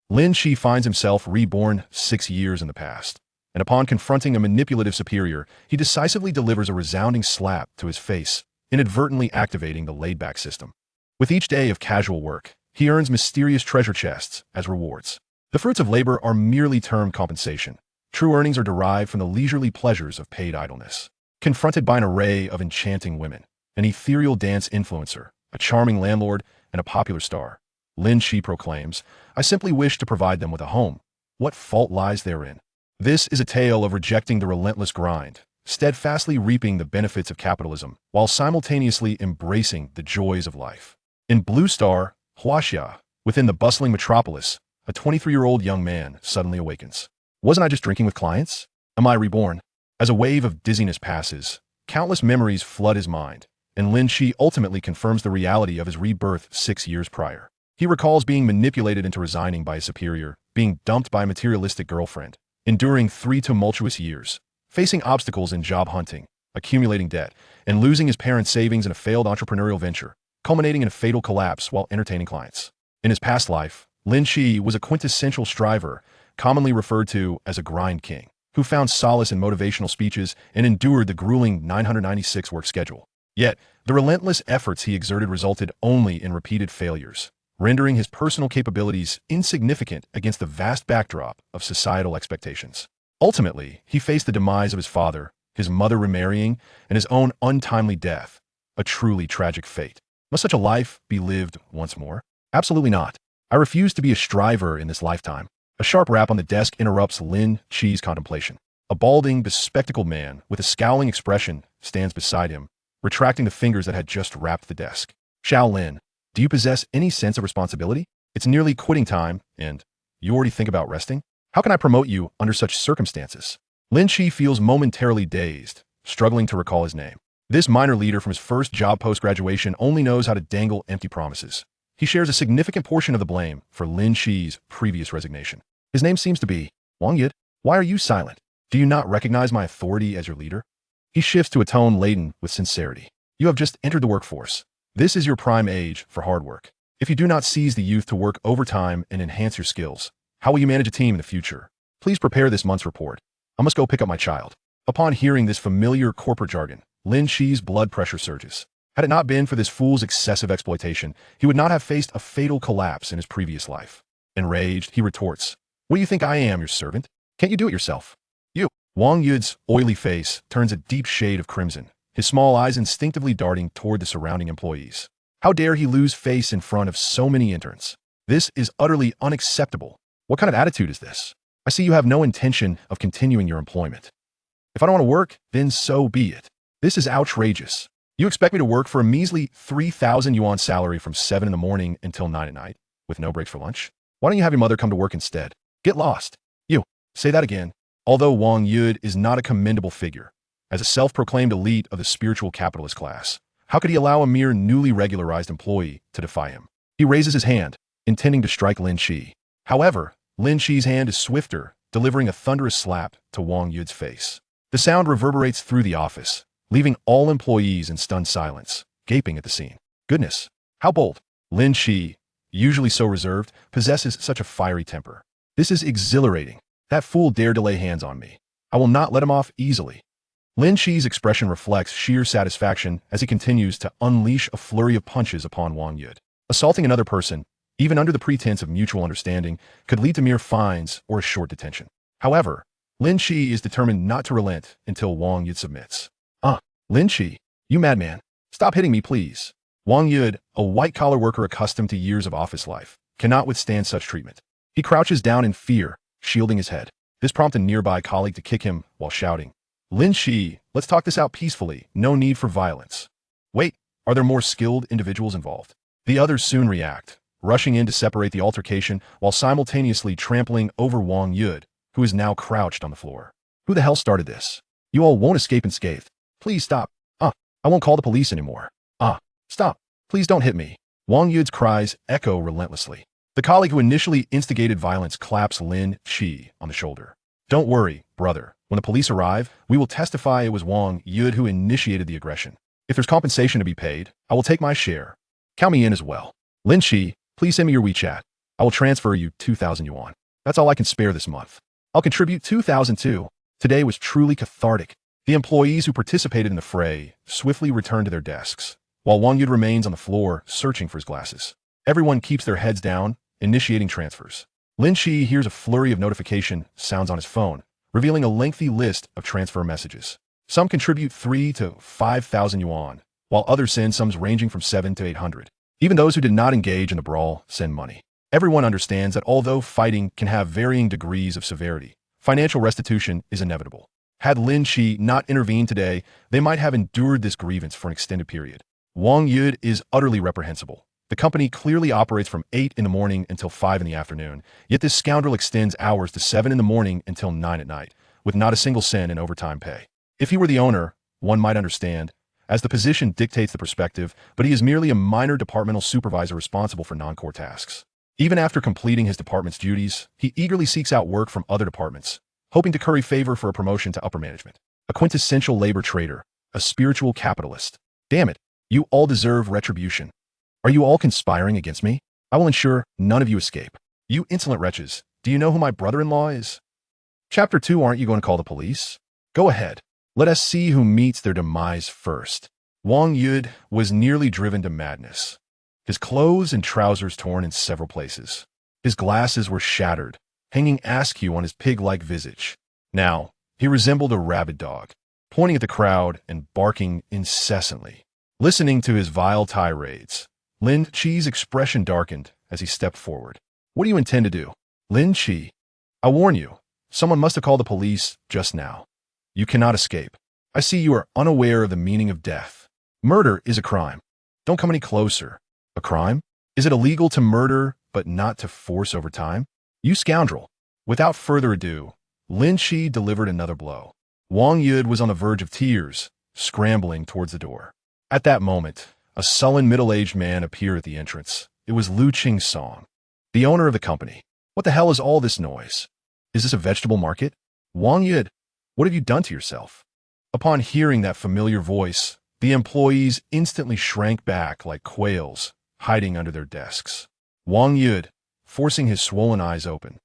Lin Qi finds himself reborn 6 years in the past, and upon confronting a manipulative superior, he decisively delivers a resounding slap to his face, inadvertently activating the laid-back system. With each day of casual work, he earns mysterious treasure chests as rewards. The fruits of labor are merely termed compensation. True earnings are derived from the leisurely pleasures of paid idleness. Confronted by an array of enchanting women, an ethereal dance influencer, a charming landlord, and a popular star, Lin Qi proclaims, "I simply wish to provide them with a home. What fault lies therein?" This is a tale of rejecting the relentless grind, steadfastly reaping the benefits of capitalism, while simultaneously embracing the joys of life. In Blue Star, Huaxia, within the bustling metropolis, a 23-year-old young man suddenly awakens. Wasn't I just drinking with clients? Am I reborn? As a wave of dizziness passes, countless memories flood his mind, and Lin Qi ultimately confirms the reality of his rebirth 6 years prior. He recalls being manipulated into resigning by his superior, being dumped by a materialistic girlfriend, enduring 3 tumultuous years, facing obstacles in job hunting, accumulating debt, and losing his parents' savings in a failed entrepreneurial venture, culminating in a fatal collapse while entertaining clients. In his past life, Lin Qi was a quintessential striver, commonly referred to as a grind king, who found solace in motivational speeches and endured the grueling 996 work schedule. Yet, the relentless efforts he exerted resulted only in repeated failures, rendering his personal capabilities insignificant against the vast backdrop of societal expectations. Ultimately, he faced the demise of his father, his mother remarrying, and his own untimely death, a truly tragic fate. Must such a life be lived once more? Absolutely not. I refuse to be a striver in this lifetime. A sharp rap on the desk interrupts Lin Qi's contemplation. A balding, bespectacled man with a scowling expression stands beside him, retracting the fingers that had just wrapped the desk. "Xiao Lin, do you possess any sense of responsibility? It's nearly quitting time, and you already think about resting? How can I promote you under such circumstances?" Lin Qi feels momentarily dazed, struggling to recall his name. This minor leader from his first job post-graduation only knows how to dangle empty promises. He shares a significant portion of the blame for Lin Qi's previous resignation. His name seems to be Wang Yid. "Why are you silent? Do you not recognize my authority as your leader?" He shifts to a tone laden with sincerity. "You have just entered the workforce. This is your prime age for hard work. If you do not seize the youth to work overtime and enhance your skills, how will you manage a team in the future? Please prepare this month's report. I must go pick up my child." Upon hearing this familiar corporate jargon, Lin Qi's blood pressure surges. Had it not been for this fool's excessive exploitation, he would not have faced a fatal collapse in his previous life. Enraged, he retorts, "What do you think I am, your servant? Can't you do it yourself?" "You." Wang Yud's oily face turns a deep shade of crimson, his small eyes instinctively darting toward the surrounding employees. How dare he lose face in front of so many interns? This is utterly unacceptable. What kind of attitude is this? I see you have no intention of continuing your employment. If I don't want to work, then so be it. This is outrageous. You expect me to work for a measly 3,000 yuan salary from 7 in the morning until 9 at night, with no breaks for lunch? Why don't you have your mother come to work instead? Get lost." "You." Say that again. Although Wang Yud is not a commendable figure, as a self-proclaimed elite of the spiritual capitalist class, how could he allow a mere newly regularized employee to defy him? He raises his hand, intending to strike Lin Qi. However, Lin Qi's hand is swifter, delivering a thunderous slap to Wang Yud's face. The sound reverberates through the office, leaving all employees in stunned silence, gaping at the scene. Goodness, how bold! Lin Qi, usually so reserved, possesses such a fiery temper. This is exhilarating. That fool dared to lay hands on me. I will not let him off easily. Lin Qi's expression reflects sheer satisfaction as he continues to unleash a flurry of punches upon Wang Yud. Assaulting another person, even under the pretense of mutual understanding, could lead to mere fines or a short detention. However, Lin Qi is determined not to relent until Wang Yud submits. Lin Qi, you madman. Stop hitting me, please." Wang Yud, a white-collar worker accustomed to years of office life, cannot withstand such treatment. He crouches down in fear, shielding his head. This prompts a nearby colleague to kick him while shouting, "Lin Qi, let's talk this out peacefully. No need for violence." Wait, are there more skilled individuals involved? The others soon react, rushing in to separate the altercation while simultaneously trampling over Wang Yud, who is now crouched on the floor. "Who the hell started this? You all won't escape unscathed. Please stop. I won't call the police anymore. Stop. Please don't hit me." Wang Yud's cries echo relentlessly. The colleague who initially instigated violence claps Lin Qi on the shoulder. "Don't worry, brother. When the police arrive, we will testify it was Wang Yud who initiated the aggression. If there's compensation to be paid, I will take my share. Count me in as well. Lin Qi, please send me your WeChat." I will transfer you 2,000 yuan. That's all I can spare this month. I'll contribute 2,000 too. Today was truly cathartic. The employees who participated in the fray swiftly returned to their desks, while Wang Yud remains on the floor searching for his glasses. Everyone keeps their heads down, initiating transfers. Lin Qi hears a flurry of notification sounds on his phone, revealing a lengthy list of transfer messages. Some contribute 3 to 5,000 yuan, while others send sums ranging from 7 to 800. Even those who did not engage in the brawl send money. Everyone understands that although fighting can have varying degrees of severity, financial restitution is inevitable. Had Lin Qi not intervened today, they might have endured this grievance for an extended period. Wang Yud is utterly reprehensible. The company clearly operates from 8 in the morning until 5 in the afternoon, yet this scoundrel extends hours to 7 in the morning until 9 at night, with not a single cent in overtime pay. If he were the owner, one might understand, as the position dictates the perspective, but he is merely a minor departmental supervisor responsible for non-core tasks. Even after completing his department's duties, he eagerly seeks out work from other departments, hoping to curry favor for a promotion to upper management. A quintessential labor trader, a spiritual capitalist. Damn it, you all deserve retribution. Are you all conspiring against me? I will ensure none of you escape. You insolent wretches, do you know who my brother-in-law is? Chapter 2, aren't you going to call the police? Go ahead. Let us see who meets their demise first. Wang Yud was nearly driven to madness. His clothes and trousers torn in several places. His glasses were shattered, hanging askew on his pig-like visage. Now, he resembled a rabid dog, pointing at the crowd and barking incessantly. Listening to his vile tirades, Lin Qi's expression darkened as he stepped forward. What do you intend to do? Lin Qi, I warn you, someone must have called the police just now. You cannot escape. I see you are unaware of the meaning of death. Murder is a crime. Don't come any closer. A crime? Is it illegal to murder but not to force overtime? You scoundrel. Without further ado, Lin Qi delivered another blow. Wang Yud was on the verge of tears, scrambling towards the door. At that moment, a sullen middle-aged man appeared at the entrance. It was Lin Qi, the owner of the company. What the hell is all this noise? Is this a vegetable market? Wang Yud, what have you done to yourself? Upon hearing that familiar voice, the employees instantly shrank back like quails, hiding under their desks. Wang Yud, forcing his swollen eyes open,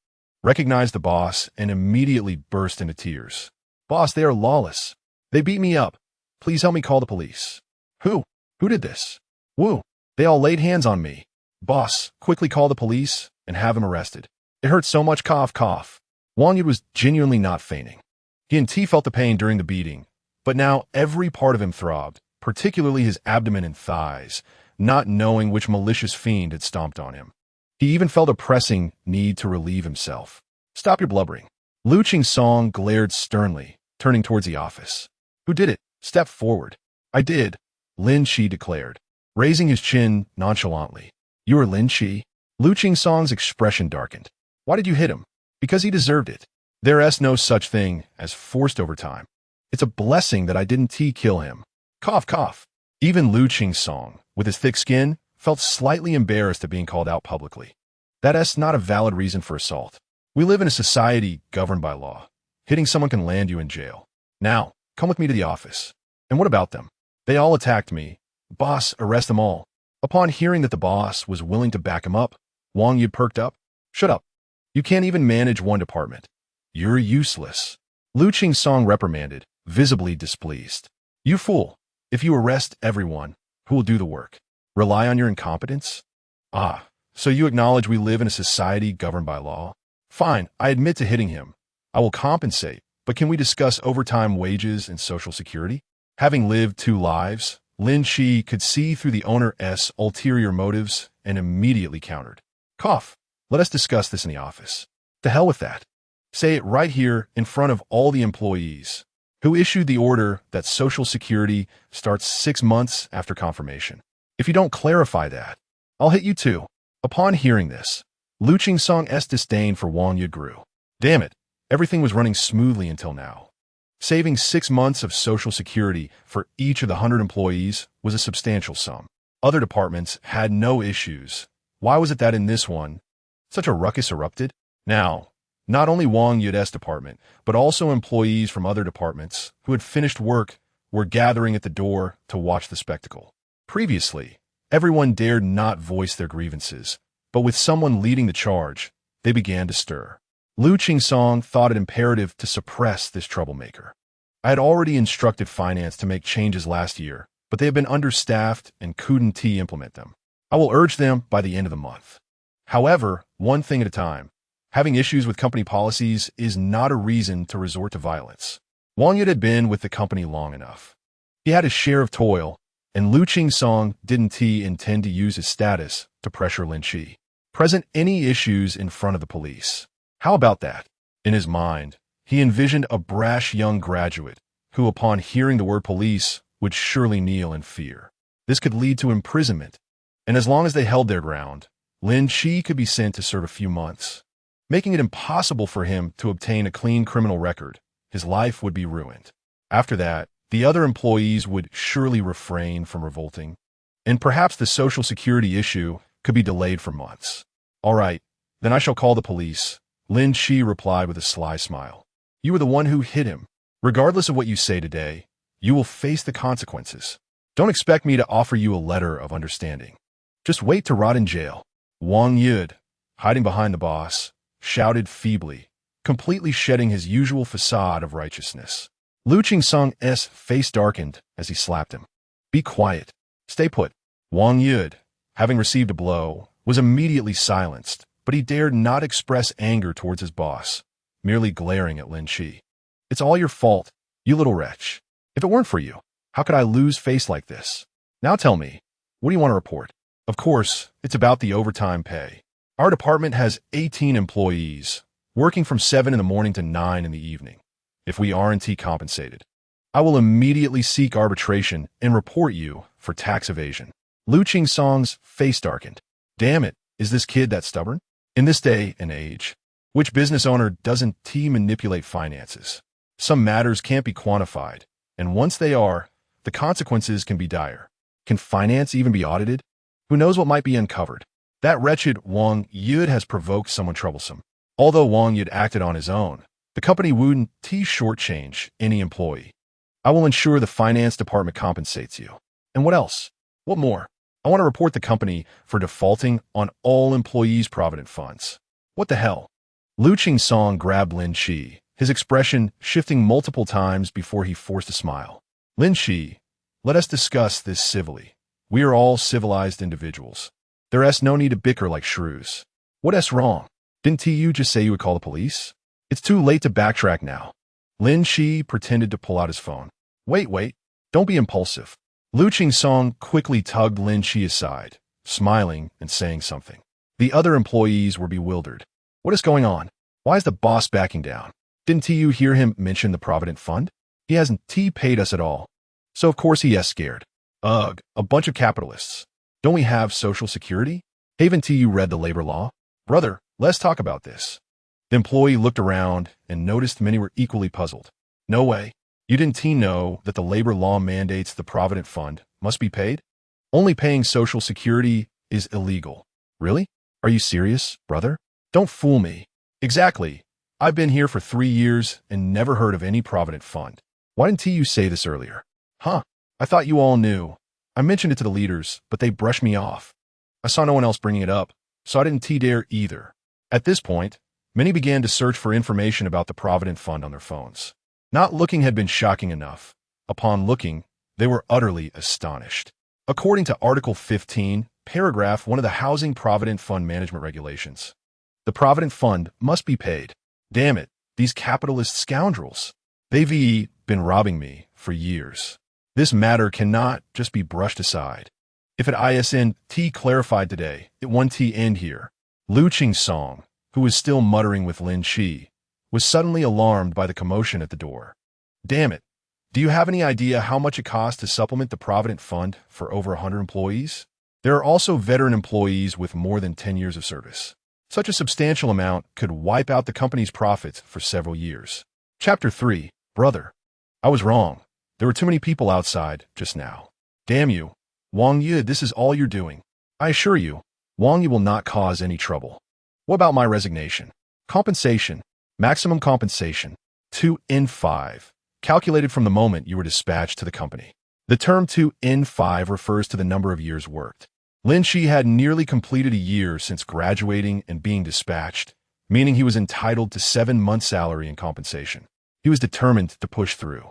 recognized the boss and immediately burst into tears. Boss, they are lawless. They beat me up. Please help me call the police. Who? Who did this? Woo. They all laid hands on me. Boss, quickly call the police and have him arrested. It hurts so much, cough, cough. Wang Yud was genuinely not feigning. He and T felt the pain during the beating, but now every part of him throbbed, particularly his abdomen and thighs, not knowing which malicious fiend had stomped on him. He even felt a pressing need to relieve himself. Stop your blubbering. Lin Qi glared sternly, turning towards the office. Who did it? Step forward. I did, Lin Qi declared, raising his chin nonchalantly. You are Lin Qi? Lin Qi's expression darkened. Why did you hit him? Because he deserved it. There is no such thing as forced overtime. It's a blessing that I didn't kill him. Cough, cough. Even Lin Qi, with his thick skin, felt slightly embarrassed at being called out publicly. That is not a valid reason for assault. We live in a society governed by law. Hitting someone can land you in jail. Now, come with me to the office. And what about them? They all attacked me. Boss, arrest them all. Upon hearing that the boss was willing to back him up, Wang Yud perked up. Shut up. You can't even manage one department. You're useless. Lin Qi reprimanded, visibly displeased. You fool. If you arrest everyone, who will do the work? Rely on your incompetence? Ah, so you acknowledge we live in a society governed by law? Fine, I admit to hitting him. I will compensate, but can we discuss overtime wages and social security? Having lived 2 lives, Lin Qi could see through the owner's ulterior motives and immediately countered. Cough. Let us discuss this in the office. To hell with that. Say it right here in front of all the employees. Who issued the order that Social Security starts 6 months after confirmation? If you don't clarify that, I'll hit you too. Upon hearing this, Lin Qi's disdain for Wang Yud grew. Damn it, everything was running smoothly until now. Saving 6 months of Social Security for each of the 100 employees was a substantial sum. Other departments had no issues. Why was it that in this one, such a ruckus erupted? Now, not only Wang Yud's department, but also employees from other departments who had finished work were gathering at the door to watch the spectacle. Previously, everyone dared not voice their grievances, But with someone leading the charge, they began to stir. Liu Qingsong thought it imperative to suppress this troublemaker. I had already instructed finance to make changes last year, but they have been understaffed and couldn't implement them. I will urge them by the end of the month. However, one thing at a time. Having issues with company policies is not a reason to resort to violence. Wang Yud had been with the company long enough. He had his share of toil, and Liu Qingsong didn't intend to use his status to pressure Lin Qi. Present any issues in front of the police. How about that? In his mind, he envisioned a brash young graduate who, upon hearing the word police, would surely kneel in fear. This could lead to imprisonment, and as long as they held their ground, Lin Qi could be sent to serve a few months. Making it impossible for him to obtain a clean criminal record, his life would be ruined. After that, the other employees would surely refrain from revolting, and perhaps the social security issue could be delayed for months. All right, then I shall call the police, Lin Qi replied with a sly smile. You were the one who hit him. Regardless of what you say today, you will face the consequences. Don't expect me to offer you a letter of understanding. Just wait to rot in jail. Wang Yud, hiding behind the boss, shouted feebly, completely shedding his usual facade of righteousness. Liu Qingsong's face darkened as he slapped him. Be quiet. Stay put. Wang Yud, having received a blow, was immediately silenced, but he dared not express anger towards his boss, merely glaring at Lin Qi. It's all your fault, you little wretch. If it weren't for you, how could I lose face like this? Now tell me, what do you want to report? Of course, it's about the overtime pay. Our department has 18 employees, working from 7 in the morning to 9 in the evening. If we aren't compensated, I will immediately seek arbitration and report you for tax evasion. Liu Qingsong's face darkened. Damn it, is this kid that stubborn? In this day and age, which business owner doesn't manipulate finances? Some matters can't be quantified, and once they are, the consequences can be dire. Can finance even be audited? Who knows what might be uncovered? That wretched Wang Yud has provoked someone troublesome. Although Wang Yud acted on his own, the company wouldn't shortchange any employee. I will ensure the finance department compensates you. And what else? What more? I want to report the company for defaulting on all employees' provident funds. What the hell? Liu Qingsong grabbed Lin Qi, his expression shifting multiple times before he forced a smile. Lin Qi, let us discuss this civilly. We are all civilized individuals. There's no need to bicker like shrews. What's wrong? Didn't you just say you would call the police? It's too late to backtrack now. Lin Qi pretended to pull out his phone. Wait, don't be impulsive. Liu Qingsong quickly tugged Lin Qi aside, smiling and saying something. The other employees were bewildered. What is going on? Why is the boss backing down? Didn't you hear him mention the Provident Fund? He hasn't paid us at all. So of course he is scared. Ugh, a bunch of capitalists. Don't we have Social Security? Haven't you read the labor law? Brother, let's talk about this. The employee looked around and noticed many were equally puzzled. No way. You didn't know that the labor law mandates the Provident Fund must be paid? Only paying Social Security is illegal. Really? Are you serious, brother? Don't fool me. Exactly. I've been here for 3 years and never heard of any Provident Fund. Why didn't you say this earlier? Huh? I thought you all knew. I mentioned it to the leaders, but they brushed me off. I saw no one else bringing it up, so I didn't dare either. At this point, many began to search for information about the Provident Fund on their phones. Not looking had been shocking enough. Upon looking, they were utterly astonished. According to Article 15, Paragraph 1 of the Housing Provident Fund Management Regulations, the Provident Fund must be paid. Damn it, these capitalist scoundrels. They've been robbing me for years. This matter cannot just be brushed aside. If it isn't clarified today, it won't end here. Liu Qingsong, who was still muttering with Lin Qi, was suddenly alarmed by the commotion at the door. Damn it. Do you have any idea how much it costs to supplement the Provident Fund for over 100 employees? There are also veteran employees with more than 10 years of service. Such a substantial amount could wipe out the company's profits for several years. Chapter 3. Brother. I was wrong. There were too many people outside just now. Damn you. Wang Yud, this is all you're doing. I assure you, Wang Yud will not cause any trouble. What about my resignation? Compensation. Maximum compensation. 2N5. Calculated from the moment you were dispatched to the company. The term 2N5 refers to the number of years worked. Lin Qi had nearly completed a year since graduating and being dispatched, meaning he was entitled to 7 months' salary and compensation. He was determined to push through.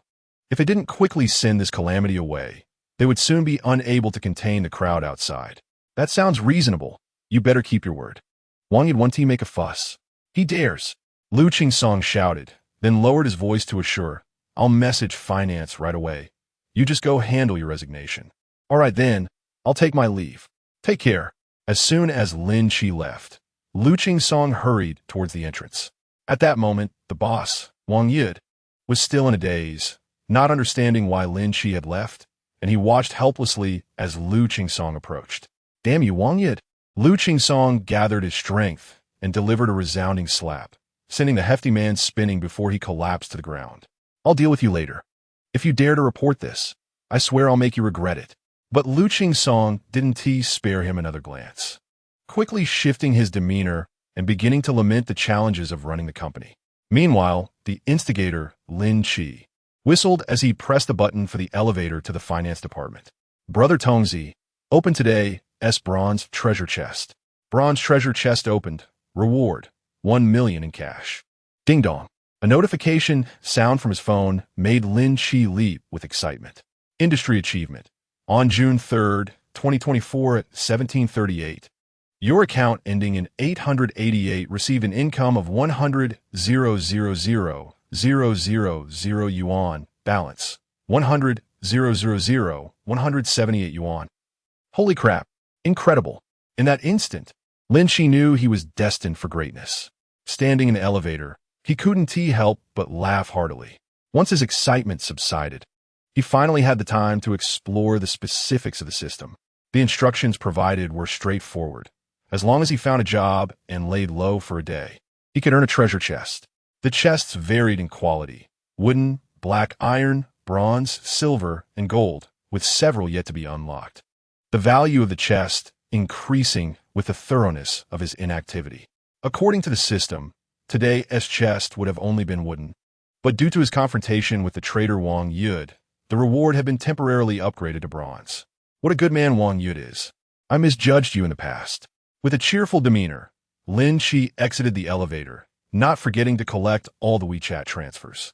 If they didn't quickly send this calamity away, they would soon be unable to contain the crowd outside. That sounds reasonable. You better keep your word. Wang Yid make a fuss. He dares. Lu Qingsong shouted, then lowered his voice to assure, I'll message finance right away. You just go handle your resignation. All right then, I'll take my leave. Take care. As soon as Lin Qi left, Lu Qingsong hurried towards the entrance. At that moment, the boss, Wang Yid, was still in a daze, not understanding why Lin Qi had left, and he watched helplessly as Lu Qingsong approached. Damn you, Wang Yid! Lu Qingsong gathered his strength and delivered a resounding slap, sending the hefty man spinning before he collapsed to the ground. I'll deal with you later. If you dare to report this, I swear I'll make you regret it. But Lu Qingsong didn't spare him another glance, quickly shifting his demeanor and beginning to lament the challenges of running the company. Meanwhile, the instigator, Lin Qi, whistled as he pressed the button for the elevator to the finance department. Brother Tongzi, open today, bronze treasure chest. Bronze treasure chest opened. Reward, 1 million in cash. Ding dong. A notification sound from his phone made Lin Qi leap with excitement. Industry achievement. On June 3rd, 2024 at 1738. Your account ending in 888 received an income of 100,000,000 yuan. Balance 100,000,178 yuan. Holy crap. Incredible. In that instant, Lin Qi knew he was destined for greatness. Standing in the elevator, he couldn't help but laugh heartily. Once his excitement subsided, he finally had the time to explore the specifics of the system. The instructions provided were straightforward. As long as he found a job and laid low for a day, he could earn a treasure chest. The chests varied in quality: wooden, black iron, bronze, silver, and gold, with several yet to be unlocked. The value of the chest increasing with the thoroughness of his inactivity. According to the system, today's chest would have only been wooden, but due to his confrontation with the traitor Wang Yid, the reward had been temporarily upgraded to bronze. What a good man Wang Yid is. I misjudged you in the past. With a cheerful demeanor, Lin Qi exited the elevator, not forgetting to collect all the WeChat transfers.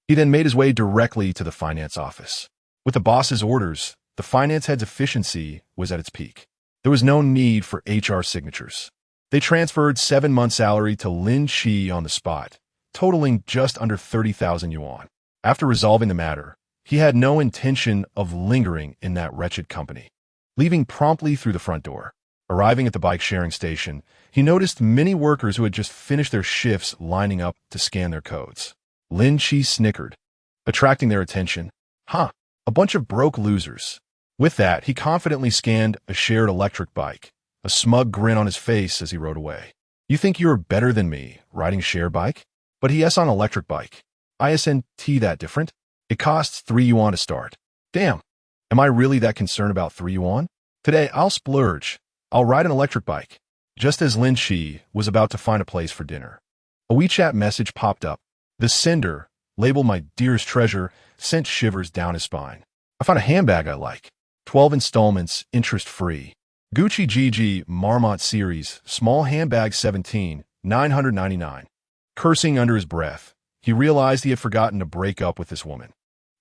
He then made his way directly to the finance office. With the boss's orders, the finance head's efficiency was at its peak. There was no need for HR signatures. They transferred 7 months' salary to Lin Qi on the spot, totaling just under 30,000 yuan. After resolving the matter, he had no intention of lingering in that wretched company. Leaving promptly through the front door. Arriving at the bike-sharing station, he noticed many workers who had just finished their shifts lining up to scan their codes. Lin Qi snickered, attracting their attention. A bunch of broke losers. With that, he confidently scanned a shared electric bike, a smug grin on his face as he rode away. You think you're better than me, riding share bike? But he is on electric bike. Isn't that different? It costs 3 yuan to start. Damn, am I really that concerned about 3 yuan? Today, I'll splurge. I'll ride an electric bike. Just as Lin Qi was about to find a place for dinner, a WeChat message popped up. The sender, labeled my dearest treasure, sent shivers down his spine. I found a handbag I like. 12 installments, interest-free. Gucci GG Marmont Series, small handbag 17, 999. Cursing under his breath, he realized he had forgotten to break up with this woman.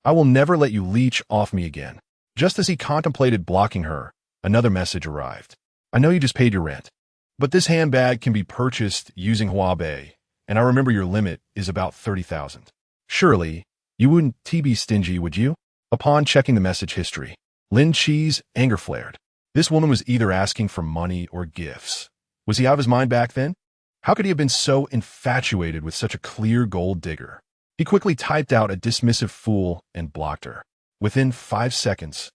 I will never let you leech off me again. Just as he contemplated blocking her, another message arrived. I know you just paid your rent, but this handbag can be purchased using Huawei, and I remember your limit is about 30,000. Surely, you wouldn't be stingy, would you? Upon checking the message history, Lin Qi's anger flared. This woman was either asking for money or gifts. Was he out of his mind back then? How could he have been so infatuated with such a clear gold digger? He quickly typed out a dismissive fool and blocked her. Within 5 seconds,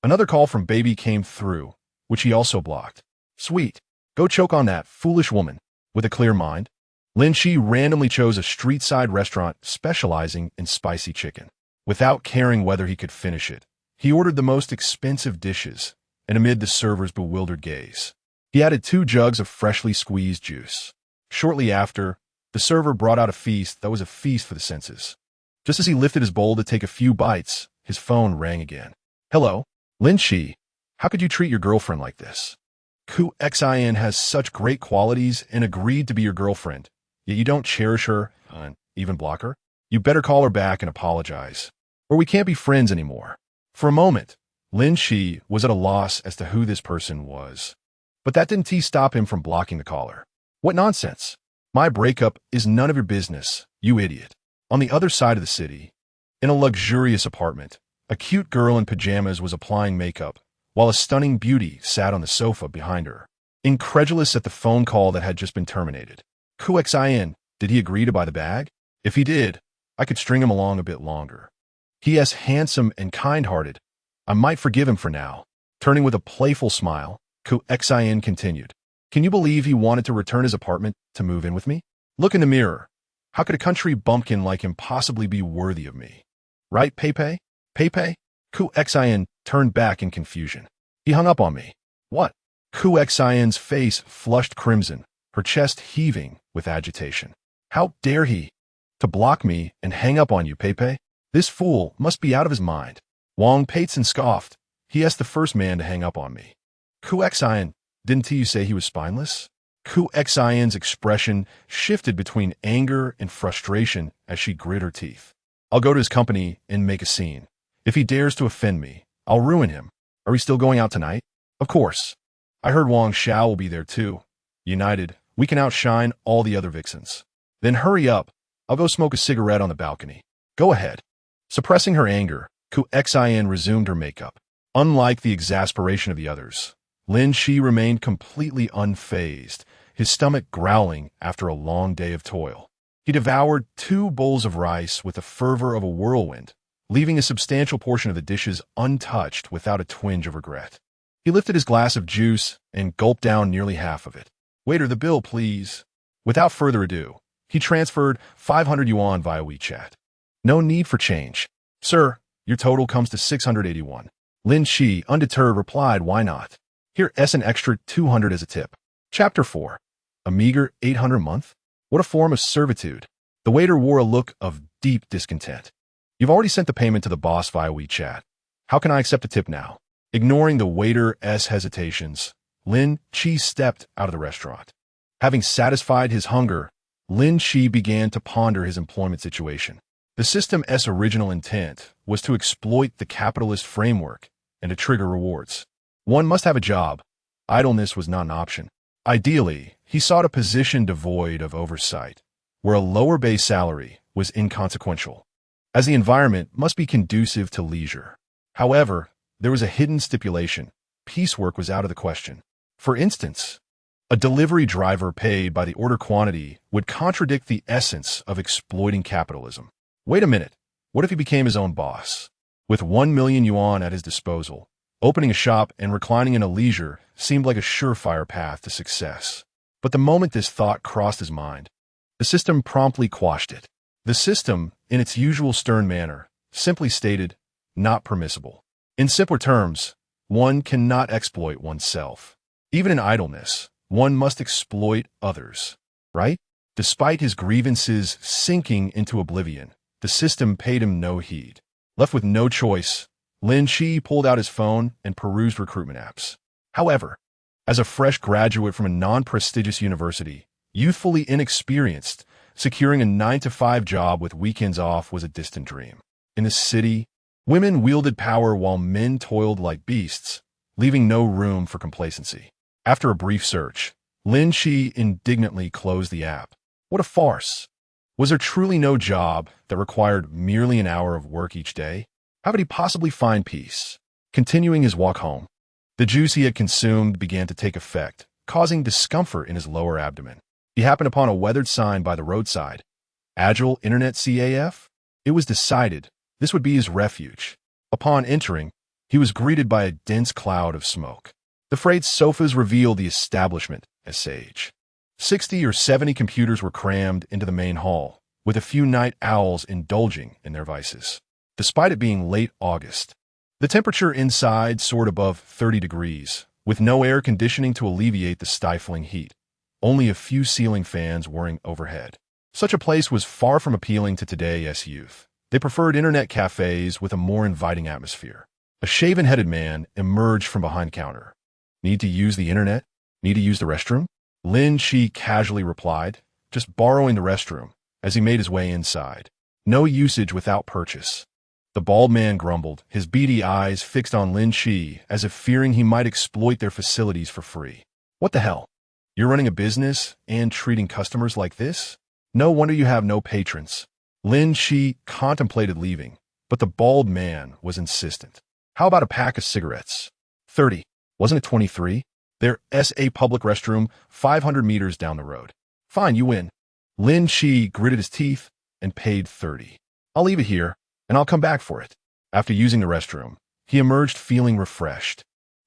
another call from Baby came through, which he also blocked. Sweet. Go choke on that foolish woman. With a clear mind, Lin Qi randomly chose a street-side restaurant specializing in spicy chicken. Without caring whether he could finish it, he ordered the most expensive dishes, and amid the server's bewildered gaze, he added 2 jugs of freshly squeezed juice. Shortly after, the server brought out a feast that was a feast for the senses. Just as he lifted his bowl to take a few bites, his phone rang again. Hello, Lin Qi. How could you treat your girlfriend like this? Ku Xin has such great qualities and agreed to be your girlfriend, yet you don't cherish her and even block her? You better call her back and apologize, or we can't be friends anymore. For a moment, Lin Qi was at a loss as to who this person was. But that didn't stop him from blocking the caller. What nonsense! My breakup is none of your business, you idiot. On the other side of the city, in a luxurious apartment, a cute girl in pajamas was applying makeup, while a stunning beauty sat on the sofa behind her, incredulous at the phone call that had just been terminated. Ku Xin, did he agree to buy the bag? If he did, I could string him along a bit longer. He is handsome and kind-hearted. I might forgive him for now. Turning with a playful smile, Ku Xin continued. Can you believe he wanted to return his apartment to move in with me? Look in the mirror. How could a country bumpkin like him possibly be worthy of me? Right, Pepe? Pepe? Ku Xin turned back in confusion. He hung up on me. What? Ku Xion's face flushed crimson, her chest heaving with agitation. How dare he? To block me and hang up on you, Pepe? This fool must be out of his mind. Wang Peitzen scoffed. He is the first man to hang up on me. Ku Xin, didn't you say he was spineless? Ku Xion's expression shifted between anger and frustration as she grit her teeth. I'll go to his company and make a scene. If he dares to offend me, I'll ruin him. Are we still going out tonight? Of course. I heard Wang Xiao will be there too. United, we can outshine all the other vixens. Then hurry up. I'll go smoke a cigarette on the balcony. Go ahead. Suppressing her anger, Ku Xin resumed her makeup. Unlike the exasperation of the others, Lin Qi remained completely unfazed, his stomach growling after a long day of toil. He devoured 2 bowls of rice with the fervor of a whirlwind, leaving a substantial portion of the dishes untouched without a twinge of regret. He lifted his glass of juice and gulped down nearly half of it. Waiter, the bill, please. Without further ado, he transferred 500 yuan via WeChat. No need for change. Sir, your total comes to 681. Lin Qi, undeterred, replied, why not? Here is an extra 200 as a tip. Chapter 4. A meager 800 a month? What a form of servitude. The waiter wore a look of deep discontent. You've already sent the payment to the boss via WeChat. How can I accept a tip now? Ignoring the waiter's hesitations, Lin Qi stepped out of the restaurant. Having satisfied his hunger, Lin Qi began to ponder his employment situation. The system's original intent was to exploit the capitalist framework and to trigger rewards. One must have a job. Idleness was not an option. Ideally, he sought a position devoid of oversight, where a lower base salary was inconsequential, as the environment must be conducive to leisure. However, there was a hidden stipulation. Piecework was out of the question. For instance, a delivery driver paid by the order quantity would contradict the essence of exploiting capitalism. Wait a minute. What if he became his own boss? With 1 million yuan at his disposal, opening a shop and reclining in a leisure seemed like a surefire path to success. But the moment this thought crossed his mind, the system promptly quashed it. The system, in its usual stern manner, simply stated, not permissible. In simpler terms, one cannot exploit oneself. Even in idleness, one must exploit others, right? Despite his grievances sinking into oblivion, the system paid him no heed. Left with no choice, Lin Qi pulled out his phone and perused recruitment apps. However, as a fresh graduate from a non-prestigious university, youthfully inexperienced, securing a 9-to-5 job with weekends off was a distant dream. In the city, women wielded power while men toiled like beasts, leaving no room for complacency. After a brief search, Lin Qi indignantly closed the app. What a farce! Was there truly no job that required merely an hour of work each day? How could he possibly find peace? Continuing his walk home, the juice he had consumed began to take effect, causing discomfort in his lower abdomen. He happened upon a weathered sign by the roadside. Agile Internet CAF? It was decided this would be his refuge. Upon entering, he was greeted by a dense cloud of smoke. The frayed sofas revealed the establishment as sage. 60 or 70 computers were crammed into the main hall, with a few night owls indulging in their vices. Despite it being late August, the temperature inside soared above 30 degrees, with no air conditioning to alleviate the stifling heat. Only a few ceiling fans whirring overhead. Such a place was far from appealing to today's youth. They preferred internet cafes with a more inviting atmosphere. A shaven-headed man emerged from behind the counter. Need to use the internet? Need to use the restroom? Lin Qi casually replied, just borrowing the restroom, as he made his way inside. No usage without purchase. The bald man grumbled, his beady eyes fixed on Lin Qi as if fearing he might exploit their facilities for free. What the hell? You're running a business and treating customers like this? No wonder you have no patrons. Lin Qi contemplated leaving, but the bald man was insistent. How about a pack of cigarettes? 30. Wasn't it 23? There's a public restroom 500 meters down the road. Fine, you win. Lin Qi gritted his teeth and paid 30. I'll leave it here, and I'll come back for it. After using the restroom, he emerged feeling refreshed.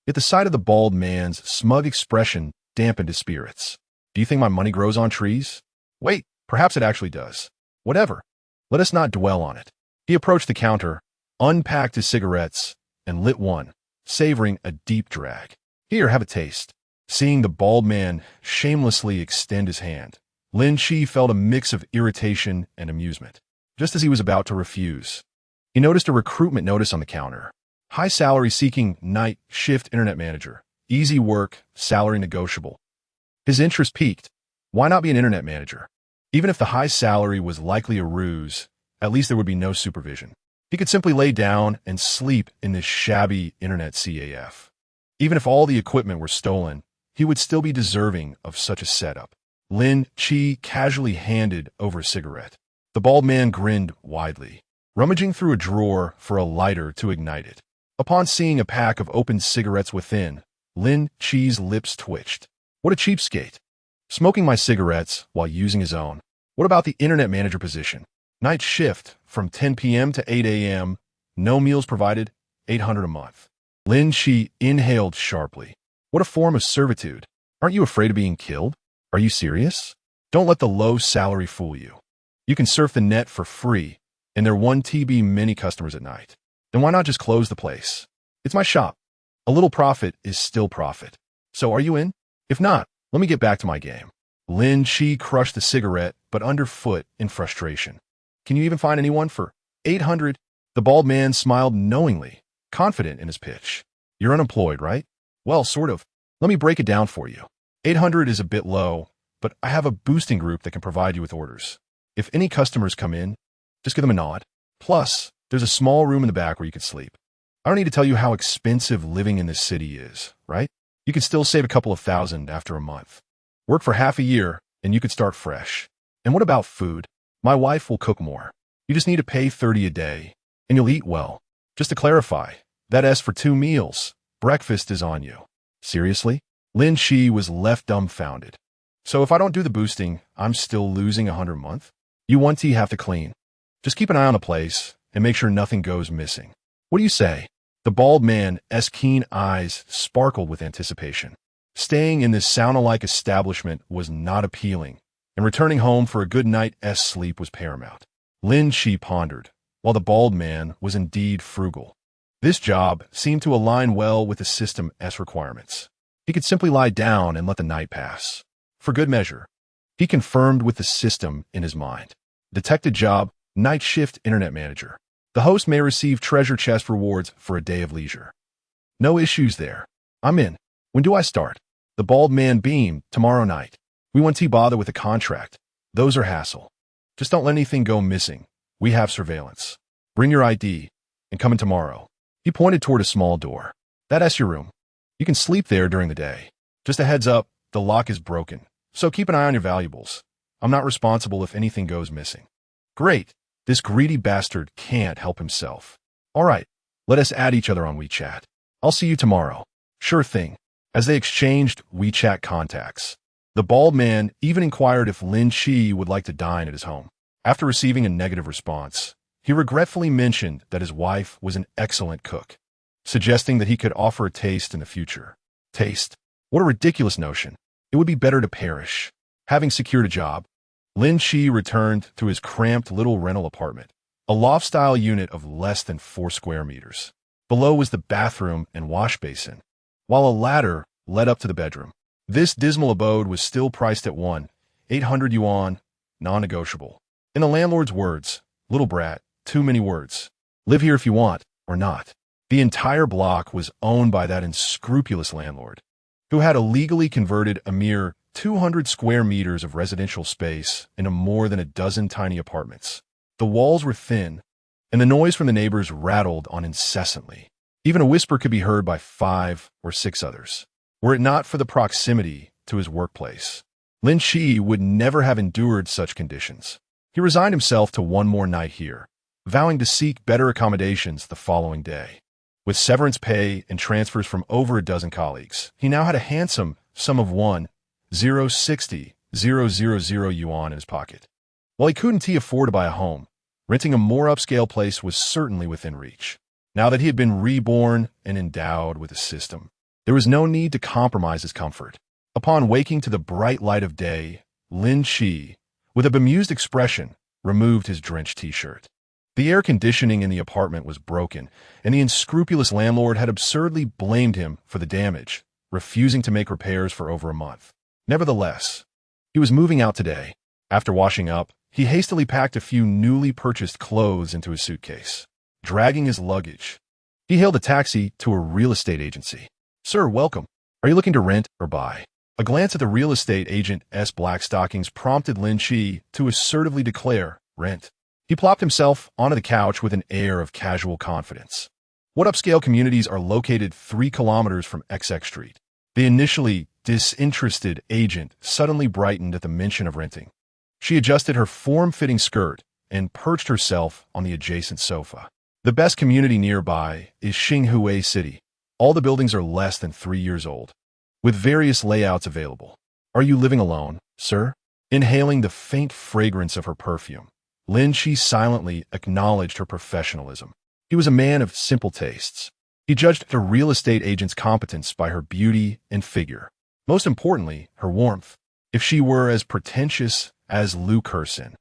Yet the sight of the bald man's smug expression dampened his spirits. Do you think my money grows on trees? Wait, perhaps it actually does. Whatever. Let us not dwell on it. He approached the counter, unpacked his cigarettes, and lit one, savoring a deep drag. Here, have a taste. Seeing the bald man shamelessly extend his hand, Lin Qi felt a mix of irritation and amusement. Just as he was about to refuse, he noticed a recruitment notice on the counter. High salary seeking night shift internet manager. Easy work, salary negotiable. His interest piqued. Why not be an internet manager? Even if the high salary was likely a ruse, at least there would be no supervision. He could simply lay down and sleep in this shabby internet CAF. Even if all the equipment were stolen, he would still be deserving of such a setup. Lin Qi casually handed over a cigarette. The bald man grinned widely, rummaging through a drawer for a lighter to ignite it. Upon seeing a pack of open cigarettes within, Lin Qi's lips twitched. What a cheapskate. Smoking my cigarettes while using his own. What about the internet manager position? Night shift from 10 p.m. to 8 a.m. No meals provided, 800 a month. Lin Qi inhaled sharply. What a form of servitude. Aren't you afraid of being killed? Are you serious? Don't let the low salary fool you. You can surf the net for free, and they're 1 TB many customers at night. Then why not just close the place? It's my shop. A little profit is still profit. So are you in? If not, let me get back to my game. Lin Qi crushed the cigarette, but underfoot in frustration. Can you even find anyone for 800? The bald man smiled knowingly, confident in his pitch. You're unemployed, right? Well, sort of. Let me break it down for you. 800 is a bit low, but I have a boosting group that can provide you with orders. If any customers come in, just give them a nod. Plus, there's a small room in the back where you can sleep. I don't need to tell you how expensive living in this city is, right? You can still save a couple of thousand after a month. Work for half a year, and you could start fresh. And what about food? My wife will cook more. You just need to pay 30 a day, and you'll eat well. Just to clarify, that's for 2 meals. Breakfast is on you. Seriously? Lin Qi was left dumbfounded. So if I don't do the boosting, I'm still losing 100 a month? You 1T have to clean. Just keep an eye on the place and make sure nothing goes missing. What do you say? The bald man's keen eyes sparkled with anticipation. Staying in this sauna-like establishment was not appealing, and returning home for a good night's sleep was paramount. Lin Qi pondered, while the bald man was indeed frugal. This job seemed to align well with the system's requirements. He could simply lie down and let the night pass. For good measure, he confirmed with the system in his mind. Detected job, night shift internet manager. The host may receive treasure chest rewards for a day of leisure. No issues there. I'm in. When do I start? The bald man beamed. Tomorrow night. We won't bother with a contract. Those are hassle. Just don't let anything go missing. We have surveillance. Bring your ID and come in tomorrow. He pointed toward a small door. That's your room. You can sleep there during the day. Just a heads up, the lock is broken, so keep an eye on your valuables. I'm not responsible if anything goes missing. Great. This greedy bastard can't help himself. All right, let us add each other on WeChat. I'll see you tomorrow. Sure thing. As they exchanged WeChat contacts, the bald man even inquired if Lin Qi would like to dine at his home. After receiving a negative response, he regretfully mentioned that his wife was an excellent cook, suggesting that he could offer a taste in the future. Taste? What a ridiculous notion. It would be better to perish. Having secured a job, Lin Qi returned to his cramped little rental apartment, a loft-style unit of less than 4 square meters. Below was the bathroom and wash basin, while a ladder led up to the bedroom. This dismal abode was still priced at 800 yuan, non-negotiable. In the landlord's words, little brat, too many words. Live here if you want, or not. The entire block was owned by that unscrupulous landlord. who had illegally converted a mere 200 square meters of residential space into more than a dozen tiny apartments. The walls were thin, and the noise from the neighbors rattled on incessantly. Even a whisper could be heard by 5 or 6 others. Were it not for the proximity to his workplace, Lin Qi would never have endured such conditions. He resigned himself to one more night here, vowing to seek better accommodations the following day. With severance pay and transfers from over a dozen colleagues, he now had a handsome sum of 1,060,000 yuan in his pocket. While he couldn't afford to buy a home, renting a more upscale place was certainly within reach. Now that he had been reborn and endowed with a system, there was no need to compromise his comfort. Upon waking to the bright light of day, Lin Qi, with a bemused expression, removed his drenched t-shirt. The air conditioning in the apartment was broken, and the unscrupulous landlord had absurdly blamed him for the damage, refusing to make repairs for over a month. Nevertheless, he was moving out today. After washing up, he hastily packed a few newly purchased clothes into his suitcase. Dragging his luggage, he hailed a taxi to a real estate agency. "Sir, welcome. Are you looking to rent or buy?" A glance at the real estate agent's black stockings prompted Lin Qi to assertively declare, "Rent." He plopped himself onto the couch with an air of casual confidence. What upscale communities are located 3 kilometers from XX Street? The initially disinterested agent suddenly brightened at the mention of renting. She adjusted her form-fitting skirt and perched herself on the adjacent sofa. The best community nearby is Xinhui City. All the buildings are less than 3 years old, with various layouts available. "Are you living alone, sir?" Inhaling the faint fragrance of her perfume, Lin Qi silently acknowledged her professionalism. He was a man of simple tastes. He judged the real estate agent's competence by her beauty and figure. Most importantly, her warmth. If she were as pretentious as Liu Qi,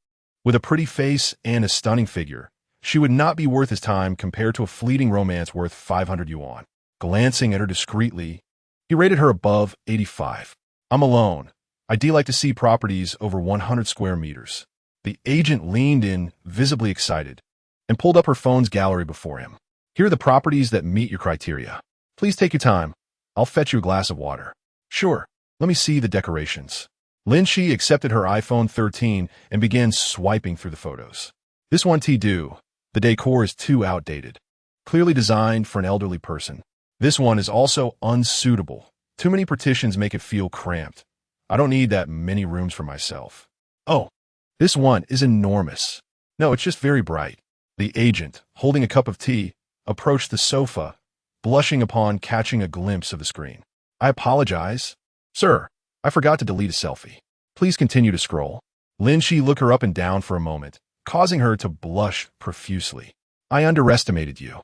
with a pretty face and a stunning figure, she would not be worth his time compared to a fleeting romance worth 500 yuan. Glancing at her discreetly, he rated her above 85. "I'm alone. I do like to see properties over 100 square meters." The agent leaned in, visibly excited, and pulled up her phone's gallery before him. "Here are the properties that meet your criteria. Please take your time. I'll fetch you a glass of water." "Sure. Let me see the decorations." Lin Qi accepted her iPhone 13 and began swiping through the photos. "This one do. The decor is too outdated. Clearly designed for an elderly person. This one is also unsuitable. Too many partitions make it feel cramped. I don't need that many rooms for myself. Oh, this one is enormous. No, it's just very bright." The agent, holding a cup of tea, approached the sofa, blushing upon catching a glimpse of the screen. "I apologize. Sir, I forgot to delete a selfie. Please continue to scroll." Lin Qi looked her up and down for a moment, causing her to blush profusely. "I underestimated you.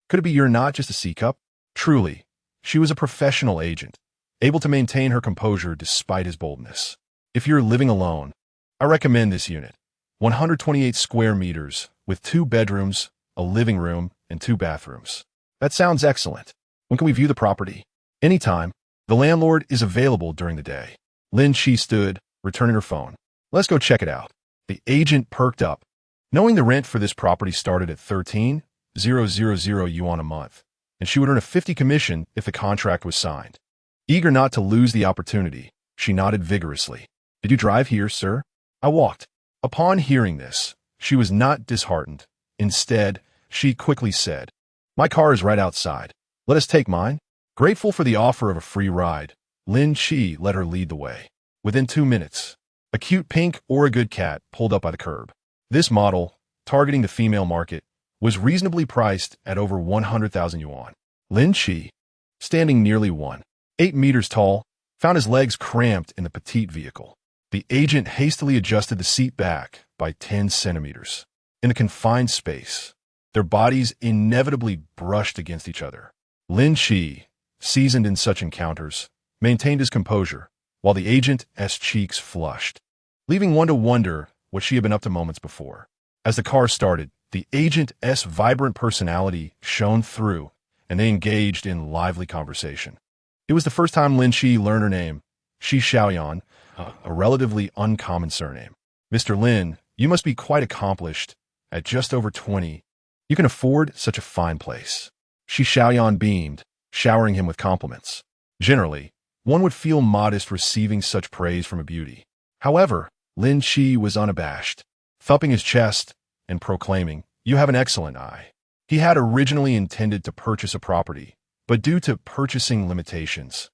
Could it be you're not just a C-cup?" Truly, she was a professional agent, able to maintain her composure despite his boldness. "If you're living alone, I recommend this unit. 128 square meters, with 2 bedrooms, a living room, and 2 bathrooms. That sounds excellent. When can we view the property?" "Anytime. The landlord is available during the day." Lin Qi stood, returning her phone. "Let's go check it out." The agent perked up, knowing the rent for this property started at 13,000 yuan a month, and she would earn a 50 commission if the contract was signed. Eager not to lose the opportunity, she nodded vigorously. "Did you drive here, sir?" "I walked." Upon hearing this, she was not disheartened. Instead, she quickly said, "My car is right outside. Let us take mine." Grateful for the offer of a free ride, Lin Qi let her lead the way. Within 2 minutes, a cute pink Oregon cat pulled up by the curb. This model, targeting the female market, was reasonably priced at over 100,000 yuan. Lin Qi, standing nearly 1.8 meters tall, found his legs cramped in the petite vehicle. The agent hastily adjusted the seat back by 10 centimeters. In the confined space, their bodies inevitably brushed against each other. Lin Qi, seasoned in such encounters, maintained his composure, while the agent's cheeks flushed, leaving one to wonder what she had been up to moments before. As the car started, the agent's vibrant personality shone through, and they engaged in lively conversation. It was the first time Lin Qi learned her name, Shi Xiaoyan, a relatively uncommon surname. "Mr. Lin, you must be quite accomplished. At just over 20, you can afford such a fine place." Shi Xiaoyan beamed, showering him with compliments. Generally, One would feel modest receiving such praise from a beauty. However, Lin Qi was unabashed, thumping his chest and proclaiming, "You have an excellent eye." He had originally intended to purchase a property, but due to purchasing limitations,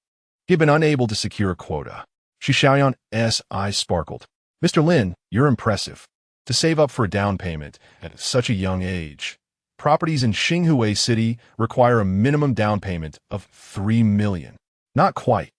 he had been unable to secure a quota. Shi Xiaoyan's eyes sparkled. "Mr. Lin, you're impressive. To save up for a down payment at such a young age. Properties in Xinhui City require a minimum down payment of 3 million. Not quite.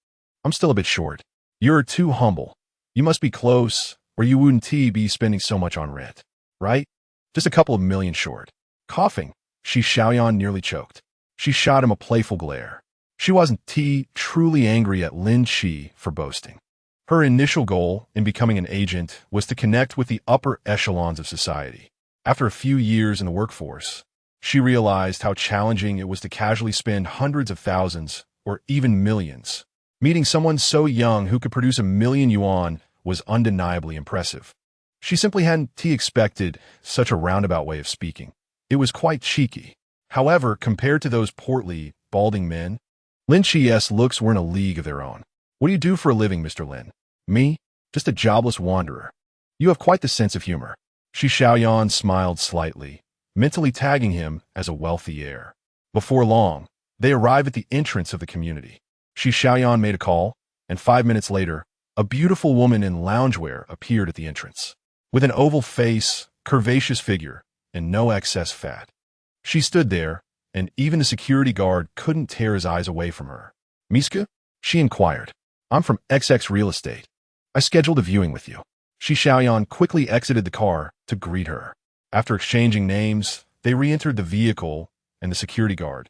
I'm still a bit short. You're too humble. You must be close, or you wouldn't be spending so much on rent. Right? Just a couple of million short." Coughing, Shi Xiaoyan nearly choked. She shot him a playful glare. She wasn't truly angry at Lin Qi for boasting. Her initial goal in becoming an agent was to connect with the upper echelons of society. After a few years in the workforce, she realized how challenging it was to casually spend hundreds of thousands or even millions. Meeting someone so young who could produce 1,000,000 yuan was undeniably impressive. She simply hadn't expected such a roundabout way of speaking. It was quite cheeky. However, compared to those portly, balding men, Lin Qi's looks were in a league of their own. "What do you do for a living, Mr. Lin?" "Me? Just a jobless wanderer." "You have quite the sense of humor." Shi Xiaoyan smiled slightly, mentally tagging him as a wealthy heir. Before long, they arrived at the entrance of the community. Shi Xiaoyan made a call, and 5 minutes later, a beautiful woman in loungewear appeared at the entrance. With an oval face, curvaceous figure, and no excess fat. She stood there, and even the security guard couldn't tear his eyes away from her. "Miska?" she inquired. "I'm from XX Real Estate. I scheduled a viewing with you." Shi Xiaoyan quickly exited the car to greet her. After exchanging names, they re-entered the vehicle, and the security guard,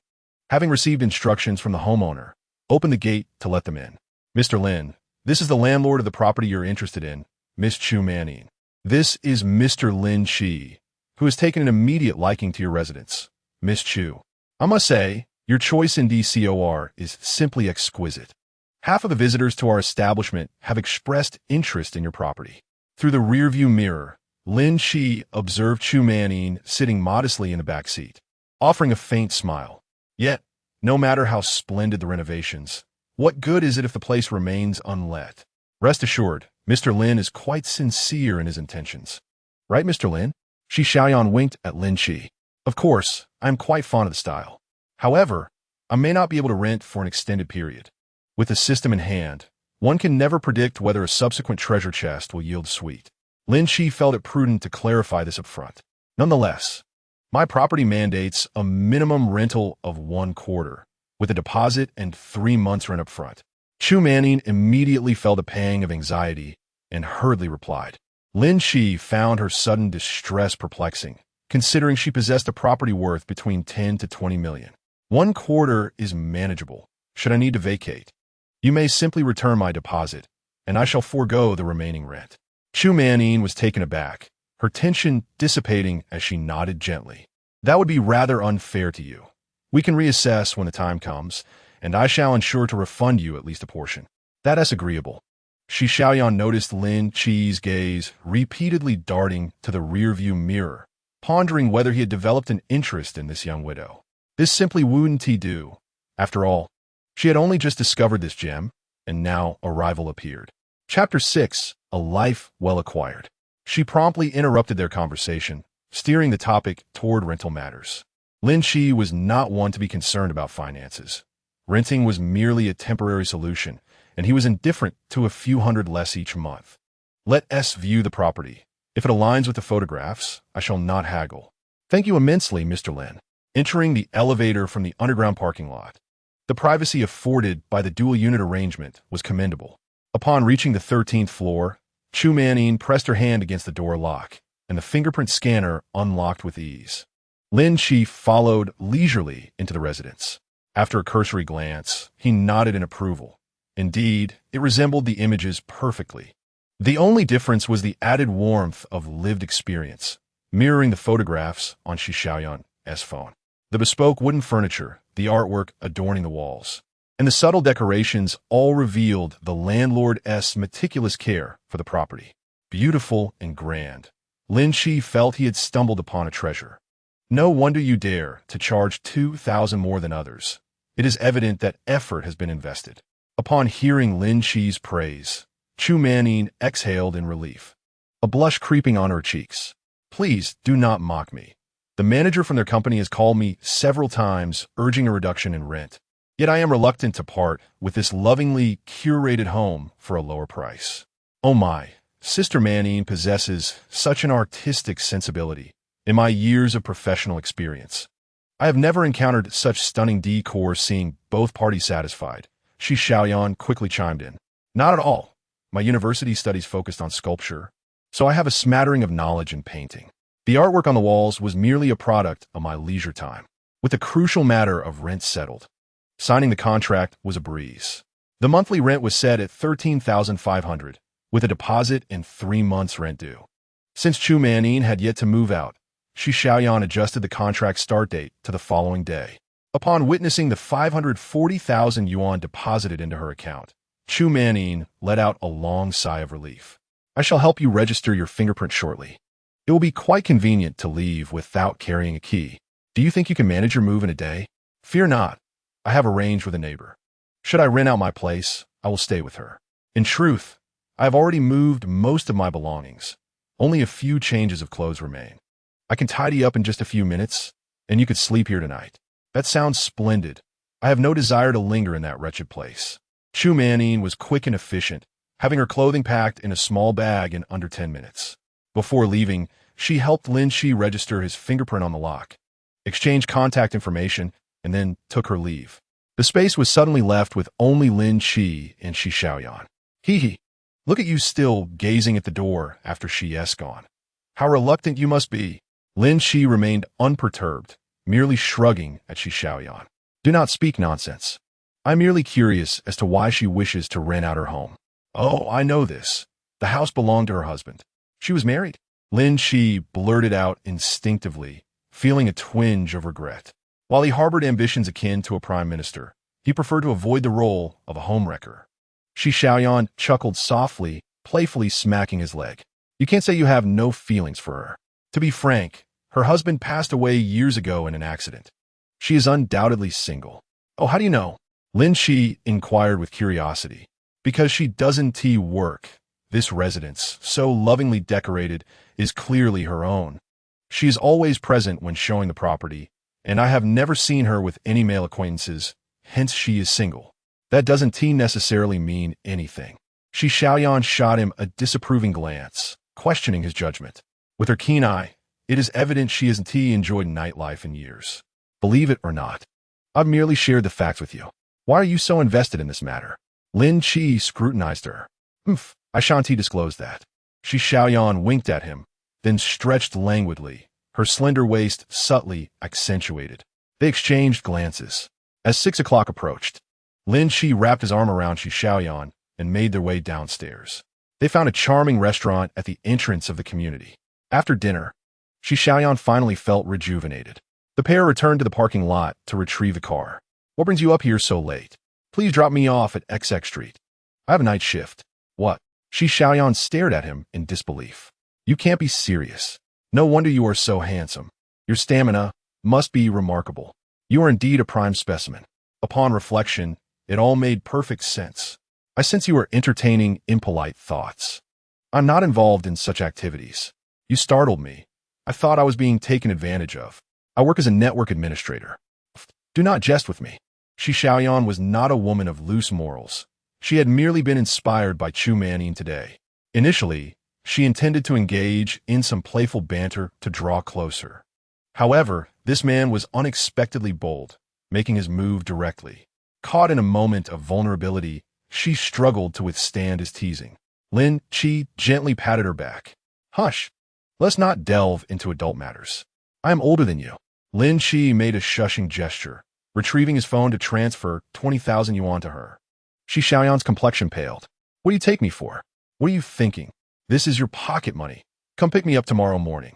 having received instructions from the homeowner, opened the gate to let them in. "Mr. Lin, this is the landlord of the property you're interested in, Miss Chu Manning. This is Mr. Lin Qi, who has taken an immediate liking to your residence, Miss Chu. I must say, your choice in DCOR is simply exquisite. Half of the visitors to our establishment have expressed interest in your property." Through the rearview mirror, Lin Qi observed Chu Manning sitting modestly in the back seat, offering a faint smile. Yet, no matter how splendid the renovations, what good is it if the place remains unlet? Rest assured, Mr. Lin is quite sincere in his intentions. Right, Mr. Lin? Shi Xiaoyan winked at Lin Qi. "Of course, I am quite fond of the style. However, I may not be able to rent for an extended period. With the system in hand, one can never predict whether a subsequent treasure chest will yield sweet." Lin Qi felt it prudent to clarify this up front. "Nonetheless, my property mandates a minimum rental of 1/4, with a deposit and 3 months rent up front." Chu Manning immediately felt a pang of anxiety and hurriedly replied. Lin Qi found her sudden distress perplexing, considering she possessed a property worth between 10 to 20 million. 1/4 is manageable, should I need to vacate. You may simply return my deposit, and I shall forego the remaining rent. Chu Manning was taken aback, her tension dissipating as she nodded gently. "That would be rather unfair to you. We can reassess when the time comes, and I shall ensure to refund you at least a portion." "That is agreeable." Shi Xiaoyan noticed Lin Qi's gaze repeatedly darting to the rearview mirror, pondering whether he had developed an interest in this young widow. This simply wouldn't do. After all, she had only just discovered this gem, and now a rival appeared. Chapter 6, A Life Well Acquired. She promptly interrupted their conversation, steering the topic toward rental matters. Lin Qi was not one to be concerned about finances. Renting was merely a temporary solution, and he was indifferent to a few hundred less each month. "Let us view the property. If it aligns with the photographs, I shall not haggle." "Thank you immensely, Mr. Lin." Entering the elevator from the underground parking lot, the privacy afforded by the dual-unit arrangement was commendable. Upon reaching the 13th floor, Chu Manning pressed her hand against the door lock, and the fingerprint scanner unlocked with ease. Lin Qi followed leisurely into the residence. After a cursory glance, he nodded in approval. Indeed, it resembled the images perfectly. The only difference was the added warmth of lived experience, mirroring the photographs on Shi Xiaoyan's phone. The bespoke wooden furniture, the artwork adorning the walls, and the subtle decorations all revealed the landlord's meticulous care for the property. Beautiful and grand, Lin Qi felt he had stumbled upon a treasure. No wonder you dare to charge 2,000 more than others. It is evident that effort has been invested. Upon hearing Lin Qi's praise, Chu Manning exhaled in relief, a blush creeping on her cheeks. Please do not mock me. The manager from their company has called me several times, urging a reduction in rent. Yet I am reluctant to part with this lovingly curated home for a lower price. Oh my, Sister Manning possesses such an artistic sensibility. In my years of professional experience, I have never encountered such stunning decor. Seeing both parties satisfied, Shi Xiaoyan quickly chimed in. Not at all. My university studies focused on sculpture, so I have a smattering of knowledge in painting. The artwork on the walls was merely a product of my leisure time. With the crucial matter of rent settled, signing the contract was a breeze. The monthly rent was set at 13,500, with a deposit and 3 months' rent due. Since Chu Manning had yet to move out, Shi Xiaoyan adjusted the contract start date to the following day. Upon witnessing the 540,000 yuan deposited into her account, Chu Manning let out a long sigh of relief. I shall help you register your fingerprint shortly. It will be quite convenient to leave without carrying a key. Do you think you can manage your move in a day? Fear not. I have arranged with a neighbor. Should I rent out my place, I will stay with her. In truth, I have already moved most of my belongings. Only a few changes of clothes remain. I can tidy up in just a few minutes, and you could sleep here tonight. That sounds splendid. I have no desire to linger in that wretched place. Chu Manning was quick and efficient, having her clothing packed in a small bag in under 10 minutes. Before leaving, she helped Lin Qi register his fingerprint on the lock, exchanged contact information, and then took her leave. The space was suddenly left with only Lin Qi and Shi Xiaoyan. Hee. Look at you still gazing at the door after Shi's gone. How reluctant you must be. Lin Qi remained unperturbed, merely shrugging at Shi Xiaoyan. Do not speak nonsense. I'm merely curious as to why she wishes to rent out her home. Oh, I know this. The house belonged to her husband. She was married. Lin Qi blurted out instinctively, feeling a twinge of regret. While he harbored ambitions akin to a prime minister, he preferred to avoid the role of a homewrecker. Shi Xiaoyan chuckled softly, playfully smacking his leg. You can't say you have no feelings for her. To be frank, her husband passed away years ago in an accident. She is undoubtedly single. Oh, how do you know? Lin Qi inquired with curiosity. Because she doesn't work. This residence, so lovingly decorated, is clearly her own. She is always present when showing the property, and I have never seen her with any male acquaintances, hence she is single. That doesn't necessarily mean anything. Shi Xiaoyan shot him a disapproving glance, questioning his judgment. With her keen eye, it is evident she hasn't enjoyed nightlife in years. Believe it or not, I've merely shared the facts with you. Why are you so invested in this matter? Lin Qi scrutinized her. I shan't disclose that. Shi Xiaoyan winked at him, then stretched languidly, her slender waist subtly accentuated. They exchanged glances. As 6 o'clock approached, Lin Qi wrapped his arm around Shi Xiaoyan and made their way downstairs. They found a charming restaurant at the entrance of the community. After dinner, Shi Xiaoyan finally felt rejuvenated. The pair returned to the parking lot to retrieve the car. What brings you up here so late? Please drop me off at XX Street. I have a night shift. What? Shi Xiaoyan stared at him in disbelief. You can't be serious. No wonder you are so handsome. Your stamina must be remarkable. You are indeed a prime specimen. Upon reflection, it all made perfect sense. I sense you are entertaining impolite thoughts. I'm not involved in such activities. You startled me. I thought I was being taken advantage of. I work as a network administrator. Do not jest with me. Shi Xiaoyan was not a woman of loose morals. She had merely been inspired by Chu Manning today. Initially, she intended to engage in some playful banter to draw closer. However, this man was unexpectedly bold, making his move directly. Caught in a moment of vulnerability, she struggled to withstand his teasing. Lin Qi gently patted her back. Hush. Let's not delve into adult matters. I am older than you. Lin Qi made a shushing gesture, retrieving his phone to transfer 20,000 yuan to her. Shi Xiaoyan's complexion paled. What do you take me for? What are you thinking? This is your pocket money. Come pick me up tomorrow morning.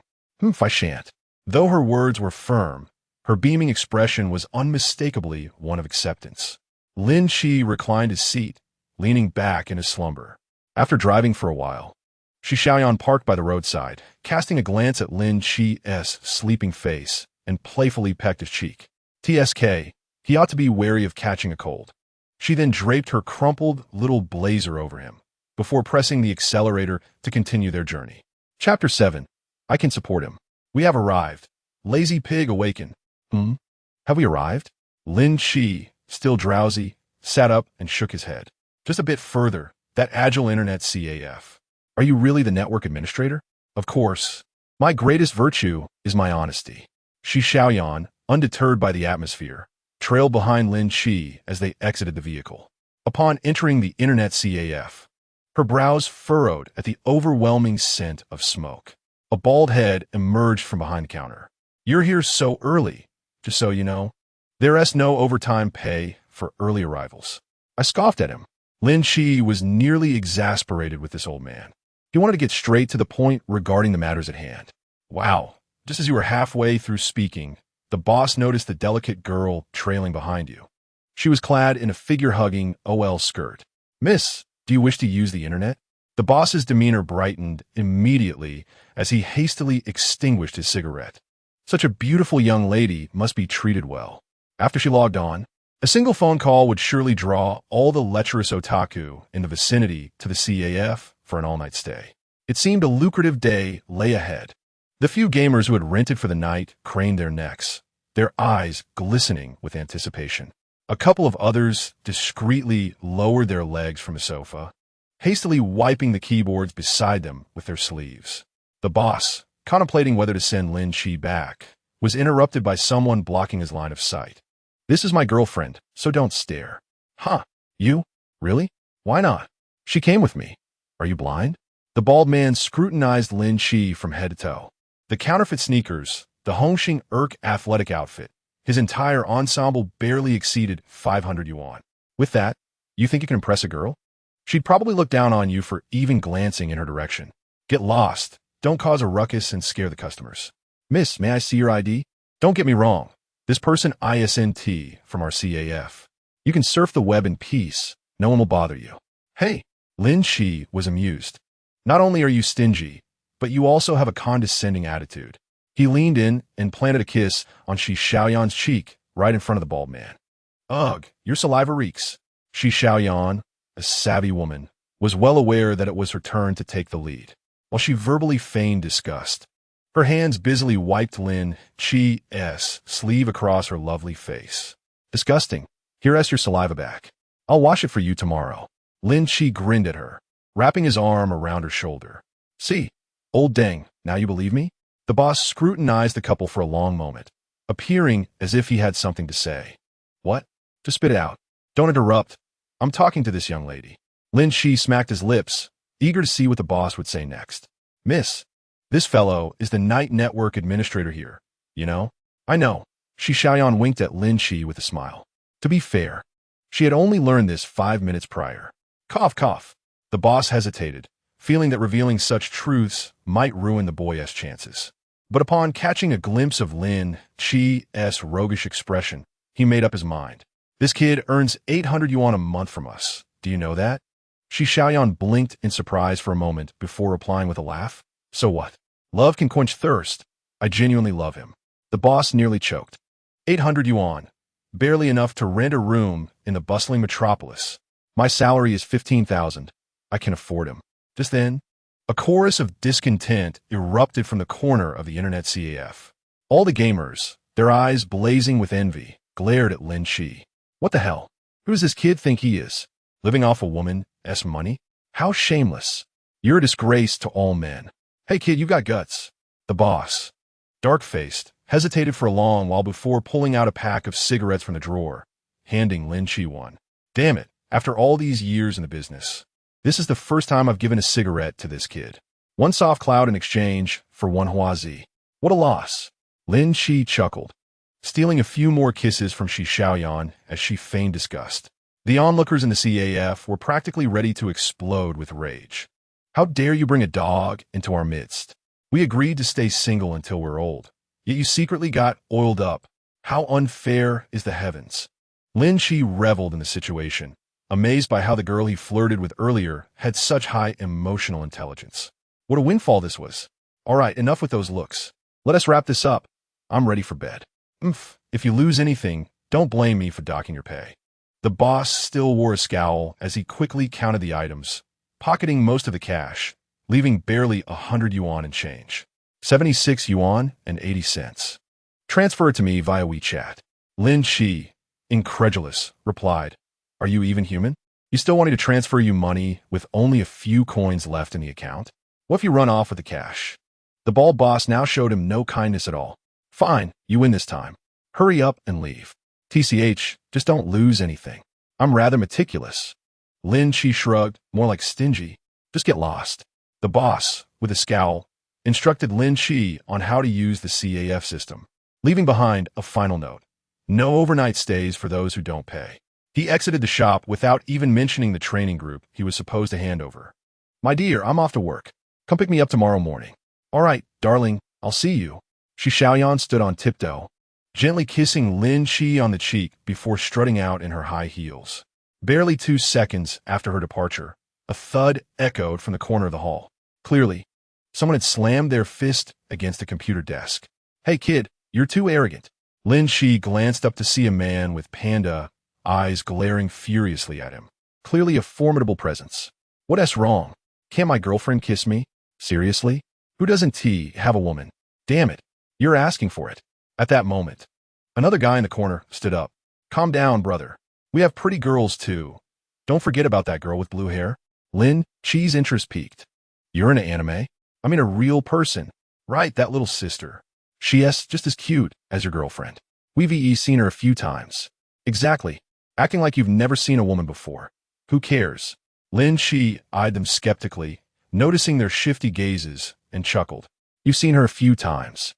I shan't. Though her words were firm, her beaming expression was unmistakably one of acceptance. Lin Qi reclined his seat, leaning back in his slumber. After driving for a while, Shi Xiaoyan parked by the roadside, casting a glance at Lin Qi's sleeping face, and playfully pecked his cheek. TSK, he ought to be wary of catching a cold. She then draped her crumpled little blazer over him, before pressing the accelerator to continue their journey. Chapter 7. I can support him. We have arrived. Lazy pig awakened. Have we arrived? Lin Qi, still drowsy, sat up and shook his head. Just a bit further, that agile internet CAF. Are you really the network administrator? Of course. My greatest virtue is my honesty. Shi Xiaoyan, undeterred by the atmosphere, trailed behind Lin Qi as they exited the vehicle. Upon entering the internet CAF, her brows furrowed at the overwhelming scent of smoke. A bald head emerged from behind the counter. You're here so early, just so you know. There's no overtime pay for early arrivals. I scoffed at him. Lin Qi was nearly exasperated with this old man. He wanted to get straight to the point regarding the matters at hand. Wow, just as you were halfway through speaking, the boss noticed the delicate girl trailing behind you. She was clad in a figure-hugging OL skirt. Miss, do you wish to use the internet? The boss's demeanor brightened immediately as he hastily extinguished his cigarette. Such a beautiful young lady must be treated well. After she logged on, a single phone call would surely draw all the lecherous otaku in the vicinity to the CAF for an all-night stay. It seemed a lucrative day lay ahead. The few gamers who had rented for the night craned their necks, their eyes glistening with anticipation. A couple of others discreetly lowered their legs from a sofa, hastily wiping the keyboards beside them with their sleeves. The boss, contemplating whether to send Lin Qi back, was interrupted by someone blocking his line of sight. This is my girlfriend, so don't stare. Huh, you? Really? Why not? She came with me. Are you blind? The bald man scrutinized Lin Qi from head to toe. The counterfeit sneakers, the Hongxing Erk athletic outfit, his entire ensemble barely exceeded 500 yuan. With that, you think you can impress a girl? She'd probably look down on you for even glancing in her direction. Get lost. Don't cause a ruckus and scare the customers. Miss, may I see your ID? Don't get me wrong. This person ISNT from our CAF. You can surf the web in peace. No one will bother you. Hey, Lin Qi was amused. Not only are you stingy, but you also have a condescending attitude. He leaned in and planted a kiss on Shi Xiaoyan's cheek right in front of the bald man. Ugh, your saliva reeks. Shi Xiaoyan, a savvy woman, was well aware that it was her turn to take the lead. While she verbally feigned disgust, her hands busily wiped Lin Qi's sleeve across her lovely face. Disgusting. Here's your saliva back. I'll wash it for you tomorrow. Lin Qi grinned at her, wrapping his arm around her shoulder. See, old dang, now you believe me? The boss scrutinized the couple for a long moment, appearing as if he had something to say. What? Just spit it out. Don't interrupt. I'm talking to this young lady. Lin Qi smacked his lips, eager to see what the boss would say next. Miss, this fellow is the night network administrator here, you know? I know. Shi Xiaoyan winked at Lin Qi with a smile. To be fair, she had only learned this 5 minutes prior. Cough, cough. The boss hesitated, feeling that revealing such truths might ruin the boy's chances. But upon catching a glimpse of Lin Qi's roguish expression, he made up his mind. This kid earns 800 yuan a month from us. Do you know that? Shi Xiaoyan blinked in surprise for a moment before replying with a laugh. So what? Love can quench thirst. I genuinely love him. The boss nearly choked. 800 yuan. Barely enough to rent a room in the bustling metropolis. My salary is 15,000. I can afford him. Just then, a chorus of discontent erupted from the corner of the internet CAF. All the gamers, their eyes blazing with envy, glared at Lin Qi. What the hell? Who does this kid think he is? Living off a woman's money? How shameless. You're a disgrace to all men. Hey kid, you got guts. The boss, dark-faced, hesitated for a long while before pulling out a pack of cigarettes from the drawer, handing Lin Qi one. Damn it, after all these years in the business, this is the first time I've given a cigarette to this kid. One soft cloud in exchange for one huazi. What a loss. Lin Qi chuckled, stealing a few more kisses from Shi Xiaoyan as she feigned disgust. The onlookers in the CAF were practically ready to explode with rage. How dare you bring a dog into our midst? We agreed to stay single until we're old, yet you secretly got oiled up. How unfair is the heavens? Lin Qi reveled in the situation, amazed by how the girl he flirted with earlier had such high emotional intelligence. What a windfall this was. All right, enough with those looks. Let us wrap this up. I'm ready for bed. If you lose anything, don't blame me for docking your pay. The boss still wore a scowl as he quickly counted the items, pocketing most of the cash, leaving barely 100 yuan in change. 76 yuan and 80 cents. Transfer it to me via WeChat. Lin Qi, incredulous, replied, "Are you even human? You still want me to transfer you money with only a few coins left in the account? What if you run off with the cash?" The bald boss now showed him no kindness at all. "Fine, you win this time. Hurry up and leave. TCH, just don't lose anything. I'm rather meticulous." Lin Qi shrugged, more like stingy. "Just get lost." The boss, with a scowl, instructed Lin Qi on how to use the CAF system, leaving behind a final note: no overnight stays for those who don't pay. He exited the shop without even mentioning the training group he was supposed to hand over. "My dear, I'm off to work. Come pick me up tomorrow morning." "All right, darling, I'll see you." Shi Xiaoyan stood on tiptoe, gently kissing Lin Qi on the cheek before strutting out in her high heels. Barely 2 seconds after her departure, a thud echoed from the corner of the hall. Clearly, someone had slammed their fist against a computer desk. "Hey kid, you're too arrogant." Lin Qi glanced up to see a man with panda eyes glaring furiously at him. Clearly a formidable presence. "What's wrong? Can't my girlfriend kiss me? Seriously? Who doesn't have a woman? Damn it, you're asking for it." At that moment, another guy in the corner stood up. "Calm down, brother. We have pretty girls too. Don't forget about that girl with blue hair." Lin Qi's interest peaked. "You're in an anime? I mean a real person. Right, that little sister. She's just as cute as your girlfriend. We've seen her a few times." "Exactly. Acting like you've never seen a woman before. Who cares?" Lin Qi eyed them skeptically, noticing their shifty gazes, and chuckled. "You've seen her a few times.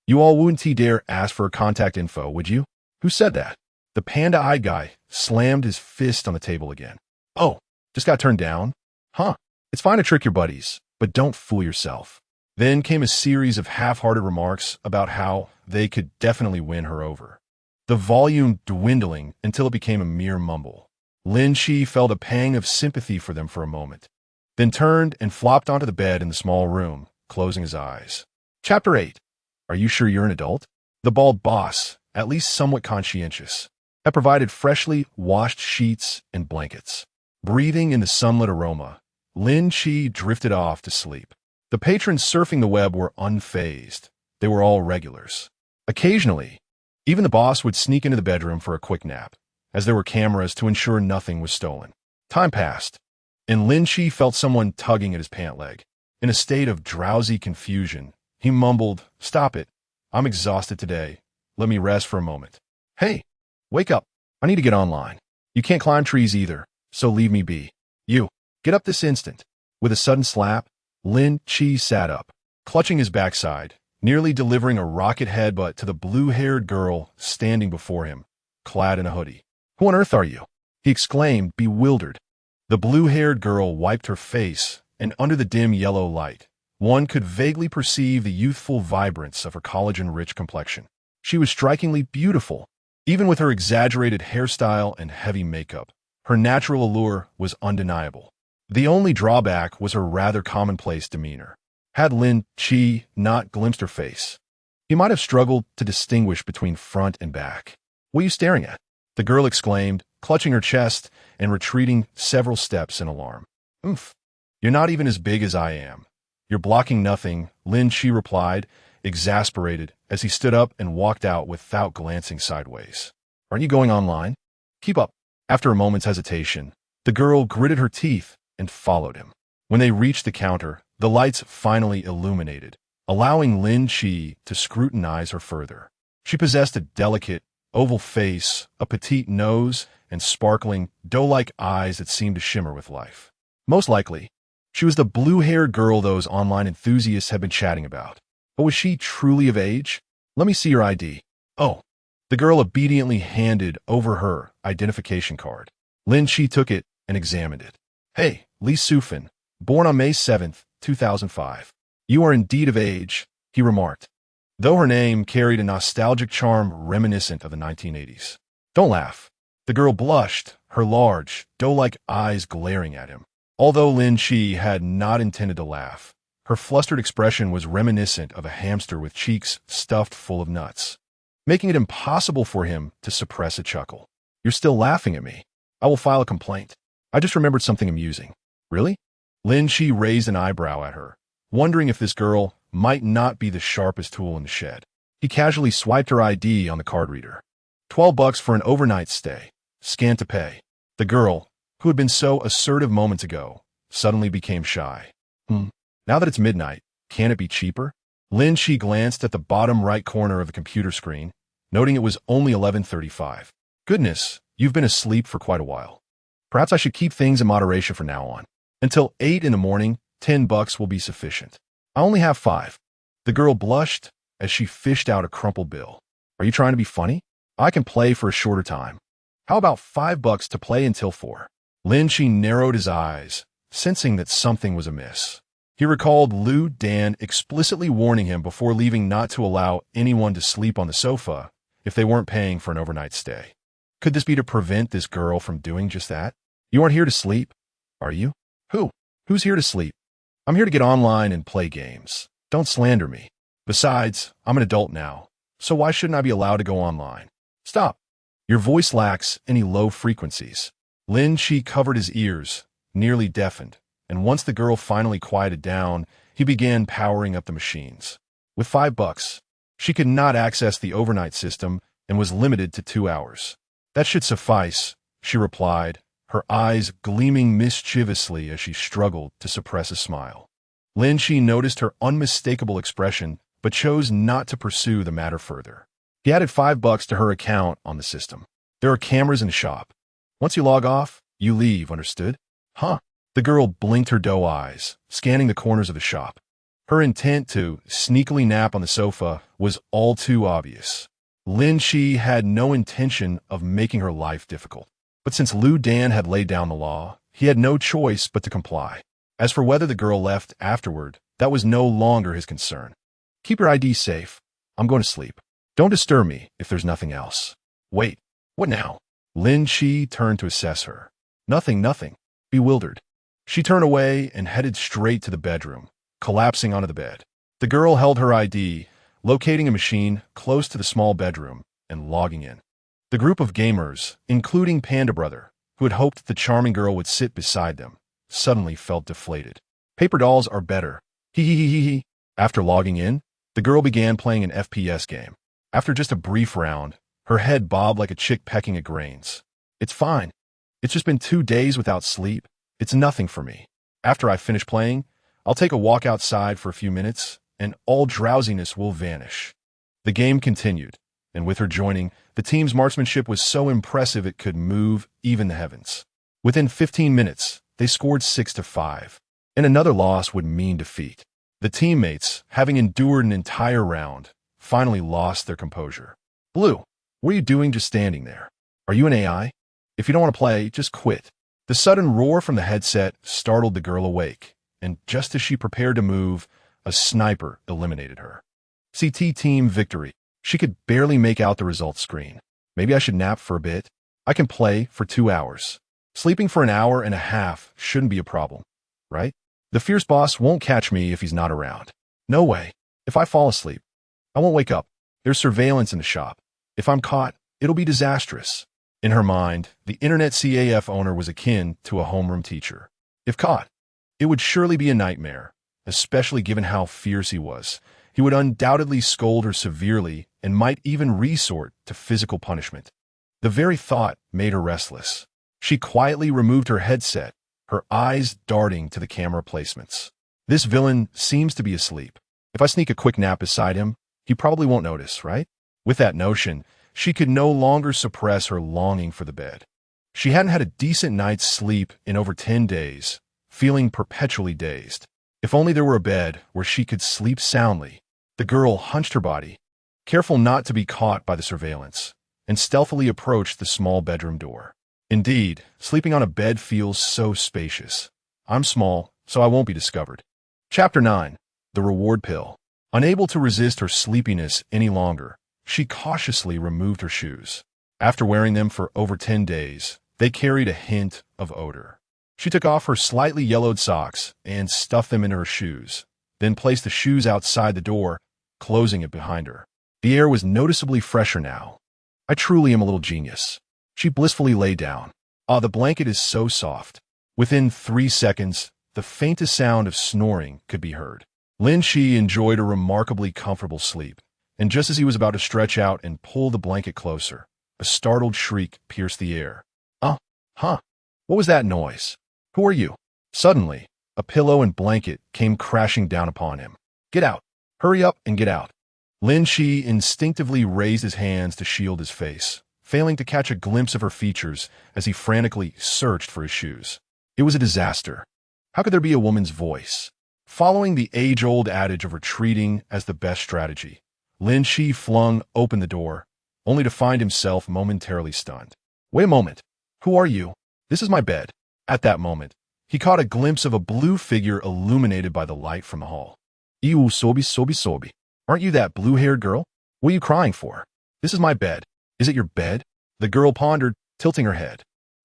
You all wouldn't dare ask for her contact info, would you?" "Who said that?" The panda-eyed guy slammed his fist on the table again. "Oh, just got turned down? Huh. It's fine to trick your buddies, but don't fool yourself." Then came a series of half-hearted remarks about how they could definitely win her over, the volume dwindling until it became a mere mumble. Lin Qi felt a pang of sympathy for them for a moment, then turned and flopped onto the bed in the small room, closing his eyes. Chapter 8. Are you sure you're an adult? The bald boss, at least somewhat conscientious, had provided freshly washed sheets and blankets. Breathing in the sunlit aroma, Lin Qi drifted off to sleep. The patrons surfing the web were unfazed. They were all regulars. Occasionally, even the boss would sneak into the bedroom for a quick nap, as there were cameras to ensure nothing was stolen. Time passed, and Lin Qi felt someone tugging at his pant leg. In a state of drowsy confusion, he mumbled, "Stop it. I'm exhausted today. Let me rest for a moment." "Hey, wake up. I need to get online. You can't climb trees either, so leave me be. You, get up this instant." With a sudden slap, Lin Qi sat up, clutching his backside, nearly delivering a rocket headbutt to the blue-haired girl standing before him, clad in a hoodie. "Who on earth are you?" he exclaimed, bewildered. The blue-haired girl wiped her face, and under the dim yellow light, one could vaguely perceive the youthful vibrance of her collagen-rich complexion. She was strikingly beautiful. Even with her exaggerated hairstyle and heavy makeup, her natural allure was undeniable. The only drawback was her rather commonplace demeanor. Had Lin Qi not glimpsed her face, he might have struggled to distinguish between front and back. "What are you staring at?" the girl exclaimed, clutching her chest and retreating several steps in alarm. "Oomph. You're not even as big as I am. You're blocking nothing," Lin Qi replied, exasperated, as he stood up and walked out without glancing sideways. "Aren't you going online? Keep up." After a moment's hesitation, the girl gritted her teeth and followed him. When they reached the counter, the lights finally illuminated, allowing Lin Qi to scrutinize her further. She possessed a delicate, oval face, a petite nose, and sparkling, doe-like eyes that seemed to shimmer with life. Most likely, she was the blue-haired girl those online enthusiasts had been chatting about. But was she truly of age? "Let me see your ID." "Oh." The girl obediently handed over her identification card. Lin Qi took it and examined it. "Hey, Li Sufan, born on May 7th, 2005. You are indeed of age," he remarked, though her name carried a nostalgic charm reminiscent of the 1980s. "Don't laugh." The girl blushed, her large, doe-like eyes glaring at him. Although Lin Qi had not intended to laugh, her flustered expression was reminiscent of a hamster with cheeks stuffed full of nuts, making it impossible for him to suppress a chuckle. "You're still laughing at me." I will file a complaint. I just remembered something amusing. Really? Lin Qi raised an eyebrow at her, wondering if this girl might not be the sharpest tool in the shed. He casually swiped her ID on the card reader. $12 for an overnight stay. Scan to pay. The girl, who had been so assertive moments ago, suddenly became shy. Now that it's midnight, can it be cheaper? Lin Qi glanced at the bottom right corner of the computer screen, noting it was only 11:35. Goodness, you've been asleep for quite a while. Perhaps I should keep things in moderation from now on. Until 8 in the morning, $10 will be sufficient. I only have 5. The girl blushed as she fished out a crumpled bill. Are you trying to be funny? I can play for a shorter time. How about $5 to play until 4? Lin Qi narrowed his eyes, sensing that something was amiss. He recalled Lu Dan explicitly warning him before leaving not to allow anyone to sleep on the sofa if they weren't paying for an overnight stay. Could this be to prevent this girl from doing just that? You aren't here to sleep, are you? Who's here to sleep? I'm here to get online and play games. Don't slander me. Besides, I'm an adult now, so why shouldn't I be allowed to go online? Stop. Your voice lacks any low frequencies. Lin Qi covered his ears, nearly deafened, and once the girl finally quieted down, he began powering up the machines. With $5, she could not access the overnight system and was limited to 2 hours. That should suffice, she replied, her eyes gleaming mischievously as she struggled to suppress a smile. Lin Qi noticed her unmistakable expression, but chose not to pursue the matter further. He added $5 to her account on the system. There are cameras in the shop. Once you log off, you leave, understood? Huh? The girl blinked her doe eyes, scanning the corners of the shop. Her intent to sneakily nap on the sofa was all too obvious. Lin Qi had no intention of making her life difficult. But since Lu Dan had laid down the law, he had no choice but to comply. As for whether the girl left afterward, that was no longer his concern. Keep your ID safe. I'm going to sleep. Don't disturb me if there's nothing else. Wait, what now? Lin Qi turned to assess her. Nothing. Bewildered. She turned away and headed straight to the bedroom, collapsing onto the bed. The girl held her ID, locating a machine close to the small bedroom, and logging in. The group of gamers, including Panda Brother, who had hoped the charming girl would sit beside them, suddenly felt deflated. Paper dolls are better. Hee. After logging in, the girl began playing an FPS game. After just a brief round, her head bobbed like a chick pecking at grains. It's fine. It's just been 2 days without sleep. It's nothing for me. After I finish playing, I'll take a walk outside for a few minutes, and all drowsiness will vanish. The game continued, and with her joining, the team's marksmanship was so impressive it could move even the heavens. Within 15 minutes, they scored 6-5, and another loss would mean defeat. The teammates, having endured an entire round, finally lost their composure. Blue, what are you doing just standing there? Are you an AI? If you don't want to play, just quit. The sudden roar from the headset startled the girl awake, and just as she prepared to move, a sniper eliminated her. CT team victory. She could barely make out the results screen. Maybe I should nap for a bit. I can play for 2 hours. Sleeping for an hour and a half shouldn't be a problem, right? The fierce boss won't catch me if he's not around. No way. If I fall asleep, I won't wake up. There's surveillance in the shop. If I'm caught, it'll be disastrous. In her mind, the internet CAF owner was akin to a homeroom teacher. If caught, it would surely be a nightmare, especially given how fierce he was. He would undoubtedly scold her severely and might even resort to physical punishment. The very thought made her restless. She quietly removed her headset, her eyes darting to the camera placements. This villain seems to be asleep. If I sneak a quick nap beside him, he probably won't notice, right? With that notion, she could no longer suppress her longing for the bed. She hadn't had a decent night's sleep in over 10 days, feeling perpetually dazed. If only there were a bed where she could sleep soundly. The girl hunched her body, careful not to be caught by the surveillance, and stealthily approached the small bedroom door. Indeed, sleeping on a bed feels so spacious. I'm small, so I won't be discovered. Chapter 9. The Reward Pill. Unable to resist her sleepiness any longer, she cautiously removed her shoes. After wearing them for over 10 days, they carried a hint of odor. She took off her slightly yellowed socks and stuffed them into her shoes, then placed the shoes outside the door, closing it behind her. The air was noticeably fresher now. I truly am a little genius. She blissfully lay down, Ah, the blanket is so soft. Within 3 seconds, the faintest sound of snoring could be heard. Lin Qi enjoyed a remarkably comfortable sleep, and just as he was about to stretch out and pull the blanket closer, a startled shriek pierced the air. Huh? What was that noise? Who are you? Suddenly, a pillow and blanket came crashing down upon him. Get out! Hurry up and get out! Lin Qi instinctively raised his hands to shield his face, failing to catch a glimpse of her features as he frantically searched for his shoes. It was a disaster. How could there be a woman's voice? Following the age-old adage of retreating as the best strategy, Lin Qi flung open the door, only to find himself momentarily stunned. Wait a moment. Who are you? This is my bed. At that moment, he caught a glimpse of a blue figure illuminated by the light from the hall. Ew, sobi. Aren't you that blue-haired girl? What are you crying for? This is my bed. Is it your bed? The girl pondered, tilting her head.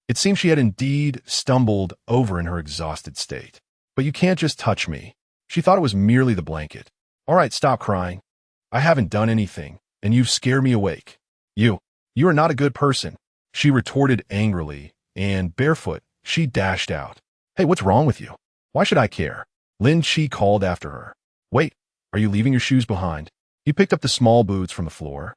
It seemed she had indeed stumbled over in her exhausted state. But you can't just touch me. She thought it was merely the blanket. All right, stop crying. I haven't done anything, and you've scared me awake. You are not a good person, she retorted angrily, and barefoot, she dashed out. Hey, what's wrong with you? Why should I care? Lin Qi called after her. Wait, are you leaving your shoes behind? He picked up the small boots from the floor,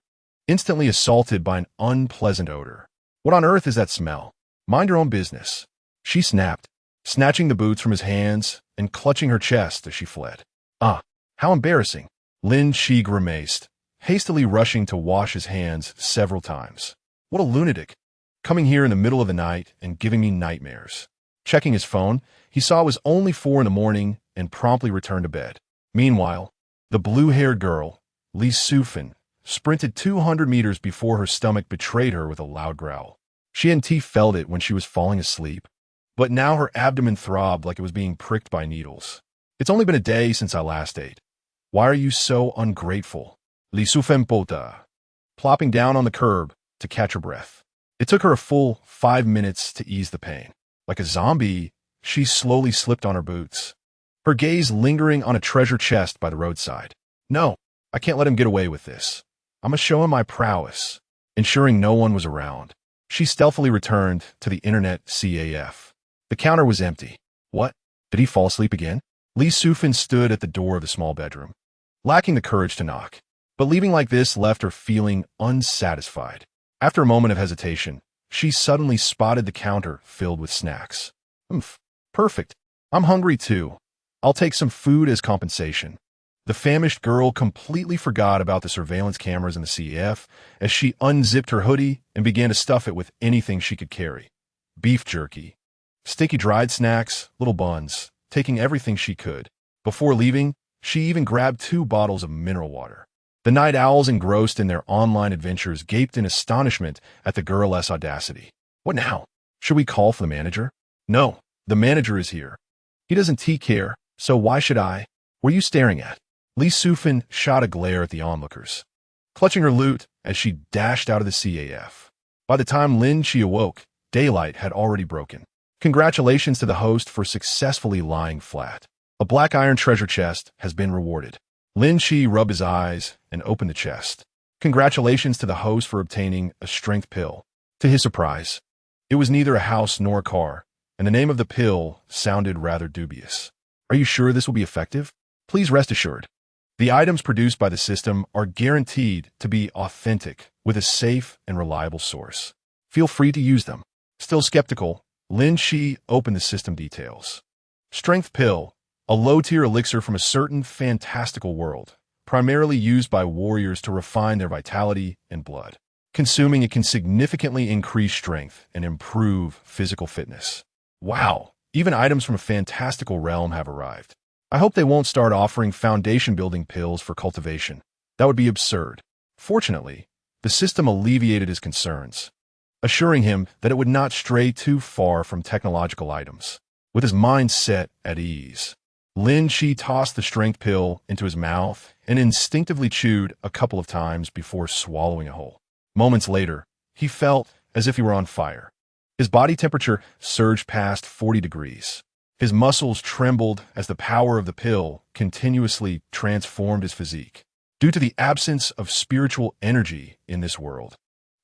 instantly assaulted by an unpleasant odor. What on earth is that smell? Mind your own business, she snapped, snatching the boots from his hands and clutching her chest as she fled. Ah, how embarrassing, Lin Qi grimaced, hastily rushing to wash his hands several times. What a lunatic, coming here in the middle of the night and giving me nightmares. Checking his phone, he saw it was only 4 in the morning and promptly returned to bed. Meanwhile, the blue-haired girl, Li Sufan, sprinted 200 meters before her stomach betrayed her with a loud growl. She hadn't felt it when she was falling asleep, but now her abdomen throbbed like it was being pricked by needles. It's only been a day since I last ate. Why are you so ungrateful? Li Sufan pota, plopping down on the curb to catch her breath. It took her a full 5 minutes to ease the pain. Like a zombie, she slowly slipped on her boots, her gaze lingering on a treasure chest by the roadside. No, I can't let him get away with this. I'm gonna show him my prowess. Ensuring no one was around, she stealthily returned to the internet CAF. The counter was empty. What? Did he fall asleep again? Li Sufan stood at the door of the small bedroom, lacking the courage to knock. But leaving like this left her feeling unsatisfied. After a moment of hesitation, she suddenly spotted the counter filled with snacks. Perfect. I'm hungry too. I'll take some food as compensation. The famished girl completely forgot about the surveillance cameras in the CF as she unzipped her hoodie and began to stuff it with anything she could carry. Beef jerky, sticky dried snacks, little buns, taking everything she could. Before leaving, she even grabbed 2 bottles of mineral water. The night owls engrossed in their online adventures gaped in astonishment at the girl's audacity. What now? Should we call for the manager? No, the manager is here. He doesn't care, so why should I? What are you staring at? Li Sufan shot a glare at the onlookers, clutching her loot as she dashed out of the CAF. By the time Lin Qi awoke, daylight had already broken. Congratulations to the host for successfully lying flat. A black iron treasure chest has been rewarded. Lin Qi rubbed his eyes and opened the chest. Congratulations to the host for obtaining a strength pill. To his surprise, it was neither a house nor a car, and the name of the pill sounded rather dubious. Are you sure this will be effective? Please rest assured. The items produced by the system are guaranteed to be authentic with a safe and reliable source. Feel free to use them. Still skeptical, Lin Qi opened the system details. Strength pill, a low-tier elixir from a certain fantastical world, primarily used by warriors to refine their vitality and blood. Consuming it can significantly increase strength and improve physical fitness. Wow, even items from a fantastical realm have arrived. I hope they won't start offering foundation-building pills for cultivation. That would be absurd. Fortunately, the system alleviated his concerns, assuring him that it would not stray too far from technological items. With his mind set at ease, Lin Qi tossed the strength pill into his mouth and instinctively chewed a couple of times before swallowing it whole. Moments later, he felt as if he were on fire. His body temperature surged past 40 degrees. His muscles trembled as the power of the pill continuously transformed his physique. Due to the absence of spiritual energy in this world,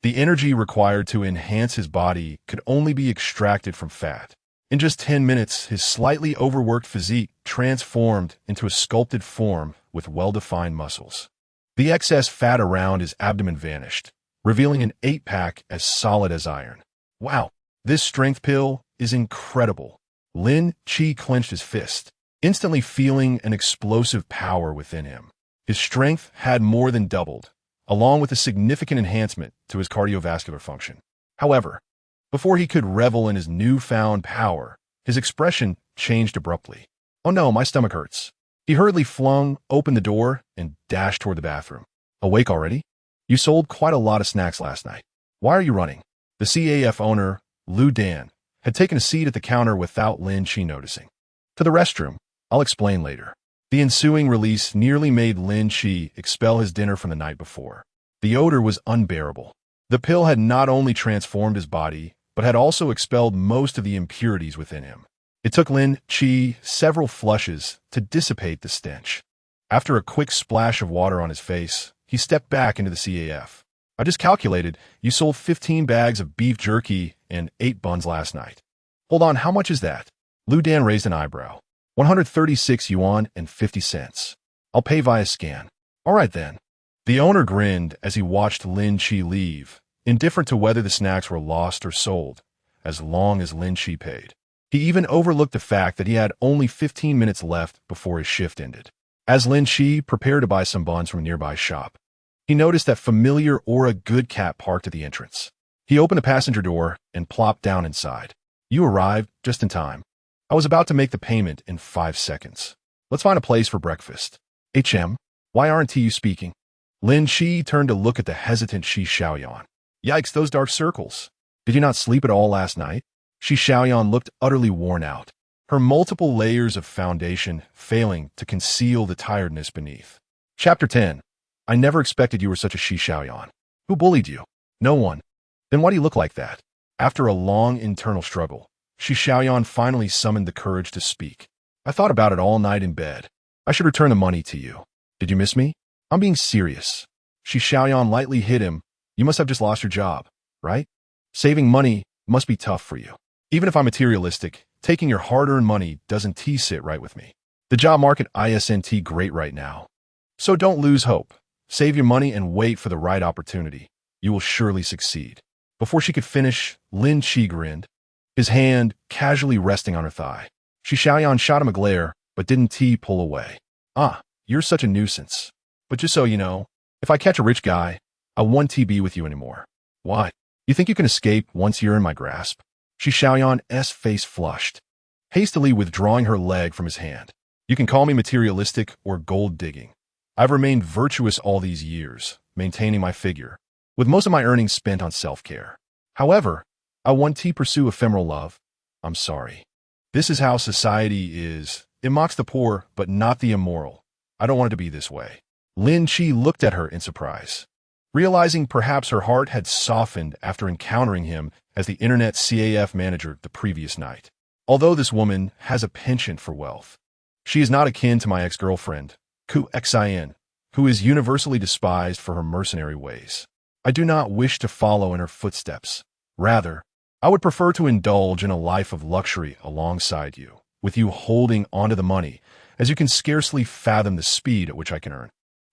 The energy required to enhance his body could only be extracted from fat. In just 10 minutes, his slightly overworked physique transformed into a sculpted form with well-defined muscles. The excess fat around his abdomen vanished, revealing an 8-pack as solid as iron. Wow, this strength pill is incredible. Lin Qi clenched his fist, instantly feeling an explosive power within him. His strength had more than doubled, along with a significant enhancement to his cardiovascular function. However, before he could revel in his newfound power, his expression changed abruptly. "Oh no, my stomach hurts." He hurriedly flung open the door and dashed toward the bathroom. "Awake already? You sold quite a lot of snacks last night. Why are you running?" The CAF owner, Lu Dan, had taken a seat at the counter without Lin Qi noticing. "To the restroom. I'll explain later." The ensuing release nearly made Lin Qi expel his dinner from the night before. The odor was unbearable. The pill had not only transformed his body, but had also expelled most of the impurities within him. It took Lin Qi several flushes to dissipate the stench. After a quick splash of water on his face, he stepped back into the CAF. "I just calculated you sold 15 bags of beef jerky and 8 buns last night." "Hold on, how much is that?" Lu Dan raised an eyebrow. 136 yuan and 50 cents. "I'll pay via scan." "All right then." The owner grinned as he watched Lin Qi leave, indifferent to whether the snacks were lost or sold, as long as Lin Qi paid. He even overlooked the fact that he had only 15 minutes left before his shift ended. As Lin Qi prepared to buy some buns from a nearby shop, he noticed that familiar Aura Good Cat parked at the entrance. He opened the passenger door and plopped down inside. "You arrived just in time. I was about to make the payment in 5 seconds. Let's find a place for breakfast." "HM, why aren't you speaking?" Lin Qi turned to look at the hesitant Shi Xiaoyan. "Yikes, those dark circles. Did you not sleep at all last night?" Shi Xiaoyan looked utterly worn out, her multiple layers of foundation failing to conceal the tiredness beneath. Chapter 10. I never expected you were such a Shi Xiaoyan. Who bullied you? No one. Then why do you look like that? After a long internal struggle, Shi Xiaoyan finally summoned the courage to speak. "I thought about it all night in bed. I should return the money to you. Did you miss me?" "I'm being serious." Shi Xiaoyan lightly hit him. "You must have just lost your job, right? Saving money must be tough for you. Even if I'm materialistic, taking your hard-earned money doesn't sit right with me. The job market isn't great right now. So don't lose hope. Save your money and wait for the right opportunity. You will surely succeed." Before she could finish, Lin Qi grinned, his hand casually resting on her thigh. Shi Xiaoyan shot him a glare, but didn't pull away. "Ah, you're such a nuisance. But just so you know, if I catch a rich guy, I won't be with you anymore." "Why? You think you can escape once you're in my grasp?" Shi Xiaoyan's face flushed, hastily withdrawing her leg from his hand. "You can call me materialistic or gold-digging. I've remained virtuous all these years, maintaining my figure, with most of my earnings spent on self-care. However, I want to pursue ephemeral love. I'm sorry. This is how society is. It mocks the poor, but not the immoral. I don't want it to be this way." Lin Qi looked at her in surprise, realizing perhaps her heart had softened after encountering him as the internet CAF manager the previous night. Although this woman has a penchant for wealth, she is not akin to my ex-girlfriend, Ku Xin, who is universally despised for her mercenary ways. I do not wish to follow in her footsteps. Rather, I would prefer to indulge in a life of luxury alongside you, with you holding onto the money, as you can scarcely fathom the speed at which I can earn.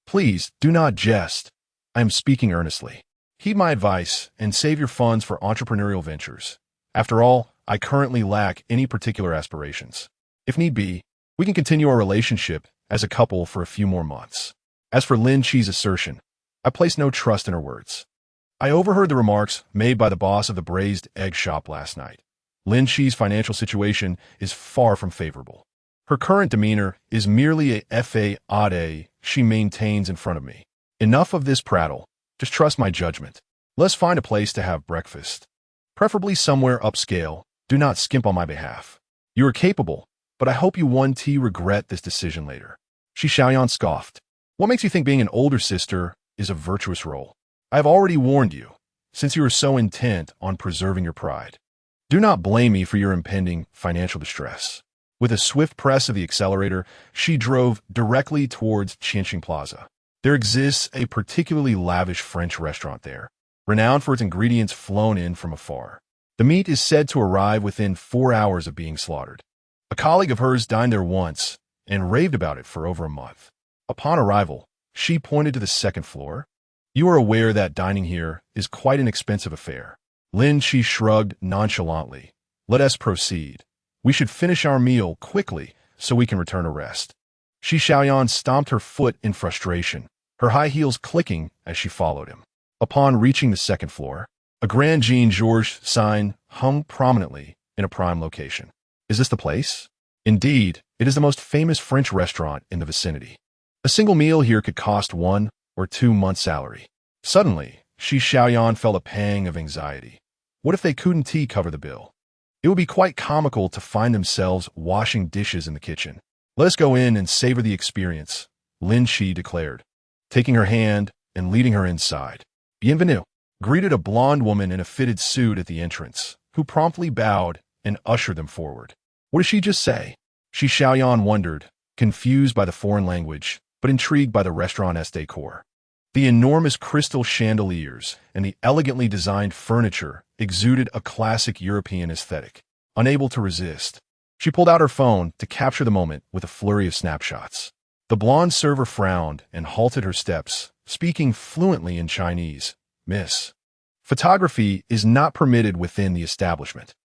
Please do not jest. I am speaking earnestly. Heed my advice and save your funds for entrepreneurial ventures. After all, I currently lack any particular aspirations. If need be, we can continue our relationship as a couple for a few more months." As for Lin Qi's assertion, I place no trust in her words. I overheard the remarks made by the boss of the braised egg shop last night. Lin Qi's financial situation is far from favorable. Her current demeanor is merely a fade she maintains in front of me. Enough of this prattle. Just trust my judgment. Let's find a place to have breakfast. Preferably somewhere upscale. Do not skimp on my behalf. You are capable, but I hope you won't regret this decision later." Shi Xiaoyan scoffed. "What makes you think being an older sister is a virtuous role? I have already warned you, since you are so intent on preserving your pride. Do not blame me for your impending financial distress." With a swift press of the accelerator, she drove directly towards Qianxing Plaza. There exists a particularly lavish French restaurant there, renowned for its ingredients flown in from afar. The meat is said to arrive within 4 hours of being slaughtered. A colleague of hers dined there once and raved about it for over a month. Upon arrival, she pointed to the second floor. You are aware that dining here is quite an expensive affair. Lin Qi shrugged nonchalantly. Let us proceed. We should finish our meal quickly so we can return to rest. Shi Xiaoyan stomped her foot in frustration, her high heels clicking as she followed him. Upon reaching the second floor, a Grand Jean Georges sign hung prominently in a prime location. Is this the place? Indeed, it is the most famous French restaurant in the vicinity. A single meal here could cost 1 or 2 months' salary. Suddenly, Shi Xiaoyan felt a pang of anxiety. What if they couldn't cover the bill? It would be quite comical to find themselves washing dishes in the kitchen. Let us go in and savor the experience, Lin Qi declared, taking her hand and leading her inside. Bienvenue, greeted a blonde woman in a fitted suit at the entrance, who promptly bowed and ushered them forward. What did she just say? Shi Xiaoyan wondered, confused by the foreign language, but intrigued by the restaurant's decor. The enormous crystal chandeliers and the elegantly designed furniture exuded a classic European aesthetic. Unable to resist, she pulled out her phone to capture the moment with a flurry of snapshots. The blonde server frowned and halted her steps, speaking fluently in Chinese. Miss, photography is not permitted within the establishment.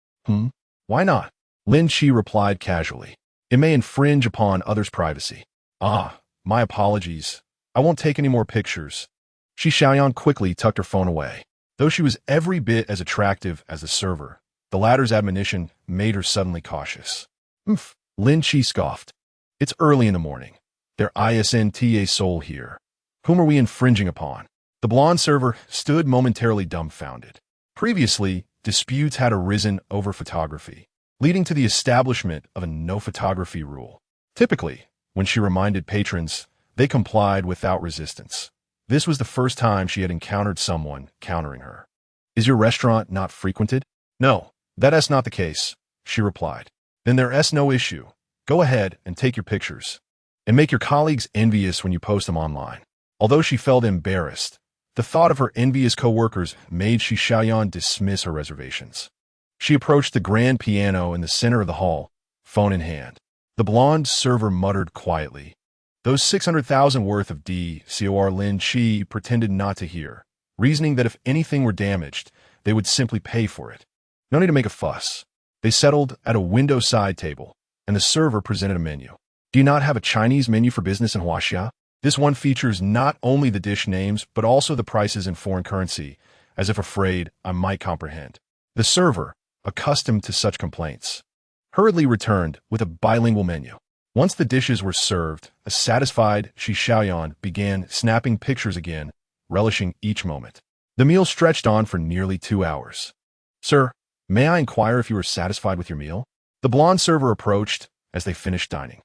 Why not? Lin Qi replied casually. It may infringe upon others' privacy. Ah, my apologies. I won't take any more pictures. Shi Xiaoyan quickly tucked her phone away. Though she was every bit as attractive as the server, the latter's admonition made her suddenly cautious. Lin Qi scoffed. It's early in the morning. There isn't a soul here. Whom are we infringing upon? The blonde server stood momentarily dumbfounded. Previously, disputes had arisen over photography, leading to the establishment of a no-photography rule. Typically, when she reminded patrons, they complied without resistance. This was the first time she had encountered someone countering her. Is your restaurant not frequented? No, that's not the case, she replied. Then there's no issue. Go ahead and take your pictures. And make your colleagues envious when you post them online. Although she felt embarrassed, the thought of her envious co-workers made Shi Xiaoyan dismiss her reservations. She approached the grand piano in the center of the hall, phone in hand. The blonde server muttered quietly. Those 600,000 worth of decor Lin Qi pretended not to hear, reasoning that if anything were damaged, they would simply pay for it. No need to make a fuss. They settled at a window side table, and the server presented a menu. Do you not have a Chinese menu for business in Huaxia? This one features not only the dish names, but also the prices in foreign currency, as if afraid I might comprehend. The server, accustomed to such complaints, hurriedly returned with a bilingual menu. Once the dishes were served, a satisfied Shi Xiaoyan began snapping pictures again, relishing each moment. The meal stretched on for nearly 2 hours. Sir, may I inquire if you are satisfied with your meal? The blonde server approached as they finished dining.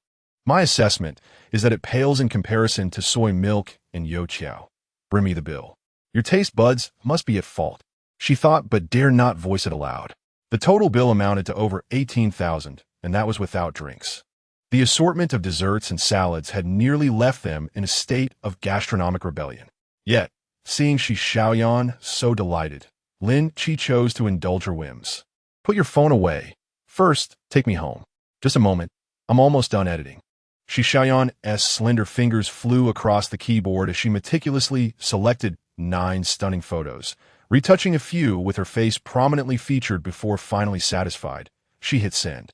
My assessment is that it pales in comparison to soy milk and youtiao. Bring me the bill. Your taste buds must be at fault, she thought, but dare not voice it aloud. The total bill amounted to over 18,000, and that was without drinks. The assortment of desserts and salads had nearly left them in a state of gastronomic rebellion. Yet, seeing Shi Xiaoyan so delighted, Lin Qi chose to indulge her whims. Put your phone away. First, take me home. Just a moment. I'm almost done editing. Shi Xiaoyan's slender fingers flew across the keyboard as she meticulously selected 9 stunning photos, retouching a few with her face prominently featured before finally satisfied. She hit send.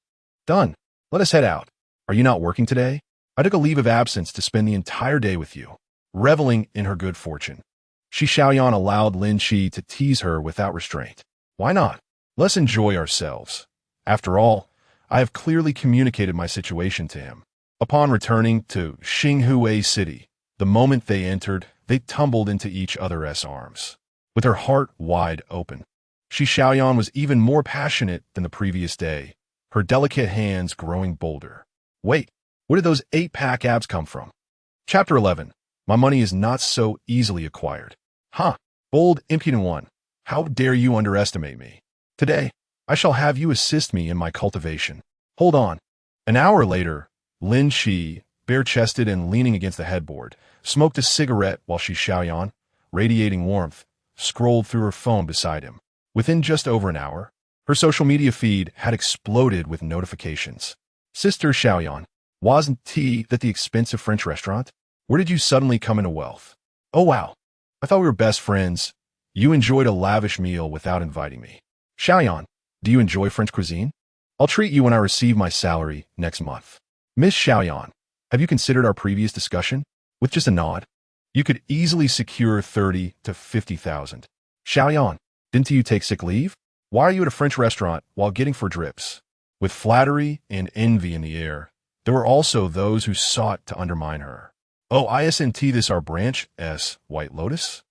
Done. Let us head out. Are you not working today? I took a leave of absence to spend the entire day with you, reveling in her good fortune. Shi Xiaoyan allowed Lin Qi to tease her without restraint. Why not? Let's enjoy ourselves. After all, I have clearly communicated my situation to him. Upon returning to Xinghua City, the moment they entered, they tumbled into each other's arms. With her heart wide open, Shi Xiaoyan was even more passionate than the previous day, her delicate hands growing bolder. Wait, where did those 8-pack abs come from? Chapter 11. My money is not so easily acquired. Bold, impudent one. How dare you underestimate me? Today, I shall have you assist me in my cultivation. Hold on. An hour later, Lin Qi, bare-chested and leaning against the headboard, smoked a cigarette while Shi Xiaoyan, radiating warmth, scrolled through her phone beside him. Within just over an hour, her social media feed had exploded with notifications. Sister Xiaoyan, wasn't tea that the expensive French restaurant? Where did you suddenly come into wealth? Oh wow, I thought we were best friends. You enjoyed a lavish meal without inviting me. Xiaoyan, do you enjoy French cuisine? I'll treat you when I receive my salary next month. Miss Xiaoyan, have you considered our previous discussion? With just a nod, you could easily secure 30 to 50,000. Xiaoyan, didn't you take sick leave? Why are you at a French restaurant while getting for drips? With flattery and envy in the air, there were also those who sought to undermine her. Oh, isn't this our branch, S. White Lotus?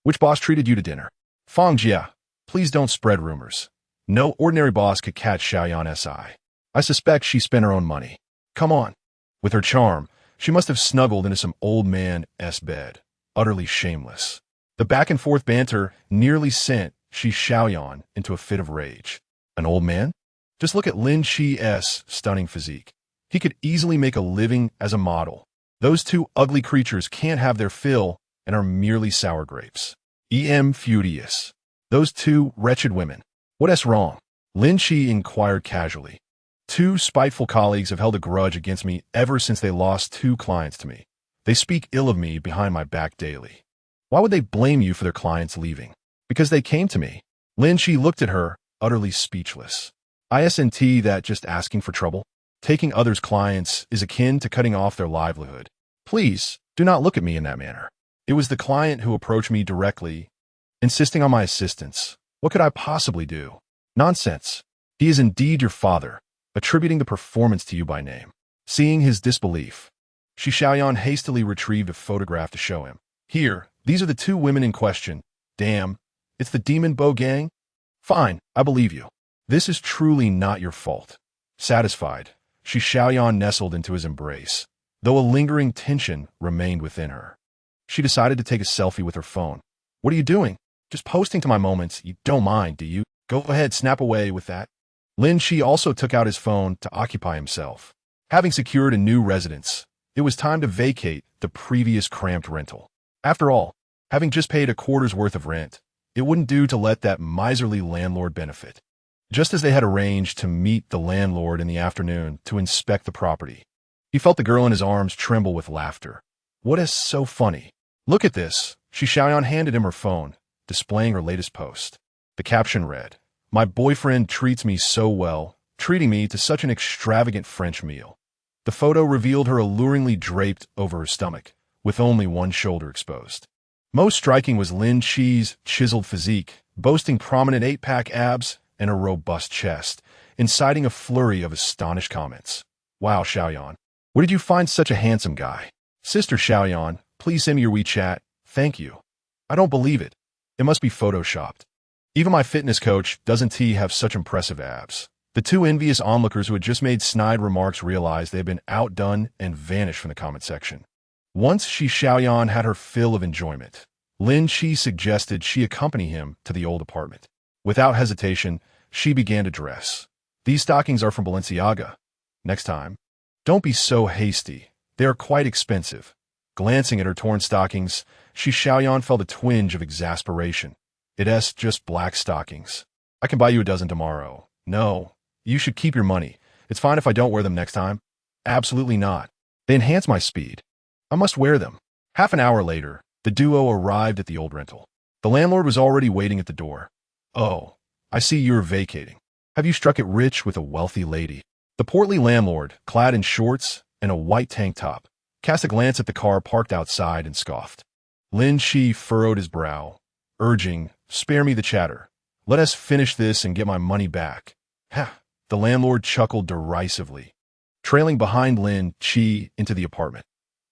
Which boss treated you to dinner? Fang Jia, please don't spread rumors. No ordinary boss could catch Xiaoyan's eye. I suspect she spent her own money. Come on. With her charm, she must have snuggled into some old man's bed, utterly shameless. The back-and-forth banter nearly sent Xiaoyan into a fit of rage. An old man? Just look at Lin Qi's stunning physique. He could easily make a living as a model. Those two ugly creatures can't have their fill and are merely sour grapes. Furious. Those two wretched women. What's wrong? Lin Qi inquired casually. Two spiteful colleagues have held a grudge against me ever since they lost 2 clients to me. They speak ill of me behind my back daily. Why would they blame you for their clients leaving? Because they came to me. Lin Qi looked at her, utterly speechless. Isn't that just asking for trouble? Taking others' clients is akin to cutting off their livelihood. Please, do not look at me in that manner. It was the client who approached me directly, insisting on my assistance. What could I possibly do? Nonsense. He is indeed your father, attributing the performance to you by name. Seeing his disbelief, Xiaoyan hastily retrieved a photograph to show him. Here, these are the 2 women in question. Damn, it's the Demon Bow gang? Fine, I believe you. This is truly not your fault. Satisfied, Xiaoyan nestled into his embrace, though a lingering tension remained within her. She decided to take a selfie with her phone. What are you doing? Just posting to my moments. You don't mind, do you? Go ahead, snap away with that. Lin Qi also took out his phone to occupy himself. Having secured a new residence, it was time to vacate the previous cramped rental. After all, having just paid a quarter's worth of rent, it wouldn't do to let that miserly landlord benefit. Just as they had arranged to meet the landlord in the afternoon to inspect the property, he felt the girl in his arms tremble with laughter. What is so funny? Look at this. Xiaoyan handed him her phone, displaying her latest post. The caption read, "My boyfriend treats me so well, treating me to such an extravagant French meal." The photo revealed her alluringly draped over her stomach, with only one shoulder exposed. Most striking was Lin Qi's chiseled physique, boasting prominent 8-pack abs and a robust chest, inciting a flurry of astonished comments. Wow, Xiaoyan, where did you find such a handsome guy? Sister Xiaoyan, please send me your WeChat. Thank you. I don't believe it. It must be photoshopped. Even my fitness coach doesn't have such impressive abs. The 2 envious onlookers who had just made snide remarks realized they had been outdone and vanished from the comment section. Once Xiaoyan had her fill of enjoyment, Lin Qi suggested she accompany him to the old apartment. Without hesitation, she began to dress. These stockings are from Balenciaga. Next time, don't be so hasty. They are quite expensive. Glancing at her torn stockings, Xiaoyan felt a twinge of exasperation. It's just black stockings. I can buy you a dozen tomorrow. No, you should keep your money. It's fine if I don't wear them next time. Absolutely not. They enhance my speed. I must wear them. Half an hour later, the duo arrived at the old rental. The landlord was already waiting at the door. Oh, I see you're vacating. Have you struck it rich with a wealthy lady? The portly landlord, clad in shorts and a white tank top, cast a glance at the car parked outside and scoffed. Lin Qi furrowed his brow, urging, "Spare me the chatter. Let us finish this and get my money back." Ha! The landlord chuckled derisively, trailing behind Lin Qi into the apartment.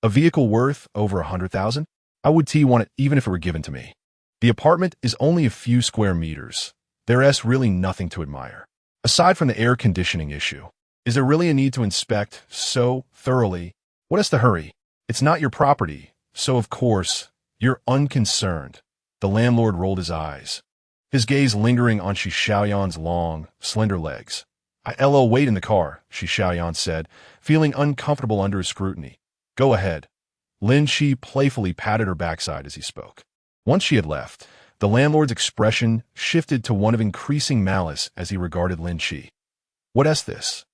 A vehicle worth over 100,000? I would want it even if it were given to me. The apartment is only a few square meters. There's really nothing to admire. Aside from the air conditioning issue, is there really a need to inspect so thoroughly? What is the hurry? It's not your property, so of course, you're unconcerned. The landlord rolled his eyes, his gaze lingering on Xiaoyan's long, slender legs. I'll wait in the car, Xiaoyan said, feeling uncomfortable under his scrutiny. Go ahead. Lin Qi playfully patted her backside as he spoke. Once she had left, The landlord's expression shifted to one of increasing malice as he regarded Lin Qi. What is this?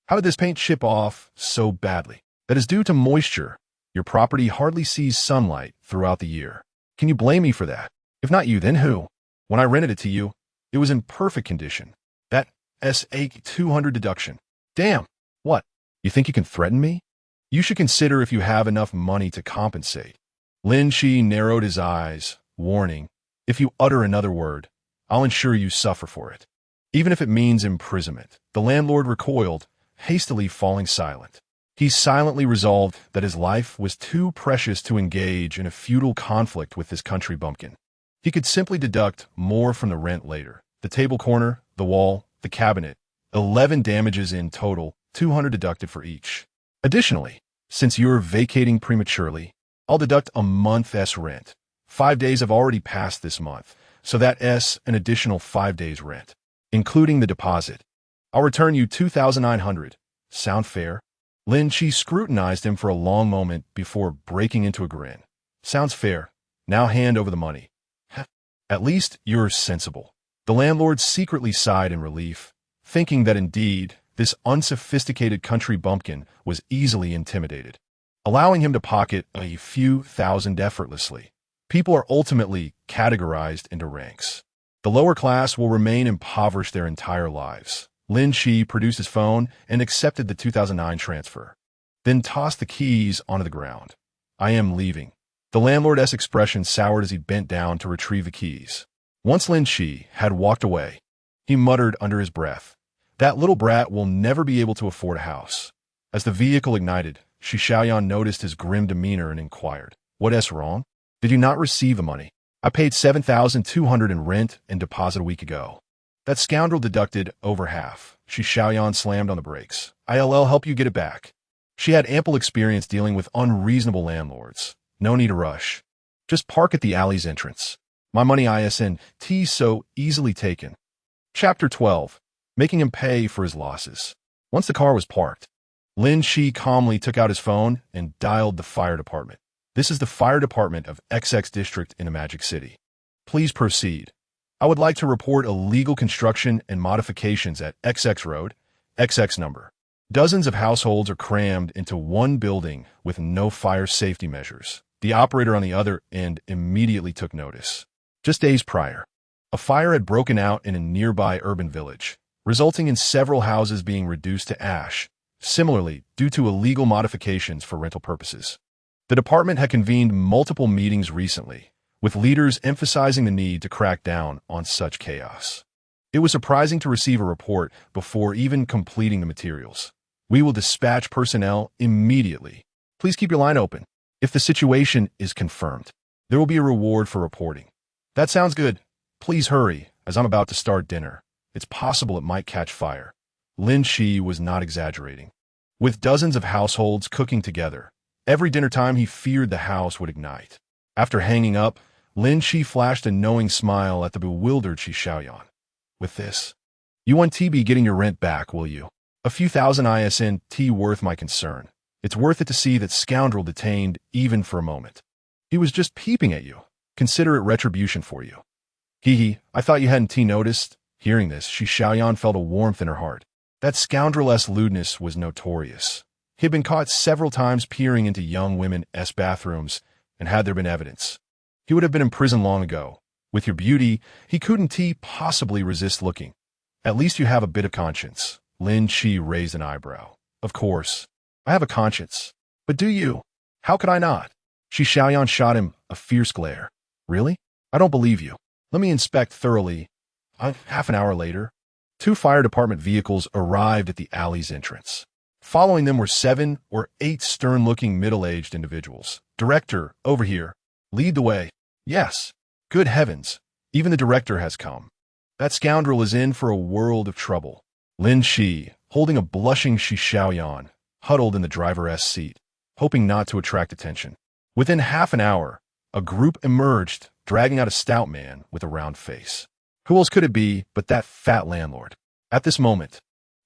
How did this paint chip off so badly? That is due to moisture. Your property hardly sees sunlight throughout the year. Can you blame me for that? If not you, then who? When I rented it to you, it was in perfect condition. That SA 200 deduction. Damn! What? You think you can threaten me? You should consider if you have enough money to compensate. Lin Qi narrowed his eyes, warning, if you utter another word, I'll ensure you suffer for it. Even if it means imprisonment. The landlord recoiled, hastily falling silent. He silently resolved that his life was too precious to engage in a futile conflict with this country bumpkin. He could simply deduct more from the rent later. The table corner, the wall, the cabinet, 11 damages in total, 200 deducted for each. Additionally, since you're vacating prematurely, I'll deduct a month's rent. 5 days have already passed this month, so that's an additional 5 days' rent, including the deposit. I'll return you 2,900. Sound fair? Lin Qi scrutinized him for a long moment before breaking into a grin. Sounds fair. Now hand over the money. At least you're sensible. The landlord secretly sighed in relief, thinking that indeed this unsophisticated country bumpkin was easily intimidated, allowing him to pocket a few thousand effortlessly. People are ultimately categorized into ranks. The lower class will remain impoverished their entire lives. Lin Qi produced his phone and accepted the 2009 transfer, then tossed the keys onto the ground. I am leaving. The landlord's expression soured as he bent down to retrieve the keys. Once Lin Qi had walked away, he muttered under his breath, that little brat will never be able to afford a house. As the vehicle ignited, Shi Xiaoyan noticed his grim demeanor and inquired, What's wrong? Did you not receive the money? I paid 7,200 in rent and deposit a week ago. That scoundrel deducted over half. Shi Xiaoyan slammed on the brakes. I'll help you get it back. She had ample experience dealing with unreasonable landlords. No need to rush. Just park at the alley's entrance. My money isn't so easily taken. Chapter 12. Making him pay for his losses. Once the car was parked, Lin Qi calmly took out his phone and dialed the fire department. This is the fire department of XX district in a Magic City. Please proceed. I would like to report illegal construction and modifications at XX Road, XX number. Dozens of households are crammed into one building with no fire safety measures. The operator on the other end immediately took notice. Just days prior, a fire had broken out in a nearby urban village, resulting in several houses being reduced to ash, similarly due to illegal modifications for rental purposes. The department had convened multiple meetings recently, with leaders emphasizing the need to crack down on such chaos. It was surprising to receive a report before even completing the materials. We will dispatch personnel immediately. Please keep your line open. If the situation is confirmed, there will be a reward for reporting. That sounds good. Please hurry, as I'm about to start dinner. It's possible it might catch fire. Lin Qi was not exaggerating. With dozens of households cooking together, every dinner time he feared the house would ignite. After hanging up, Lin Qi flashed a knowing smile at the bewildered Shi Xiaoyan. With this, you won't be getting your rent back, will you? A few thousand isn't worth my concern. It's worth it to see that scoundrel detained even for a moment. He was just peeping at you. Consider it retribution for you. Hee, I thought you hadn't noticed. Hearing this, Shi Xiaoyan felt a warmth in her heart. That scoundrel's lewdness was notorious. He had been caught several times peering into young women's bathrooms, and had there been evidence, he would have been in prison long ago. With your beauty, he couldn't possibly resist looking. At least you have a bit of conscience. Lin Qi raised an eyebrow. Of course, I have a conscience. But do you? How could I not? Shi Xiaoyan shot him a fierce glare. Really? I don't believe you. Let me inspect thoroughly. Half an hour later, 2 fire department vehicles arrived at the alley's entrance. Following them were 7 or 8 stern-looking middle-aged individuals. Director, over here. Lead the way. Yes. Good heavens. Even the director has come. That scoundrel is in for a world of trouble. Lin Qi, holding a blushing Shi Xiaoyan, huddled in the driver's seat, hoping not to attract attention. Within half an hour, a group emerged, dragging out a stout man with a round face. Who else could it be but that fat landlord? At this moment,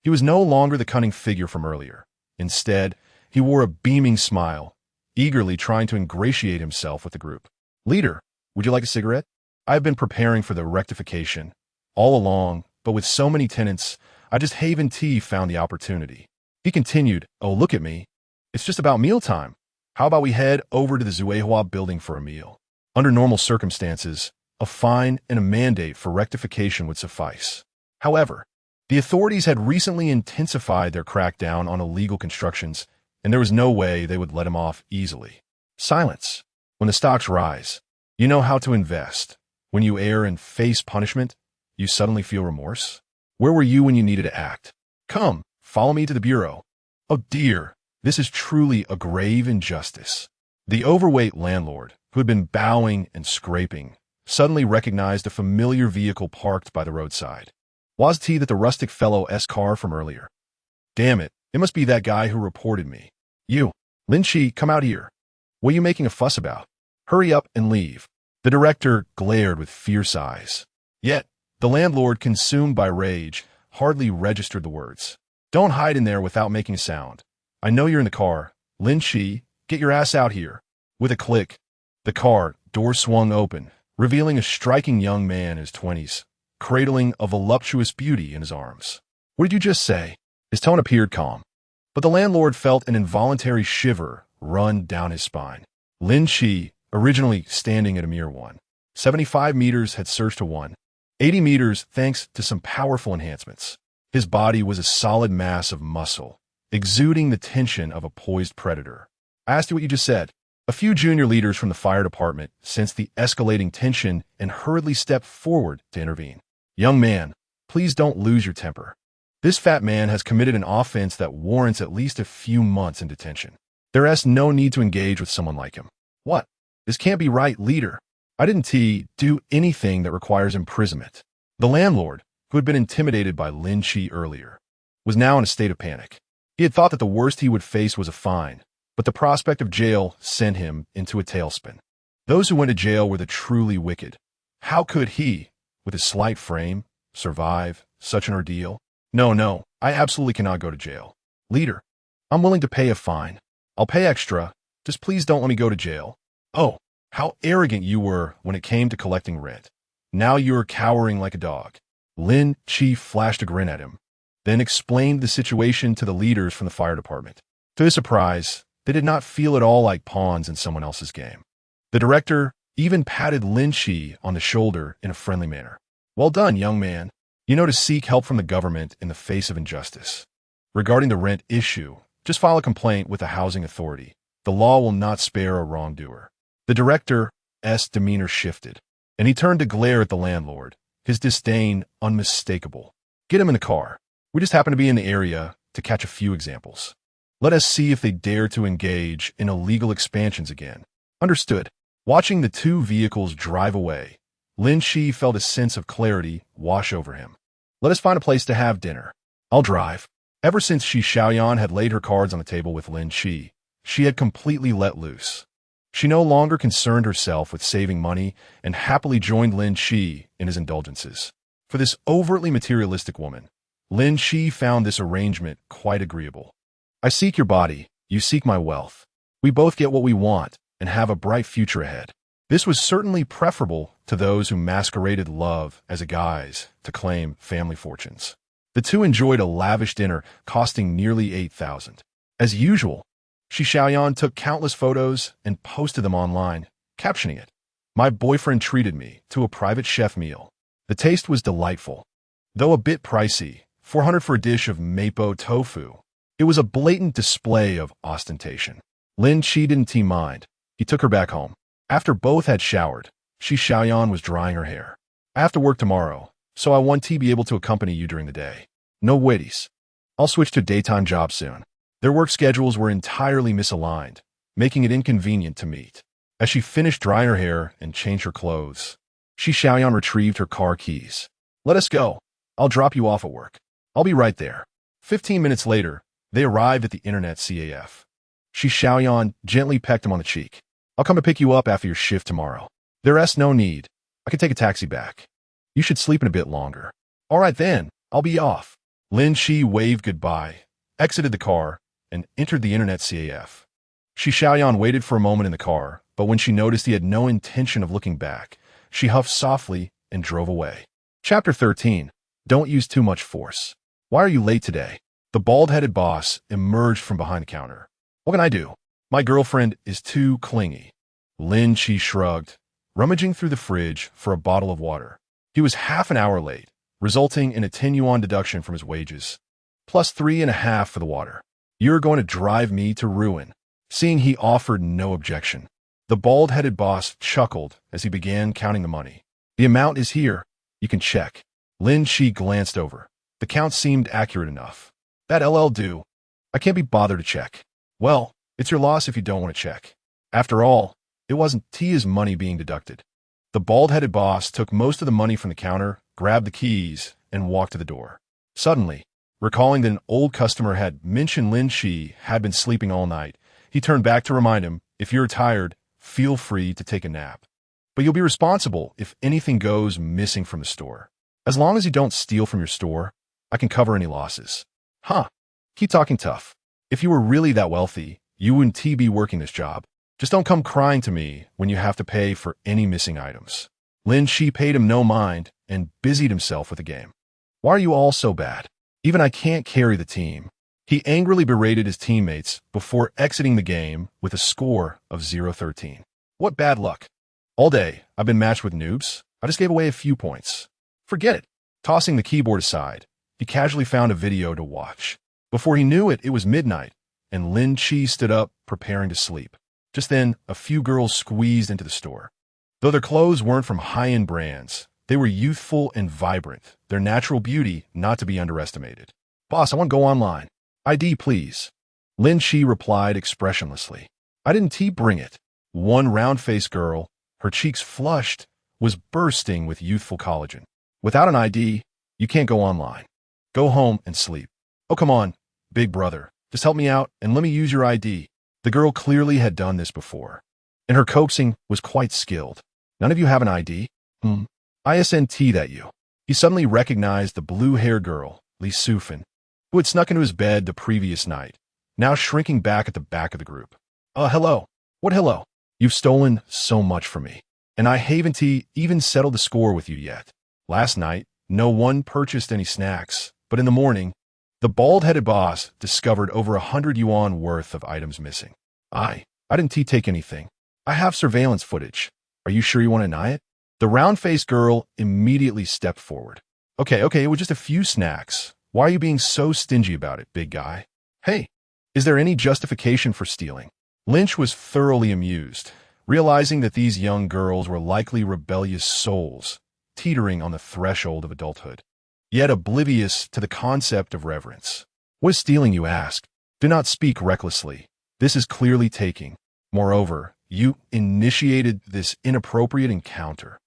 he was no longer the cunning figure from earlier. Instead, he wore a beaming smile, eagerly trying to ingratiate himself with the group. Leader, would you like a cigarette? I've been preparing for the rectification all along, but with so many tenants, I just Haven T found the opportunity. He continued, oh, look at me. It's just about mealtime. How about we head over to the Zuehua building for a meal? Under normal circumstances, a fine and a mandate for rectification would suffice. However, the authorities had recently intensified their crackdown on illegal constructions, and there was no way they would let him off easily. Silence. When the stocks rise, you know how to invest. When you err and face punishment, you suddenly feel remorse. Where were you when you needed to act? Come, follow me to the bureau. Oh dear, this is truly a grave injustice. The overweight landlord, who had been bowing and scraping, suddenly recognized a familiar vehicle parked by the roadside. Was it that the rustic fellow's car from earlier? Damn it, it must be that guy who reported me. You, Lin Qi, come out here. What are you making a fuss about? Hurry up and leave. The director glared with fierce eyes. Yet, the landlord, consumed by rage, hardly registered the words. Don't hide in there without making a sound. I know you're in the car. Lin Qi, get your ass out here. With a click, the car door swung open, revealing a striking young man in his 20s, cradling a voluptuous beauty in his arms. What did you just say? His tone appeared calm, but the landlord felt an involuntary shiver run down his spine. Lin Qi, originally standing at a mere 175 meters, had surged to 180 meters thanks to some powerful enhancements. His body was a solid mass of muscle, exuding the tension of a poised predator. I asked you what you just said. A few junior leaders from the fire department sensed the escalating tension and hurriedly stepped forward to intervene. Young man, please don't lose your temper. This fat man has committed an offense that warrants at least a few months in detention. There is no need to engage with someone like him. What? This can't be right, leader. I didn't do anything that requires imprisonment. The landlord, who had been intimidated by Lin Qi earlier, was now in a state of panic. He had thought that the worst he would face was a fine, but the prospect of jail sent him into a tailspin. Those who went to jail were the truly wicked. How could he, with his slight frame, survive such an ordeal? No, I absolutely cannot go to jail. Leader, I'm willing to pay a fine. I'll pay extra. Just please don't let me go to jail. Oh, how arrogant you were when it came to collecting rent. Now you're cowering like a dog. Lin Qi flashed a grin at him, then explained the situation to the leaders from the fire department. To his surprise, they did not feel at all like pawns in someone else's game. The director even patted Lin Qi on the shoulder in a friendly manner. Well done, young man. You know to seek help from the government in the face of injustice. Regarding the rent issue, just file a complaint with the housing authority. The law will not spare a wrongdoer. The director's demeanor shifted, and he turned to glare at the landlord, his disdain unmistakable. Get him in the car. We just happen to be in the area to catch a few examples. Let us see if they dare to engage in illegal expansions again. Understood. Watching the two vehicles drive away, Lin Qi felt a sense of clarity wash over him. Let us find a place to have dinner. I'll drive. Ever since Shi Xiaoyan had laid her cards on the table with Lin Qi, she had completely let loose. She no longer concerned herself with saving money and happily joined Lin Qi in his indulgences. For this overtly materialistic woman, Lin Qi found this arrangement quite agreeable. I seek your body, you seek my wealth. We both get what we want and have a bright future ahead. This was certainly preferable to those who masqueraded love as a guise to claim family fortunes. The two enjoyed a lavish dinner costing nearly 8,000. As usual, Shi Xiaoyan took countless photos and posted them online, captioning it, "My boyfriend treated me to a private chef meal. The taste was delightful. Though a bit pricey, 400 for a dish of mapo tofu. It was a blatant display of ostentation." Lin Qi didn't mind. He took her back home. After both had showered, Shi Xiaoyan was drying her hair. I have to work tomorrow, so I want to be able to accompany you during the day. No waities. I'll switch to daytime job soon. Their work schedules were entirely misaligned, making it inconvenient to meet. As she finished drying her hair and changed her clothes, Shi Xiaoyan retrieved her car keys. Let us go. I'll drop you off at work. I'll be right there. 15 minutes later, they arrived at the internet CAF. Shi Xiaoyan gently pecked him on the cheek. I'll come to pick you up after your shift tomorrow. There's no need. I can take a taxi back. You should sleep in a bit longer. All right then, I'll be off. Lin Qi waved goodbye, exited the car, and entered the internet CAF. Shi Xiaoyan waited for a moment in the car, but when she noticed he had no intention of looking back, She huffed softly and drove away. Chapter 13. Don't use too much force. Why are you late today? The bald-headed boss emerged from behind the counter. What can I do? My girlfriend is too clingy. Lin Qi shrugged, rummaging through the fridge for a bottle of water. He was half an hour late, resulting in a 10 yuan deduction from his wages, plus 3.5 for the water. You're going to drive me to ruin. Seeing he offered no objection, the bald-headed boss chuckled as he began counting the money. The amount is here. You can check. Lin Qi glanced over. The count seemed accurate enough. That'll do. I can't be bothered to check. Well, it's your loss if you don't want to check. After all, it wasn't Tia's money being deducted. The bald-headed boss took most of the money from the counter, grabbed the keys, and walked to the door. Suddenly, recalling that an old customer had mentioned Lin Qi had been sleeping all night, he turned back to remind him, if you're tired, feel free to take a nap. But you'll be responsible if anything goes missing from the store. As long as you don't steal from your store, I can cover any losses. Huh. Keep talking tough. If you were really that wealthy, you wouldn't be working this job. Just don't come crying to me when you have to pay for any missing items. Lin Qi paid him no mind and busied himself with the game. Why are you all so bad? Even I can't carry the team. He angrily berated his teammates before exiting the game with a score of 0-13. What bad luck. All day, I've been matched with noobs. I just gave away a few points. Forget it. Tossing the keyboard aside, he casually found a video to watch. Before he knew it, it was midnight, and Lin Qi stood up, preparing to sleep. Just then, a few girls squeezed into the store. Though their clothes weren't from high-end brands, they were youthful and vibrant, their natural beauty not to be underestimated. Boss, I want to go online. ID, please. Lin Qi replied expressionlessly. I didn't bring it. One round-faced girl, her cheeks flushed, was bursting with youthful collagen. Without an ID, you can't go online. Go home and sleep. Oh, come on, big brother. Just help me out and let me use your ID. The girl clearly had done this before, and her coaxing was quite skilled. None of you have an ID? ISNT that you. He suddenly recognized the blue-haired girl, Li Sufan, who had snuck into his bed the previous night, now shrinking back at the back of the group. Hello. What hello? You've stolen so much from me, and I haven't even settled the score with you yet. Last night, no one purchased any snacks, but in the morning, the bald-headed boss discovered over 100 yuan worth of items missing. I didn't take anything. I have surveillance footage. Are you sure you want to deny it? The round-faced girl immediately stepped forward. Okay, it was just a few snacks. Why are you being so stingy about it, big guy? Hey, is there any justification for stealing? Lynch was thoroughly amused, realizing that these young girls were likely rebellious souls, teetering on the threshold of adulthood, yet oblivious to the concept of reverence. What is stealing, you ask? Do not speak recklessly. This is clearly taking. Moreover, you initiated this inappropriate encounter.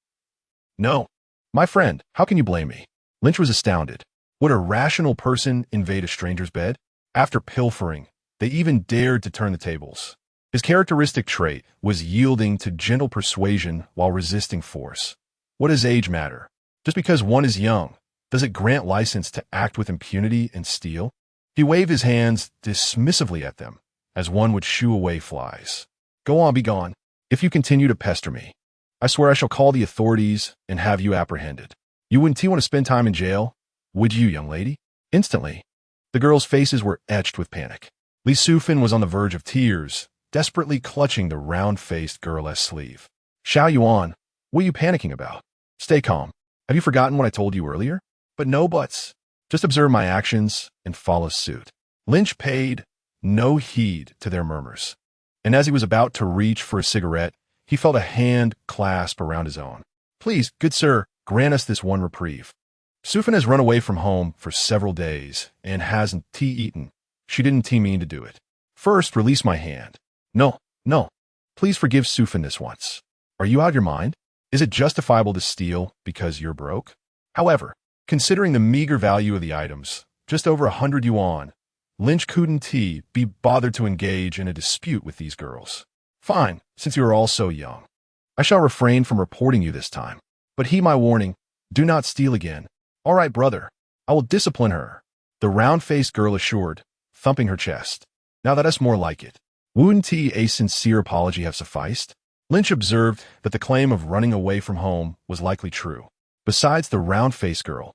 No. My friend, how can you blame me? Lynch was astounded. Would a rational person invade a stranger's bed? After pilfering, they even dared to turn the tables. His characteristic trait was yielding to gentle persuasion while resisting force. What does age matter? Just because one is young, does it grant license to act with impunity and steal? He waved his hands dismissively at them, as one would shoo away flies. Go on, be gone. If you continue to pester me, I swear I shall call the authorities and have you apprehended. You wouldn't want to spend time in jail, would you, young lady? Instantly, the girls' faces were etched with panic. Li Sufan was on the verge of tears, desperately clutching the round-faced girl's sleeve. Xiao Yuan, what are you panicking about? Stay calm. Have you forgotten what I told you earlier? But no buts. Just observe my actions and follow suit. Lynch paid no heed to their murmurs, and as he was about to reach for a cigarette, he felt a hand clasp around his own. Please, good sir, grant us this one reprieve. Sufan has run away from home for several days and hasn't eaten. She didn't mean to do it. First, release my hand. No. Please forgive Sufan this once. Are you out of your mind? Is it justifiable to steal because you're broke? However, considering the meager value of the items, just over 100 yuan, Lynch couldn't be bothered to engage in a dispute with these girls. Fine, since you are all so young. I shall refrain from reporting you this time. But heed my warning, do not steal again. All right, brother, I will discipline her, the round-faced girl assured, thumping her chest. Now that is more like it. Wouldn't a sincere apology have sufficed? Lynch observed that the claim of running away from home was likely true. Besides the round-faced girl,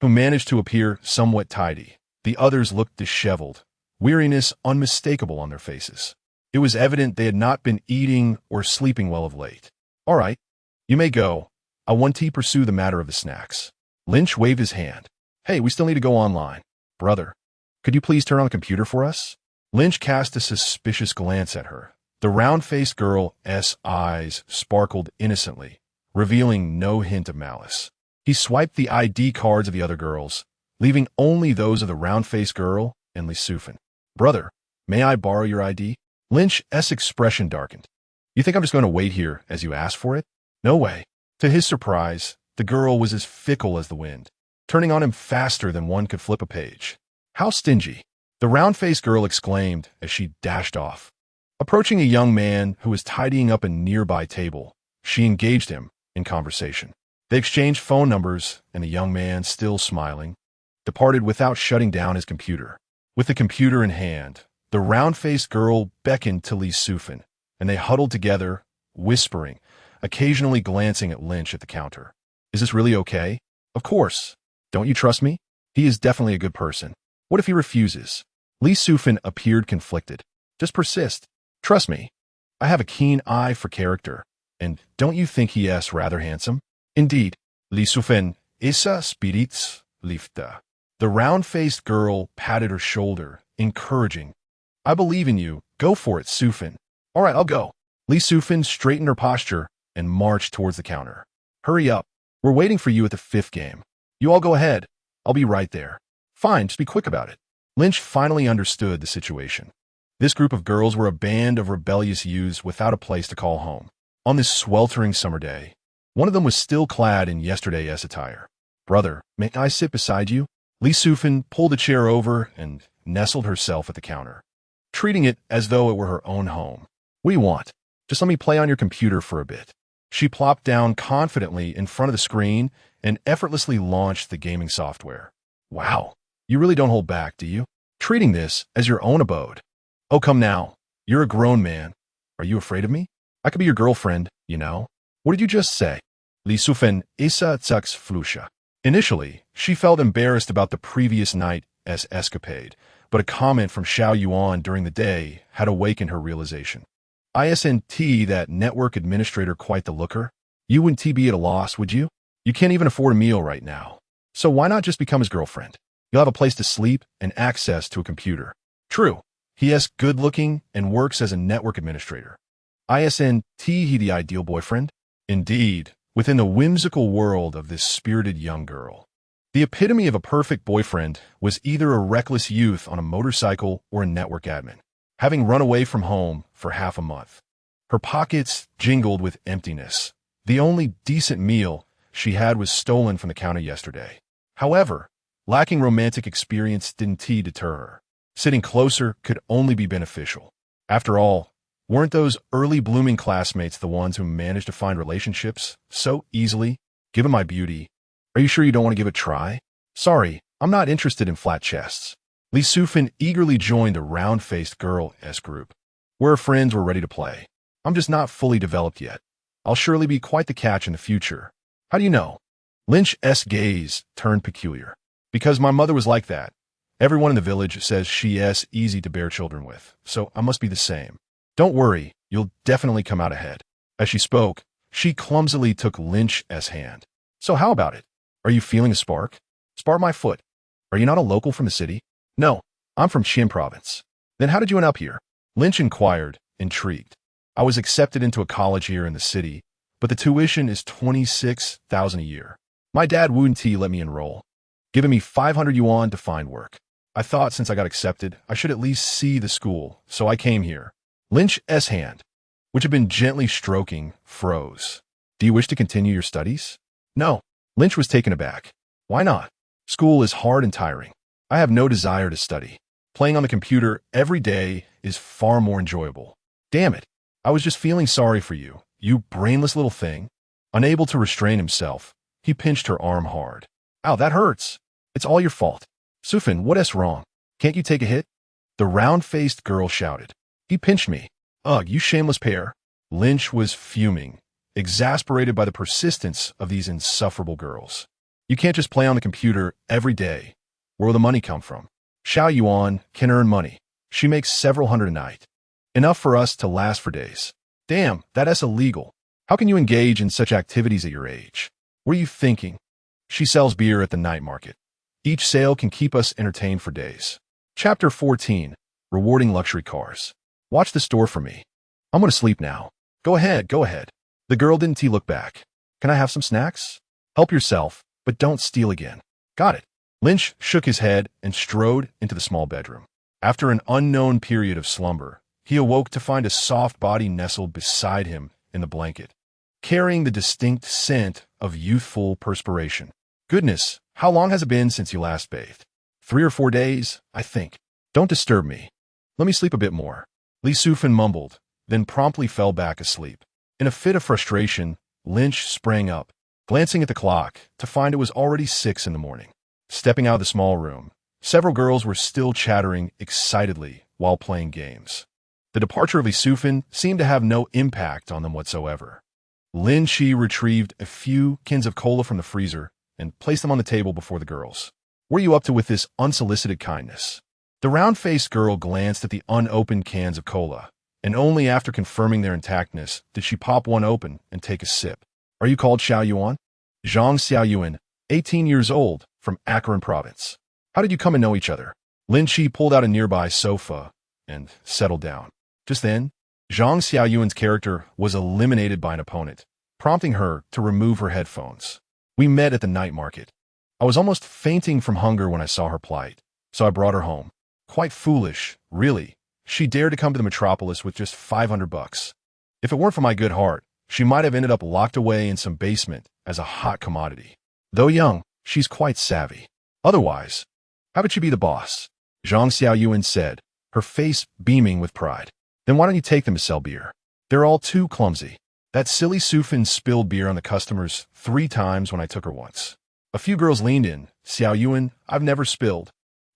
who managed to appear somewhat tidy, the others looked disheveled, weariness unmistakable on their faces. It was evident they had not been eating or sleeping well of late. All right, you may go. I want to pursue the matter of the snacks. Lynch waved his hand. Hey, we still need to go online. Brother, could you please turn on the computer for us? Lynch cast a suspicious glance at her. The round-faced girl's eyes sparkled innocently, revealing no hint of malice. He swiped the ID cards of the other girls, leaving only those of the round-faced girl and Li Sufin. Brother, may I borrow your ID? Lynch's expression darkened. You think I'm just going to wait here as you ask for it? No way. To his surprise, the girl was as fickle as the wind, turning on him faster than one could flip a page. How stingy! The round-faced girl exclaimed as she dashed off. Approaching a young man who was tidying up a nearby table, she engaged him in conversation. They exchanged phone numbers, and the young man, still smiling, departed without shutting down his computer. With the computer in hand, the round-faced girl beckoned to Li Sufin, and they huddled together, whispering, occasionally glancing at Lynch at the counter. Is this really okay? Of course. Don't you trust me? He is definitely a good person. What if he refuses? Li Sufin appeared conflicted. Just persist. Trust me. I have a keen eye for character, and don't you think he is rather handsome? Indeed. Li Sufin, esa spirits lifta. The round-faced girl patted her shoulder, encouraging. I believe in you. Go for it, Sufin. All right, I'll go. Li Sufin straightened her posture and marched towards the counter. Hurry up. We're waiting for you at the 5th game. You all go ahead. I'll be right there. Fine, just be quick about it. Lynch finally understood the situation. This group of girls were a band of rebellious youths without a place to call home. On this sweltering summer day, one of them was still clad in yesterday's attire. Brother, may I sit beside you? Li Sufin pulled a chair over and nestled herself at the counter, treating it as though it were her own home. What do you want? Just let me play on your computer for a bit. She plopped down confidently in front of the screen and effortlessly launched the gaming software. Wow, you really don't hold back, do you? Treating this as your own abode. Oh, come now. You're a grown man. Are you afraid of me? I could be your girlfriend, you know. What did you just say? Li Sufin isa tsux flusha. Initially, she felt embarrassed about the previous night's escapade, but a comment from Xiao Yuan during the day had awakened her realization. Isn't that network administrator quite the looker? You wouldn't be at a loss, would you? You can't even afford a meal right now. So why not just become his girlfriend? You'll have a place to sleep and access to a computer. True. He is good-looking and works as a network administrator. Isn't he the ideal boyfriend? Indeed, within the whimsical world of this spirited young girl. The epitome of a perfect boyfriend was either a reckless youth on a motorcycle or a network admin, having run away from home for half a month. Her pockets jingled with emptiness. The only decent meal she had was stolen from the counter yesterday. However, lacking romantic experience didn't deter her. Sitting closer could only be beneficial. After all, weren't those early blooming classmates the ones who managed to find relationships so easily? Given my beauty, are you sure you don't want to give it a try? Sorry, I'm not interested in flat chests. Li Sufin eagerly joined the round-faced girl's group, where her friends were ready to play. I'm just not fully developed yet. I'll surely be quite the catch in the future. How do you know? Lynch's gaze turned peculiar. Because my mother was like that. Everyone in the village says she is easy to bear children with, so I must be the same. Don't worry, you'll definitely come out ahead. As she spoke, she clumsily took Lynch's hand. So how about it? Are you feeling a spark? Spark my foot. Are you not a local from the city? No, I'm from Qin province. Then how did you end up here? Lynch inquired, intrigued. I was accepted into a college here in the city, but the tuition is 26,000 a year. My dad wouldn't let me enroll, giving me 500 yuan to find work. I thought since I got accepted, I should at least see the school, so I came here. Lynch's hand, which had been gently stroking, froze. Do you wish to continue your studies? No. Lynch was taken aback. Why not? School is hard and tiring. I have no desire to study. Playing on the computer every day is far more enjoyable. Damn it. I was just feeling sorry for you, you brainless little thing. Unable to restrain himself, he pinched her arm hard. Ow, that hurts. It's all your fault. Sufin, what's wrong? Can't you take a hit? The round-faced girl shouted. He pinched me. Ugh, you shameless pair. Lynch was fuming, exasperated by the persistence of these insufferable girls. You can't just play on the computer every day. Where will the money come from? Xiao Yuan can earn money. She makes several hundred a night. Enough for us to last for days. Damn, that's illegal. How can you engage in such activities at your age? What are you thinking? She sells beer at the night market. Each sale can keep us entertained for days. Chapter 14. Rewarding luxury cars. Watch the store for me. I'm going to sleep now. Go ahead, go ahead. The girl didn't look back. Can I have some snacks? Help yourself, but don't steal again. Got it. Lynch shook his head and strode into the small bedroom. After an unknown period of slumber, he awoke to find a soft body nestled beside him in the blanket, carrying the distinct scent of youthful perspiration. Goodness, how long has it been since you last bathed? 3 or 4 days, I think. Don't disturb me. Let me sleep a bit more. Li Sufan mumbled, then promptly fell back asleep. In a fit of frustration, Lynch sprang up, glancing at the clock to find it was already 6 in the morning. Stepping out of the small room, several girls were still chattering excitedly while playing games. The departure of Li Sufan seemed to have no impact on them whatsoever. Lin Qi retrieved a few cans of cola from the freezer and placed them on the table before the girls. What are you up to with this unsolicited kindness? The round-faced girl glanced at the unopened cans of cola, and only after confirming their intactness did she pop one open and take a sip. Are you called Xiao Yuan? Zhang Xiaoyuan, 18 years old, from Akron province. How did you come and know each other? Lin Qi pulled out a nearby sofa and settled down. Just then, Zhang Xiaoyuan's character was eliminated by an opponent, prompting her to remove her headphones. We met at the night market. I was almost fainting from hunger when I saw her plight, so I brought her home. Quite foolish, really. She dared to come to the metropolis with just $500. If it weren't for my good heart, she might have ended up locked away in some basement as a hot commodity. Though young, she's quite savvy. Otherwise, how would she be the boss? Zhang Xiaoyuan said, her face beaming with pride. Then why don't you take them to sell beer? They're all too clumsy. That silly Sufan spilled beer on the customers 3 times when I took her once. A few girls leaned in. Xiaoyuan, I've never spilled.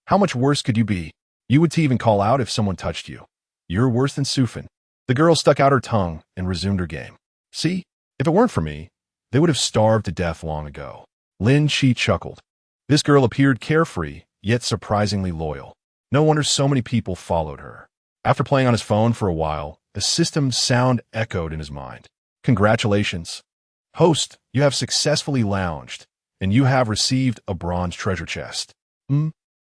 How much worse could you be? You would even call out if someone touched you. You're worse than Sufan. The girl stuck out her tongue and resumed her game. See, if it weren't for me, they would have starved to death long ago. Lin Qi chuckled. This girl appeared carefree, yet surprisingly loyal. No wonder so many people followed her. After playing on his phone for a while, the system's sound echoed in his mind. Congratulations. Host, you have successfully lounged, and you have received a bronze treasure chest.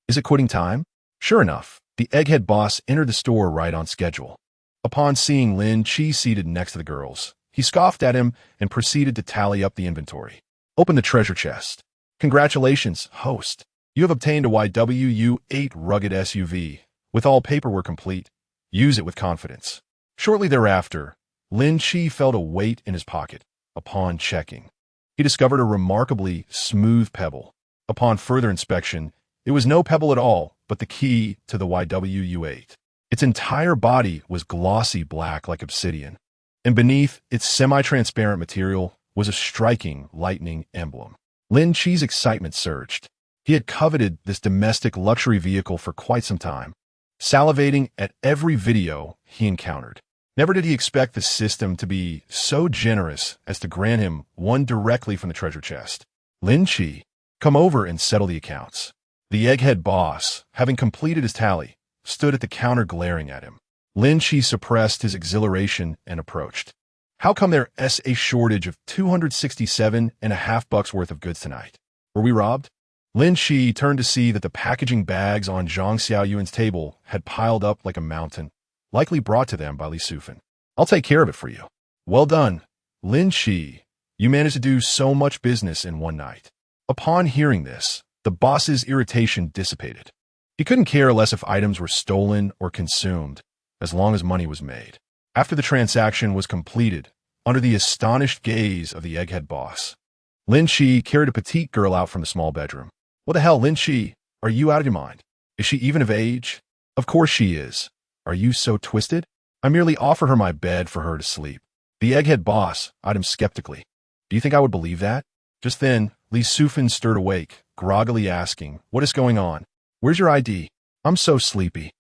Is it quitting time? Sure enough, the egghead boss entered the store right on schedule. Upon seeing Lin Qi seated next to the girls, he scoffed at him and proceeded to tally up the inventory. Open the treasure chest. Congratulations, host. You have obtained a YWU-8 rugged SUV, with all paperwork complete. Use it with confidence. Shortly thereafter, Lin Qi felt a weight in his pocket. Upon checking, he discovered a remarkably smooth pebble. Upon further inspection, it was no pebble at all, but the key to the YWU-8. Its entire body was glossy black like obsidian, and beneath its semi-transparent material was a striking lightning emblem. Lin Qi's excitement surged. He had coveted this domestic luxury vehicle for quite some time, salivating at every video he encountered. Never did he expect the system to be so generous as to grant him one directly from the treasure chest. Lin Qi, come over and settle the accounts. The egghead boss, having completed his tally, stood at the counter glaring at him. Lin Qi suppressed his exhilaration and approached. How come there's a shortage of $267.50 worth of goods tonight? Were we robbed? Lin Qi turned to see that the packaging bags on Zhang Xiaoyuan's table had piled up like a mountain, likely brought to them by Li Sufan. I'll take care of it for you. Well done, Lin Qi. You managed to do so much business in one night. Upon hearing this, the boss's irritation dissipated. He couldn't care less if items were stolen or consumed, as long as money was made. After the transaction was completed, under the astonished gaze of the egghead boss, Lin Qi carried a petite girl out from the small bedroom. What the hell, Lin Qi? Are you out of your mind? Is she even of age? Of course she is. Are you so twisted? I merely offer her my bed for her to sleep. The egghead boss eyed him skeptically. Do you think I would believe that? Just then, Li Sufan stirred awake, groggily asking, what is going on? Where's your ID? I'm so sleepy.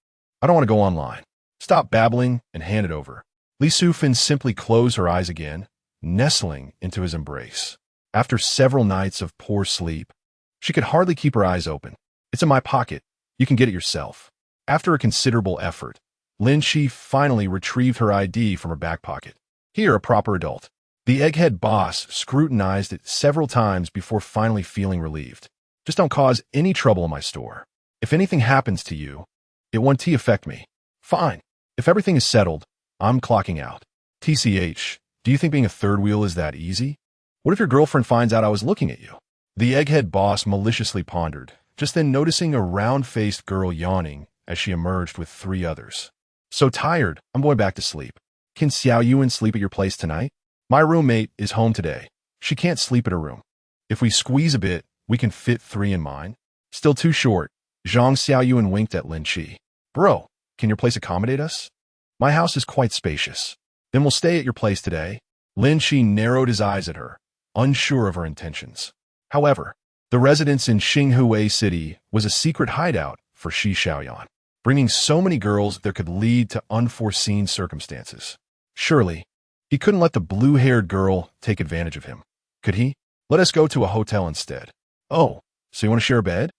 I don't want to go online. Stop babbling and hand it over. Li Sufin simply closed her eyes again, nestling into his embrace. After several nights of poor sleep, she could hardly keep her eyes open. "It's in my pocket. You can get it yourself." After a considerable effort, Lin Qi finally retrieved her ID from her back pocket. "Here, a proper adult." The egghead boss scrutinized it several times before finally feeling relieved. "Just don't cause any trouble in my store. If anything happens to you, it won't affect me." "Fine. If everything is settled, I'm clocking out." "TCH, do you think being a third wheel is that easy? What if your girlfriend finds out I was looking at you?" The egghead boss maliciously pondered, just then noticing a round-faced girl yawning as she emerged with 3 others. "So tired, I'm going back to sleep. Can Xiao Yuan sleep at your place tonight? My roommate is home today. She can't sleep at her room. If we squeeze a bit, we can fit 3 in mine." "Still too short." Zhang Xiaoyuan winked at Lin Qi. "Bro, can your place accommodate us? My house is quite spacious." "Then we'll stay at your place today." Lin Qi narrowed his eyes at her, unsure of her intentions. However, the residence in Xinghue City was a secret hideout for Shi Xiaoyan. Bringing so many girls there could lead to unforeseen circumstances. Surely, he couldn't let the blue-haired girl take advantage of him. Could he? "Let us go to a hotel instead." "Oh, so you want to share a bed?"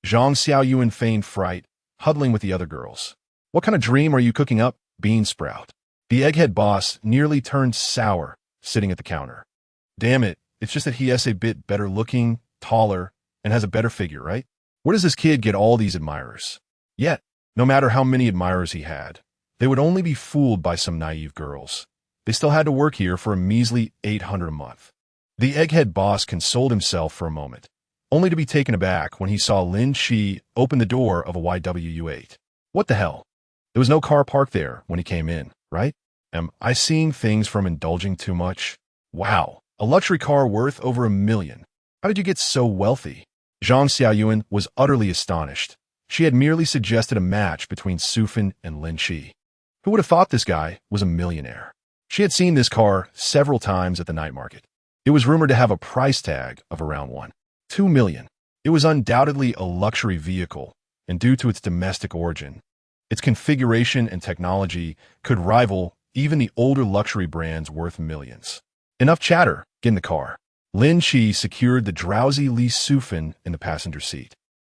Zhang Xiaoyuan feigned fright, huddling with the other girls. "What kind of dream are you cooking up, Bean Sprout?" The egghead boss nearly turned sour, sitting at the counter. "Damn it, it's just that he is a bit better looking, taller, and has a better figure, right? Where does this kid get all these admirers?" Yet, no matter how many admirers he had, they would only be fooled by some naive girls. They still had to work here for a measly 800 a month. The egghead boss consoled himself for a moment, only to be taken aback when he saw Lin Qi open the door of a YWU8. What the hell? There was no car parked there when he came in, right? Am I seeing things from indulging too much? Wow, a luxury car worth over $1 million. How did you get so wealthy? Zhang Xiaoyuan was utterly astonished. She had merely suggested a match between Sufin and Lin Qi. Who would have thought this guy was a millionaire? She had seen this car several times at the night market. It was rumored to have a price tag of around $2 million. It was undoubtedly a luxury vehicle, and due to its domestic origin, its configuration and technology could rival even the older luxury brands worth millions. Enough chatter, get in the car. Lin Qi secured the drowsy Li Sufin in the passenger seat,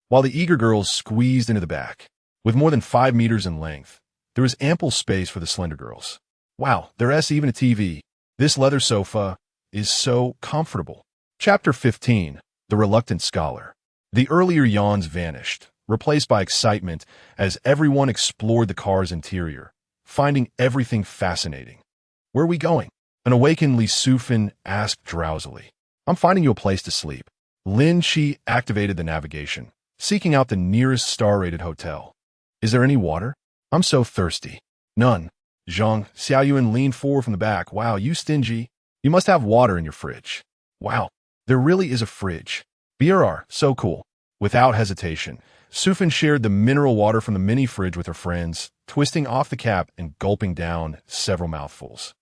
while the eager girls squeezed into the back. With more than 5 meters in length, there was ample space for the slender girls. Wow, there's even a TV. This leather sofa is so comfortable. Chapter 15, The Reluctant Scholar. The earlier yawns vanished, replaced by excitement as everyone explored the car's interior, finding everything fascinating. "Where are we going?" An awakened Li Sufin asked drowsily. "I'm finding you a place to sleep." Lin Qi activated the navigation, seeking out the nearest star-rated hotel. "Is there any water? I'm so thirsty." "None." Zhang Xiaoyuan leaned forward from the back. "Wow, you stingy. You must have water in your fridge." "Wow, there really is a fridge. BRR, so cool." Without hesitation, Sufin shared the mineral water from the mini fridge with her friends, twisting off the cap and gulping down several mouthfuls.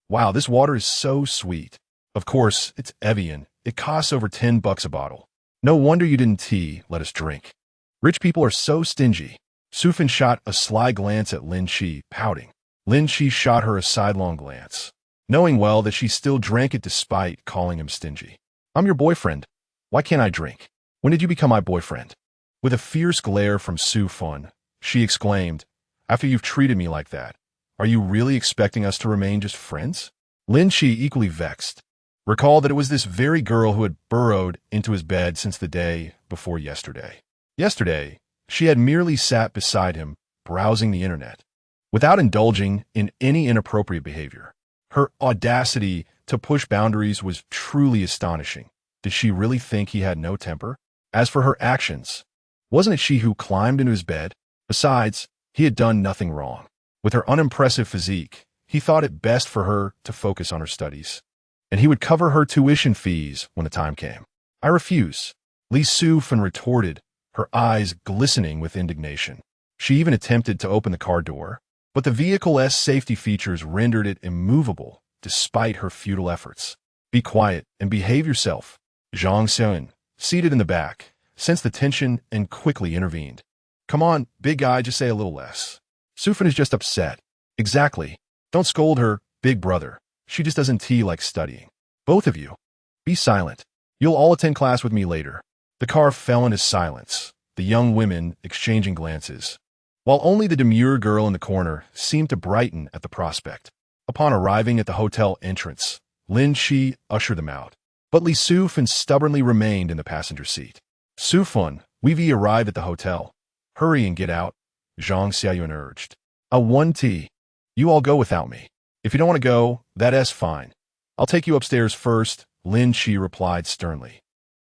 "Wow, this water is so sweet." "Of course, it's Evian. It costs over $10 a bottle. No wonder you didn't let us drink. Rich people are so stingy." Sufin shot a sly glance at Lin Qi, pouting. Lin Qi shot her a sidelong glance, knowing well that she still drank it despite calling him stingy. "I'm your boyfriend. Why can't I drink?" "When did you become my boyfriend?" With a fierce glare from Sufin, she exclaimed, "After you've treated me like that, are you really expecting us to remain just friends?" Lin Qi, equally vexed, recalled that it was this very girl who had burrowed into his bed since the day before yesterday. Yesterday, she had merely sat beside him, browsing the internet, without indulging in any inappropriate behavior. Her audacity to push boundaries was truly astonishing. Did she really think he had no temper? As for her actions, wasn't it she who climbed into his bed? Besides, he had done nothing wrong. With her unimpressive physique, he thought it best for her to focus on her studies, and he would cover her tuition fees when the time came. "I refuse," Li Sufin retorted, her eyes glistening with indignation. She even attempted to open the car door, but the vehicle's safety features rendered it immovable despite her futile efforts. "Be quiet and behave yourself." Zhang Xiaoyuan, seated in the back, sensed the tension and quickly intervened. "Come on, big guy, just say a little less. Sufin is just upset." "Exactly. Don't scold her, big brother. She just doesn't like studying. Both of you, be silent. You'll all attend class with me later. The car fell into silence, the young women exchanging glances, while only the demure girl in the corner seemed to brighten at the prospect. Upon arriving at the hotel entrance, Lin Qi ushered them out, but Li Sufan stubbornly remained in the passenger seat. Sufan, we've arrived at the hotel. Hurry and get out, Zhang Xiaoyun urged. A 1T. You all go without me. If you don't want to go, that's fine. I'll take you upstairs first, Lin Qi replied sternly,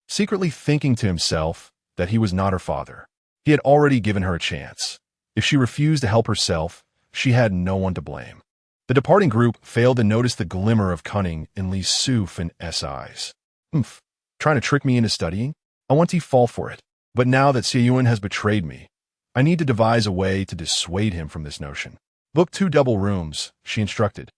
secretly thinking to himself that he was not her father. He had already given her a chance. If she refused to help herself, she had no one to blame. The departing group failed to notice the glimmer of cunning in Li Sufan's eyes. Trying to trick me into studying? I want to fall for it. But now that Xiaoyun has betrayed me, I need to devise a way to dissuade him from this notion. Book 2 double rooms, she instructed.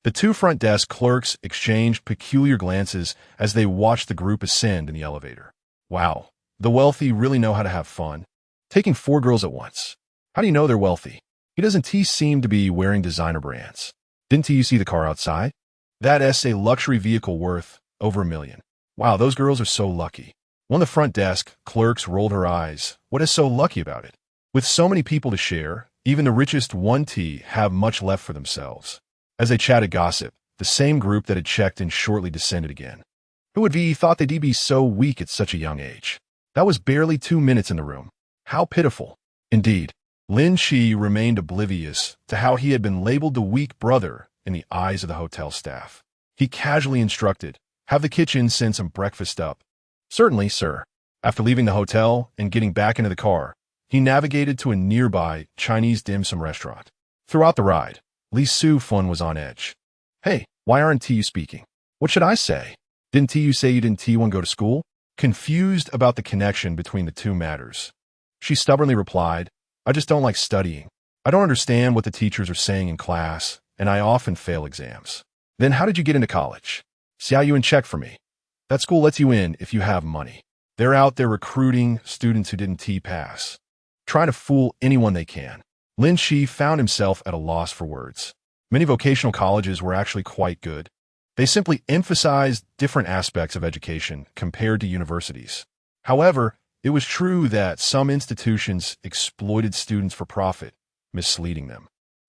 The two front desk clerks exchanged peculiar glances as they watched the group ascend in the elevator. Wow, the wealthy really know how to have fun. Taking 4 girls at once. How do you know they're wealthy? Doesn't he seem to be wearing designer brands? Didn't you see the car outside? That's a luxury vehicle worth over $1 million. Wow, those girls are so lucky. One of the front desk clerks rolled her eyes. What is so lucky about it? With so many people to share, even the richest 1T have much left for themselves. As they chatted gossip, the same group that had checked in shortly descended again. Who would be thought they'd be so weak at such a young age? That was barely 2 minutes in the room. How pitiful. Indeed, Lin Qi remained oblivious to how he had been labeled the weak brother in the eyes of the hotel staff. He casually instructed, have the kitchen send some breakfast up. Certainly, sir. After leaving the hotel and getting back into the car, he navigated to a nearby Chinese dim sum restaurant. Throughout the ride, Li Sufan was on edge. Hey, why aren't you speaking? What should I say? Didn't you say you didn't want to go to school? Confused about the connection between the two matters, she stubbornly replied, I just don't like studying. I don't understand what the teachers are saying in class, and I often fail exams. Then how did you get into college? Xiaoyun checked for me. That school lets you in if you have money. They're out there recruiting students who didn't pass, trying to fool anyone they can. Lin Qi found himself at a loss for words. Many vocational colleges were actually quite good. They simply emphasized different aspects of education compared to universities. However, it was true that some institutions exploited students for profit, misleading them.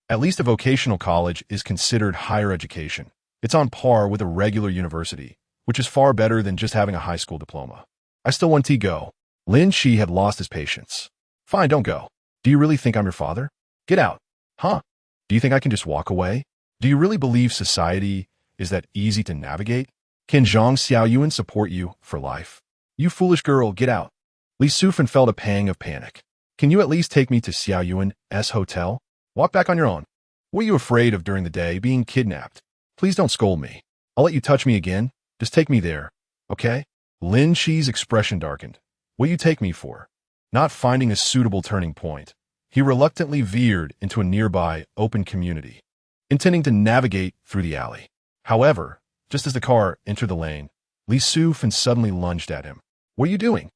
At least a vocational college is considered higher education. It's on par with a regular university, which is far better than just having a high school diploma. I still want to go. Lin Qi had lost his patience. Fine, don't go. Do you really think I'm your father? Get out. Huh? Do you think I can just walk away? Do you really believe society is that easy to navigate? Can Zhang Xiaoyun support you for life? You foolish girl, get out. Li Sufan felt a pang of panic. Can you at least take me to Xiaoyun's hotel? Walk back on your own. What are you afraid of during the day, being kidnapped? Please don't scold me. I'll let you touch me again. Just take me there, okay? Lin Qi's expression darkened. What do you take me for? Not finding a suitable turning point, he reluctantly veered into a nearby open community, intending to navigate through the alley. However, just as the car entered the lane, Li Sufan suddenly lunged at him. What are you doing?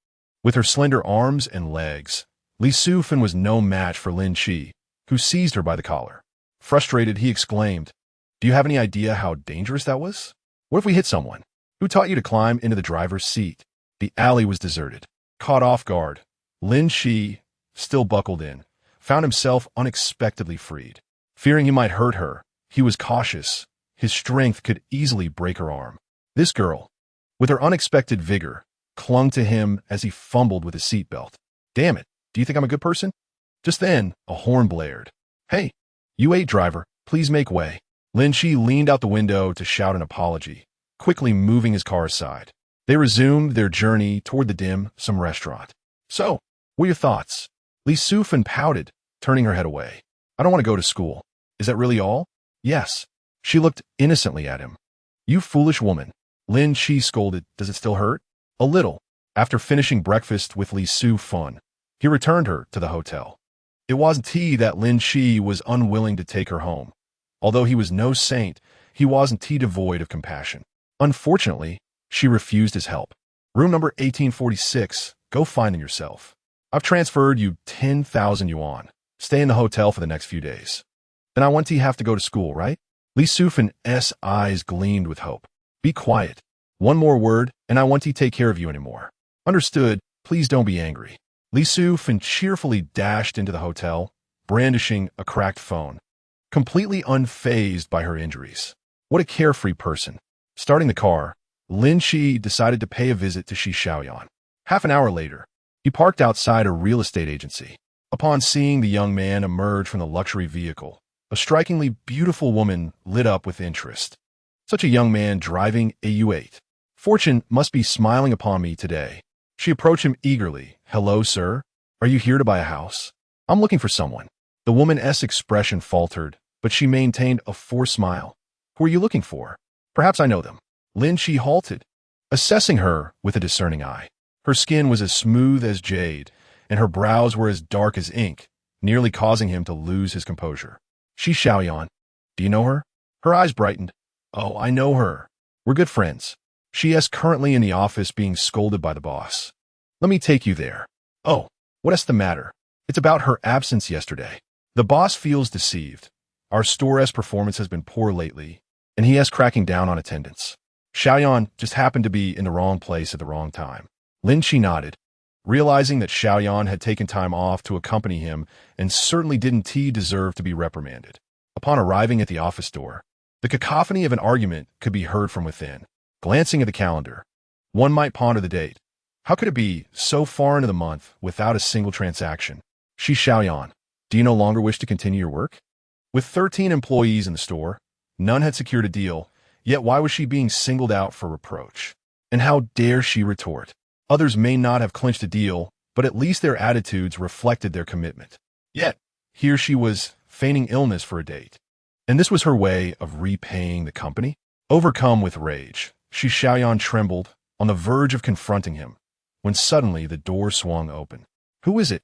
With her slender arms and legs, Li Sufan was no match for Lin Qi, who seized her by the collar. Frustrated, he exclaimed, do you have any idea how dangerous that was? What if we hit someone? Who taught you to climb into the driver's seat? The alley was deserted. Caught off guard, Lin Qi, still buckled in, found himself unexpectedly freed. Fearing he might hurt her, he was cautious. His strength could easily break her arm. This girl, with her unexpected vigor, clung to him as he fumbled with his seatbelt. Damn it, do you think I'm a good person? Just then, a horn blared. Hey, you 8 driver, please make way. Lin Qi leaned out the window to shout an apology, quickly moving his car aside. They resumed their journey toward the dim sum restaurant. So, what are your thoughts? Li Sufan pouted, turning her head away. I don't want to go to school. Is that really all? Yes. She looked innocently at him. You foolish woman. Lin Qi scolded. Does it still hurt? A little. After finishing breakfast with Li Sufan, he returned her to the hotel. It wasn't that Lin Qi was unwilling to take her home. Although he was no saint, he wasn't devoid of compassion. Unfortunately, she refused his help. Room number 1846, go find them yourself. I've transferred you 10,000 yuan. Stay in the hotel for the next few days. Then I want to have to go to school, right? Li Sufan's eyes gleamed with hope. Be quiet. One more word, and I won't take care of you anymore. Understood. Please don't be angry. Li Sufan cheerfully dashed into the hotel, brandishing a cracked phone, completely unfazed by her injuries. What a carefree person. Starting the car, Lin Qi decided to pay a visit to Shi Xiaoyan. Half an hour later, he parked outside a real estate agency. Upon seeing the young man emerge from the luxury vehicle, a strikingly beautiful woman lit up with interest. Such a young man driving a U8. Fortune must be smiling upon me today. She approached him eagerly. Hello, sir. Are you here to buy a house? I'm looking for someone. The woman's expression faltered, but she maintained a forced smile. Who are you looking for? Perhaps I know them. Lin Qi halted, assessing her with a discerning eye. Her skin was as smooth as jade, and her brows were as dark as ink, nearly causing him to lose his composure. Shi Xiaoyan. Do you know her? Her eyes brightened. Oh, I know her. We're good friends. She is currently in the office being scolded by the boss. Let me take you there. Oh, what's the matter? It's about her absence yesterday. The boss feels deceived. Our store's performance has been poor lately, and he is cracking down on attendance. Xiaoyan just happened to be in the wrong place at the wrong time. Lin Qi nodded, realizing that Xiaoyan had taken time off to accompany him and certainly didn't deserve to be reprimanded. Upon arriving at the office door, the cacophony of an argument could be heard from within. Glancing at the calendar, one might ponder the date. How could it be so far into the month without a single transaction? Shi Xiaoyan, do you no longer wish to continue your work? With 13 employees in the store, none had secured a deal, yet why was she being singled out for reproach? And how dare she retort? Others may not have clinched a deal, but at least their attitudes reflected their commitment. Yet, here she was, feigning illness for a date. And this was her way of repaying the company? Overcome with rage, Shi Xiaoyan trembled, on the verge of confronting him, when suddenly the door swung open. Who is it?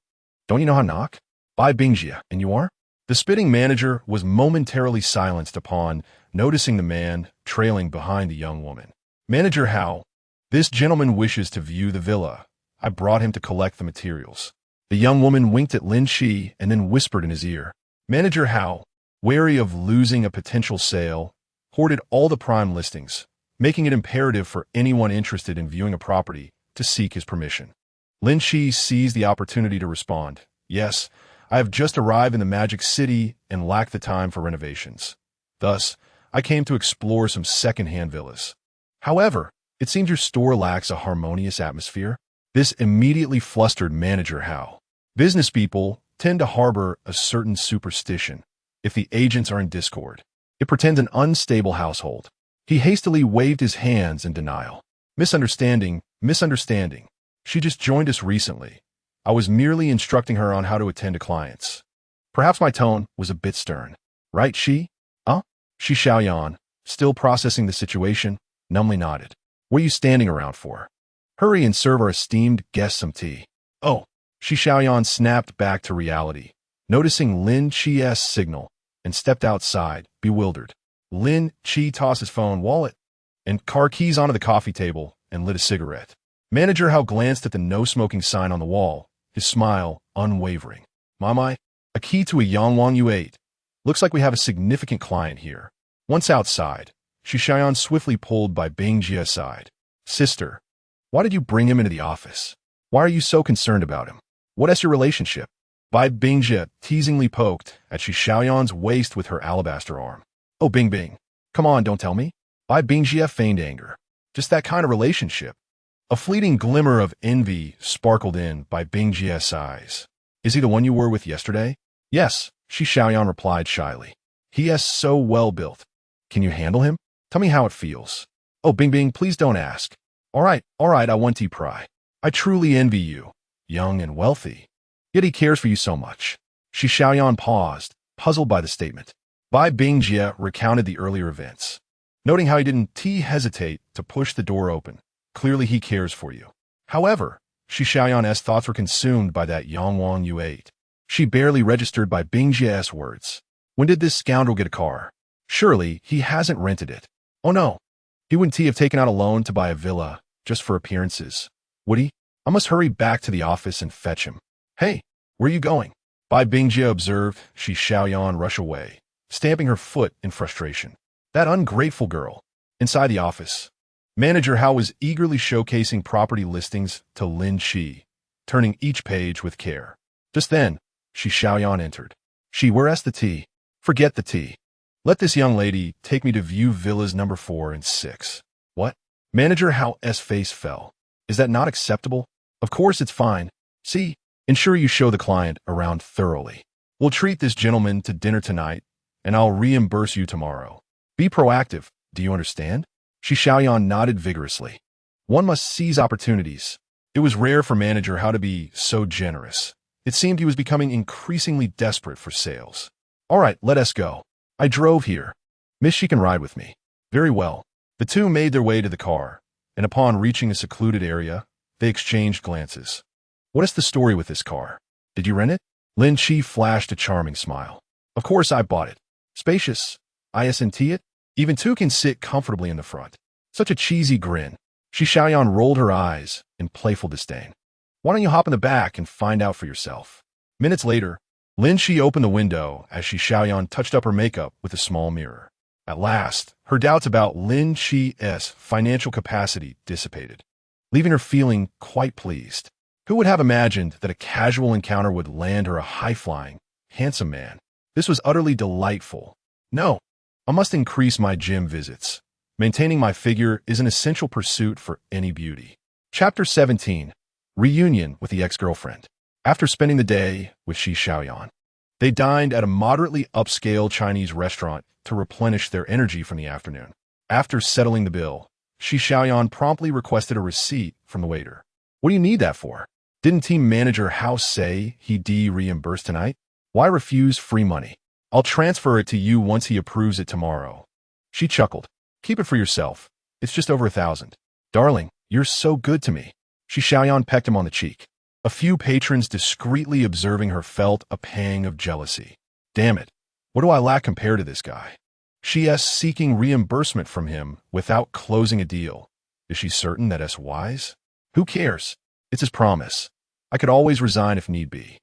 Don't you know how to knock? Bai Bingjie, and you are? The spitting manager was momentarily silenced upon noticing the man trailing behind the young woman. Manager Hao, this gentleman wishes to view the villa. I brought him to collect the materials. The young woman winked at Lin Qi and then whispered in his ear. Manager Hao, wary of losing a potential sale, hoarded all the prime listings, making it imperative for anyone interested in viewing a property to seek his permission. Lin Qi seized the opportunity to respond. Yes, I have just arrived in the Magic City and lack the time for renovations. Thus, I came to explore some second-hand villas. However, it seems your store lacks a harmonious atmosphere. This immediately flustered Manager Hao. Business people tend to harbor a certain superstition. If the agents are in discord, it pretends an unstable household. He hastily waved his hands in denial. Misunderstanding. She just joined us recently. I was merely instructing her on how to attend to clients. Perhaps my tone was a bit stern. Right, Shi? Shi Xiaoyan, still processing the situation, numbly nodded. What are you standing around for? Hurry and serve our esteemed guest some tea. Oh, Shi Xiaoyan snapped back to reality, noticing Lin Qi's signal, and stepped outside, bewildered. Lin Qi tossed his phone, wallet, and car keys onto the coffee table and lit a cigarette. Manager Hao glanced at the no-smoking sign on the wall, his smile unwavering. Mamai, a key to a Yangwang U8. Looks like we have a significant client here. Once outside, Shi Xiaoyan swiftly pulled Bai Bingjie aside. Sister, why did you bring him into the office? Why are you so concerned about him? What is your relationship? Bai Bingjie teasingly poked at Shi Xiaoyan's waist with her alabaster arm. Oh, Bing. Come on, don't tell me. Bai Bingjie feigned anger. Just that kind of relationship. A fleeting glimmer of envy sparkled in Bai Bingjie's eyes. Is he the one you were with yesterday? Yes, Shi Xiaoyan replied shyly. He is so well built. Can you handle him? Tell me how it feels. Oh, Bing, please don't ask. All right, I want to pry. I truly envy you, young and wealthy. Yet he cares for you so much. Shi Xiaoyan paused, puzzled by the statement. Bai Bingjie recounted the earlier events, noting how he didn't hesitate to push the door open. Clearly he cares for you. However, Shi Xiaoyan's thoughts were consumed by that Yangwang U8. She barely registered Bai Bingjie's words. When did this scoundrel get a car? Surely he hasn't rented it. Oh no. He wouldn't have taken out a loan to buy a villa just for appearances, would he? I must hurry back to the office and fetch him. Hey, where are you going? Bai Bingjie observed Shi Xiaoyan rush away, stamping her foot in frustration. That ungrateful girl. Inside the office, Manager Hao was eagerly showcasing property listings to Lin Qi, turning each page with care. Just then, Shi Xiaoyan entered. Where's the tea? Forget the tea. Let this young lady take me to view villas number 4 and 6. What? Manager Hao's face fell. Is that not acceptable? Of course it's fine. See, ensure you show the client around thoroughly. We'll treat this gentleman to dinner tonight, and I'll reimburse you tomorrow. Be proactive, do you understand? Shi Xiaoyan nodded vigorously. One must seize opportunities. It was rare for Manager Hao to be so generous. It seemed he was becoming increasingly desperate for sales. All right, let us go. I drove here. Miss, she can ride with me. Very well. The two made their way to the car, and upon reaching a secluded area, they exchanged glances. What is the story with this car? Did you rent it? Lin Qi flashed a charming smile. Of course I bought it. Spacious. Isn't it? Even two can sit comfortably in the front. Such a cheesy grin. Shi Xiaoyan rolled her eyes in playful disdain. Why don't you hop in the back and find out for yourself? Minutes later, Lin Qi opened the window as Shi Xiaoyan touched up her makeup with a small mirror. At last, her doubts about Lin Qi's financial capacity dissipated, leaving her feeling quite pleased. Who would have imagined that a casual encounter would land her a high-flying, handsome man? This was utterly delightful. No, I must increase my gym visits. Maintaining my figure is an essential pursuit for any beauty. Chapter 17. Reunion with the ex-girlfriend. After spending the day with Shi Xiaoyan, they dined at a moderately upscale Chinese restaurant to replenish their energy from the afternoon. After settling the bill, Shi Xiaoyan promptly requested a receipt from the waiter. What do you need that for? Didn't team manager Hao say he'd reimburse tonight? Why refuse free money? I'll transfer it to you once he approves it tomorrow. She chuckled. Keep it for yourself. It's just over 1,000. Darling, you're so good to me. Shi Xiaoyan pecked him on the cheek. A few patrons discreetly observing her felt a pang of jealousy. Damn it. What do I lack compared to this guy? She's seeking reimbursement from him without closing a deal. Is she certain that it's wise? Who cares? It's his promise. I could always resign if need be.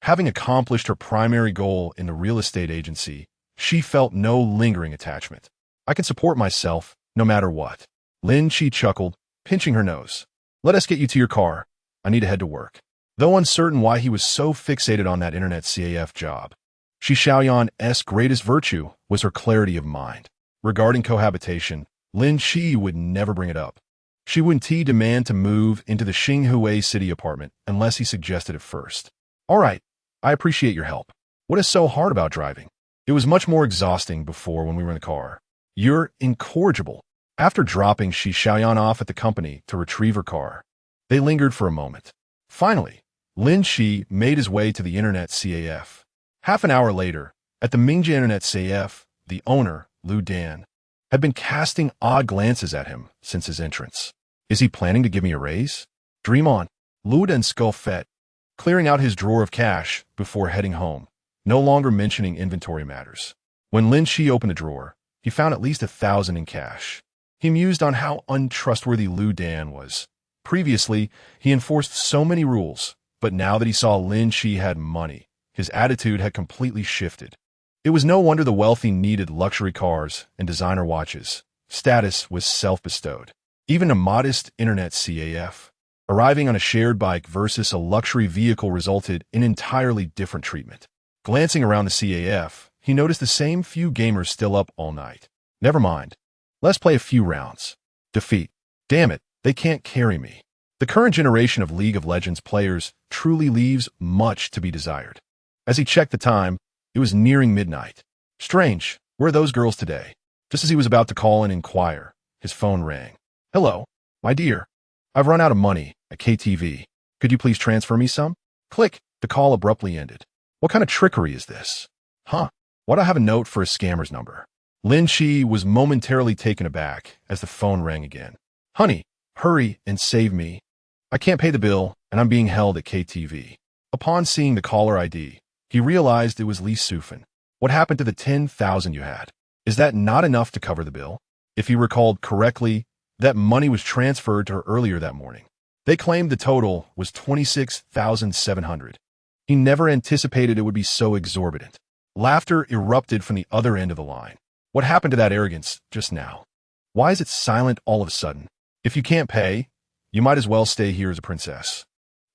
Having accomplished her primary goal in the real estate agency, she felt no lingering attachment. I can support myself, no matter what. Lin Qi chuckled, pinching her nose. Let us get you to your car. I need to head to work. Though uncertain why he was so fixated on that internet CAF job, Shi Xiaoyan's greatest virtue was her clarity of mind. Regarding cohabitation, Lin Qi would never bring it up. She wouldn't demand to move into the Xinhui city apartment unless he suggested it first. All right, I appreciate your help. What is so hard about driving? It was much more exhausting before when we were in the car. You're incorrigible. After dropping Shi Xiaoyan off at the company to retrieve her car, they lingered for a moment. Finally, Lin Qi made his way to the internet CAF. Half an hour later, at the Mingja internet CAF, the owner, Lu Dan, had been casting odd glances at him since his entrance. Is he planning to give me a raise? Dream on. Lu Dan scoffed, clearing out his drawer of cash before heading home, no longer mentioning inventory matters. When Lin Qi opened the drawer, he found at least 1,000 in cash. He mused on how untrustworthy Lu Dan was. Previously, he enforced so many rules, but now that he saw Lin Qi had money, his attitude had completely shifted. It was no wonder the wealthy needed luxury cars and designer watches. Status was self-bestowed. Even a modest internet CAF, arriving on a shared bike versus a luxury vehicle resulted in entirely different treatment. Glancing around the CAF, he noticed the same few gamers still up all night. Never mind. Let's play a few rounds. Defeat. Damn it, they can't carry me. The current generation of League of Legends players truly leaves much to be desired. As he checked the time, it was nearing midnight. Strange, where are those girls today? Just as he was about to call and inquire, his phone rang. Hello, my dear. I've run out of money at KTV. Could you please transfer me some? Click, the call abruptly ended. What kind of trickery is this? Huh, why do I have a note for a scammer's number? Lin Qi was momentarily taken aback as the phone rang again. Honey, hurry and save me. I can't pay the bill, and I'm being held at KTV. Upon seeing the caller ID, he realized it was Li Sufan. What happened to the 10,000 you had? Is that not enough to cover the bill? If he recalled correctly, that money was transferred to her earlier that morning. They claimed the total was 26,700. He never anticipated it would be so exorbitant. Laughter erupted from the other end of the line. What happened to that arrogance just now? Why is it silent all of a sudden? If you can't pay, you might as well stay here as a princess.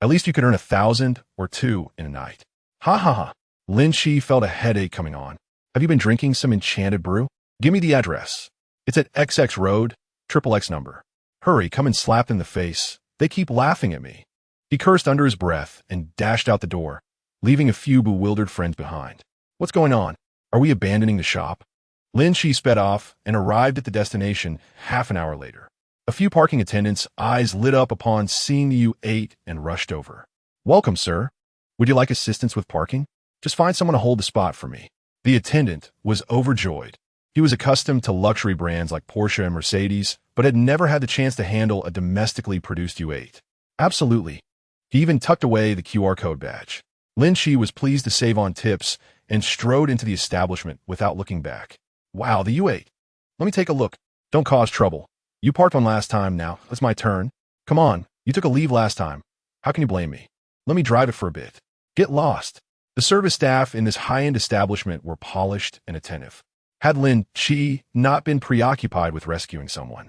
At least you could earn 1,000 or 2 in a night. Ha ha ha. Lin Qi felt a headache coming on. Have you been drinking some enchanted brew? Give me the address. It's at XX Road, XXX number. Hurry, come and slap in the face. They keep laughing at me. He cursed under his breath and dashed out the door, leaving a few bewildered friends behind. What's going on? Are we abandoning the shop? Lin Qi sped off and arrived at the destination half an hour later. A few parking attendants' eyes lit up upon seeing the U8 and rushed over. Welcome, sir. Would you like assistance with parking? Just find someone to hold the spot for me. The attendant was overjoyed. He was accustomed to luxury brands like Porsche and Mercedes, but had never had the chance to handle a domestically produced U8. Absolutely. He even tucked away the QR code badge. Lin Qi was pleased to save on tips and strode into the establishment without looking back. Wow, the U8. Let me take a look. Don't cause trouble. You parked one last time now. It's my turn. Come on. You took a leave last time. How can you blame me? Let me drive it for a bit. Get lost. The service staff in this high-end establishment were polished and attentive. Had Lin Qi not been preoccupied with rescuing someone,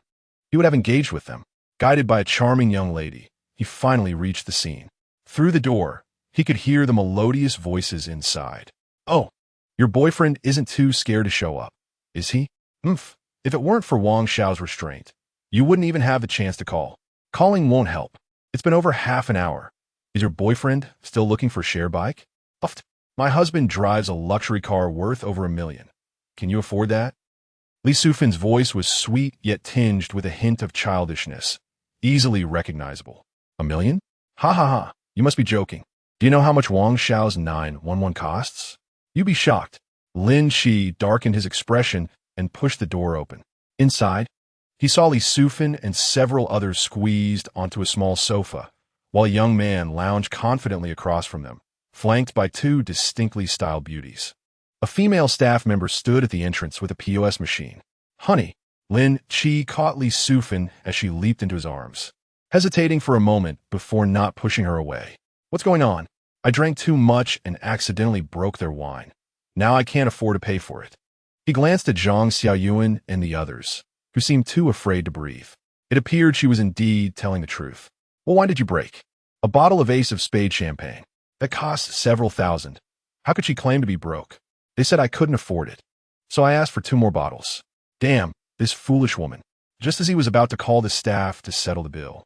he would have engaged with them. Guided by a charming young lady, he finally reached the scene. Through the door, he could hear the melodious voices inside. Oh, your boyfriend isn't too scared to show up, is he? If it weren't for Wang Xiao's restraint, you wouldn't even have the chance to call. Calling won't help. It's been over half an hour. Is your boyfriend still looking for a share bike? My husband drives a luxury car worth over $1 million. Can you afford that? Li Sufin's voice was sweet yet tinged with a hint of childishness, easily recognizable. $1 million? Ha ha ha, you must be joking. Do you know how much Wang Xiao's 911 costs? You'd be shocked. Lin Qi darkened his expression and pushed the door open. Inside, he saw Li Sufin and several others squeezed onto a small sofa, while a young man lounged confidently across from them, flanked by 2 distinctly styled beauties. A female staff member stood at the entrance with a POS machine. Honey, Lin Qi caught Li Sufin as she leaped into his arms, hesitating for a moment before not pushing her away. What's going on? I drank too much and accidentally broke their wine. Now I can't afford to pay for it. He glanced at Zhang Xiaoyuan and the others, who seemed too afraid to breathe. It appeared she was indeed telling the truth. Well, why did you break? A bottle of Ace of Spades champagne. That cost several thousand. How could she claim to be broke? They said I couldn't afford it. So I asked for 2 more bottles. Damn, this foolish woman. Just as he was about to call the staff to settle the bill,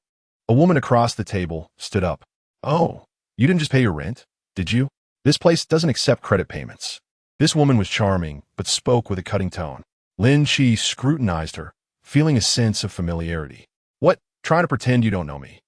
a woman across the table stood up. Oh, you didn't just pay your rent, did you? This place doesn't accept credit payments. This woman was charming, but spoke with a cutting tone. Lin Qi scrutinized her, feeling a sense of familiarity. What? Trying to pretend you don't know me?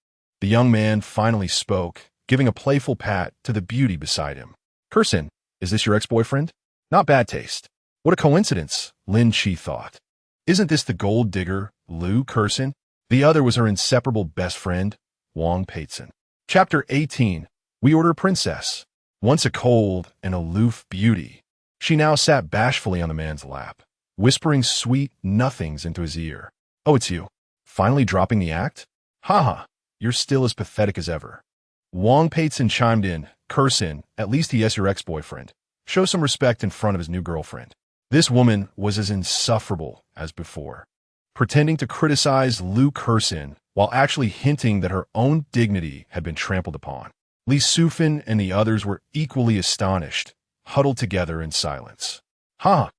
The young man finally spoke, giving a playful pat to the beauty beside him. Kursin, is this your ex-boyfriend? Not bad taste. What a coincidence, Lin Qi thought. Isn't this the gold digger, Lu Kursin? The other was her inseparable best friend, Wang Peitzen. Chapter 18. We Order a Princess. Once a cold and aloof beauty, she now sat bashfully on the man's lap, whispering sweet nothings into his ear. Oh, it's you. Finally dropping the act? Ha, you're still as pathetic as ever. Wang Peitzen chimed in. Kursin, at least he is your ex-boyfriend. Show some respect in front of his new girlfriend. This woman was as insufferable as before, pretending to criticize Lu Kursin while actually hinting that her own dignity had been trampled upon. Li Sufin and the others were equally astonished, huddled together in silence. I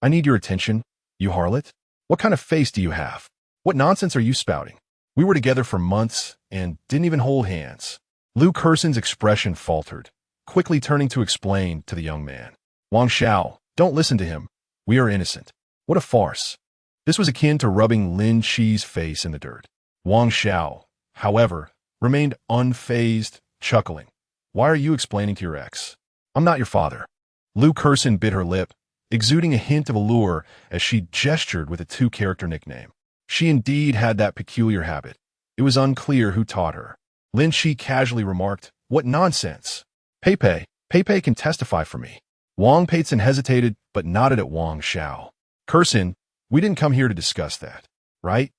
need your attention, you harlot. What kind of face do you have? What nonsense are you spouting? We were together for months and didn't even hold hands. Lu Kursin's expression faltered, quickly turning to explain to the young man. Wang Xiao, don't listen to him. We are innocent. What a farce. This was akin to rubbing Lin Qi's face in the dirt. Wang Xiao, however, remained unfazed, chuckling. Why are you explaining to your ex? I'm not your father. Lu Kursin bit her lip, exuding a hint of allure as she gestured with a 2-character nickname. She indeed had that peculiar habit. It was unclear who taught her. Lin Qi casually remarked, what nonsense. Peipei can testify for me. Wang Peitzen hesitated, but nodded at Wang Xiao. Kursin, we didn't come here to discuss that, right?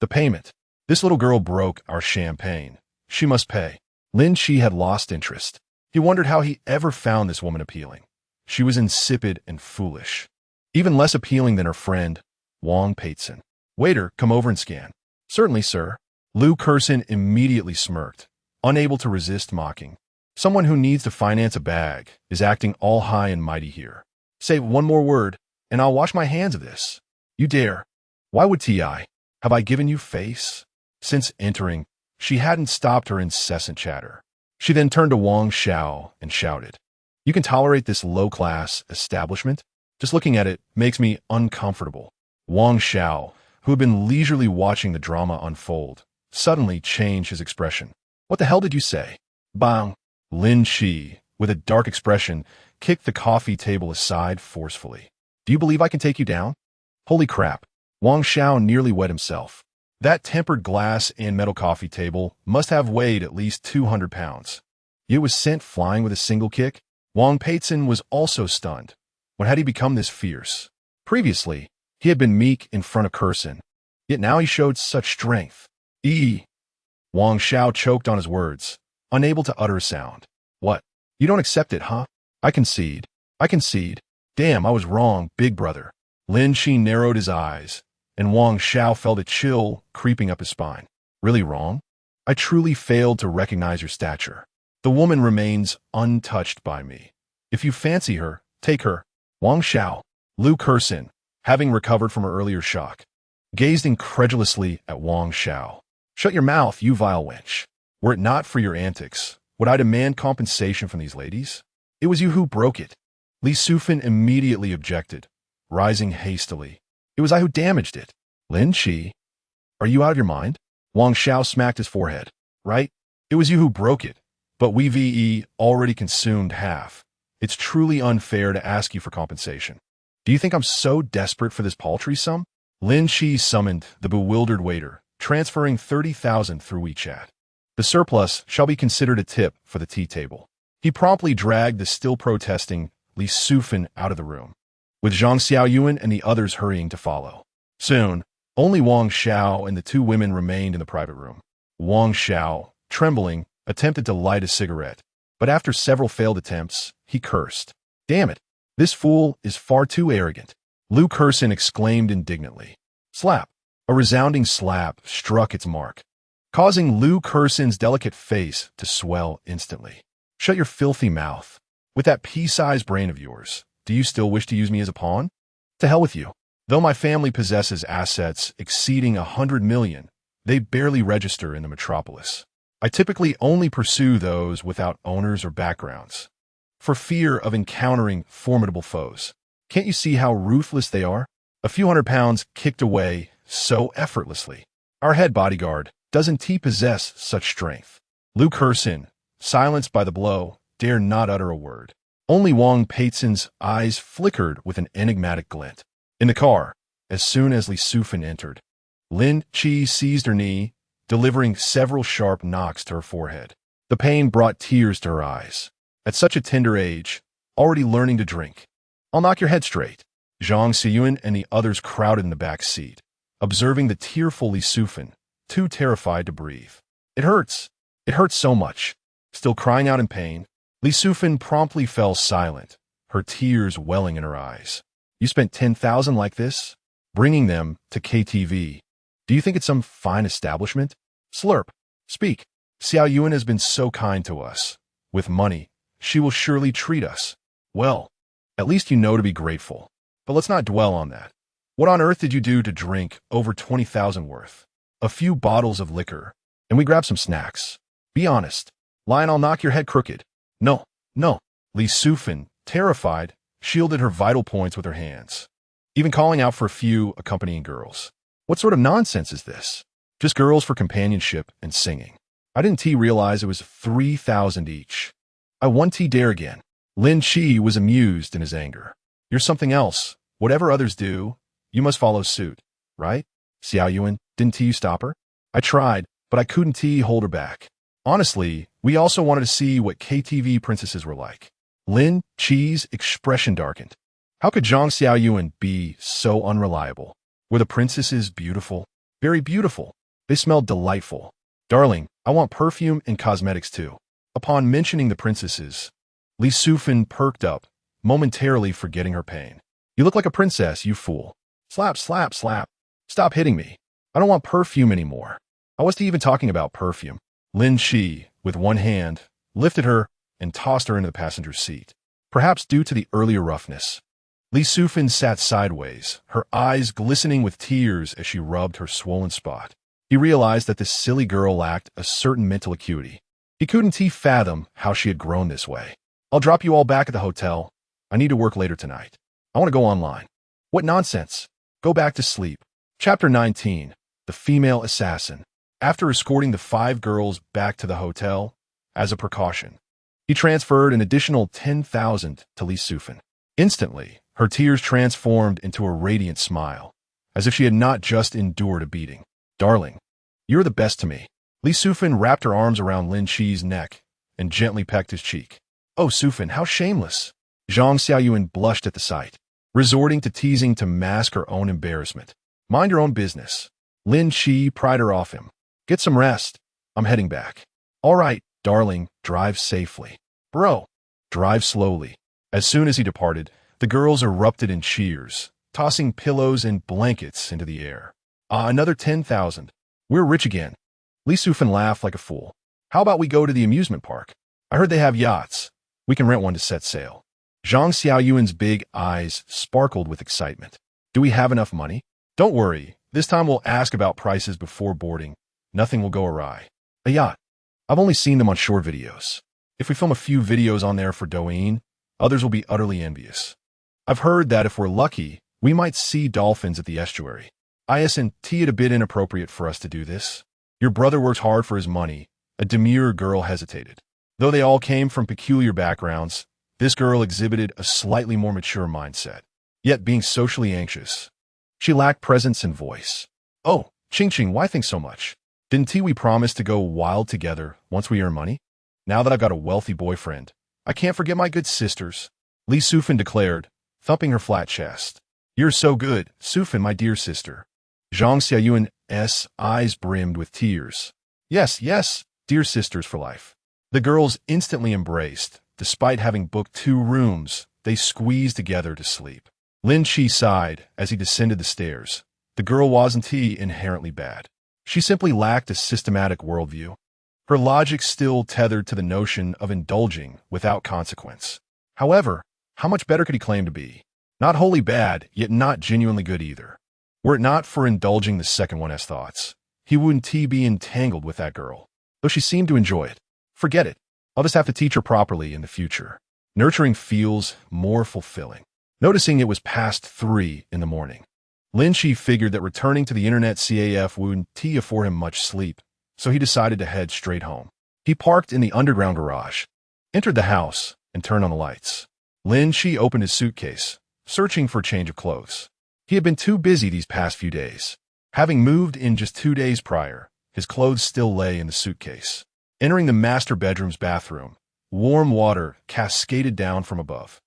The payment. This little girl broke our champagne. She must pay. Lin Qi had lost interest. He wondered how he ever found this woman appealing. She was insipid and foolish. Even less appealing than her friend, Wang Peitzen. Waiter, come over and scan. Certainly, sir. Lu Kersin immediately smirked, unable to resist mocking. Someone who needs to finance a bag is acting all high and mighty here. Say one more word, and I'll wash my hands of this. You dare. Why would T.I.? Have I given you face? Since entering, she hadn't stopped her incessant chatter. She then turned to Wang Xiao and shouted, You can tolerate this low-class establishment? Just looking at it makes me uncomfortable. Wang Xiao, who had been leisurely watching the drama unfold, suddenly changed his expression. What the hell did you say? Bang! Lin Qi, with a dark expression, kicked the coffee table aside forcefully. Do you believe I can take you down? Holy crap. Wang Xiao nearly wet himself. That tempered glass and metal coffee table must have weighed at least 200 pounds. It was sent flying with a single kick. Wang Peitzen was also stunned. When had he become this fierce? Previously, he had been meek in front of Kersin, yet now he showed such strength. Wang Xiao choked on his words, unable to utter a sound. What? You don't accept it, huh? I concede. I concede. Damn, I was wrong, big brother. Lin Qi narrowed his eyes, and Wang Xiao felt a chill creeping up his spine. Really wrong? I truly failed to recognize your stature. The woman remains untouched by me. If you fancy her, take her. Wang Xiao, Lu Kersin, having recovered from her earlier shock, gazed incredulously at Wang Xiao. Shut your mouth, you vile wench. Were it not for your antics, would I demand compensation from these ladies? It was you who broke it. Li Sufin immediately objected, rising hastily. It was I who damaged it. Lin Qi, are you out of your mind? Wang Xiao smacked his forehead. Right? It was you who broke it, but we've already consumed half. It's truly unfair to ask you for compensation. Do you think I'm so desperate for this paltry sum? Lin Qi summoned the bewildered waiter, transferring 30,000 through WeChat. The surplus shall be considered a tip for the tea table. He promptly dragged the still protesting Li Sufin out of the room, with Zhang Xiaoyuan and the others hurrying to follow. Soon, only Wang Xiao and the two women remained in the private room. Wang Xiao, trembling, attempted to light a cigarette, but after several failed attempts, he cursed. Damn it! This fool is far too arrogant. Lu Kersin exclaimed indignantly. Slap! A resounding slap struck its mark, causing Lu Kersin's delicate face to swell instantly. Shut your filthy mouth. With that pea-sized brain of yours, do you still wish to use me as a pawn? To hell with you. Though my family possesses assets exceeding 100 million, they barely register in the metropolis. I typically only pursue those without owners or backgrounds, for fear of encountering formidable foes. Can't you see how ruthless they are? A few £100 kicked away so effortlessly. Our head bodyguard, doesn't he possess such strength? Lu Kersin, silenced by the blow, dare not utter a word. Only Wang Peitzen's eyes flickered with an enigmatic glint. In the car, as soon as Li Sufin entered, Lin Qi seized her knee, delivering several sharp knocks to her forehead. The pain brought tears to her eyes. At such a tender age, already learning to drink. I'll knock your head straight. Zhang Xiaoyuan and the others crowded in the back seat, observing the tearful Li Sufin, too terrified to breathe. It hurts. It hurts so much. Still crying out in pain, Li Sufin promptly fell silent, her tears welling in her eyes. You spent 10,000 like this? Bringing them to KTV. Do you think it's some fine establishment? Slurp. Speak. Xiaoyuan has been so kind to us. With money, she will surely treat us. Well, at least you know to be grateful. But let's not dwell on that. What on earth did you do to drink over 20,000 worth? A few bottles of liquor, and we grabbed some snacks. Be honest. Lie and I'll knock your head crooked. No, no. Li Sufin, terrified, shielded her vital points with her hands, even calling out for a few accompanying girls. What sort of nonsense is this? Just girls for companionship and singing. I didn't realize it was 3,000 each. I won't dare again. Lin Qi was amused in his anger. You're something else. Whatever others do, you must follow suit, right? Xiaoyuan, didn't you stop her? I tried, but I couldn't hold her back. Honestly, we also wanted to see what KTV princesses were like. Lin Qi's expression darkened. How could Zhang Xiaoyuan be so unreliable? Were the princesses beautiful? Very beautiful. They smelled delightful. Darling, I want perfume and cosmetics too. Upon mentioning the princesses, Li Sufin perked up, momentarily forgetting her pain. You look like a princess, you fool. Slap, slap, slap. Stop hitting me. I don't want perfume anymore. How was he even talking about perfume? Lin Qi, with one hand, lifted her and tossed her into the passenger's seat. Perhaps due to the earlier roughness, Li Sufin sat sideways, her eyes glistening with tears as she rubbed her swollen spot. He realized that this silly girl lacked a certain mental acuity. He couldn't fathom how she had grown this way. I'll drop you all back at the hotel. I need to work later tonight. I want to go online. What nonsense. Go back to sleep. Chapter 19. The Female Assassin. After escorting the 5 girls back to the hotel, as a precaution, he transferred an additional 10,000 to Li Sufin. Instantly, her tears transformed into a radiant smile, as if she had not just endured a beating. Darling, you're the best to me. Li Sufin wrapped her arms around Lin Qi's neck and gently pecked his cheek. Oh, Sufin, how shameless. Zhang Xiaoyuan blushed at the sight, resorting to teasing to mask her own embarrassment. Mind your own business. Lin Qi pried her off him. Get some rest. I'm heading back. All right, darling, drive safely. Bro, drive slowly. As soon as he departed, the girls erupted in cheers, tossing pillows and blankets into the air. Another 10,000. We're rich again. Li Sufin laughed like a fool. How about we go to the amusement park? I heard they have yachts. We can rent one to set sail. Zhang Xiaoyuan's big eyes sparkled with excitement. Do we have enough money? Don't worry. This time we'll ask about prices before boarding. Nothing will go awry. A yacht. I've only seen them on short videos. If we film a few videos on there for Douyin, others will be utterly envious. I've heard that if we're lucky, we might see dolphins at the estuary. Isn't it a bit inappropriate for us to do this? Your brother works hard for his money. A demure girl hesitated. Though they all came from peculiar backgrounds, this girl exhibited a slightly more mature mindset, yet being socially anxious. She lacked presence and voice. Oh, Ching, why think so much? Didn't we promise to go wild together once we earn money? Now that I've got a wealthy boyfriend, I can't forget my good sisters, Li Sufin declared, thumping her flat chest. You're so good, Sufin, my dear sister. Zhang Xiaoyuan's eyes brimmed with tears. Yes, dear sisters for life. The girls instantly embraced. Despite having booked 2 rooms, they squeezed together to sleep. Lin Qi sighed as he descended the stairs. The girl wasn't inherently bad. She simply lacked a systematic worldview. Her logic still tethered to the notion of indulging without consequence. However, how much better could he claim to be? Not wholly bad, yet not genuinely good either. Were it not for indulging the second one's thoughts, he wouldn't be entangled with that girl, though she seemed to enjoy it. Forget it. I'll just have to teach her properly in the future. Nurturing feels more fulfilling. Noticing it was past 3 in the morning, Lin Qi figured that returning to the internet CAF wouldn't afford him much sleep, so he decided to head straight home. He parked in the underground garage, entered the house, and turned on the lights. Lin Qi opened his suitcase, searching for a change of clothes. He had been too busy these past few days. Having moved in just 2 days prior, his clothes still lay in the suitcase. Entering the master bedroom's bathroom, warm water cascaded down from above.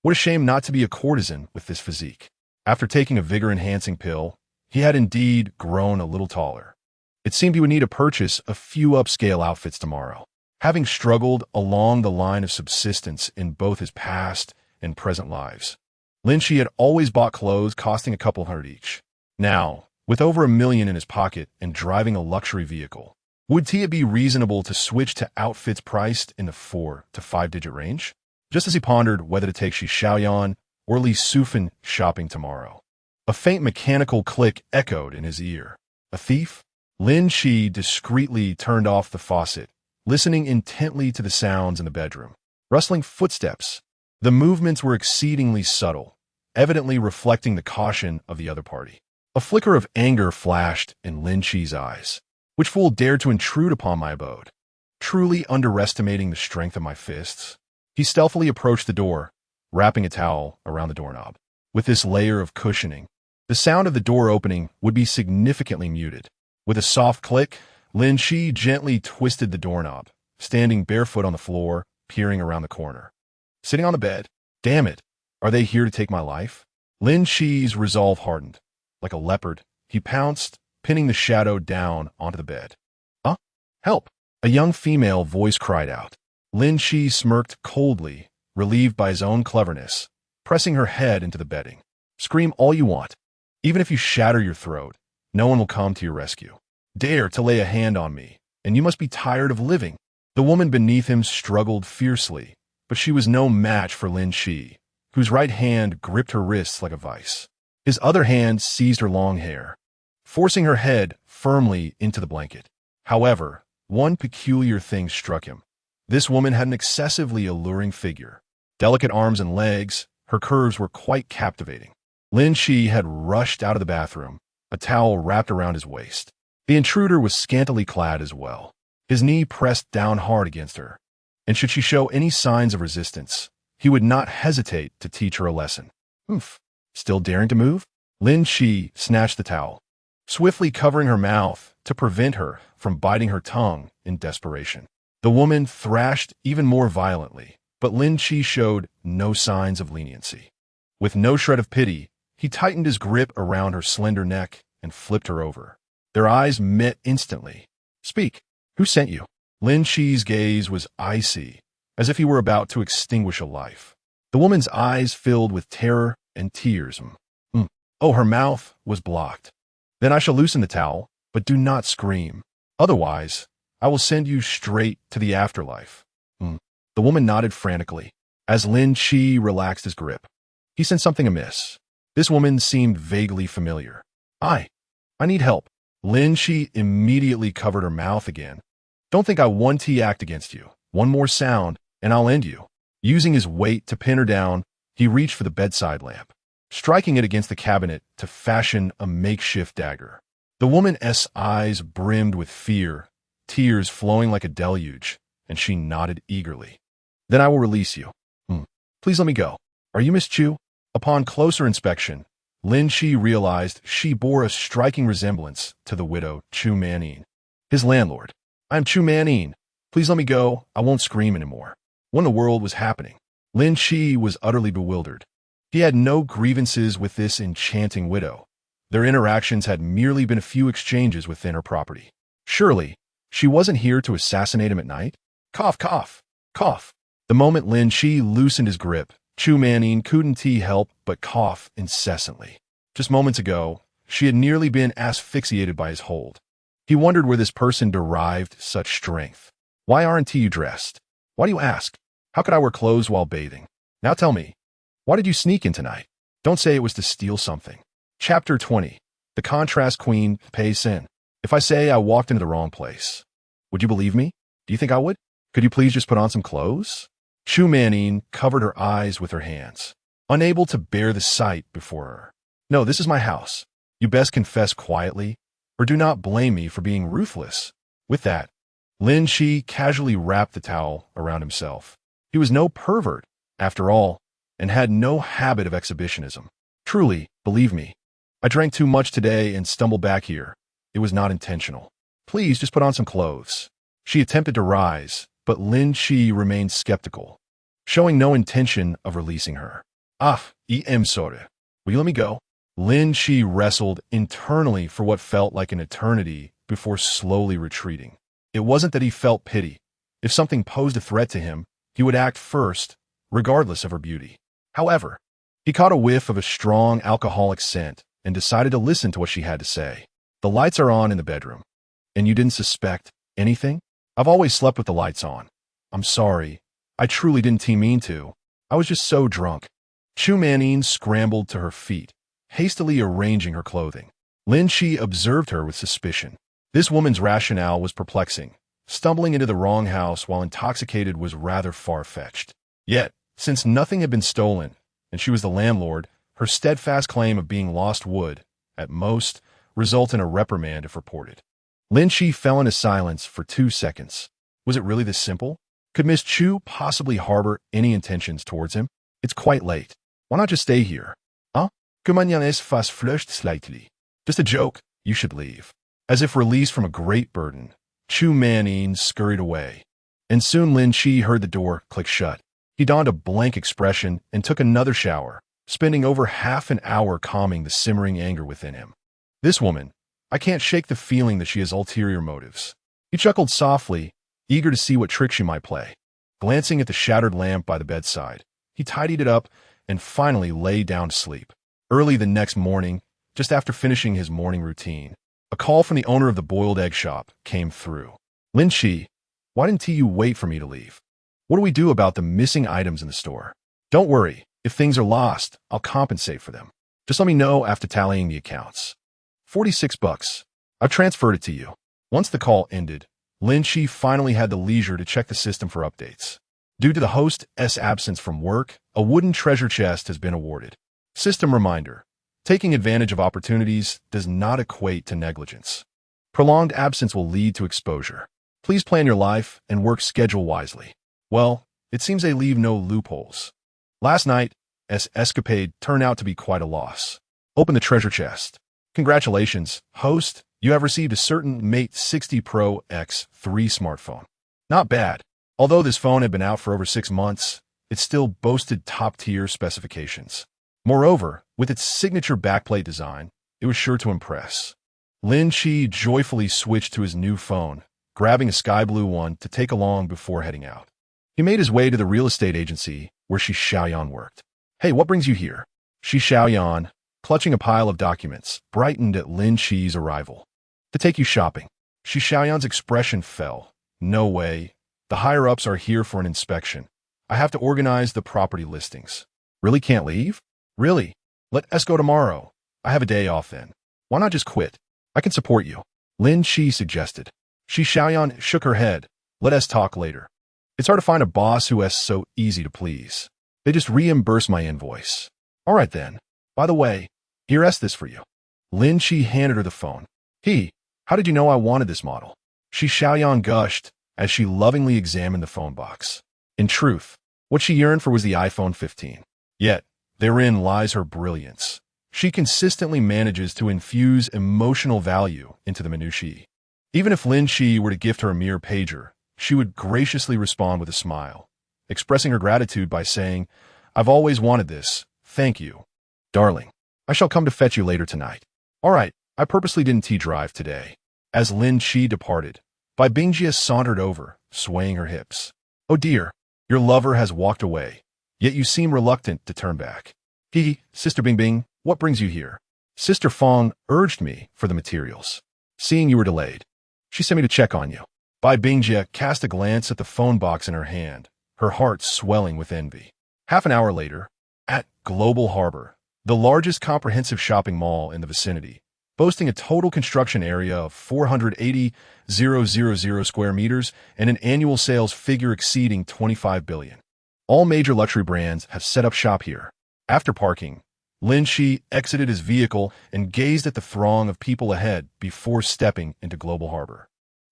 What a shame not to be a courtesan with this physique. After taking a vigor-enhancing pill, he had indeed grown a little taller. It seemed he would need to purchase a few upscale outfits tomorrow. Having struggled along the line of subsistence in both his past and present lives, Lin Qi had always bought clothes costing a couple hundred each. Now, with over $1 million in his pocket and driving a luxury vehicle, would it be reasonable to switch to outfits priced in the 4 to 5-digit range? Just as he pondered whether to take Shi Xiaoyan or Li Sufin shopping tomorrow, a faint mechanical click echoed in his ear. A thief? Lin Qi discreetly turned off the faucet, listening intently to the sounds in the bedroom. Rustling footsteps. The movements were exceedingly subtle, evidently reflecting the caution of the other party. A flicker of anger flashed in Lin Qi's eyes. Which fool dared to intrude upon my abode? Truly underestimating the strength of my fists? He stealthily approached the door, wrapping a towel around the doorknob. With this layer of cushioning, the sound of the door opening would be significantly muted. With a soft click, Lin Qi gently twisted the doorknob, standing barefoot on the floor, peering around the corner. Sitting on the bed. Damn it, are they here to take my life? Lin Qi's resolve hardened. Like a leopard, he pounced, pinning the shadow down onto the bed. Help! A young female voice cried out. Lin Qi smirked coldly, relieved by his own cleverness, pressing her head into the bedding. Scream all you want. Even if you shatter your throat, no one will come to your rescue. Dare to lay a hand on me, and you must be tired of living. The woman beneath him struggled fiercely, but she was no match for Lin Qi, whose right hand gripped her wrists like a vice. His other hand seized her long hair, forcing her head firmly into the blanket. However, one peculiar thing struck him. This woman had an excessively alluring figure. Delicate arms and legs, her curves were quite captivating. Lin Qi had rushed out of the bathroom, a towel wrapped around his waist. The intruder was scantily clad as well, his knee pressed down hard against her, and should she show any signs of resistance, he would not hesitate to teach her a lesson. Oof. Still daring to move? Lin Qi snatched the towel, swiftly covering her mouth to prevent her from biting her tongue in desperation. The woman thrashed even more violently, but Lin Qi showed no signs of leniency. With no shred of pity, he tightened his grip around her slender neck and flipped her over. Their eyes met instantly. Speak. Who sent you? Lin Qi's gaze was icy, as if he were about to extinguish a life. The woman's eyes filled with terror and tears. Oh, her mouth was blocked. Then I shall loosen the towel, but do not scream. Otherwise, I will send you straight to the afterlife. The woman nodded frantically, as Lin Qi relaxed his grip. He sensed something amiss. This woman seemed vaguely familiar. I need help. Lin Qi immediately covered her mouth again. Don't think I won T act against you. One more sound, and I'll end you. Using his weight to pin her down, he reached for the bedside lamp, striking it against the cabinet to fashion a makeshift dagger. The woman's eyes brimmed with fear, tears flowing like a deluge, and she nodded eagerly. Then I will release you. Please let me go. Are you Miss Chu? Upon closer inspection, Lin Qi realized she bore a striking resemblance to the widow Chu Manin, his landlord. I'm Chu Manin. Please let me go. I won't scream anymore. What in the world was happening? Lin Qi was utterly bewildered. He had no grievances with this enchanting widow. Their interactions had merely been a few exchanges within her property. Surely, she wasn't here to assassinate him at night? Cough, cough, cough. The moment Lin Qi loosened his grip, Chu Manin couldn't help but cough incessantly. Just moments ago, she had nearly been asphyxiated by his hold. He wondered where this person derived such strength. Why aren't you dressed? Why do you ask? How could I wear clothes while bathing? Now tell me, why did you sneak in tonight? Don't say it was to steal something. Chapter 20. The Contrast Queen Pays Sin. If I say I walked into the wrong place, would you believe me? Do you think I would? Could you please just put on some clothes? Chu Manin covered her eyes with her hands, unable to bear the sight before her. No, this is my house. You best confess quietly, or do not blame me for being ruthless. With that, Lin Qi casually wrapped the towel around himself. He was no pervert, after all, and had no habit of exhibitionism. Truly, believe me, I drank too much today and stumbled back here. It was not intentional. Please just put on some clothes. She attempted to rise, but Lin Qi remained skeptical, showing no intention of releasing her. Em sorry. Will you let me go? Lin Qi wrestled internally for what felt like an eternity before slowly retreating. It wasn't that he felt pity. If something posed a threat to him, he would act first, regardless of her beauty. However, he caught a whiff of a strong alcoholic scent and decided to listen to what she had to say. The lights are on in the bedroom. And you didn't suspect anything? I've always slept with the lights on. I'm sorry. I truly didn't mean to. I was just so drunk. Chu Manin scrambled to her feet, hastily arranging her clothing. Lin Qi observed her with suspicion. This woman's rationale was perplexing. Stumbling into the wrong house while intoxicated was rather far-fetched. Yet, since nothing had been stolen, and she was the landlord, her steadfast claim of being lost would, at most, result in a reprimand if reported. Lin Qi fell into silence for 2 seconds. Was it really this simple? Could Miss Chu possibly harbor any intentions towards him? It's quite late. Why not just stay here? Que mañana es fast flushed slightly. Just a joke. You should leave. As if released from a great burden, Chu Manin scurried away. And soon Lin Qi heard the door click shut. He donned a blank expression and took another shower, spending over half an hour calming the simmering anger within him. This woman, I can't shake the feeling that she has ulterior motives. He chuckled softly, eager to see what trick she might play. Glancing at the shattered lamp by the bedside, he tidied it up and finally lay down to sleep. Early the next morning, just after finishing his morning routine, a call from the owner of the boiled egg shop came through. Lin Qi, why didn't you wait for me to leave? What do we do about the missing items in the store? Don't worry, if things are lost, I'll compensate for them. Just let me know after tallying the accounts. $46. I've transferred it to you. Once the call ended, Lin Qi finally had the leisure to check the system for updates. Due to the host's absence from work, a wooden treasure chest has been awarded. System reminder: taking advantage of opportunities does not equate to negligence. Prolonged absence will lead to exposure. Please plan your life and work schedule wisely. Well, it seems they leave no loopholes. Last night's escapade turned out to be quite a loss. Open the treasure chest. Congratulations, host. You have received a certain Mate 60 Pro X3 smartphone. Not bad. Although this phone had been out for over 6 months, it still boasted top-tier specifications. Moreover, with its signature backplate design, it was sure to impress. Lin Qi joyfully switched to his new phone, grabbing a sky blue one to take along before heading out. He made his way to the real estate agency where Shi Xiaoyan worked. Hey, what brings you here? Shi Xiaoyan, clutching a pile of documents, brightened at Lin Qi's arrival. To take you shopping. Shi Xiaoyan's expression fell. No way. The higher-ups are here for an inspection. I have to organize the property listings. Really can't leave? Really? Let us go tomorrow. I have a day off then. Why not just quit? I can support you. Lin Qi suggested. Shi Xiaoyan shook her head. Let us talk later. It's hard to find a boss who is so easy to please. They just reimburse my invoice. All right then. By the way, here's this for you. Lin Qi handed her the phone. How did you know I wanted this model? Shi Xiaoyan gushed as she lovingly examined the phone box. In truth, what she yearned for was the iPhone 15. Yet, therein lies her brilliance. She consistently manages to infuse emotional value into the minutiae. Even if Lin Qi were to gift her a mere pager, she would graciously respond with a smile, expressing her gratitude by saying, I've always wanted this. Thank you. Darling, I shall come to fetch you later tonight. All right, I purposely didn't drive today. As Lin Qi departed, Bai Bingjie sauntered over, swaying her hips. Oh dear, your lover has walked away, yet you seem reluctant to turn back. Sister Bingbing, what brings you here? Sister Fong urged me for the materials. Seeing you were delayed, she sent me to check on you. Bai Bingjie cast a glance at the phone box in her hand, her heart swelling with envy. Half an hour later, at Global Harbor, the largest comprehensive shopping mall in the vicinity, boasting a total construction area of 480,000 square meters and an annual sales figure exceeding 25 billion. All major luxury brands have set up shop here. After parking, Lin Qi exited his vehicle and gazed at the throng of people ahead before stepping into Global Harbor.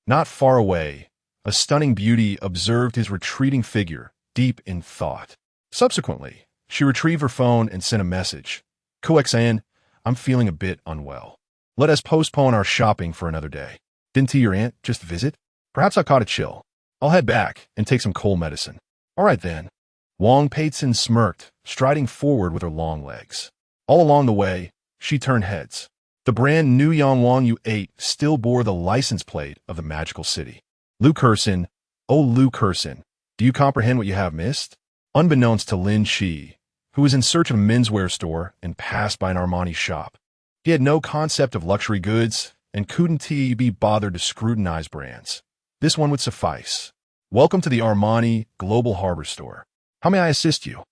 Not far away, a stunning beauty observed his retreating figure, deep in thought. Subsequently, she retrieved her phone and sent a message. Koexan, I'm feeling a bit unwell. Let us postpone our shopping for another day. Didn't your aunt just visit? Perhaps I caught a chill. I'll head back and take some cold medicine. All right then. Wang Peitsen smirked, striding forward with her long legs. All along the way, she turned heads. The brand new Yangwang U8 still bore the license plate of the magical city. Lu Kursin, oh Lu Kursin, do you comprehend what you have missed? Unbeknownst to Lin Qi, who was in search of a menswear store and passed by an Armani shop, he had no concept of luxury goods and couldn't be bothered to scrutinize brands. This one would suffice. Welcome to the Armani Global Harbor Store. How may I assist you?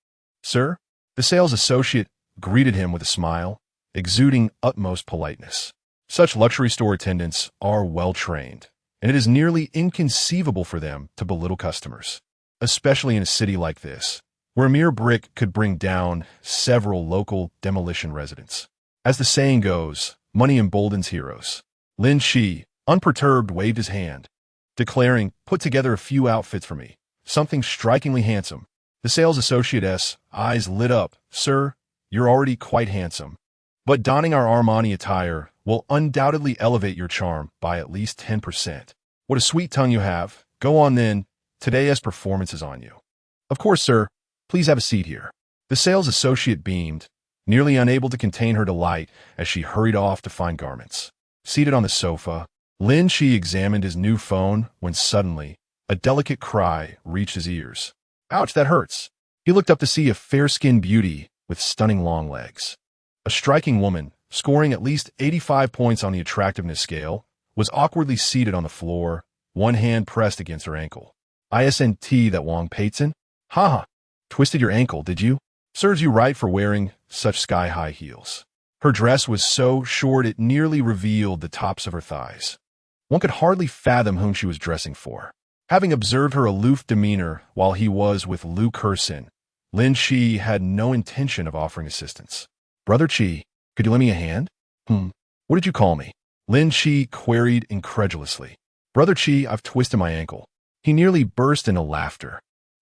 Sir? The sales associate greeted him with a smile, exuding utmost politeness. Such luxury store attendants are well-trained, and it is nearly inconceivable for them to belittle customers, especially in a city like this, where a mere brick could bring down several local demolition residents. As the saying goes, money emboldens heroes. Lin Qi, unperturbed, waved his hand, declaring, put together a few outfits for me, something strikingly handsome. The sales associate's eyes lit up. Sir, you're already quite handsome, but donning our Armani attire will undoubtedly elevate your charm by at least 10%. What a sweet tongue you have. Go on then. Today's performance is on you. Of course, sir. Please have a seat here. The sales associate beamed, nearly unable to contain her delight as she hurried off to find garments. Seated on the sofa, Lin Qi examined his new phone when suddenly, A delicate cry reached his ears. Ouch, that hurts. He looked up to see a fair-skinned beauty with stunning long legs. A striking woman, scoring at least 85 points on the attractiveness scale, was awkwardly seated on the floor, one hand pressed against her ankle. "Isn't that Wang Peitzen? Haha. Twisted your ankle, did you? Serves you right for wearing such sky-high heels." Her dress was so short it nearly revealed the tops of her thighs. One could hardly fathom whom she was dressing for. Having observed her aloof demeanor while he was with Lin Qi, Lin Qi had no intention of offering assistance. "Brother Qi, could you lend me a hand?" What did you call me?" Lin Qi queried incredulously. "Brother Qi, I've twisted my ankle." He nearly burst into laughter.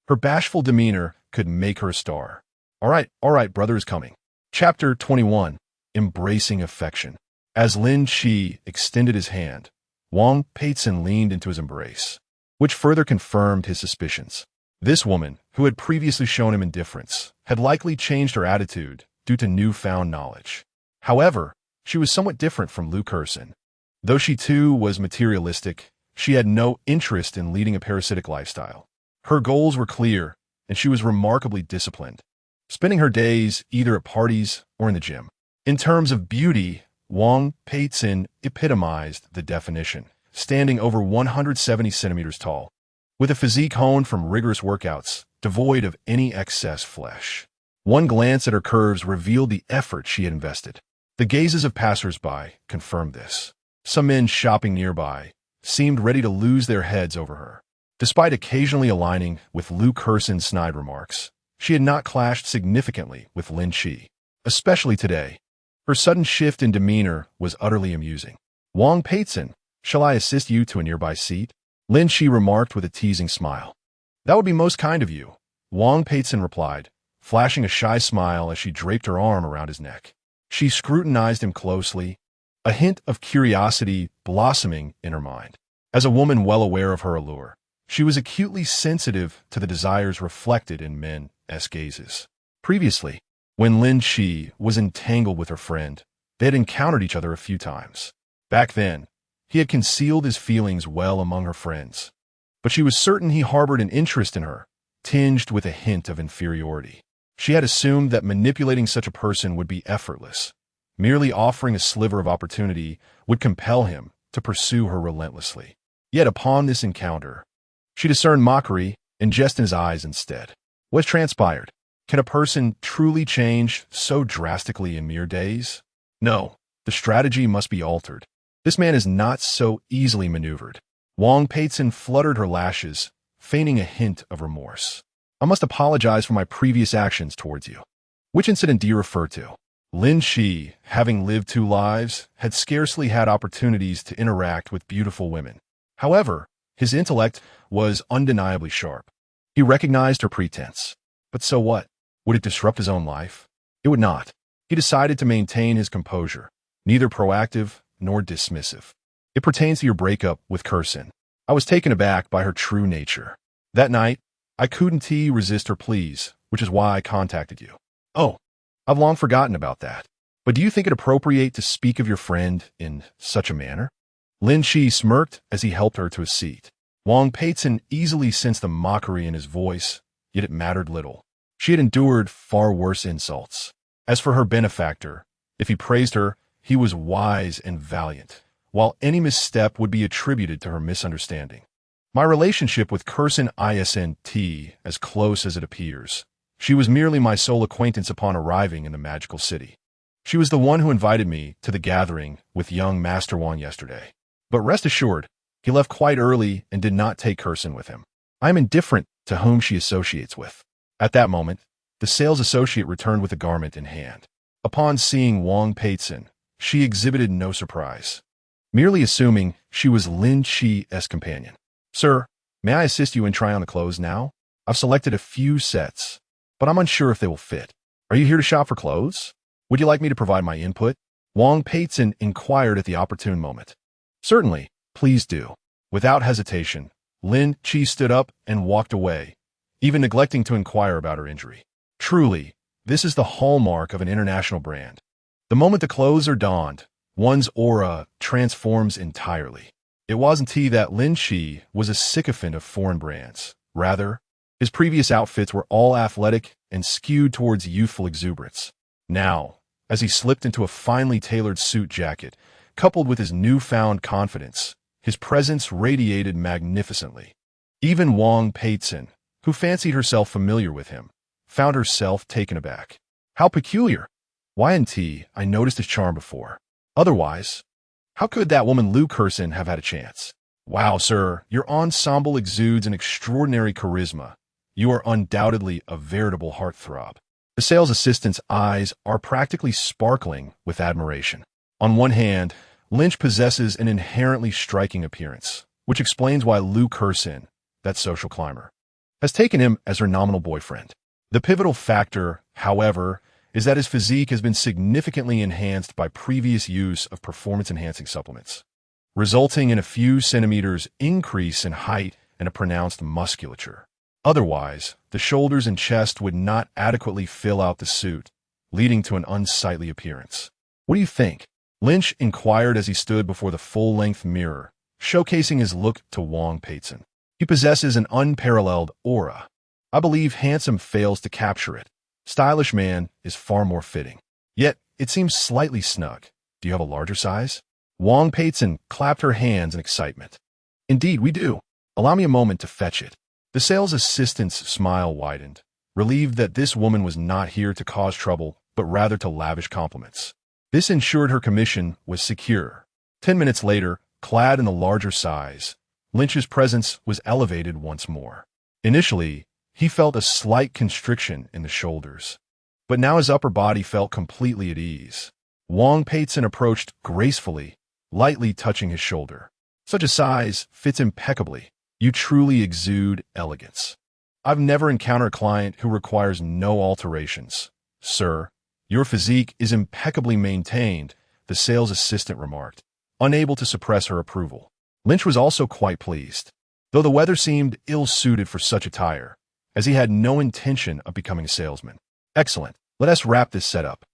Her bashful demeanor could make her a star. All right, brother is coming." Chapter 21. Embracing Affection. As Lin Qi extended his hand, Wang Peitzen leaned into his embrace, which further confirmed his suspicions. This woman, who had previously shown him indifference, had likely changed her attitude due to newfound knowledge. However, she was somewhat different from Lin Qi. Though she too was materialistic, she had no interest in leading a parasitic lifestyle. Her goals were clear, and she was remarkably disciplined, spending her days either at parties or in the gym. In terms of beauty, Wang Peitzen epitomized the definition, standing over 170 centimeters tall, with a physique honed from rigorous workouts, devoid of any excess flesh. One glance at her curves revealed the effort she had invested. The gazes of passers-by confirmed this. Some men shopping nearby seemed ready to lose their heads over her. Despite occasionally aligning with Lin Qi's snide remarks, she had not clashed significantly with Lin Qi, especially today. Her sudden shift in demeanor was utterly amusing. "Wang Peitzen, shall I assist you to a nearby seat?" Lin Qi remarked with a teasing smile. "That would be most kind of you," Wang Peitzen replied, flashing a shy smile as she draped her arm around his neck. She scrutinized him closely, a hint of curiosity blossoming in her mind. As a woman well aware of her allure, she was acutely sensitive to the desires reflected in men's gazes. Previously, when Lin Qi was entangled with her friend, they had encountered each other a few times. Back then, he had concealed his feelings well among her friends, but she was certain he harbored an interest in her, tinged with a hint of inferiority. She had assumed that manipulating such a person would be effortless. Merely offering a sliver of opportunity would compel him to pursue her relentlessly. Yet upon this encounter, she discerned mockery and jest in his eyes instead. What transpired? Can a person truly change so drastically in mere days? No, the strategy must be altered. This man is not so easily maneuvered. Wang Peitzen fluttered her lashes, feigning a hint of remorse. "I must apologize for my previous actions towards you." "Which incident do you refer to?" Lin Qi, having lived two lives, had scarcely had opportunities to interact with beautiful women. However, his intellect was undeniably sharp. He recognized her pretense. But so what? Would it disrupt his own life? It would not. He decided to maintain his composure, neither proactive nor dismissive. "It pertains to your breakup with Qi. I was taken aback by her true nature. That night, I couldn't resist her pleas, which is why I contacted you." "Oh, I've long forgotten about that. But do you think it appropriate to speak of your friend in such a manner?" Lin Qi smirked as he helped her to a seat. Wang Peitzen easily sensed the mockery in his voice, yet it mattered little. She had endured far worse insults. As for her benefactor, if he praised her, he was wise and valiant, while any misstep would be attributed to her misunderstanding. "My relationship with Qi isn't as close as it appears. She was merely my sole acquaintance upon arriving in the magical city. She was the one who invited me to the gathering with young Master Wang yesterday. But rest assured, he left quite early and did not take Qi with him. I am indifferent to whom she associates with." At that moment, the sales associate returned with a garment in hand. Upon seeing Wang Peitzen, she exhibited no surprise, merely assuming she was Lin Qi's companion. "Sir, may I assist you in trying on the clothes now? I've selected a few sets, but I'm unsure if they will fit. Are you here to shop for clothes? Would you like me to provide my input?" Wang Peitzen inquired at the opportune moment. "Certainly, please do." Without hesitation, Lin Qi stood up and walked away, even neglecting to inquire about her injury. Truly, this is the hallmark of an international brand. The moment the clothes are donned, one's aura transforms entirely. It wasn't that Lin Qi was a sycophant of foreign brands. Rather, his previous outfits were all athletic and skewed towards youthful exuberance. Now, as he slipped into a finely tailored suit jacket, coupled with his newfound confidence, his presence radiated magnificently. Even Wang Peizhen, who fancied herself familiar with him, found herself taken aback. How peculiar! Why I noticed his charm before. Otherwise, how could that woman Liu Qi have had a chance? Wow, sir, your ensemble exudes an extraordinary charisma. You are undoubtedly a veritable heartthrob. The sales assistant's eyes are practically sparkling with admiration. On one hand, Lynch possesses an inherently striking appearance, which explains why Liu Qi, that social climber, has taken him as her nominal boyfriend. The pivotal factor, however, is that his physique has been significantly enhanced by previous use of performance-enhancing supplements, resulting in a few centimeters increase in height and a pronounced musculature. Otherwise, the shoulders and chest would not adequately fill out the suit, leading to an unsightly appearance. What do you think? Lynch inquired as he stood before the full-length mirror, showcasing his look to Wang Peizhen. He possesses an unparalleled aura. I believe handsome fails to capture it. Stylish man is far more fitting. Yet, it seems slightly snug. Do you have a larger size? Wang Peizhen clapped her hands in excitement. Indeed, we do. Allow me a moment to fetch it. The sales assistant's smile widened, relieved that this woman was not here to cause trouble, but rather to lavish compliments. This ensured her commission was secure. 10 minutes later, clad in the larger size, Lynch's presence was elevated once more. Initially, he felt a slight constriction in the shoulders, but now his upper body felt completely at ease. Wang Peizhen approached gracefully, lightly touching his shoulder. Such a size fits impeccably. You truly exude elegance. I've never encountered a client who requires no alterations. Sir, your physique is impeccably maintained, the sales assistant remarked, unable to suppress her approval. Lynch was also quite pleased, though the weather seemed ill-suited for such attire, as he had no intention of becoming a salesman. Excellent. Let us wrap this setup.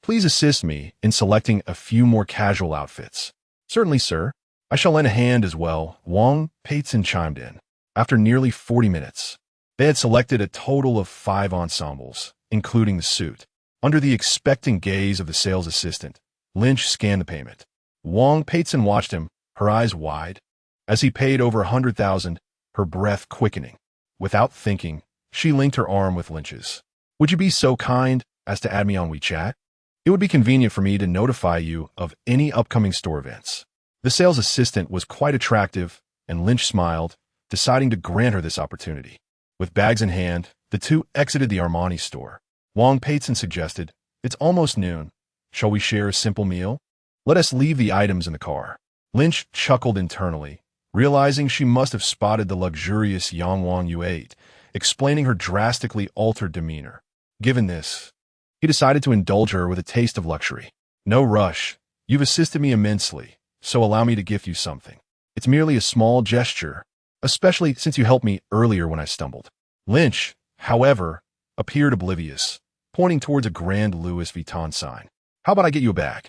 Please assist me in selecting a few more casual outfits. Certainly, sir. I shall lend a hand as well, Wang Peizhen chimed in. After nearly 40 minutes, they had selected a total of 5 ensembles, including the suit. Under the expectant gaze of the sales assistant, Lynch scanned the payment. Wang Peizhen watched him, her eyes wide. As he paid over 100,000, her breath quickening. Without thinking, she linked her arm with Lynch's. Would you be so kind as to add me on WeChat? It would be convenient for me to notify you of any upcoming store events. The sales assistant was quite attractive, and Lynch smiled, deciding to grant her this opportunity. With bags in hand, the two exited the Armani store. Wang Peizhen suggested, "It's almost noon. Shall we share a simple meal? Let us leave the items in the car." Lynch chuckled internally, realizing she must have spotted the luxurious Yangwang you ate, explaining her drastically altered demeanor. Given this, he decided to indulge her with a taste of luxury. No rush. You've assisted me immensely, so allow me to gift you something. It's merely a small gesture, especially since you helped me earlier when I stumbled. Lynch, however, appeared oblivious, pointing towards a grand Louis Vuitton sign. How about I get you a bag?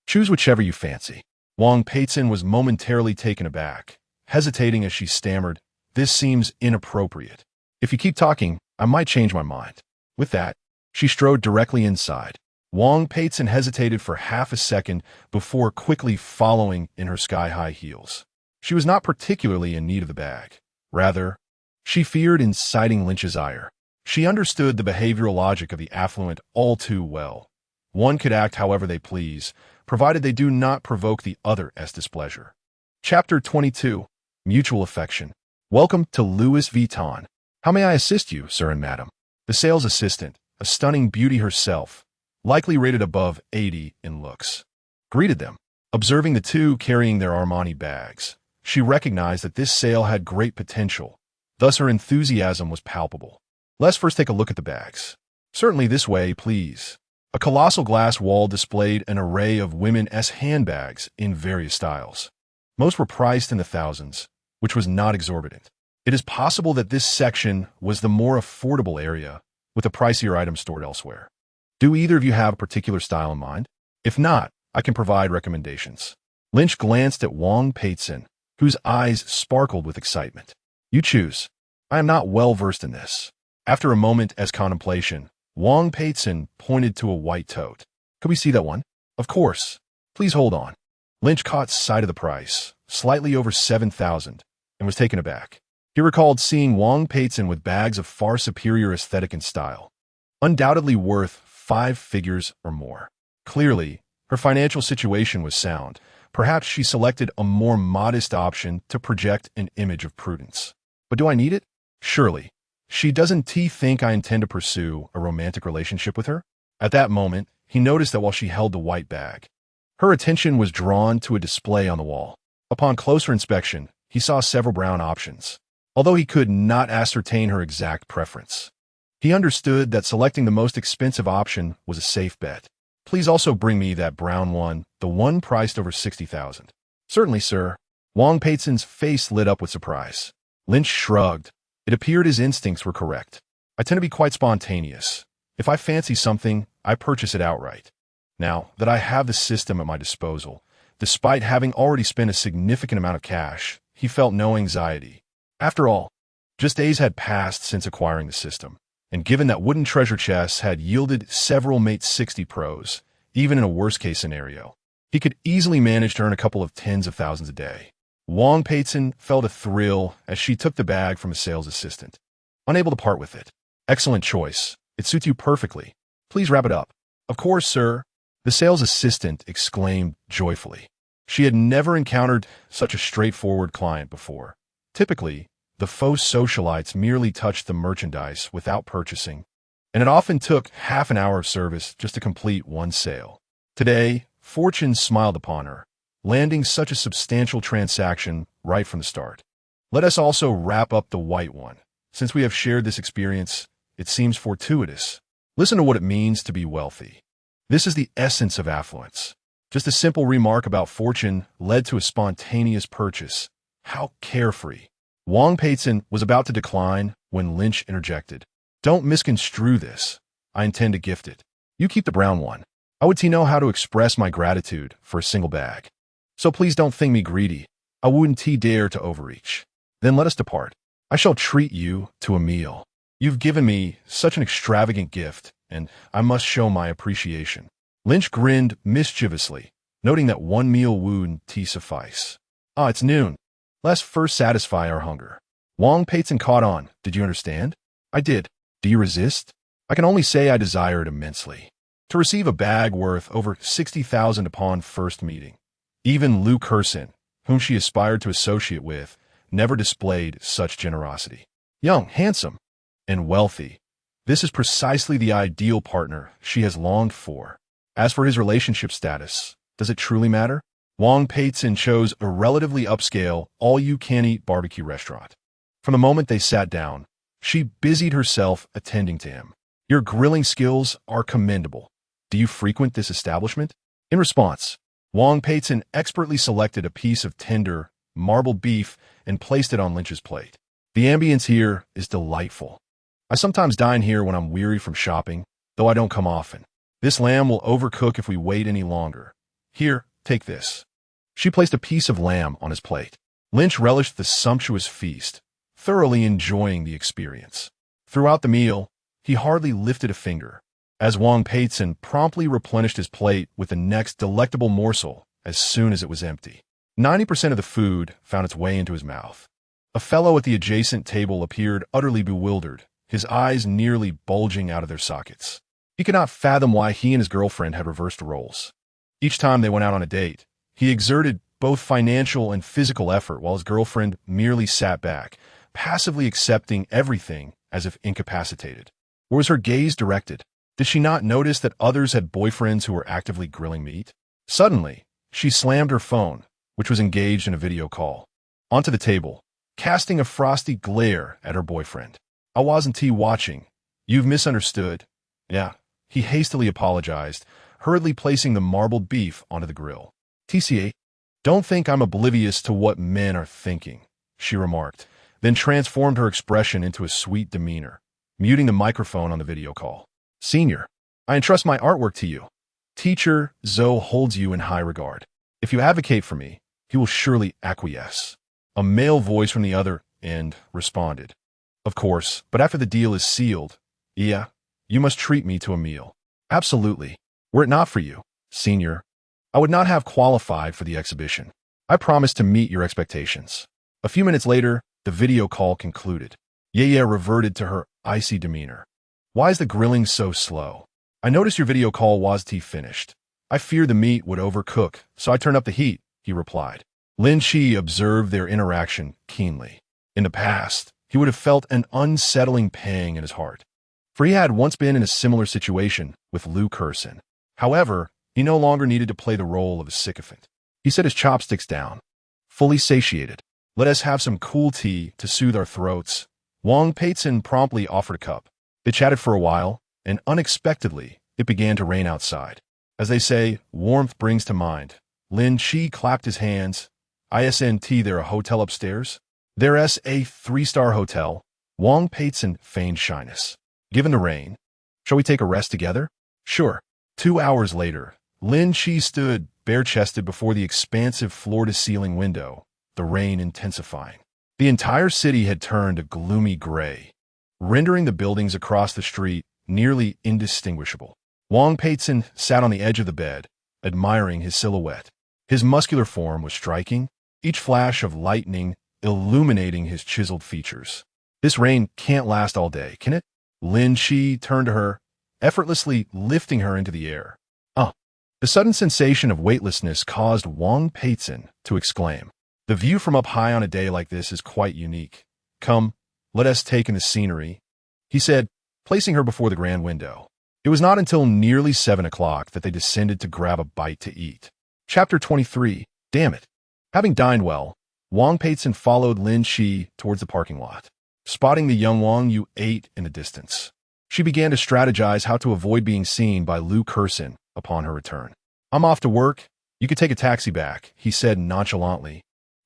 Choose whichever you fancy. Wang Peizhen was momentarily taken aback, hesitating as she stammered, "This seems inappropriate. If you keep talking, I might change my mind." With that, she strode directly inside. Wang Peizhen hesitated for half a second before quickly following in her sky-high heels. She was not particularly in need of the bag. Rather, she feared inciting Lynch's ire. She understood the behavioral logic of the affluent all too well. One could act however they please, provided they do not provoke the other's displeasure. Chapter 22. Mutual Affection. Welcome to Louis Vuitton. How may I assist you, sir and madam? The sales assistant, a stunning beauty herself, likely rated above 80 in looks, greeted them. Observing the two carrying their Armani bags, she recognized that this sale had great potential, thus her enthusiasm was palpable. Let's first take a look at the bags. Certainly this way, please. A colossal glass wall displayed an array of women's handbags in various styles. Most were priced in the thousands, which was not exorbitant. It is possible that this section was the more affordable area, with the pricier items stored elsewhere. Do either of you have a particular style in mind? If not, I can provide recommendations. Lynch glanced at Wang Peizhen, whose eyes sparkled with excitement. You choose. I am not well versed in this. After a moment as contemplation, Wang Peitzen pointed to a white tote. Could we see that one? Of course. Please hold on. Lynch caught sight of the price, slightly over 7,000, and was taken aback. He recalled seeing Wang Peitzen with bags of far superior aesthetic and style, undoubtedly worth 5 figures or more. Clearly, her financial situation was sound. Perhaps she selected a more modest option to project an image of prudence. But do I need it? Surely. She doesn't think I intend to pursue a romantic relationship with her? At that moment, he noticed that while she held the white bag, her attention was drawn to a display on the wall. Upon closer inspection, he saw several brown options, although he could not ascertain her exact preference. He understood that selecting the most expensive option was a safe bet. Please also bring me that brown one, the one priced over 60,000. Certainly, sir. Wang Peitzen's face lit up with surprise. Lynch shrugged. It appeared his instincts were correct. I tend to be quite spontaneous. If I fancy something, I purchase it outright. Now that I have the system at my disposal, despite having already spent a significant amount of cash, he felt no anxiety. After all, just days had passed since acquiring the system, and given that wooden treasure chests had yielded several Mate 60 pros, even in a worst-case scenario, he could easily manage to earn a couple of tens of thousands a day. Wang Peitzen felt a thrill as she took the bag from a sales assistant, unable to part with it. Excellent choice. It suits you perfectly. Please wrap it up. Of course, sir. The sales assistant exclaimed joyfully. She had never encountered such a straightforward client before. Typically, the faux socialites merely touched the merchandise without purchasing, and it often took half an hour of service just to complete one sale. Today, fortune smiled upon her, landing such a substantial transaction right from the start. Let us also wrap up the white one. Since we have shared this experience, it seems fortuitous. Listen to what it means to be wealthy. This is the essence of affluence. Just a simple remark about fortune led to a spontaneous purchase. How carefree. Wang Peitzen was about to decline when Lynch interjected. Don't misconstrue this. I intend to gift it. You keep the brown one. I would know how to express my gratitude for a single bag. So please don't think me greedy. I wouldn't dare to overreach. Then let us depart. I shall treat you to a meal. You've given me such an extravagant gift, and I must show my appreciation. Lynch grinned mischievously, noting that one meal wouldn't suffice. Ah, it's noon. Let's first satisfy our hunger. Wang Peitzen caught on. Did you understand? I did. Do you resist? I can only say I desire it immensely. To receive a bag worth over 60,000 upon first meeting. Even Liu Kersin, whom she aspired to associate with, never displayed such generosity. Young, handsome, and wealthy. This is precisely the ideal partner she has longed for. As for his relationship status, does it truly matter? Wang Peitzen chose a relatively upscale, all-you-can-eat barbecue restaurant. From the moment they sat down, she busied herself attending to him. Your grilling skills are commendable. Do you frequent this establishment? In response, Wang Peitzen expertly selected a piece of tender, marbled beef and placed it on Lynch's plate. The ambience here is delightful. I sometimes dine here when I'm weary from shopping, though I don't come often. This lamb will overcook if we wait any longer. Here, take this. She placed a piece of lamb on his plate. Lynch relished the sumptuous feast, thoroughly enjoying the experience. Throughout the meal, he hardly lifted a finger, as Wang Peitzen promptly replenished his plate with the next delectable morsel as soon as it was empty. 90% of the food found its way into his mouth. A fellow at the adjacent table appeared utterly bewildered, his eyes nearly bulging out of their sockets. He could not fathom why he and his girlfriend had reversed roles. Each time they went out on a date, he exerted both financial and physical effort while his girlfriend merely sat back, passively accepting everything as if incapacitated. Where was her gaze directed? Did she not notice that others had boyfriends who were actively grilling meat? Suddenly, she slammed her phone, which was engaged in a video call, onto the table, casting a frosty glare at her boyfriend. I wasn't watching. You've misunderstood. Yeah. He hastily apologized, hurriedly placing the marbled beef onto the grill. TCA, don't think I'm oblivious to what men are thinking, she remarked, then transformed her expression into a sweet demeanor, muting the microphone on the video call. Senior, I entrust my artwork to you. Teacher Zhou holds you in high regard. If you advocate for me, he will surely acquiesce. A male voice from the other end responded. Of course, but after the deal is sealed, yeah, you must treat me to a meal. Absolutely. Were it not for you, senior, I would not have qualified for the exhibition. I promise to meet your expectations. A few minutes later, the video call concluded. Yaya reverted to her icy demeanor. Why is the grilling so slow? I noticed your video call wasn't finished. I feared the meat would overcook, so I turned up the heat, he replied. Lin Qi observed their interaction keenly. In the past, he would have felt an unsettling pang in his heart, for he had once been in a similar situation with Lin Qi. However, he no longer needed to play the role of a sycophant. He set his chopsticks down. Fully satiated. Let us have some cool tea to soothe our throats. Wang Peitzen promptly offered a cup. They chatted for a while, and unexpectedly, it began to rain outside. As they say, warmth brings to mind. Lin Qi clapped his hands. Isn't there a hotel upstairs? There's a 3-star hotel. Wang Peitzen feigned shyness. Given the rain, shall we take a rest together? Sure. 2 hours later, Lin Qi stood bare-chested before the expansive floor-to-ceiling window, the rain intensifying. The entire city had turned a gloomy gray, rendering the buildings across the street nearly indistinguishable. Wang Peitzen sat on the edge of the bed, admiring his silhouette. His muscular form was striking, each flash of lightning illuminating his chiseled features. This rain can't last all day, can it? Lin Qi turned to her, effortlessly lifting her into the air. The sudden sensation of weightlessness caused Wang Peitzen to exclaim. The view from up high on a day like this is quite unique. Come, let us take in the scenery, he said, placing her before the grand window. It was not until nearly 7 o'clock that they descended to grab a bite to eat. Chapter 23. Damn it. Having dined well, Wang Peitzen followed Lin Qi towards the parking lot. Spotting the young Wang Yu ate in the distance, she began to strategize how to avoid being seen by Lin Qi upon her return. I'm off to work. You could take a taxi back, he said nonchalantly,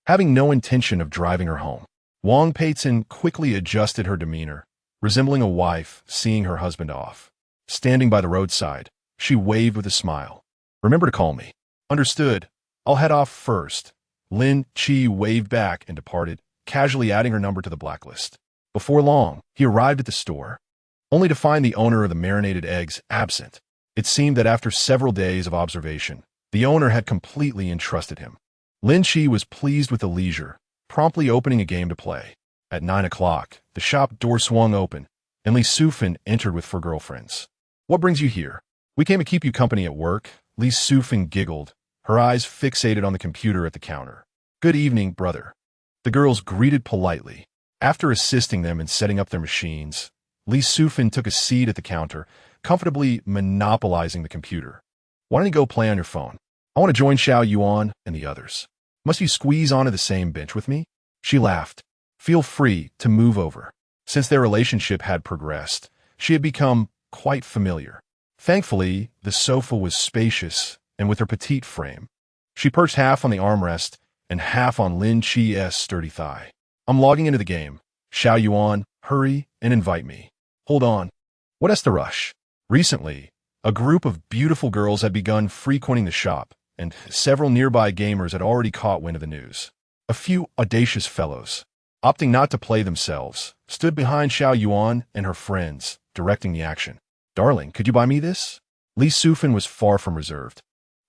having no intention of driving her home. Wang Peitzen quickly adjusted her demeanor, resembling a wife seeing her husband off. Standing by the roadside, she waved with a smile. Remember to call me. Understood. I'll head off first. Lin Qi waved back and departed, casually adding her number to the blacklist. Before long, he arrived at the store, only to find the owner of the marinated eggs absent. It seemed that after several days of observation, the owner had completely entrusted him. Lin Qi was pleased with the leisure, promptly opening a game to play. At 9 o'clock, the shop door swung open, and Li Sufan entered with 4 girlfriends. What brings you here? We came to keep you company at work, Li Sufan giggled, her eyes fixated on the computer at the counter. Good evening, brother. The girls greeted politely. After assisting them in setting up their machines, Li Sufan took a seat at the counter, comfortably monopolizing the computer. Why don't you go play on your phone? I want to join Xiao Yuan and the others. Must you squeeze onto the same bench with me? She laughed. Feel free to move over. Since their relationship had progressed, she had become quite familiar. Thankfully, the sofa was spacious, and with her petite frame, she perched half on the armrest and half on Lin Qi's sturdy thigh. I'm logging into the game. Xiao Yuan, hurry and invite me. Hold on. What's the rush? Recently, a group of beautiful girls had begun frequenting the shop, and several nearby gamers had already caught wind of the news. A few audacious fellows, opting not to play themselves, stood behind Xiao Yuan and her friends, directing the action. Darling, could you buy me this? Li Sufan was far from reserved,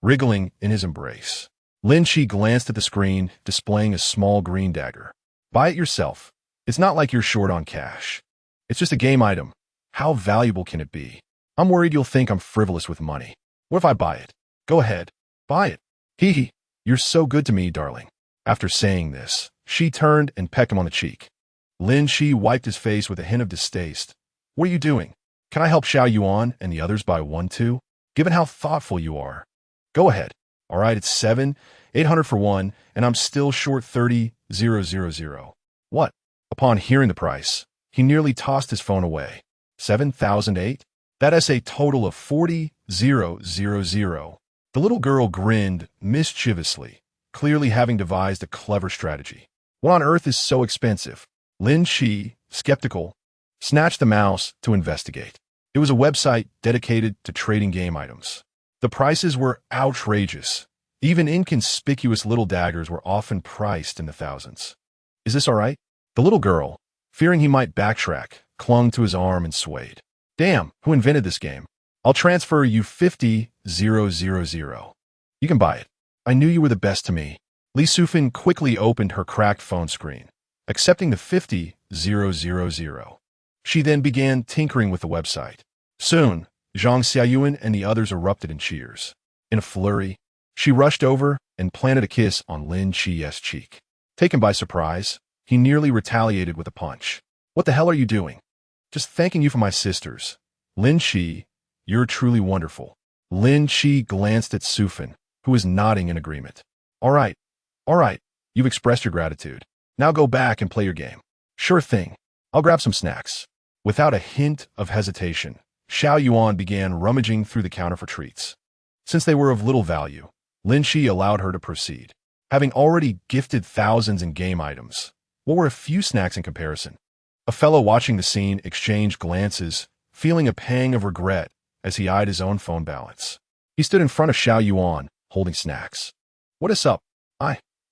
wriggling in his embrace. Lin Qi glanced at the screen, displaying a small green dagger. Buy it yourself. It's not like you're short on cash. It's just a game item. How valuable can it be? I'm worried you'll think I'm frivolous with money. What if I buy it? Go ahead. Buy it. Hee hee. You're so good to me, darling. After saying this, she turned and pecked him on the cheek. Lin Qi wiped his face with a hint of distaste. What are you doing? Can I help Xiao Yuan and the others buy one too? Given how thoughtful you are. Go ahead. All right, it's 7,800 for one, and I'm still short 30,000. What? Upon hearing the price, he nearly tossed his phone away. 7,008? That is a total of 40,000. The little girl grinned mischievously, clearly having devised a clever strategy. What on earth is so expensive? Lin Qi, skeptical, snatched the mouse to investigate. It was a website dedicated to trading game items. The prices were outrageous. Even inconspicuous little daggers were often priced in the thousands. Is this all right? The little girl, fearing he might backtrack, clung to his arm and swayed. Damn, who invented this game? I'll transfer you 50,000. You can buy it. I knew you were the best to me. Li Sufin quickly opened her cracked phone screen, accepting the 50,000. She then began tinkering with the website. Soon, Zhang Xiaoyuan and the others erupted in cheers. In a flurry, she rushed over and planted a kiss on Lin Qi's cheek. Taken by surprise, he nearly retaliated with a punch. What the hell are you doing? Just thanking you for my sisters. Lin Qi, you're truly wonderful. Lin Qi glanced at Sufin, who was nodding in agreement. All right, you've expressed your gratitude. Now go back and play your game. Sure thing. I'll grab some snacks. Without a hint of hesitation, Xiao Yuan began rummaging through the counter for treats. Since they were of little value, Lin Qi allowed her to proceed. Having already gifted thousands in game items, what were a few snacks in comparison? A fellow watching the scene exchanged glances, feeling a pang of regret as he eyed his own phone balance. He stood in front of Xiao Yuan, holding snacks. What is up?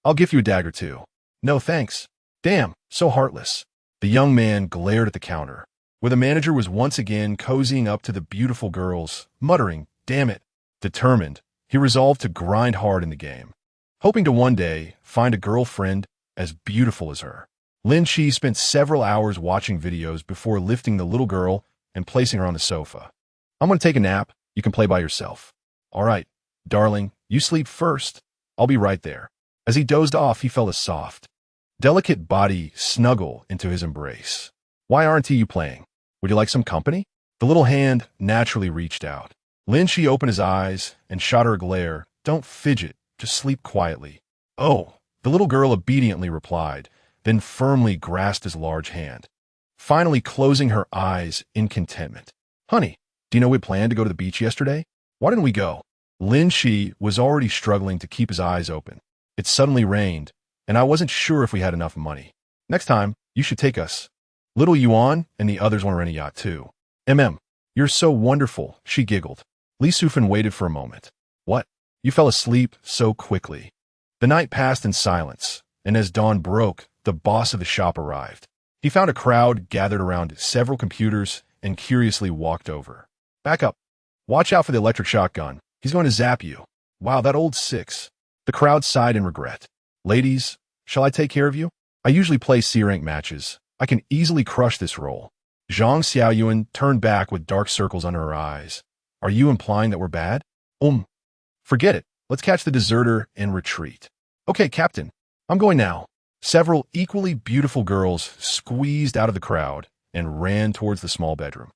I'll give you a dagger too. No thanks. Damn, so heartless. The young man glared at the counter, where the manager was once again cozying up to the beautiful girls, muttering, damn it. Determined, he resolved to grind hard in the game, hoping to one day find a girlfriend as beautiful as her. Lin Qi spent several hours watching videos before lifting the little girl and placing her on the sofa. I'm going to take a nap. You can play by yourself. All right, darling, you sleep first. I'll be right there. As he dozed off, he felt a soft, delicate body snuggle into his embrace. Why aren't you playing? Would you like some company? The little hand naturally reached out. Lin Qi opened his eyes and shot her a glare. Don't fidget, just sleep quietly. Oh, the little girl obediently replied, then firmly grasped his large hand, finally closing her eyes in contentment. Honey, do you know we planned to go to the beach yesterday? Why didn't we go? Lin Qi was already struggling to keep his eyes open. It suddenly rained, and I wasn't sure if we had enough money. Next time, you should take us. Little Yuan and the others want to rent a yacht too. You're so wonderful, she giggled. Li Sufin waited for a moment. What? You fell asleep so quickly. The night passed in silence, and as dawn broke, the boss of the shop arrived. He found a crowd gathered around several computers and curiously walked over. Back up. Watch out for the electric shotgun. He's going to zap you. Wow, that old six. The crowd sighed in regret. Ladies, shall I take care of you? I usually play C-rank matches. I can easily crush this role. Zhang Xiaoyuan turned back with dark circles under her eyes. Are you implying that we're bad? Forget it. Let's catch the deserter and retreat. Okay, Captain. I'm going now. Several equally beautiful girls squeezed out of the crowd and ran towards the small bedroom.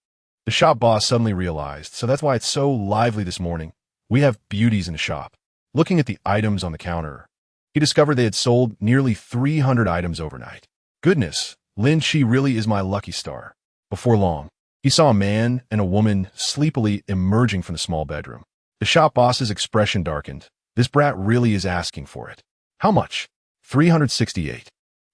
The shop boss suddenly realized, so that's why it's so lively this morning. We have beauties in the shop. Looking at the items on the counter, he discovered they had sold nearly 300 items overnight. Goodness, Lin Qi really is my lucky star. Before long, he saw a man and a woman sleepily emerging from the small bedroom. The shop boss's expression darkened. This brat really is asking for it. How much? 368.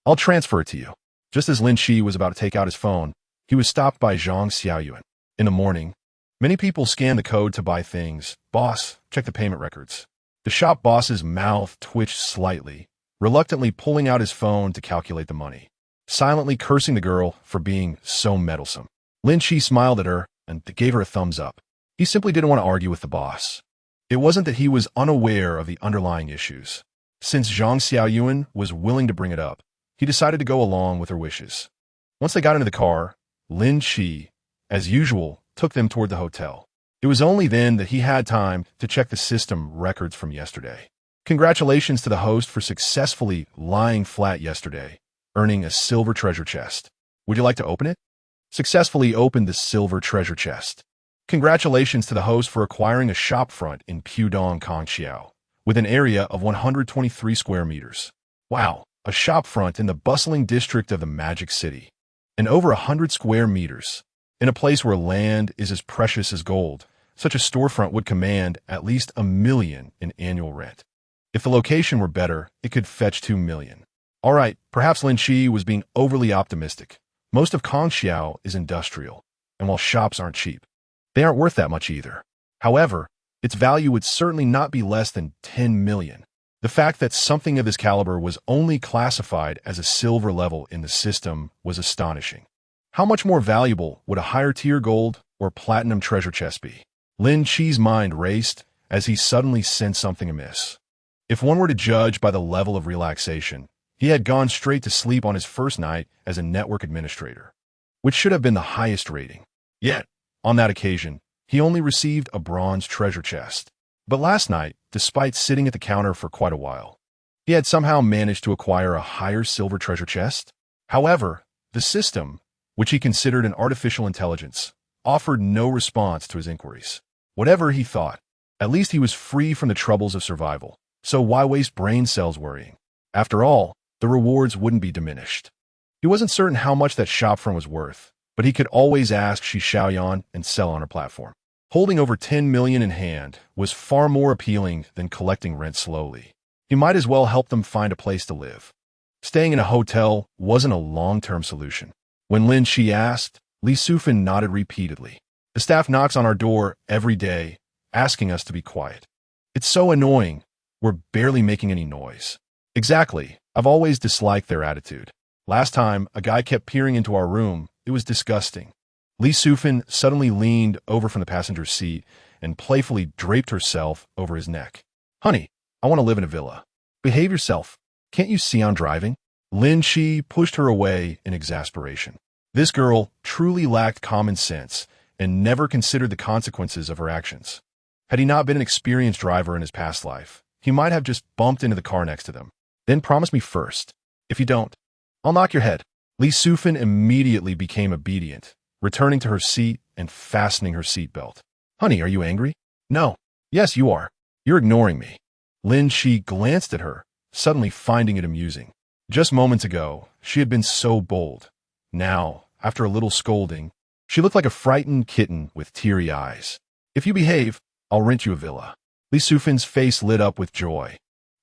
I'll transfer it to you. Just as Lin Qi was about to take out his phone, he was stopped by Zhang Xiaoyuan. In the morning, many people scanned the code to buy things. Boss, check the payment records. The shop boss's mouth twitched slightly, reluctantly pulling out his phone to calculate the money, silently cursing the girl for being so meddlesome. Lin Qi smiled at her and gave her a thumbs up. He simply didn't want to argue with the boss. It wasn't that he was unaware of the underlying issues. Since Zhang Xiaoyuan was willing to bring it up, he decided to go along with her wishes. Once they got into the car, Lin Qi, as usual, took them toward the hotel. It was only then that he had time to check the system records from yesterday. Congratulations to the host for successfully lying flat yesterday, earning a silver treasure chest. Would you like to open it? Successfully opened the silver treasure chest. Congratulations to the host for acquiring a shopfront in Pudong, Kangxiao, with an area of 123 square meters. Wow, a shopfront in the bustling district of the Magic City. And over 100 square meters. In a place where land is as precious as gold, such a storefront would command at least $1 million in annual rent. If the location were better, it could fetch $2 million. All right, perhaps Lin Qi was being overly optimistic. Most of Kangxiao is industrial, and while shops aren't cheap, they aren't worth that much either. However, its value would certainly not be less than $10 million. The fact that something of this caliber was only classified as a silver level in the system was astonishing. How much more valuable would a higher tier gold or platinum treasure chest be? Lin Qi's mind raced as he suddenly sensed something amiss. If one were to judge by the level of relaxation, he had gone straight to sleep on his first night as a network administrator, which should have been the highest rating. Yet, on that occasion, he only received a bronze treasure chest. But last night, despite sitting at the counter for quite a while, he had somehow managed to acquire a higher silver treasure chest. However, the system, which he considered an artificial intelligence, offered no response to his inquiries. Whatever he thought, at least he was free from the troubles of survival, so why waste brain cells worrying? After all, the rewards wouldn't be diminished. He wasn't certain how much that shop front was worth, but he could always ask Shi Xiaoyan and sell on her platform. Holding over 10 million in hand was far more appealing than collecting rent slowly. He might as well help them find a place to live. Staying in a hotel wasn't a long-term solution. When Lin Qi asked, Li Sufan nodded repeatedly. The staff knocks on our door every day, asking us to be quiet. It's so annoying. We're barely making any noise. Exactly. I've always disliked their attitude. Last time, a guy kept peering into our room. It was disgusting. Li Sufan suddenly leaned over from the passenger seat and playfully draped herself over his neck. Honey, I want to live in a villa. Behave yourself. Can't you see I'm driving? Lin Qi pushed her away in exasperation. This girl truly lacked common sense and never considered the consequences of her actions. Had he not been an experienced driver in his past life, he might have just bumped into the car next to them. Then promise me first. If you don't, I'll knock your head. Li Sufan immediately became obedient, returning to her seat and fastening her seatbelt. Honey, are you angry? No. Yes, you are. You're ignoring me. Lin Qi glanced at her, suddenly finding it amusing. Just moments ago, she had been so bold. Now, after a little scolding, she looked like a frightened kitten with teary eyes. If you behave, I'll rent you a villa. Li Sufan's face lit up with joy,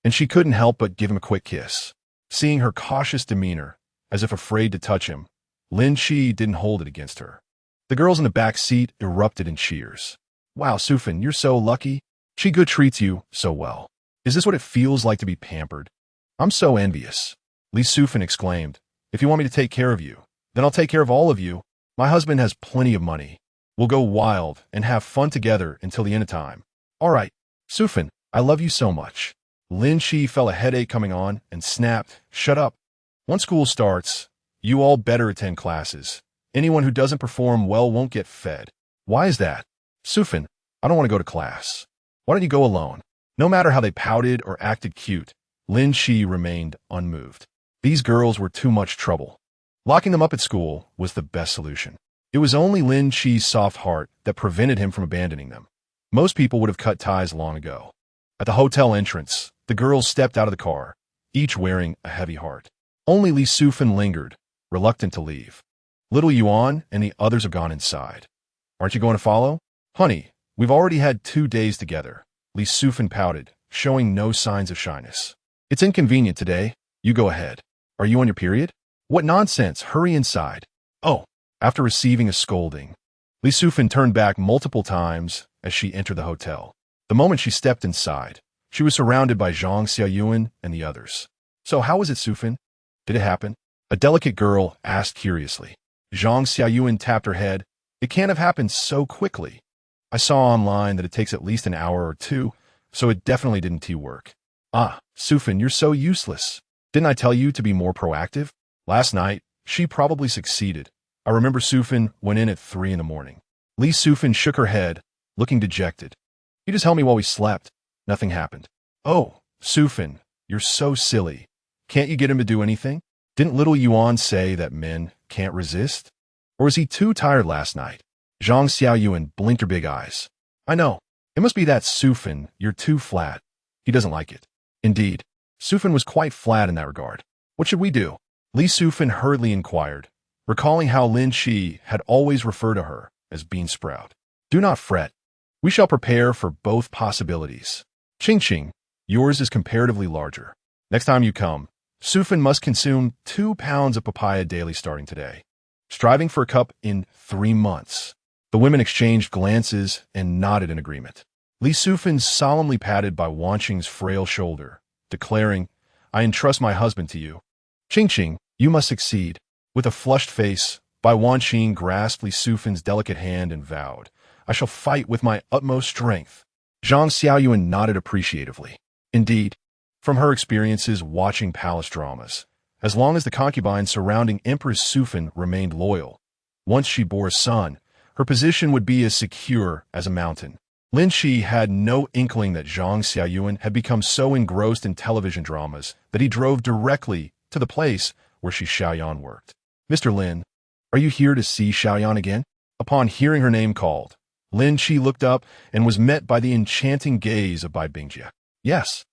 and she couldn't help but give him a quick kiss. Seeing her cautious demeanor, as if afraid to touch him, Lin Qi didn't hold it against her. The girls in the back seat erupted in cheers. Wow, Sufan, you're so lucky. She good treats you so well. Is this what it feels like to be pampered? I'm so envious. Li Sufan exclaimed. If you want me to take care of you, then I'll take care of all of you. My husband has plenty of money. We'll go wild and have fun together until the end of time. All right, Sufan, I love you so much. Lin Qi felt a headache coming on and snapped, shut up. Once school starts, you all better attend classes. Anyone who doesn't perform well won't get fed. Why is that? Sufan, I don't want to go to class. Why don't you go alone? No matter how they pouted or acted cute, Lin Qi remained unmoved. These girls were too much trouble. Locking them up at school was the best solution. It was only Lin Qi's soft heart that prevented him from abandoning them. Most people would have cut ties long ago. At the hotel entrance, the girls stepped out of the car, each wearing a heavy heart. Only Li Sufan lingered, reluctant to leave. Little Yuan and the others have gone inside. Aren't you going to follow? Honey, we've already had 2 days together. Li Sufan pouted, showing no signs of shyness. It's inconvenient today. You go ahead. Are you on your period? What nonsense. Hurry inside. Oh, after receiving a scolding, Li Sufan turned back multiple times as she entered the hotel. The moment she stepped inside, she was surrounded by Zhang Xiaoyuan and the others. So how was it, Sufan? Did it happen? A delicate girl asked curiously. Zhang Xiaoyuan tapped her head. It can't have happened so quickly. I saw online that it takes at least an hour or two, so it definitely didn't work. Ah, Sufan, you're so useless. Didn't I tell you to be more proactive? Last night, she probably succeeded. I remember Sufan went in at 3 in the morning. Li Sufan shook her head, looking dejected. You just held me while we slept. Nothing happened. Oh, Sufan, you're so silly. Can't you get him to do anything? Didn't little Yuan say that men can't resist? Or was he too tired last night? Zhang Xiaoyuan blinked her big eyes. I know. It must be that Sufan, you're too flat. He doesn't like it. Indeed, Sufan was quite flat in that regard. What should we do? Li Sufan hurriedly inquired, recalling how Lin Qi had always referred to her as Bean Sprout. Do not fret. We shall prepare for both possibilities. Ching Ching, yours is comparatively larger. Next time you come, Sufan must consume 2 pounds of papaya daily starting today. Striving for a cup in 3 months. The women exchanged glances and nodded in agreement. Li Sufan solemnly patted by Wan Qing's frail shoulder declaring, "I entrust my husband to you. Ching, you must succeed." With a flushed face, Bai Wanqing grasped Li Sufin's delicate hand and vowed, "I shall fight with my utmost strength." Zhang Xiaoyuan nodded appreciatively. Indeed, from her experiences watching palace dramas, as long as the concubines surrounding Empress Sufin remained loyal, once she bore a son, her position would be as secure as a mountain. Lin Qi had no inkling that Zhang Xiaoyuan had become so engrossed in television dramas that he drove directly to the place where Shi Xiaoyan worked. "Mr. Lin, are you here to see Xiaoyan again?" Upon hearing her name called, Lin Qi looked up and was met by the enchanting gaze of Bai Bingjie. "Yes.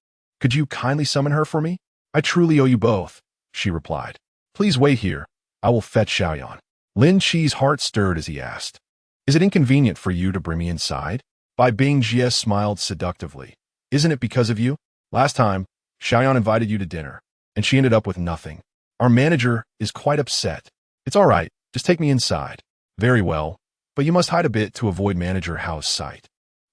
Could you kindly summon her for me? I truly owe you both," she replied. "Please wait here. I will fetch Xiaoyan." Lin Qi's heart stirred as he asked, "Is it inconvenient for you to bring me inside?" Bai Bingjie smiled seductively. "Isn't it because of you? Last time, Xiaoyan invited you to dinner, and she ended up with nothing. Our manager is quite upset. It's all right, just take me inside." "Very well, but you must hide a bit to avoid Manager Hao's sight."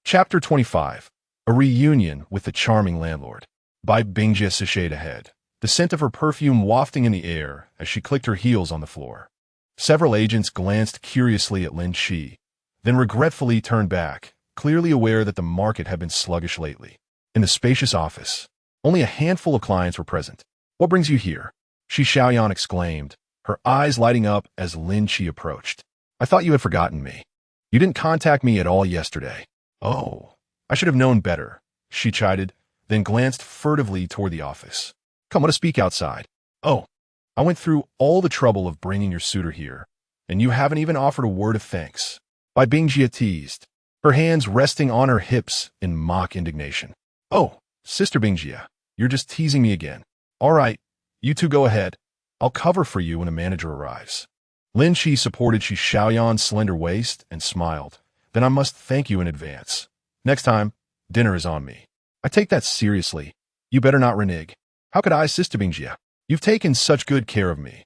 Chapter 25. A Reunion with the Charming Landlord. Bai Bingjie sashayed ahead, the scent of her perfume wafting in the air as she clicked her heels on the floor. Several agents glanced curiously at Lin Qi, then regretfully turned back, clearly aware that the market had been sluggish lately. In the spacious office, only a handful of clients were present. "What brings you here?" Shi Xiaoyan exclaimed, her eyes lighting up as Lin Qi approached. "I thought you had forgotten me. You didn't contact me at all yesterday." "Oh, I should have known better," she chided, then glanced furtively toward the office. "Come, let us speak outside." "Oh, I went through all the trouble of bringing your suitor here, and you haven't even offered a word of thanks." Bai Bingjie teased, her hands resting on her hips in mock indignation. "Oh, Sister Bingjie, you're just teasing me again. All right, you two go ahead. I'll cover for you when the manager arrives." Lin Qi supported Shi Xiaoyan's slender waist and smiled. "Then I must thank you in advance. Next time, dinner is on me." "I take that seriously. You better not renege." "How could I, Sister Bingjie? You've taken such good care of me.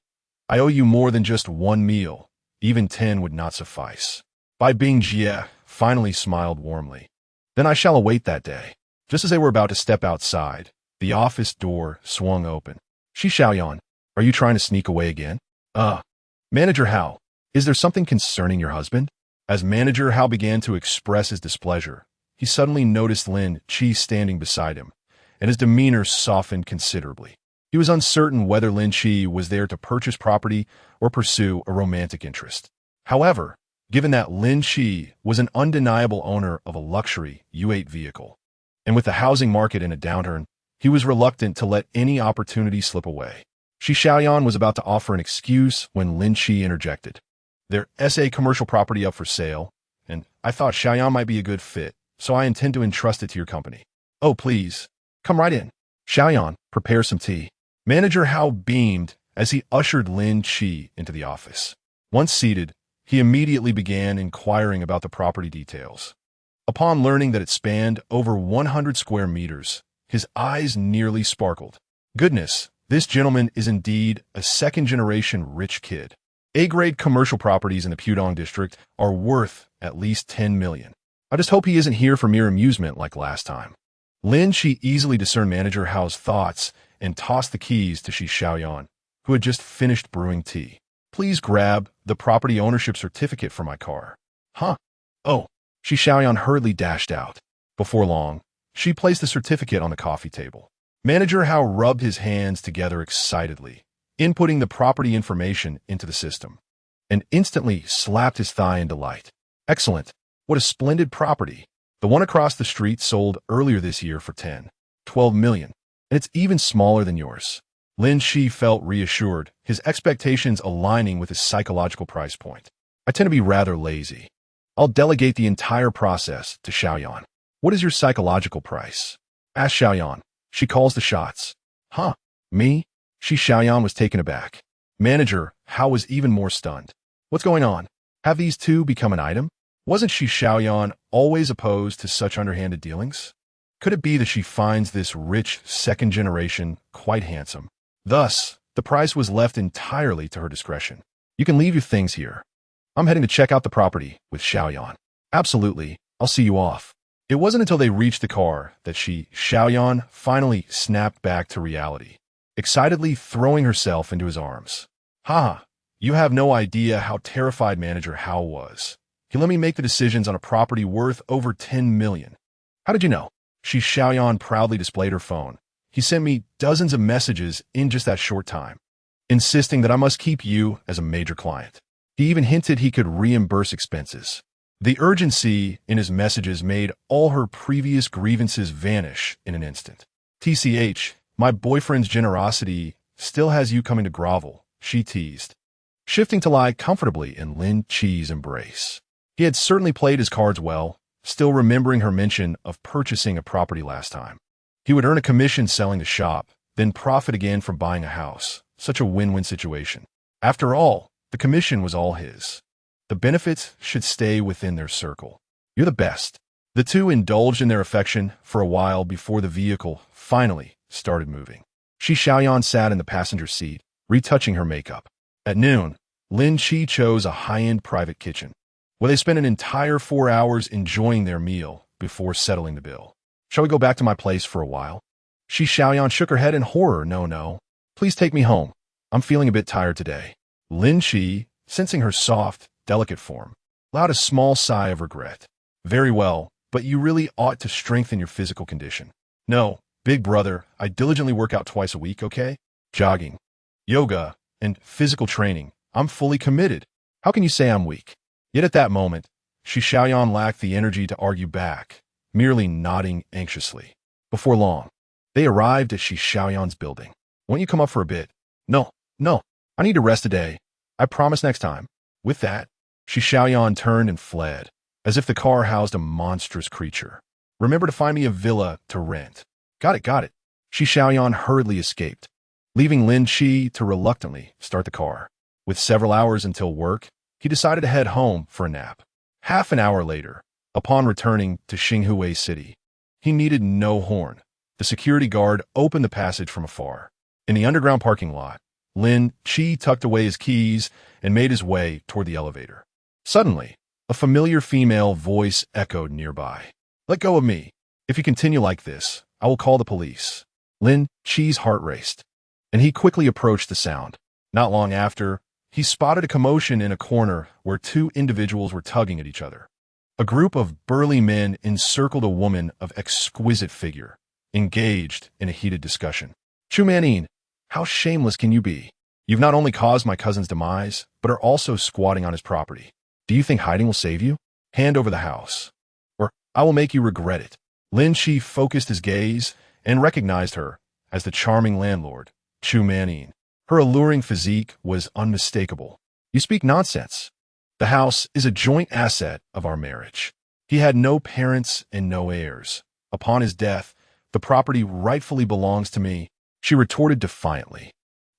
I owe you more than just one meal. Even 10 would not suffice." Bai Bingjie finally smiled warmly. "Then I shall await that day." Just as they were about to step outside, the office door swung open. "Shi Xiaoyan, are you trying to sneak away again?" Manager Hao, is there something concerning your husband?" As Manager Hao began to express his displeasure, he suddenly noticed Lin Qi standing beside him, and his demeanor softened considerably. He was uncertain whether Lin Qi was there to purchase property or pursue a romantic interest. However, given that Lin Qi was an undeniable owner of a luxury U8 vehicle, and with the housing market in a downturn, he was reluctant to let any opportunity slip away. Shi Xiaoyan was about to offer an excuse when Lin Qi interjected. "There's a commercial property up for sale, and I thought Xiaoyan might be a good fit, so I intend to entrust it to your company." "Oh, please, come right in. Xiaoyan, prepare some tea." Manager Hao beamed as he ushered Lin Qi into the office. Once seated, he immediately began inquiring about the property details. Upon learning that it spanned over 100 square meters, his eyes nearly sparkled. "Goodness, this gentleman is indeed a second-generation rich kid. A-grade commercial properties in the Pudong district are worth at least 10 million. I just hope he isn't here for mere amusement like last time." Lin Qi easily discerned Manager Hao's thoughts and tossed the keys to Shi Xiaoyan, who had just finished brewing tea. "Please grab the property ownership certificate for my car." "Huh? Oh." Shi Xiaoyan hurriedly dashed out. Before long, she placed the certificate on the coffee table. Manager Hao rubbed his hands together excitedly, inputting the property information into the system, and instantly slapped his thigh in delight. "Excellent. What a splendid property. The one across the street sold earlier this year for 12 million, and it's even smaller than yours." Lin Qi felt reassured, his expectations aligning with his psychological price point. "I tend to be rather lazy. I'll delegate the entire process to Xiaoyan." "What is your psychological price?" asked Xiaoyan. "She calls the shots." "Huh? Me?" Shi Xiaoyan was taken aback. Manager Hao was even more stunned. "What's going on? Have these two become an item? Wasn't Shi Xiaoyan always opposed to such underhanded dealings? Could it be that she finds this rich second generation quite handsome? Thus, the price was left entirely to her discretion. "You can leave your things here. I'm heading to check out the property with Xiaoyan." "Absolutely. I'll see you off." It wasn't until they reached the car that Xiaoyan, finally snapped back to reality, excitedly throwing herself into his arms. Haha, you have no idea how terrified Manager Hao was. He let me make the decisions on a property worth over 10 million. How did you know? Xiaoyan proudly displayed her phone. He sent me dozens of messages in just that short time, insisting that I must keep you as a major client. He even hinted he could reimburse expenses. The urgency in his messages made all her previous grievances vanish in an instant. TCH, my boyfriend's generosity still has you coming to grovel, she teased, shifting to lie comfortably in Lin Qi's embrace. He had certainly played his cards well, still remembering her mention of purchasing a property last time. He would earn a commission selling the shop, then profit again from buying a house. Such a win-win situation. After all, the commission was all his. The benefits should stay within their circle. You're the best. The two indulged in their affection for a while before the vehicle finally started moving. Xiaoyan sat in the passenger seat, retouching her makeup. At noon, Lin Qi chose a high-end private kitchen, where they spent an entire 4 hours enjoying their meal before settling the bill. Shall we go back to my place for a while? Xiaoyan shook her head in horror. No. Please take me home. I'm feeling a bit tired today. Lin Qi, sensing her soft, delicate form, allowed a small sigh of regret. Very well, but you really ought to strengthen your physical condition. No, big brother, I diligently work out twice a week, okay? Jogging, yoga, and physical training. I'm fully committed. How can you say I'm weak? Yet at that moment, Xiaoyan lacked the energy to argue back, merely nodding anxiously. Before long, they arrived at Xiaoyan's building. Won't you come up for a bit? No. I need to rest today. I promise next time. With that, Xiaoyan turned and fled, as if the car housed a monstrous creature. Remember to find me a villa to rent. Got it. Xiaoyan hurriedly escaped, leaving Lin Qi to reluctantly start the car. With several hours until work, he decided to head home for a nap. Half an hour later, upon returning to Xinghua City, he needed no horn. The security guard opened the passage from afar. In the underground parking lot, Lin Qi tucked away his keys and made his way toward the elevator. Suddenly, a familiar female voice echoed nearby. Let go of me. If you continue like this, I will call the police. Lin Qi's heart raced, and he quickly approached the sound. Not long after, he spotted a commotion in a corner where two individuals were tugging at each other. A group of burly men encircled a woman of exquisite figure, engaged in a heated discussion. Chu Manin, how shameless can you be? You've not only caused my cousin's demise, but are also squatting on his property. Do you think hiding will save you? Hand over the house, or I will make you regret it. Lin Qi focused his gaze and recognized her as the charming landlord, Chu Manin. Her alluring physique was unmistakable. You speak nonsense. The house is a joint asset of our marriage. He had no parents and no heirs. Upon his death, the property rightfully belongs to me, she retorted defiantly.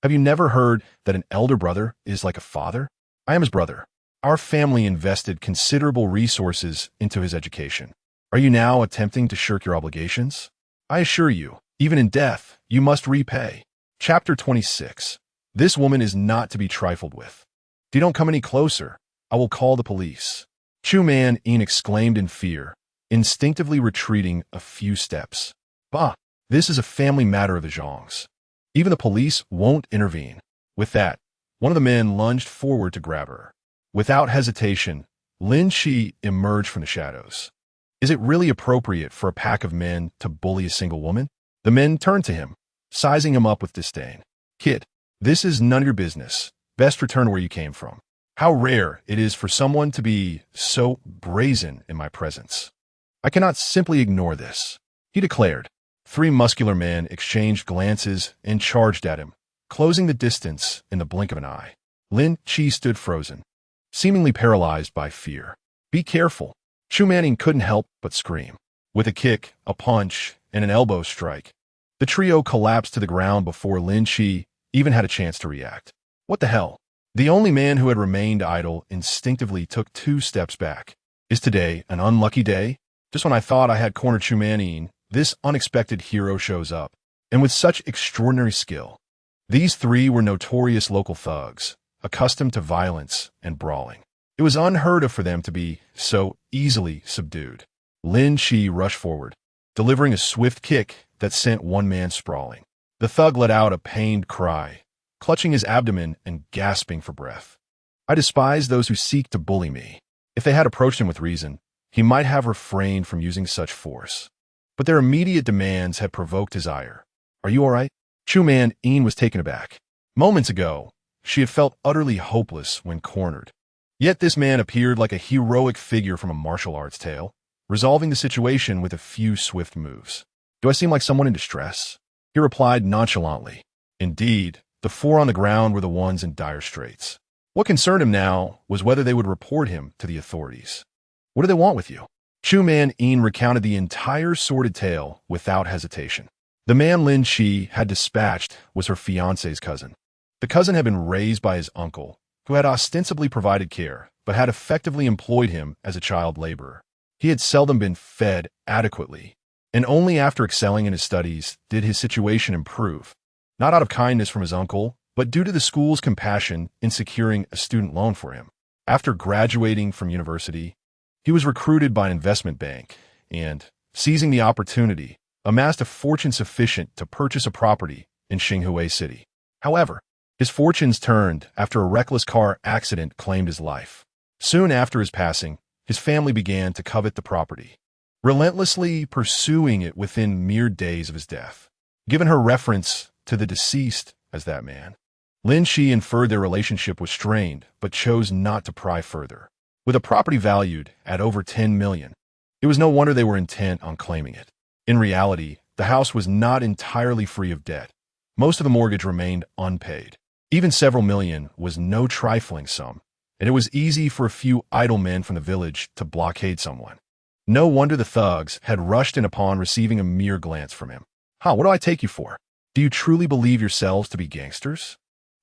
Have you never heard that an elder brother is like a father? I am his brother. Our family invested considerable resources into his education. Are you now attempting to shirk your obligations? I assure you, even in death, you must repay. Chapter 26. This woman is not to be trifled with. If you don't come any closer, I will call the police. Chu Manin exclaimed in fear, instinctively retreating a few steps. Bah! This is a family matter of the Zhongs. Even the police won't intervene. With that, one of the men lunged forward to grab her. Without hesitation, Lin Qi emerged from the shadows. Is it really appropriate for a pack of men to bully a single woman? The men turned to him, sizing him up with disdain. Kid, this is none of your business. Best return where you came from. How rare it is for someone to be so brazen in my presence. I cannot simply ignore this, he declared. 3 muscular men exchanged glances and charged at him, closing the distance in the blink of an eye. Lin Qi stood frozen, seemingly paralyzed by fear. Be careful. Chu Manin couldn't help but scream. With a kick, a punch, and an elbow strike, the trio collapsed to the ground before Lin Qi even had a chance to react. What the hell? The only man who had remained idle instinctively took 2 steps back. Is today an unlucky day? Just when I thought I had cornered Chu Manin, this unexpected hero shows up, and with such extraordinary skill. These 3 were notorious local thugs, accustomed to violence and brawling. It was unheard of for them to be so easily subdued. Lin Qi rushed forward, delivering a swift kick that sent one man sprawling. The thug let out a pained cry, clutching his abdomen and gasping for breath. I despise those who seek to bully me. If they had approached him with reason, he might have refrained from using such force. But their immediate demands had provoked his ire. Are you all right? Chu-Man Yin was taken aback. Moments ago, she had felt utterly hopeless when cornered. Yet this man appeared like a heroic figure from a martial arts tale, resolving the situation with a few swift moves. Do I seem like someone in distress? He replied nonchalantly. Indeed, the four on the ground were the ones in dire straits. What concerned him now was whether they would report him to the authorities. What do they want with you? Chu-Man Yin recounted the entire sordid tale without hesitation. The man Lin Qi had dispatched was her fiancé's cousin. The cousin had been raised by his uncle, who had ostensibly provided care, but had effectively employed him as a child laborer. He had seldom been fed adequately, and only after excelling in his studies did his situation improve, not out of kindness from his uncle, but due to the school's compassion in securing a student loan for him. After graduating from university, he was recruited by an investment bank and, seizing the opportunity, amassed a fortune sufficient to purchase a property in Xinhui City. However, his fortunes turned after a reckless car accident claimed his life. Soon after his passing, his family began to covet the property, relentlessly pursuing it within mere days of his death. Given her reference to the deceased as that man, Lin Qi inferred their relationship was strained, but chose not to pry further. With a property valued at over 10 million, it was no wonder they were intent on claiming it. In reality, the house was not entirely free of debt. Most of the mortgage remained unpaid. Even several million was no trifling sum, and it was easy for a few idle men from the village to blockade someone. No wonder the thugs had rushed in upon receiving a mere glance from him. What do I take you for? Do you truly believe yourselves to be gangsters?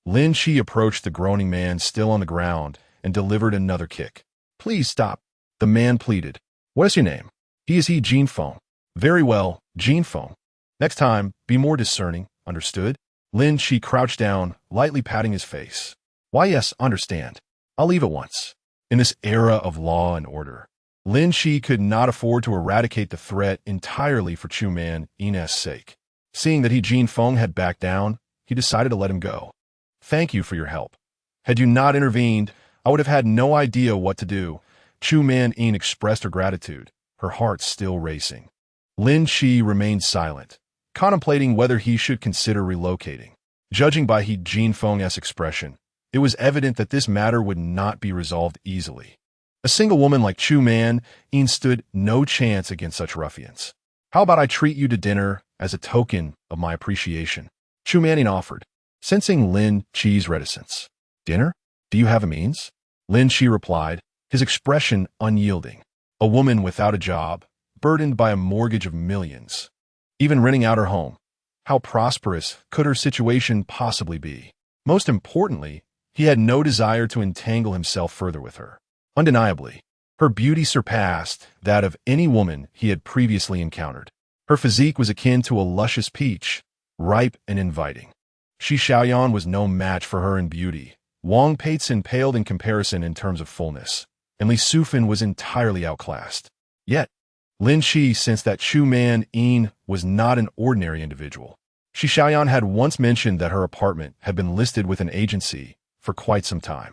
Lin Qi approached the groaning man still on the ground and delivered another kick. Please stop, the man pleaded. What is your name? He is Jin Feng. Very well, Jin Feng. Next time, be more discerning, understood? Lin Qi crouched down, lightly patting his face. Why, yes, understand. I'll leave at once. In this era of law and order, Lin Qi could not afford to eradicate the threat entirely for Chu-Man Yin's sake. Seeing that Jin Feng had backed down, he decided to let him go. Thank you for your help. Had you not intervened, I would have had no idea what to do. Chu-Man Yin expressed her gratitude, her heart still racing. Lin Qi remained silent, contemplating whether he should consider relocating. Judging by Jin Feng's expression, it was evident that this matter would not be resolved easily. A single woman like Chu-Man Yin stood no chance against such ruffians. How about I treat you to dinner as a token of my appreciation? Chu-Man Yin offered, sensing Lin Qi's reticence. Dinner? Do you have a means? Lin Qi replied, his expression unyielding. A woman without a job, burdened by a mortgage of millions, even renting out her home. How prosperous could her situation possibly be? Most importantly, he had no desire to entangle himself further with her. Undeniably, her beauty surpassed that of any woman he had previously encountered. Her physique was akin to a luscious peach, ripe and inviting. Shi Xiaoyan was no match for her in beauty. Wang Peizhen paled in comparison in terms of fullness, and Li Sufan was entirely outclassed. Yet, Lin Qi sensed that Chu-Man Yin was not an ordinary individual. Shi Xiaoyan had once mentioned that her apartment had been listed with an agency for quite some time.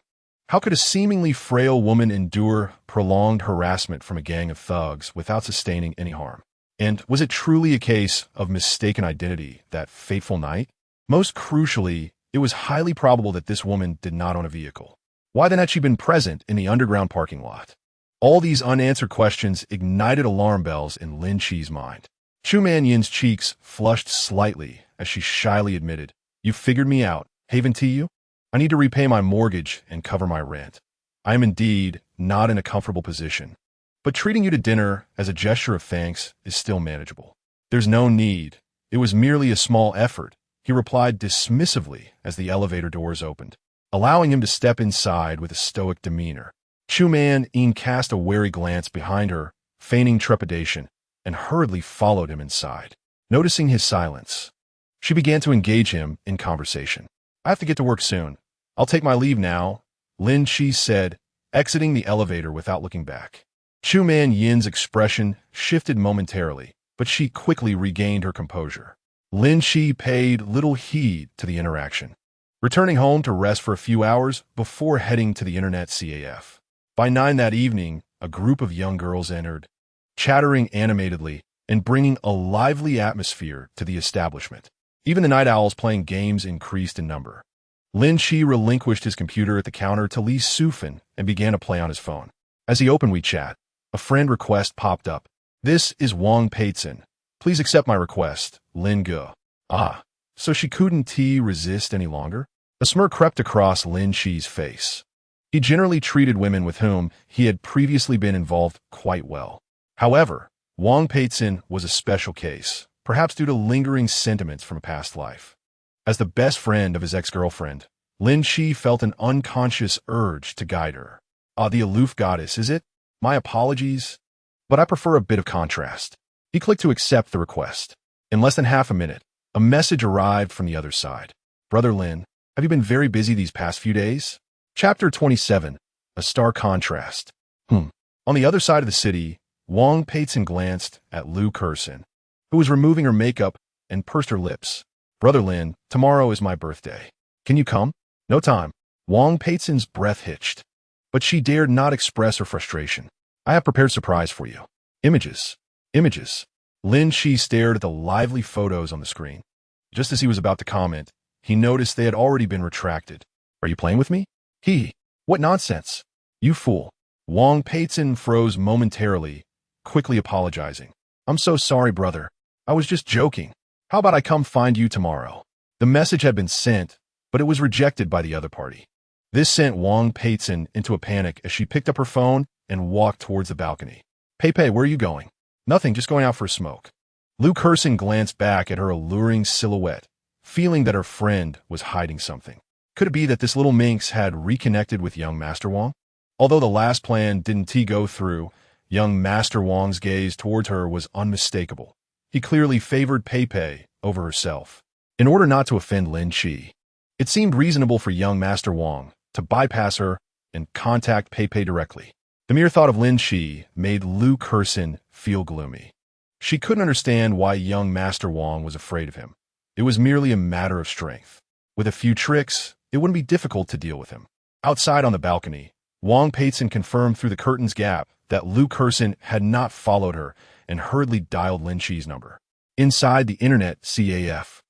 How could a seemingly frail woman endure prolonged harassment from a gang of thugs without sustaining any harm? And was it truly a case of mistaken identity that fateful night? Most crucially, it was highly probable that this woman did not own a vehicle. Why then had she been present in the underground parking lot? All these unanswered questions ignited alarm bells in Lin Qi's mind. Chu-Man Yin's cheeks flushed slightly as she shyly admitted, "You figured me out. Haven to you? I need to repay my mortgage and cover my rent. I am indeed not in a comfortable position, but treating you to dinner as a gesture of thanks is still manageable. There's no need. It was merely a small effort," he replied dismissively as the elevator doors opened, allowing him to step inside with a stoic demeanor. Chu-Man Yin cast a wary glance behind her, feigning trepidation, and hurriedly followed him inside. Noticing his silence, she began to engage him in conversation. "I have to get to work soon. I'll take my leave now," Lin Qi said, exiting the elevator without looking back. Chu Man Yin's expression shifted momentarily, but she quickly regained her composure. Lin Qi paid little heed to the interaction, returning home to rest for a few hours before heading to the internet CAF. By 9 that evening, a group of young girls entered, chattering animatedly and bringing a lively atmosphere to the establishment. Even the night owls playing games increased in number. Lin Qi relinquished his computer at the counter to Li Sufan and began to play on his phone. As he opened WeChat, a friend request popped up. "This is Wang Peitzen. Please accept my request, Lin Qi." Ah, so she couldn't resist any longer? A smirk crept across Lin Qi's face. He generally treated women with whom he had previously been involved quite well. However, Wang Peitzen was a special case, perhaps due to lingering sentiments from a past life. As the best friend of his ex-girlfriend, Lin Qi felt an unconscious urge to guide her. "Ah, the aloof goddess, is it? My apologies, but I prefer a bit of contrast." He clicked to accept the request. In less than half a minute, a message arrived from the other side. "Brother Lin, have you been very busy these past few days?" Chapter 27, A Stark Contrast. On the other side of the city, Wang Peitzen glanced at Lu Kursin, who was removing her makeup and pursed her lips. "Brother Lin, tomorrow is my birthday. Can you come?" "No time." Wang Peitzen's breath hitched, but she dared not express her frustration. "I have prepared a surprise for you." Images. Images. Lin Qi stared at the lively photos on the screen. Just as he was about to comment, he noticed they had already been retracted. "Are you playing with me?" What nonsense. "You fool." Wang Peitzen froze momentarily, quickly apologizing. "I'm so sorry, brother. I was just joking. How about I come find you tomorrow?" The message had been sent, but it was rejected by the other party. This sent Wang Peitzen into a panic as she picked up her phone and walked towards the balcony. "Pei, where are you going?" "Nothing, just going out for a smoke." Lu Kursin glanced back at her alluring silhouette, feeling that her friend was hiding something. Could it be that this little minx had reconnected with young Master Wang? Although the last plan didn't go through, young Master Wang's gaze towards her was unmistakable. He clearly favored Pei over herself. In order not to offend Lin Qi, it seemed reasonable for young Master Wang to bypass her and contact Pei directly. The mere thought of Lin Qi made Lu Kursin feel gloomy. She couldn't understand why young Master Wang was afraid of him. It was merely a matter of strength. With a few tricks, it wouldn't be difficult to deal with him. Outside on the balcony, Wang Peitzen confirmed through the curtain's gap that Lu Kursin had not followed her and hurriedly dialed Lin Qi's number. Inside the internet CAF,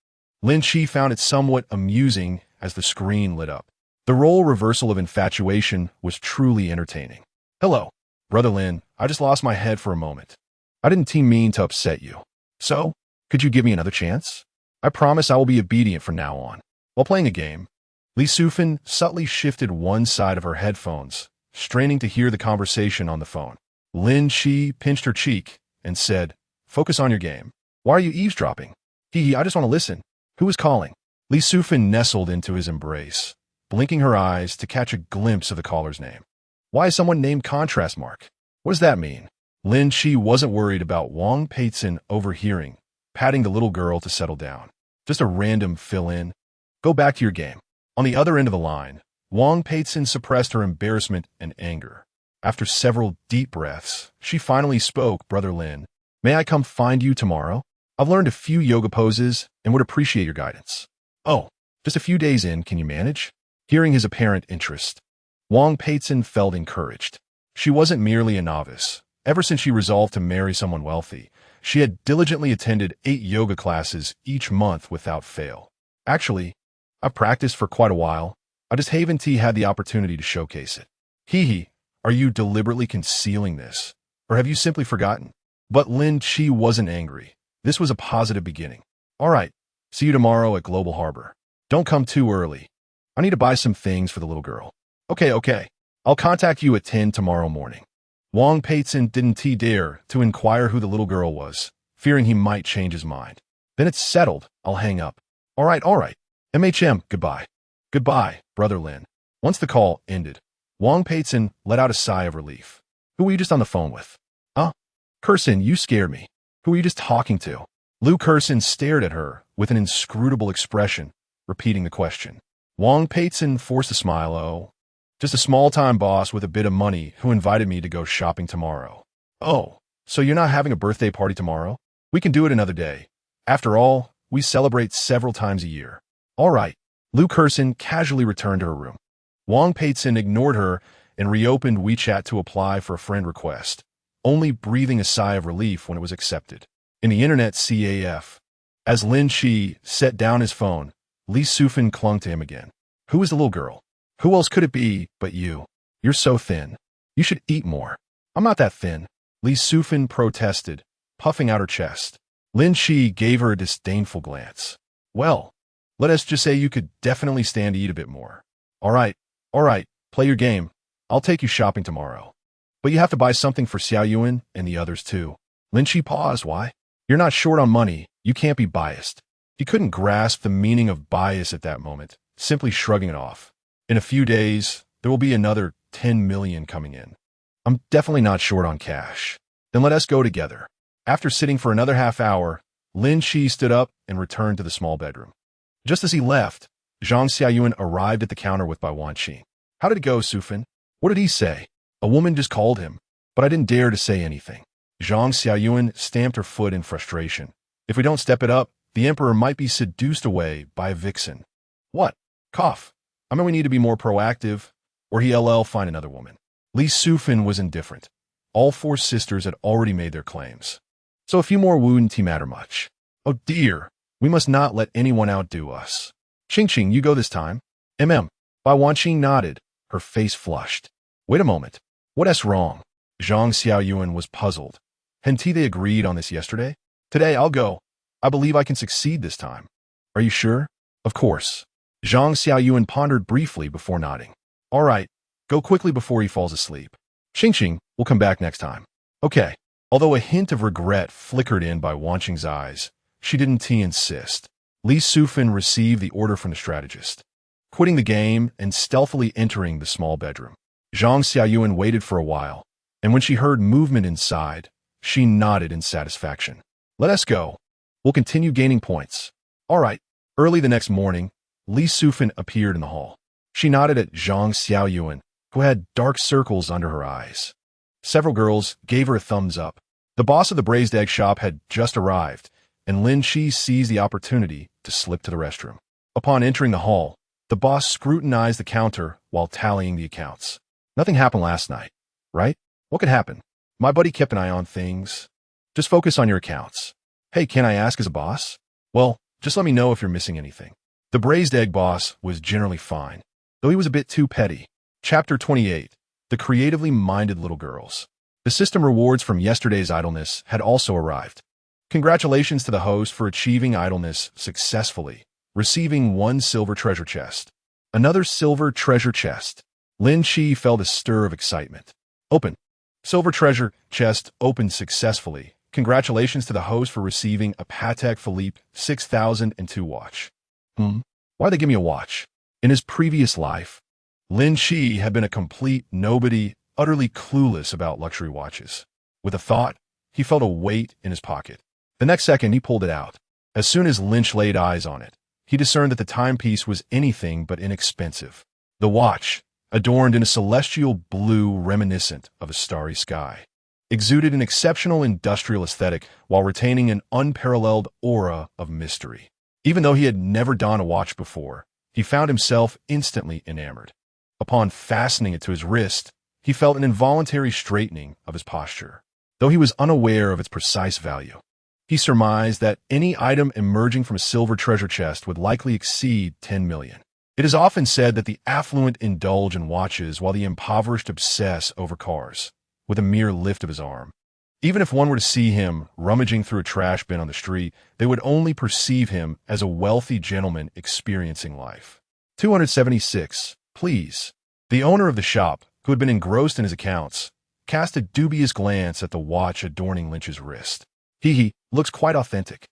Lin Qi found it somewhat amusing as the screen lit up. The role reversal of infatuation was truly entertaining. "Hello, Brother Lin, I just lost my head for a moment. I didn't mean to upset you. So, could you give me another chance? I promise I will be obedient from now on." While playing a game, Li Sufan subtly shifted one side of her headphones, straining to hear the conversation on the phone. Lin Qi pinched her cheek and said, "Focus on your game. Why are you eavesdropping?" I just want to listen." "Who is calling?" Li Sufan nestled into his embrace, blinking her eyes to catch a glimpse of the caller's name. "Why is someone named Contrast Mark? What does that mean?" Lin Qi wasn't worried about Wang Peitzen overhearing, patting the little girl to settle down. "Just a random fill-in. Go back to your game." On the other end of the line, Wang Peitzen suppressed her embarrassment and anger. After several deep breaths, she finally spoke. "Brother Lin, may I come find you tomorrow? I've learned a few yoga poses and would appreciate your guidance." "Oh, just a few days in, can you manage?" Hearing his apparent interest, Wang Peitzen felt encouraged. She wasn't merely a novice. Ever since she resolved to marry someone wealthy, she had diligently attended 8 yoga classes each month without fail. "Actually, I've practiced for quite a while. I just haven't had the opportunity to showcase it." Are you deliberately concealing this? Or have you simply forgotten? But Lin Qi wasn't angry. This was a positive beginning. "All right, see you tomorrow at Global Harbor. Don't come too early. I need to buy some things for the little girl." Okay. I'll contact you at 10 tomorrow morning." Wang Peitzen didn't dare to inquire who the little girl was, fearing he might change his mind. "Then it's settled. I'll hang up." All right. Goodbye." "Goodbye, Brother Lin." Once the call ended, Wang Peitzen let out a sigh of relief. "Who were you just on the phone with?" Kursin, you scared me. Who were you just talking to?" Lu Kursin stared at her with an inscrutable expression, repeating the question. Wang Peitzen forced a smile. "Oh, Just a small-time boss with a bit of money who invited me to go shopping tomorrow. Oh, so you're not having a birthday party tomorrow? We can do it another day. After all, we celebrate several times a year. All right. Lu Kersin casually returned to her room. Wang Peitzen ignored her and reopened WeChat to apply for a friend request, only breathing a sigh of relief when it was accepted. In the internet CAF. As Lin Qi set down his phone, Li Sufin clung to him again. Who is the little girl? Who else could it be but you? You're so thin. You should eat more. I'm not that thin. Li Sufin protested, puffing out her chest. Lin Qi gave her a disdainful glance. Well, let us just say you could definitely stand to eat a bit more. All right, play your game. I'll take you shopping tomorrow. But you have to buy something for Xiao Yuan and the others too. Lin Qi paused. Why? You're not short on money. You can't be biased. He couldn't grasp the meaning of bias at that moment, simply shrugging it off. In a few days, there will be another 10 million coming in. I'm definitely not short on cash. Then let us go together. After sitting for another half hour, Lin Qi stood up and returned to the small bedroom. Just as he left, Zhang Xiaoyuan arrived at the counter with Bai Wanqi. How did it go, Sufin? What did he say? A woman just called him, but I didn't dare to say anything. Zhang Xiaoyuan stamped her foot in frustration. If we don't step it up, the emperor might be seduced away by a vixen. What? Cough. I mean, we need to be more proactive, or he'll find another woman. Li Sufin was indifferent. All four sisters had already made their claims. So a few more wouldn't matter much. Oh dear, we must not let anyone outdo us. Qing, you go this time. Bai Wanqi nodded, her face flushed. Wait a moment. What's wrong? Zhang Xiaoyuan was puzzled. Hadn't they agreed on this yesterday? Today I'll go. I believe I can succeed this time. Are you sure? Of course. Zhang Xiaoyuan pondered briefly before nodding. All right, go quickly before he falls asleep. Qing, we'll come back next time. Okay. Although a hint of regret flickered in Bai Wanqing's eyes, she didn't insist. Li Sufin received the order from the strategist, quitting the game and stealthily entering the small bedroom. Zhang Xiaoyuan waited for a while, and when she heard movement inside, she nodded in satisfaction. Let us go. We'll continue gaining points. All right. Early the next morning, Li Sufin appeared in the hall. She nodded at Zhang Xiaoyuan, who had dark circles under her eyes. Several girls gave her a thumbs up. The boss of the braised egg shop had just arrived, and Lin Qi seized the opportunity to slip to the restroom. Upon entering the hall, the boss scrutinized the counter while tallying the accounts. Nothing happened last night, right? What could happen? My buddy kept an eye on things. Just focus on your accounts. Hey, can I ask as a boss? Well, just let me know if you're missing anything. The braised egg boss was generally fine, though he was a bit too petty. Chapter 28. The creatively minded little girls. The system rewards from yesterday's idleness had also arrived. Congratulations to the host for achieving idleness successfully, receiving 1 silver treasure chest. Another silver treasure chest. Lin Qi felt a stir of excitement. Open. Silver treasure chest opened successfully. Congratulations to the host for receiving a Patek Philippe 6002 watch. Why'd they give me a watch? In his previous life, Lin Qi had been a complete nobody, utterly clueless about luxury watches. With a thought, he felt a weight in his pocket. The next second, he pulled it out. As soon as Lynch laid eyes on it, he discerned that the timepiece was anything but inexpensive. The watch, adorned in a celestial blue reminiscent of a starry sky, exuded an exceptional industrial aesthetic while retaining an unparalleled aura of mystery. Even though he had never donned a watch before, he found himself instantly enamored. Upon fastening it to his wrist, he felt an involuntary straightening of his posture, though he was unaware of its precise value. He surmised that any item emerging from a silver treasure chest would likely exceed 10 million. It is often said that the affluent indulge in watches while the impoverished obsess over cars, with a mere lift of his arm. Even if one were to see him rummaging through a trash bin on the street, they would only perceive him as a wealthy gentleman experiencing life. 276. Please. The owner of the shop, who had been engrossed in his accounts, cast a dubious glance at the watch adorning Lynch's wrist. Looks quite authentic.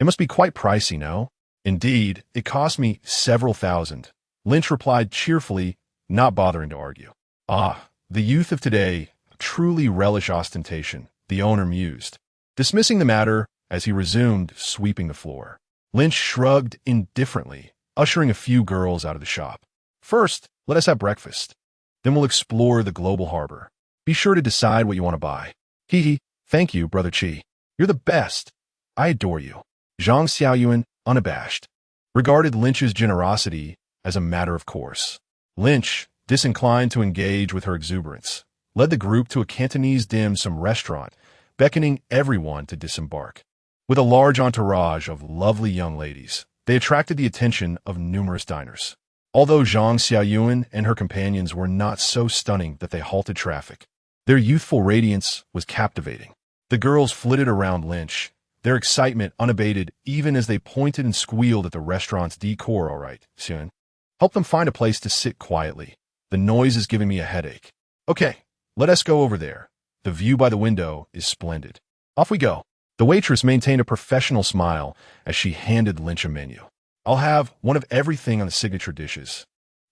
It must be quite pricey, no? Indeed, it cost me several thousand. Lynch replied cheerfully, not bothering to argue. Ah, the youth of today truly relish ostentation, the owner mused, dismissing the matter as he resumed sweeping the floor. Lynch shrugged indifferently, ushering a few girls out of the shop. First, let us have breakfast. Then we'll explore the global harbor. Be sure to decide what you want to buy. Hee hee. Thank you, Brother Qi. You're the best. I adore you. Zhang Xiaoyuan, unabashed, regarded Lynch's generosity as a matter of course. Lynch, disinclined to engage with her exuberance, led the group to a Cantonese dim sum restaurant, beckoning everyone to disembark. With a large entourage of lovely young ladies, they attracted the attention of numerous diners. Although Zhang Xiaoyuan and her companions were not so stunning that they halted traffic, their youthful radiance was captivating. The girls flitted around Lynch, their excitement unabated even as they pointed and squealed at the restaurant's decor. All right, soon. Help them find a place to sit quietly. The noise is giving me a headache. Okay, let us go over there. The view by the window is splendid. Off we go. The waitress maintained a professional smile as she handed Lynch a menu. I'll have one of everything on the signature dishes.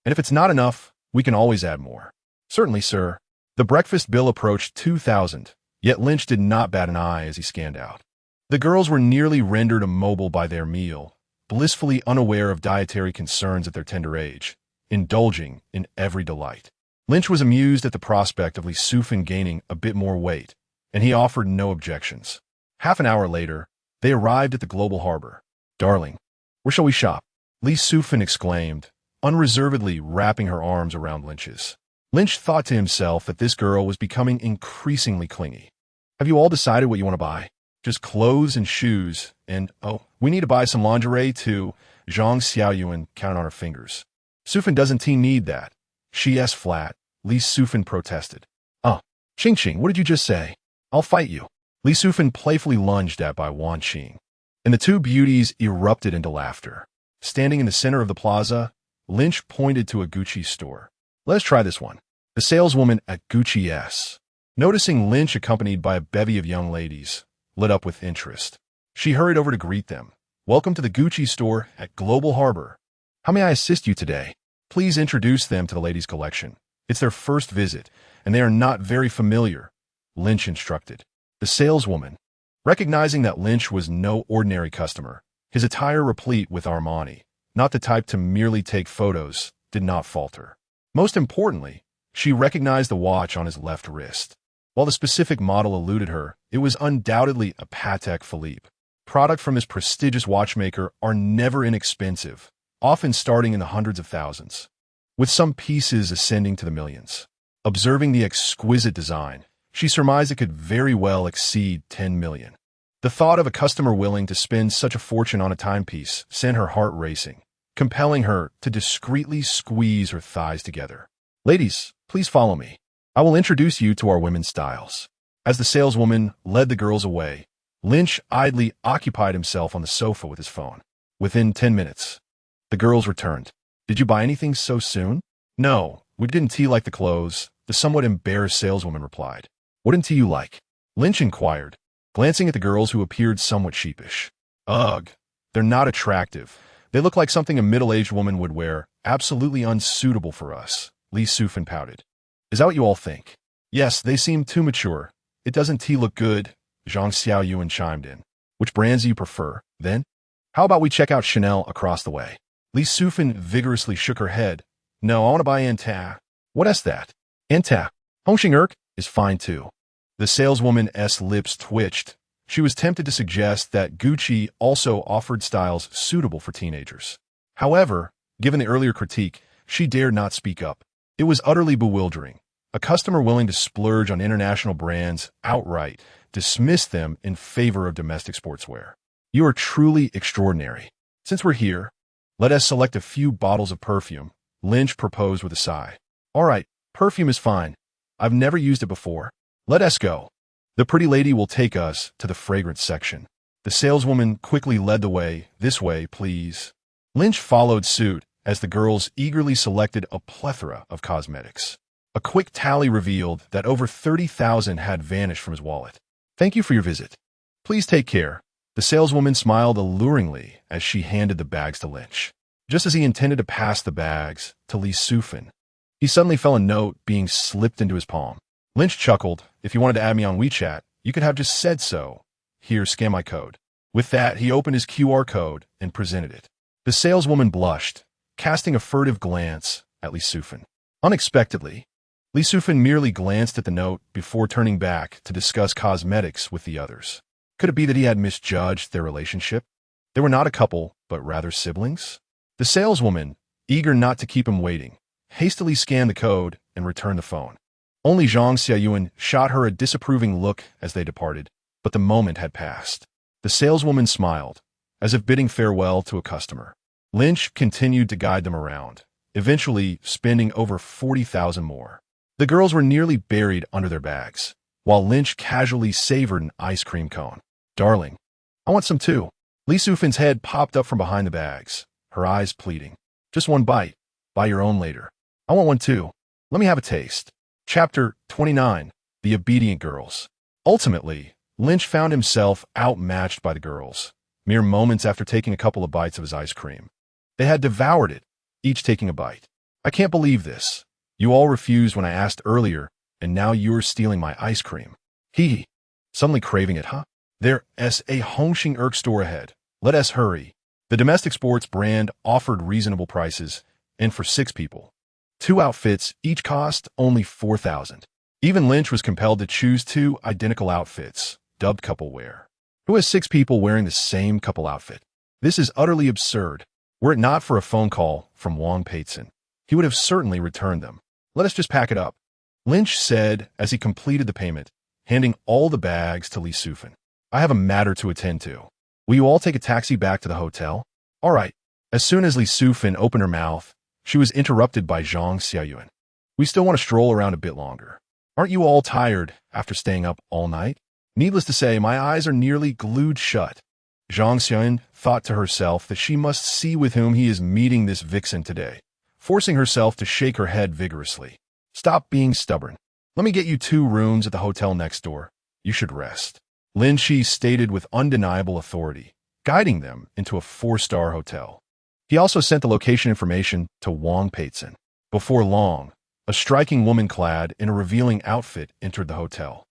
And if it's not enough, we can always add more. Certainly, sir. The breakfast bill approached 2,000, yet Lynch did not bat an eye as he scanned out. The girls were nearly rendered immobile by their meal, blissfully unaware of dietary concerns at their tender age, indulging in every delight. Lynch was amused at the prospect of Li Sufin gaining a bit more weight, and he offered no objections. Half an hour later, they arrived at the global harbor. Darling, where shall we shop? Li Sufin exclaimed, unreservedly wrapping her arms around Lynch's. Lynch thought to himself that this girl was becoming increasingly clingy. Have you all decided what you want to buy? Just clothes and shoes, and, oh, we need to buy some lingerie too. Zhang Xiaoyuan counted on her fingers. Sufin doesn't need that. She's flat. Li Sufin protested. Qing, what did you just say? I'll fight you. Li Sufin playfully lunged at by Wan Qing, and the two beauties erupted into laughter. Standing in the center of the plaza, Lynch pointed to a Gucci store. Let's try this one. The saleswoman at Gucci's, noticing Lynch accompanied by a bevy of young ladies, lit up with interest. She hurried over to greet them. Welcome to the Gucci store at Global Harbor. How may I assist you today? Please introduce them to the ladies' collection. It's their first visit, and they are not very familiar, Lynch instructed. The saleswoman, recognizing that Lynch was no ordinary customer, his attire replete with Armani, not the type to merely take photos, did not falter. Most importantly, she recognized the watch on his left wrist. While the specific model eluded her, it was undoubtedly a Patek Philippe. Products from this prestigious watchmaker are never inexpensive, often starting in the hundreds of thousands, with some pieces ascending to the millions. Observing the exquisite design, she surmised it could very well exceed 10 million. The thought of a customer willing to spend such a fortune on a timepiece sent her heart racing, compelling her to discreetly squeeze her thighs together. Ladies, please follow me. I will introduce you to our women's styles. As the saleswoman led the girls away, Lynch idly occupied himself on the sofa with his phone. Within 10 minutes, the girls returned. Did you buy anything so soon? No, we didn't like the clothes, the somewhat embarrassed saleswoman replied. What didn't you like? Lynch inquired, glancing at the girls who appeared somewhat sheepish. Ugh, they're not attractive. They look like something a middle-aged woman would wear, absolutely unsuitable for us, Li Sufin pouted. Is that what you all think? Yes, they seem too mature. It doesn't look good, Zhang Xiaoyuan chimed in. Which brands do you prefer, then? How about we check out Chanel across the way? Li Sufin vigorously shook her head. No, I want to buy Anta. What is that? Anta. Hongxing is fine too. The saleswoman's lips twitched. She was tempted to suggest that Gucci also offered styles suitable for teenagers. However, given the earlier critique, she dared not speak up. It was utterly bewildering. A customer willing to splurge on international brands outright dismissed them in favor of domestic sportswear. You are truly extraordinary. Since we're here, let us select a few bottles of perfume, Lynch proposed with a sigh. All right, perfume is fine. I've never used it before. Let us go. The pretty lady will take us to the fragrance section. The saleswoman quickly led the way. This way, please. Lynch followed suit as the girls eagerly selected a plethora of cosmetics. A quick tally revealed that over 30,000 had vanished from his wallet. Thank you for your visit. Please take care. The saleswoman smiled alluringly as she handed the bags to Lynch. Just as he intended to pass the bags to Li Sufin, he suddenly felt a note being slipped into his palm. Lynch chuckled. If you wanted to add me on WeChat, you could have just said so. Here, scan my code. With that, he opened his QR code and presented it. The saleswoman blushed, casting a furtive glance at Li Sufin. Unexpectedly, Li Sufin merely glanced at the note before turning back to discuss cosmetics with the others. Could it be that he had misjudged their relationship? They were not a couple, but rather siblings? The saleswoman, eager not to keep him waiting, hastily scanned the code and returned the phone. Only Zhang Xiaoyuan shot her a disapproving look as they departed, but the moment had passed. The saleswoman smiled, as if bidding farewell to a customer. Lin Qi continued to guide them around, eventually spending over 40,000 more. The girls were nearly buried under their bags, while Lin Qi casually savored an ice cream cone. "Darling, I want some too." Li Sufin's head popped up from behind the bags, her eyes pleading. "Just one bite. Buy your own later." "I want one too. Let me have a taste." Chapter 29. The Obedient Girls. Ultimately, Lin Qi found himself outmatched by the girls, mere moments after taking a couple of bites of his ice cream. They had devoured it, each taking a bite. "I can't believe this. You all refused when I asked earlier, and now you're stealing my ice cream." Hee. Suddenly craving it, huh? There's a Hongxing Erk store ahead. Let us hurry. The domestic sports brand offered reasonable prices, and for 6 people. 2 outfits each cost only 4,000. Even Lin Qi was compelled to choose 2 identical outfits, dubbed couple wear. Who has 6 people wearing the same couple outfit? This is utterly absurd. Were it not for a phone call from Wang Peitzen, he would have certainly returned them. "Let us just pack it up," Lin Qi said as he completed the payment, handing all the bags to Li Sufin. "I have a matter to attend to. Will you all take a taxi back to the hotel?" "All right." As soon as Li Sufin opened her mouth, she was interrupted by Zhang Xiaoyuan. "We still want to stroll around a bit longer. Aren't you all tired after staying up all night?" "Needless to say, my eyes are nearly glued shut." Zhang Xiaoyuan thought to herself that she must see with whom he is meeting this vixen today, forcing herself to shake her head vigorously. "Stop being stubborn. Let me get you 2 rooms at the hotel next door. You should rest," Lin Qi stated with undeniable authority, guiding them into a 4-star hotel. He also sent the location information to Wang Peitzen. Before long, a striking woman clad in a revealing outfit entered the hotel.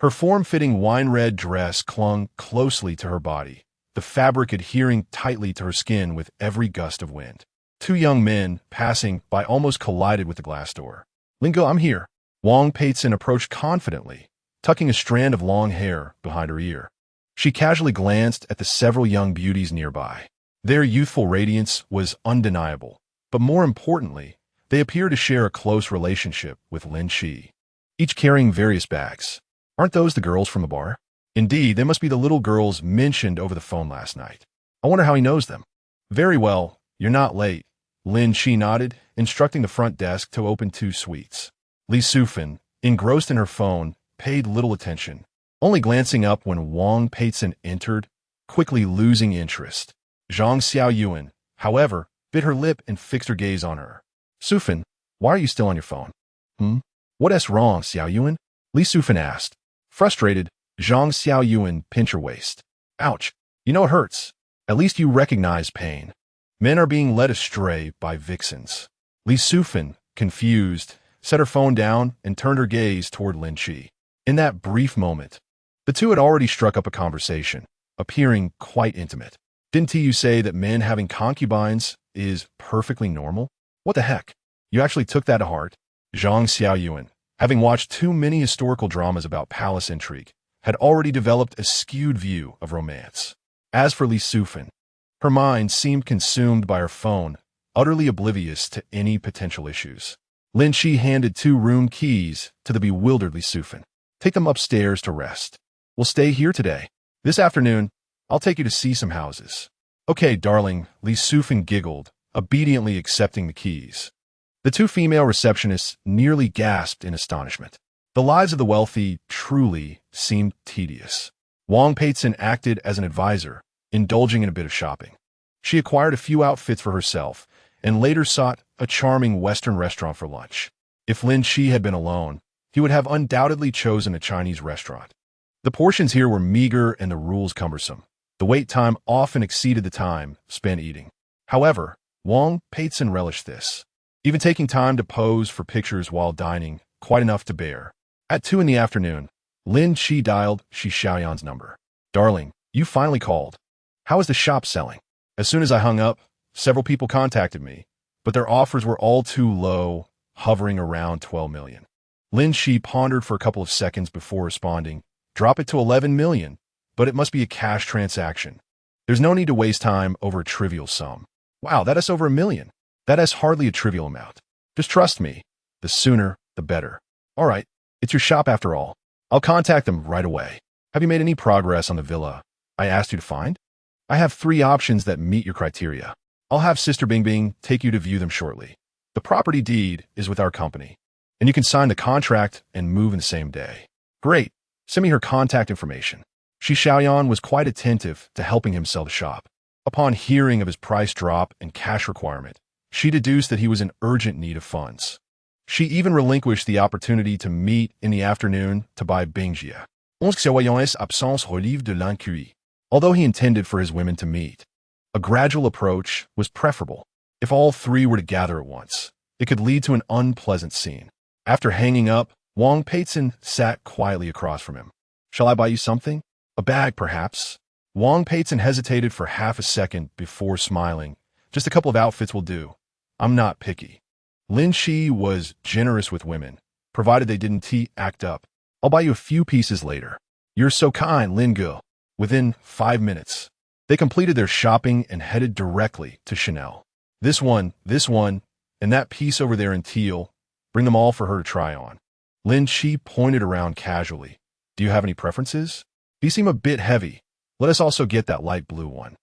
Her form-fitting wine-red dress clung closely to her body, the fabric adhering tightly to her skin with every gust of wind. 2 young men, passing by, almost collided with the glass door. "Lin Qi, I'm here." Wang Peitzen approached confidently, tucking a strand of long hair behind her ear. She casually glanced at the several young beauties nearby. Their youthful radiance was undeniable, but more importantly, they appeared to share a close relationship with Lin Qi, each carrying various bags. "Aren't those the girls from the bar?" "Indeed, they must be the little girls mentioned over the phone last night. I wonder how he knows them." "Very well, you're not late." Lin Qi nodded, instructing the front desk to open 2 suites. Li Sufin, engrossed in her phone, paid little attention, only glancing up when Wang Peitzen entered, quickly losing interest. Zhang Xiaoyuan, however, bit her lip and fixed her gaze on her. "Sufin, why are you still on your phone?" "What's wrong, Xiaoyuan?" Li Sufin asked. Frustrated, Zhang Xiaoyuan pinched her waist. "Ouch. You know it hurts. At least you recognize pain. Men are being led astray by vixens." Li Sufin, confused, set her phone down and turned her gaze toward Lin Qi. In that brief moment, the two had already struck up a conversation, appearing quite intimate. "Didn't you say that men having concubines is perfectly normal? What the heck? You actually took that to heart?" Zhang Xiaoyuan, having watched too many historical dramas about palace intrigue, had already developed a skewed view of romance. As for Li Sufin, her mind seemed consumed by her phone, utterly oblivious to any potential issues. Lin Qi handed 2 room keys to the bewildered Li Sufin. "Take them upstairs to rest. We'll stay here today. This afternoon, I'll take you to see some houses." "Okay, darling," Li Sufin giggled, obediently accepting the keys. The 2 female receptionists nearly gasped in astonishment. The lives of the wealthy truly seemed tedious. Wang Peitzen acted as an advisor, indulging in a bit of shopping. She acquired a few outfits for herself and later sought a charming Western restaurant for lunch. If Lin Qi had been alone, he would have undoubtedly chosen a Chinese restaurant. The portions here were meager and the rules cumbersome. The wait time often exceeded the time spent eating. However, Wang Peitzen relished this, even taking time to pose for pictures while dining, quite enough to bear. At 2 in the afternoon, Lin Qi dialed Shi Xiaoyan's number. "Darling, you finally called. How is the shop selling?" As soon as I hung up, several people contacted me, but their offers were all too low, hovering around 12 million. Lin Qi pondered for a couple of seconds before responding. Drop it to 11 million, but it must be a cash transaction. There's no need to waste time over a trivial sum. Wow, that is over 1 million. That is hardly a trivial amount. Just trust me. The sooner, the better. All right, it's your shop after all. I'll contact them right away. Have you made any progress on the villa I asked you to find? I have 3 options that meet your criteria. I'll have Sister Bing Bing take you to view them shortly. The property deed is with our company, and you can sign the contract and move in the same day. Great. Send me her contact information. Shi Xiaoyan was quite attentive to helping him sell the shop. Upon hearing of his price drop and cash requirement, she deduced that he was in urgent need of funds. She even relinquished the opportunity to meet in the afternoon to buy Bingjia. Absence relieve de Lin Qi. Although he intended for his women to meet, a gradual approach was preferable. If all 3 were to gather at once, it could lead to an unpleasant scene. After hanging up, Wang Peitzen sat quietly across from him. Shall I buy you something? A bag, perhaps? Wang Peitzen hesitated for half a second before smiling. Just a couple of outfits will do. I'm not picky. Lin Qi was generous with women, provided they didn't act up. I'll buy you a few pieces later. You're so kind, Lin Qi. Within 5 minutes, they completed their shopping and headed directly to Chanel. This one, and that piece over there in teal. Bring them all for her to try on. Lin Qi pointed around casually. Do you have any preferences? These seem a bit heavy. Let us also get that light blue one.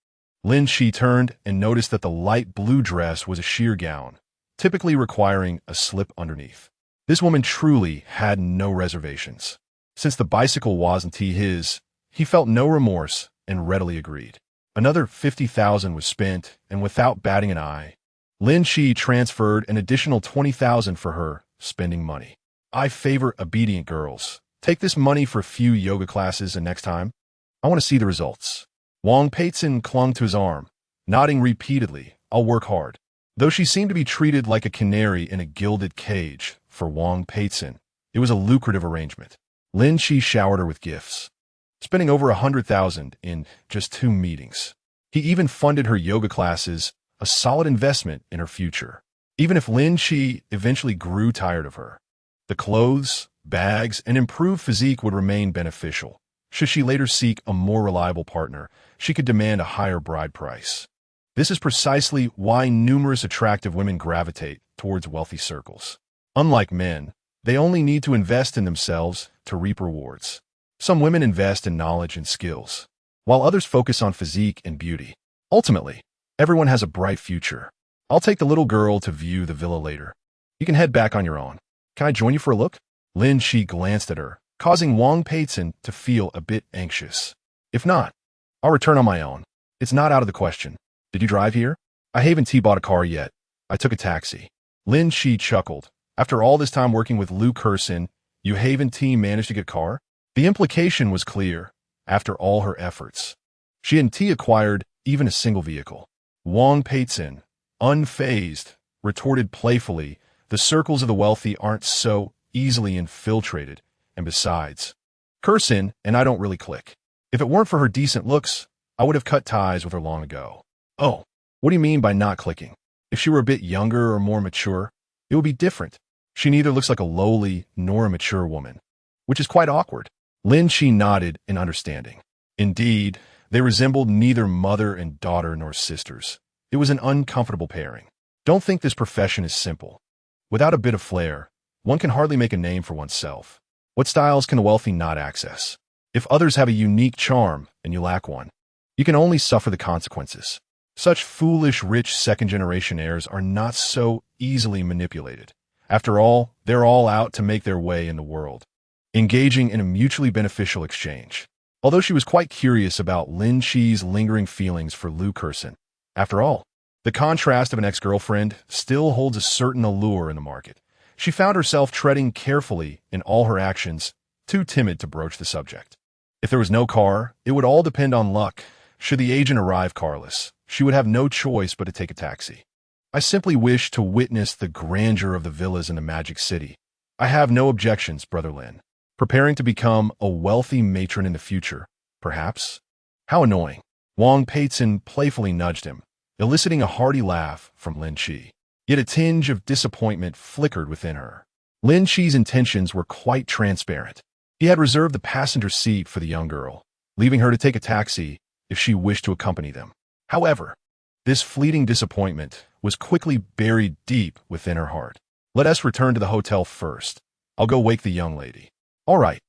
Lin Qi turned and noticed that the light blue dress was a sheer gown, typically requiring a slip underneath. This woman truly had no reservations. Since the bicycle wasn't his, he felt no remorse and readily agreed. Another 50,000 was spent, and without batting an eye, Lin Qi transferred an additional 20,000 for her spending money. I favor obedient girls. Take this money for a few yoga classes, and next time, I want to see the results. Wang Peitzen clung to his arm, nodding repeatedly. I'll work hard. Though she seemed to be treated like a canary in a gilded cage, for Wang Peitzen, it was a lucrative arrangement. Lin Qi showered her with gifts, spending over 100,000 in just 2 meetings. He even funded her yoga classes, a solid investment in her future. Even if Lin Qi eventually grew tired of her, the clothes, bags, and improved physique would remain beneficial. Should she later seek a more reliable partner, she could demand a higher bride price. This is precisely why numerous attractive women gravitate towards wealthy circles. Unlike men, they only need to invest in themselves to reap rewards. Some women invest in knowledge and skills, while others focus on physique and beauty. Ultimately, everyone has a bright future. I'll take the little girl to view the villa later. You can head back on your own. Can I join you for a look? Lin Qi glanced at her, causing Wang Peitzen to feel a bit anxious. If not, I'll return on my own. It's not out of the question. Did you drive here? I haven't bought a car yet. I took a taxi. Lin Qi chuckled. After all this time working with Liu Kersin, you haven't managed to get a car? The implication was clear. After all her efforts, she hadn't acquired even a single vehicle. Wang Peitzen, unfazed, retorted playfully, the circles of the wealthy aren't so easily infiltrated, and besides, Kersin and I don't really click. If it weren't for her decent looks, I would have cut ties with her long ago. Oh, what do you mean by not clicking? If she were a bit younger or more mature, it would be different. She neither looks like a lowly nor a mature woman, which is quite awkward. Lin Qi nodded in understanding. Indeed, they resembled neither mother and daughter nor sisters. It was an uncomfortable pairing. Don't think this profession is simple. Without a bit of flair, one can hardly make a name for oneself. What styles can the wealthy not access? If others have a unique charm and you lack one, you can only suffer the consequences. Such foolish, rich second-generation heirs are not so easily manipulated. After all, they're all out to make their way in the world, engaging in a mutually beneficial exchange. Although she was quite curious about Lin Qi's lingering feelings for Liu Kersin, after all, the contrast of an ex-girlfriend still holds a certain allure in the market. She found herself treading carefully in all her actions, too timid to broach the subject. If there was no car, it would all depend on luck. Should the agent arrive carless, she would have no choice but to take a taxi. I simply wish to witness the grandeur of the villas in the Magic City. I have no objections, Brother Lin. Preparing to become a wealthy matron in the future, perhaps? How annoying. Wang Peitzen playfully nudged him, eliciting a hearty laugh from Lin Qi. Yet a tinge of disappointment flickered within her. Lin Qi's intentions were quite transparent. He had reserved the passenger seat for the young girl, leaving her to take a taxi if she wished to accompany them. However, this fleeting disappointment was quickly buried deep within her heart. Let us return to the hotel first. I'll go wake the young lady. All right.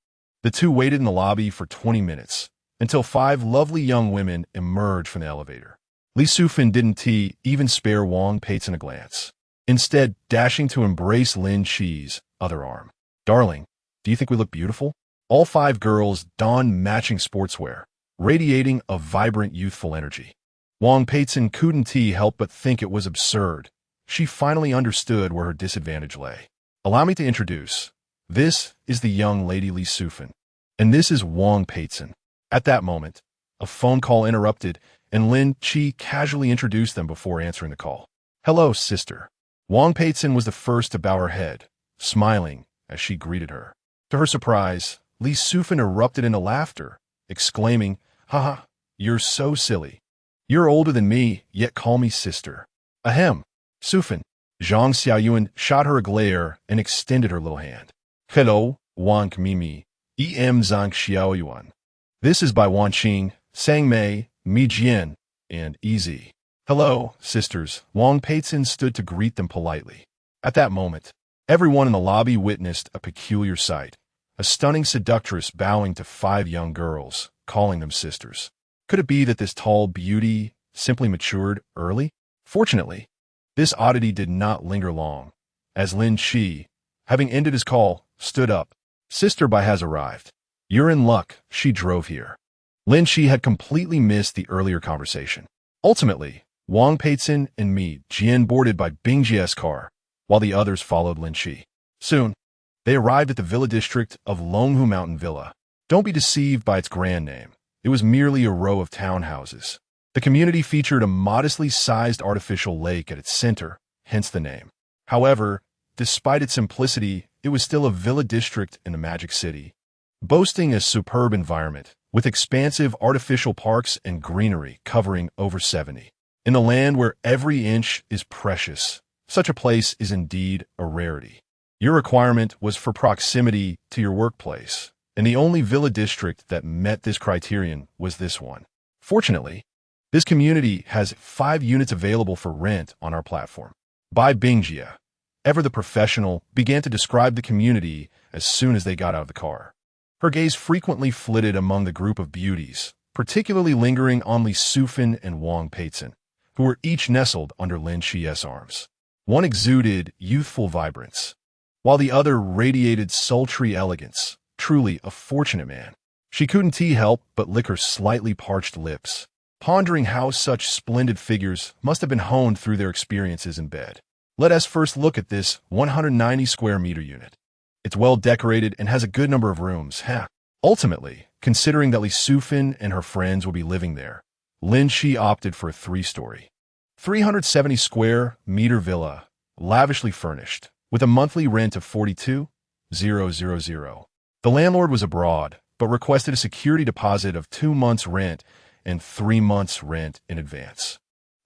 The two waited in the lobby for 20 minutes, until 5 lovely young women emerged from the elevator. Li Sufin didn't even spare Wang Peitzen a glance, instead dashing to embrace Lin Qi's other arm. Darling, do you think we look beautiful? All 5 girls donned matching sportswear, radiating a vibrant youthful energy. Wang Peitzen couldn't help but think it was absurd. She finally understood where her disadvantage lay. Allow me to introduce. This is the young lady Li Sufin, and this is Wang Peitzen. At that moment, a phone call interrupted, and Lin Qi casually introduced them before answering the call. Hello, sister. Wang Peitzen was the first to bow her head, smiling as she greeted her. To her surprise, Li Sufin erupted into laughter, exclaiming, Haha, you're so silly. You're older than me, yet call me sister. Ahem, Sufin. Zhang Xiaoyuan shot her a glare and extended her little hand. Hello, Wang Mimi, Em Zhang Xiaoyuan. This is by Wan Qing, Sang Mei, Mi Jian, and Ez. Hello, sisters. Wang Peitzen stood to greet them politely. At that moment, everyone in the lobby witnessed a peculiar sight. A stunning seductress bowing to 5 young girls, calling them sisters. Could it be that this tall beauty simply matured early? Fortunately, this oddity did not linger long, as Lin Qi, having ended his call, stood up. Sister Bai has arrived. You're in luck, she drove here. Lin Qi had completely missed the earlier conversation. Ultimately, Wang Peitzen and Mi Jian boarded by Bingjia's car, while the others followed Lin Qi. Soon, they arrived at the villa district of Longhu Mountain Villa. Don't be deceived by its grand name. It was merely a row of townhouses. The community featured a modestly sized artificial lake at its center, hence the name. However, despite its simplicity, it was still a villa district in a magic city, boasting a superb environment, with expansive artificial parks and greenery covering over 70. In the land where every inch is precious, such a place is indeed a rarity. Your requirement was for proximity to your workplace, and the only villa district that met this criterion was this one. Fortunately, this community has 5 units available for rent on our platform. Bai Bingjia, ever the professional, began to describe the community as soon as they got out of the car. Her gaze frequently flitted among the group of beauties, particularly lingering on Li Sufin and Wang Peitzen, who were each nestled under Lin Qi's arms. One exuded youthful vibrance, while the other radiated sultry elegance, truly a fortunate man. She couldn't help but lick her slightly parched lips, pondering how such splendid figures must have been honed through their experiences in bed. Let us first look at this 190 square meter unit. It's well decorated and has a good number of rooms. Ultimately, considering that Li Sufin and her friends will be living there, Lin Qi opted for a 3-story, 370 square meter villa, lavishly furnished, with a monthly rent of 42,000. The landlord was abroad, but requested a security deposit of 2 months' rent and 3 months' rent in advance.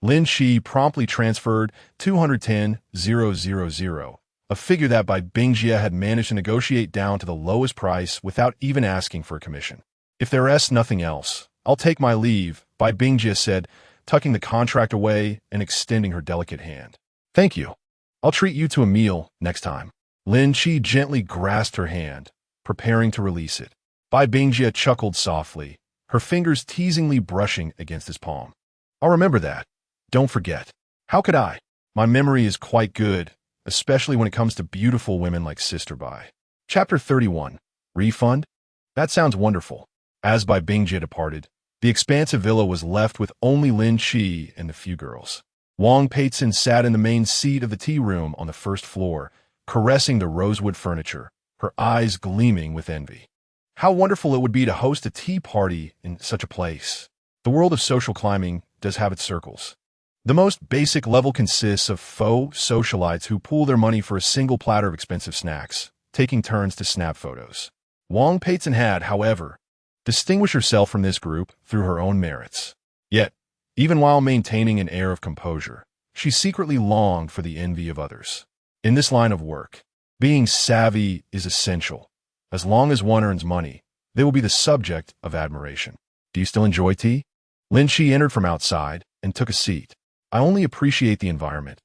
Lin Qi promptly transferred 210,000, a figure that Bai Bingjia had managed to negotiate down to the lowest price without even asking for a commission. If there's nothing else, I'll take my leave, Bai Bingjia said, tucking the contract away and extending her delicate hand. Thank you. I'll treat you to a meal next time. Lin Qi gently grasped her hand, preparing to release it. Bai Bingjia chuckled softly, her fingers teasingly brushing against his palm. I'll remember that. Don't forget. How could I? My memory is quite good, especially when it comes to beautiful women like Sister Bai. Chapter 31. Refund? That sounds wonderful. As Bai Bingjia departed, the expansive villa was left with only Lin Qi and the few girls. Wang Peitzen sat in the main seat of the tea room on the first floor, caressing the rosewood furniture, her eyes gleaming with envy. How wonderful it would be to host a tea party in such a place. The world of social climbing does have its circles. The most basic level consists of faux socialites who pool their money for a single platter of expensive snacks, taking turns to snap photos. Wang Peitzen had, however, distinguished herself from this group through her own merits. Yet, even while maintaining an air of composure, she secretly longed for the envy of others. In this line of work, Being savvy is essential. As long as one earns money, they will be the subject of admiration. Do you still enjoy tea? Lin Qi entered from outside and took a seat. I only appreciate the environment.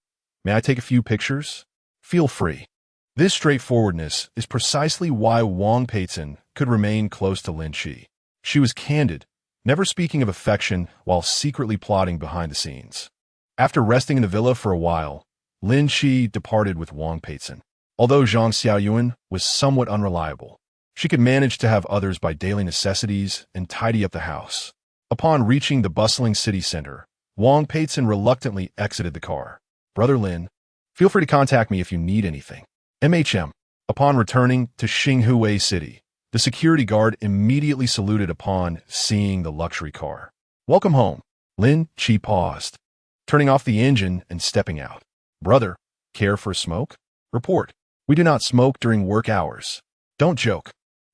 May I take a few pictures? Feel free. This straightforwardness is precisely why Wang Peitzen could remain close to Lin Qi. She was candid, never speaking of affection while secretly plotting behind the scenes. After resting in the villa for a while, Lin Qi departed with Wang Peitzen. Although Zhang Xiaoyuan was somewhat unreliable, she could manage to have others buy daily necessities and tidy up the house. Upon reaching the bustling city center, Wang Peitzen reluctantly exited the car. Brother Lin, feel free to contact me if you need anything. MHM. Upon returning to Xinghui City, the security guard immediately saluted upon seeing the luxury car. Welcome home. Lin Qi paused, turning off the engine and stepping out. Brother, care for a smoke? Report. We do not smoke during work hours. Don't joke.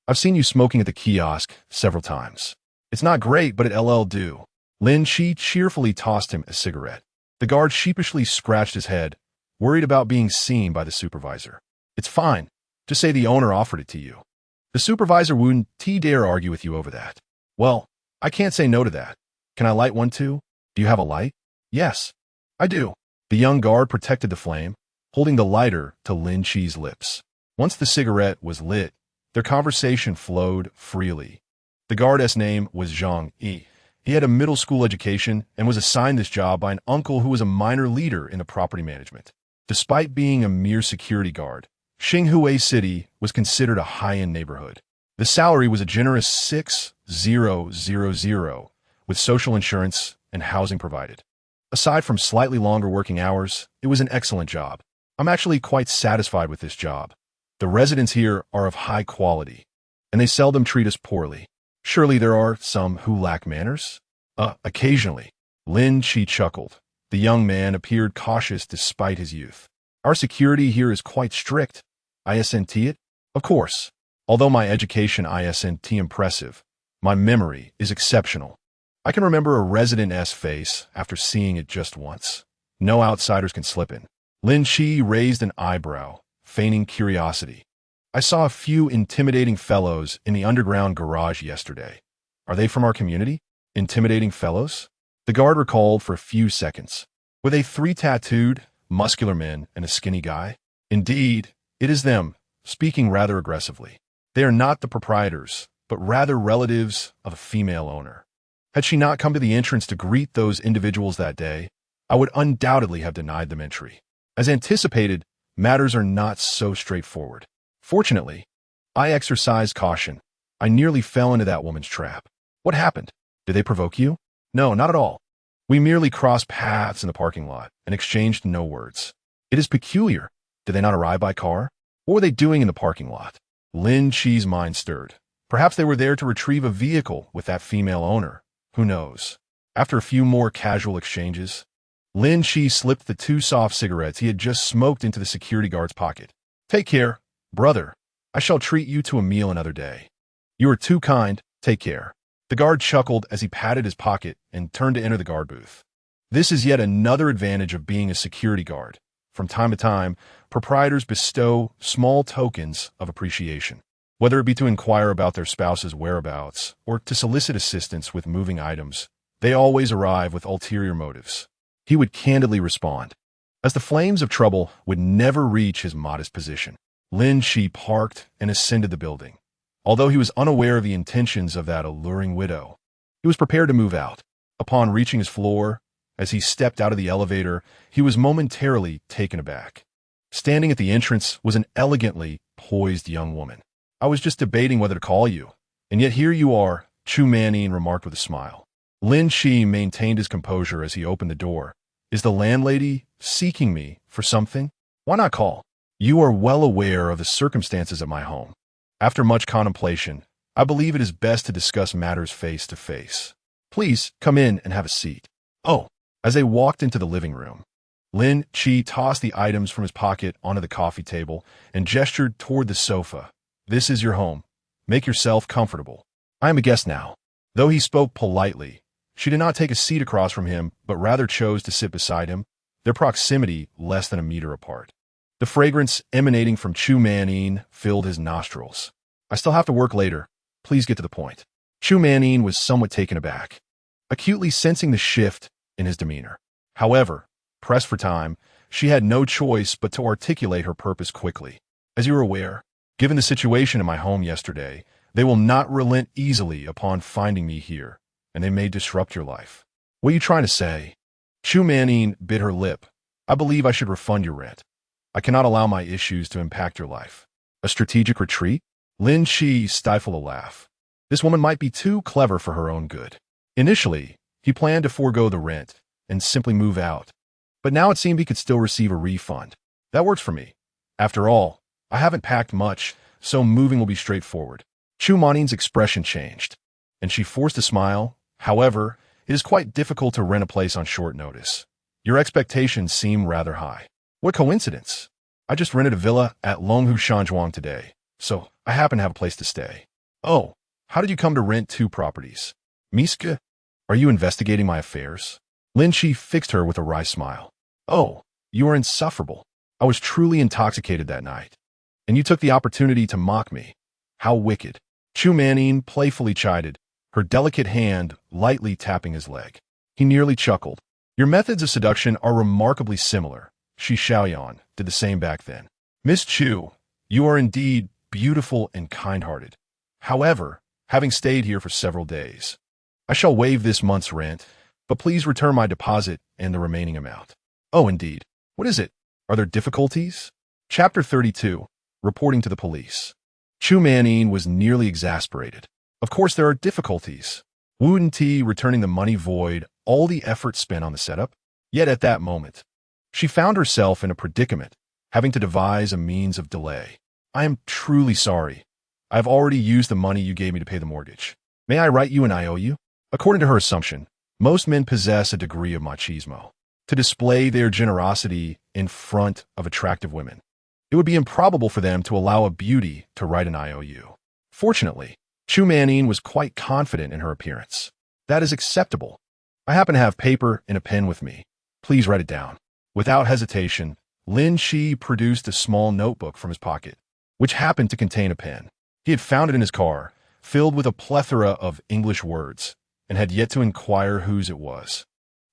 I've seen you smoking at the kiosk several times. It's not great, but it'll do. Lin Qi cheerfully tossed him a cigarette. The guard sheepishly scratched his head, worried about being seen by the supervisor. It's fine. Just say the owner offered it to you. The supervisor wouldn't dare argue with you over that. Well, I can't say no to that. Can I light one too? Do you have a light? Yes, I do. The young guard protected the flame, holding the lighter to Lin Qi's lips. Once the cigarette was lit, their conversation flowed freely. The guard's name was Zhang Yi. He had a middle school education and was assigned this job by an uncle who was a minor leader in the property management. Despite being a mere security guard, Xinghui City was considered a high-end neighborhood. The salary was a generous 6,000, with social insurance and housing provided. Aside from slightly longer working hours, it was an excellent job. I'm actually quite satisfied with this job. The residents here are of high quality, and they seldom treat us poorly. Surely there are some who lack manners? Occasionally. Lin Qi chuckled. The young man appeared cautious despite his youth. Our security here is quite strict. Isn't it? Of course. Although my education isn't impressive, my memory is exceptional. I can remember a resident's face after seeing it just once. No outsiders can slip in. Lin Qi raised an eyebrow, feigning curiosity. I saw a few intimidating fellows in the underground garage yesterday. Are they from our community? Intimidating fellows? The guard recalled for a few seconds. Were they 3 tattooed, muscular men and a skinny guy? Indeed, it is them, speaking rather aggressively. They are not the proprietors, but rather relatives of a female owner. Had she not come to the entrance to greet those individuals that day, I would undoubtedly have denied them entry. As anticipated, matters are not so straightforward. Fortunately, I exercised caution. I nearly fell into that woman's trap. What happened? Did they provoke you? No, not at all. We merely crossed paths in the parking lot and exchanged no words. It is peculiar. Did they not arrive by car? What were they doing in the parking lot? Lin Qi's mind stirred. Perhaps they were there to retrieve a vehicle with that female owner. Who knows? After a few more casual exchanges, Lin Qi slipped the 2 soft cigarettes he had just smoked into the security guard's pocket. Take care, brother. I shall treat you to a meal another day. You are too kind. Take care. The guard chuckled as he patted his pocket and turned to enter the guard booth. This is yet another advantage of being a security guard. From time to time, proprietors bestow small tokens of appreciation. Whether it be to inquire about their spouse's whereabouts or to solicit assistance with moving items, they always arrive with ulterior motives. He would candidly respond, as the flames of trouble would never reach his modest position. Lin Qi parked and ascended the building. Although he was unaware of the intentions of that alluring widow, he was prepared to move out. Upon reaching his floor, as he stepped out of the elevator, he was momentarily taken aback. Standing at the entrance was an elegantly poised young woman. I was just debating whether to call you, and yet here you are, Chu Manning remarked with a smile. Lin Qi maintained his composure as he opened the door. Is the landlady seeking me for something? Why not call? You are well aware of the circumstances of my home. After much contemplation, I believe it is best to discuss matters face to face. Please come in and have a seat. Oh, as they walked into the living room, Lin Qi tossed the items from his pocket onto the coffee table and gestured toward the sofa. This is your home. Make yourself comfortable. I am a guest now. Though he spoke politely, she did not take a seat across from him, but rather chose to sit beside him, their proximity less than a meter apart. The fragrance emanating from Chu Manin filled his nostrils. I still have to work later. Please get to the point. Chu Manin was somewhat taken aback, acutely sensing the shift in his demeanor. However, pressed for time, she had no choice but to articulate her purpose quickly. As you are aware, given the situation in my home yesterday, they will not relent easily upon finding me here, and they may disrupt your life. What are you trying to say? Chu Manin bit her lip. I believe I should refund your rent. I cannot allow my issues to impact your life. A strategic retreat? Lin Qi stifled a laugh. This woman might be too clever for her own good. Initially, he planned to forego the rent and simply move out. But now it seemed he could still receive a refund. That works for me. After all, I haven't packed much, so moving will be straightforward. Chu Manin's expression changed, and she forced a smile. However, it is quite difficult to rent a place on short notice. Your expectations seem rather high. What coincidence. I just rented a villa at Longhu Shanzhuang today, so I happen to have a place to stay. Oh, how did you come to rent 2 properties? Miska, are you investigating my affairs? Lin Qi fixed her with a wry smile. Oh, you are insufferable. I was truly intoxicated that night, and you took the opportunity to mock me. How wicked. Chu Manin playfully chided, her delicate hand lightly tapping his leg. He nearly chuckled. Your methods of seduction are remarkably similar. Shi Xiaoyan did the same back then. Miss Chu, you are indeed beautiful and kind-hearted. However, having stayed here for several days, I shall waive this month's rent, but please return my deposit and the remaining amount. Oh, indeed. What is it? Are there difficulties? Chapter 32. Reporting to the police. Chu Manin was nearly exasperated. Of course there are difficulties. Wouldn't he returning the money void all the effort spent on the setup? Yet at that moment, she found herself in a predicament, having to devise a means of delay. I am truly sorry. I have already used the money you gave me to pay the mortgage. May I write you an IOU? According to her assumption, most men possess a degree of machismo to display their generosity in front of attractive women. It would be improbable for them to allow a beauty to write an IOU. Fortunately, Chu Manin was quite confident in her appearance. That is acceptable. I happen to have paper and a pen with me. Please write it down. Without hesitation, Lin Qi produced a small notebook from his pocket, which happened to contain a pen. He had found it in his car, filled with a plethora of English words, and had yet to inquire whose it was.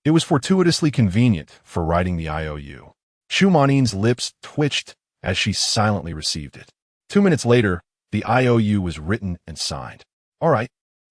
It was fortuitously convenient for writing the IOU. Chu Manin's lips twitched as she silently received it. 2 minutes later, the IOU was written and signed. All right,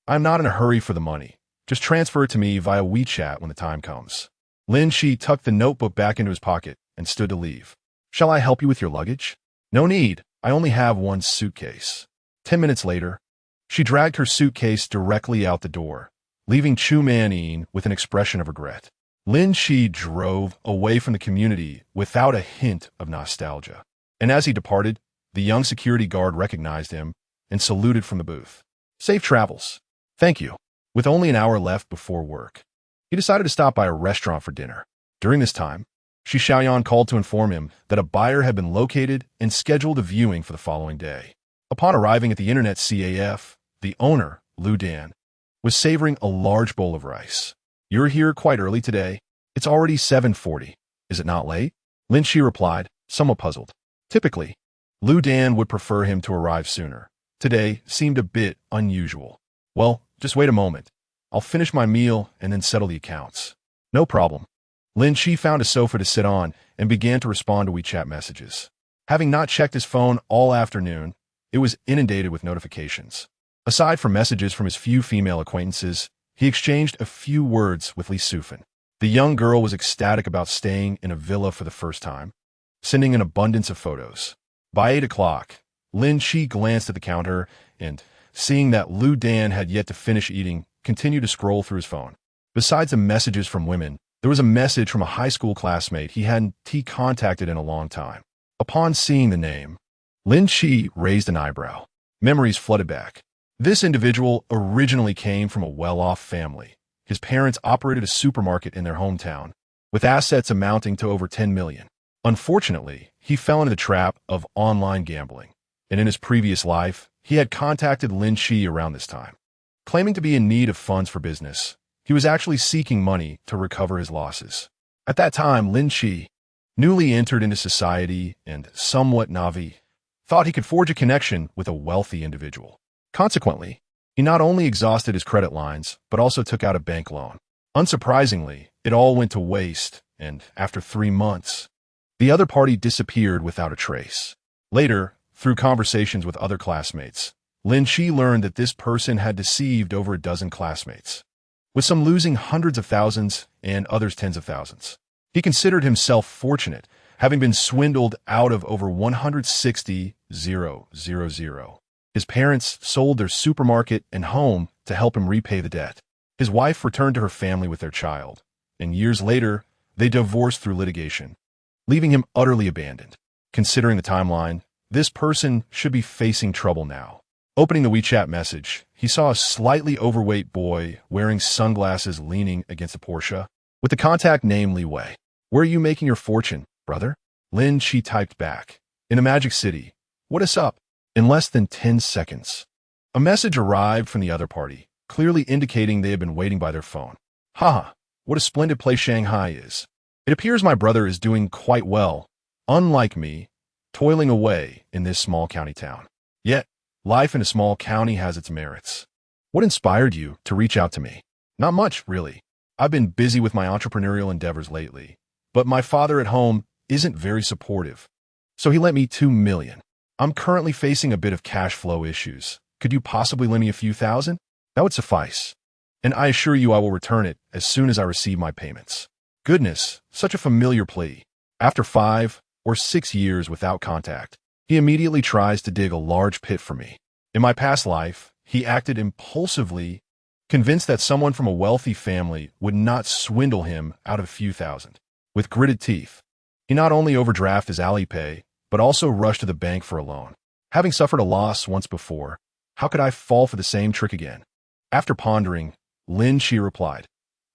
I'm not in a hurry for the money. Just transfer it to me via WeChat when the time comes. Lin Qi tucked the notebook back into his pocket and stood to leave. Shall I help you with your luggage? No need. I only have 1 suitcase. 10 minutes later, she dragged her suitcase directly out the door, leaving Chu Manin with an expression of regret. Lin Qi drove away from the community without a hint of nostalgia. And as he departed, the young security guard recognized him and saluted from the booth. Safe travels. Thank you. With only an hour left before work, he decided to stop by a restaurant for dinner. During this time, Shi Xiaoyan called to inform him that a buyer had been located and scheduled a viewing for the following day. Upon arriving at the internet CAF, the owner, Lu Dan, was savoring a large bowl of rice. You're here quite early today. It's already 7:40. Is it not late? Lin Qi replied, somewhat puzzled. Typically, Lu Dan would prefer him to arrive sooner. Today seemed a bit unusual. Well, just wait a moment. I'll finish my meal and then settle the accounts. No problem. Lin Qi found a sofa to sit on and began to respond to WeChat messages. Having not checked his phone all afternoon, it was inundated with notifications. Aside from messages from his few female acquaintances, he exchanged a few words with Li Sufan. The young girl was ecstatic about staying in a villa for the first time, sending an abundance of photos. By 8 o'clock, Lin Qi glanced at the counter and, seeing that Lu Dan had yet to finish eating, continued to scroll through his phone. Besides the messages from women, there was a message from a high school classmate he hadn't contacted in a long time. Upon seeing the name, Lin Qi raised an eyebrow. Memories flooded back. This individual originally came from a well-off family. His parents operated a supermarket in their hometown, with assets amounting to over 10 million. Unfortunately, he fell into the trap of online gambling, and in his previous life, he had contacted Lin Qi around this time. Claiming to be in need of funds for business, he was actually seeking money to recover his losses. At that time, Lin Qi, newly entered into society and somewhat naive, thought he could forge a connection with a wealthy individual. Consequently, he not only exhausted his credit lines, but also took out a bank loan. Unsurprisingly, it all went to waste, and after 3 months, the other party disappeared without a trace. Later, through conversations with other classmates, Lin Qi learned that this person had deceived over a dozen classmates, with some losing hundreds of thousands and others tens of thousands. He considered himself fortunate, having been swindled out of over 160,000. His parents sold their supermarket and home to help him repay the debt. His wife returned to her family with their child, and years later, they divorced through litigation, leaving him utterly abandoned. Considering the timeline, this person should be facing trouble now. Opening the WeChat message, he saw a slightly overweight boy wearing sunglasses leaning against a Porsche, with the contact name Li Wei. "Where are you making your fortune, brother?" Lin Qi typed back. "In the Magic City. What is up?" In less than 10 seconds, a message arrived from the other party, clearly indicating they had been waiting by their phone. "Haha, what a splendid place Shanghai is. It appears my brother is doing quite well, unlike me, toiling away in this small county town. Yet, life in a small county has its merits. What inspired you to reach out to me?" "Not much, really. I've been busy with my entrepreneurial endeavors lately, but my father at home isn't very supportive, so he lent me 2 million. I'm currently facing a bit of cash flow issues. Could you possibly lend me a few thousand? That would suffice, and I assure you I will return it as soon as I receive my payments." Goodness, such a familiar plea. After 5 or 6 years without contact, he immediately tries to dig a large pit for me. In my past life, he acted impulsively, convinced that someone from a wealthy family would not swindle him out of a few thousand. With gritted teeth, he not only overdrafted his Alipay, but also rushed to the bank for a loan. Having suffered a loss once before, how could I fall for the same trick again? After pondering, Lin Qi replied,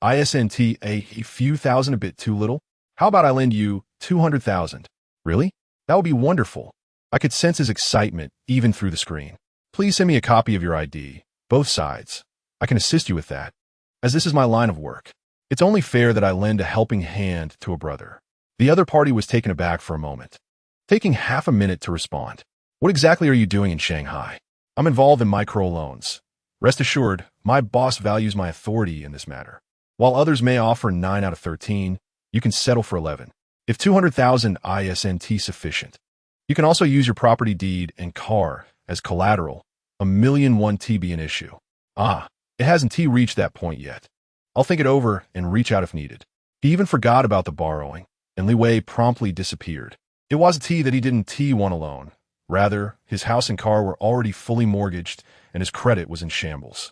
"Isn't a few thousand a bit too little? How about I lend you 200,000? Really? That would be wonderful." I could sense his excitement even through the screen. "Please send me a copy of your ID, both sides. I can assist you with that, as this is my line of work. It's only fair that I lend a helping hand to a brother." The other party was taken aback for a moment, taking half a minute to respond. "What exactly are you doing in Shanghai?" "I'm involved in microloans. Rest assured, my boss values my authority in this matter. While others may offer 9 out of 13, you can settle for 11. If 200,000 isn't sufficient, you can also use your property deed and car as collateral. 1,000,001 be an issue." "Ah, it hasn't reached that point yet. I'll think it over and reach out if needed." He even forgot about the borrowing, and Li Wei promptly disappeared. It wasn't that he didn't want a loan. Rather, his house and car were already fully mortgaged, and his credit was in shambles.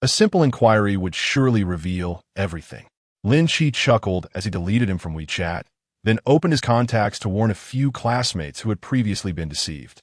A simple inquiry would surely reveal everything. Lin Qi chuckled as he deleted him from WeChat, then opened his contacts to warn a few classmates who had previously been deceived.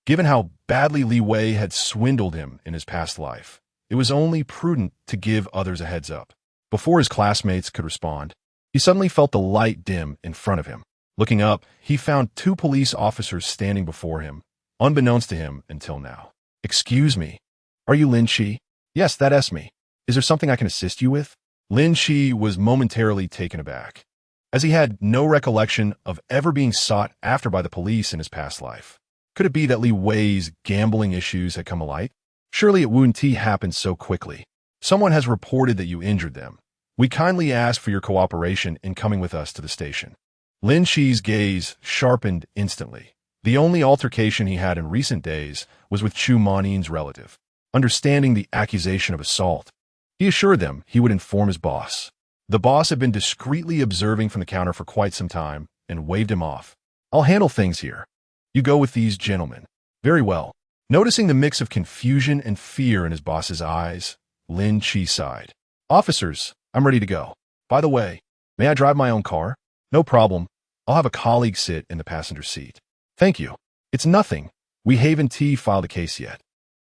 Given how badly Li Wei had swindled him in his past life, it was only prudent to give others a heads up. Before his classmates could respond, he suddenly felt the light dim in front of him. Looking up, he found 2 police officers standing before him, unbeknownst to him until now. "Excuse me, are you Lin Qi?" "Yes, that's me. Is there something I can assist you with?" Lin Qi was momentarily taken aback, as he had no recollection of ever being sought after by the police in his past life. Could it be that Li Wei's gambling issues had come alight? Surely it wouldn't happen so quickly. "Someone has reported that you injured them. We kindly ask for your cooperation in coming with us to the station." Lin Qi's gaze sharpened instantly. The only altercation he had in recent days was with Chu Manin's relative. Understanding the accusation of assault, he assured them he would inform his boss. The boss had been discreetly observing from the counter for quite some time and waved him off. "I'll handle things here. You go with these gentlemen." "Very well." Noticing the mix of confusion and fear in his boss's eyes, Lin Qi sighed. "Officers, I'm ready to go. By the way, may I drive my own car?" "No problem. I'll have a colleague sit in the passenger seat." "Thank you. It's nothing. We haven't filed a case yet.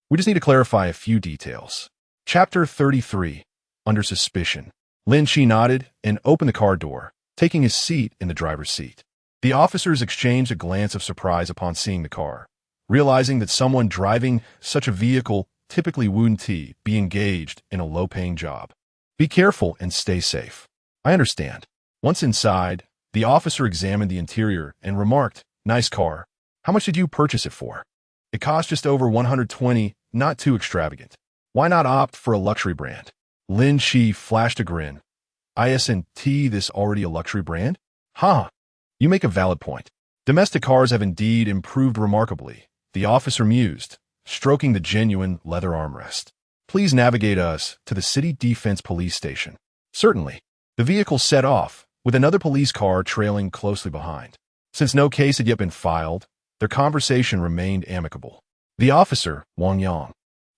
We just need to clarify a few details." Chapter 33. Under Suspicion. Lin Qi nodded and opened the car door, taking his seat in the driver's seat. The officers exchanged a glance of surprise upon seeing the car, realizing that someone driving such a vehicle typically wouldn't be engaged in a low-paying job. "Be careful and stay safe." "I understand." Once inside, The officer examined the interior and remarked, "Nice car. How much did you purchase it for?" "It cost just over 120, not too extravagant." "Why not opt for a luxury brand?" Lin Qi flashed a grin. "Isn't this already a luxury brand?" "Huh. You make a valid point. Domestic cars have indeed improved remarkably," the officer mused, stroking the genuine leather armrest. "Please navigate us to the City Defense Police Station." "Certainly." The vehicle set off, with another police car trailing closely behind. Since no case had yet been filed, their conversation remained amicable. The officer, Wang Yang,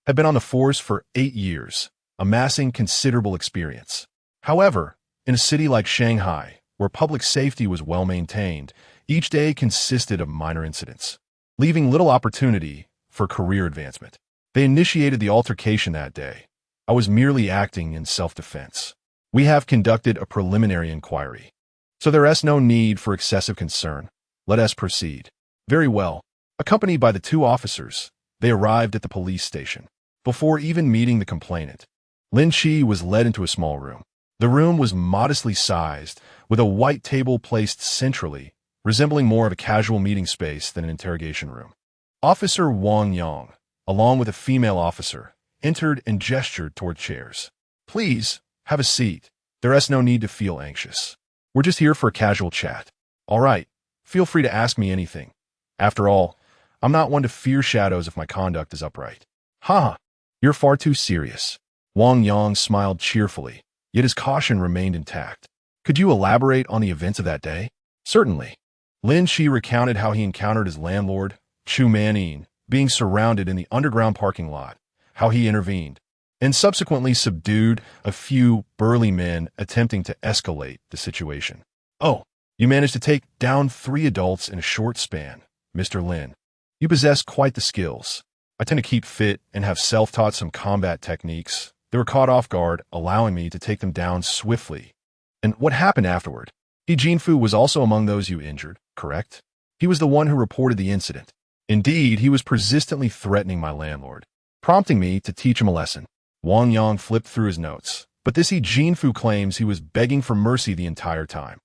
had been on the force for 8 years, amassing considerable experience. However, in a city like Shanghai, where public safety was well maintained, each day consisted of minor incidents, leaving little opportunity for career advancement. They initiated the altercation that day. "I was merely acting in self-defense. We have conducted a preliminary inquiry, so there is no need for excessive concern. Let us proceed." "Very well." Accompanied by the two officers, they arrived at the police station. Before even meeting the complainant, Lin Qi was led into a small room. The room was modestly sized, with a white table placed centrally, resembling more of a casual meeting space than an interrogation room. Officer Wang Yang, along with a female officer, entered and gestured toward chairs. "Please, have a seat. There is no need to feel anxious. We're just here for a casual chat." "All right, feel free to ask me anything. After all, I'm not one to fear shadows if my conduct is upright." "Ha! You're far too serious." Wang Yang smiled cheerfully, yet his caution remained intact. "Could you elaborate on the events of that day?" "Certainly." Lin Qi recounted how he encountered his landlord, Chu Manin, being surrounded in the underground parking lot, how he intervened, and subsequently subdued a few burly men attempting to escalate the situation. "Oh, you managed to take down 3 adults in a short span, Mr. Lin. You possess quite the skills. I tend to keep fit and have self-taught some combat techniques. They were caught off guard, allowing me to take them down swiftly." "And what happened afterward?" "He Jinfu was also among those you injured, correct? He was the one who reported the incident. Indeed, he was persistently threatening my landlord, prompting me to teach him a lesson." Wang Yang flipped through his notes, but this He Jinfu claims he was begging for mercy the entire time.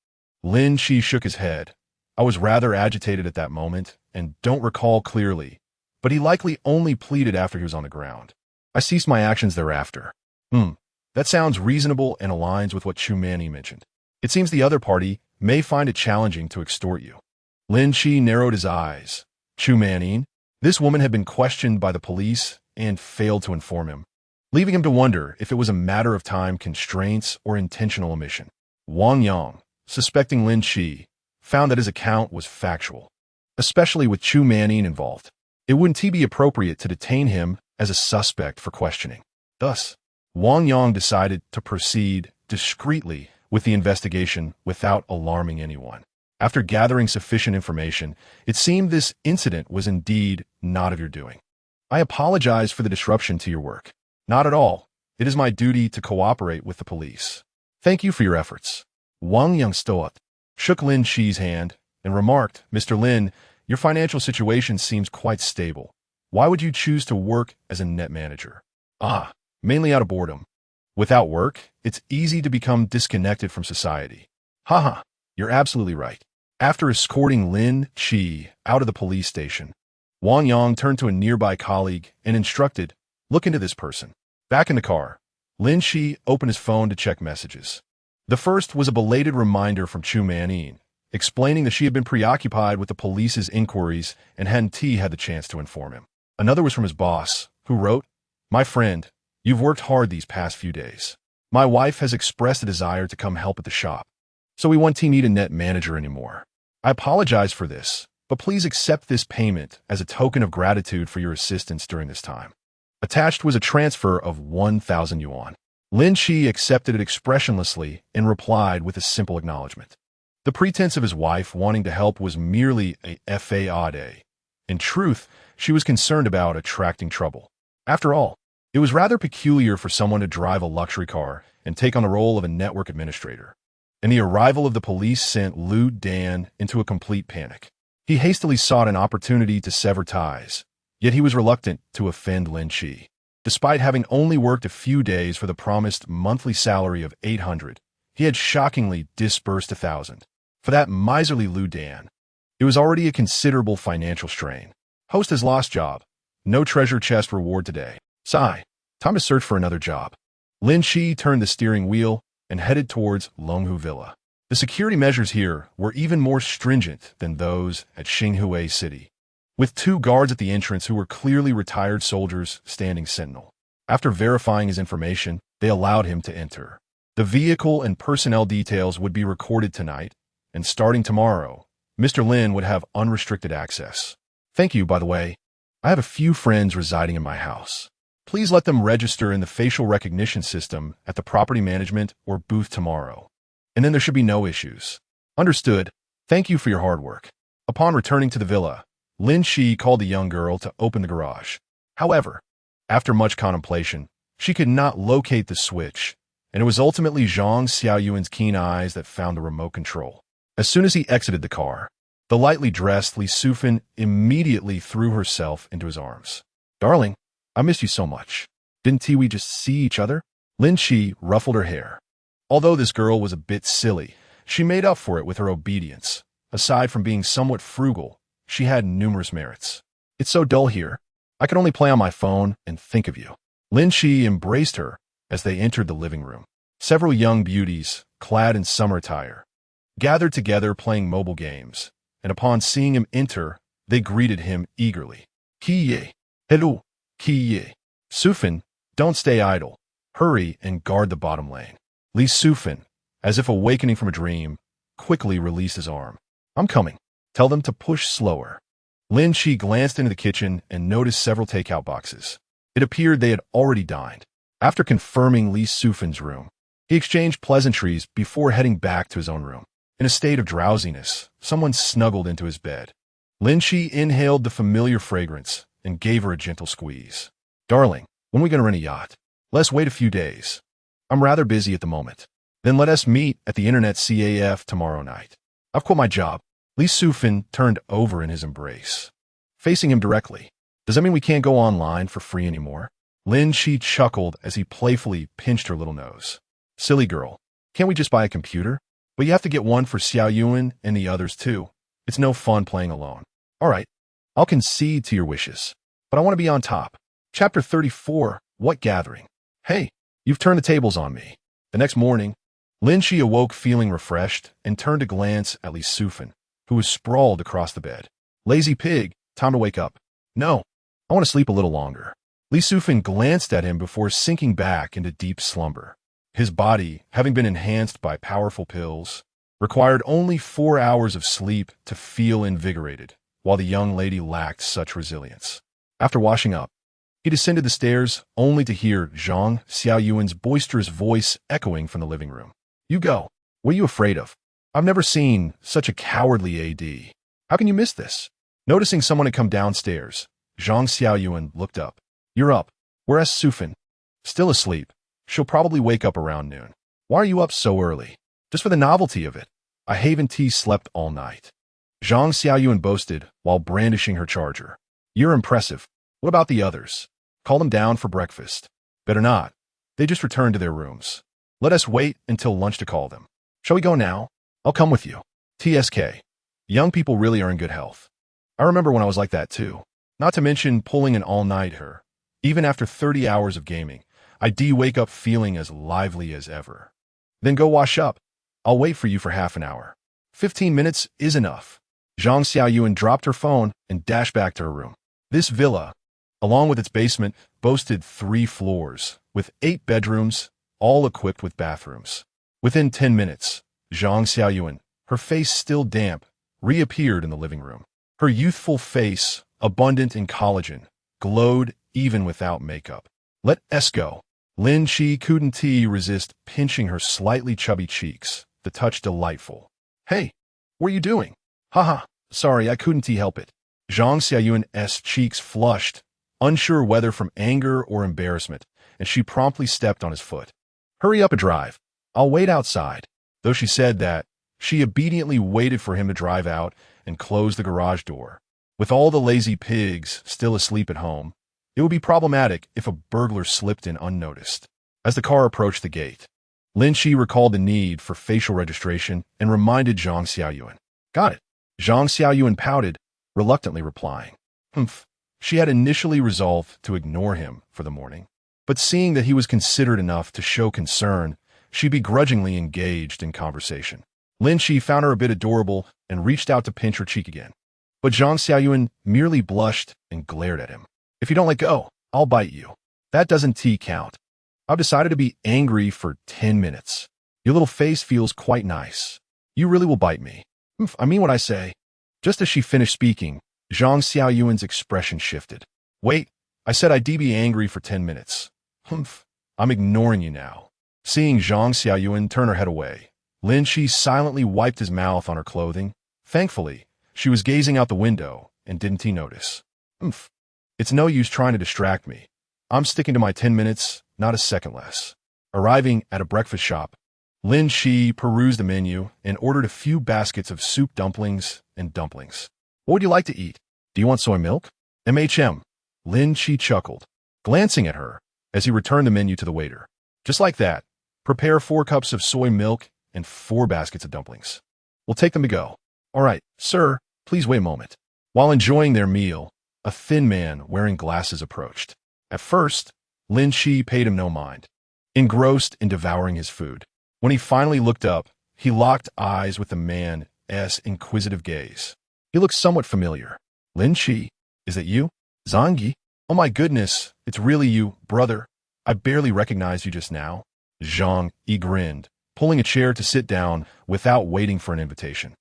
Lin Qi shook his head. "I was rather agitated at that moment and don't recall clearly, but he likely only pleaded after he was on the ground. I ceased my actions thereafter." That sounds reasonable and aligns with what Chu Mani mentioned. "It seems the other party may find it challenging to extort you." Lin Qi narrowed his eyes. Chu Mani? This woman had been questioned by the police and failed to inform him, leaving him to wonder if it was a matter of time constraints or intentional omission. Wang Yang, suspecting Lin Qi, found that his account was factual, especially with Chu Manin involved. It wouldn't be appropriate to detain him as a suspect for questioning. Thus, Wang Yang decided to proceed discreetly with the investigation without alarming anyone. After gathering sufficient information, it seemed this incident was indeed not of your doing. "I apologize for the disruption to your work." "Not at all. It is my duty to cooperate with the police." "Thank you for your efforts." Wang Yang stood, shook Lin Qi's hand, and remarked, "Mr. Lin, your financial situation seems quite stable. Why would you choose to work as a net manager?" Mainly out of boredom. Without work, it's easy to become disconnected from society." "Haha, you're absolutely right." After escorting Lin Qi out of the police station, Wang Yang turned to a nearby colleague and instructed, "Look into this person." Back in the car, Lin Qi opened his phone to check messages. The first was a belated reminder from Chu Manin, explaining that she had been preoccupied with the police's inquiries and hadn't had the chance to inform him. Another was from his boss, who wrote, "My friend, you've worked hard these past few days. My wife has expressed a desire to come help at the shop, so we won't need a net manager anymore. I apologize for this, but please accept this payment as a token of gratitude for your assistance during this time." Attached was a transfer of 1,000 yuan. Lin Qi accepted it expressionlessly and replied with a simple acknowledgement. The pretense of his wife wanting to help was merely a fade. In truth, she was concerned about attracting trouble. After all, it was rather peculiar for someone to drive a luxury car and take on the role of a network administrator. And the arrival of the police sent Lu Dan into a complete panic. He hastily sought an opportunity to sever ties, yet he was reluctant to offend Lin Qi. Despite having only worked a few days for the promised monthly salary of 800, he had shockingly disbursed 1,000. For that miserly Lu Dan, it was already a considerable financial strain. Host has lost job. No treasure chest reward today. Sigh. Time to search for another job. Lin Qi turned the steering wheel and headed towards Longhu Villa. The security measures here were even more stringent than those at Xinhui City, with 2 guards at the entrance who were clearly retired soldiers standing sentinel. After verifying his information, they allowed him to enter. The vehicle and personnel details would be recorded tonight, and starting tomorrow, Mr. Lin would have unrestricted access. Thank you, by the way. I have a few friends residing in my house. Please let them register in the facial recognition system at the property management or booth tomorrow. And then there should be no issues. Understood. Thank you for your hard work. Upon returning to the villa, Lin Qi called the young girl to open the garage. However, after much contemplation, she could not locate the switch, and it was ultimately Zhang Xiaoyuan's keen eyes that found the remote control. As soon as he exited the car, the lightly dressed Li Sufan immediately threw herself into his arms. Darling, I missed you so much. Didn't we just see each other? Lin Qi ruffled her hair. Although this girl was a bit silly, she made up for it with her obedience. Aside from being somewhat frugal, she had numerous merits. It's so dull here. I can only play on my phone and think of you. Lin Qi embraced her as they entered the living room. Several young beauties, clad in summer attire, gathered together playing mobile games, and upon seeing him enter, they greeted him eagerly. Qi. Hello, Qi. Sufan, don't stay idle. Hurry and guard the bottom lane. Li Sufan, as if awakening from a dream, quickly released his arm. I'm coming. Tell them to push slower. Lin Qi glanced into the kitchen and noticed several takeout boxes. It appeared they had already dined. After confirming Li Sufan's room, he exchanged pleasantries before heading back to his own room. In a state of drowsiness, someone snuggled into his bed. Lin Qi inhaled the familiar fragrance and gave her a gentle squeeze. Darling, when are we going to rent a yacht? Let's wait a few days. I'm rather busy at the moment. Then let us meet at the internet CAF tomorrow night. I've quit my job. Li Sufan turned over in his embrace, facing him directly. Does that mean we can't go online for free anymore? Lin Qi chuckled as he playfully pinched her little nose. Silly girl, can't we just buy a computer? But you have to get one for Xiaoyuan and the others too. It's no fun playing alone. All right, I'll concede to your wishes, but I want to be on top. Chapter 34, What Gathering? Hey, you've turned the tables on me. The next morning, Lin Qi awoke feeling refreshed and turned to glance at Li Sufan, who was sprawled across the bed. Lazy pig, time to wake up. No, I want to sleep a little longer. Li Sufan glanced at him before sinking back into deep slumber. His body, having been enhanced by powerful pills, required only 4 hours of sleep to feel invigorated, while the young lady lacked such resilience. After washing up, he descended the stairs only to hear Zhang Xiaoyuan's boisterous voice echoing from the living room. You go. What are you afraid of? I've never seen such a cowardly AD. How can you miss this? Noticing someone had come downstairs, Zhang Xiaoyuan looked up. You're up. Whereas Sufan? Still asleep. She'll probably wake up around noon. Why are you up so early? Just for the novelty of it. I haven't slept all night. Zhang Xiaoyuan boasted while brandishing her charger. You're impressive. What about the others? Call them down for breakfast. Better not. They just returned to their rooms. Let us wait until lunch to call them. Shall we go now? I'll come with you. TSK. Young people really are in good health. I remember when I was like that too. Not to mention pulling an all-nighter. Even after 30 hours of gaming, I wake up feeling as lively as ever. Then go wash up. I'll wait for you for half an hour. 15 minutes is enough. Zhang Xiaoyuan dropped her phone and dashed back to her room. This villa, along with its basement, boasted 3 floors, with 8 bedrooms, all equipped with bathrooms. Within 10 minutes, Zhang Xiaoyuan, her face still damp, reappeared in the living room. Her youthful face, abundant in collagen, glowed even without makeup. Let us go. Lin Qi couldn't resist pinching her slightly chubby cheeks, the touch delightful. Hey, what are you doing? Haha, sorry, I couldn't help it. Zhang Xiaoyuan's cheeks flushed, unsure whether from anger or embarrassment, and she promptly stepped on his foot. Hurry up a drive. I'll wait outside. Though she said that, she obediently waited for him to drive out and close the garage door. With all the lazy pigs still asleep at home, it would be problematic if a burglar slipped in unnoticed. As the car approached the gate, Lin Qi recalled the need for facial registration and reminded Zhang Xiaoyuan. Got it. Zhang Xiaoyuan pouted, reluctantly replying. Humph. She had initially resolved to ignore him for the morning, but seeing that he was considerate enough to show concern, she begrudgingly engaged in conversation. Lin Qi found her a bit adorable and reached out to pinch her cheek again. But Zhang Xiaoyuan merely blushed and glared at him. If you don't let go, I'll bite you. That doesn't count. I've decided to be angry for 10 minutes. Your little face feels quite nice. You really will bite me. I mean what I say. Just as she finished speaking, Zhang Xiaoyuan's expression shifted. Wait, I said I'd be angry for 10 minutes. I'm ignoring you now. Seeing Zhang Xiaoyuan turn her head away, Lin Qi silently wiped his mouth on her clothing. Thankfully, she was gazing out the window and didn't notice. It's no use trying to distract me. I'm sticking to my 10 minutes, not a second less. Arriving at a breakfast shop, Lin Qi perused the menu and ordered a few baskets of soup dumplings and dumplings. What would you like to eat? Do you want soy milk? MHM. Lin Qi chuckled, glancing at her as he returned the menu to the waiter. Just like that, prepare 4 cups of soy milk and 4 baskets of dumplings. We'll take them to go. All right, sir, please wait a moment. While enjoying their meal, a thin man wearing glasses approached. At first, Lin Qi paid him no mind, engrossed in devouring his food. When he finally looked up, he locked eyes with the man's inquisitive gaze. He looked somewhat familiar. Lin Qi, is that you? Zhang Yi? Oh my goodness, it's really you, brother. I barely recognized you just now. Zhang Yi grinned, pulling a chair to sit down without waiting for an invitation.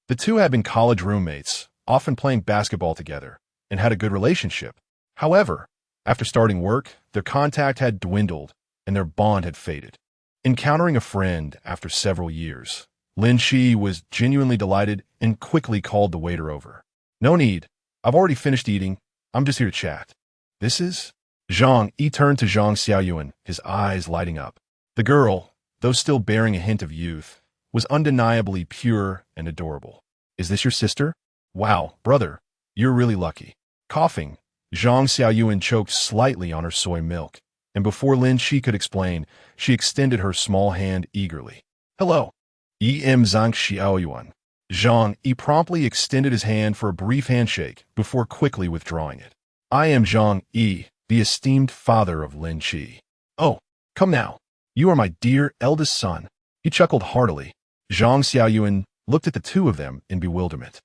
The two had been college roommates, often playing basketball together, and had a good relationship. However, after starting work, their contact had dwindled and their bond had faded. Encountering a friend after several years, Lin Qi was genuinely delighted and quickly called the waiter over. No need. I've already finished eating. I'm just here to chat. This is? Zhang Yi turned to Zhang Xiaoyuan, his eyes lighting up. The girl, though still bearing a hint of youth, was undeniably pure and adorable. Is this your sister? Wow, brother, you're really lucky. Coughing, Zhang Xiaoyuan choked slightly on her soy milk, and before Lin Qi could explain, she extended her small hand eagerly. Hello. Zhang Xiaoyuan. Zhang Yi promptly extended his hand for a brief handshake before quickly withdrawing it. I am Zhang Yi, the esteemed father of Lin Qi. Oh, come now. You are my dear eldest son. He chuckled heartily. Zhang Xiaoyuan looked at the two of them in bewilderment.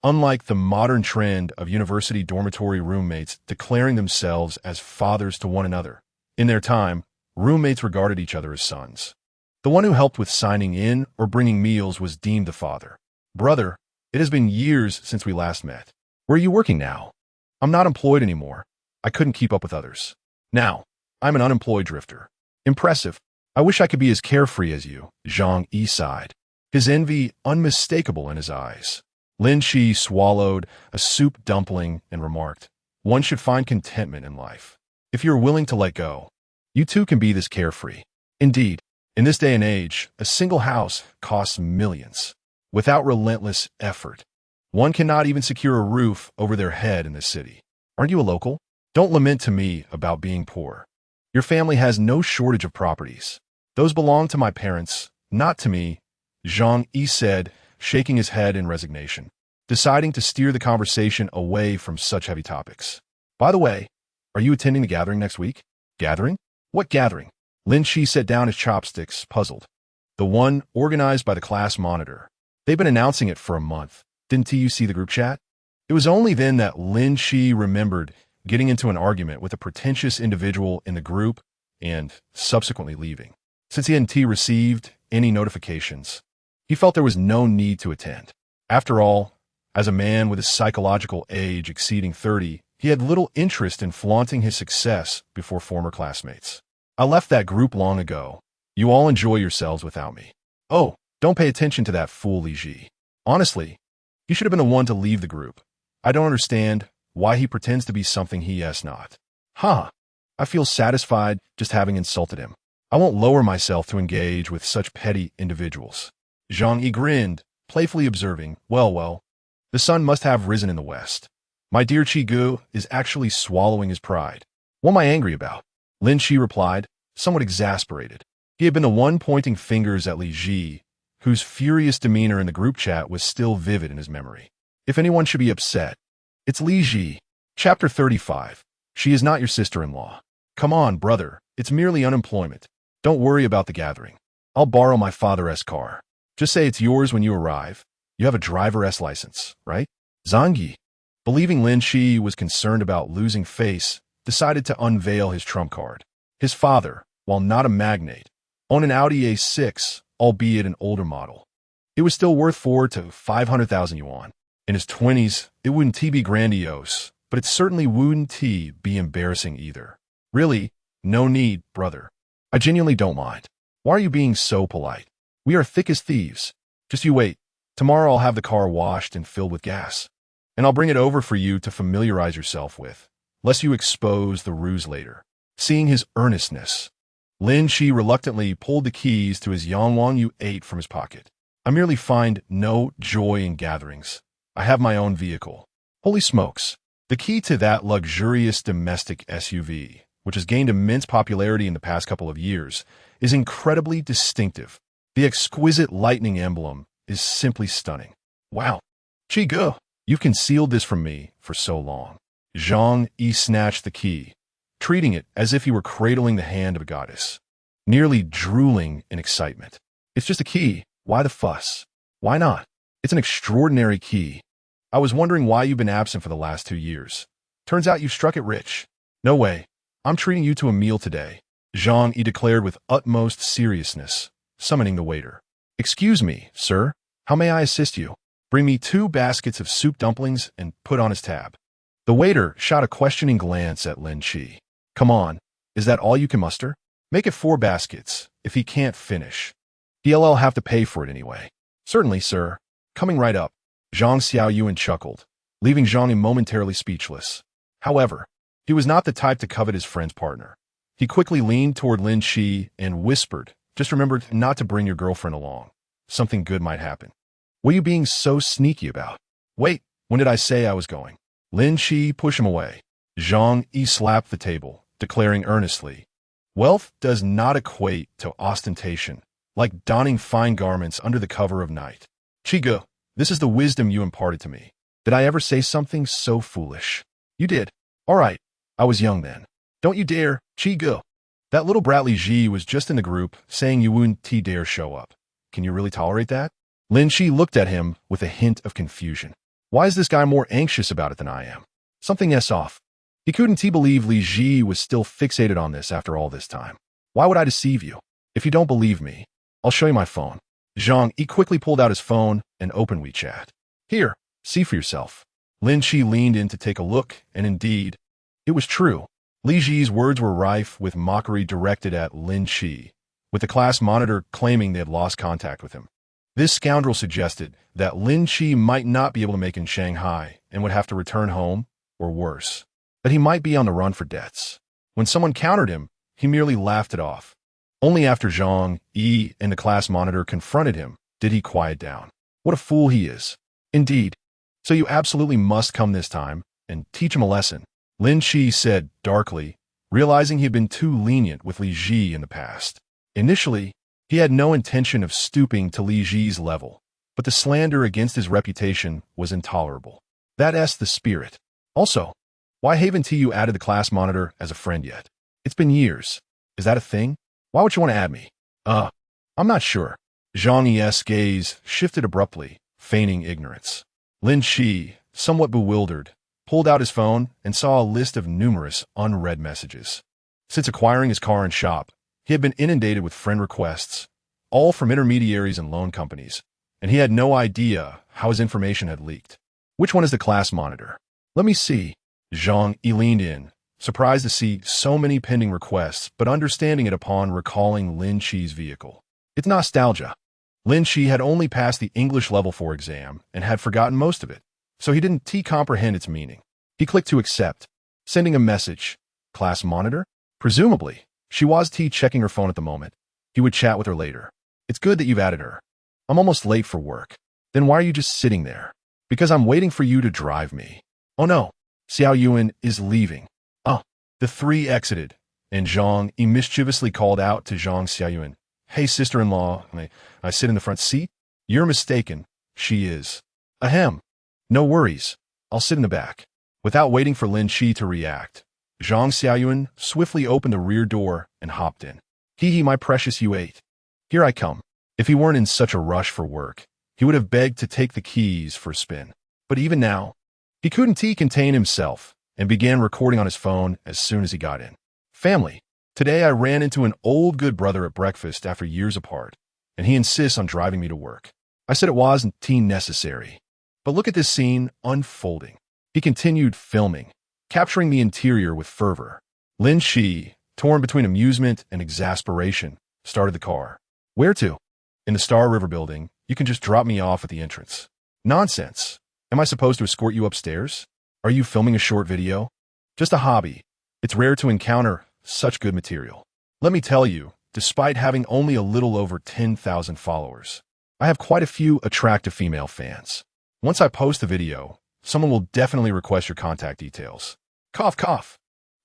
Unlike the modern trend of university dormitory roommates declaring themselves as fathers to one another, in their time, roommates regarded each other as sons. The one who helped with signing in or bringing meals was deemed the father. Brother, it has been years since we last met. Where are you working now? I'm not employed anymore. I couldn't keep up with others. Now, I'm an unemployed drifter. Impressive. I wish I could be as carefree as you, Zhang Yi sighed, his envy unmistakable in his eyes. Lin Qi swallowed a soup dumpling and remarked, one should find contentment in life. If you're willing to let go, you too can be this carefree. Indeed, in this day and age, a single house costs millions. Without relentless effort, one cannot even secure a roof over their head in this city. Aren't you a local? Don't lament to me about being poor. Your family has no shortage of properties. Those belong to my parents, not to me, Zhang Yi said, shaking his head in resignation, deciding to steer the conversation away from such heavy topics. By the way, are you attending the gathering next week? Gathering? What gathering? Lin Qi set down his chopsticks, puzzled. The one organized by the class monitor. They've been announcing it for a month. Didn't you see the group chat? It was only then that Lin Qi remembered getting into an argument with a pretentious individual in the group and subsequently leaving. Since he hadn't received any notifications, he felt there was no need to attend. After all, as a man with a psychological age exceeding 30, he had little interest in flaunting his success before former classmates. I left that group long ago. You all enjoy yourselves without me. Oh, don't pay attention to that fool Li Ji. Honestly, he should have been the one to leave the group. I don't understand why he pretends to be something he is not. I feel satisfied just having insulted him. I won't lower myself to engage with such petty individuals. Zhang Yi grinned, playfully observing, well, the sun must have risen in the west. My dear Qi Gu is actually swallowing his pride. What am I angry about? Lin Qi replied, somewhat exasperated. He He had been the one pointing fingers at Lin Qi, whose furious demeanor in the group chat was still vivid in his memory. If anyone should be upset, it's Lin Qi. Chapter 35. She is not your sister-in-law. Come on, brother. It's merely unemployment. Don't worry about the gathering. I'll borrow my father's car. Just say it's yours when you arrive. You have a driver's license, right? Zhang Yi, believing Lin Qi was concerned about losing face, decided to unveil his trump card. His father, while not a magnate, owned an Audi A6, albeit an older model. It was still worth 400,000 to 500,000 yuan. In his 20s, it wouldn't be grandiose, but it certainly wouldn't be embarrassing either. Really, no need, brother. I genuinely don't mind. Why are you being so polite? We are thick as thieves. Just you wait. Tomorrow I'll have the car washed and filled with gas. And I'll bring it over for you to familiarize yourself with, lest you expose the ruse later. Seeing his earnestness, Lin Qi reluctantly pulled the keys to his Yangwang U8 from his pocket. I merely find no joy in gatherings. I have my own vehicle. Holy smokes. The key to that luxurious domestic SUV, which has gained immense popularity in the past couple of years, is incredibly distinctive. The exquisite lightning emblem is simply stunning. Wow. Qi, you've concealed this from me for so long. Zhang Yi snatched the key, treating it as if he were cradling the hand of a goddess, nearly drooling in excitement. It's just a key. Why the fuss? Why not? It's an extraordinary key. I was wondering why you've been absent for the last 2 years. Turns out you struck it rich. No way. I'm treating you to a meal today, Zhang Yi declared with utmost seriousness, summoning the waiter. Excuse me, sir. How may I assist you? Bring me 2 baskets of soup dumplings and put on his tab. The waiter shot a questioning glance at Lin Qi. Come on, is that all you can muster? Make it 4 baskets, if he can't finish. He'll have to pay for it anyway. Certainly, sir. Coming right up. Zhang Xiaoyuan chuckled, leaving Zhang Yi momentarily speechless. However, he was not the type to covet his friend's partner. He quickly leaned toward Lin Qi and whispered, just remember not to bring your girlfriend along. Something good might happen. What are you being so sneaky about? Wait, when did I say I was going? Lin Qi pushed him away. Zhang Yi slapped the table, declaring earnestly, wealth does not equate to ostentation, like donning fine garments under the cover of night. Qi, this is the wisdom you imparted to me. Did I ever say something so foolish? You did. All right. I was young then. Don't you dare, Qi. That little brat Lin Qi was just in the group, saying you wouldn't dare show up. Can you really tolerate that? Lin Qi looked at him with a hint of confusion. Why is this guy more anxious about it than I am? Something's off. He couldn't believe Lin Qi was still fixated on this after all this time. Why would I deceive you? If you don't believe me, I'll show you my phone. Zhang Yi quickly pulled out his phone and opened WeChat. Here, see for yourself. Lin Qi leaned in to take a look, and indeed, it was true. Lin Qi's words were rife with mockery directed at Lin Qi, with the class monitor claiming they had lost contact with him. This scoundrel suggested that Lin Qi might not be able to make it in Shanghai and would have to return home, or worse, that he might be on the run for debts. When someone countered him, he merely laughed it off. Only after Zhang Yi and the class monitor confronted him did he quiet down. What a fool he is. Indeed. So you absolutely must come this time and teach him a lesson, Lin Qi said darkly, realizing he had been too lenient with Lin Qi in the past. Initially, he had no intention of stooping to Lin Qi's level, but the slander against his reputation was intolerable. That's the spirit. Also, why haven't you added the class monitor as a friend yet? It's been years. Is that a thing? Why would you want to add me? I'm not sure. Zhang Yi's gaze shifted abruptly, feigning ignorance. Lin Qi, somewhat bewildered, pulled out his phone and saw a list of numerous unread messages. Since acquiring his car and shop, he had been inundated with friend requests, all from intermediaries and loan companies, and he had no idea how his information had leaked. Which one is the class monitor? Let me see. Zhang Yi leaned in, surprised to see so many pending requests, but understanding it upon recalling Lin Qi's vehicle. It's nostalgia. Lin Qi had only passed the English Level 4 exam and had forgotten most of it, so he didn't comprehend its meaning. He clicked to accept, sending a message. Class monitor? Presumably, she was checking her phone at the moment. He would chat with her later. It's good that you've added her. I'm almost late for work. Then why are you just sitting there? Because I'm waiting for you to drive me. Oh no, Xiaoyuan is leaving. The 3 exited, and Zhang Yi mischievously called out to Zhang Xiaoyuan. Hey, sister-in-law, and I sit in the front seat. You're mistaken. She is. Ahem. No worries. I'll sit in the back. Without waiting for Lin Qi to react, Zhang Xiaoyuan swiftly opened the rear door and hopped in. Hee, my precious U8. Here I come. If he weren't in such a rush for work, he would have begged to take the keys for a spin. But even now, he couldn't contain himself and began recording on his phone as soon as he got in. Family. Today I ran into an old good brother at breakfast after years apart, and he insists on driving me to work. I said it wasn't necessary. But look at this scene unfolding. He continued filming, capturing the interior with fervor. Lin Qi, torn between amusement and exasperation, started the car. Where to? In the Star River building. You can just drop me off at the entrance. Nonsense. Am I supposed to escort you upstairs? Are you filming a short video? Just a hobby. It's rare to encounter such good material. Let me tell you, despite having only a little over 10,000 followers, I have quite a few attractive female fans. Once I post the video, someone will definitely request your contact details. Cough, cough.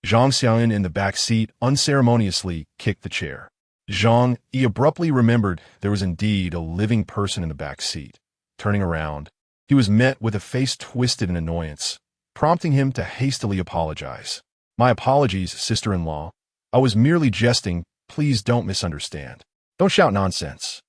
Zhang Xiaoyan in the back seat unceremoniously kicked the chair. Zhang, he abruptly remembered there was indeed a living person in the back seat. Turning around, he was met with a face twisted in annoyance, prompting him to hastily apologize. My apologies, sister-in-law. I was merely jesting. Please don't misunderstand. Don't shout nonsense.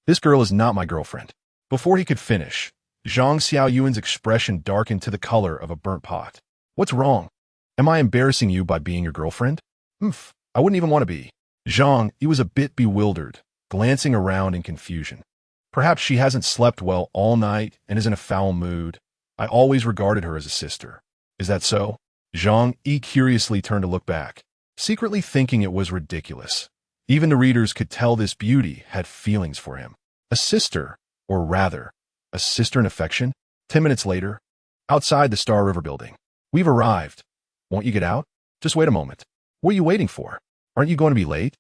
This girl is not my girlfriend. Before he could finish, Zhang Xiaoyuan's expression darkened to the color of a burnt pot. What's wrong? Am I embarrassing you by being your girlfriend? I wouldn't even want to be. Zhang, he was a bit bewildered, glancing around in confusion. Perhaps she hasn't slept well all night and is in a foul mood. I always regarded her as a sister. Is that so? Zhang curiously turned to look back, secretly thinking it was ridiculous. Even the readers could tell this beauty had feelings for him. A sister, or rather, a sister in affection? 10 minutes later, outside the Star River building. We've arrived. Won't you get out? Just wait a moment. What are you waiting for? Aren't you going to be late?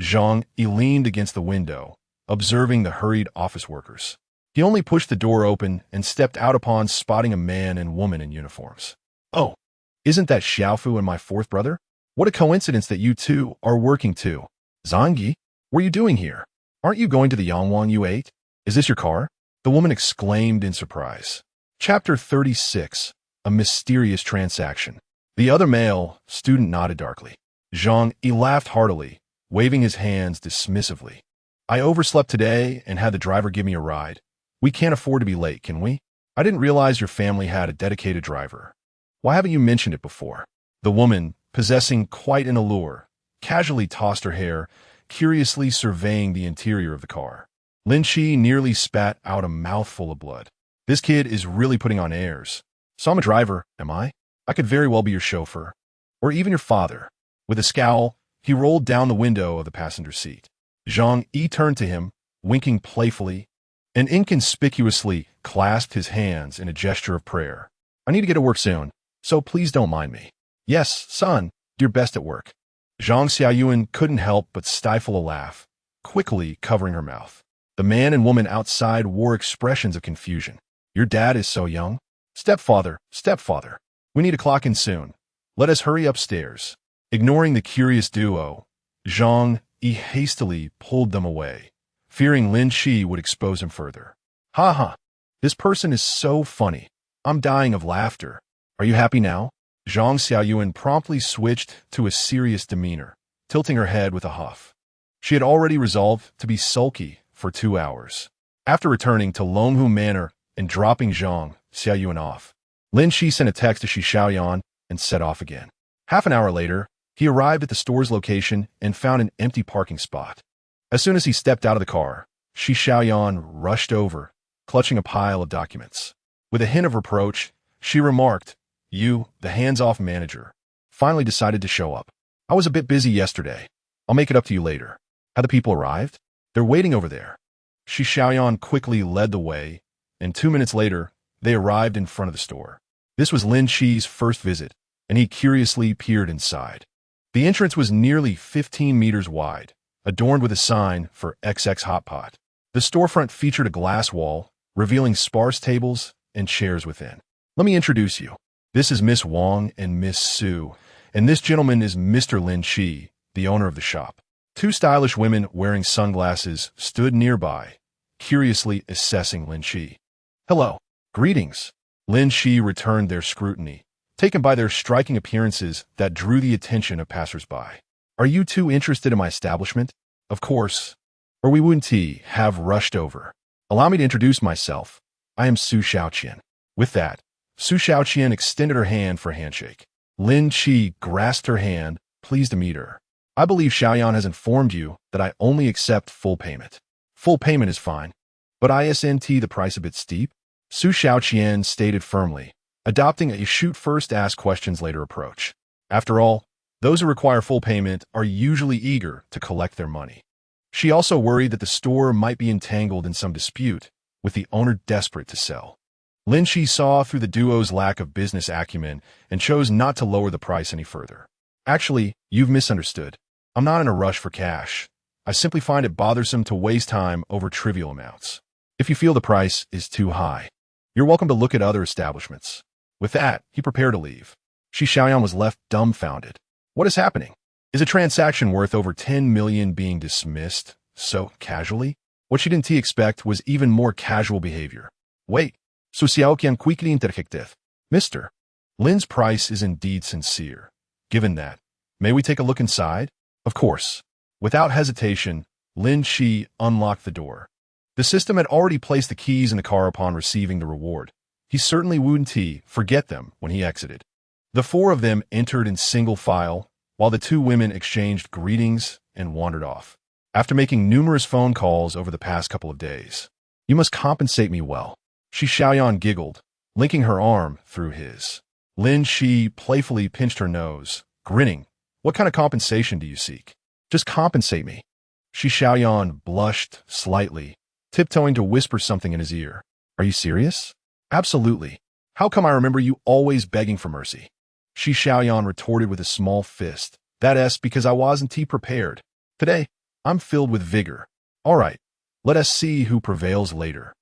Zhang leaned against the window, observing the hurried office workers. He only pushed the door open and stepped out upon spotting a man and woman in uniforms. Oh, isn't that Xiaofu and my fourth brother? What a coincidence that you two are working too. Zhangyi, what are you doing here? Aren't you going to the Yangwang U8? Is this your car? The woman exclaimed in surprise. Chapter 36, A Mysterious Transaction. The other male student nodded darkly. Zhang laughed heartily, waving his hands dismissively. I overslept today and had the driver give me a ride. We can't afford to be late, can we? I didn't realize your family had a dedicated driver. Why haven't you mentioned it before? The woman, possessing quite an allure, casually tossed her hair, curiously surveying the interior of the car. Lin Qi nearly spat out a mouthful of blood. This kid is really putting on airs. So I'm a driver, am I? I could very well be your chauffeur. Or even your father. With a scowl, he rolled down the window of the passenger seat. Zhang turned to him, winking playfully, and inconspicuously clasped his hands in a gesture of prayer. I need to get to work soon, so please don't mind me. Yes, son, do your best at work. Zhang Xiaoyuan couldn't help but stifle a laugh, quickly covering her mouth. The man and woman outside wore expressions of confusion. Your dad is so young. Stepfather, we need to clock in soon. Let us hurry upstairs. Ignoring the curious duo, Zhang hastily pulled them away, fearing Lin Qi would expose him further. Ha ha, this person is so funny. I'm dying of laughter. Are you happy now? Zhang Xiaoyuan promptly switched to a serious demeanor, tilting her head with a huff. She had already resolved to be sulky for 2 hours. After returning to Longhu Manor and dropping Zhang Xiaoyuan off, Lin Qi sent a text to Shi Xiaoyan and set off again. Half an hour later, he arrived at the store's location and found an empty parking spot. As soon as he stepped out of the car, Shi Xiaoyan rushed over, clutching a pile of documents. With a hint of reproach, she remarked, You, the hands-off manager, finally decided to show up. I was a bit busy yesterday. I'll make it up to you later. Have the people arrived? They're waiting over there. Shi Xiaoyan quickly led the way, and 2 minutes later, they arrived in front of the store. This was Lin Qi's first visit, and he curiously peered inside. The entrance was nearly 15 meters wide, adorned with a sign for XX Hot Pot. The storefront featured a glass wall, revealing sparse tables and chairs within. Let me introduce you. This is Miss Wang and Miss Su, and this gentleman is Mr. Lin Qi, the owner of the shop. Two stylish women wearing sunglasses stood nearby, curiously assessing Lin Qi. "Hello. Greetings." Lin Qi returned their scrutiny, taken by their striking appearances that drew the attention of passers-by. "Are you two interested in my establishment?" "Of course. Or we wouldn't have rushed over. Allow me to introduce myself. I am Su Xiaoqian." With that, Su Xiaoqian extended her hand for a handshake. Lin Qi grasped her hand, pleased to meet her. "I believe Xiaoyan has informed you that I only accept full payment." "Full payment is fine. But isn't the price a bit steep?" Su Xiaoqian stated firmly, adopting a shoot-first, ask-questions-later approach. After all, those who require full payment are usually eager to collect their money. She also worried that the store might be entangled in some dispute, with the owner desperate to sell. Lin Qi saw through the duo's lack of business acumen and chose not to lower the price any further. "Actually, you've misunderstood. I'm not in a rush for cash. I simply find it bothersome to waste time over trivial amounts. If you feel the price is too high, you're welcome to look at other establishments." With that, he prepared to leave. Shi Xiaoyan was left dumbfounded. What is happening? Is a transaction worth over 10 million being dismissed so casually? What she didn't expect was even more casual behavior. "Wait, Su Xiaoqian quickly interjected. Mr. Lin's price is indeed sincere. Given that, may we take a look inside?" "Of course." Without hesitation, Lin Qi unlocked the door. The system had already placed the keys in the car upon receiving the reward. He certainly wouldn't forget them when he exited. The four of them entered in single file, while the two women exchanged greetings and wandered off. After making numerous phone calls over the past couple of days, "You must compensate me well." Shi Xiaoyan giggled, linking her arm through his. Lin Qi playfully pinched her nose, grinning. "What kind of compensation do you seek?" "Just compensate me." Shi Xiaoyan blushed slightly, tiptoeing to whisper something in his ear. "Are you serious?" "Absolutely. How come I remember you always begging for mercy?" Shi Xiaoyan retorted with a small fist. "That's because I wasn't prepared. Today, I'm filled with vigor. All right, let us see who prevails later."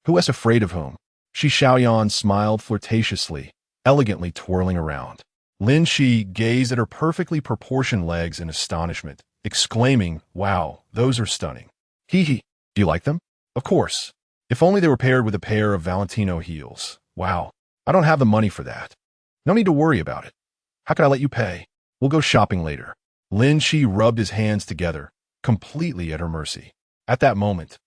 "Who is afraid of whom?" Shi Xiaoyan smiled flirtatiously, elegantly twirling around. Lin Qi gazed at her perfectly proportioned legs in astonishment, exclaiming, "Wow, those are stunning." "Hee hee. Do you like them?" "Of course. If only they were paired with a pair of Valentino heels. Wow, I don't have the money for that." "No need to worry about it. How can I let you pay?" "We'll go shopping later." Lin Qi rubbed his hands together, completely at her mercy. At that moment,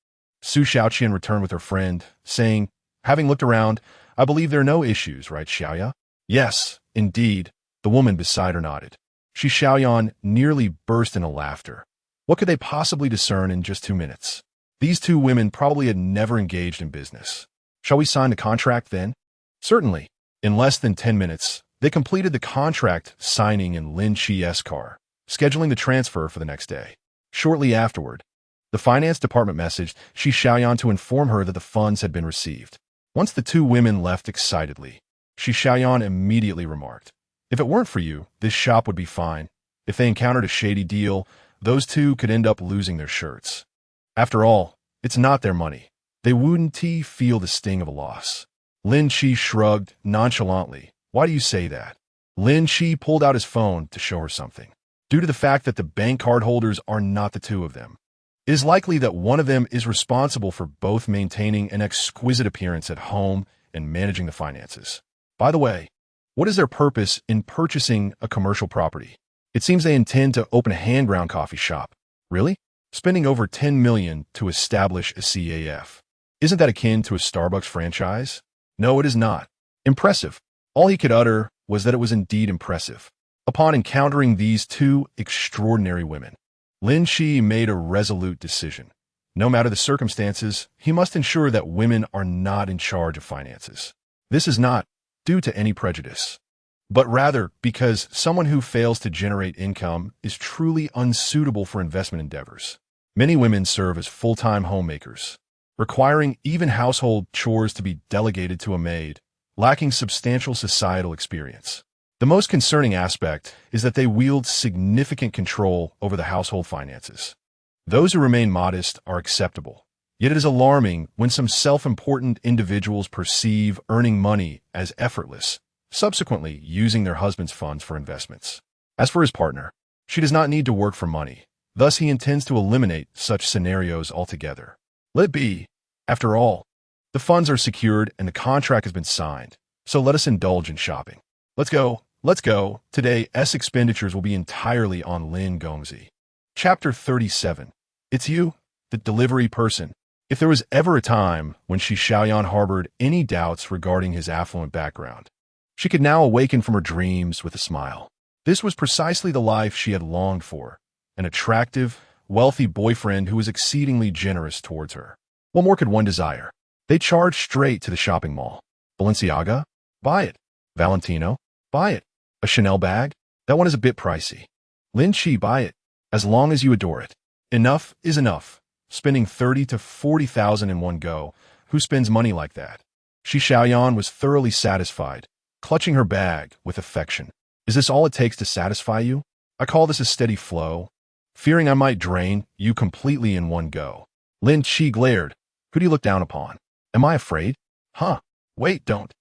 Su Xiaoqian returned with her friend, saying, "Having looked around, I believe there are no issues, right, Xiaoya?" "Yes, indeed," the woman beside her nodded. Shi Xiaoyan nearly burst into laughter. What could they possibly discern in just 2 minutes? These two women probably had never engaged in business. "Shall we sign the contract then?" "Certainly." In less than 10 minutes, they completed the contract signing in Lin Qi's car, scheduling the transfer for the next day. Shortly afterward, the finance department messaged Shi Xiaoyan to inform her that the funds had been received. Once the two women left excitedly, Shi Xiaoyan immediately remarked, "If it weren't for you, this shop would be fine. If they encountered a shady deal, those two could end up losing their shirts. After all, it's not their money. They wouldn't feel the sting of a loss." Lin Qi shrugged nonchalantly. "Why do you say that?" Lin Qi pulled out his phone to show her something. Due to the fact that the bank card holders are not the two of them, it is likely that one of them is responsible for both maintaining an exquisite appearance at home and managing the finances. By the way, what is their purpose in purchasing a commercial property? It seems they intend to open a hand-ground coffee shop. Really? Spending over 10 million to establish a CAF. Isn't that akin to a Starbucks franchise? No, it is not. Impressive. All he could utter was that it was indeed impressive. Upon encountering these two extraordinary women, Lin Qi made a resolute decision. No matter the circumstances, he must ensure that women are not in charge of finances. This is not due to any prejudice, but rather because someone who fails to generate income is truly unsuitable for investment endeavors. Many women serve as full-time homemakers, requiring even household chores to be delegated to a maid, lacking substantial societal experience. The most concerning aspect is that they wield significant control over the household finances. Those who remain modest are acceptable, yet it is alarming when some self-important individuals perceive earning money as effortless, subsequently using their husband's funds for investments. As for his partner, she does not need to work for money, Thus, he intends to eliminate such scenarios altogether. Let it be. After all, the funds are secured and the contract has been signed, so let us indulge in shopping. Let's go. Let's go. Today's expenditures will be entirely on Lin Qi. Chapter 37. It's you, the delivery person. If there was ever a time when Shi Xiaoyan harbored any doubts regarding his affluent background, she could now awaken from her dreams with a smile. This was precisely the life she had longed for, an attractive, wealthy boyfriend who was exceedingly generous towards her. What more could one desire? They charged straight to the shopping mall. Balenciaga? Buy it. Valentino? Buy it. A Chanel bag? That one is a bit pricey. Lin Qi, buy it. As long as you adore it. Enough is enough. Spending 30 to 40,000 in one go. Who spends money like that? Shi Xiaoyan was thoroughly satisfied, clutching her bag with affection. Is this all it takes to satisfy you? I call this a steady flow. Fearing I might drain you completely in one go. Lin Qi glared. Who do you look down upon? Am I afraid? Huh. Wait, don't.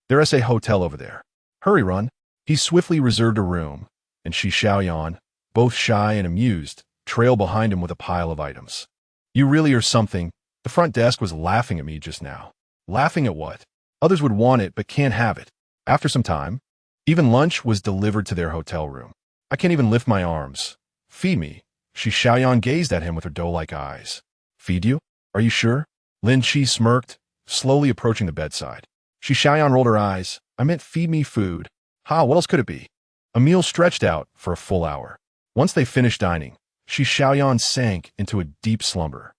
There's a hotel over there. Hurry, run. He swiftly reserved a room, and Shi Xiaoyan, both shy and amused, trailed behind him with a pile of items. You really are something. The front desk was laughing at me just now. Laughing at what? Others would want it but can't have it. After some time, even lunch was delivered to their hotel room. I can't even lift my arms. Feed me. Shi Xiaoyan gazed at him with her doe-like eyes. Feed you? Are you sure? Lin Qi smirked, slowly approaching the bedside. Shi Xiaoyan rolled her eyes. I meant feed me food. Ha, what else could it be? A meal stretched out for a full hour. Once they finished dining, Shi Xiaoyan sank into a deep slumber.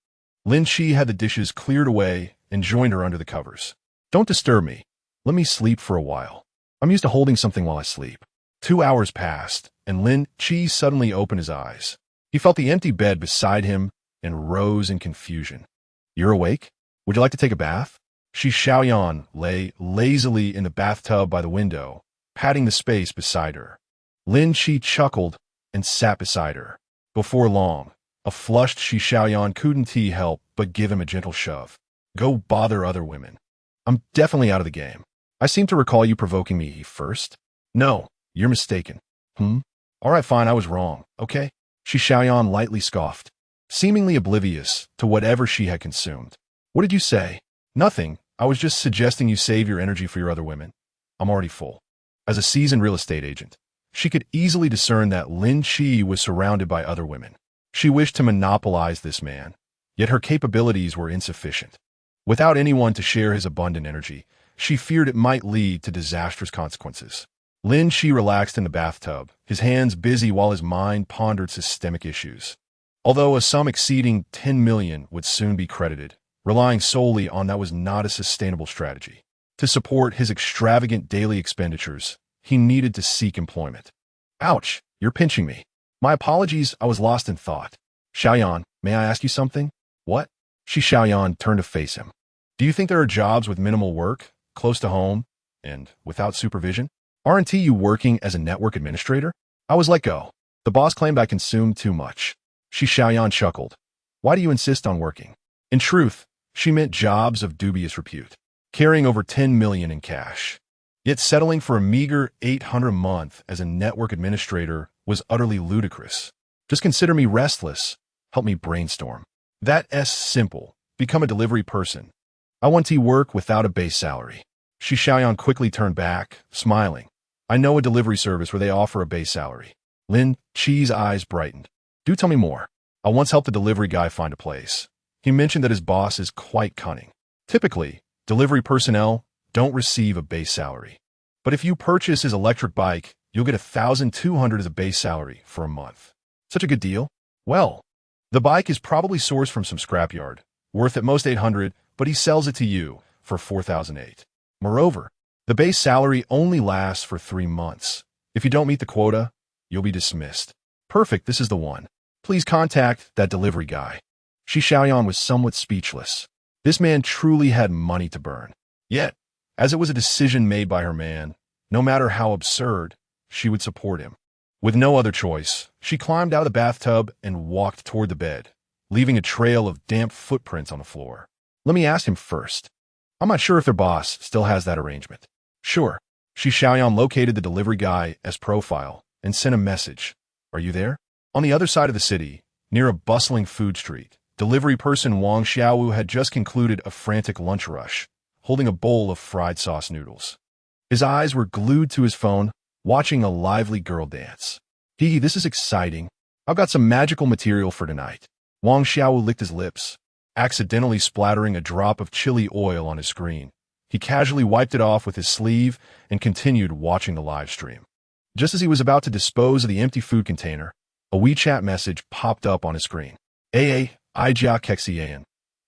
Lin Qi had the dishes cleared away and joined her under the covers. Don't disturb me. Let me sleep for a while. I'm used to holding something while I sleep. 2 hours passed, and Lin Qi suddenly opened his eyes. He felt the empty bed beside him and rose in confusion. You're awake? Would you like to take a bath? Shi Xiaoyan lay lazily in the bathtub by the window, patting the space beside her. Lin Qi chuckled and sat beside her. Before long, a flushed Shi Xiaoyan couldn't help but give him a gentle shove. Go bother other women. I'm definitely out of the game. I seem to recall you provoking me first. No, you're mistaken. All right, fine, I was wrong, okay? Shi Xiaoyan lightly scoffed, seemingly oblivious to whatever she had consumed. What did you say? Nothing. I was just suggesting you save your energy for your other women. I'm already full. As a seasoned real estate agent, she could easily discern that Lin Qi was surrounded by other women. She wished to monopolize this man, yet her capabilities were insufficient. Without anyone to share his abundant energy, she feared it might lead to disastrous consequences. Lin Qi relaxed in the bathtub, his hands busy while his mind pondered systemic issues. Although a sum exceeding 10 million would soon be credited, relying solely on that was not a sustainable strategy. To support his extravagant daily expenditures, he needed to seek employment. Ouch, you're pinching me. My apologies, I was lost in thought. Xiaoyan, may I ask you something? What? Shi Xiaoyan turned to face him. Do you think there are jobs with minimal work, close to home, and without supervision? Aren't you working as a network administrator? I was let go. The boss claimed I consumed too much. Shi Xiaoyan chuckled. Why do you insist on working? In truth, she meant jobs of dubious repute, carrying over 10 million in cash. Yet settling for a meager 800 a month as a network administrator was utterly ludicrous. Just consider me restless. Help me brainstorm. That's simple. Become a delivery person. I want to work without a base salary. Shi Xiaoyan quickly turned back, smiling. I know a delivery service where they offer a base salary. Lin Qi's eyes brightened. Do tell me more. I once helped a delivery guy find a place. He mentioned that his boss is quite cunning. Typically, delivery personnel don't receive a base salary. But if you purchase his electric bike, you'll get 1,200 as a base salary for a month. Such a good deal? Well, the bike is probably sourced from some scrapyard, worth at most 800, but he sells it to you for 4,008. Moreover, the base salary only lasts for 3 months. If you don't meet the quota, you'll be dismissed. Perfect, this is the one. Please contact that delivery guy. Shi Xiaoyan was somewhat speechless. This man truly had money to burn. Yet, as it was a decision made by her man, no matter how absurd, she would support him. With no other choice, she climbed out of the bathtub and walked toward the bed, leaving a trail of damp footprints on the floor. Let me ask him first. I'm not sure if their boss still has that arrangement. Sure. Shi Xiaoyan located the delivery guy as profile and sent a message. Are you there? On the other side of the city, near a bustling food street. Delivery person Wang Xiaowu had just concluded a frantic lunch rush, holding a bowl of fried sauce noodles. His eyes were glued to his phone, watching a lively girl dance. This is exciting. I've got some magical material for tonight. Wang Xiaowu licked his lips, accidentally splattering a drop of chili oil on his screen. He casually wiped it off with his sleeve and continued watching the live stream. Just as he was about to dispose of the empty food container, a WeChat message popped up on his screen. Ijia Kexian.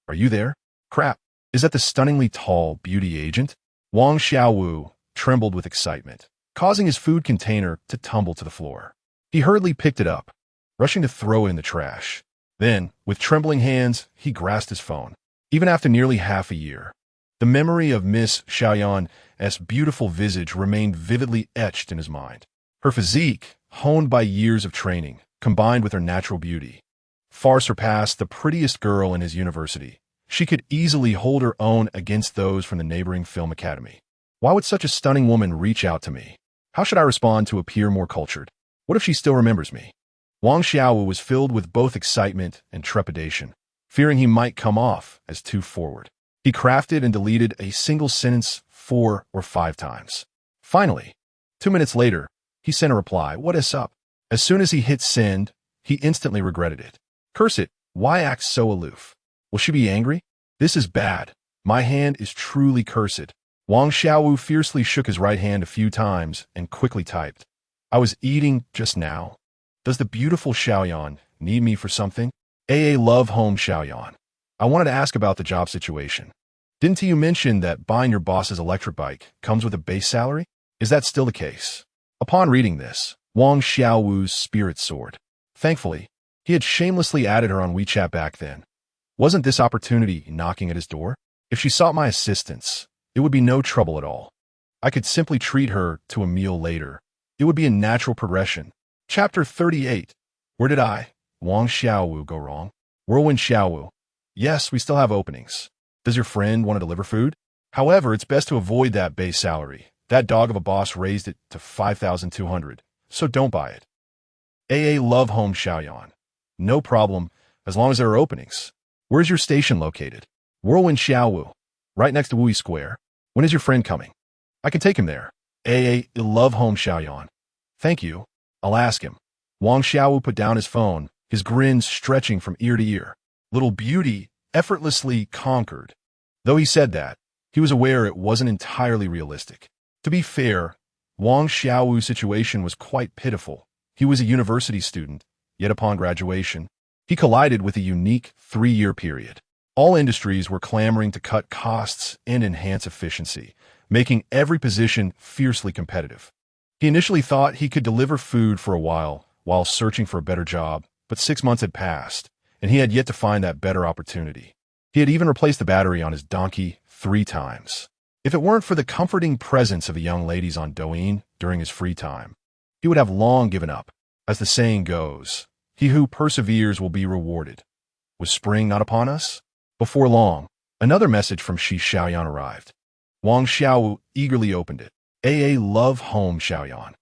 Are you there? Crap. Is that the stunningly tall beauty agent? Wang Xiaowu trembled with excitement, causing his food container to tumble to the floor. He hurriedly picked it up, rushing to throw it in the trash. Then, with trembling hands, he grasped his phone. Even after nearly half a year, the memory of Miss Xiaoyan's beautiful visage remained vividly etched in his mind. Her physique, honed by years of training, combined with her natural beauty, far surpassed the prettiest girl in his university. She could easily hold her own against those from the neighboring film academy. Why would such a stunning woman reach out to me? How should I respond to appear more cultured? What if she still remembers me? Wang Xiaowu was filled with both excitement and trepidation, fearing he might come off as too forward. He crafted and deleted a single sentence 4 or 5 times. Finally, 2 minutes later, he sent a reply, "What is up?" As soon as he hit send, he instantly regretted it. Curse it, why act so aloof? Will she be angry? This is bad. My hand is truly cursed. Wang Xiaowu fiercely shook his right hand a few times and quickly typed, "I was eating just now. Does the beautiful Xiaoyan need me for something? Love home Xiaoyan. I wanted to ask about the job situation. Didn't you mention that buying your boss's electric bike comes with a base salary? Is that still the case?" Upon reading this, Wang Xiaowu's spirit soared. Thankfully, he had shamelessly added her on WeChat back then. Wasn't this opportunity knocking at his door? If she sought my assistance, it would be no trouble at all. I could simply treat her to a meal later. It would be a natural progression. Chapter 38. Where did Wang Xiaowu, go wrong? Whirlwind Xiaowu. Yes, we still have openings. Does your friend want to deliver food? However, it's best to avoid that base salary. That dog of a boss raised it to 5,200, so don't buy it. Love home Xiaoyan. No problem, as long as there are openings. Where's your station located? Whirlwind Xiaowu. Right next to Wui Square. When is your friend coming? I can take him there. Love home Xiaoyan. Thank you. I'll ask him. Wang Xiaowu put down his phone, his grin stretching from ear to ear. Little beauty effortlessly conquered. Though he said that, he was aware it wasn't entirely realistic. To be fair, Wang Xiaowu's situation was quite pitiful. He was a university student, yet upon graduation, he collided with a unique 3-year period. All industries were clamoring to cut costs and enhance efficiency, making every position fiercely competitive. He initially thought he could deliver food for a while searching for a better job, but 6 months had passed, and he had yet to find that better opportunity. He had even replaced the battery on his donkey 3 times. If it weren't for the comforting presence of the young ladies on Douyin during his free time, he would have long given up. As the saying goes, he who perseveres will be rewarded. Was spring not upon us? Before long, another message from Shi Xiaoyan arrived. Wang Xiaowu eagerly opened it. Love home Xiaoyan.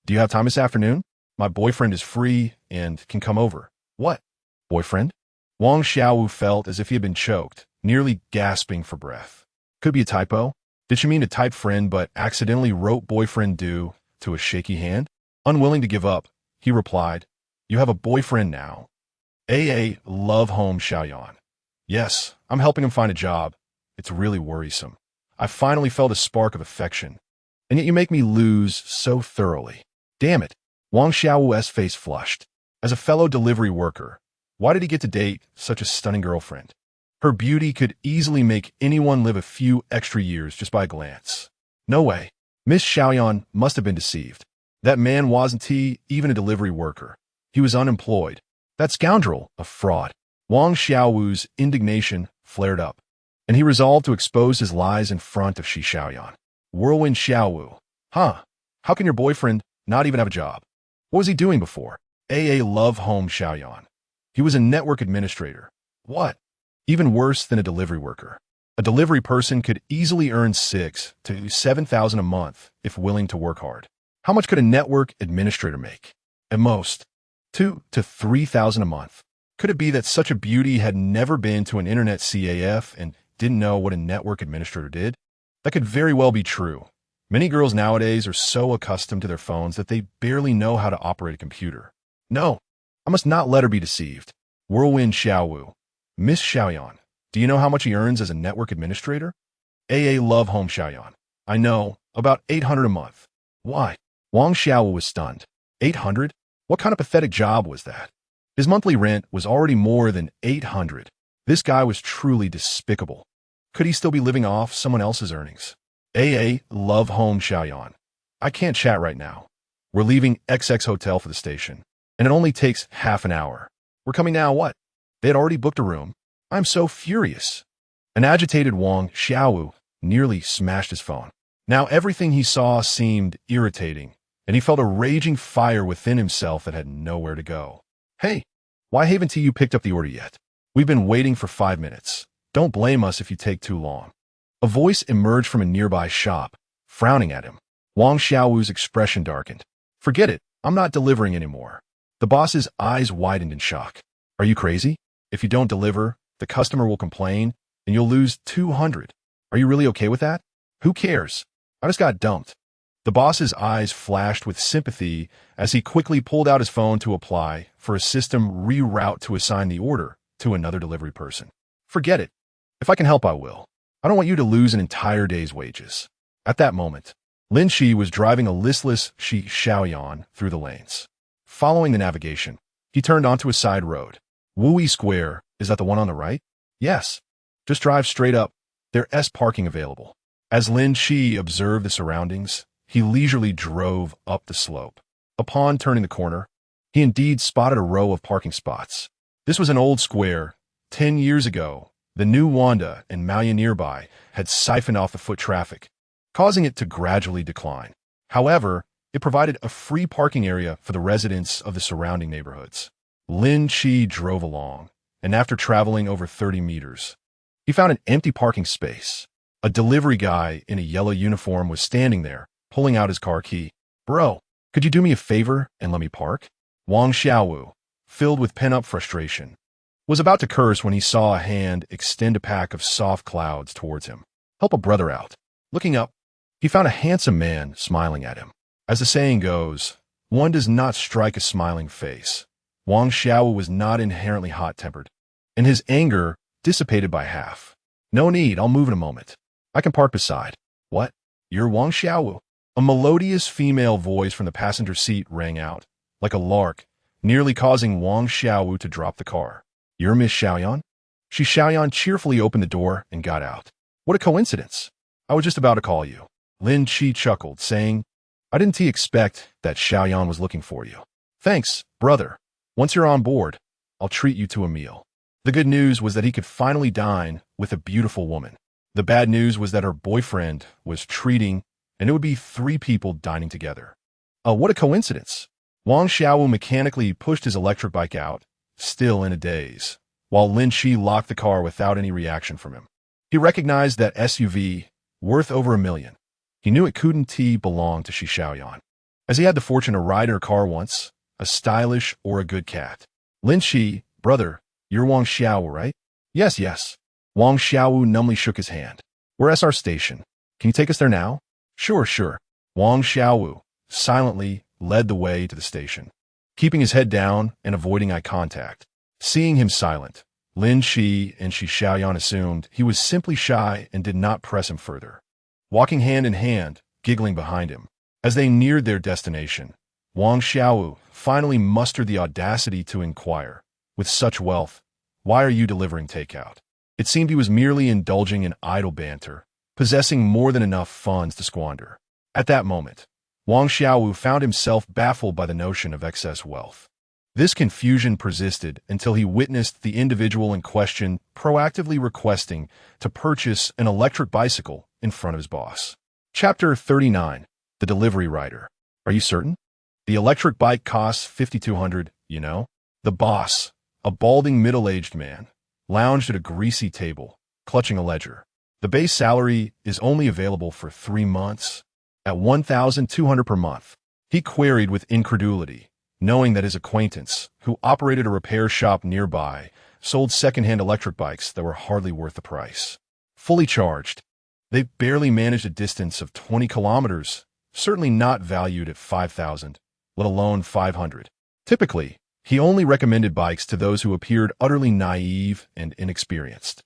Do you have time this afternoon? My boyfriend is free and can come over. What? Boyfriend? Wang Xiaowu felt as if he had been choked, nearly gasping for breath. Could be a typo. Did she mean to type friend but accidentally wrote boyfriend due to a shaky hand? Unwilling to give up, he replied, "You have a boyfriend now." Love home Xiaoyan. Yes, I'm helping him find a job. It's really worrisome. I finally felt a spark of affection, and yet you make me lose so thoroughly. Damn it. Wang Xiaowu's face flushed. As a fellow delivery worker, why did he get to date such a stunning girlfriend? Her beauty could easily make anyone live a few extra years just by a glance. No way. Miss Xiaoyan must have been deceived. That man wasn't even a delivery worker. He was unemployed. That scoundrel, a fraud. Wang Xiaowu's indignation flared up, and he resolved to expose his lies in front of Shi Xiaoyan. Whirlwind Xiaowu. Huh? How can your boyfriend not even have a job? What was he doing before? Love home Xiaoyan. He was a network administrator. What? Even worse than a delivery worker. A delivery person could easily earn 6,000 to 7,000 a month if willing to work hard. How much could a network administrator make? At most, 2,000 to 3,000 a month. Could it be that such a beauty had never been to an internet CAF and didn't know what a network administrator did? That could very well be true. Many girls nowadays are so accustomed to their phones that they barely know how to operate a computer. No, I must not let her be deceived. Whirlwind Xiaowu. Miss Xiaoyan, do you know how much he earns as a network administrator? AA Love Home Xiaoyan. I know, about 800 a month. Why? Wang Xiaowu was stunned. 800? What kind of pathetic job was that? His monthly rent was already more than 800. This guy was truly despicable. Could he still be living off someone else's earnings? AA Love Home Xiaoyan. I can't chat right now. We're leaving XX Hotel for the station, and it only takes half an hour. We're coming now, what? They had already booked a room. I'm so furious. An agitated Wang Xiaowu nearly smashed his phone. Now everything he saw seemed irritating, and he felt a raging fire within himself that had nowhere to go. Hey, why haven't you picked up the order yet? We've been waiting for 5 minutes. Don't blame us if you take too long. A voice emerged from a nearby shop, frowning at him. Wang Xiaowu's expression darkened. Forget it, I'm not delivering anymore. The boss's eyes widened in shock. Are you crazy? If you don't deliver, the customer will complain, and you'll lose 200. Are you really okay with that? Who cares? I just got dumped. The boss's eyes flashed with sympathy as he quickly pulled out his phone to apply for a system reroute to assign the order to another delivery person. Forget it. If I can help, I will. I don't want you to lose an entire day's wages. At that moment, Lin Qi was driving a listless Xiaoyan through the lanes. Following the navigation, he turned onto a side road. Wui Square, is that the one on the right? Yes. Just drive straight up. There's parking available. As Lin Qi observed the surroundings, he leisurely drove up the slope. Upon turning the corner, he indeed spotted a row of parking spots. This was an old square. 10 years ago, the new Wanda and Maoya nearby had siphoned off the foot traffic, causing it to gradually decline. However, it provided a free parking area for the residents of the surrounding neighborhoods. Lin Qi drove along, and after traveling over 30 meters, he found an empty parking space. A delivery guy in a yellow uniform was standing there, pulling out his car key. Bro, could you do me a favor and let me park? Wang Xiaowu, filled with pent-up frustration, was about to curse when he saw a hand extend a pack of soft clouds towards him. Help a brother out. Looking up, he found a handsome man smiling at him. As the saying goes, one does not strike a smiling face. Wang Xiaowu was not inherently hot-tempered, and his anger dissipated by half. No need, I'll move in a moment. I can park beside. What? You're Wang Xiaowu? A melodious female voice from the passenger seat rang out, like a lark, nearly causing Wang Xiaowu to drop the car. You're Miss Xiaoyan? Xiaoyan cheerfully opened the door and got out. What a coincidence. I was just about to call you. Lin Qi chuckled, saying, I didn't expect that Xiaoyan was looking for you. Thanks, brother. Once you're on board, I'll treat you to a meal. The good news was that he could finally dine with a beautiful woman. The bad news was that her boyfriend was treating, and it would be 3 people dining together. What a coincidence. Wang Xiaowu mechanically pushed his electric bike out, still in a daze, while Lin Qi locked the car without any reaction from him. He recognized that SUV, worth over $1 million. He knew it couldn't belong to Xiaoyan, as he had the fortune to ride her car once, a stylish or a good cat. Lin Qi, brother, you're Wang Xiaowu, right? Yes, yes. Wang Xiaowu numbly shook his hand. We're at our station. Can you take us there now? Sure, sure. Wang Xiaowu silently led the way to the station, keeping his head down and avoiding eye contact. Seeing him silent, Lin Qi and Xiaoyan assumed he was simply shy and did not press him further. Walking hand in hand, giggling behind him, as they neared their destination, Wang Xiaowu finally mustered the audacity to inquire, with such wealth, why are you delivering takeout? It seemed he was merely indulging in idle banter, possessing more than enough funds to squander. At that moment, Wang Xiaowu found himself baffled by the notion of excess wealth. This confusion persisted until he witnessed the individual in question proactively requesting to purchase an electric bicycle in front of his boss. Chapter 39. The Delivery Rider. Are you certain? The electric bike costs $5,200, you know? The boss, a balding middle-aged man, lounged at a greasy table, clutching a ledger. The base salary is only available for 3 months, at $1,200 per month. He queried with incredulity, knowing that his acquaintance, who operated a repair shop nearby, sold second-hand electric bikes that were hardly worth the price. Fully charged, they barely managed a distance of 20 kilometers, certainly not valued at 5,000, let alone 500. Typically, he only recommended bikes to those who appeared utterly naive and inexperienced.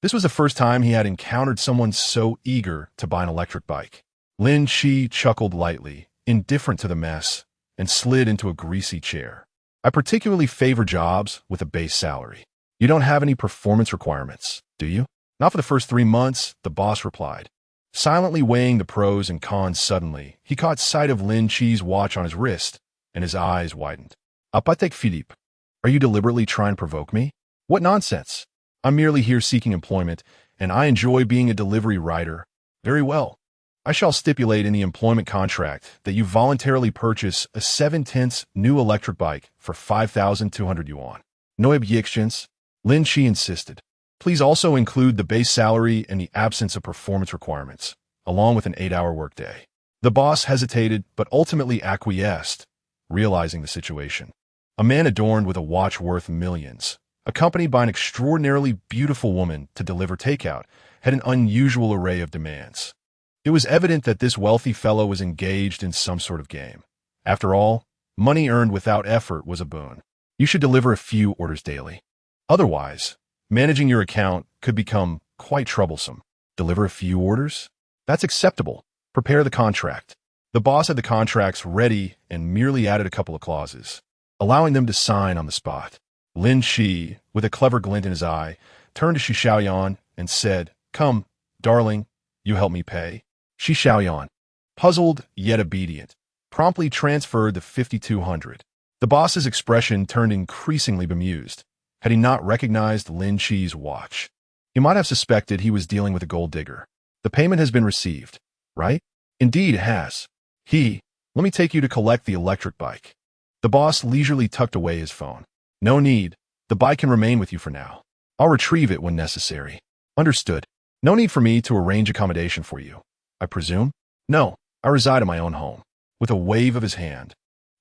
This was the first time he had encountered someone so eager to buy an electric bike. Lin Qi chuckled lightly, indifferent to the mess, and slid into a greasy chair. I particularly favor jobs with a base salary. You don't have any performance requirements, do you? Not for the first 3 months, the boss replied. Silently weighing the pros and cons suddenly, he caught sight of Lin Qi's watch on his wrist, and his eyes widened. Apatek Philippe, are you deliberately trying to provoke me? What nonsense! I'm merely here seeking employment, and I enjoy being a delivery rider. Very well. I shall stipulate in the employment contract that you voluntarily purchase a 7/10 new electric bike for 5,200 yuan. No objections? Lin Qi insisted. Please also include the base salary and the absence of performance requirements, along with an 8-hour workday. The boss hesitated, but ultimately acquiesced, realizing the situation. A man adorned with a watch worth millions, accompanied by an extraordinarily beautiful woman to deliver takeout, had an unusual array of demands. It was evident that this wealthy fellow was engaged in some sort of game. After all, money earned without effort was a boon. You should deliver a few orders daily. Otherwise, managing your account could become quite troublesome. Deliver a few orders? That's acceptable. Prepare the contract. The boss had the contracts ready and merely added a couple of clauses, allowing them to sign on the spot. Lin Qi, with a clever glint in his eye, turned to Xi Xiaoyan and said, Come, darling, you help me pay. Xi Xiaoyan, puzzled yet obedient, promptly transferred the 5,200. The boss's expression turned increasingly bemused. Had he not recognized Lin Qi's watch, he might have suspected he was dealing with a gold digger. The payment has been received, right? Indeed it has. Let me take you to collect the electric bike. The boss leisurely tucked away his phone. No need. The bike can remain with you for now. I'll retrieve it when necessary. Understood. No need for me to arrange accommodation for you, I presume? No, I reside in my own home. With a wave of his hand,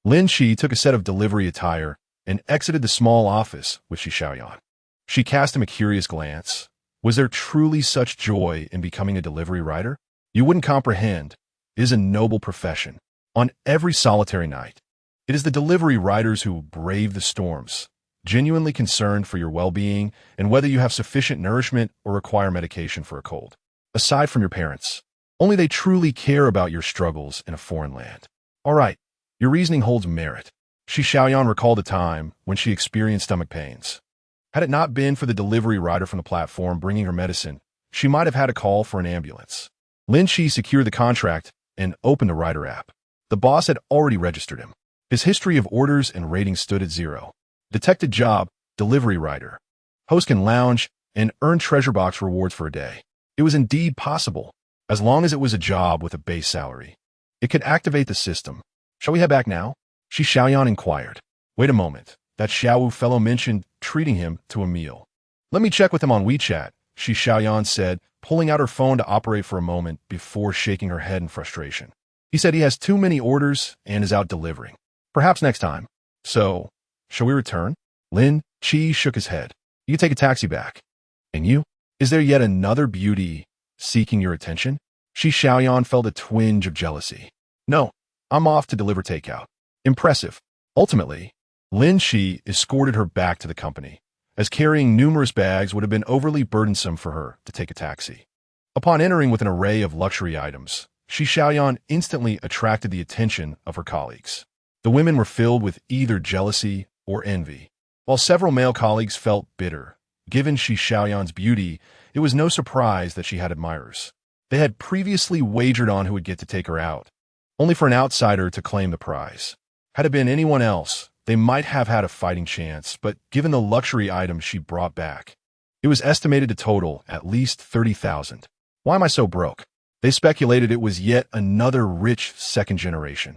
Lin Qi took a set of delivery attire and exited the small office with Xi Xiaoyan. She cast him a curious glance. Was there truly such joy in becoming a delivery rider? You wouldn't comprehend. It is a noble profession. On every solitary night, it is the delivery riders who brave the storms, genuinely concerned for your well-being and whether you have sufficient nourishment or require medication for a cold. Aside from your parents, only they truly care about your struggles in a foreign land. All right, your reasoning holds merit. Xi Xiaoyan recalled a time when she experienced stomach pains. Had it not been for the delivery rider from the platform bringing her medicine, she might have had a call for an ambulance. Lin Qi secured the contract and opened the rider app. The boss had already registered him. His history of orders and ratings stood at 0. Detected job, delivery rider. Host can lounge and earn treasure box rewards for a day. It was indeed possible, as long as it was a job with a base salary. It could activate the system. Shall we head back now? Xi Xiaoyan inquired. Wait a moment. That Xiaowu fellow mentioned treating him to a meal. Let me check with him on WeChat, Xi Xiaoyan said, pulling out her phone to operate for a moment before shaking her head in frustration. He said he has too many orders and is out delivering. Perhaps next time. So, shall we return? Lin Qi shook his head. You can take a taxi back. And you? Is there yet another beauty seeking your attention? Xi Xiaoyan felt a twinge of jealousy. No, I'm off to deliver takeout. Impressive. Ultimately, Lin Qi escorted her back to the company, as carrying numerous bags would have been overly burdensome for her to take a taxi. Upon entering with an array of luxury items, Xi Xiaoyan instantly attracted the attention of her colleagues. The women were filled with either jealousy or envy. While several male colleagues felt bitter, given Xi Xiaoyan's beauty, it was no surprise that she had admirers. They had previously wagered on who would get to take her out, only for an outsider to claim the prize. Had it been anyone else, they might have had a fighting chance, but given the luxury items she brought back, it was estimated to total at least 30,000. Why am I so broke? They speculated it was yet another rich second generation,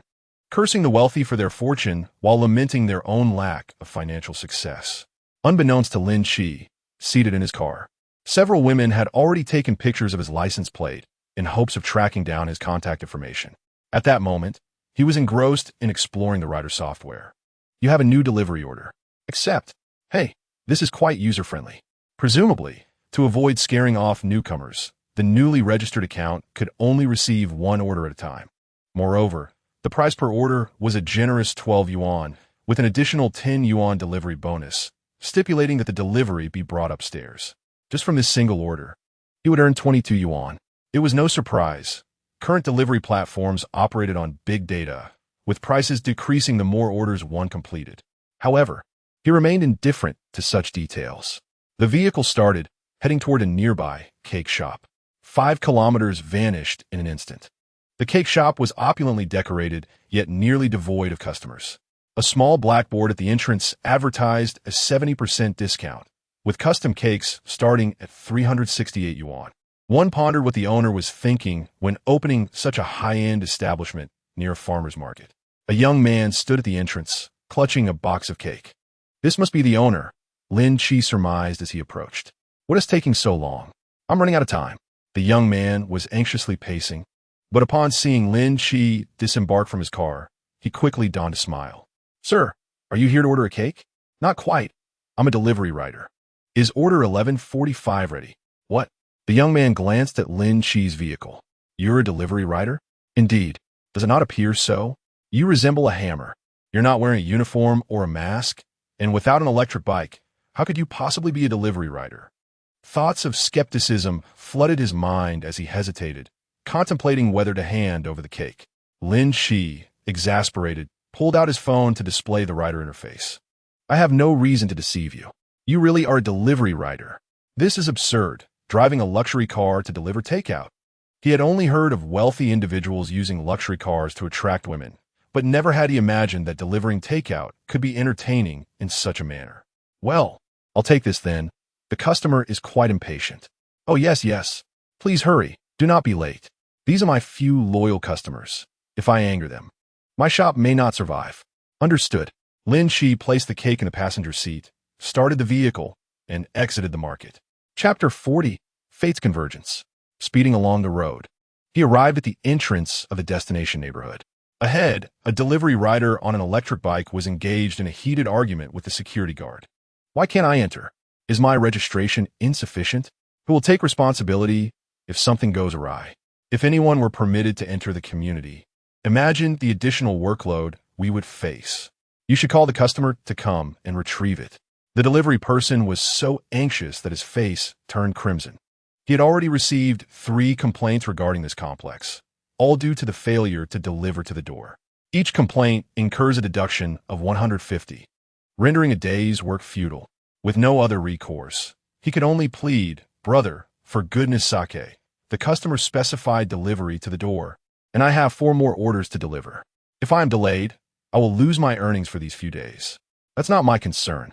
cursing the wealthy for their fortune while lamenting their own lack of financial success. Unbeknownst to Lin Qi, seated in his car, several women had already taken pictures of his license plate in hopes of tracking down his contact information. At that moment, he was engrossed in exploring the rider software. You have a new delivery order. Accept. Hey, this is quite user-friendly. Presumably, to avoid scaring off newcomers, the newly registered account could only receive one order at a time. Moreover, the price per order was a generous 12 yuan, with an additional 10 yuan delivery bonus, stipulating that the delivery be brought upstairs. Just from this single order, he would earn 22 yuan. It was no surprise. Current delivery platforms operated on big data, with prices decreasing the more orders one completed. However, he remained indifferent to such details. The vehicle started, heading toward a nearby cake shop. 5 kilometers vanished in an instant. The cake shop was opulently decorated, yet nearly devoid of customers. A small blackboard at the entrance advertised a 70% discount, with custom cakes starting at 368 yuan. One pondered what the owner was thinking when opening such a high-end establishment near a farmer's market. A young man stood at the entrance, clutching a box of cake. This must be the owner, Lin Qi surmised as he approached. What is taking so long? I'm running out of time. The young man was anxiously pacing, but upon seeing Lin Qi disembark from his car, he quickly donned a smile. Sir, are you here to order a cake? Not quite. I'm a delivery rider. Is order 1145 ready? What? The young man glanced at Lin Qi's vehicle. You're a delivery rider? Indeed. Does it not appear so? You resemble a hammer. You're not wearing a uniform or a mask, and without an electric bike, how could you possibly be a delivery rider? Thoughts of skepticism flooded his mind as he hesitated, contemplating whether to hand over the cake. Lin Qi, exasperated, pulled out his phone to display the rider interface. I have no reason to deceive you. You really are a delivery rider. This is absurd, driving a luxury car to deliver takeout. He had only heard of wealthy individuals using luxury cars to attract women, but never had he imagined that delivering takeout could be entertaining in such a manner. Well, I'll take this then. The customer is quite impatient. Oh yes. Please hurry. Do not be late. These are my few loyal customers. If I anger them, my shop may not survive. Understood. Lin Qi placed the cake in the passenger seat, started the vehicle, and exited the market. Chapter 40, Fate's Convergence. Speeding along the road, he arrived at the entrance of the destination neighborhood. Ahead, a delivery rider on an electric bike was engaged in a heated argument with the security guard. Why can't I enter? Is my registration insufficient? Who will take responsibility if something goes awry? If anyone were permitted to enter the community, imagine the additional workload we would face. You should call the customer to come and retrieve it. The delivery person was so anxious that his face turned crimson. He had already received 3 complaints regarding this complex, all due to the failure to deliver to the door. Each complaint incurs a deduction of 150, rendering a day's work futile. With no other recourse, he could only plead, "Brother, for goodness sake, the customer specified delivery to the door, and I have 4 more orders to deliver. If I am delayed, I will lose my earnings for these few days. That's not my concern.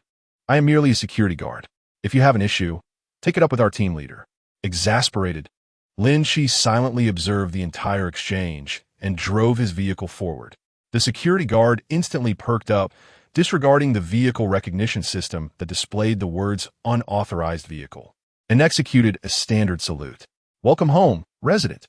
I am merely a security guard. If you have an issue, take it up with our team leader." Exasperated, Lin Qi silently observed the entire exchange and drove his vehicle forward. The security guard instantly perked up, disregarding the vehicle recognition system that displayed the words unauthorized vehicle, and executed a standard salute. Welcome home, resident.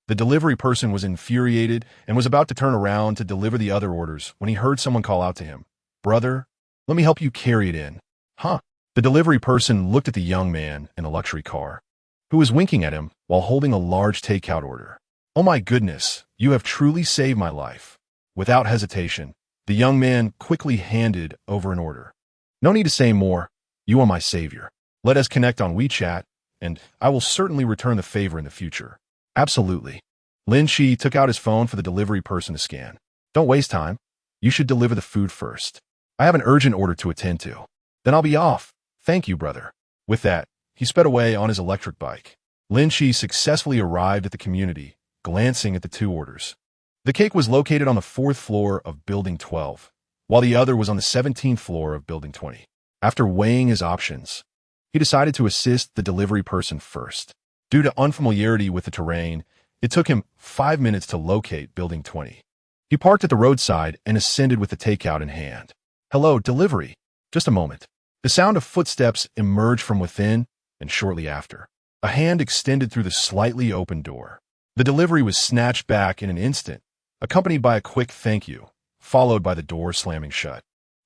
The delivery person was infuriated and was about to turn around to deliver the other orders when he heard someone call out to him, "Brother, let me help you carry it in." Huh? The delivery person looked at the young man in a luxury car, who was winking at him while holding a large takeout order. "Oh my goodness, you have truly saved my life." Without hesitation, the young man quickly handed over an order. "No need to say more. You are my savior. Let us connect on WeChat, and I will certainly return the favor in the future." "Absolutely." Lin Qi took out his phone for the delivery person to scan. "Don't waste time. You should deliver the food first. I have an urgent order to attend to. Then I'll be off. Thank you, brother." With that, he sped away on his electric bike. Lin Qi successfully arrived at the community, glancing at the 2 orders. The cake was located on the 4th floor of Building 12, while the other was on the 17th floor of Building 20. After weighing his options, he decided to assist the delivery person first. Due to unfamiliarity with the terrain, it took him 5 minutes to locate Building 20. He parked at the roadside and ascended with the takeout in hand. "Hello, delivery." Just a moment. The sound of footsteps emerged from within, and shortly after, a hand extended through the slightly open door. The delivery was snatched back in an instant, accompanied by a quick thank you, followed by the door slamming shut.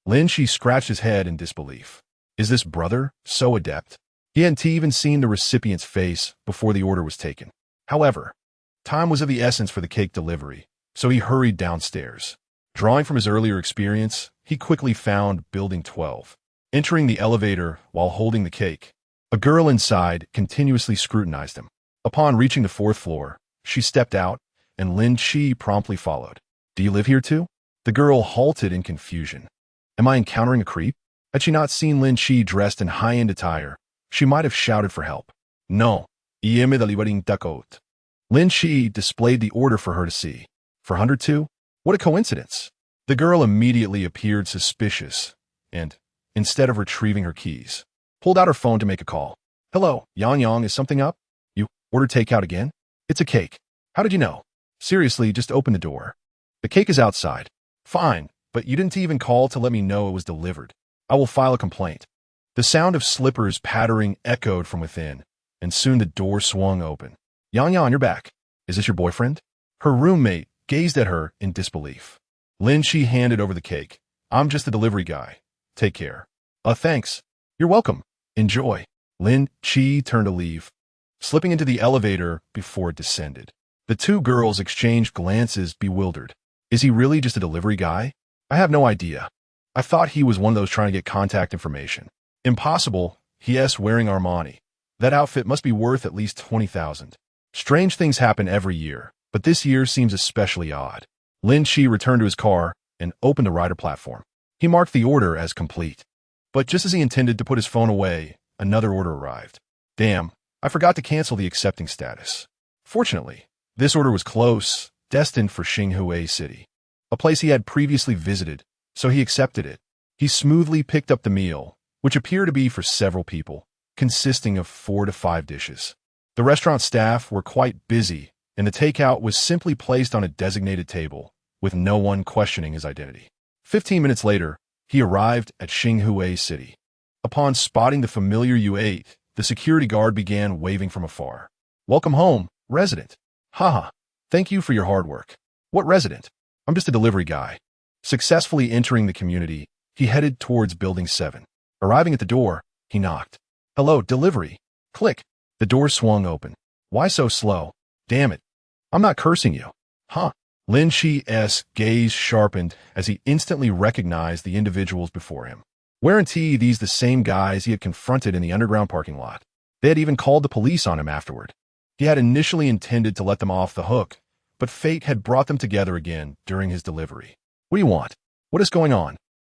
Lin Qi scratched his head in disbelief. Is this brother so adept? He hadn't even seen the recipient's face before the order was taken. However, time was of the essence for the cake delivery, so he hurried downstairs. Drawing from his earlier experience, he quickly found Building 12. Entering the elevator while holding the cake, a girl inside continuously scrutinized him. Upon reaching the 4th floor, she stepped out, and Lin Qi promptly followed. Do you live here too? The girl halted in confusion. Am I encountering a creep? Had she not seen Lin Qi dressed in high-end attire, she might have shouted for help. No. Lin Qi displayed the order for her to see. For 102? What a coincidence. The girl immediately appeared suspicious and, instead of retrieving her keys, pulled out her phone to make a call. Hello, Yang, is something up? You ordered takeout again? It's a cake. How did you know? Seriously, just open the door. The cake is outside. Fine, but you didn't even call to let me know it was delivered. I will file a complaint. The sound of slippers pattering echoed from within, and soon the door swung open. Yang, you're back. Is this your boyfriend? Her roommate gazed at her in disbelief. Lin Qi handed over the cake. I'm just the delivery guy. Take care. Thanks. You're welcome. Enjoy. Lin Qi turned to leave, slipping into the elevator before it descended. The two girls exchanged glances, bewildered. Is he really just a delivery guy? I have no idea. I thought he was one of those trying to get contact information. Impossible, he wearing Armani. That outfit must be worth at least 20,000. Strange things happen every year, but this year seems especially odd. Lin Qi returned to his car and opened the rider platform. He marked the order as complete. But just as he intended to put his phone away, another order arrived. Damn, I forgot to cancel the accepting status. Fortunately, this order was close, destined for Xinghui City, a place he had previously visited, so he accepted it. He smoothly picked up the meal, which appeared to be for several people, consisting of 4 to 5 dishes. The restaurant staff were quite busy, and the takeout was simply placed on a designated table, with no one questioning his identity. 15 minutes later, he arrived at Xinghui City. Upon spotting the familiar U8, the security guard began waving from afar. Welcome home, resident. Haha, thank you for your hard work. What resident? I'm just a delivery guy. Successfully entering the community, he headed towards Building 7. Arriving at the door, he knocked. Hello, delivery. Click. The door swung open. Why so slow? Damn it. I'm not cursing you. Huh? Lin Qi's gaze sharpened as he instantly recognized the individuals before him. Weren't these the same guys he had confronted in the underground parking lot? They had even called the police on him afterward. He had initially intended to let them off the hook, but fate had brought them together again during his delivery. What do you want? What is going on?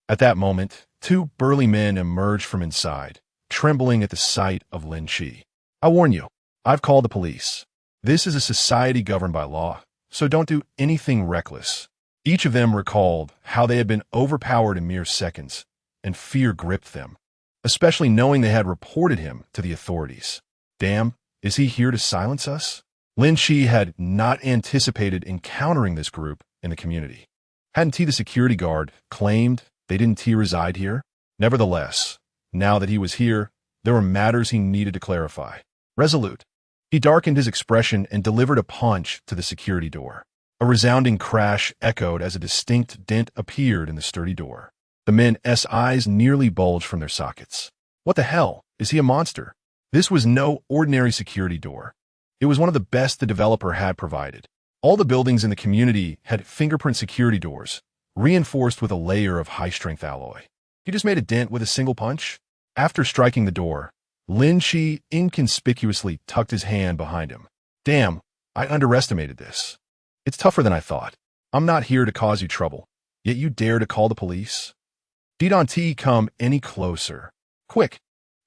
At that moment, 2 burly men emerged from inside, trembling at the sight of Lin Qi. I warn you, I've called the police. This is a society governed by law, so don't do anything reckless. Each of them recalled how they had been overpowered in mere seconds, and fear gripped them, especially knowing they had reported him to the authorities. Damn, is he here to silence us? Lin Qi had not anticipated encountering this group in the community. Hadn't the security guard claimed they didn't reside here? Nevertheless, now that he was here, there were matters he needed to clarify. Resolute, he darkened his expression and delivered a punch to the security door. A resounding crash echoed as a distinct dent appeared in the sturdy door. The men's eyes nearly bulged from their sockets. What the hell? Is he a monster? This was no ordinary security door. It was one of the best the developer had provided. All the buildings in the community had fingerprint security doors, reinforced with a layer of high-strength alloy. He just made a dent with a single punch? After striking the door, Lin Qi inconspicuously tucked his hand behind him. Damn, I underestimated this. It's tougher than I thought. I'm not here to cause you trouble, yet you dare to call the police? Don't come any closer. Quick,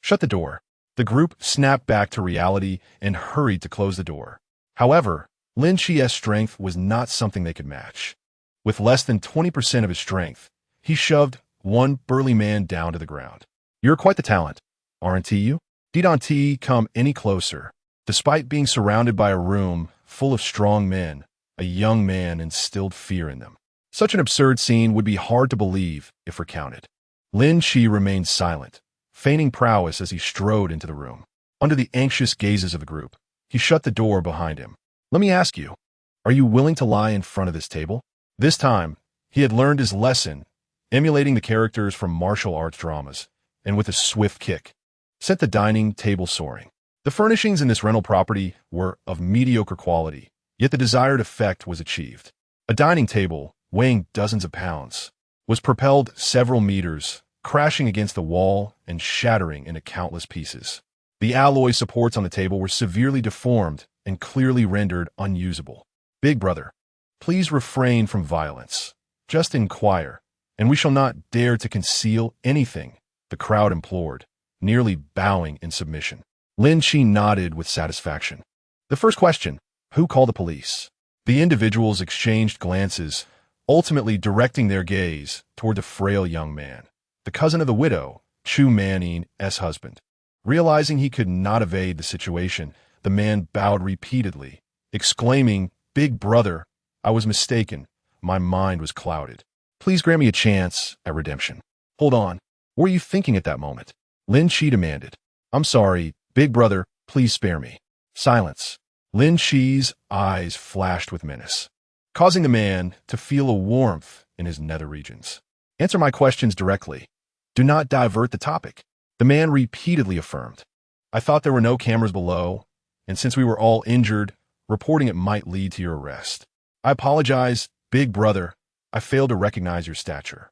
shut the door. The group snapped back to reality and hurried to close the door. However, Lin Qi's strength was not something they could match. With less than 20% of his strength, he shoved one burly man down to the ground. You're quite the talent, aren't you? Don't come any closer. Despite being surrounded by a room full of strong men, a young man instilled fear in them. Such an absurd scene would be hard to believe if recounted. Lin Qi remained silent, feigning prowess as he strode into the room. Under the anxious gazes of the group, he shut the door behind him. Let me ask you, are you willing to lie in front of this table? This time, he had learned his lesson emulating the characters from martial arts dramas, and with a swift kick, sent the dining table soaring. The furnishings in this rental property were of mediocre quality, yet the desired effect was achieved. A dining table, weighing dozens of pounds, was propelled several meters, crashing against the wall and shattering into countless pieces. The alloy supports on the table were severely deformed and clearly rendered unusable. Big brother, please refrain from violence. Just inquire, and we shall not dare to conceal anything, the crowd implored, nearly bowing in submission. Lin Qi nodded with satisfaction. The first question, who called the police? The individuals exchanged glances, ultimately directing their gaze toward the frail young man, the cousin of the widow, Chu Mannin's husband. Realizing he could not evade the situation, the man bowed repeatedly, exclaiming, "Big brother, I was mistaken. My mind was clouded. Please grant me a chance at redemption." Hold on. What were you thinking at that moment? Lin Qi demanded. I'm sorry, big brother, please spare me. Silence. Lin Qi's eyes flashed with menace, causing the man to feel a warmth in his nether regions. Answer my questions directly. Do not divert the topic. The man repeatedly affirmed. I thought there were no cameras below, and since we were all injured, reporting it might lead to your arrest. I apologize, big brother. I failed to recognize your stature.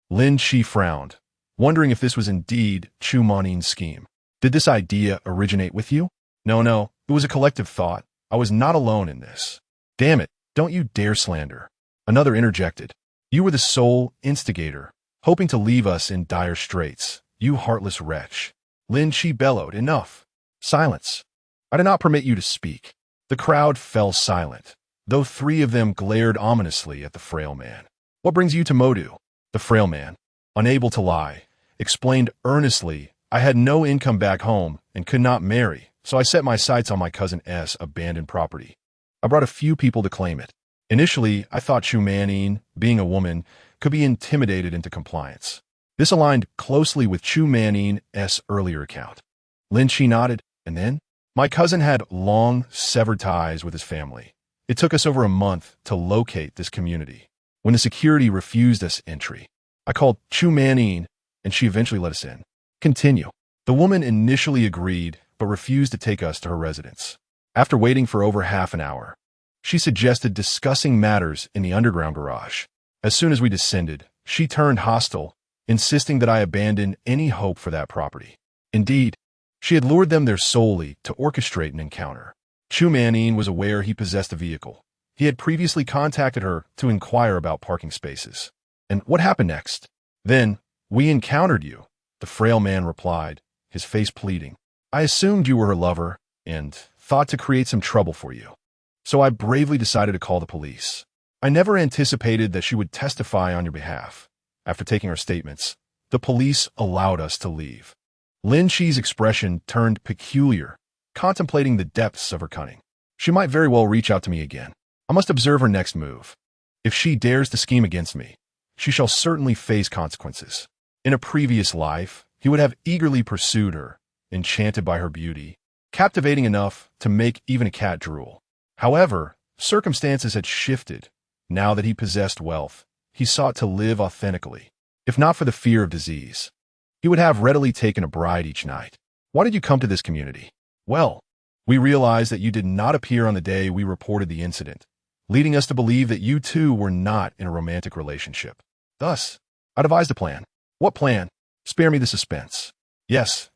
Lin Qi frowned, wondering if this was indeed Chu Mannin's scheme. Did this idea originate with you? No, it was a collective thought. I was not alone in this. Damn it, don't you dare slander. Another interjected. You were the sole instigator, hoping to leave us in dire straits, you heartless wretch. Lin Qi bellowed, enough. Silence. I did not permit you to speak. The crowd fell silent, though three of them glared ominously at the frail man. What brings you to Modu? The frail man, unable to lie, explained earnestly, I had no income back home and could not marry, so I set my sights on my cousin S' abandoned property. I brought a few people to claim it. Initially, I thought Chu Manning, being a woman, could be intimidated into compliance. This aligned closely with Chu Manning's earlier account. Lin Qi nodded, and then? My cousin had long, severed ties with his family. It took us over a month to locate this community. When the security refused us entry, I called Chu Manning, and she eventually let us in. Continue. The woman initially agreed, but refused to take us to her residence. After waiting for over half an hour, she suggested discussing matters in the underground garage. As soon as we descended, she turned hostile, insisting that I abandon any hope for that property. Indeed, she had lured them there solely to orchestrate an encounter. Chu Manning was aware he possessed a vehicle. He had previously contacted her to inquire about parking spaces. And what happened next? Then, we encountered you, the frail man replied, his face pleading. I assumed you were her lover and thought to create some trouble for you. So I bravely decided to call the police. I never anticipated that she would testify on your behalf. After taking our statements, the police allowed us to leave. Lin Qi's expression turned peculiar, contemplating the depths of her cunning. She might very well reach out to me again. I must observe her next move. If she dares to scheme against me, she shall certainly face consequences. In a previous life, he would have eagerly pursued her, enchanted by her beauty, captivating enough to make even a cat drool. However, circumstances had shifted. Now that he possessed wealth, he sought to live authentically, if not for the fear of disease. He would have readily taken a bride each night. Why did you come to this community? Well, we realized that you did not appear on the day we reported the incident, leading us to believe that you two were not in a romantic relationship. Thus, I devised a plan. What plan? Spare me the suspense. Yes,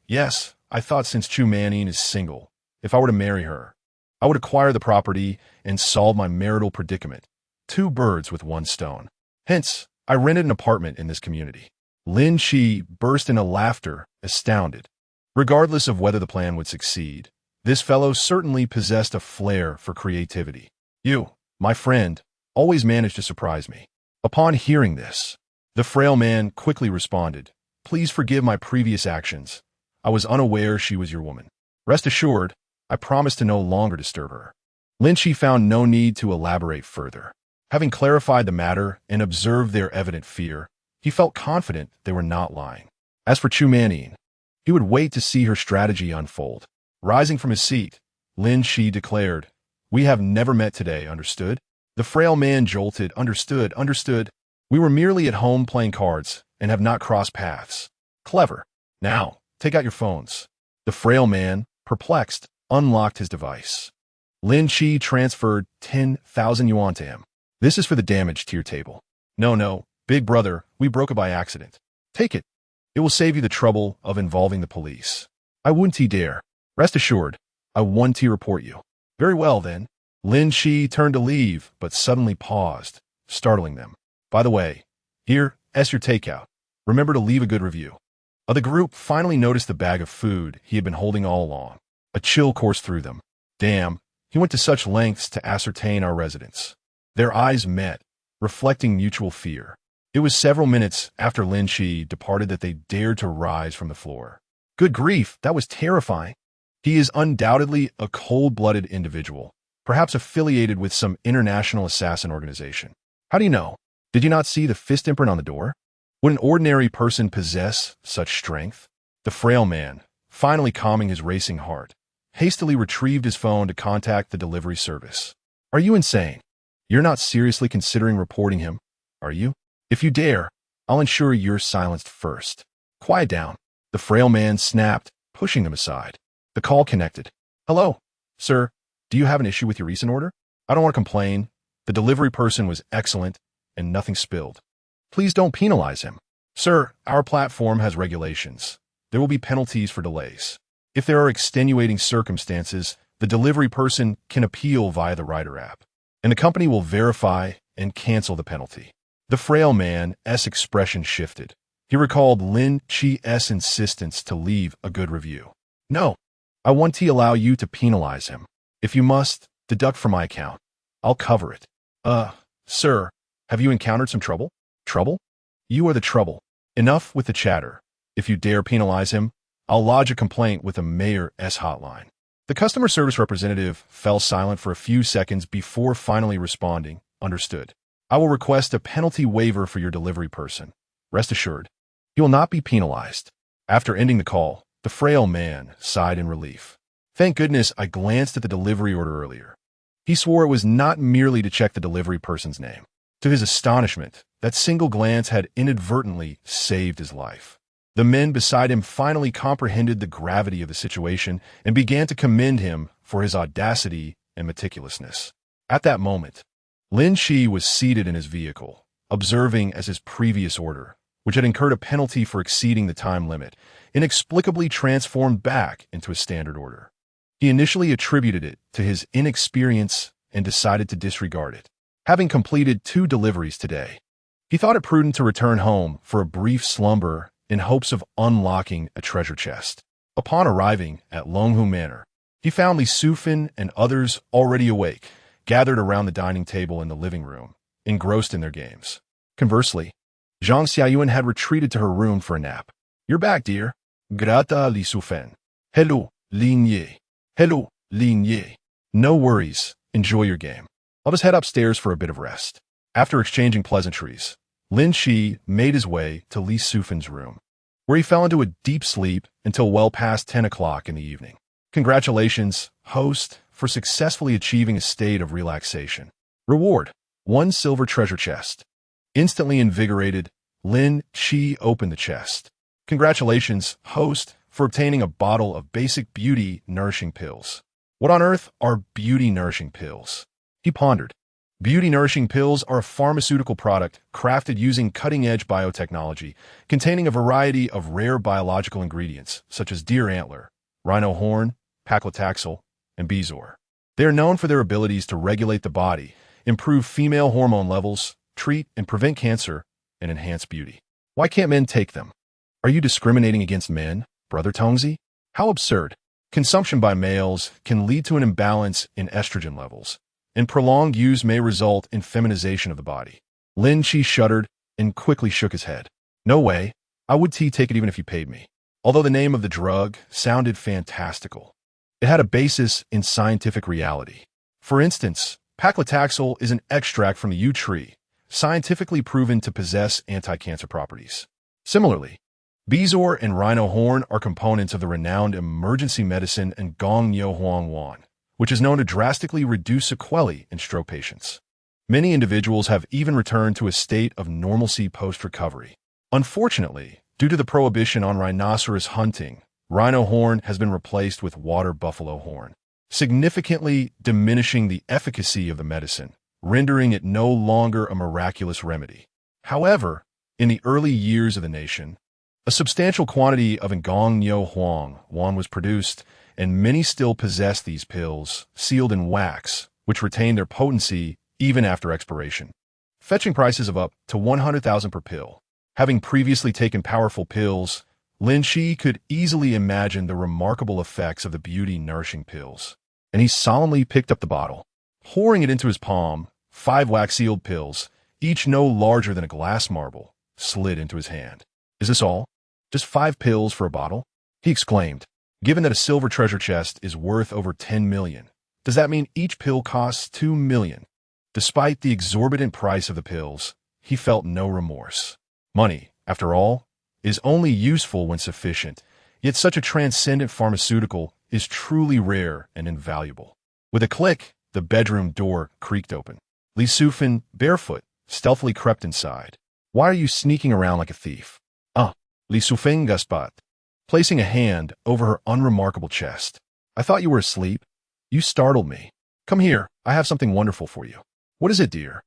I thought since Chu Manning is single, if I were to marry her, I would acquire the property and solve my marital predicament. 2 birds with 1 stone. Hence, I rented an apartment in this community. Lin Qi burst into laughter, astounded. Regardless of whether the plan would succeed, this fellow certainly possessed a flair for creativity. You, my friend, always managed to surprise me. Upon hearing this, the frail man quickly responded, Please forgive my previous actions. I was unaware she was your woman. Rest assured, I promise to no longer disturb her. Lin Qi found no need to elaborate further. Having clarified the matter and observed their evident fear, he felt confident they were not lying. As for Chu Manning, he would wait to see her strategy unfold. Rising from his seat, Lin Qi declared, We have never met today, understood? The frail man jolted, understood. We were merely at home playing cards and have not crossed paths. Clever. Now, take out your phones. The frail man, perplexed, unlocked his device. Lin Qi transferred 10,000 yuan to him. This is for the damage to your table. No, big brother, we broke it by accident. Take it. It will save you the trouble of involving the police. I wouldn't dare. Rest assured, I wouldn't report you. Very well, then. Lin Qi turned to leave, but suddenly paused, startling them. By the way, here's your takeout. Remember to leave a good review. The group finally noticed the bag of food he had been holding all along. A chill coursed through them. Damn, he went to such lengths to ascertain our residence. Their eyes met, reflecting mutual fear. It was several minutes after Lin Qi departed that they dared to rise from the floor. Good grief, that was terrifying. He is undoubtedly a cold-blooded individual, perhaps affiliated with some international assassin organization. How do you know? Did you not see the fist imprint on the door? Would an ordinary person possess such strength? The frail man, finally calming his racing heart, hastily retrieved his phone to contact the delivery service. Are you insane? You're not seriously considering reporting him, are you? If you dare, I'll ensure you're silenced first. Quiet down. The frail man snapped, pushing them aside. The call connected. Hello, sir. Do you have an issue with your recent order? I don't want to complain. The delivery person was excellent and nothing spilled. Please don't penalize him. Sir, our platform has regulations. There will be penalties for delays. If there are extenuating circumstances, the delivery person can appeal via the Rider app, and the company will verify and cancel the penalty. The frail man's expression shifted. He recalled Lin Qi's insistence to leave a good review. No, I want to allow you to penalize him. If you must, deduct from my account. I'll cover it. Sir, have you encountered some trouble? Trouble? You are the trouble. Enough with the chatter. If you dare penalize him, I'll lodge a complaint with the mayor's hotline. The customer service representative fell silent for a few seconds before finally responding. Understood. I will request a penalty waiver for your delivery person. Rest assured, he will not be penalized. After ending the call, the frail man sighed in relief. Thank goodness I glanced at the delivery order earlier. He swore it was not merely to check the delivery person's name. To his astonishment, that single glance had inadvertently saved his life. The men beside him finally comprehended the gravity of the situation and began to commend him for his audacity and meticulousness. At that moment, Lin Qi was seated in his vehicle, observing as his previous order, which had incurred a penalty for exceeding the time limit, inexplicably transformed back into a standard order. He initially attributed it to his inexperience and decided to disregard it. Having completed 2 deliveries today, he thought it prudent to return home for a brief slumber in hopes of unlocking a treasure chest. Upon arriving at Longhu Manor, he found Li Sufan and others already awake, gathered around the dining table in the living room, engrossed in their games. Conversely, Zhang Xiaoyuan had retreated to her room for a nap. You're back, dear. Grata Li Sufan. Hello, Lin Qi. Hello, Lin Qi. No worries. Enjoy your game. I'll just head upstairs for a bit of rest. After exchanging pleasantries, Lin Qi made his way to Li Sufan's room, where he fell into a deep sleep until well past 10 o'clock in the evening. Congratulations, host, for successfully achieving a state of relaxation. Reward: 1 silver treasure chest. Instantly invigorated, Lin Qi opened the chest. Congratulations, host, for obtaining a bottle of basic beauty-nourishing pills. What on earth are beauty-nourishing pills? He pondered. Beauty-nourishing pills are a pharmaceutical product crafted using cutting-edge biotechnology, containing a variety of rare biological ingredients, such as deer antler, rhino horn, paclitaxel, and bezoar. They are known for their abilities to regulate the body, improve female hormone levels, treat and prevent cancer, and enhance beauty. Why can't men take them? Are you discriminating against men, Brother Tongzi? How absurd. Consumption by males can lead to an imbalance in estrogen levels, and prolonged use may result in feminization of the body. Lin Qi shuddered and quickly shook his head. No way. I would take it even if you paid me. Although the name of the drug sounded fantastical, it had a basis in scientific reality. For instance, paclitaxel is an extract from the yew tree, scientifically proven to possess anti-cancer properties. Similarly, bezoar and rhino horn are components of the renowned emergency medicine and gong yo huang wan, which is known to drastically reduce sequelae in stroke patients. Many individuals have even returned to a state of normalcy post-recovery. Unfortunately, due to the prohibition on rhinoceros hunting, rhino horn has been replaced with water buffalo horn, significantly diminishing the efficacy of the medicine, rendering it no longer a miraculous remedy. However, in the early years of the nation, a substantial quantity of Ngong Nyo Huang Wan was produced, and many still possess these pills, sealed in wax, which retain their potency even after expiration, fetching prices of up to 100,000 per pill. Having previously taken powerful pills, Lin Qi could easily imagine the remarkable effects of the beauty-nourishing pills, and he solemnly picked up the bottle. Pouring it into his palm, 5 wax-sealed pills, each no larger than a glass marble, slid into his hand. "Is this all? Just 5 pills for a bottle?" he exclaimed. "Given that a silver treasure chest is worth over 10 million, does that mean each pill costs 2 million? Despite the exorbitant price of the pills, he felt no remorse. Money, after all, is only useful when sufficient, yet such a transcendent pharmaceutical is truly rare and invaluable. With a click, the bedroom door creaked open. Li Sufin, barefoot, stealthily crept inside. "Why are you sneaking around like a thief?" Li Sufin gaspat, placing a hand over her unremarkable chest. "I thought you were asleep. You startled me. Come here, I have something wonderful for you." "What is it, dear?"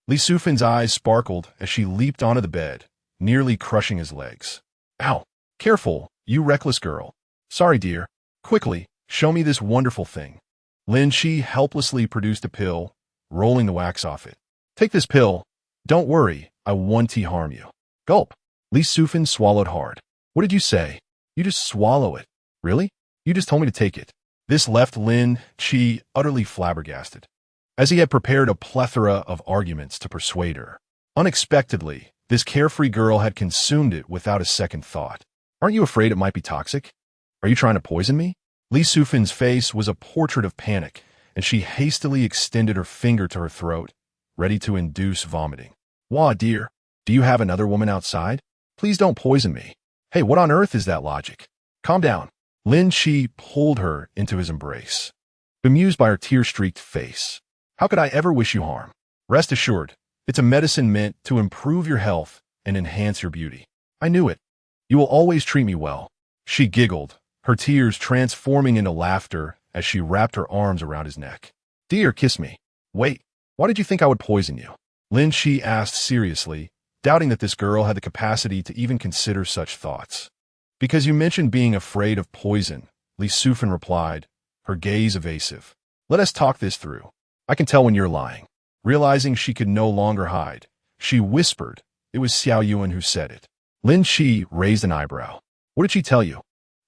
Li Sufin's eyes sparkled as she leaped onto the bed, nearly crushing his legs. "Ow! Careful, you reckless girl." "Sorry, dear. Quickly, show me this wonderful thing." Lin Qi helplessly produced a pill, rolling the wax off it. "Take this pill. Don't worry, I won't harm you." Gulp. Li Sufin swallowed hard. "What did you say? You just swallow it. Really? You just told me to take it." This left Lin Qi utterly flabbergasted, as he had prepared a plethora of arguments to persuade her. Unexpectedly, this carefree girl had consumed it without a second thought. "Aren't you afraid it might be toxic? Are you trying to poison me?" Li Sufin's face was a portrait of panic, and she hastily extended her finger to her throat, ready to induce vomiting. "Wah, dear, do you have another woman outside? Please don't poison me." "Hey, what on earth is that logic? Calm down." Lin Qi pulled her into his embrace, bemused by her tear-streaked face. "How could I ever wish you harm? Rest assured, it's a medicine meant to improve your health and enhance your beauty. I knew it. You will always treat me well." She giggled, her tears transforming into laughter as she wrapped her arms around his neck. "Dear, kiss me." "Wait, why did you think I would poison you?" Lin Qi asked seriously, doubting that this girl had the capacity to even consider such thoughts. "Because you mentioned being afraid of poison," Li Sufin replied, her gaze evasive. "Let us talk this through. I can tell when you're lying." Realizing she could no longer hide, she whispered. It was Xiao Yuan who said it. Lin Qi raised an eyebrow. "What did she tell you?"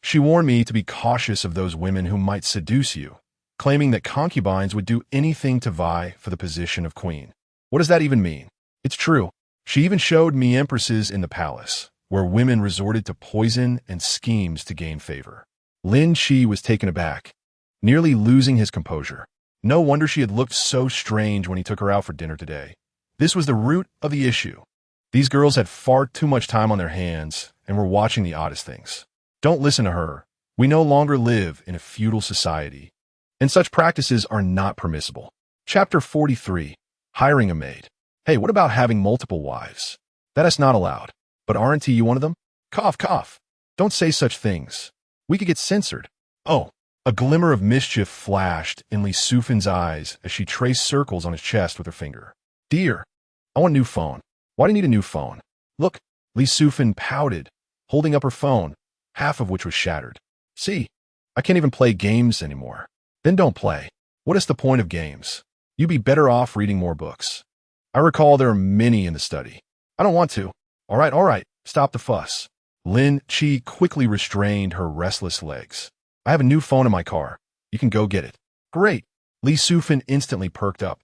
"She warned me to be cautious of those women who might seduce you, claiming that concubines would do anything to vie for the position of queen." "What does that even mean?" "It's true. She even showed me empresses in the palace, where women resorted to poison and schemes to gain favor." Lin Qi was taken aback, nearly losing his composure. No wonder she had looked so strange when he took her out for dinner today. This was the root of the issue. These girls had far too much time on their hands and were watching the oddest things. "Don't listen to her. We no longer live in a feudal society, and such practices are not permissible." Chapter 43. Hiring a maid. "Hey, what about having multiple wives? That is not allowed. But aren't you one of them?" "Cough, cough. Don't say such things. We could get censored." "Oh." A glimmer of mischief flashed in Li Sufin's eyes as she traced circles on his chest with her finger. "Dear, I want a new phone." "Why do you need a new phone?" "Look." Li Sufin pouted, holding up her phone, half of which was shattered. "See, I can't even play games anymore." "Then don't play. What is the point of games? You'd be better off reading more books. I recall there are many in the study." "I don't want to." All right, stop the fuss." Lin Qi quickly restrained her restless legs. "I have a new phone in my car. You can go get it." "Great." Li Sufin instantly perked up,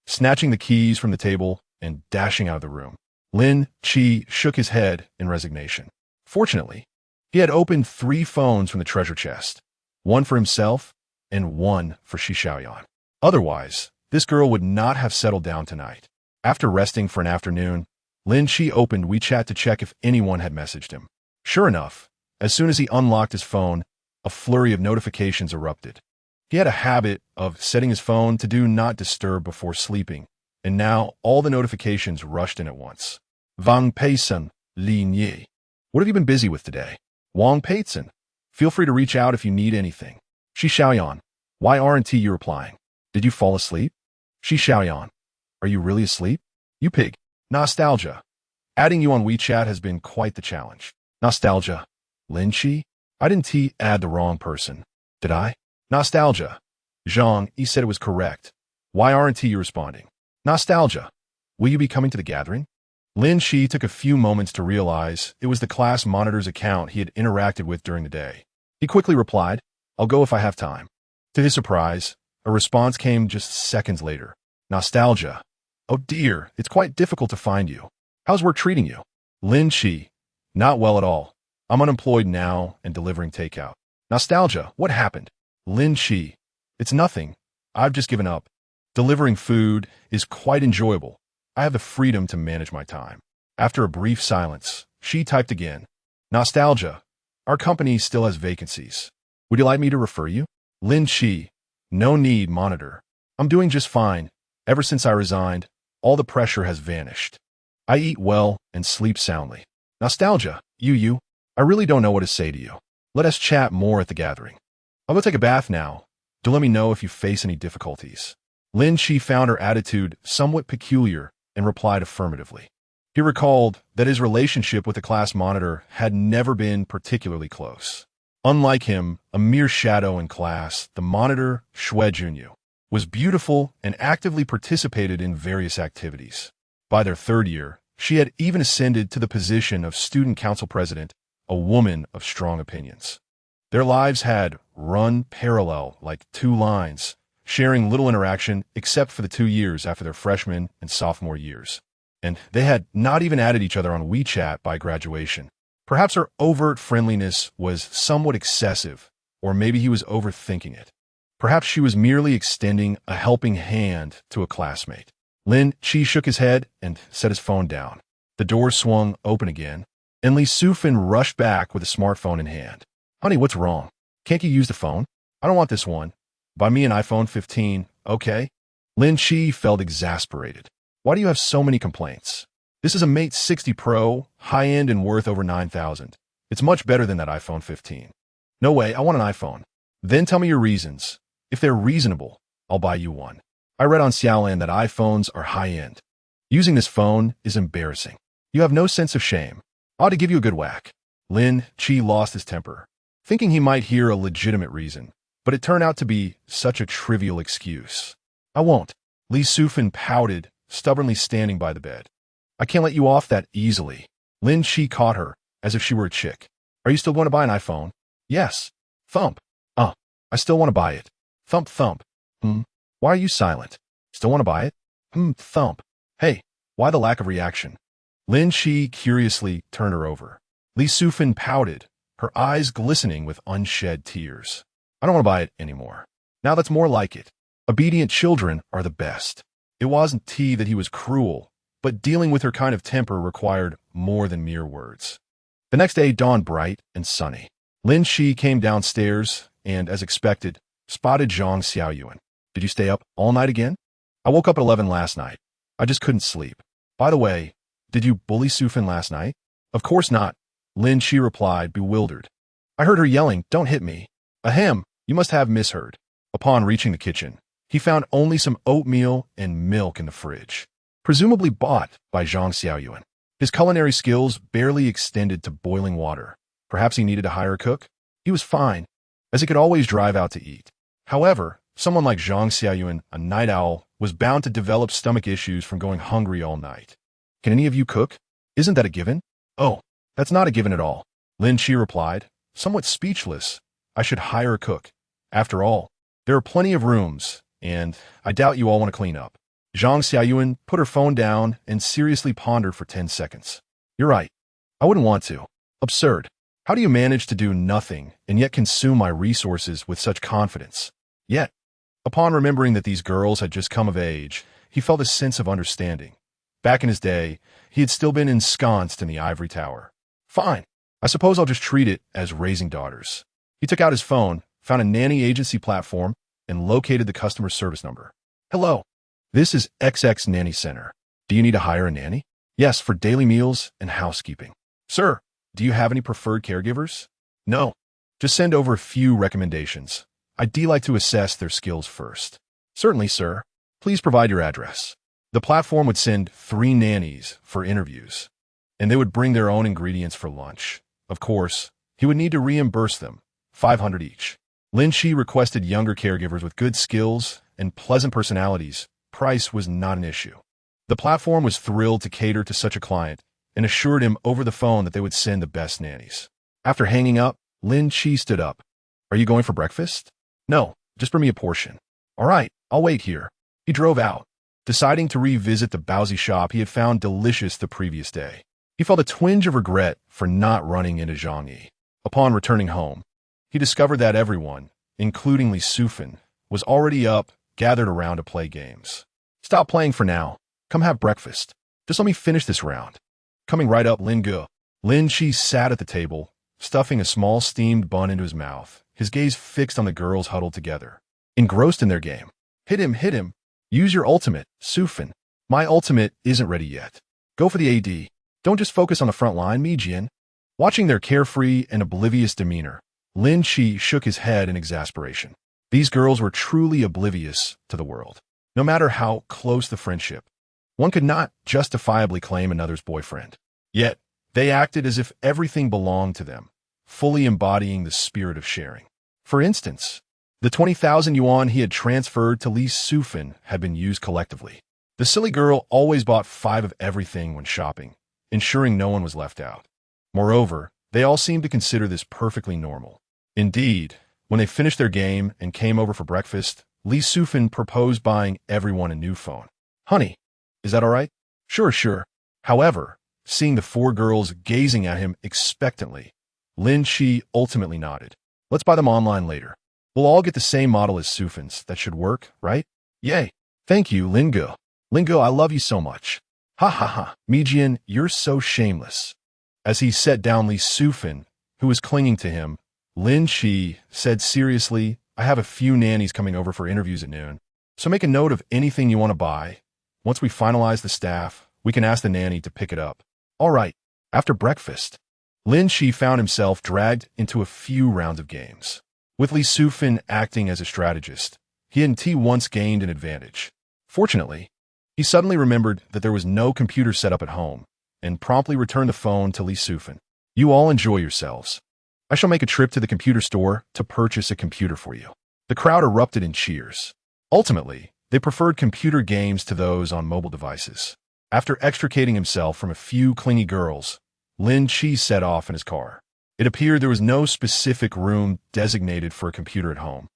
snatching the keys from the table and dashing out of the room. Lin Qi shook his head in resignation. Fortunately, he had opened 3 phones from the treasure chest, one for himself and one for Shi Xiaoyan. Otherwise, this girl would not have settled down tonight. After resting for an afternoon, Lin Qi opened WeChat to check if anyone had messaged him. Sure enough, as soon as he unlocked his phone, a flurry of notifications erupted. He had a habit of setting his phone to do not disturb before sleeping, and now all the notifications rushed in at once. Wang Peisan, Lin Qi. What have you been busy with today? Wang Peisan. Feel free to reach out if you need anything. Shi Xiaoyan. Why aren't you replying? Did you fall asleep? Shi Xiaoyan. Are you really asleep? You pig. Nostalgia. Adding you on WeChat has been quite the challenge. Nostalgia. Lin Qi? I didn't add the wrong person. Did I? Nostalgia. Zhang, he said it was correct. Why aren't you responding? Nostalgia. Will you be coming to the gathering? Lin Qi took a few moments to realize it was the class monitor's account he had interacted with during the day. He quickly replied, I'll go if I have time. To his surprise, a response came just seconds later. Nostalgia. Oh dear, it's quite difficult to find you. How's work treating you? Lin Qi. Not well at all. I'm unemployed now and delivering takeout. Nostalgia. What happened? Lin Qi. It's nothing. I've just given up. Delivering food is quite enjoyable. I have the freedom to manage my time. After a brief silence, she typed again. Nostalgia. Our company still has vacancies. Would you like me to refer you? Lin Qi. No need, monitor. I'm doing just fine. Ever since I resigned, all the pressure has vanished. I eat well and sleep soundly. Nostalgia. You. I really don't know what to say to you. Let us chat more at the gathering. I'll go take a bath now. Do let me know if you face any difficulties. Lin Qi found her attitude somewhat peculiar and replied affirmatively. He recalled that his relationship with the class monitor had never been particularly close. Unlike him, a mere shadow in class, the monitor, Xue Junyu, was beautiful and actively participated in various activities. By their third year, she had even ascended to the position of student council president, a woman of strong opinions. Their lives had run parallel like two lines, sharing little interaction except for the 2 years after their freshman and sophomore years. And they had not even added each other on WeChat by graduation. Perhaps her overt friendliness was somewhat excessive, or maybe he was overthinking it. Perhaps she was merely extending a helping hand to a classmate. Lin Qi shook his head and set his phone down. The door swung open again, and Li Sufin rushed back with a smartphone in hand. Honey, what's wrong? Can't you use the phone? I don't want this one. Buy me an iPhone 15, okay? Lin Qi felt exasperated. Why do you have so many complaints? This is a Mate 60 Pro, high-end and worth over $9,000. It's much better than that iPhone 15. No way, I want an iPhone. Then tell me your reasons. If they're reasonable, I'll buy you one. I read on Xiaolan that iPhones are high-end. Using this phone is embarrassing. You have no sense of shame. I ought to give you a good whack. Lin Qi lost his temper, thinking he might hear a legitimate reason, but it turned out to be such a trivial excuse. I won't. Li Sufin pouted, stubbornly standing by the bed. I can't let you off that easily. Lin Qi caught her, as if she were a chick. Are you still going to buy an iPhone? Yes. Thump. I still want to buy it. Thump, thump. Why are you silent? Still want to buy it? Thump. Hey, why the lack of reaction? Lin Qi curiously turned her over. Li Sufin pouted, her eyes glistening with unshed tears. I don't want to buy it anymore. Now that's more like it. Obedient children are the best. It wasn't that he was cruel, but dealing with her kind of temper required more than mere words. The next day dawned bright and sunny. Lin Qi came downstairs and, as expected, spotted Zhang Xiaoyuan. Did you stay up all night again? I woke up at 11 last night. I just couldn't sleep. By the way, did you bully Sufin last night? Of course not, Lin Qi replied, bewildered. I heard her yelling, don't hit me. Ahem, you must have misheard. Upon reaching the kitchen, he found only some oatmeal and milk in the fridge, presumably bought by Zhang Xiaoyuan. His culinary skills barely extended to boiling water. Perhaps he needed to hire a cook? He was fine, as he could always drive out to eat. However, someone like Zhang Xiaoyuan, a night owl, was bound to develop stomach issues from going hungry all night. Can any of you cook? Isn't that a given? Oh, that's not a given at all, Lin Qi replied, somewhat speechless. I should hire a cook. After all, there are plenty of rooms, and I doubt you all want to clean up. Zhang Xiaoyuan put her phone down and seriously pondered for 10 seconds. You're right. I wouldn't want to. Absurd. How do you manage to do nothing and yet consume my resources with such confidence? Yet, upon remembering that these girls had just come of age, he felt a sense of understanding. Back in his day, he had still been ensconced in the ivory tower. Fine. I suppose I'll just treat it as raising daughters. He took out his phone, found a nanny agency platform, and located the customer service number. Hello. This is XX Nanny Center. Do you need to hire a nanny? Yes, for daily meals and housekeeping. Sir, do you have any preferred caregivers? No. Just send over a few recommendations. I'd like to assess their skills first. Certainly, sir. Please provide your address. The platform would send 3 nannies for interviews, and they would bring their own ingredients for lunch. Of course, he would need to reimburse them, $500 each. Lin Qi requested younger caregivers with good skills and pleasant personalities. Price was not an issue. The platform was thrilled to cater to such a client and assured him over the phone that they would send the best nannies. After hanging up, Lin Qi stood up. Are you going for breakfast? No, just bring me a portion. All right, I'll wait here. He drove out, deciding to revisit the Baozi shop he had found delicious the previous day. He felt a twinge of regret for not running into Zhang Yi. Upon returning home, he discovered that everyone, including Li Sufan, was already up, gathered around to play games. Stop playing for now. Come have breakfast. Just let me finish this round. Coming right up, Lin Qi. Lin Qi sat at the table, stuffing a small steamed bun into his mouth, his gaze fixed on the girls huddled together, engrossed in their game. Hit him, hit him. Use your ultimate, Sufan. My ultimate isn't ready yet. Go for the AD. Don't just focus on the front line, Mijin. Watching their carefree and oblivious demeanor, Lin Qi shook his head in exasperation. These girls were truly oblivious to the world. No matter how close the friendship, one could not justifiably claim another's boyfriend. Yet, they acted as if everything belonged to them, fully embodying the spirit of sharing. For instance, the 20,000 yuan he had transferred to Li Sufan had been used collectively. The silly girl always bought 5 of everything when shopping, ensuring no one was left out. Moreover, they all seemed to consider this perfectly normal. Indeed, when they finished their game and came over for breakfast, Li Sufan proposed buying everyone a new phone. Honey, is that all right? Sure. However, seeing the 4 girls gazing at him expectantly, Lin Qi ultimately nodded. Let's buy them online later. We'll all get the same model as Sufan's. That should work, right? Yay. Thank you, Lin Qi. Lin Qi, I love you so much. Ha ha ha. Mijin, you're so shameless. As he set down Li Sufan, who was clinging to him, Lin Qi said seriously, I have a few nannies coming over for interviews at noon, so make a note of anything you want to buy. Once we finalize the staff, we can ask the nanny to pick it up. All right. After breakfast, Lin Qi found himself dragged into a few rounds of games. With Li Sufan acting as a strategist, he and T once gained an advantage. Fortunately, he suddenly remembered that there was no computer set up at home, and promptly returned the phone to Li Sufan. You all enjoy yourselves. I shall make a trip to the computer store to purchase a computer for you. The crowd erupted in cheers. Ultimately, they preferred computer games to those on mobile devices. After extricating himself from a few clingy girls, Lin Qi set off in his car. It appeared there was no specific room designated for a computer at home,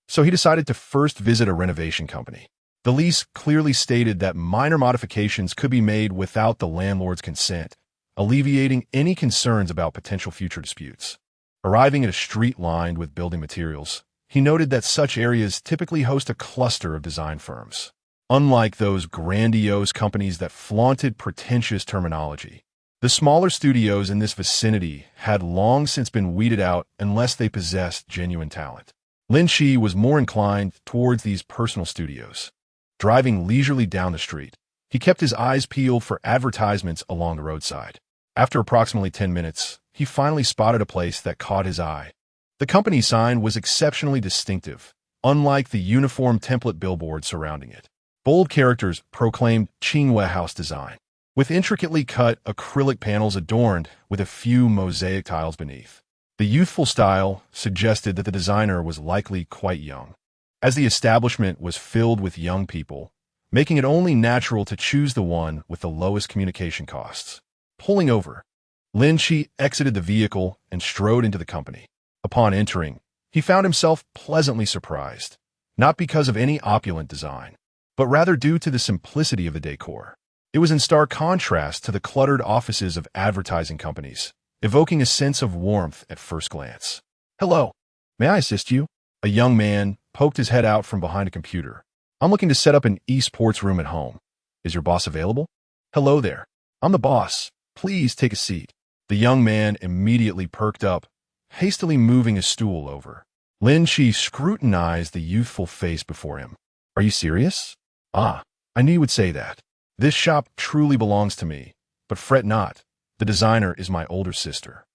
so he decided to first visit a renovation company. The lease clearly stated that minor modifications could be made without the landlord's consent, alleviating any concerns about potential future disputes. Arriving at a street lined with building materials, he noted that such areas typically host a cluster of design firms. Unlike those grandiose companies that flaunted pretentious terminology, the smaller studios in this vicinity had long since been weeded out unless they possessed genuine talent. Lin Qi was more inclined towards these personal studios. Driving leisurely down the street, he kept his eyes peeled for advertisements along the roadside. After approximately 10 minutes, he finally spotted a place that caught his eye. The company sign was exceptionally distinctive, unlike the uniform template billboard surrounding it. Bold characters proclaimed Qinghua house design, with intricately cut acrylic panels adorned with a few mosaic tiles beneath. The youthful style suggested that the designer was likely quite young, as the establishment was filled with young people, making it only natural to choose the one with the lowest communication costs. Pulling over, Lin Qi exited the vehicle and strode into the company. Upon entering, he found himself pleasantly surprised, not because of any opulent design, but rather due to the simplicity of the decor. It was in stark contrast to the cluttered offices of advertising companies, evoking a sense of warmth at first glance. Hello, may I assist you? A young man poked his head out from behind a computer. I'm looking to set up an esports room at home. Is your boss available? Hello there. I'm the boss. Please take a seat. The young man immediately perked up, hastily moving his stool over. Lin Qi scrutinized the youthful face before him. Are you serious? Ah, I knew you would say that. This shop truly belongs to me, but fret not. The designer is my older sister.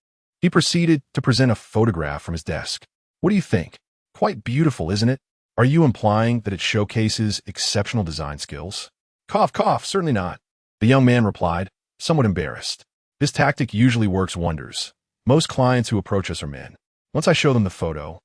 He proceeded to present a photograph from his desk. What do you think? Quite beautiful, isn't it? Are you implying that it showcases exceptional design skills? Cough, cough, certainly not. The young man replied, somewhat embarrassed. This tactic usually works wonders. Most clients who approach us are men. Once I show them the photo,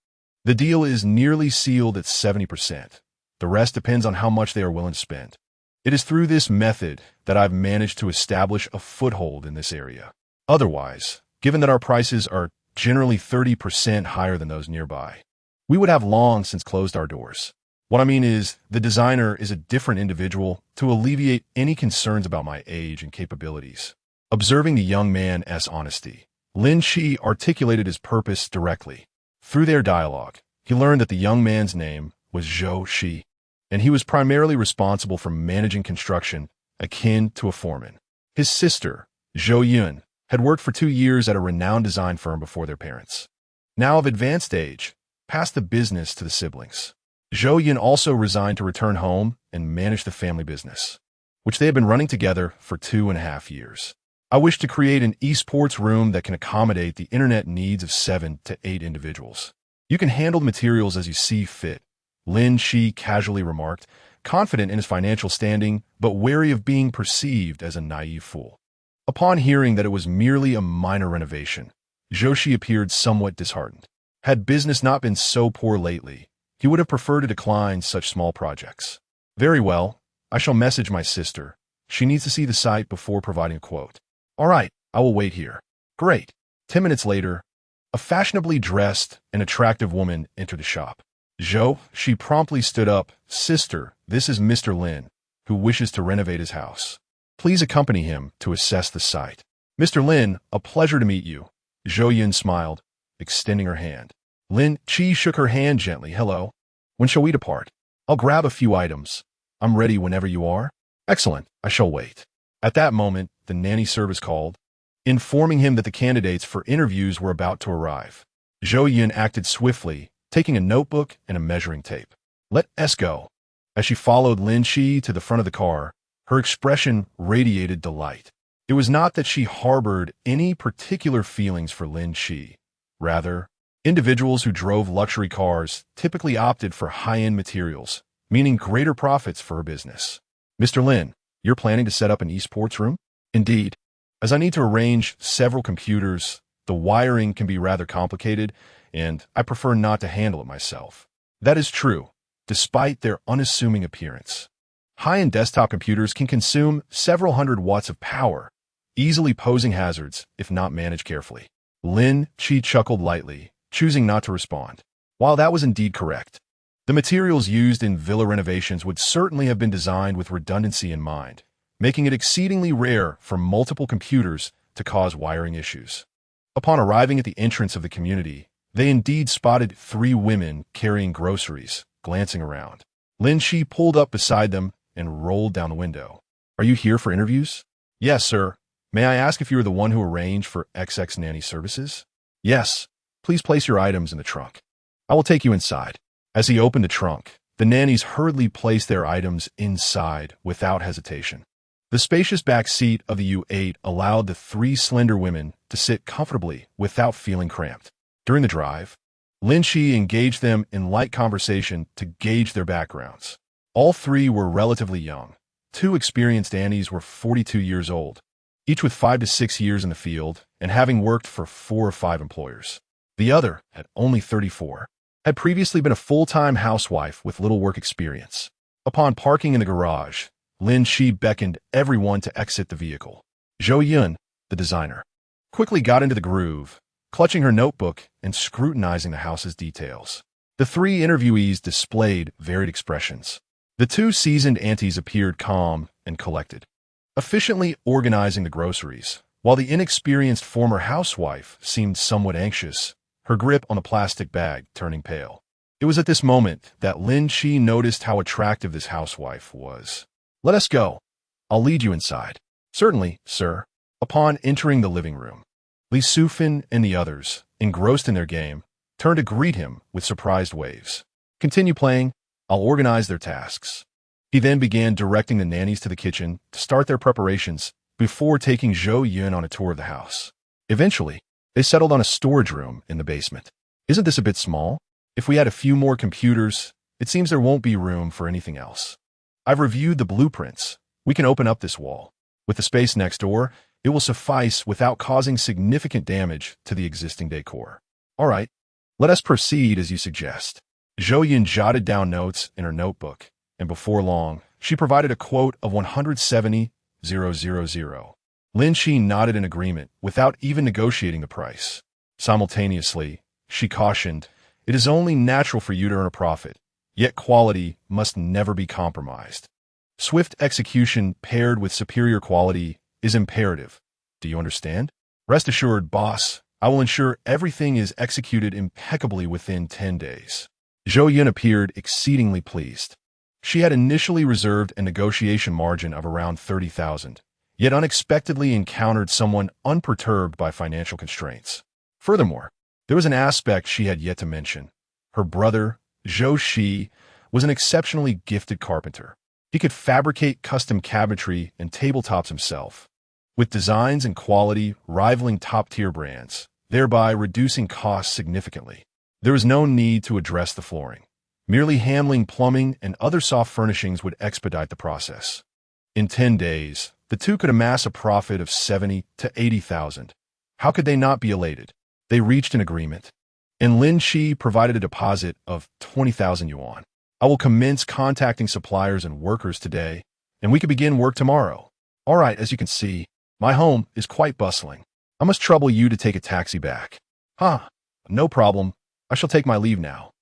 the deal is nearly sealed at 70%. The rest depends on how much they are willing to spend. It is through this method that I've managed to establish a foothold in this area. Otherwise, given that our prices are generally 30% higher than those nearby, we would have long since closed our doors. What I mean is, the designer is a different individual to alleviate any concerns about my age and capabilities. Observing the young man's honesty, Lin Qi articulated his purpose directly. Through their dialogue, he learned that the young man's name was Zhou Shi, and he was primarily responsible for managing construction akin to a foreman. His sister, Zhou Yun, had worked for 2 years at a renowned design firm before their parents. Now of advanced age, passed the business to the siblings. Zhou Yun also resigned to return home and manage the family business, which they had been running together for 2.5 years. I wish to create an esports room that can accommodate the internet needs of 7 to 8 individuals. You can handle the materials as you see fit, Lin Qi casually remarked, confident in his financial standing, but wary of being perceived as a naive fool. Upon hearing that it was merely a minor renovation, Zhou Shi appeared somewhat disheartened. Had business not been so poor lately, he would have preferred to decline such small projects. Very well, I shall message my sister. She needs to see the site before providing a quote. All right, I will wait here. Great. 10 minutes later, a fashionably dressed and attractive woman entered the shop. Zhou, she promptly stood up. Sister, this is Mr. Lin, who wishes to renovate his house. Please accompany him to assess the site. Mr. Lin, a pleasure to meet you. Zhou Yun smiled, extending her hand. Lin Qi shook her hand gently. Hello. When shall we depart? I'll grab a few items. I'm ready whenever you are. Excellent. I shall wait. At that moment, the nanny service called, informing him that the candidates for interviews were about to arrive. Zhou Yun acted swiftly, taking a notebook and a measuring tape. Let us go. As she followed Lin Qi to the front of the car, her expression radiated delight. It was not that she harbored any particular feelings for Lin Qi. Rather, individuals who drove luxury cars typically opted for high-end materials, meaning greater profits for her business. Mr. Lin, you're planning to set up an esports room? Indeed. As I need to arrange several computers, the wiring can be rather complicated, and I prefer not to handle it myself. That is true, despite their unassuming appearance. High-end desktop computers can consume several hundred watts of power, easily posing hazards if not managed carefully. Lin Qi chuckled lightly, choosing not to respond. While that was indeed correct, the materials used in villa renovations would certainly have been designed with redundancy in mind, making it exceedingly rare for multiple computers to cause wiring issues. Upon arriving at the entrance of the community, they indeed spotted 3 women carrying groceries, glancing around. Lin Qi pulled up beside them and rolled down the window. Are you here for interviews? Yes, sir. May I ask if you are the one who arranged for XX Nanny Services? Yes. Please place your items in the trunk. I will take you inside. As he opened the trunk, the nannies hurriedly placed their items inside without hesitation. The spacious back seat of the U8 allowed the 3 slender women to sit comfortably without feeling cramped. During the drive, Lin Qi engaged them in light conversation to gauge their backgrounds. All 3 were relatively young. 2 experienced Annies were 42 years old, each with 5 to 6 years in the field and having worked for 4 or 5 employers. The other, at only 34, had previously been a full-time housewife with little work experience. Upon parking in the garage, Lin Qi beckoned everyone to exit the vehicle. Zhou Yun, the designer, quickly got into the groove, clutching her notebook and scrutinizing the house's details. The 3 interviewees displayed varied expressions. The 2 seasoned aunties appeared calm and collected, efficiently organizing the groceries, while the inexperienced former housewife seemed somewhat anxious, her grip on the plastic bag turning pale. It was at this moment that Lin Qi noticed how attractive this housewife was. Let us go. I'll lead you inside. Certainly, sir. Upon entering the living room, Li Sufin and the others, engrossed in their game, turned to greet him with surprised waves. Continue playing. I'll organize their tasks. He then began directing the nannies to the kitchen to start their preparations before taking Zhou Yun on a tour of the house. Eventually, they settled on a storage room in the basement. Isn't this a bit small? If we add a few more computers, it seems there won't be room for anything else. I've reviewed the blueprints. We can open up this wall. With the space next door, it will suffice without causing significant damage to the existing decor. All right, let us proceed as you suggest. Zhou Yun jotted down notes in her notebook, and before long, she provided a quote of 170,000. Lin Qi nodded in agreement without even negotiating the price. Simultaneously, she cautioned, "It is only natural for you to earn a profit, yet quality must never be compromised. Swift execution paired with superior quality is imperative. Do you understand? Rest assured, boss, I will ensure everything is executed impeccably within 10 days." Zhou Yun appeared exceedingly pleased. She had initially reserved a negotiation margin of around 30,000, yet unexpectedly encountered someone unperturbed by financial constraints. Furthermore, there was an aspect she had yet to mention. Her brother, Zhou Shi, was an exceptionally gifted carpenter. He could fabricate custom cabinetry and tabletops himself, with designs and quality rivaling top-tier brands, thereby reducing costs significantly. There was no need to address the flooring. Merely handling plumbing and other soft furnishings would expedite the process. In 10 days, the two could amass a profit of 70 to 80,000. How could they not be elated? They reached an agreement, and Lin Qi provided a deposit of 20,000 yuan. I will commence contacting suppliers and workers today, and we can begin work tomorrow. All right, as you can see, my home is quite bustling. I must trouble you to take a taxi back. No problem. I shall take my leave now.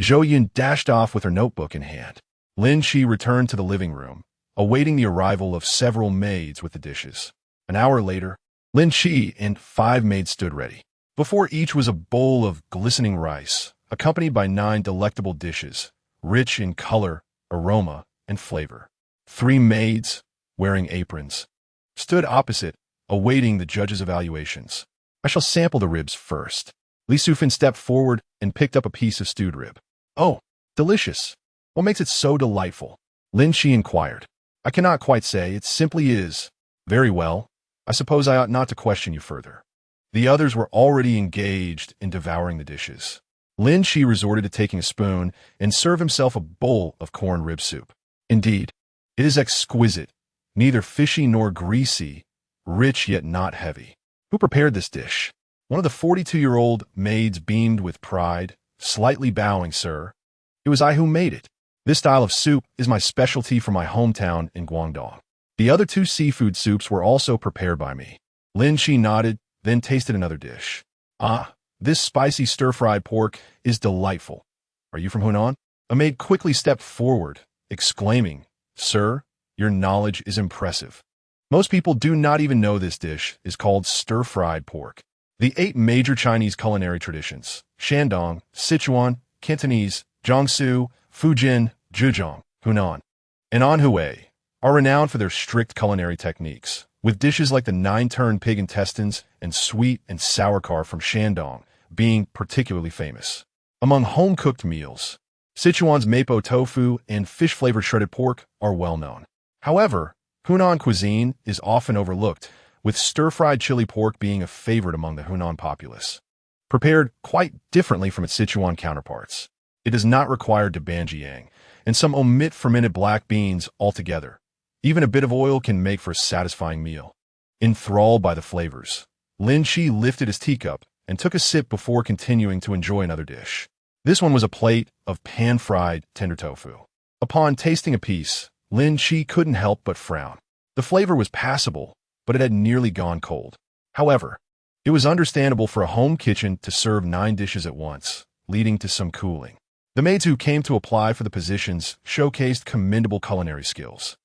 Zhou Yun dashed off with her notebook in hand. Lin Qi returned to the living room, awaiting the arrival of several maids with the dishes. An hour later, Lin Qi and 5 maids stood ready. Before each was a bowl of glistening rice, accompanied by 9 delectable dishes, rich in color, aroma, and flavor. 3 maids, wearing aprons, stood opposite, awaiting the judges' evaluations. I shall sample the ribs first. Li Sufin stepped forward and picked up a piece of stewed rib. Oh, delicious. What makes it so delightful? Lin Qi inquired. I cannot quite say, it simply is. Very well. I suppose I ought not to question you further. The others were already engaged in devouring the dishes. Lin Qi resorted to taking a spoon and served himself a bowl of corn rib soup. Indeed, it is exquisite, neither fishy nor greasy, rich yet not heavy. Who prepared this dish? One of the 42-year-old maids beamed with pride, slightly bowing, "Sir, it was I who made it. This style of soup is my specialty from my hometown in Guangdong. The other 2 seafood soups were also prepared by me." Lin Qi nodded, then tasted another dish. This spicy stir-fried pork is delightful. Are you from Hunan? A maid quickly stepped forward, exclaiming, "Sir, your knowledge is impressive. Most people do not even know this dish is called stir-fried pork." The 8 major Chinese culinary traditions, Shandong, Sichuan, Cantonese, Jiangsu, Fujian, Zhejiang, Hunan, and Anhui, are renowned for their strict culinary techniques, with dishes like the 9-turn pig intestines and sweet and sauerkraut from Shandong being particularly famous. Among home-cooked meals, Sichuan's mapo tofu and fish-flavored shredded pork are well known. However, Hunan cuisine is often overlooked, with stir-fried chili pork being a favorite among the Hunan populace. Prepared quite differently from its Sichuan counterparts, it does not require debanjiang, and some omit fermented black beans altogether. Even a bit of oil can make for a satisfying meal. Enthralled by the flavors, Lin Qi lifted his teacup and took a sip before continuing to enjoy another dish. This one was a plate of pan-fried tender tofu. Upon tasting a piece, Lin Qi couldn't help but frown. The flavor was passable, but it had nearly gone cold. However, it was understandable for a home kitchen to serve 9 dishes at once, leading to some cooling. The maids who came to apply for the positions showcased commendable culinary skills.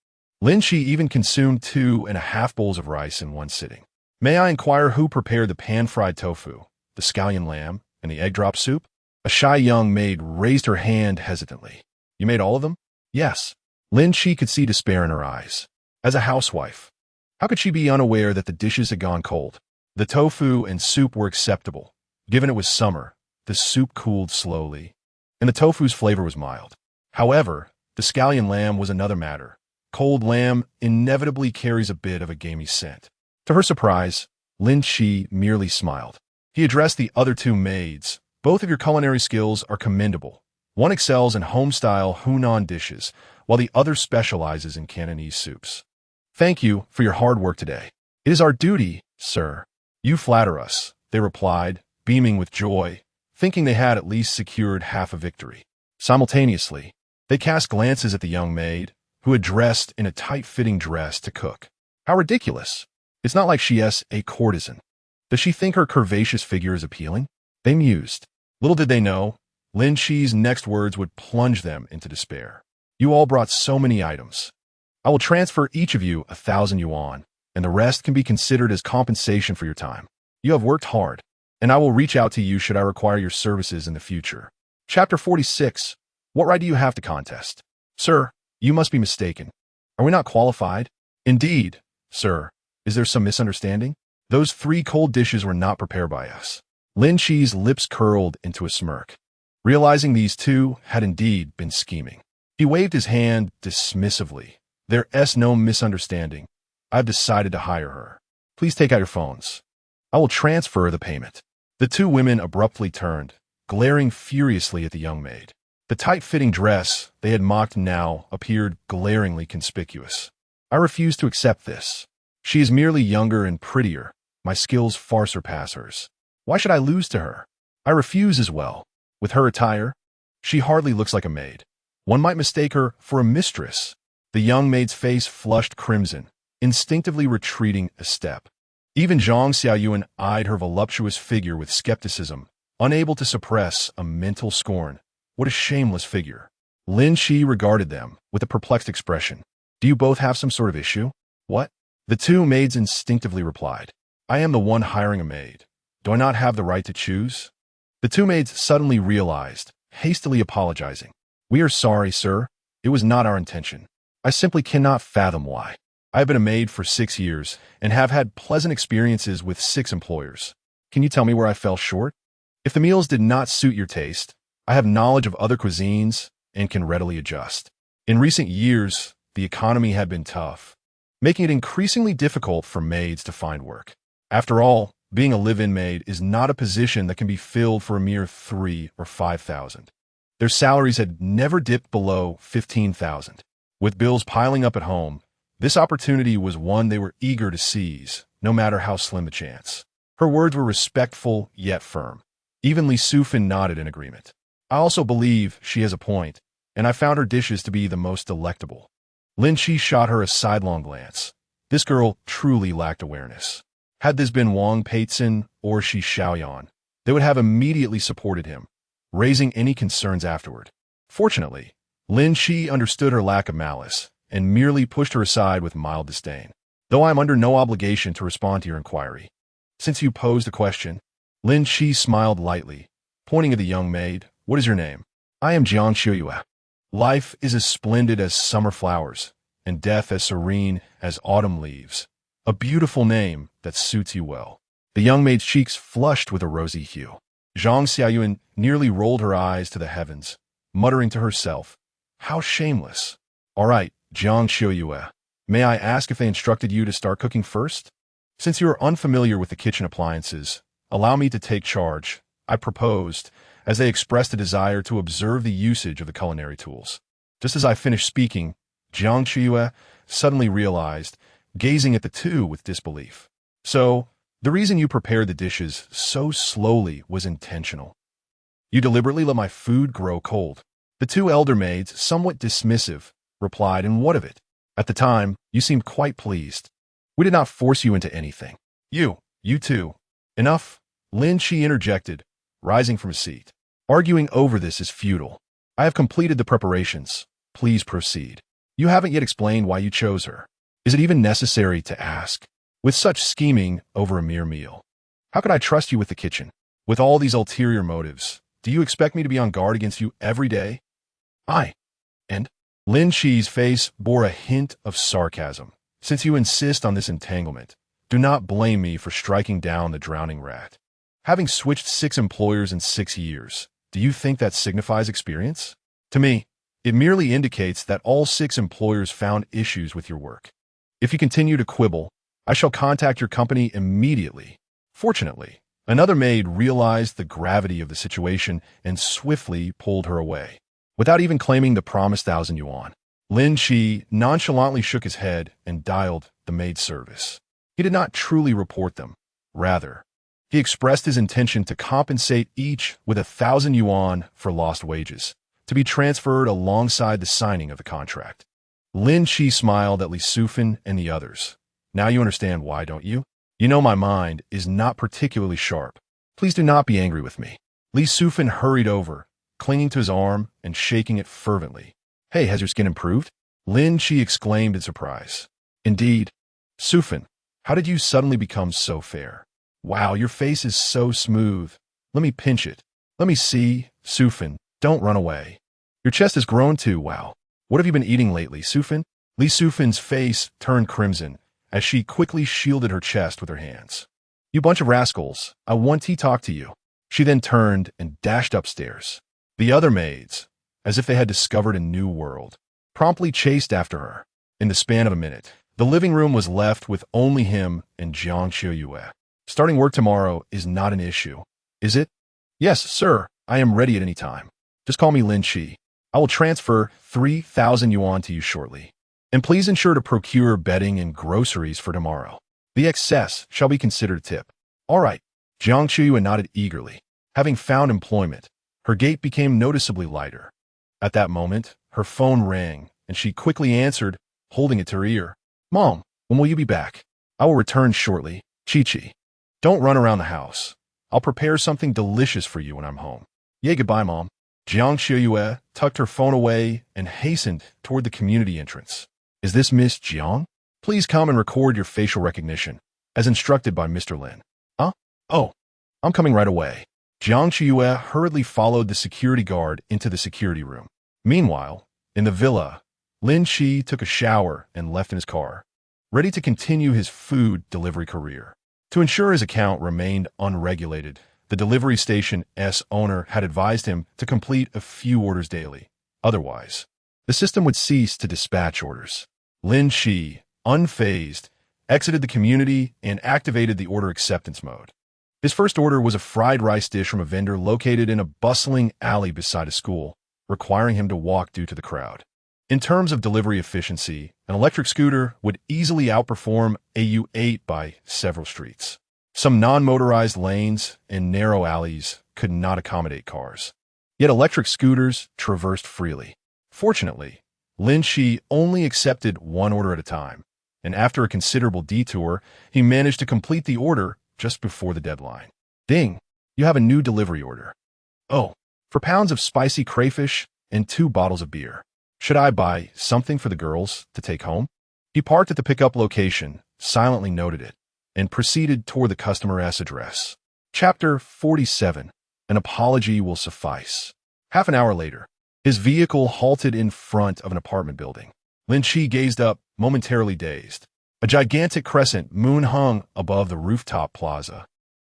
Lin Qi even consumed 2.5 bowls of rice in one sitting. May I inquire who prepared the pan-fried tofu, the scallion lamb, and the egg drop soup? A shy young maid raised her hand hesitantly. You made all of them? Yes. Lin Qi could see despair in her eyes. As a housewife, how could she be unaware that the dishes had gone cold? The tofu and soup were acceptable. Given it was summer, the soup cooled slowly, and the tofu's flavor was mild. However, The scallion lamb was another matter. Cold lamb inevitably carries a bit of a gamey scent. To her surprise, Lin Qi merely smiled. He addressed the other two maids. Both of your culinary skills are commendable. One excels in home-style Hunan dishes, while the other specializes in Cantonese soups. Thank you for your hard work today. It is our duty, sir. You flatter us, they replied, beaming with joy, thinking they had at least secured half a victory. Simultaneously, they cast glances at the young maid, who had dressed in a tight-fitting dress to cook. How ridiculous. It's not like she is a courtesan. Does she think her curvaceous figure is appealing? They mused. Little did they know, Lin Qi's next words would plunge them into despair. You all brought so many items. I will transfer each of you 1,000 yuan, and the rest can be considered as compensation for your time. You have worked hard, and I will reach out to you should I require your services in the future. Chapter 46. What right do you have to contest? Sir, you must be mistaken. Are we not qualified? Indeed, sir. Is there some misunderstanding? Those 3 cold dishes were not prepared by us. Lin Qi's lips curled into a smirk. Realizing these two had indeed been scheming, he waved his hand dismissively. There's no misunderstanding. I've decided to hire her. Please take out your phones. I will transfer the payment. The 2 women abruptly turned, glaring furiously at the young maid. The tight-fitting dress they had mocked now appeared glaringly conspicuous. I refuse to accept this. She is merely younger and prettier. My skills far surpass hers. Why should I lose to her? I refuse as well. With her attire, she hardly looks like a maid. One might mistake her for a mistress. The young maid's face flushed crimson, instinctively retreating a step. Even Zhang Xiaoyuan eyed her voluptuous figure with skepticism, unable to suppress a mental scorn. What a shameless figure. Lin Qi regarded them with a perplexed expression. Do you both have some sort of issue? What? The 2 maids instinctively replied. I am the one hiring a maid. Do I not have the right to choose? The 2 maids suddenly realized, hastily apologizing. We are sorry, sir. It was not our intention. I simply cannot fathom why. I have been a maid for 6 years and have had pleasant experiences with 6 employers. Can you tell me where I fell short? If the meals did not suit your taste, I have knowledge of other cuisines and can readily adjust. In recent years, the economy had been tough, making it increasingly difficult for maids to find work. After all, being a live-in maid is not a position that can be filled for a mere 3,000 or 5,000. Their salaries had never dipped below 15,000. With bills piling up at home, this opportunity was one they were eager to seize, no matter how slim the chance. Her words were respectful yet firm. Even Li Sufin nodded in agreement. I also believe she has a point, and I found her dishes to be the most delectable. Lin Qi shot her a sidelong glance. This girl truly lacked awareness. Had this been Wang Peitzen or Shi Xiaoyan, they would have immediately supported him, raising any concerns afterward. Fortunately, Lin Qi understood her lack of malice and merely pushed her aside with mild disdain. Though I am under no obligation to respond to your inquiry, since you posed a question, Lin Qi smiled lightly, pointing at the young maid. What is your name? I am Jiang Shuyue. Life is as splendid as summer flowers, and death as serene as autumn leaves. A beautiful name that suits you well. The young maid's cheeks flushed with a rosy hue. Zhang Xiaoyuan nearly rolled her eyes to the heavens, muttering to herself, how shameless. All right, Jiang Shuyue, may I ask if they instructed you to start cooking first? Since you are unfamiliar with the kitchen appliances, allow me to take charge, I proposed, as they expressed a desire to observe the usage of the culinary tools. Just as I finished speaking, Jiang Shuyue suddenly realized, gazing at the 2 with disbelief. So, the reason you prepared the dishes so slowly was intentional. You deliberately let my food grow cold. The 2 elder maids, somewhat dismissive, replied, and what of it? At the time, you seemed quite pleased. We did not force you into anything. You too. Enough, Lin Qi interjected, rising from his seat. Arguing over this is futile. I have completed the preparations. Please proceed. You haven't yet explained why you chose her. Is it even necessary to ask? With such scheming over a mere meal, how could I trust you with the kitchen? With all these ulterior motives, do you expect me to be on guard against you every day? And Lin Qi's face bore a hint of sarcasm. Since you insist on this entanglement, do not blame me for striking down the drowning rat. Having switched 6 employers in 6 years, do you think that signifies experience? To me, It merely indicates that all 6 employers found issues with your work. If you continue to quibble, I shall contact your company immediately. Fortunately, another maid realized the gravity of the situation and swiftly pulled her away. Without even claiming the promised 1,000 yuan, Lin Qi nonchalantly shook his head and dialed the maid service. He did not truly report them. Rather, he expressed his intention to compensate each with 1,000 yuan for lost wages, to be transferred alongside the signing of the contract. Lin Qi smiled at Li Sufan and the others. Now you understand why, don't you? You know my mind is not particularly sharp. Please do not be angry with me. Li Sufan hurried over, clinging to his arm and shaking it fervently. Hey, has your skin improved? Lin Qi exclaimed in surprise. Indeed. Sufan, how did you suddenly become so fair? Wow, your face is so smooth. Let me pinch it. Let me see. Sufan, don't run away. Your chest has grown too, wow. What have you been eating lately, Sufan? Li Sufan's face turned crimson as she quickly shielded her chest with her hands. You bunch of rascals, I want to talk to you. She then turned and dashed upstairs. The other maids, as if they had discovered a new world, promptly chased after her. In the span of a minute, the living room was left with only him and Jiang Qiuyue. Starting work tomorrow is not an issue, is it? Yes, sir, I am ready at any time. Just call me Lin Qi. I will transfer 3,000 yuan to you shortly. And please ensure to procure bedding and groceries for tomorrow. The excess shall be considered a tip. All right. Jiang Qiuyue nodded eagerly. Having found employment, her gait became noticeably lighter. At that moment, her phone rang, and she quickly answered, holding it to her ear. Mom, when will you be back? I will return shortly. Chi-Chi. Don't run around the house. I'll prepare something delicious for you when I'm home. Yay, goodbye, Mom. Jiang Qiuyue tucked her phone away and hastened toward the community entrance. Is this Miss Jiang? Please come and record your facial recognition, as instructed by Mr. Lin. Huh? Oh, I'm coming right away. Jiang Qiuyue hurriedly followed the security guard into the security room. Meanwhile, in the villa, Lin Qi took a shower and left in his car, ready to continue his food delivery career. To ensure his account remained unregulated, the delivery station's owner had advised him to complete a few orders daily. Otherwise, the system would cease to dispatch orders. Lin Qi, unfazed, exited the community and activated the order acceptance mode. His first order was a fried rice dish from a vendor located in a bustling alley beside a school, requiring him to walk due to the crowd. In terms of delivery efficiency, an electric scooter would easily outperform a U8 by several streets. Some non-motorized lanes and narrow alleys could not accommodate cars. Yet electric scooters traversed freely. Fortunately, Lin Qi only accepted one order at a time, and after a considerable detour, he managed to complete the order just before the deadline. Ding! You have a new delivery order. Oh, for pounds of spicy crayfish and 2 bottles of beer. Should I buy something for the girls to take home? He parked at the pickup location, silently noted it, and proceeded toward the customer's address. Chapter 47. An apology will suffice. Half an hour later, his vehicle halted in front of an apartment building. Lin Qi gazed up, momentarily dazed. A gigantic crescent moon hung above the rooftop plaza,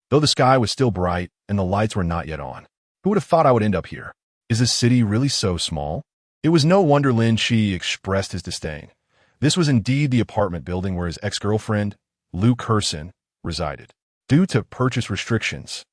though the sky was still bright and the lights were not yet on. Who would have thought I would end up here? Is this city really so small? It was no wonder Lin Qi expressed his disdain. This was indeed the apartment building where his ex-girlfriend, Liu Qi, resided. Due to purchase restrictions,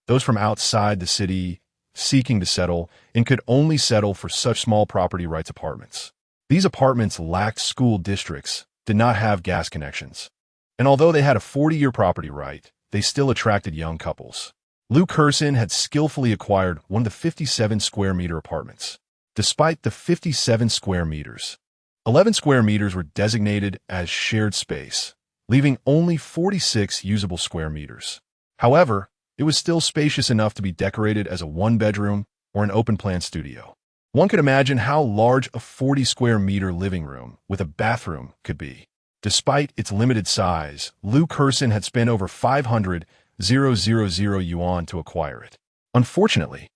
those from outside the city seeking to settle and could only settle for such small property rights apartments. These apartments lacked school districts, did not have gas connections, and although they had a 40-year property right, they still attracted young couples. Liu Qi had skillfully acquired one of the 57 square meter apartments. Despite the 57 square meters, 11 square meters were designated as shared space, leaving only 46 usable square meters. However, it was still spacious enough to be decorated as a one-bedroom or an open-plan studio. One could imagine how large a 40 square meter living room with a bathroom could be. Despite its limited size, Liu Qi had spent over 500,000 yuan to acquire it. Unfortunately,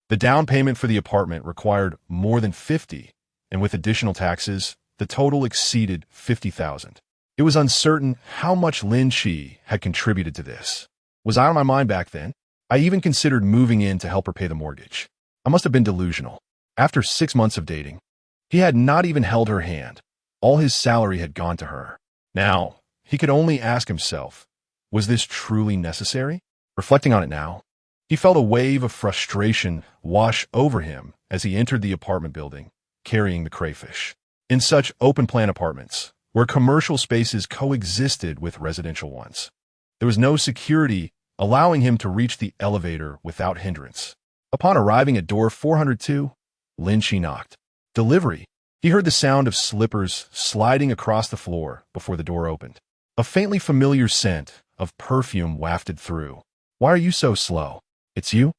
the down payment for the apartment required more than 50, and with additional taxes, the total exceeded 50,000. It was uncertain how much Lin Qi had contributed to this. Was I on my mind back then? I even considered moving in to help her pay the mortgage. I must have been delusional. After 6 months of dating, He had not even held her hand. All his salary had gone to her. Now, he could only ask himself, was this truly necessary? Reflecting on it now, he felt a wave of frustration wash over him as he entered the apartment building, carrying the crayfish. In such open-plan apartments, where commercial spaces coexisted with residential ones, there was no security allowing him to reach the elevator without hindrance. Upon arriving at door 402, Lin Qi knocked. Delivery. He heard the sound of slippers sliding across the floor before the door opened. A faintly familiar scent of perfume wafted through. Why are you so slow? It's you?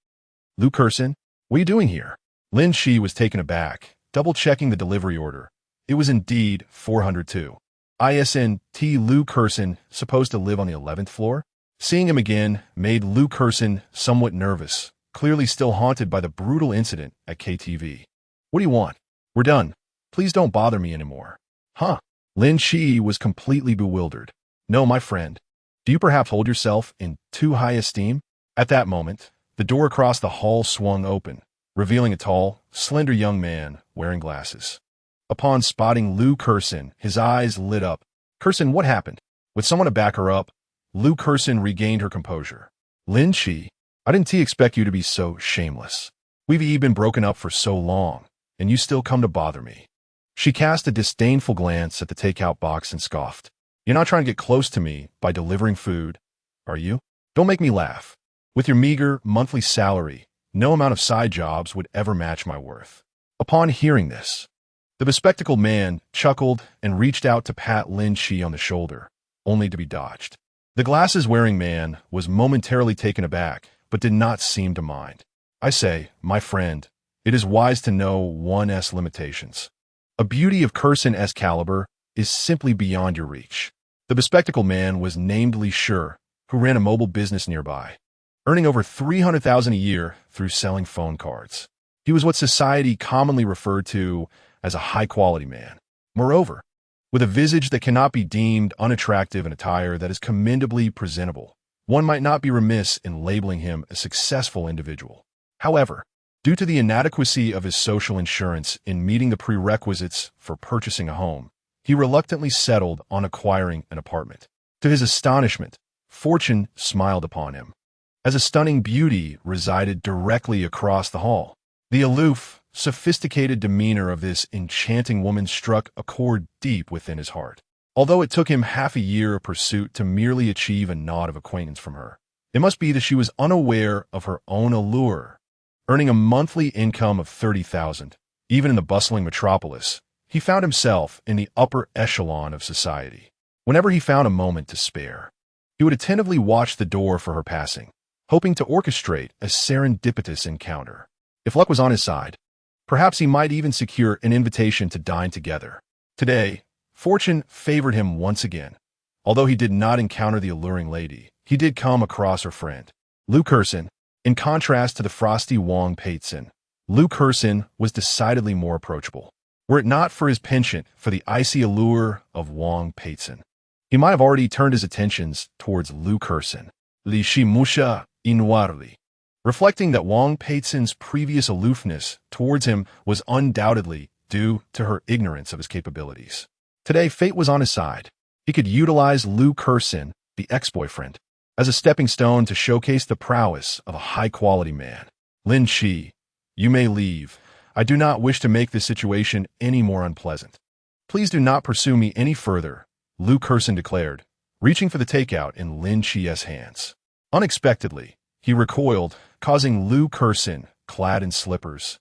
Lu Kursin? What are you doing here? Lin Qi was taken aback, double-checking the delivery order. It was indeed 402. ISNT Lu Kursin, supposed to live on the 11th floor? Seeing him again made Lu Kursin somewhat nervous, clearly still haunted by the brutal incident at KTV. What do you want? We're done. Please don't bother me anymore. Huh? Lin Qi was completely bewildered. No, my friend. Do you perhaps hold yourself in too high esteem? At that moment, the door across the hall swung open, revealing a tall, slender young man wearing glasses. Upon spotting Lu Kursin, his eyes lit up. Kursin, what happened? With someone to back her up, Lu Kursin regained her composure. Lin Qi, I didn't expect you to be so shameless. We've been broken up for so long, and you still come to bother me. She cast a disdainful glance at the takeout box and scoffed. You're not trying to get close to me by delivering food, are you? Don't make me laugh. With your meager monthly salary, no amount of side jobs would ever match my worth. Upon hearing this, the bespectacled man chuckled and reached out to pat Lin Qi on the shoulder, only to be dodged. The glasses-wearing man was momentarily taken aback, but did not seem to mind. I say, my friend, it is wise to know one's limitations. A beauty of Kursin-esque caliber is simply beyond your reach. The bespectacled man was named Li Qi, who ran a mobile business nearby, earning over $300,000 a year through selling phone cards. He was what society commonly referred to as a high-quality man. Moreover, with a visage that cannot be deemed unattractive and attire that is commendably presentable, one might not be remiss in labeling him a successful individual. However, due to the inadequacy of his social insurance in meeting the prerequisites for purchasing a home, he reluctantly settled on acquiring an apartment. To his astonishment, fortune smiled upon him, as a stunning beauty resided directly across the hall. The aloof, sophisticated demeanor of this enchanting woman struck a chord deep within his heart. Although it took him half a year of pursuit to merely achieve a nod of acquaintance from her, it must be that she was unaware of her own allure. Earning a monthly income of $30,000, even in the bustling metropolis, he found himself in the upper echelon of society. Whenever he found a moment to spare, he would attentively watch the door for her passing, hoping to orchestrate a serendipitous encounter. If luck was on his side, perhaps he might even secure an invitation to dine together. Today, fortune favored him once again. Although he did not encounter the alluring lady, he did come across her friend, Lu Kursin. In contrast to the frosty Wang Peizhen, Lu Kursin was decidedly more approachable. Were it not for his penchant for the icy allure of Wang Peizhen, he might have already turned his attentions towards Lu Kursin. Li Shi Musha Inwarli. Reflecting that Wang Peizhen's previous aloofness towards him was undoubtedly due to her ignorance of his capabilities. Today, fate was on his side. He could utilize Lu Kursin, the ex-boyfriend, as a stepping stone to showcase the prowess of a high-quality man. Lin Qi, you may leave. I do not wish to make this situation any more unpleasant. Please do not pursue me any further, Lu Kursin declared, reaching for the takeout in Lin Qi's hands. Unexpectedly, he recoiled, causing Lu Kursin, clad in slippers,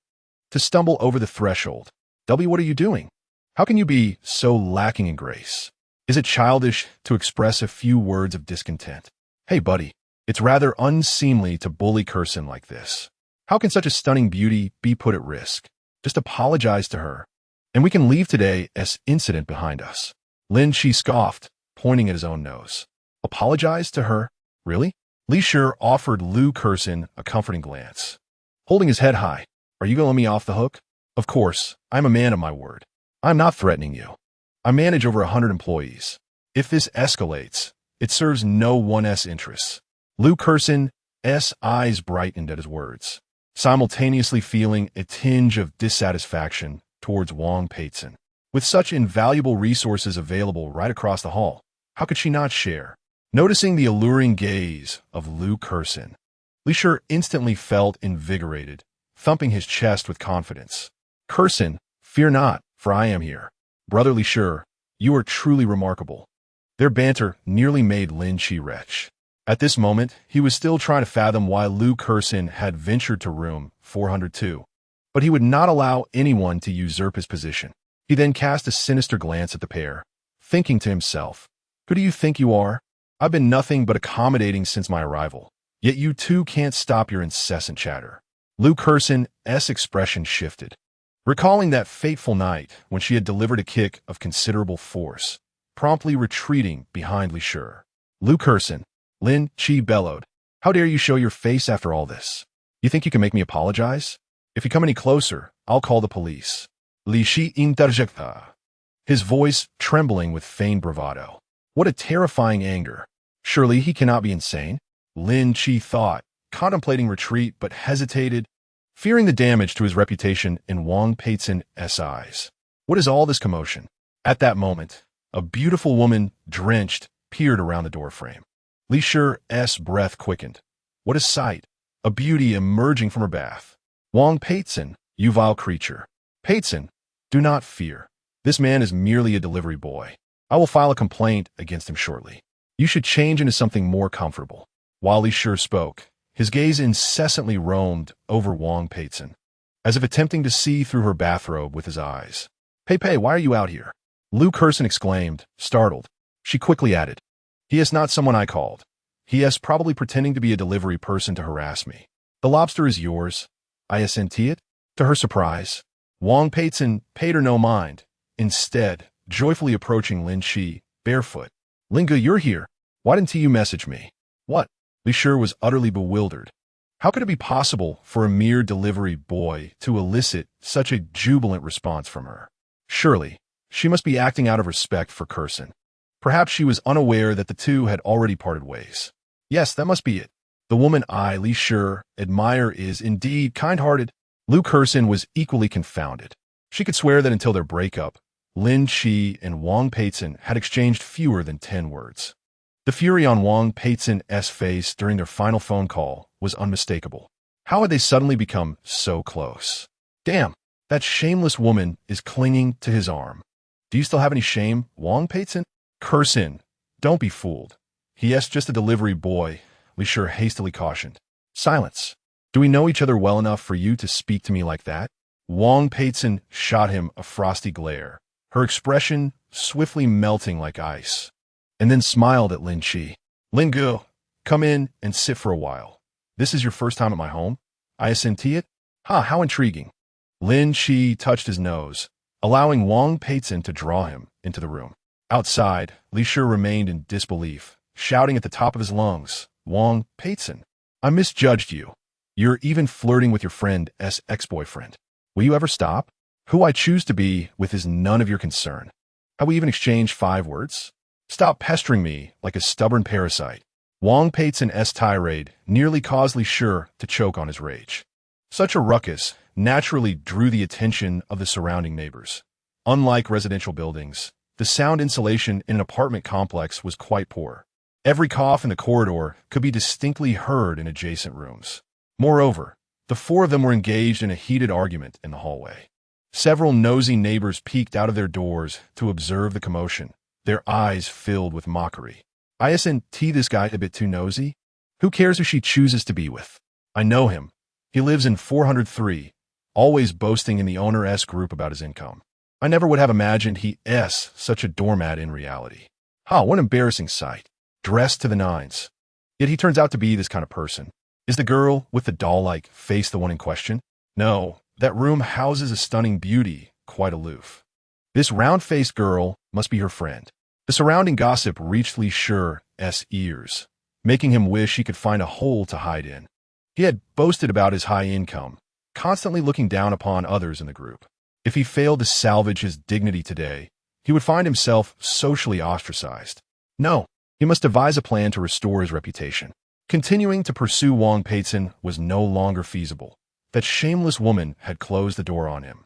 to stumble over the threshold. W, what are you doing? How can you be so lacking in grace? Is it childish to express a few words of discontent? Hey, buddy, it's rather unseemly to bully Kursin like this. How can such a stunning beauty be put at risk? Just apologize to her, and we can leave today's incident behind us. Lin Qi scoffed, pointing at his own nose. Apologize to her? Really? Li Qi offered Lu Kursin a comforting glance. Holding his head high, are you going to let me off the hook? Of course, I'm a man of my word. I'm not threatening you. I manage over 100 employees. If this escalates, it serves no one's interests. Lu Kursin's eyes brightened at his words, simultaneously feeling a tinge of dissatisfaction towards Wang Peitzen. With such invaluable resources available right across the hall, how could she not share? Noticing the alluring gaze of Lu Kursin, Li Shi instantly felt invigorated, thumping his chest with confidence. Kursin, fear not, for I am here. Brother Li Shi, you are truly remarkable. Their banter nearly made Lin Qi retch. At this moment, he was still trying to fathom why Lu Kursin had ventured to room 402. But he would not allow anyone to usurp his position. He then cast a sinister glance at the pair, thinking to himself, who do you think you are? I've been nothing but accommodating since my arrival, yet you two can't stop your incessant chatter. Lu Kursin's expression shifted, recalling that fateful night when she had delivered a kick of considerable force, promptly retreating behind Li Shi. Lu Kursin, Lin Qi bellowed, how dare you show your face after all this? You think you can make me apologize? If you come any closer, I'll call the police. Li Shi interjected, his voice trembling with feigned bravado. What a terrifying anger. Surely he cannot be insane? Lin Qi thought, contemplating retreat but hesitated, fearing the damage to his reputation in Wang Peitzen's eyes. What is all this commotion? At that moment, a beautiful woman, drenched, peered around the doorframe. Li Shi's breath quickened. What a sight! A beauty emerging from her bath. Wang Peitzen, you vile creature. Peitzen, do not fear. This man is merely a delivery boy. I will file a complaint against him shortly. You should change into something more comfortable. While Li Shi spoke, his gaze incessantly roamed over Wang Peitzen, as if attempting to see through her bathrobe with his eyes. Pei, why are you out here? Lu Kursin exclaimed, startled. She quickly added, he is not someone I called. He is probably pretending to be a delivery person to harass me. The lobster is yours. I assent it. To her surprise, Wang Peitzen paid her no mind, instead joyfully approaching Lin Qi, barefoot. Linga, you're here. Why didn't you message me? What? Li Shi was utterly bewildered. How could it be possible for a mere delivery boy to elicit such a jubilant response from her? Surely, she must be acting out of respect for Kursin. Perhaps she was unaware that the two had already parted ways. Yes, that must be it. The woman Li Shi admire is indeed kind-hearted. Lu Kursin was equally confounded. She could swear that until their breakup, Lin Qi and Wang Peitzen had exchanged fewer than 10 words. The fury on Wang Peitzen's face during their final phone call was unmistakable. How had they suddenly become so close? Damn, that shameless woman is clinging to his arm. Do you still have any shame, Wang Peitzen? Kursin, don't be fooled. He is just a delivery boy, Li Shi hastily cautioned. Silence. Do we know each other well enough for you to speak to me like that? Wang Peitzen shot him a frosty glare, her expression swiftly melting like ice, and then smiled at Lin Qi. Lingu, come in and sit for a while. This is your first time at my home? I assent it? How intriguing. Lin Qi touched his nose, allowing Wang Peitzen to draw him into the room. Outside, Li Shi remained in disbelief, shouting at the top of his lungs, Wang Peitzen, I misjudged you. You're even flirting with your friend's ex-boyfriend. Will you ever stop? Who I choose to be with is none of your concern. Have we even exchanged 5 words? Stop pestering me like a stubborn parasite. Wang Peitzen's tirade nearly caused Li Shi to choke on his rage. Such a ruckus naturally drew the attention of the surrounding neighbors. Unlike residential buildings, the sound insulation in an apartment complex was quite poor. Every cough in the corridor could be distinctly heard in adjacent rooms. Moreover, the 4 of them were engaged in a heated argument in the hallway. Several nosy neighbors peeked out of their doors to observe the commotion, their eyes filled with mockery. Isn't this guy a bit too nosy? Who cares who she chooses to be with? I know him. He lives in 403, always boasting in the owner's group about his income. I never would have imagined he is such a doormat in reality. What an embarrassing sight. Dressed to the nines. Yet he turns out to be this kind of person. Is the girl with the doll-like face the one in question? No, that room houses a stunning beauty, quite aloof. This round-faced girl must be her friend. The surrounding gossip reached Li Shi's ears, making him wish he could find a hole to hide in. He had boasted about his high income, constantly looking down upon others in the group. If he failed to salvage his dignity today, he would find himself socially ostracized. No, he must devise a plan to restore his reputation. Continuing to pursue Wang Peitzen was no longer feasible. That shameless woman had closed the door on him.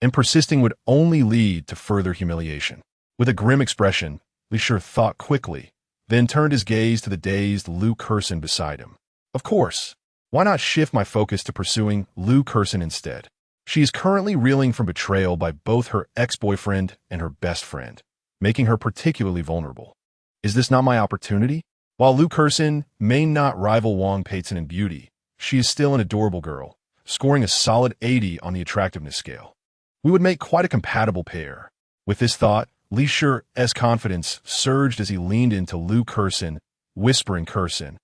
and persisting would only lead to further humiliation. With a grim expression, Li Qi thought quickly, then turned his gaze to the dazed Lu Curson beside him. Of course. Why not shift my focus to pursuing Lu Curson instead? She is currently reeling from betrayal by both her ex-boyfriend and her best friend, making her particularly vulnerable. Is this not my opportunity? While Lu Curson may not rival Wang Peitzen in beauty, she is still an adorable girl, scoring a solid 80 on the attractiveness scale. We would make quite a compatible pair. With this thought, Li Qi's confidence surged as he leaned into Lu Curson, whispering, "Curson,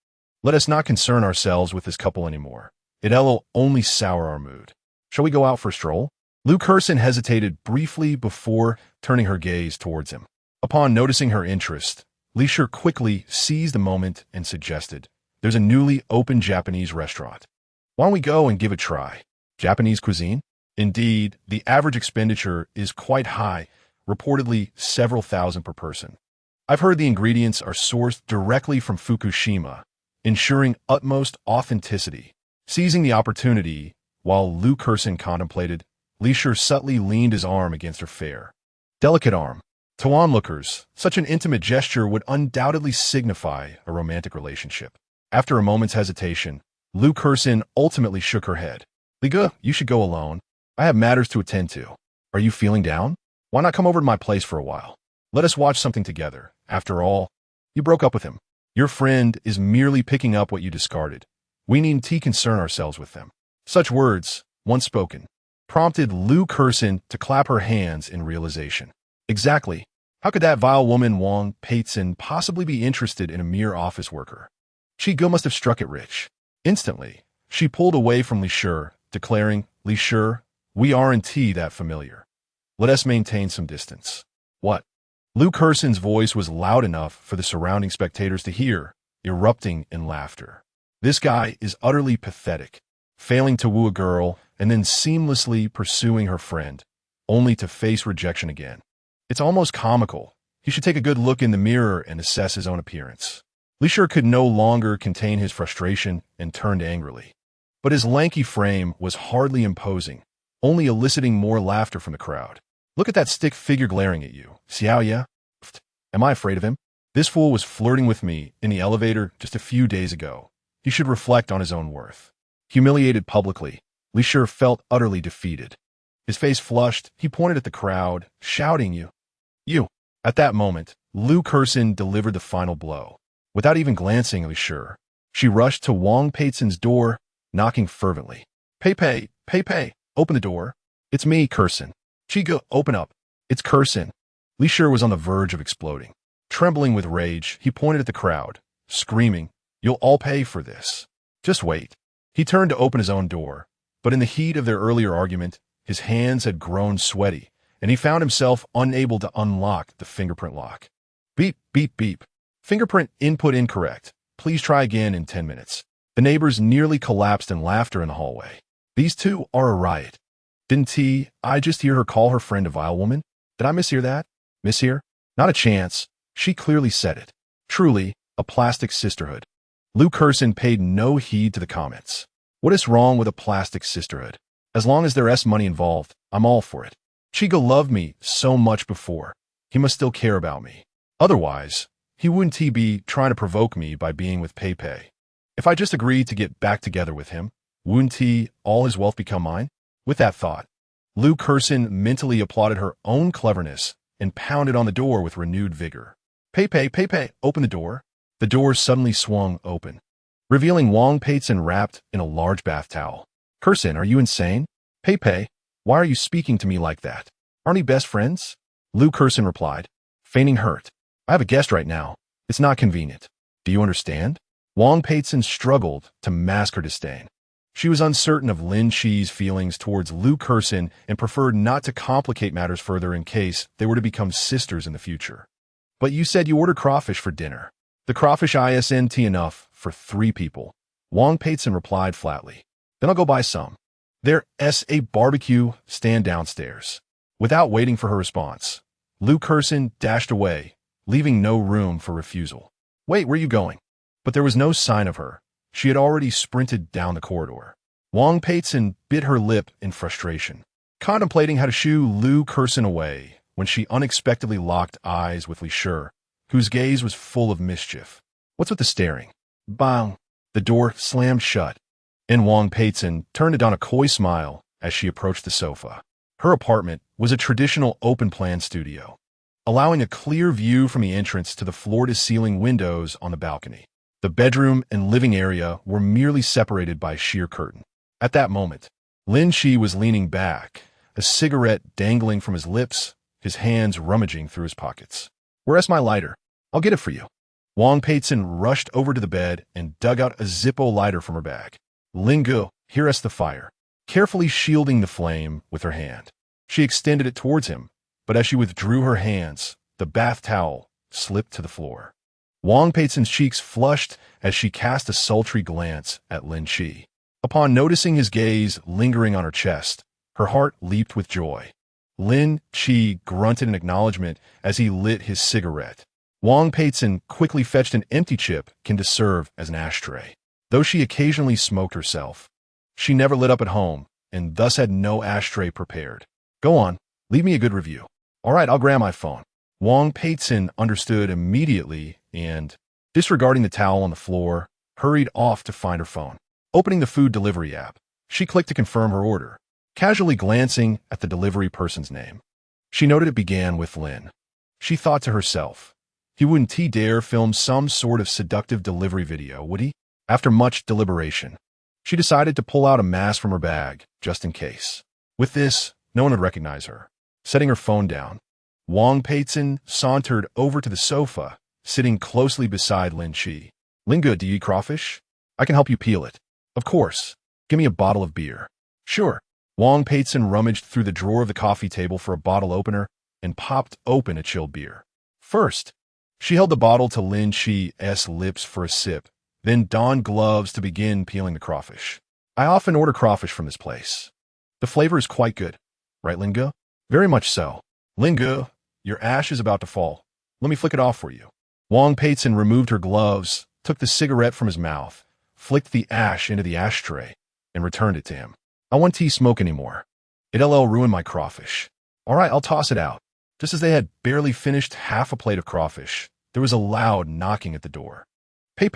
let us not concern ourselves with this couple anymore. It'll only sour our mood. Shall we go out for a stroll?" Lu Curson hesitated briefly before turning her gaze towards him. Upon noticing her interest, Li Qi quickly seized the moment and suggested, "There's a newly opened Japanese restaurant. Why don't we go and give it a try? Japanese cuisine? Indeed, the average expenditure is quite high, reportedly several thousand per person. I've heard the ingredients are sourced directly from Fukushima, ensuring utmost authenticity." Seizing the opportunity, while Lu Curson contemplated, Li Qi subtly leaned his arm against her fair, delicate arm. To onlookers, such an intimate gesture would undoubtedly signify a romantic relationship. After a moment's hesitation, Lu Curson ultimately shook her head. "Liga, you should go alone. I have matters to attend to. Are you feeling down? Why not come over to my place for a while? Let us watch something together. After all, you broke up with him. Your friend is merely picking up what you discarded. We needn't concern ourselves with them." Such words, once spoken, prompted Lu Curson to clap her hands in realization. Exactly. How could that vile woman Wang Peitzen possibly be interested in a mere office worker? Qi must have struck it rich. Instantly, she pulled away from Li Qi, declaring, "Li Qi, we aren't that familiar. Let us maintain some distance." "What?" Lu Curson's voice was loud enough for the surrounding spectators to hear, erupting in laughter. This guy is utterly pathetic, failing to woo a girl and then seamlessly pursuing her friend, only to face rejection again. It's almost comical. He should take a good look in the mirror and assess his own appearance. Li Qi could no longer contain his frustration and turned angrily. But his lanky frame was hardly imposing, only eliciting more laughter from the crowd. "Look at that stick figure glaring at you. Xiao ya? Am I afraid of him? This fool was flirting with me in the elevator just a few days ago. He should reflect on his own worth." Humiliated publicly, Li Qi felt utterly defeated. His face flushed, he pointed at the crowd, shouting, You! At that moment, Lu Curson delivered the final blow. Without even glancing at Li Qi, she rushed to Wang Peitzen's door, knocking fervently. Pei, open the door. It's me, Curson. Qi, open up. It's Curson." Li Qi was on the verge of exploding. Trembling with rage, he pointed at the crowd, screaming, "You'll all pay for this. Just wait." He turned to open his own door, but in the heat of their earlier argument, his hands had grown sweaty, and he found himself unable to unlock the fingerprint lock. Beep, beep, beep. Fingerprint input incorrect. Please try again in 10 minutes. The neighbors nearly collapsed in laughter in the hallway. These two are a riot. Didn't I just hear her call her friend a vile woman? Did I mishear that? Mishear? Not a chance. She clearly said it. Truly, a plastic sisterhood. Lu Curson paid no heed to the comments. What is wrong with a plastic sisterhood? As long as there's money involved, I'm all for it. Chigo loved me so much before. He must still care about me. Otherwise, he wouldn't be trying to provoke me by being with Pei. If I just agreed to get back together with him, wouldn't all his wealth become mine? With that thought, Lu Curson mentally applauded her own cleverness and pounded on the door with renewed vigor. Pei, open the door. The door suddenly swung open, revealing Wang Peitzen wrapped in a large bath towel. Curson, are you insane? Pei, why are you speaking to me like that? Aren't we best friends? Lu Curson replied, feigning hurt. I have a guest right now. It's not convenient. Do you understand? Wang Peitzen struggled to mask her disdain. She was uncertain of Lin Qi's feelings towards Lu Curson and preferred not to complicate matters further in case they were to become sisters in the future. But you said you ordered crawfish for dinner. The crawfish isn't enough for 3 people. Wang Peitzen replied flatly. Then I'll go buy some. There's a barbecue stand downstairs. Without waiting for her response, Lu Curson dashed away, leaving no room for refusal. Wait, where are you going? But there was no sign of her. She had already sprinted down the corridor. Wang Peitzen bit her lip in frustration. contemplating how to shoo Lu Curson away when she unexpectedly locked eyes with Li Qi, whose gaze was full of mischief. What's with the staring? Bang! The door slammed shut, and Wang Peitzen turned it on a coy smile as she approached the sofa. Her apartment was a traditional open-plan studio, allowing a clear view from the entrance to the floor-to-ceiling windows on the balcony. The bedroom and living area were merely separated by a sheer curtain. At that moment, Lin Qi was leaning back, a cigarette dangling from his lips, his hands rummaging through his pockets. "Where's my lighter? I'll get it for you." Wang Peitzen rushed over to the bed and dug out a Zippo lighter from her bag. "Ling Qi, here is the fire." Carefully shielding the flame with her hand, she extended it towards him, but as she withdrew her hands, the bath towel slipped to the floor. Wang Peitzen's cheeks flushed as she cast a sultry glance at Lin Qi. Upon noticing his gaze lingering on her chest, her heart leaped with joy. Lin Qi grunted in acknowledgement as he lit his cigarette. Wang Peitzen quickly fetched an empty chip to serve as an ashtray. Though she occasionally smoked herself, she never lit up at home and thus had no ashtray prepared. "Go on, leave me a good review." "All right, I'll grab my phone." Wang Peitzen understood immediately and, disregarding the towel on the floor, hurried off to find her phone. Opening the food delivery app, she clicked to confirm her order, casually glancing at the delivery person's name. She noted it began with Lin. She thought to herself, he wouldn't dare film some sort of seductive delivery video, would he? After much deliberation, she decided to pull out a mask from her bag, just in case. With this, no one would recognize her. Setting her phone down, Wang Peitzen sauntered over to the sofa, sitting closely beside Lin Qi. "Ling Qi, do you eat crawfish? I can help you peel it." "Of course. Give me a bottle of beer." "Sure." Wang Peitzen rummaged through the drawer of the coffee table for a bottle opener and popped open a chilled beer. First, she held the bottle to Lin Qi's lips for a sip, then donned gloves to begin peeling the crawfish. "I often order crawfish from this place. The flavor is quite good. Right, Lin Qi?" "Very much so." "Ling Qi, your ash is about to fall. Let me flick it off for you." Wang Peitzen removed her gloves, took the cigarette from his mouth, flicked the ash into the ashtray, and returned it to him. "I won't smoke anymore. It'll ruin my crawfish." "All right, I'll toss it out." Just as they had barely finished half a plate of crawfish, there was a loud knocking at the door. Pei,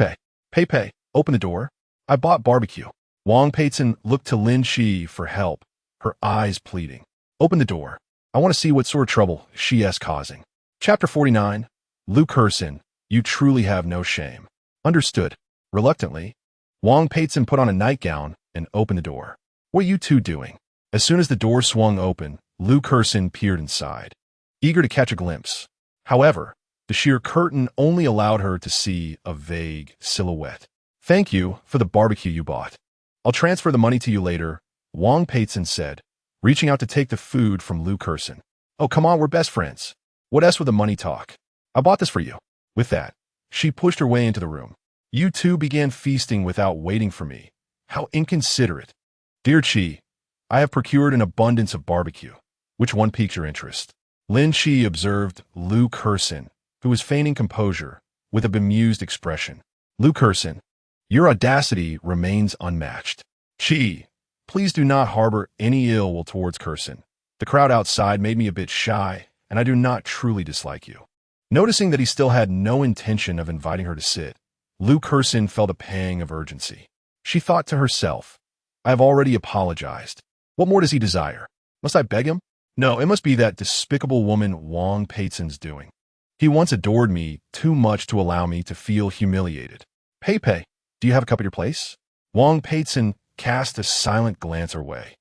open the door. I bought barbecue." Wang Peitzen looked to Lin Qi for help, her eyes pleading. "Open the door. I want to see what sort of trouble she's causing." Chapter 49. Lu Curson, you truly have no shame. Understood. Reluctantly, Wang Peitzen put on a nightgown and opened the door. "What are you two doing?" As soon as the door swung open, Lu Curson peered inside, eager to catch a glimpse. However, the sheer curtain only allowed her to see a vague silhouette. "Thank you for the barbecue you bought. I'll transfer the money to you later," Wang Peitzen said, reaching out to take the food from Lu Curson. "Oh, come on, we're best friends. What else with the money talk? I bought this for you." With that, she pushed her way into the room. "You two began feasting without waiting for me. How inconsiderate." "Dear Qi, I have procured an abundance of barbecue. Which one piqued your interest?" Lin Qi observed Lu Curson, who was feigning composure, with a bemused expression. "Lu Curson, your audacity remains unmatched." "Qi, please do not harbor any ill will towards Curson. The crowd outside made me a bit shy, and I do not truly dislike you." Noticing that he still had no intention of inviting her to sit, Lu Curson felt a pang of urgency. She thought to herself, "I have already apologized. What more does he desire? Must I beg him? No, it must be that despicable woman Wang Peitzen's doing. He once adored me too much to allow me to feel humiliated." Pei, do you have a cup at your place?" Wang Peitzen cast a silent glance her way,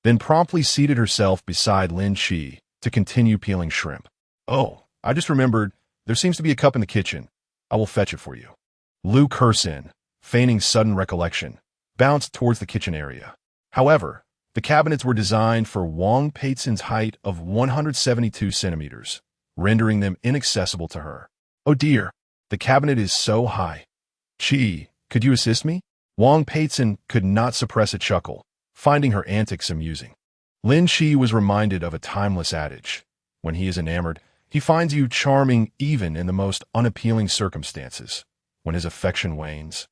then promptly seated herself beside Lin Qi to continue peeling shrimp. "Oh, I just remembered, there seems to be a cup in the kitchen. I will fetch it for you." Lu Curson, feigning sudden recollection, bounced towards the kitchen area. However, the cabinets were designed for Wang Peitzen's height of 172 centimeters, rendering them inaccessible to her. "Oh dear, the cabinet is so high. Qi, could you assist me?" Wang Peitzen could not suppress a chuckle, finding her antics amusing. Lin Qi was reminded of a timeless adage. When he is enamored, he finds you charming even in the most unappealing circumstances. When his affection wanes,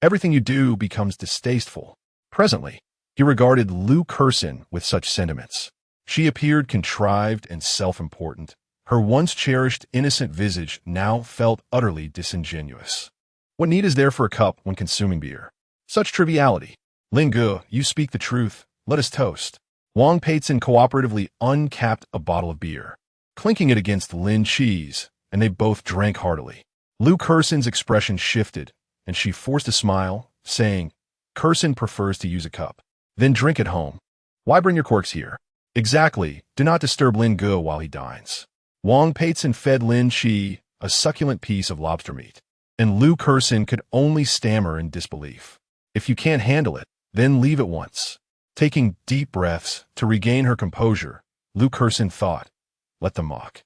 everything you do becomes distasteful. Presently, he regarded Lu Curson with such sentiments. She appeared contrived and self-important. Her once-cherished, innocent visage now felt utterly disingenuous. What need is there for a cup when consuming beer? Such triviality. Lin Qi, you speak the truth. Let us toast. Wang Peitzen cooperatively uncapped a bottle of beer, clinking it against Lin Qi's, and they both drank heartily. Lu Kersen's expression shifted, and she forced a smile, saying, Kersen prefers to use a cup. Then drink at home. Why bring your corks here? Exactly. Do not disturb Lin Qi while he dines. Wang Peitzen fed Lin Qi a succulent piece of lobster meat, and Lu Kersen could only stammer in disbelief. If you can't handle it, then leave at once. Taking deep breaths to regain her composure, Lu Kersen thought, let them mock.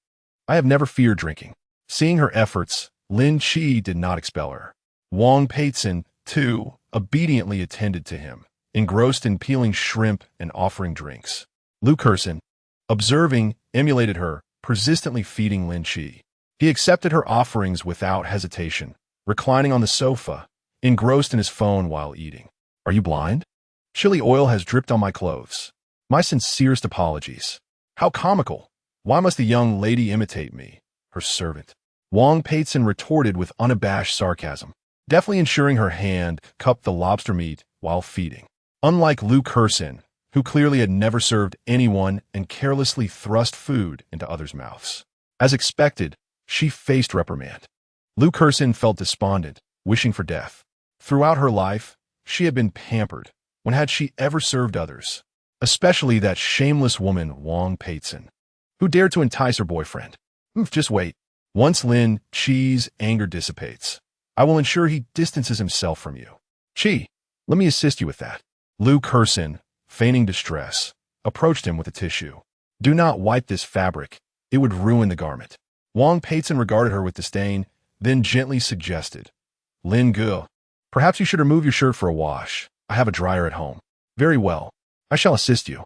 I have never feared drinking. Seeing her efforts, Lin Qi did not expel her. Wang Peitzen, too, obediently attended to him, engrossed in peeling shrimp and offering drinks. Lu Kersen, observing, emulated her, persistently feeding Lin Qi. He accepted her offerings without hesitation, reclining on the sofa, engrossed in his phone while eating. Are you blind? Chili oil has dripped on my clothes. My sincerest apologies. How comical. Why must the young lady imitate me, her servant? Wang Peitzen retorted with unabashed sarcasm, deftly ensuring her hand cupped the lobster meat while feeding. Unlike Lu Kersen, who clearly had never served anyone and carelessly thrust food into others' mouths. As expected, she faced reprimand. Lu Kersen felt despondent, wishing for death. Throughout her life, she had been pampered. When had she ever served others? Especially that shameless woman, Wang Peitzen, who dared to entice her boyfriend. Just wait. Once Lin Qi's anger dissipates, I will ensure he distances himself from you. Qi, let me assist you with that. Lu Kersen, feigning distress, approached him with a tissue. Do not wipe this fabric. It would ruin the garment. Wang Peitzen regarded her with disdain, then gently suggested, Lin Qi, perhaps you should remove your shirt for a wash. I have a dryer at home. Very well. I shall assist you.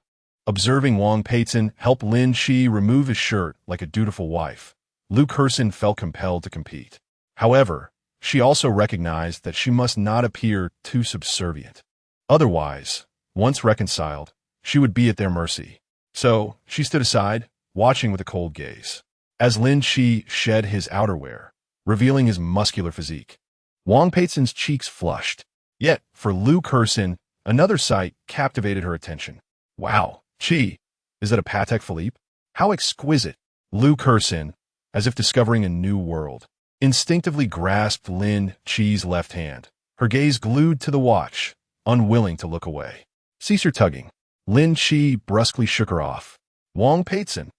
Observing Wang Peitzen help Lin Qi remove his shirt like a dutiful wife, Lu Kersen felt compelled to compete. However, she also recognized that she must not appear too subservient. Otherwise, once reconciled, she would be at their mercy. So, she stood aside, watching with a cold gaze. As Lin Qi shed his outerwear, revealing his muscular physique, Wang Peitzen's cheeks flushed. Yet, for Lu Kersen, another sight captivated her attention. Wow, Qi, is that a Patek Philippe? How exquisite! Lu Kersen, as if discovering a new world, instinctively grasped Lin Qi's left hand, her gaze glued to the watch, unwilling to look away. Cease your tugging. Lin Qi brusquely shook her off. Wang Peitzen,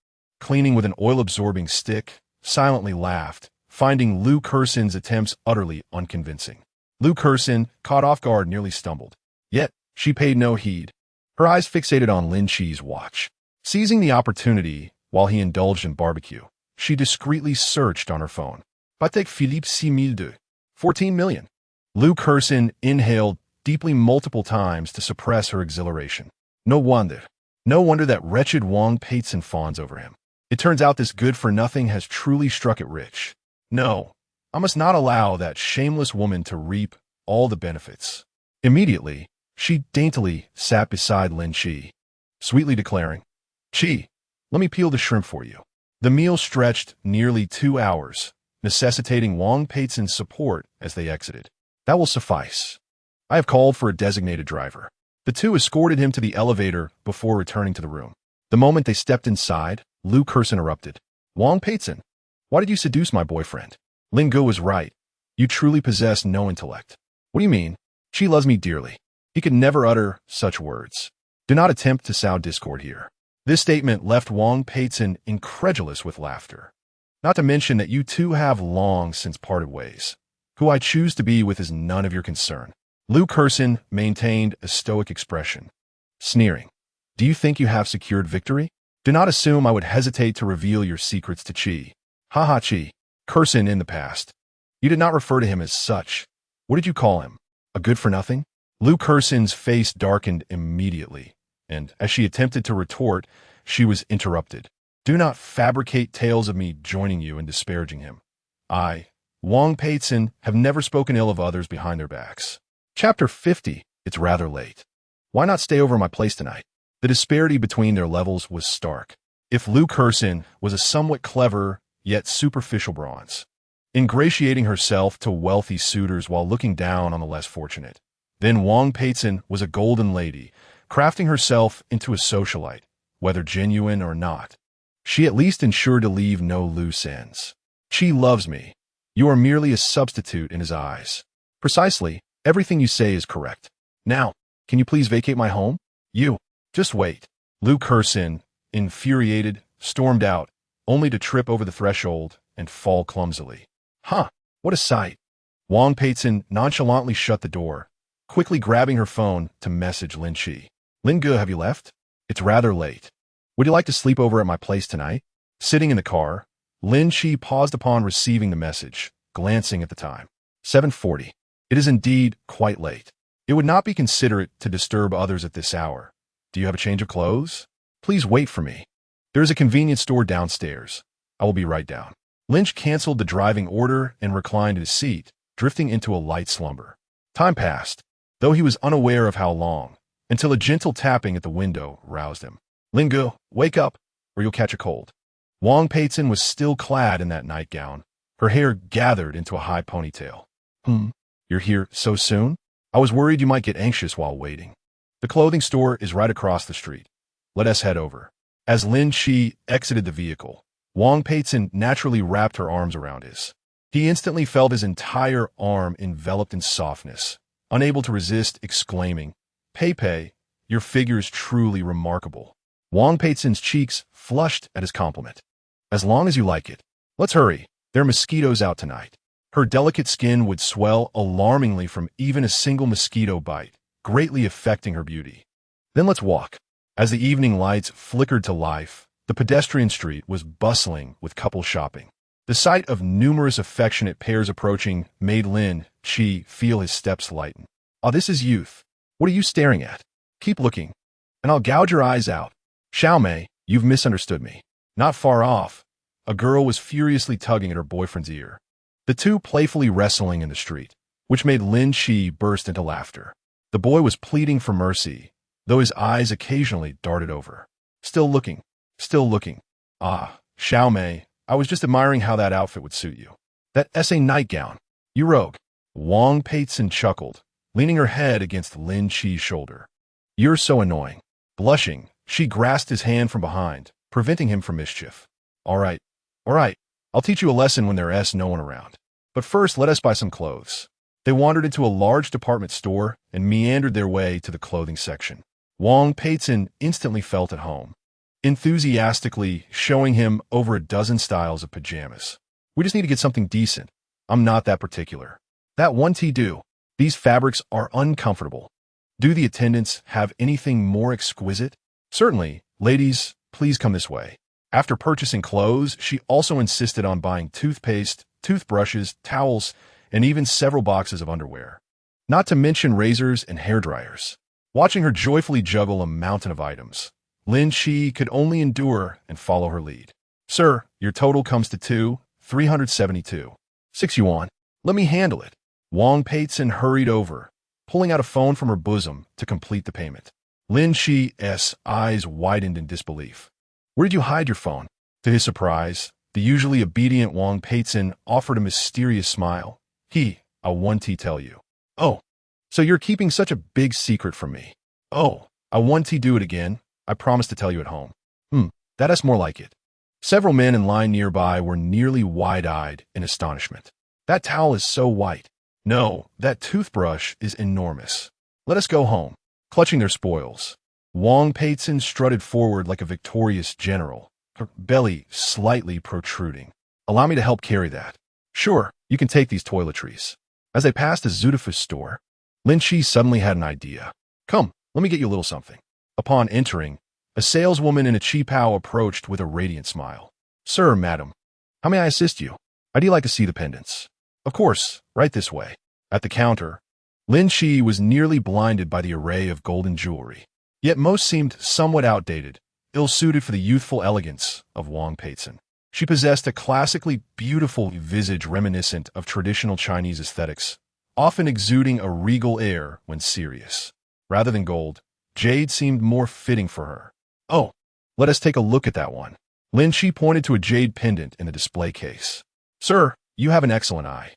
cleaning with an oil-absorbing stick, silently laughed, finding Lu Kersen's attempts utterly unconvincing. Lu Kersen, caught off guard, nearly stumbled. Yet, she paid no heed, her eyes fixated on Lin Qi's watch. Seizing the opportunity while he indulged in barbecue, she discreetly searched on her phone. Patek Philippe 6002. 14 million. Lu Kersen inhaled deeply multiple times to suppress her exhilaration. No wonder that wretched Wang Peitzen fawns over him. It turns out this good-for-nothing has truly struck it rich. No, I must not allow that shameless woman to reap all the benefits. Immediately, she daintily sat beside Lin Qi, sweetly declaring, Qi, let me peel the shrimp for you. The meal stretched nearly 2 hours, necessitating Wang Peitzen's support as they exited. That will suffice. I have called for a designated driver. The two escorted him to the elevator before returning to the room. The moment they stepped inside, Lu Kersen interrupted. Wang Peitzen, why did you seduce my boyfriend? Lin Qi was right. You truly possess no intellect. What do you mean? Qi loves me dearly. He could never utter such words. Do not attempt to sow discord here. This statement left Wang Peitzen incredulous with laughter. Not to mention that you two have long since parted ways. Who I choose to be with is none of your concern. Lu Kersen maintained a stoic expression, sneering. Do you think you have secured victory? Do not assume I would hesitate to reveal your secrets to Qi. Haha, Qi. Kersen in the past. You did not refer to him as such. What did you call him? A good-for-nothing? Lu Kersen's face darkened immediately, and as she attempted to retort, she was interrupted. Do not fabricate tales of me joining you in disparaging him. I, Wang Peitzen, have never spoken ill of others behind their backs. Chapter 50. It's rather late. Why not stay over at my place tonight? The disparity between their levels was stark. If Lin Qi was a somewhat clever, yet superficial bronze, ingratiating herself to wealthy suitors while looking down on the less fortunate, then Wang Peitzen was a golden lady, crafting herself into a socialite, whether genuine or not. She at least ensured to leave no loose ends. Qi loves me. You are merely a substitute in his eyes. Precisely, everything you say is correct. Now, can you please vacate my home? You. Just wait. Lin Qi, infuriated, stormed out, only to trip over the threshold and fall clumsily. Huh, what a sight. Wang Peitzen nonchalantly shut the door, quickly grabbing her phone to message Lin Qi. Lin Qi, have you left? It's rather late. Would you like to sleep over at my place tonight? Sitting in the car, Lin Qi paused upon receiving the message, glancing at the time. 7:40. It is indeed quite late. It would not be considerate to disturb others at this hour. Do you have a change of clothes? Please wait for me. There is a convenience store downstairs. I will be right down. Lynch canceled the driving order and reclined in his seat, drifting into a light slumber. Time passed, though he was unaware of how long, until a gentle tapping at the window roused him. Lin Qi, wake up, or you'll catch a cold. Wang Peitzen was still clad in that nightgown, her hair gathered into a high ponytail. You're here so soon? I was worried you might get anxious while waiting. The clothing store is right across the street. Let us head over. As Lin Qi exited the vehicle, Wang Peitzen naturally wrapped her arms around his. He instantly felt his entire arm enveloped in softness, unable to resist exclaiming, Pei, your figure is truly remarkable. Wang Peitzen's cheeks flushed at his compliment. As long as you like it. Let's hurry. There are mosquitoes out tonight. Her delicate skin would swell alarmingly from even a single mosquito bite, greatly affecting her beauty. Then let's walk. As the evening lights flickered to life, the pedestrian street was bustling with couples shopping. The sight of numerous affectionate pairs approaching made Lin Qi feel his steps lighten. Oh, this is youth. What are you staring at? Keep looking, and I'll gouge your eyes out. Xiaomei, you've misunderstood me. Not far off, a girl was furiously tugging at her boyfriend's ear. The two playfully wrestling in the street, which made Lin Qi burst into laughter. The boy was pleading for mercy, though his eyes occasionally darted over. Still looking. Still looking. Ah, Xiaomei, I was just admiring how that outfit would suit you. That essay nightgown. You rogue. Wang Peitzen chuckled, leaning her head against Lin Qi's shoulder. You're so annoying. Blushing, she grasped his hand from behind, preventing him from mischief. All right. I'll teach you a lesson when there's no one around. But first, let us buy some clothes. They wandered into a large department store and meandered their way to the clothing section. Wang Peitzen instantly felt at home, enthusiastically showing him over a dozen styles of pajamas. We just need to get something decent. I'm not that particular. That one tee do. These fabrics are uncomfortable. Do the attendants have anything more exquisite? Certainly. Ladies, please come this way. After purchasing clothes, she also insisted on buying toothpaste, toothbrushes, towels, and even several boxes of underwear. Not to mention razors and hairdryers. Watching her joyfully juggle a mountain of items, Lin Qi could only endure and follow her lead. Sir, your total comes to 372. 6 yuan. Let me handle it. Wang Peitzen hurried over, pulling out a phone from her bosom to complete the payment. Lin Qi's eyes widened in disbelief. Where did you hide your phone? To his surprise, the usually obedient Wang Peitzen offered a mysterious smile. I want to tell you. Oh, so you're keeping such a big secret from me. Oh, I want to do it again. I promise to tell you at home. That is more like it. Several men in line nearby were nearly wide-eyed in astonishment. That towel is so white. No, that toothbrush is enormous. Let us go home. Clutching their spoils, Wang Peitzen strutted forward like a victorious general, her belly slightly protruding. Allow me to help carry that. Sure, you can take these toiletries. As they passed a Zutafus store, Lin Qi suddenly had an idea. Come, let me get you a little something. Upon entering, a saleswoman in a qipao approached with a radiant smile. Sir, madam, how may I assist you? I'd like to see the pendants. Of course, right this way. At the counter, Lin Qi was nearly blinded by the array of golden jewelry. Yet most seemed somewhat outdated, ill-suited for the youthful elegance of Wang Peitzen. She possessed a classically beautiful visage reminiscent of traditional Chinese aesthetics, often exuding a regal air when serious. Rather than gold, Jade seemed more fitting for her. Oh, let us take a look at that one. Lin Qi pointed to a jade pendant in the display case. Sir, you have an excellent eye.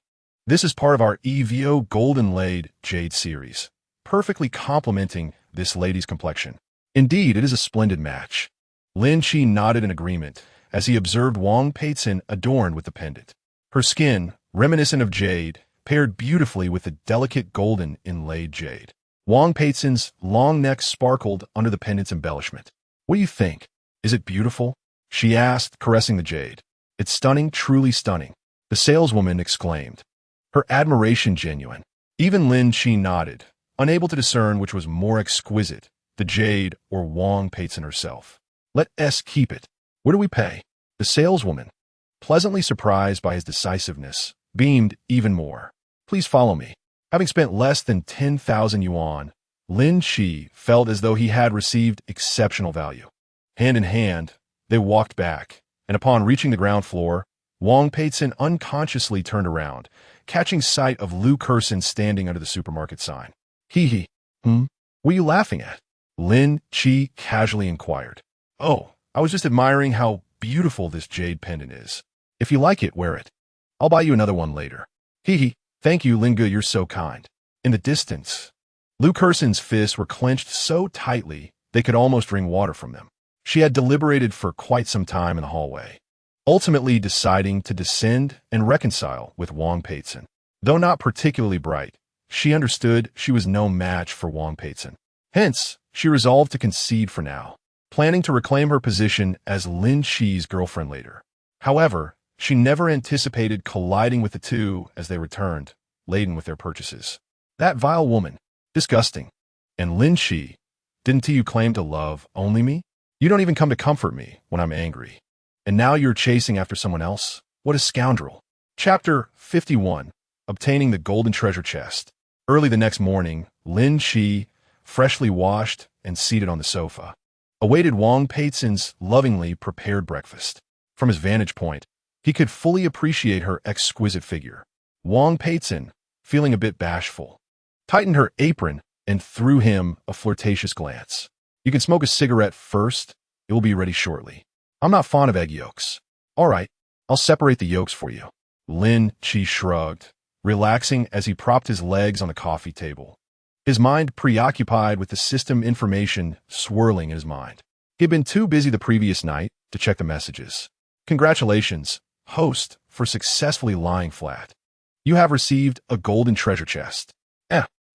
This is part of our EVO Golden Laid Jade series, perfectly complementing this lady's complexion. Indeed, it is a splendid match. Lin Qi nodded in agreement as he observed Wang Peitzen adorned with the pendant. Her skin, reminiscent of jade, paired beautifully with the delicate golden inlaid jade. Wang Peitzen's long neck sparkled under the pendant's embellishment. What do you think? Is it beautiful? She asked, caressing the jade. It's stunning, truly stunning, the saleswoman exclaimed, her admiration genuine. Even Lin Qi nodded, unable to discern which was more exquisite, the jade or Wang Peitzen herself. Let us keep it. Where do we pay? The saleswoman, pleasantly surprised by his decisiveness, beamed even more. Please follow me. Having spent less than 10,000 yuan, Lin Qi felt as though he had received exceptional value. Hand in hand, they walked back, and upon reaching the ground floor, Wang Peitzen unconsciously turned around, catching sight of Lu Kersen standing under the supermarket sign. Hee. What are you laughing at? Lin Qi casually inquired. Oh, I was just admiring how beautiful this jade pendant is. If you like it, wear it. I'll buy you another one later. Hee. Thank you, Linga, you're so kind. In the distance, Lu Kersen's fists were clenched so tightly they could almost wring water from them. She had deliberated for quite some time in the hallway, ultimately deciding to descend and reconcile with Wang Peitzen. Though not particularly bright, she understood she was no match for Wang Peitzen. Hence, she resolved to concede for now, planning to reclaim her position as Lin Qi's girlfriend later. However, she never anticipated colliding with the two as they returned, laden with their purchases. That vile woman. Disgusting. And Lin Qi, didn't you claim to love only me? You don't even come to comfort me when I'm angry. And now you're chasing after someone else? What a scoundrel. Chapter 51. Obtaining the Golden Treasure Chest. Early the next morning, Lin Qi, freshly washed and seated on the sofa, awaited Wang Peitzen's lovingly prepared breakfast. From his vantage point, he could fully appreciate her exquisite figure. Wang Peitzen, feeling a bit bashful, tightened her apron and threw him a flirtatious glance. You can smoke a cigarette first. It will be ready shortly. I'm not fond of egg yolks. All right, I'll separate the yolks for you. Lin Qi shrugged, relaxing as he propped his legs on the coffee table, his mind preoccupied with the system information swirling in his mind. He had been too busy the previous night to check the messages. Congratulations, host, for successfully lying flat. You have received a golden treasure chest.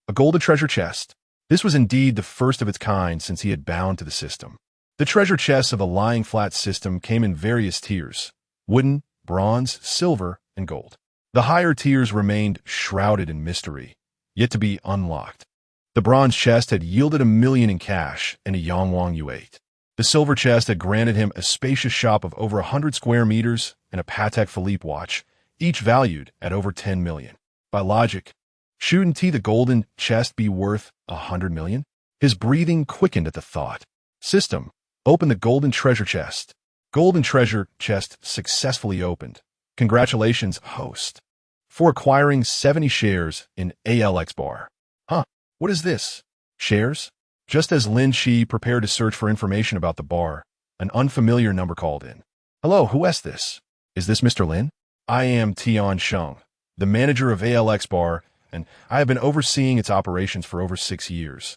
A golden treasure chest. This was indeed the first of its kind since he had bound to the system. The treasure chests of the lying flat system came in various tiers: wooden, bronze, silver, and gold. The higher tiers remained shrouded in mystery, yet to be unlocked. The bronze chest had yielded 1 million in cash and a Yangwang U8. The silver chest had granted him a spacious shop of over 100 square meters and a Patek Philippe watch, each valued at over 10 million. By logic, shouldn't the golden chest be worth 100 million? His breathing quickened at the thought. System, open the golden treasure chest. Golden treasure chest successfully opened. Congratulations, host, for acquiring 70 shares in ALX Bar. What is this? Shares? Just as Lin Qi prepared to search for information about the bar, an unfamiliar number called in. Hello, who is this? Is this Mr. Lin? I am Tian Sheng, the manager of ALX Bar, and I have been overseeing its operations for over 6 years,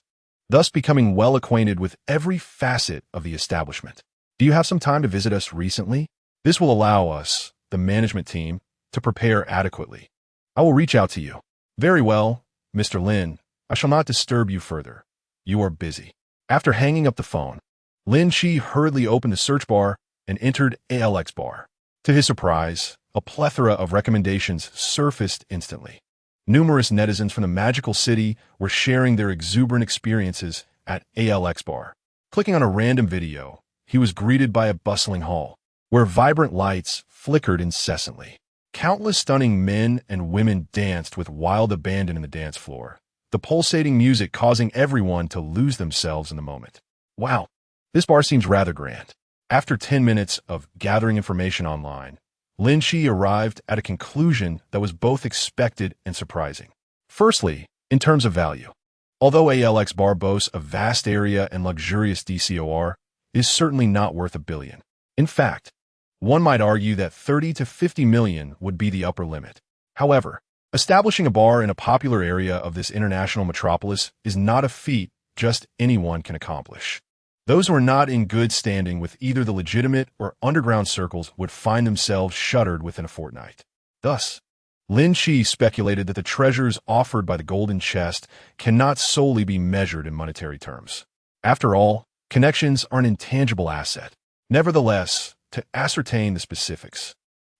thus becoming well acquainted with every facet of the establishment. Do you have some time to visit us recently? This will allow us, the management team, to prepare adequately. I will reach out to you. Very well, Mr. Lin. I shall not disturb you further. You are busy. After hanging up the phone, Lin Qi hurriedly opened the search bar and entered ALX Bar. To his surprise, a plethora of recommendations surfaced instantly. Numerous netizens from the magical city were sharing their exuberant experiences at ALX Bar. Clicking on a random video, he was greeted by a bustling hall, where vibrant lights flickered incessantly. Countless stunning men and women danced with wild abandon in the dance floor, the pulsating music causing everyone to lose themselves in the moment. Wow, this bar seems rather grand. After 10 minutes of gathering information online, Lin Qi arrived at a conclusion that was both expected and surprising. Firstly, in terms of value, Although ALX bar boasts a vast area and luxurious DCOR, it is certainly not worth $1 billion. In fact, one might argue that 30 to 50 million would be the upper limit. However, establishing a bar in a popular area of this international metropolis is not a feat just anyone can accomplish. Those who are not in good standing with either the legitimate or underground circles would find themselves shuttered within a fortnight. Thus, Lin Qi speculated that the treasures offered by the golden chest cannot solely be measured in monetary terms. After all, connections are an intangible asset. Nevertheless, to ascertain the specifics,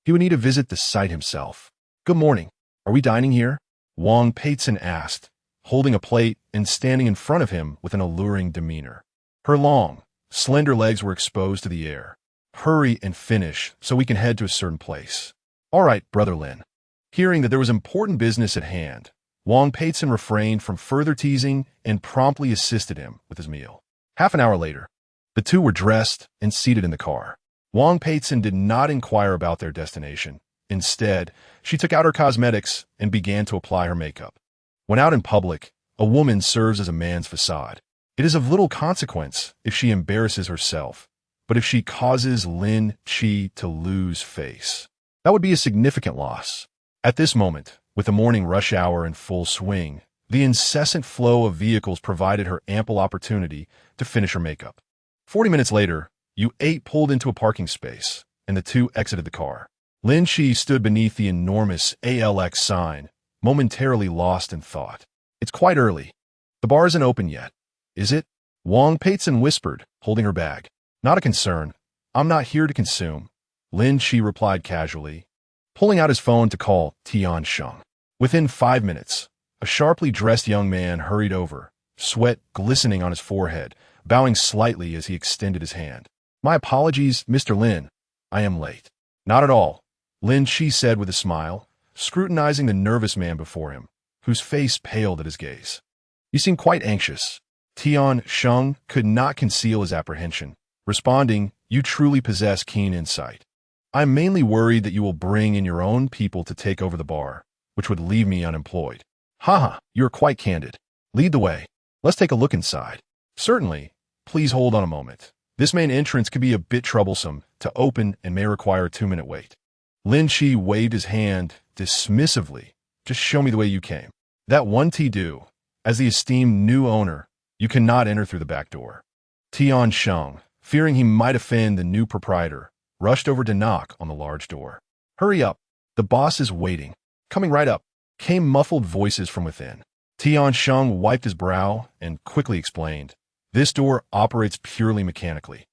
he would need to visit the site himself. "Good morning. Are we dining here?" Wang Peitzen asked, holding a plate and standing in front of him with an alluring demeanor. Her long, slender legs were exposed to the air. "Hurry and finish so we can head to a certain place." "All right, Brother Lin." Hearing that there was important business at hand, Wang Peitzen refrained from further teasing and promptly assisted him with his meal. Half an hour later, the two were dressed and seated in the car. Wang Peitzen did not inquire about their destination. Instead, she took out her cosmetics and began to apply her makeup. When out in public, a woman serves as a man's facade. It is of little consequence if she embarrasses herself, but if she causes Lin Qi to lose face, that would be a significant loss. At this moment, with the morning rush hour in full swing, the incessant flow of vehicles provided her ample opportunity to finish her makeup. 40 minutes later, U8 pulled into a parking space, and the two exited the car. Lin Qi stood beneath the enormous ALX sign, momentarily lost in thought. "It's quite early. The bar isn't open yet, is it?" Wang Peitzen whispered, holding her bag. "Not a concern. I'm not here to consume," Lin Qi replied casually, pulling out his phone to call Tian Sheng. Within 5 minutes, a sharply dressed young man hurried over, sweat glistening on his forehead, bowing slightly as he extended his hand. "My apologies, Mr. Lin. I am late." "Not at all," Lin Qi said with a smile, scrutinizing the nervous man before him, whose face paled at his gaze. "You seem quite anxious." Tian Sheng could not conceal his apprehension, responding, "You truly possess keen insight. I'm mainly worried that you will bring in your own people to take over the bar, which would leave me unemployed." "Haha, you're quite candid. Lead the way. Let's take a look inside." "Certainly. Please hold on a moment. This main entrance could be a bit troublesome to open and may require a 2-minute wait." Lin Qi waved his hand dismissively. "Just show me the way you came." "That one T do. As the esteemed new owner, you cannot enter through the back door." Tian Sheng, fearing he might offend the new proprietor, rushed over to knock on the large door. "Hurry up. The boss is waiting." "Coming right up," came muffled voices from within. Tian Sheng wiped his brow and quickly explained, "This door operates purely mechanically.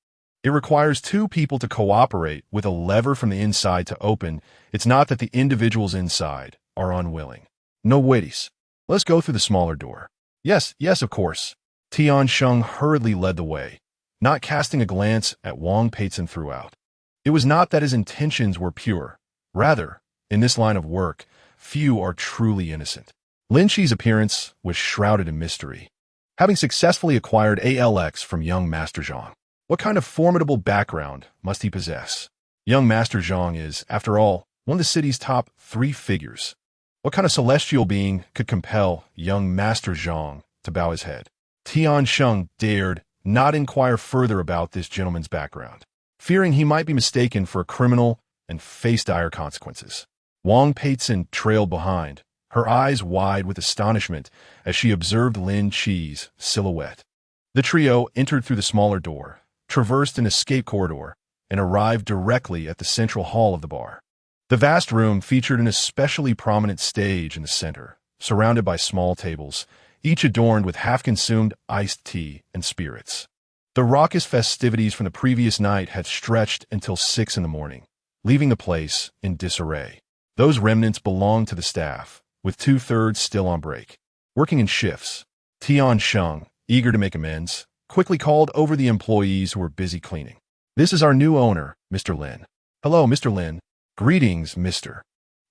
It requires 2 people to cooperate with a lever from the inside to open. It's not that the individuals inside are unwilling." "No worries. Let's go through the smaller door." Yes, of course." Tian Sheng hurriedly led the way, not casting a glance at Wang Peitzen throughout. It was not that his intentions were pure. Rather, in this line of work, few are truly innocent. Lin Qi's appearance was shrouded in mystery. Having successfully acquired ALX from young Master Zhang, what kind of formidable background must he possess? Young Master Zhang is, after all, one of the city's top 3 figures. What kind of celestial being could compel young Master Zhang to bow his head? Tian Sheng dared not inquire further about this gentleman's background, fearing he might be mistaken for a criminal and face dire consequences. Wang Peitzen trailed behind, her eyes wide with astonishment as she observed Lin Qi's silhouette. The trio entered through the smaller door, traversed an escape corridor, and arrived directly at the central hall of the bar. The vast room featured an especially prominent stage in the center, surrounded by small tables, each adorned with half-consumed iced tea and spirits. The raucous festivities from the previous night had stretched until 6 in the morning, leaving the place in disarray. Those remnants belonged to the staff, with 2/3 still on break. Working in shifts, Tian Sheng, eager to make amends, quickly called over the employees who were busy cleaning. "This is our new owner, Mr. Lin." "Hello, Mr. Lin." "Greetings, Mr.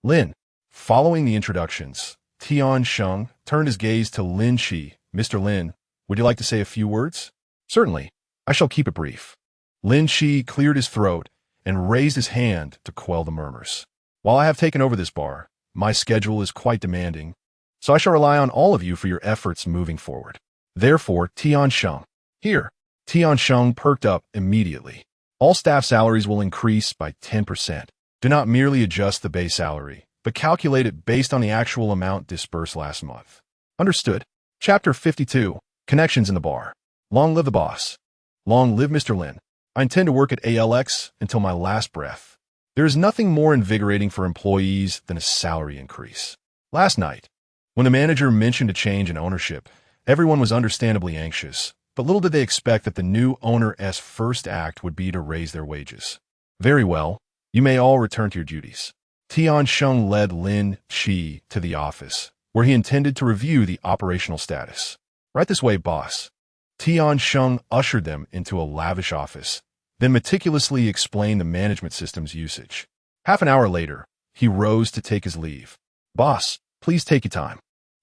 Lin." Following the introductions, Tian Sheng turned his gaze to Lin Qi. "Mr. Lin, would you like to say a few words?" "Certainly. I shall keep it brief." Lin Qi cleared his throat and raised his hand to quell the murmurs. "While I have taken over this bar, my schedule is quite demanding. so I shall rely on all of you for your efforts moving forward. Therefore, Tian Sheng. Here, Tian Sheng perked up immediately. All staff salaries will increase by 10%. Do not merely adjust the base salary, but calculate it based on the actual amount disbursed last month. Understood? Chapter 52. Connections in the bar. Long live the boss. Long live Mr. Lin. I intend to work at ALX until my last breath. There is nothing more invigorating for employees than a salary increase. Last night, when the manager mentioned a change in ownership, everyone was understandably anxious, but little did they expect that the new owner's first act would be to raise their wages. Very well, you may all return to your duties. Tian Sheng led Lin Qi to the office, where he intended to review the operational status. Right this way, boss. Tian Sheng ushered them into a lavish office, then meticulously explained the management system's usage. Half an hour later, he rose to take his leave. Boss, please take your time.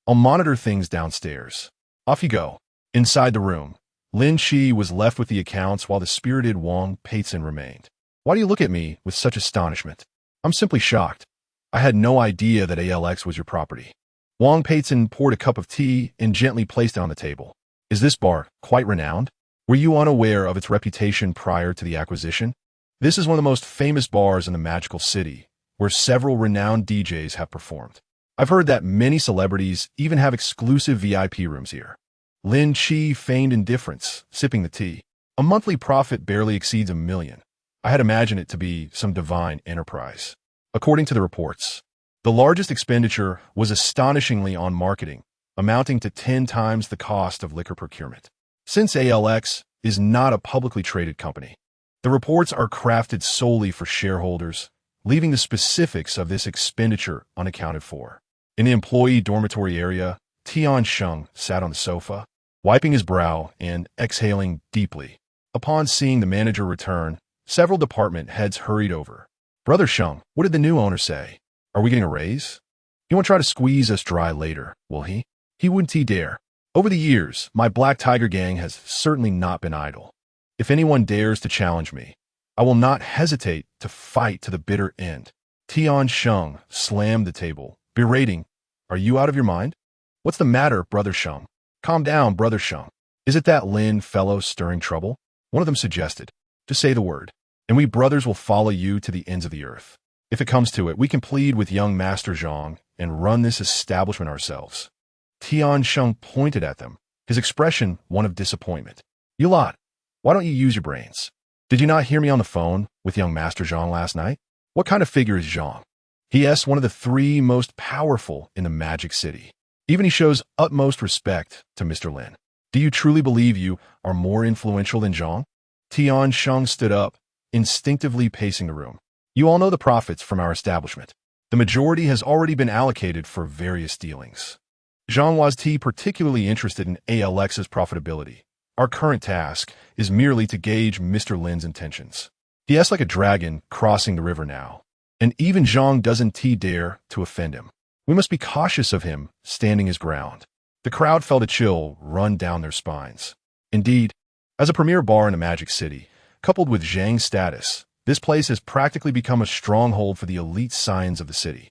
I'll monitor things downstairs. Off you go. Inside the room, Lin Qi was left with the accounts while the spirited Wang Peitzen remained. Why do you look at me with such astonishment? I'm simply shocked. I had no idea that ALX was your property. Wang Peitzen poured a cup of tea and gently placed it on the table. Is this bar quite renowned? Were you unaware of its reputation prior to the acquisition? This is one of the most famous bars in the magical city, where several renowned DJs have performed. I've heard that many celebrities even have exclusive VIP rooms here. Lin Qi feigned indifference, sipping the tea. A monthly profit barely exceeds $1 million. I had imagined it to be some divine enterprise. According to the reports, the largest expenditure was astonishingly on marketing, amounting to 10 times the cost of liquor procurement. Since ALX is not a publicly traded company, the reports are crafted solely for shareholders, leaving the specifics of this expenditure unaccounted for. In the employee dormitory area, Tian Sheng sat on the sofa, wiping his brow and exhaling deeply. Upon seeing the manager return, several department heads hurried over. Brother Sheng, what did the new owner say? Are we getting a raise? He won't try to squeeze us dry later, will he? He wouldn't dare. Over the years, my Black Tiger gang has certainly not been idle. If anyone dares to challenge me, I will not hesitate to fight to the bitter end. Tian Sheng slammed the table, berating, Are you out of your mind? What's the matter, Brother Sheng? Calm down, Brother Sheng. Is it that Lin fellow stirring trouble? One of them suggested. Just say the word, and we brothers will follow you to the ends of the earth. If it comes to it, we can plead with young Master Zhang and run this establishment ourselves. Tian Sheng pointed at them, his expression one of disappointment. You lot, why don't you use your brains? Did you not hear me on the phone with young Master Zhang last night? What kind of figure is Zhang? He is one of the 3 most powerful in the Magic City. Even he shows utmost respect to Mr. Lin. Do you truly believe you are more influential than Zhang? Tian Sheng stood up, instinctively pacing the room. You all know the profits from our establishment. The majority has already been allocated for various dealings. Zhang was particularly interested in ALX's profitability. Our current task is merely to gauge Mr. Lin's intentions. He is like a dragon crossing the river now, and even Zhang doesn't dare to offend him. We must be cautious of him standing his ground. The crowd felt a chill run down their spines. Indeed, as a premier bar in a Magic City, coupled with Zhang's status, this place has practically become a stronghold for the elite scions of the city.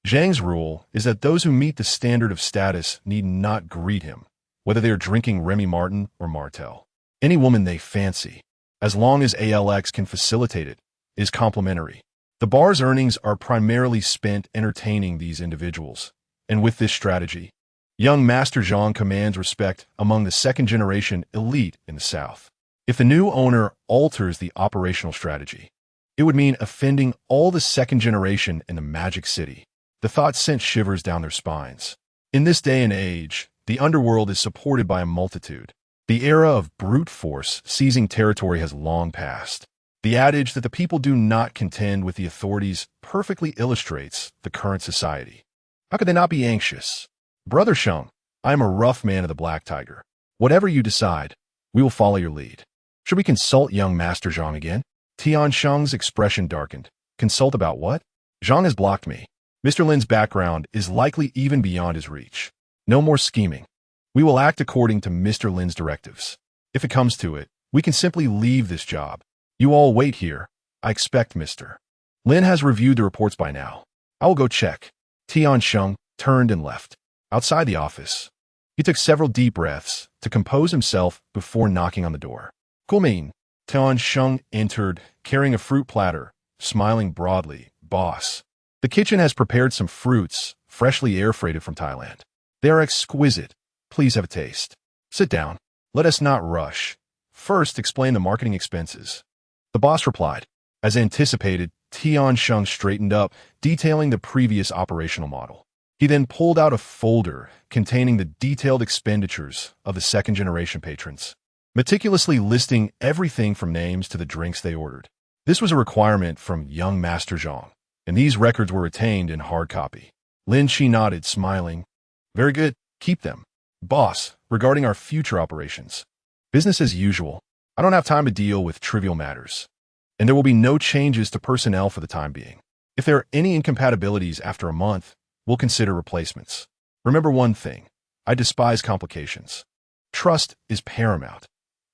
Zhang's rule is that those who meet the standard of status need not greet him, whether they are drinking Remy Martin or Martell. Any woman they fancy, as long as ALX can facilitate it, is complimentary. The bar's earnings are primarily spent entertaining these individuals, and with this strategy, young Master Zhang commands respect among the second-generation elite in the South. If the new owner alters the operational strategy, it would mean offending all the second generation in the Magic City. The thought sent shivers down their spines. In this day and age, the underworld is supported by a multitude. The era of brute force seizing territory has long passed. The adage that the people do not contend with the authorities perfectly illustrates the current society. How could they not be anxious? Brother Sheng, I am a rough man of the Black Tiger. Whatever you decide, we will follow your lead. Should we consult young Master Zhang again? Tian Sheng's expression darkened. Consult about what? Zhang has blocked me. Mr. Lin's background is likely even beyond his reach. No more scheming. We will act according to Mr. Lin's directives. If it comes to it, we can simply leave this job. You all wait here. I expect Mr. Lin has reviewed the reports by now. I will go check. Tian Sheng turned and left. Outside the office, he took several deep breaths to compose himself before knocking on the door. Guomin, Tian Sheng entered, carrying a fruit platter, smiling broadly. Boss, the kitchen has prepared some fruits, freshly air-freighted from Thailand. They are exquisite. Please have a taste. Sit down. Let us not rush. First, explain the marketing expenses. The boss replied. As anticipated, Tian Sheng straightened up, detailing the previous operational model. He then pulled out a folder containing the detailed expenditures of the second-generation patrons, meticulously listing everything from names to the drinks they ordered. This was a requirement from young Master Zhang, and these records were retained in hard copy. Lin Qi nodded, smiling. Very good. Keep them. Boss, regarding our future operations. Business as usual. I don't have time to deal with trivial matters. And there will be no changes to personnel for the time being. If there are any incompatibilities after a month, we'll consider replacements. Remember one thing. I despise complications. Trust is paramount.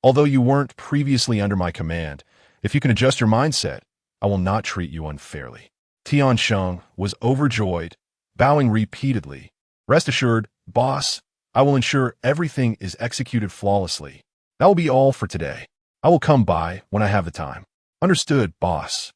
Although you weren't previously under my command, if you can adjust your mindset, I will not treat you unfairly. Tian Sheng was overjoyed, bowing repeatedly. Rest assured, boss, I will ensure everything is executed flawlessly. That will be all for today. I will come by when I have the time. Understood, boss.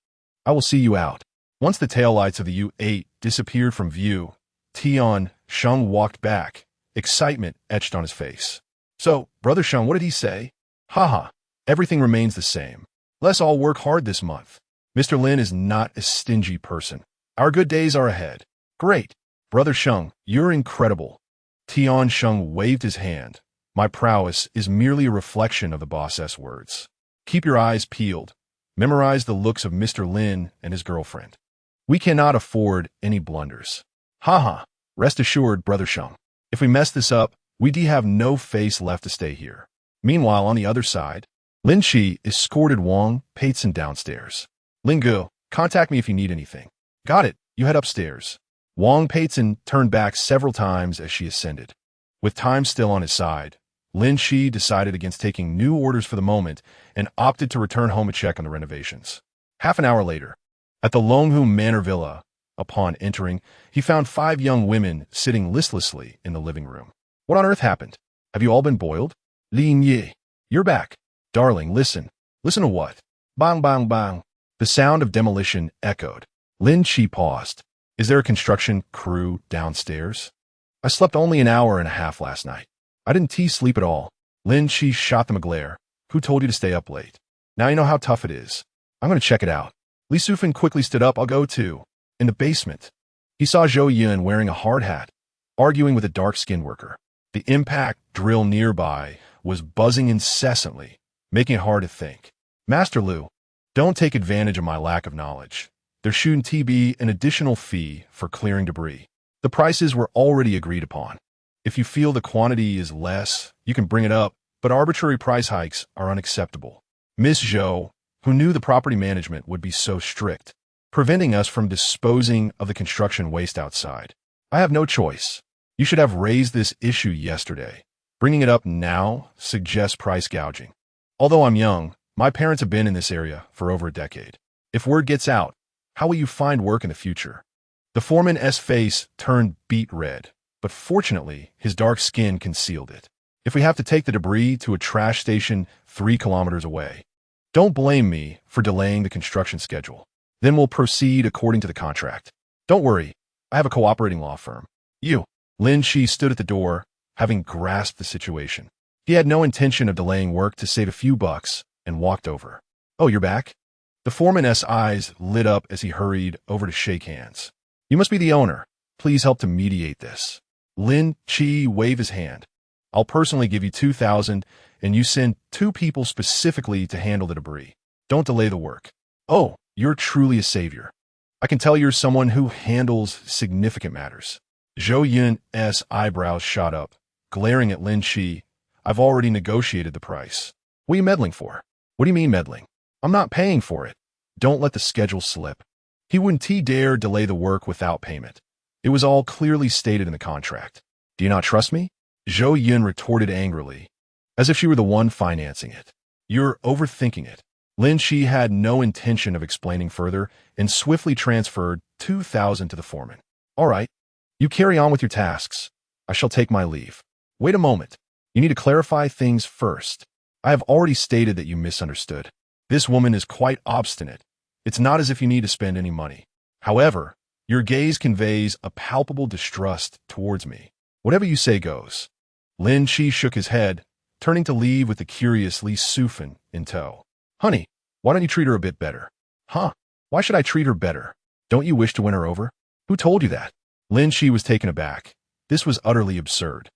I will see you out. Once the taillights of the U-8 disappeared from view, Tian Sheng walked back, excitement etched on his face. So, Brother Sheng, what did he say? Haha, everything remains the same. Let's all work hard this month. Mr. Lin is not a stingy person. Our good days are ahead. Great. Brother Sheng, you're incredible. Tian Sheng waved his hand. My prowess is merely a reflection of the boss's words. Keep your eyes peeled. Memorize the looks of Mr. Lin and his girlfriend. We cannot afford any blunders. Haha, rest assured, Brother Sheng. If we mess this up, we have no face left to stay here. Meanwhile, on the other side, Lin Qi escorted Wang Peitzen downstairs. Lin Gu, contact me if you need anything. Got it, you head upstairs. Wang Peitzen turned back several times as she ascended. With time still on his side, Lin Qi decided against taking new orders for the moment and opted to return home to check on the renovations. Half an hour later, at the Longhu Manor Villa, upon entering, he found 5 young women sitting listlessly in the living room. What on earth happened? Have you all been boiled? Lin Yi, you're back. Darling, listen. Listen to what? Bang, bang, bang. The sound of demolition echoed. Lin Qi paused. Is there a construction crew downstairs? I slept only an hour and a half last night. I didn't sleep at all. Lin Qi shot them a glare. Who told you to stay up late? Now you know how tough it is. I'm going to check it out. Li Sufan quickly stood up. I'll go too. In the basement, he saw Zhou Yun wearing a hard hat, arguing with a dark-skinned worker. The impact drill nearby was buzzing incessantly, making it hard to think. Master Liu, don't take advantage of my lack of knowledge. There shouldn't be an additional fee for clearing debris. The prices were already agreed upon. If you feel the quantity is less, you can bring it up, but arbitrary price hikes are unacceptable. Miss Zhou, who knew the property management would be so strict, preventing us from disposing of the construction waste outside. I have no choice. You should have raised this issue yesterday. Bringing it up now suggests price gouging. Although I'm young, my parents have been in this area for over a decade. If word gets out, how will you find work in the future? The foreman's face turned beet red, but fortunately, his dark skin concealed it. If we have to take the debris to a trash station 3 kilometers away, don't blame me for delaying the construction schedule. Then we'll proceed according to the contract. Don't worry, I have a cooperating law firm. Lin Qi stood at the door, having grasped the situation. He had no intention of delaying work to save a few bucks and walked over. Oh, you're back? The foreman's eyes lit up as he hurried over to shake hands. You must be the owner. Please help to mediate this. Lin Qi waved his hand. I'll personally give you 2,000 and you send 2 people specifically to handle the debris. Don't delay the work. Oh, you're truly a savior. I can tell you're someone who handles significant matters. Zhou Yun's eyebrows shot up, glaring at Lin Qi. I've already negotiated the price. What are you meddling for? What do you mean meddling? I'm not paying for it. Don't let the schedule slip. He wouldn't dare delay the work without payment. It was all clearly stated in the contract. Do you not trust me? Zhou Yun retorted angrily, as if she were the one financing it. You're overthinking it. Lin Qi had no intention of explaining further and swiftly transferred 2,000 to the foreman. All right, you carry on with your tasks. I shall take my leave. Wait a moment. You need to clarify things first. I have already stated that you misunderstood. This woman is quite obstinate. It's not as if you need to spend any money. However, your gaze conveys a palpable distrust towards me. Whatever you say goes. Lin Qi shook his head, turning to leave with the curious Li Sufan in tow. Honey, why don't you treat her a bit better? Huh? Why should I treat her better? Don't you wish to win her over? Who told you that? Lin Qi was taken aback. This was utterly absurd.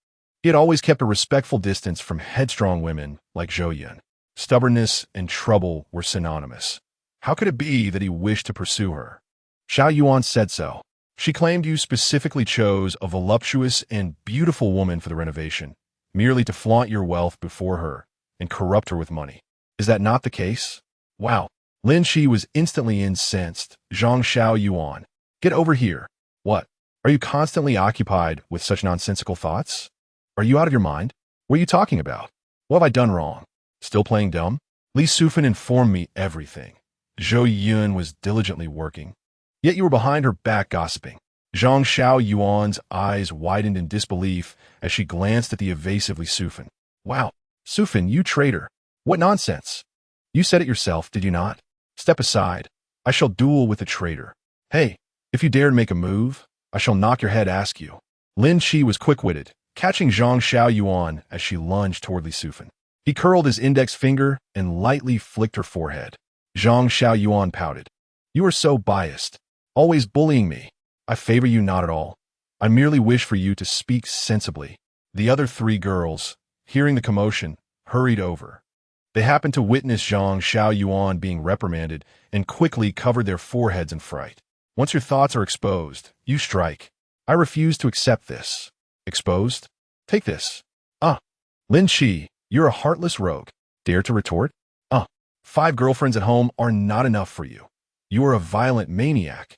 He had always kept a respectful distance from headstrong women like Zhou Yun. Stubbornness and trouble were synonymous. How could it be that he wished to pursue her? Xiao Yuan said so. She claimed you specifically chose a voluptuous and beautiful woman for the renovation, merely to flaunt your wealth before her and corrupt her with money. Is that not the case? Wow. Lin Qi was instantly incensed. Zhang Xiao Yuan. Get over here. What? Are you constantly occupied with such nonsensical thoughts? Are you out of your mind? What are you talking about? What have I done wrong? Still playing dumb? Li Sufan informed me everything. Zhou Yun was diligently working. Yet you were behind her back gossiping. Zhang Xiao Yuan's eyes widened in disbelief as she glanced at the evasive Li Sufan. Wow, Sufan, you traitor. What nonsense. You said it yourself, did you not? Step aside. I shall duel with the traitor. Hey, if you dare to make a move, I shall knock your head askew. Lin Qi was quick-witted, catching Zhang Xiao Yuan as she lunged toward Li Sufan. He curled his index finger and lightly flicked her forehead. Zhang Xiao Yuan pouted. You are so biased, always bullying me. I favor you not at all. I merely wish for you to speak sensibly. The other three girls, hearing the commotion, hurried over. They happened to witness Zhang Xiao Yuan being reprimanded and quickly covered their foreheads in fright. Once your thoughts are exposed, you strike. I refuse to accept this. Exposed? Take this. Lin Qi, you're a heartless rogue. Dare to retort? 5 girlfriends at home are not enough for you. You are a violent maniac.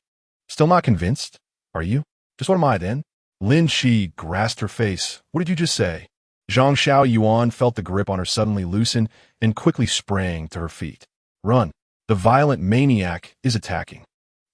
Still not convinced? Are you? Just what am I then? Lin Qi grasped her face. What did you just say? Zhang Xiao Yuan felt the grip on her suddenly loosen and quickly sprang to her feet. Run. The violent maniac is attacking.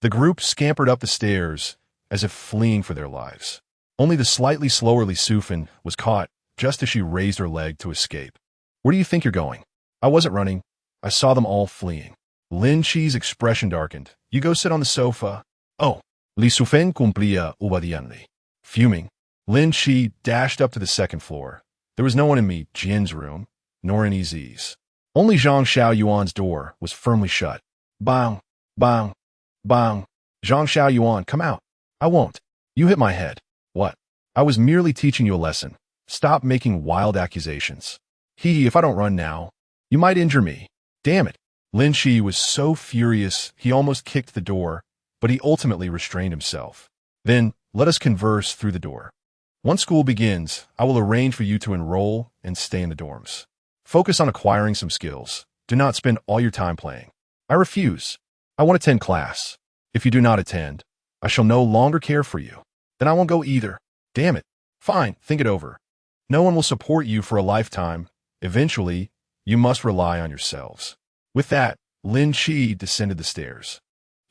The group scampered up the stairs as if fleeing for their lives. Only the slightly slower Li Sufan was caught just as she raised her leg to escape. Where do you think you're going? I wasn't running. I saw them all fleeing. Lin Qi's expression darkened. You go sit on the sofa. Oh. Li Sufan cumplía obediently. Fuming, Lin Qi dashed up to the second floor. There was no one in Mi Jian's room, nor in Yi's. Only Zhang Xiao Yuan's door was firmly shut. Bang, bang, bang. Zhang Xiao Yuan, come out. I won't. You hit my head. What? I was merely teaching you a lesson. Stop making wild accusations. If I don't run now, you might injure me. Damn it. Lin Qi was so furious he almost kicked the door, but he ultimately restrained himself. Then, let us converse through the door. Once school begins, I will arrange for you to enroll and stay in the dorms. Focus on acquiring some skills. Do not spend all your time playing. I refuse. I won't attend class. If you do not attend, I shall no longer care for you. Then I won't go either. Damn it. Fine, think it over. No one will support you for a lifetime. Eventually, you must rely on yourselves. With that, Lin Qi descended the stairs.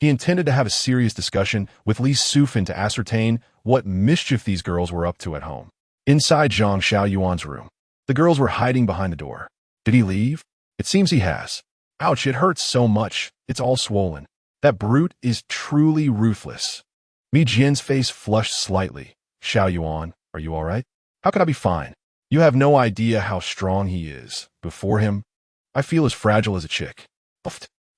He intended to have a serious discussion with Li Sufan to ascertain what mischief these girls were up to at home. Inside Zhang Xiao Yuan's room, the girls were hiding behind the door. Did he leave? It seems he has. Ouch, it hurts so much. It's all swollen. That brute is truly ruthless. Mi Jian's face flushed slightly. Xiao Yuan, are you all right? How could I be fine? You have no idea how strong he is. Before him, I feel as fragile as a chick.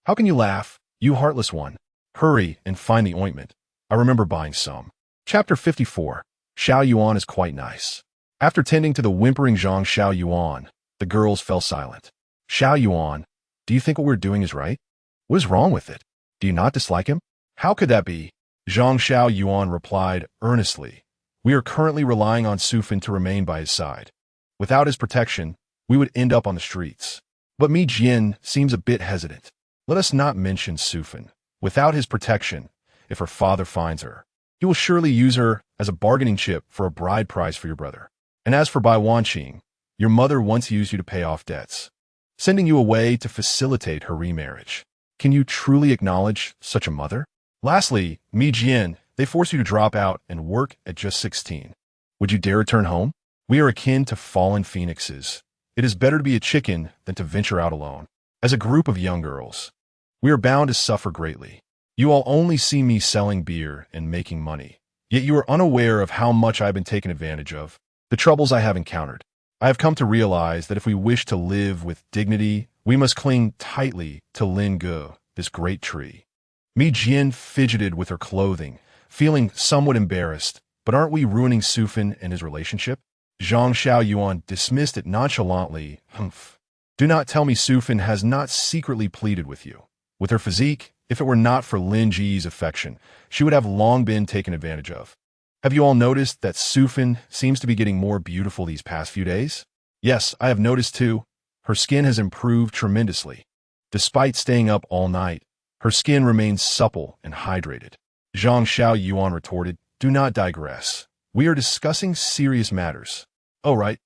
How can you laugh, you heartless one? Hurry and find the ointment. I remember buying some. Chapter 54. Xiao Yuan is quite nice. After tending to the whimpering Zhang Xiao Yuan, the girls fell silent. Xiao Yuan, do you think what we're doing is right? What is wrong with it? Do you not dislike him? How could that be? Zhang Xiao Yuan replied earnestly. We are currently relying on Sufan to remain by his side. Without his protection, we would end up on the streets. But Mi Jian seems a bit hesitant. Let us not mention Sufan. Without his protection, if her father finds her, he will surely use her as a bargaining chip for a bride price for your brother. And as for Bai Wanqing, your mother once used you to pay off debts, sending you away to facilitate her remarriage. Can you truly acknowledge such a mother? Lastly, Mi Jian, they force you to drop out and work at just 16. Would you dare return home? We are akin to fallen phoenixes. It is better to be a chicken than to venture out alone. As a group of young girls, we are bound to suffer greatly. You all only see me selling beer and making money, yet you are unaware of how much I've been taken advantage of, the troubles I have encountered. I have come to realize that if we wish to live with dignity, we must cling tightly to Lin Qi, this great tree. Mi Jian fidgeted with her clothing, feeling somewhat embarrassed. But aren't we ruining Sufin and his relationship? Zhang Xiaoyuan dismissed it nonchalantly. Humph. Do not tell me Sufin has not secretly pleaded with you. With her physique, if it were not for Lin Qi's affection, she would have long been taken advantage of. Have you all noticed that Sufin seems to be getting more beautiful these past few days? Yes, I have noticed too. Her skin has improved tremendously. Despite staying up all night, her skin remains supple and hydrated. Zhang Xiaoyuan retorted, do not digress. We are discussing serious matters. Oh, right.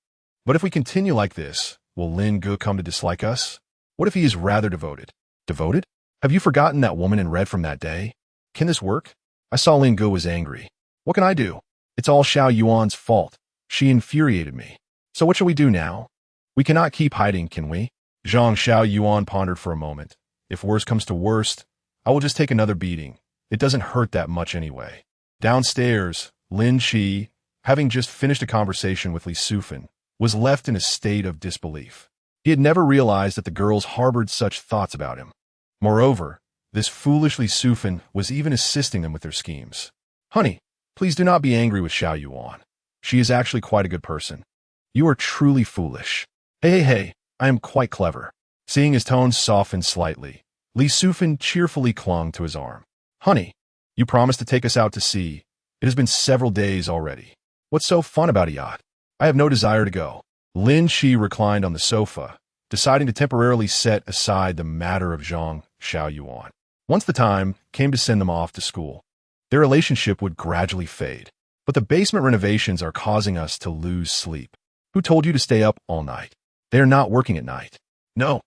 But if we continue like this, will Lin Qi come to dislike us? What if he is rather devoted? Devoted? Have you forgotten that woman in red from that day? Can this work? I saw Lin Qi was angry. What can I do? It's all Xiao Yuan's fault. She infuriated me. So what shall we do now? We cannot keep hiding, can we? Zhang Xiaoyuan pondered for a moment. If worst comes to worst, I will just take another beating. It doesn't hurt that much anyway. Downstairs, Lin Qi, having just finished a conversation with Li Sufin, was left in a state of disbelief. He had never realized that the girls harbored such thoughts about him. Moreover, this foolish Li Sufin was even assisting them with their schemes. Honey, please do not be angry with Xiao Yuan. She is actually quite a good person. You are truly foolish. Hey, I am quite clever. Seeing his tones soften slightly, Li Sufin cheerfully clung to his arm. Honey, you promised to take us out to sea. It has been several days already. What's so fun about a yacht? I have no desire to go. Lin Qi reclined on the sofa, deciding to temporarily set aside the matter of Zhang Xiaoyuan. Once the time came to send them off to school, their relationship would gradually fade. But the basement renovations are causing us to lose sleep. Who told you to stay up all night? They are not working at night. No.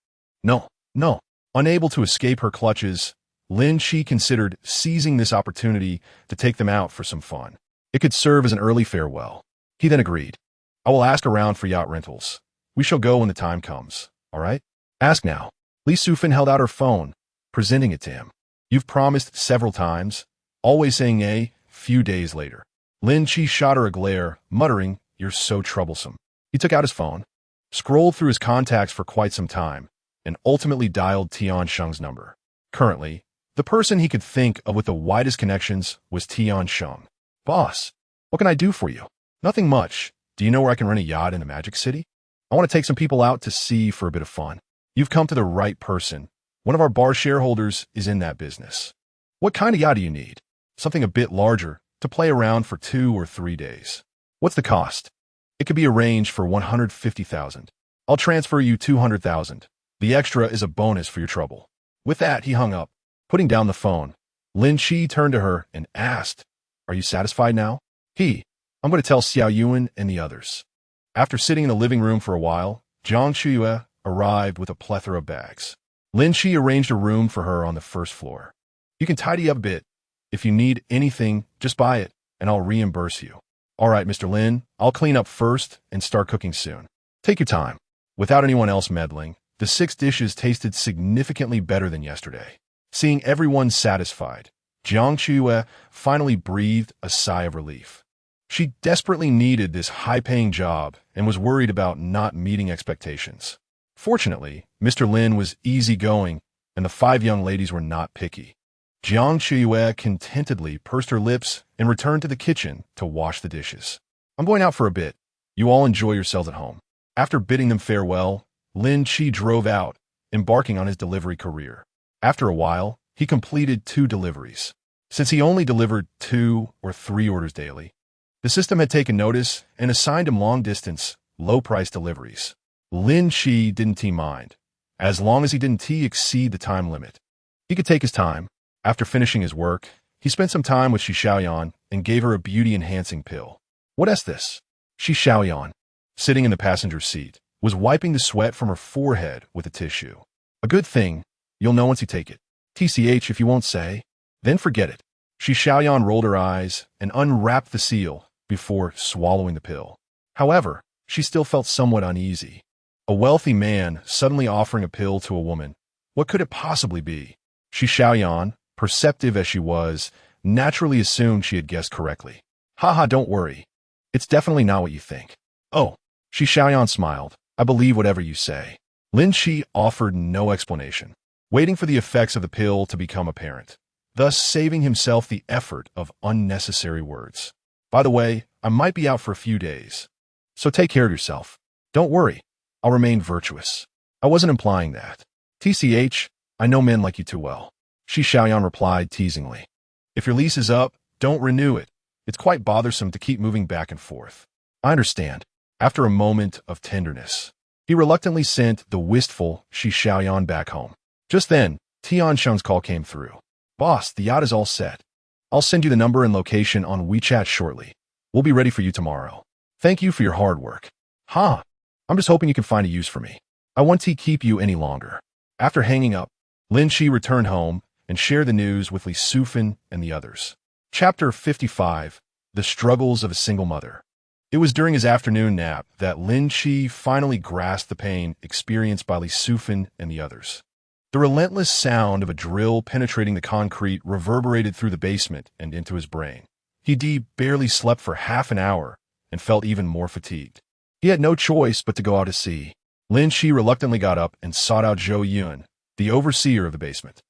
Unable to escape her clutches, Lin Qi considered seizing this opportunity to take them out for some fun. It could serve as an early farewell. He then agreed. I will ask around for yacht rentals. We shall go when the time comes, all right? Ask now. Li Sufin held out her phone, presenting it to him. You've promised several times, always saying a few days later. Lin Qi shot her a glare, muttering, you're so troublesome. He took out his phone, scrolled through his contacts for quite some time, and ultimately dialed Tian Sheng's number. Currently, the person he could think of with the widest connections was Tian Sheng. Boss, what can I do for you? Nothing much. Do you know where I can rent a yacht in a magic city? I want to take some people out to sea for a bit of fun. You've come to the right person. One of our bar shareholders is in that business. What kind of yacht do you need? Something a bit larger, to play around for 2 or 3 days. What's the cost? It could be arranged for 150,000. I'll transfer you 200,000. The extra is a bonus for your trouble. With that, he hung up. Putting down the phone, Lin Qi turned to her and asked, are you satisfied now? I'm going to tell Xiao Yuan and the others. After sitting in the living room for a while, Zhang Xiaoyuan arrived with a plethora of bags. Lin Qi arranged a room for her on the first floor. You can tidy up a bit. If you need anything, just buy it, and I'll reimburse you. All right, Mr. Lin, I'll clean up first and start cooking soon. Take your time. Without anyone else meddling, the 6 dishes tasted significantly better than yesterday. Seeing everyone satisfied, Zhang Xiaoyuan finally breathed a sigh of relief. She desperately needed this high-paying job and was worried about not meeting expectations. Fortunately, Mr. Lin was easygoing, and the 5 young ladies were not picky. Zhang Xiaoyuan contentedly pursed her lips and returned to the kitchen to wash the dishes. I'm going out for a bit. You all enjoy yourselves at home. After bidding them farewell, Lin Qi drove out, embarking on his delivery career. After a while, he completed 2 deliveries. Since he only delivered 2 or 3 orders daily, the system had taken notice and assigned him long-distance, low-price deliveries. Lin Qi didn't mind, as long as he didn't exceed the time limit. He could take his time. After finishing his work, he spent some time with Shi Xiaoyan and gave her a beauty-enhancing pill. What is this? Shi Xiaoyan, sitting in the passenger seat, was wiping the sweat from her forehead with a tissue. A good thing. You'll know once you take it. If you won't say, then forget it. Shi Xiaoyan rolled her eyes and unwrapped the seal, before swallowing the pill. However, she still felt somewhat uneasy. A wealthy man suddenly offering a pill to a woman. What could it possibly be? Shi Xiaoyan, perceptive as she was, naturally assumed she had guessed correctly. Haha, don't worry. It's definitely not what you think. Oh, Shi Xiaoyan smiled. I believe whatever you say. Lin Qi offered no explanation, waiting for the effects of the pill to become apparent, thus saving himself the effort of unnecessary words. By the way, I might be out for a few days, so take care of yourself. Don't worry, I'll remain virtuous. I wasn't implying that. TCH, I know men like you too well. Shi Xiaoyan replied teasingly. If your lease is up, don't renew it. It's quite bothersome to keep moving back and forth. I understand. After a moment of tenderness, he reluctantly sent the wistful Shi Xiaoyan back home. Just then, Tiansheng's call came through. Boss, the yacht is all set. I'll send you the number and location on WeChat shortly. We'll be ready for you tomorrow. Thank you for your hard work. Huh? I'm just hoping you can find a use for me. I won't keep you any longer. After hanging up, Lin Qi returned home and shared the news with Li Sufan and the others. Chapter 55. The Struggles of a Single Mother. It was during his afternoon nap that Lin Qi finally grasped the pain experienced by Li Sufan and the others. The relentless sound of a drill penetrating the concrete reverberated through the basement and into his brain. He barely slept for half an hour and felt even more fatigued. He had no choice but to go out to sea. Lin Qi reluctantly got up and sought out Zhou Yun, the overseer of the basement.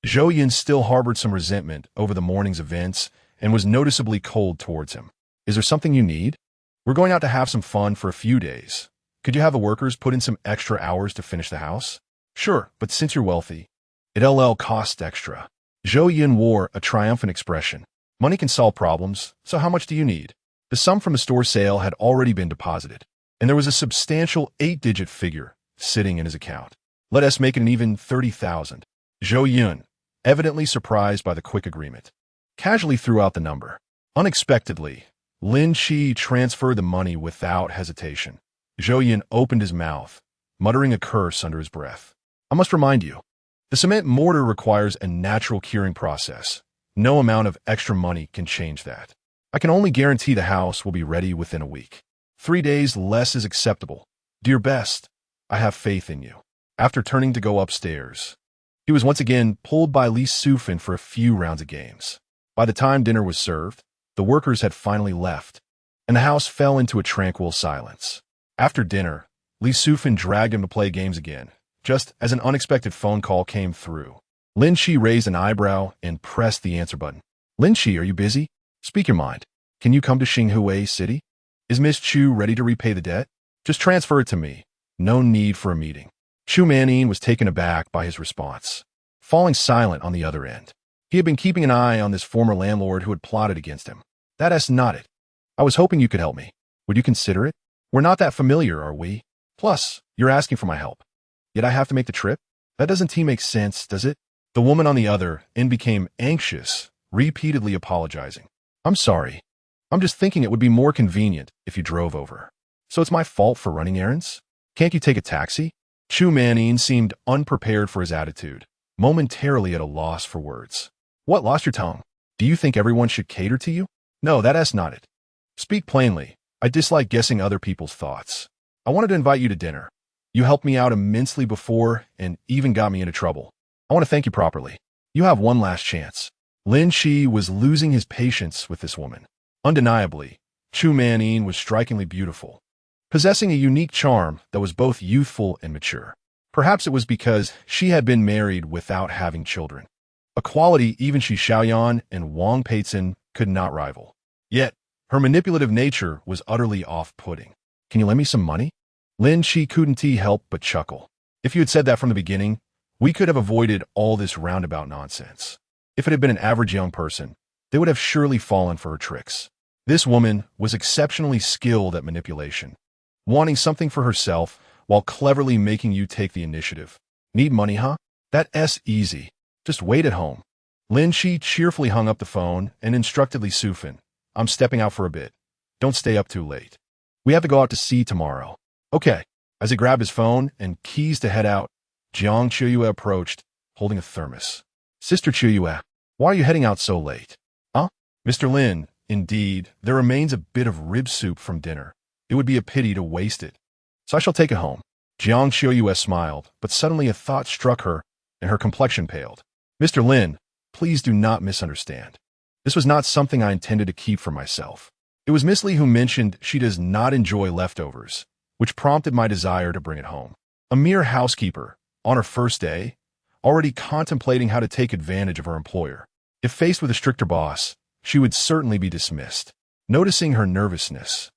Zhou Yun still harbored some resentment over the morning's events and was noticeably cold towards him. Is there something you need? We're going out to have some fun for a few days. Could you have the workers put in some extra hours to finish the house? Sure, but since you're wealthy, it'll cost extra. Zhou Yun wore a triumphant expression. Money can solve problems, so how much do you need? The sum from the store sale had already been deposited, and there was a substantial 8-digit figure sitting in his account. Let us make it an even 30,000. Zhou Yun, evidently surprised by the quick agreement, casually threw out the number. Unexpectedly, Lin Qi transferred the money without hesitation. Zhou Yun opened his mouth, muttering a curse under his breath. I must remind you, the cement mortar requires a natural curing process. No amount of extra money can change that. I can only guarantee the house will be ready within a week. 3 days less is acceptable. Dear best, I have faith in you. After turning to go upstairs, he was once again pulled by Li Sufan for a few rounds of games. By the time dinner was served, the workers had finally left, and the house fell into a tranquil silence. After dinner, Li Sufan dragged him to play games again, just as an unexpected phone call came through. Lin Qi raised an eyebrow and pressed the answer button. Lin Qi, are you busy? Speak your mind. Can you come to Xinghui City? Is Miss Chu ready to repay the debt? Just transfer it to me. No need for a meeting. Chu Manin was taken aback by his response, falling silent on the other end. He had been keeping an eye on this former landlord who had plotted against him. That S nodded. I was hoping you could help me. Would you consider it? We're not that familiar, are we? Plus, you're asking for my help. Yet I have to make the trip? That doesn't make sense, does it? The woman on the other end became anxious, repeatedly apologizing. I'm sorry. I'm just thinking it would be more convenient if you drove over. So it's my fault for running errands? Can't you take a taxi? Chu Manin seemed unprepared for his attitude, momentarily at a loss for words. What, lost your tongue? Do you think everyone should cater to you? No, that S nodded. Speak plainly. I dislike guessing other people's thoughts. I wanted to invite you to dinner. You helped me out immensely before and even got me into trouble. I want to thank you properly. You have one last chance. Lin Qi was losing his patience with this woman. Undeniably, Chu Manin was strikingly beautiful, possessing a unique charm that was both youthful and mature. Perhaps it was because she had been married without having children, a quality even Shi Xiaoyan and Wang Peizhen could not rival. Yet, her manipulative nature was utterly off-putting. Can you lend me some money? Lin Qi couldn't help but chuckle. If you had said that from the beginning, we could have avoided all this roundabout nonsense. If it had been an average young person, they would have surely fallen for her tricks. This woman was exceptionally skilled at manipulation, wanting something for herself while cleverly making you take the initiative. Need money, huh? That's easy. Just wait at home. Lin Qi cheerfully hung up the phone and instructed Li Sufan, I'm stepping out for a bit. Don't stay up too late. We have to go out to sea tomorrow. Okay. As he grabbed his phone and keys to head out, Jiang Chuyue approached, holding a thermos. Sister Chuyue, why are you heading out so late? Huh? Mr. Lin, Indeed, there remains a bit of rib soup from dinner. It would be a pity to waste it. So I shall take it home. Jiang Qiuyue smiled, but suddenly a thought struck her, and her complexion paled. Mr. Lin, please do not misunderstand. This was not something I intended to keep for myself. It was Miss Li who mentioned she does not enjoy leftovers, which prompted my desire to bring it home. A mere housekeeper, on her first day, already contemplating how to take advantage of her employer. If faced with a stricter boss, she would certainly be dismissed. Noticing her nervousness,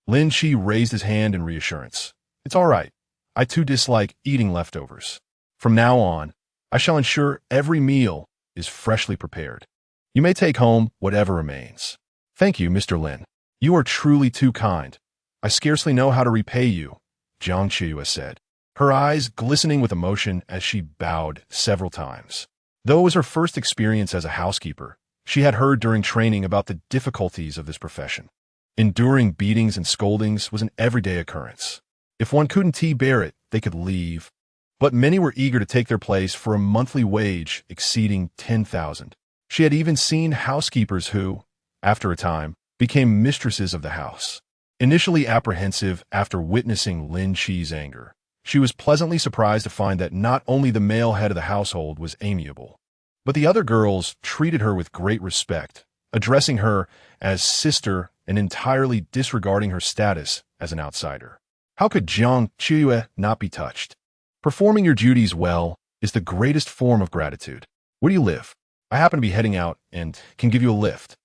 Lin Qi raised his hand in reassurance. It's all right. I too dislike eating leftovers. From now on, I shall ensure every meal is freshly prepared. You may take home whatever remains. Thank you, Mr. Lin. You are truly too kind. I scarcely know how to repay you, Jiang Qiuyue said, her eyes glistening with emotion as she bowed several times. Though it was her first experience as a housekeeper, she had heard during training about the difficulties of this profession. Enduring beatings and scoldings was an everyday occurrence. If one couldn't bear it, they could leave. But many were eager to take their place for a monthly wage exceeding 10,000. She had even seen housekeepers who, after a time, became mistresses of the house. Initially apprehensive after witnessing Lin Qi's anger, she was pleasantly surprised to find that not only the male head of the household was amiable, but the other girls treated her with great respect, addressing her as sister and entirely disregarding her status as an outsider. How could Jiang Qiuyue not be touched? Performing your duties well is the greatest form of gratitude. Where do you live? I happen to be heading out and can give you a lift.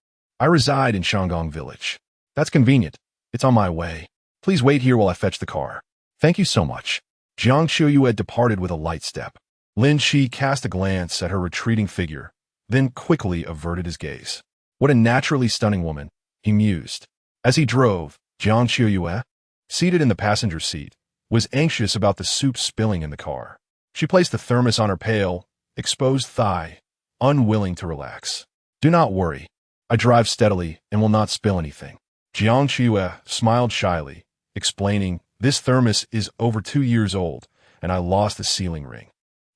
I reside in Shanggong Village. That's convenient. It's on my way. Please wait here while I fetch the car. Thank you so much. Jiang Qiuyue departed with a light step. Lin Qi cast a glance at her retreating figure, then quickly averted his gaze. What a naturally stunning woman, he mused. As he drove, Jiang Qiuyue, seated in the passenger seat, was anxious about the soup spilling in the car. She placed the thermos on her pale, exposed thigh, unwilling to relax. Do not worry. I drive steadily and will not spill anything. Jiang Qiuyue smiled shyly, explaining, this thermos is over 2 years old, and I lost the sealing ring.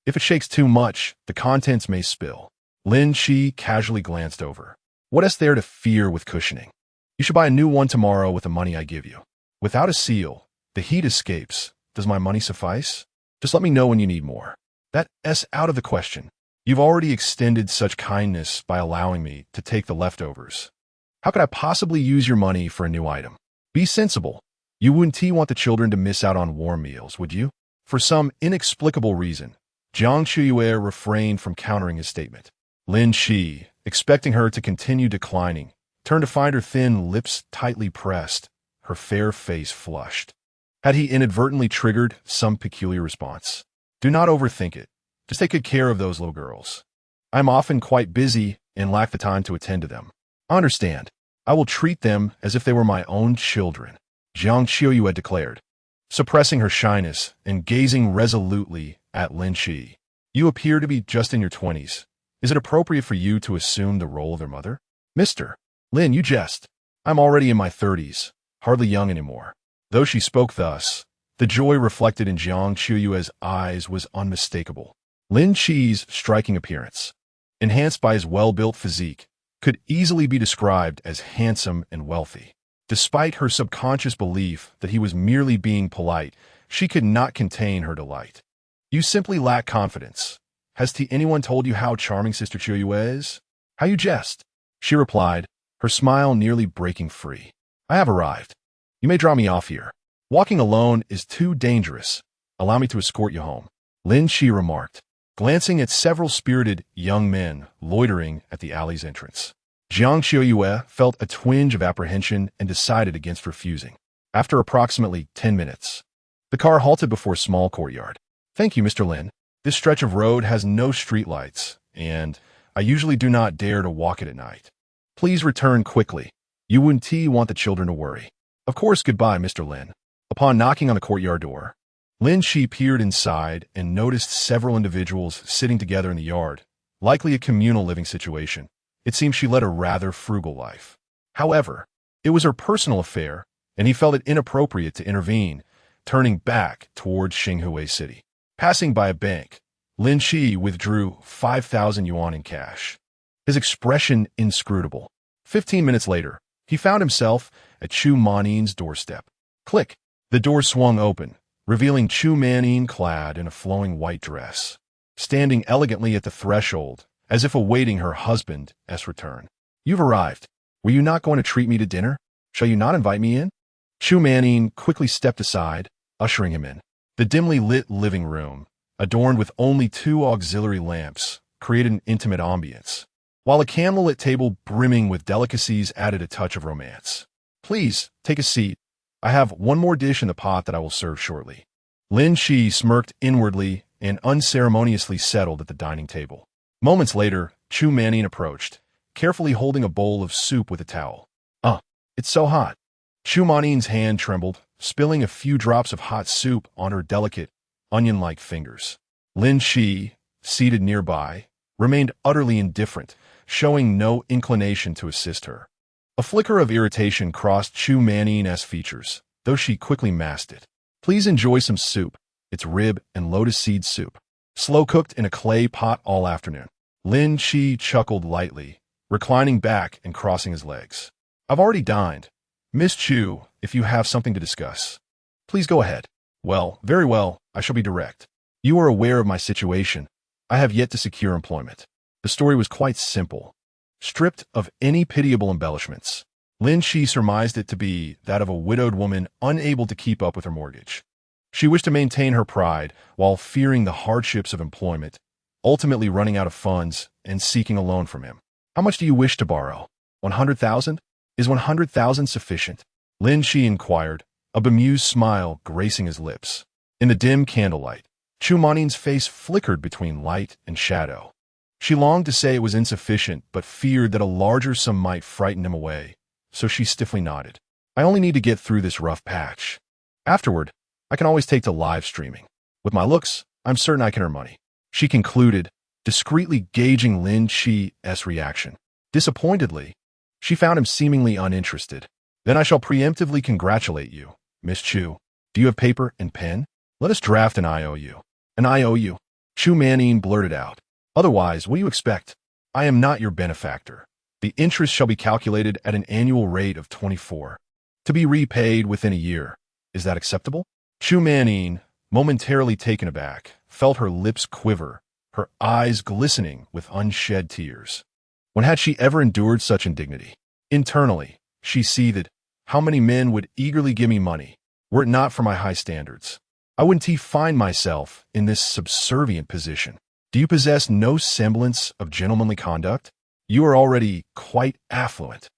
If it shakes too much, the contents may spill. Lin Qi casually glanced over. What is there to fear with cushioning? You should buy a new one tomorrow with the money I give you. Without a seal, the heat escapes. Does my money suffice? Just let me know when you need more. That's out of the question. You've already extended such kindness by allowing me to take the leftovers. How could I possibly use your money for a new item? Be sensible. You wouldn't want the children to miss out on warm meals, would you? For some inexplicable reason, Jiang Qiuyue refrained from countering his statement. Lin Qi, expecting her to continue declining, turned to find her thin lips tightly pressed, her fair face flushed. Had he inadvertently triggered some peculiar response? Do not overthink it. Just take good care of those little girls. I am often quite busy and lack the time to attend to them. I understand. I will treat them as if they were my own children, Jiang Qiuyue declared, suppressing her shyness and gazing resolutely at Lin Qi. You appear to be just in your 20s. Is it appropriate for you to assume the role of their mother? Mr. Lin, you jest. I'm already in my 30s, hardly young anymore. Though she spoke thus, the joy reflected in Jiang Qiuyue's eyes was unmistakable. Lin Qi's striking appearance, enhanced by his well-built physique, could easily be described as handsome and wealthy. Despite her subconscious belief that he was merely being polite, she could not contain her delight. You simply lack confidence. Has anyone told you how charming Sister Qiuyue is? How you jest? She replied, her smile nearly breaking free. I have arrived. You may drop me off here. Walking alone is too dangerous. Allow me to escort you home. Lin Qi remarked, glancing at several spirited young men loitering at the alley's entrance. Jiang Qiuyue felt a twinge of apprehension and decided against refusing. After approximately 10 minutes, the car halted before a small courtyard. Thank you, Mr. Lin. This stretch of road has no streetlights, and I usually do not dare to walk it at night. Please return quickly. You wouldn't want the children to worry. Of course, goodbye, Mr. Lin. Upon knocking on the courtyard door, Lin Qi peered inside and noticed several individuals sitting together in the yard, likely a communal living situation. It seemed she led a rather frugal life. However, it was her personal affair, and he felt it inappropriate to intervene, turning back towards Xinhui City. Passing by a bank, Lin Qi withdrew 5,000 yuan in cash. His expression inscrutable. 15 minutes later, he found himself at Chu Manin's doorstep. Click! The door swung open, revealing Chu Manin clad in a flowing white dress, standing elegantly at the threshold, as if awaiting her husband's return. You've arrived. Were you not going to treat me to dinner? Shall you not invite me in? Chu Manin quickly stepped aside, ushering him in. The dimly lit living room, adorned with only 2 auxiliary lamps, created an intimate ambience, while a candlelit table brimming with delicacies added a touch of romance. Please, take a seat. I have one more dish in the pot that I will serve shortly. Lin Qi smirked inwardly and unceremoniously settled at the dining table. Moments later, Chu Manin approached, carefully holding a bowl of soup with a towel. It's so hot. Chu Manin's hand trembled, spilling a few drops of hot soup on her delicate, onion-like fingers. Lin Qi, seated nearby, remained utterly indifferent, showing no inclination to assist her. A flicker of irritation crossed Chu Manin's features, though she quickly masked it. Please enjoy some soup. It's rib and lotus seed soup, slow-cooked in a clay pot all afternoon. Lin Qi chuckled lightly, reclining back and crossing his legs. I've already dined. Miss Chu, if you have something to discuss, please go ahead. Well, very well, I shall be direct. You are aware of my situation. I have yet to secure employment. The story was quite simple. Stripped of any pitiable embellishments, Lin Qi surmised it to be that of a widowed woman unable to keep up with her mortgage. She wished to maintain her pride while fearing the hardships of employment, ultimately running out of funds and seeking a loan from him. How much do you wish to borrow? 100,000? Is 100,000 sufficient? Lin Qi inquired, a bemused smile gracing his lips. In the dim candlelight, Chu Manin's face flickered between light and shadow. She longed to say it was insufficient, but feared that a larger sum might frighten him away, so she stiffly nodded. I only need to get through this rough patch. Afterward, I can always take to live streaming. With my looks, I'm certain I can earn money. She concluded, discreetly gauging Lin Qi's reaction. Disappointedly, she found him seemingly uninterested. Then I shall preemptively congratulate you, Miss Chu. Do you have paper and pen? Let us draft an IOU. An IOU? Chu Manin blurted out. Otherwise, what do you expect? I am not your benefactor. The interest shall be calculated at an annual rate of 24, to be repaid within a year. Is that acceptable? Chu Manin, momentarily taken aback, felt her lips quiver, her eyes glistening with unshed tears. When had she ever endured such indignity? Internally, she seethed. How many men would eagerly give me money, were it not for my high standards? I wouldn't find myself in this subservient position. Do you possess no semblance of gentlemanly conduct? You are already quite affluent.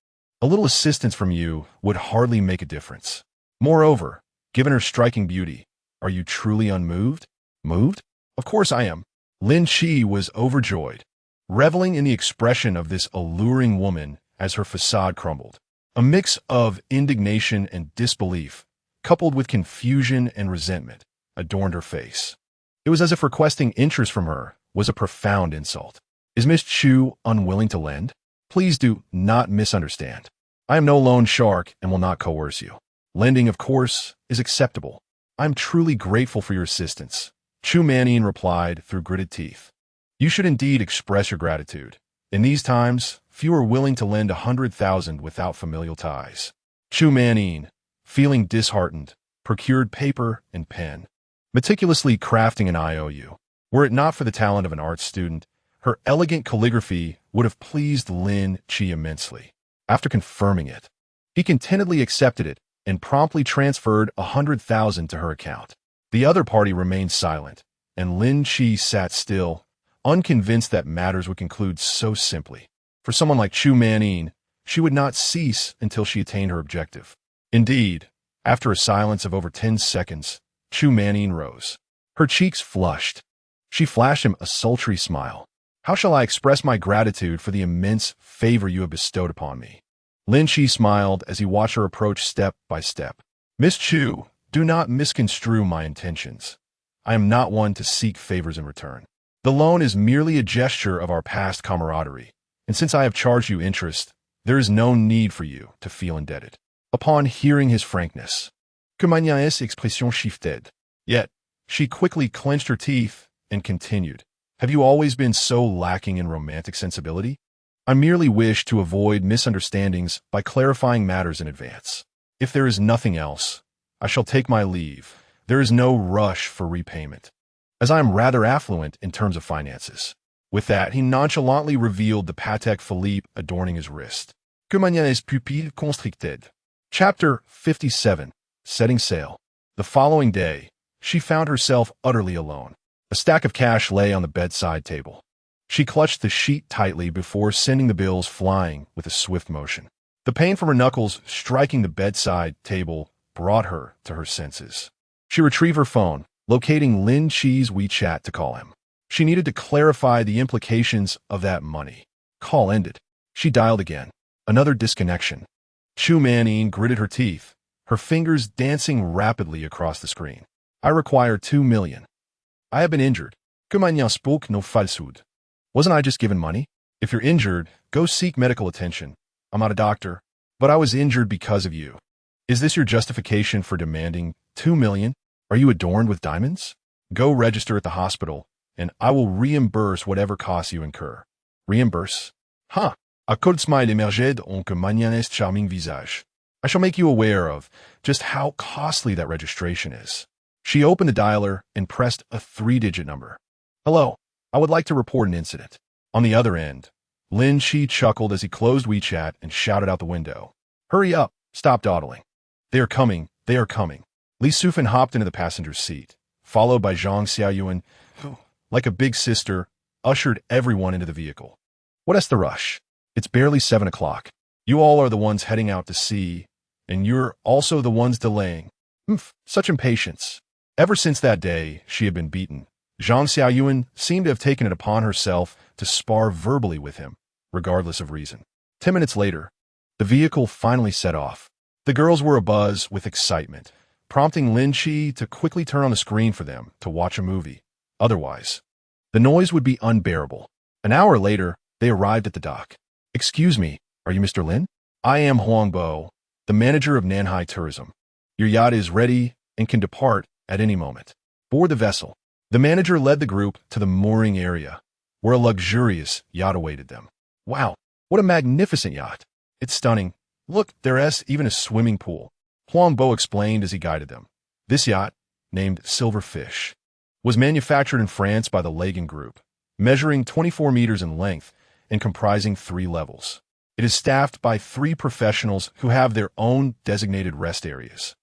A little assistance from you would hardly make a difference. Moreover, given her striking beauty, are you truly unmoved? Moved? Of course I am. Lin Qi was overjoyed, reveling in the expression of this alluring woman as her facade crumbled. A mix of indignation and disbelief, coupled with confusion and resentment, adorned her face. It was as if requesting interest from her was a profound insult. Is Miss Chu unwilling to lend? Please do not misunderstand. I am no loan shark and will not coerce you. Lending, of course, is acceptable. I am truly grateful for your assistance, Chu Manin replied through gritted teeth. You should indeed express your gratitude. In these times, few are willing to lend 100,000 without familial ties. Chu Manin, feeling disheartened, procured paper and pen, meticulously crafting an IOU. Were it not for the talent of an art student, her elegant calligraphy would have pleased Lin Qi immensely. After confirming it, he contentedly accepted it and promptly transferred 100,000 to her account. The other party remained silent, and Lin Qi sat still, unconvinced that matters would conclude so simply. For someone like Chu Manin, she would not cease until she attained her objective. Indeed, after a silence of over 10 seconds, Chu Manin rose. Her cheeks flushed. She flashed him a sultry smile. How shall I express my gratitude for the immense favor you have bestowed upon me? Lin Qi smiled as he watched her approach step by step. Miss Chu, do not misconstrue my intentions. I am not one to seek favors in return. The loan is merely a gesture of our past camaraderie, and since I have charged you interest, there is no need for you to feel indebted. Upon hearing his frankness, que Magna's expression shifted. Yet, she quickly clenched her teeth and continued. Have you always been so lacking in romantic sensibility? I merely wish to avoid misunderstandings by clarifying matters in advance. If there is nothing else, I shall take my leave. There is no rush for repayment, as I am rather affluent in terms of finances. With that, he nonchalantly revealed the Patek Philippe adorning his wrist. Que manières pupilles constricted. Chapter 57. Setting sail. The following day, she found herself utterly alone. A stack of cash lay on the bedside table. She clutched the sheet tightly before sending the bills flying with a swift motion. The pain from her knuckles striking the bedside table brought her to her senses. She retrieved her phone, locating Lin Qi's WeChat to call him. She needed to clarify the implications of that money. Call ended. She dialed again. Another disconnection. Chu Manine gritted her teeth, her fingers dancing rapidly across the screen. I require 2 million. I have been injured. Que manière spoke no falsehood. Wasn't I just given money? If you're injured, go seek medical attention. I'm not a doctor, but I was injured because of you. Is this your justification for demanding 2 million? Are you adorned with diamonds? Go register at the hospital, and I will reimburse whatever costs you incur. Reimburse? Huh. À cause smile émerged en que mañanes charming visage. I shall make you aware of just how costly that registration is. She opened the dialer and pressed a 3-digit number. Hello, I would like to report an incident. On the other end, Lin Qi chuckled as he closed WeChat and shouted out the window. Hurry up, stop dawdling. They are coming, they are coming. Li Sufan hopped into the passenger's seat, followed by Zhang Xiaoyuan, who, like a big sister, ushered everyone into the vehicle. What is the rush? It's barely 7 o'clock. You all are the ones heading out to sea, and you're also the ones delaying. Such impatience. Ever since that day, she had been beaten. Zhang Xiaoyuan seemed to have taken it upon herself to spar verbally with him, regardless of reason. 10 minutes later, the vehicle finally set off. The girls were abuzz with excitement, prompting Lin Qi to quickly turn on the screen for them to watch a movie. Otherwise, the noise would be unbearable. An hour later, they arrived at the dock. Excuse me, are you Mr. Lin? I am Huang Bo, the manager of Nanhai Tourism. Your yacht is ready and can depart at any moment. Board the vessel. The manager led the group to the mooring area, where a luxurious yacht awaited them. Wow, what a magnificent yacht. It's stunning. Look, there's even a swimming pool. Huang Bo explained as he guided them. This yacht, named Silverfish, was manufactured in France by the Lagan Group, measuring 24 meters in length and comprising 3 levels. It is staffed by 3 professionals who have their own designated rest areas,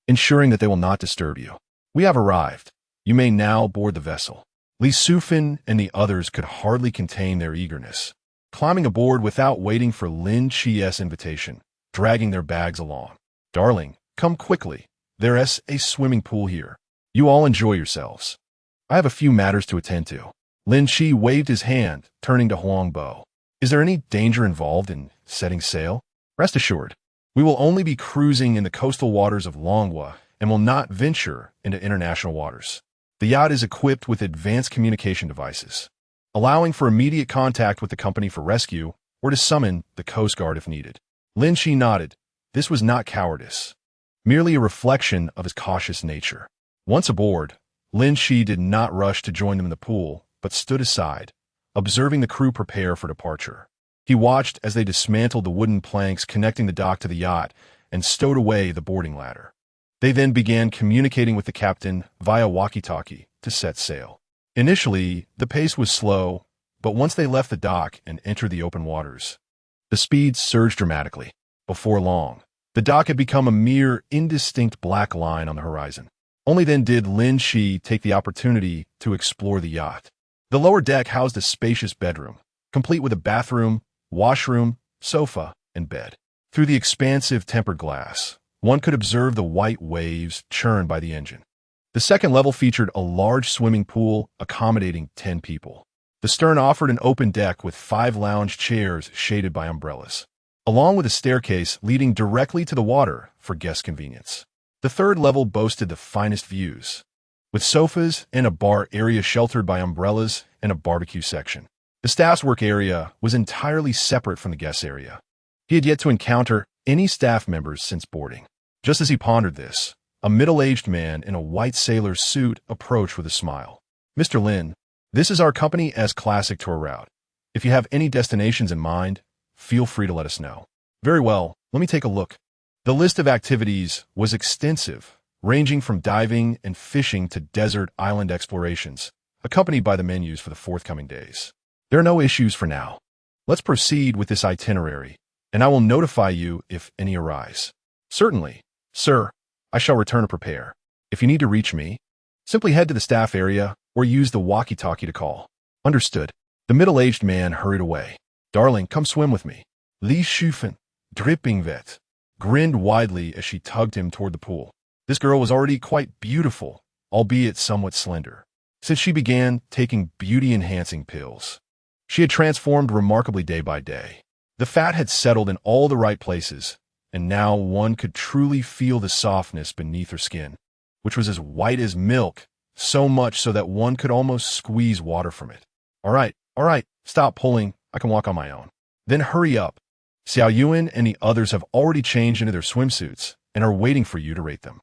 ensuring that they will not disturb you. We have arrived. You may now board the vessel. Li Sufan and the others could hardly contain their eagerness, climbing aboard without waiting for Lin Qi's invitation, dragging their bags along. Darling, come quickly. There's a swimming pool here. You all enjoy yourselves. I have a few matters to attend to. Lin Qi waved his hand, turning to Huang Bo. Is there any danger involved in setting sail? Rest assured, we will only be cruising in the coastal waters of Longhua and will not venture into international waters. The yacht is equipped with advanced communication devices, allowing for immediate contact with the company for rescue or to summon the Coast Guard if needed. Lin Qi nodded. This was not cowardice, merely a reflection of his cautious nature. Once aboard, Lin Qi did not rush to join them in the pool, but stood aside, observing the crew prepare for departure. He watched as they dismantled the wooden planks connecting the dock to the yacht and stowed away the boarding ladder. They then began communicating with the captain via walkie-talkie to set sail. Initially, the pace was slow, but once they left the dock and entered the open waters, the speed surged dramatically. Before long, the dock had become a mere indistinct black line on the horizon. Only then did Lin Qi take the opportunity to explore the yacht. The lower deck housed a spacious bedroom, complete with a bathroom, washroom, sofa, and bed. Through the expansive tempered glass, one could observe the white waves churned by the engine. The second level featured a large swimming pool accommodating 10 people. The stern offered an open deck with 5 lounge chairs shaded by umbrellas, along with a staircase leading directly to the water for guest convenience. The third level boasted the finest views, with sofas and a bar area sheltered by umbrellas and a barbecue section. The staff's work area was entirely separate from the guest area. He had yet to encounter any staff members since boarding. Just as he pondered this, a middle-aged man in a white sailor's suit approached with a smile. Mr. Lin, this is our company S Classic tour route. If you have any destinations in mind, feel free to let us know. Very well, let me take a look. The list of activities was extensive, ranging from diving and fishing to desert island explorations, accompanied by the menus for the forthcoming days. There are no issues for now. Let's proceed with this itinerary, and I will notify you if any arise. Certainly, sir. I shall return to prepare. If you need to reach me, simply head to the staff area or use the walkie-talkie to call. Understood. The middle-aged man hurried away. Darling, come swim with me. Li Qi, dripping vet, grinned widely as she tugged him toward the pool. This girl was already quite beautiful, albeit somewhat slender, since she began taking beauty-enhancing pills. She had transformed remarkably day by day. The fat had settled in all the right places, and now one could truly feel the softness beneath her skin, which was as white as milk, so much so that one could almost squeeze water from it. All right, stop pulling. I can walk on my own. Then hurry up. Xiao Yuan and the others have already changed into their swimsuits and are waiting for you to rate them.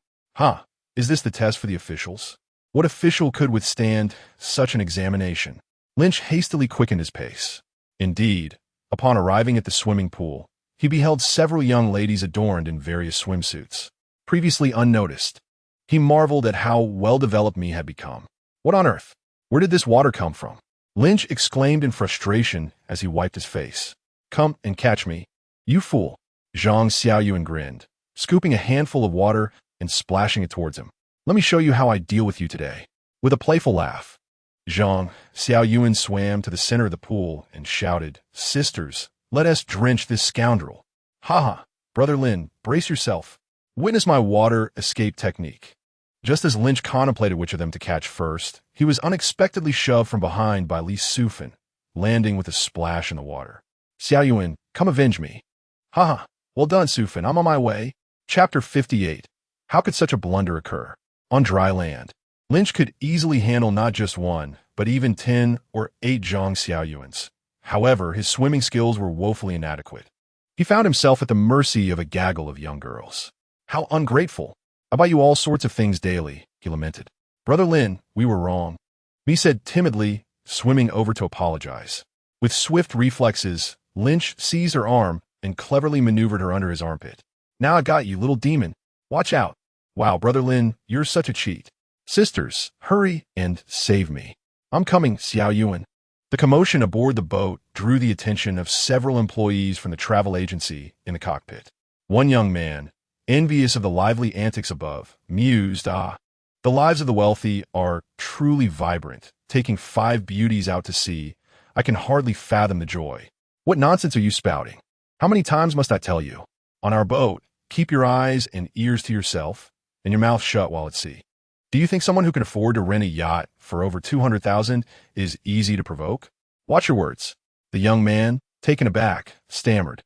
Is this the test for the officials? What official could withstand such an examination? Lynch hastily quickened his pace. Indeed, upon arriving at the swimming pool, he beheld several young ladies adorned in various swimsuits. Previously unnoticed, he marveled at how well-developed Me had become. What on earth? Where did this water come from? Lynch exclaimed in frustration as he wiped his face. Come and catch me, you fool. Zhang Xiaoyuan grinned, scooping a handful of water and splashing it towards him. Let me show you how I deal with you today. With a playful laugh, Zhang Xiaoyuan swam to the center of the pool and shouted, Sisters, let us drench this scoundrel. Ha! Brother Lin, brace yourself. Witness my water escape technique. Just as Lynch contemplated which of them to catch first, he was unexpectedly shoved from behind by Li Qi, landing with a splash in the water. Xiaoyuan, come avenge me. Well done, Qi, I'm on my way. Chapter 58. How could such a blunder occur? On dry land, Lynch could easily handle not just one, but even 10 or 8 Zhang Xiaoyuans. However, his swimming skills were woefully inadequate. He found himself at the mercy of a gaggle of young girls. How ungrateful. I buy you all sorts of things daily, he lamented. Brother Lin, we were wrong. Me said timidly, swimming over to apologize. With swift reflexes, Lynch seized her arm and cleverly maneuvered her under his armpit. Now I got you, little demon. Watch out. Wow, Brother Lin, you're such a cheat. Sisters, hurry and save me. I'm coming, Xiaoyuan. The commotion aboard the boat drew the attention of several employees from the travel agency in the cockpit. One young man, envious of the lively antics above, mused, the lives of the wealthy are truly vibrant. Taking 5 beauties out to sea, I can hardly fathom the joy. What nonsense are you spouting? How many times must I tell you? On our boat, keep your eyes and ears to yourself, and your mouth shut while at sea. Do you think someone who can afford to rent a yacht for over 200,000 is easy to provoke? Watch your words. The young man, taken aback, stammered.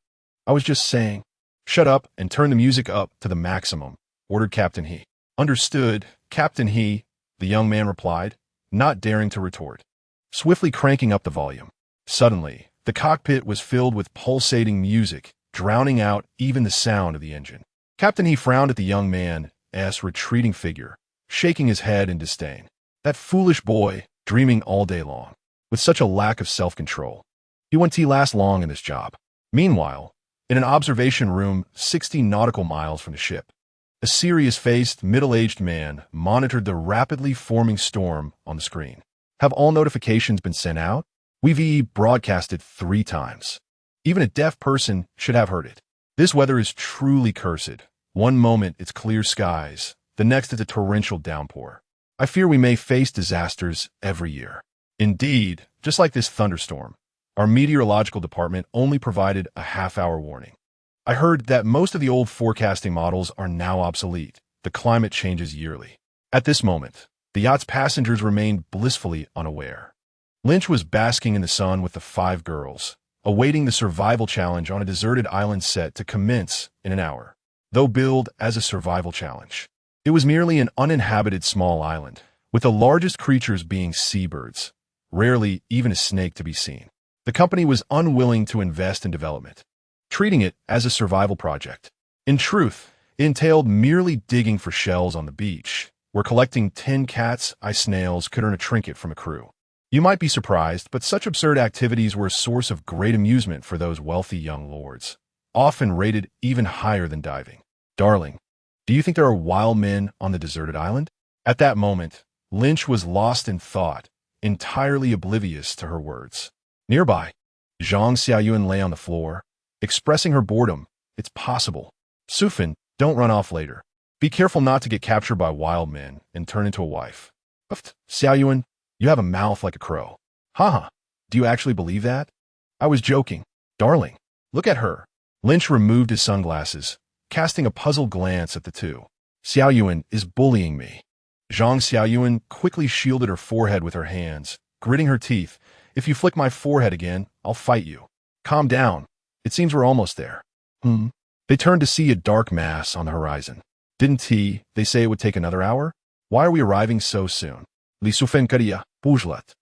I was just saying. Shut up and turn the music up to the maximum, ordered Captain He. Understood, Captain He, the young man replied, not daring to retort. Swiftly cranking up the volume. Suddenly, the cockpit was filled with pulsating music, drowning out even the sound of the engine. Captain He frowned at the young man's retreating figure, shaking his head in disdain. That foolish boy, dreaming all day long, with such a lack of self-control. He won't last long in this job. Meanwhile, in an observation room 60 nautical miles from the ship, a serious-faced, middle-aged man monitored the rapidly forming storm on the screen. Have all notifications been sent out? We've broadcasted 3 times. Even a deaf person should have heard it. This weather is truly cursed. One moment it's clear skies, the next it's a torrential downpour. I fear we may face disasters every year. Indeed, just like this thunderstorm, our meteorological department only provided a half-hour warning. I heard that most of the old forecasting models are now obsolete. The climate changes yearly. At this moment, the yacht's passengers remained blissfully unaware. Lynch was basking in the sun with the 5 girls, awaiting the survival challenge on a deserted island set to commence in an hour. Though billed as a survival challenge, it was merely an uninhabited small island, with the largest creatures being seabirds, rarely even a snake to be seen. The company was unwilling to invest in development, treating it as a survival project. In truth, it entailed merely digging for shells on the beach, where collecting 10 cat's eye snails could earn a trinket from a crew. You might be surprised, but such absurd activities were a source of great amusement for those wealthy young lords, often rated even higher than diving. Darling, do you think there are wild men on the deserted island? At that moment, Lynch was lost in thought, entirely oblivious to her words. Nearby, Zhang Xiaoyuan lay on the floor, expressing her boredom. It's possible. Sufin, don't run off later. Be careful not to get captured by wild men and turn into a wife. Xiaoyuan, you have a mouth like a crow. Haha, do you actually believe that? I was joking. Darling, look at her. Lynch removed his sunglasses, casting a puzzled glance at the two. Xiaoyuan is bullying me. Zhang Xiaoyuan quickly shielded her forehead with her hands, gritting her teeth. If you flick my forehead again, I'll fight you. Calm down. It seems we're almost there. They turned to see a dark mass on the horizon. Didn't they say it would take another hour? Why are we arriving so soon? Li Sufenkaria, Bujlat.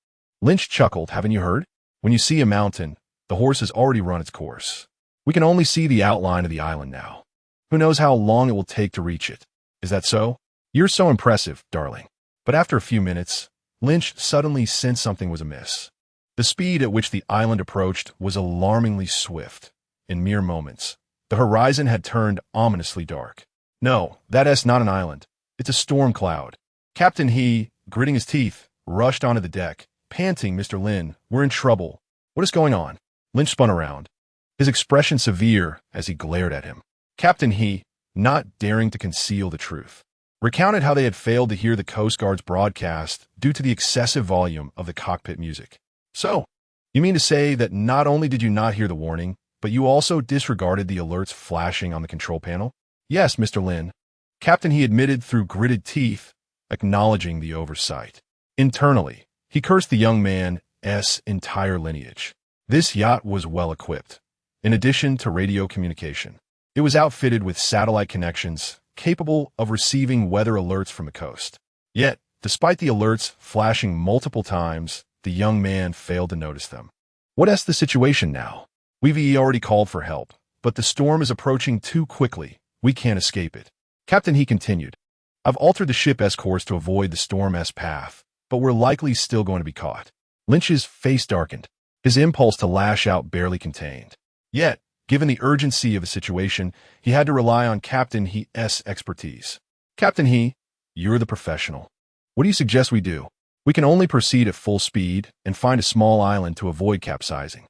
Lynch chuckled. Haven't you heard? When you see a mountain, the horse has already run its course. We can only see the outline of the island now. Who knows how long it will take to reach it? Is that so? You're so impressive, darling. But after a few minutes, Lynch suddenly sensed something was amiss. The speed at which the island approached was alarmingly swift. In mere moments, the horizon had turned ominously dark. No, that's not an island. It's a storm cloud. Captain He, gritting his teeth, rushed onto the deck, panting. Mr. Lin, we're in trouble. What is going on? Lynch spun around, his expression severe as he glared at him. Captain He, not daring to conceal the truth, recounted how they had failed to hear the Coast Guard's broadcast due to the excessive volume of the cockpit music. So, you mean to say that not only did you not hear the warning, but you also disregarded the alerts flashing on the control panel? Yes, Mr. Lin. Captain He admitted through gritted teeth, acknowledging the oversight. Internally, he cursed the young man's entire lineage. This yacht was well equipped. In addition to radio communication, it was outfitted with satellite connections capable of receiving weather alerts from the coast. Yet, despite the alerts flashing multiple times, the young man failed to notice them. What's the situation now? We've already called for help, but the storm is approaching too quickly. We can't escape it. Captain He continued. I've altered the ship's course to avoid the storm's path, but we're likely still going to be caught. Lynch's face darkened, his impulse to lash out barely contained. Yet, given the urgency of the situation, he had to rely on Captain He's expertise. Captain He, you're the professional. What do you suggest we do? We can only proceed at full speed and find a small island to avoid capsizing.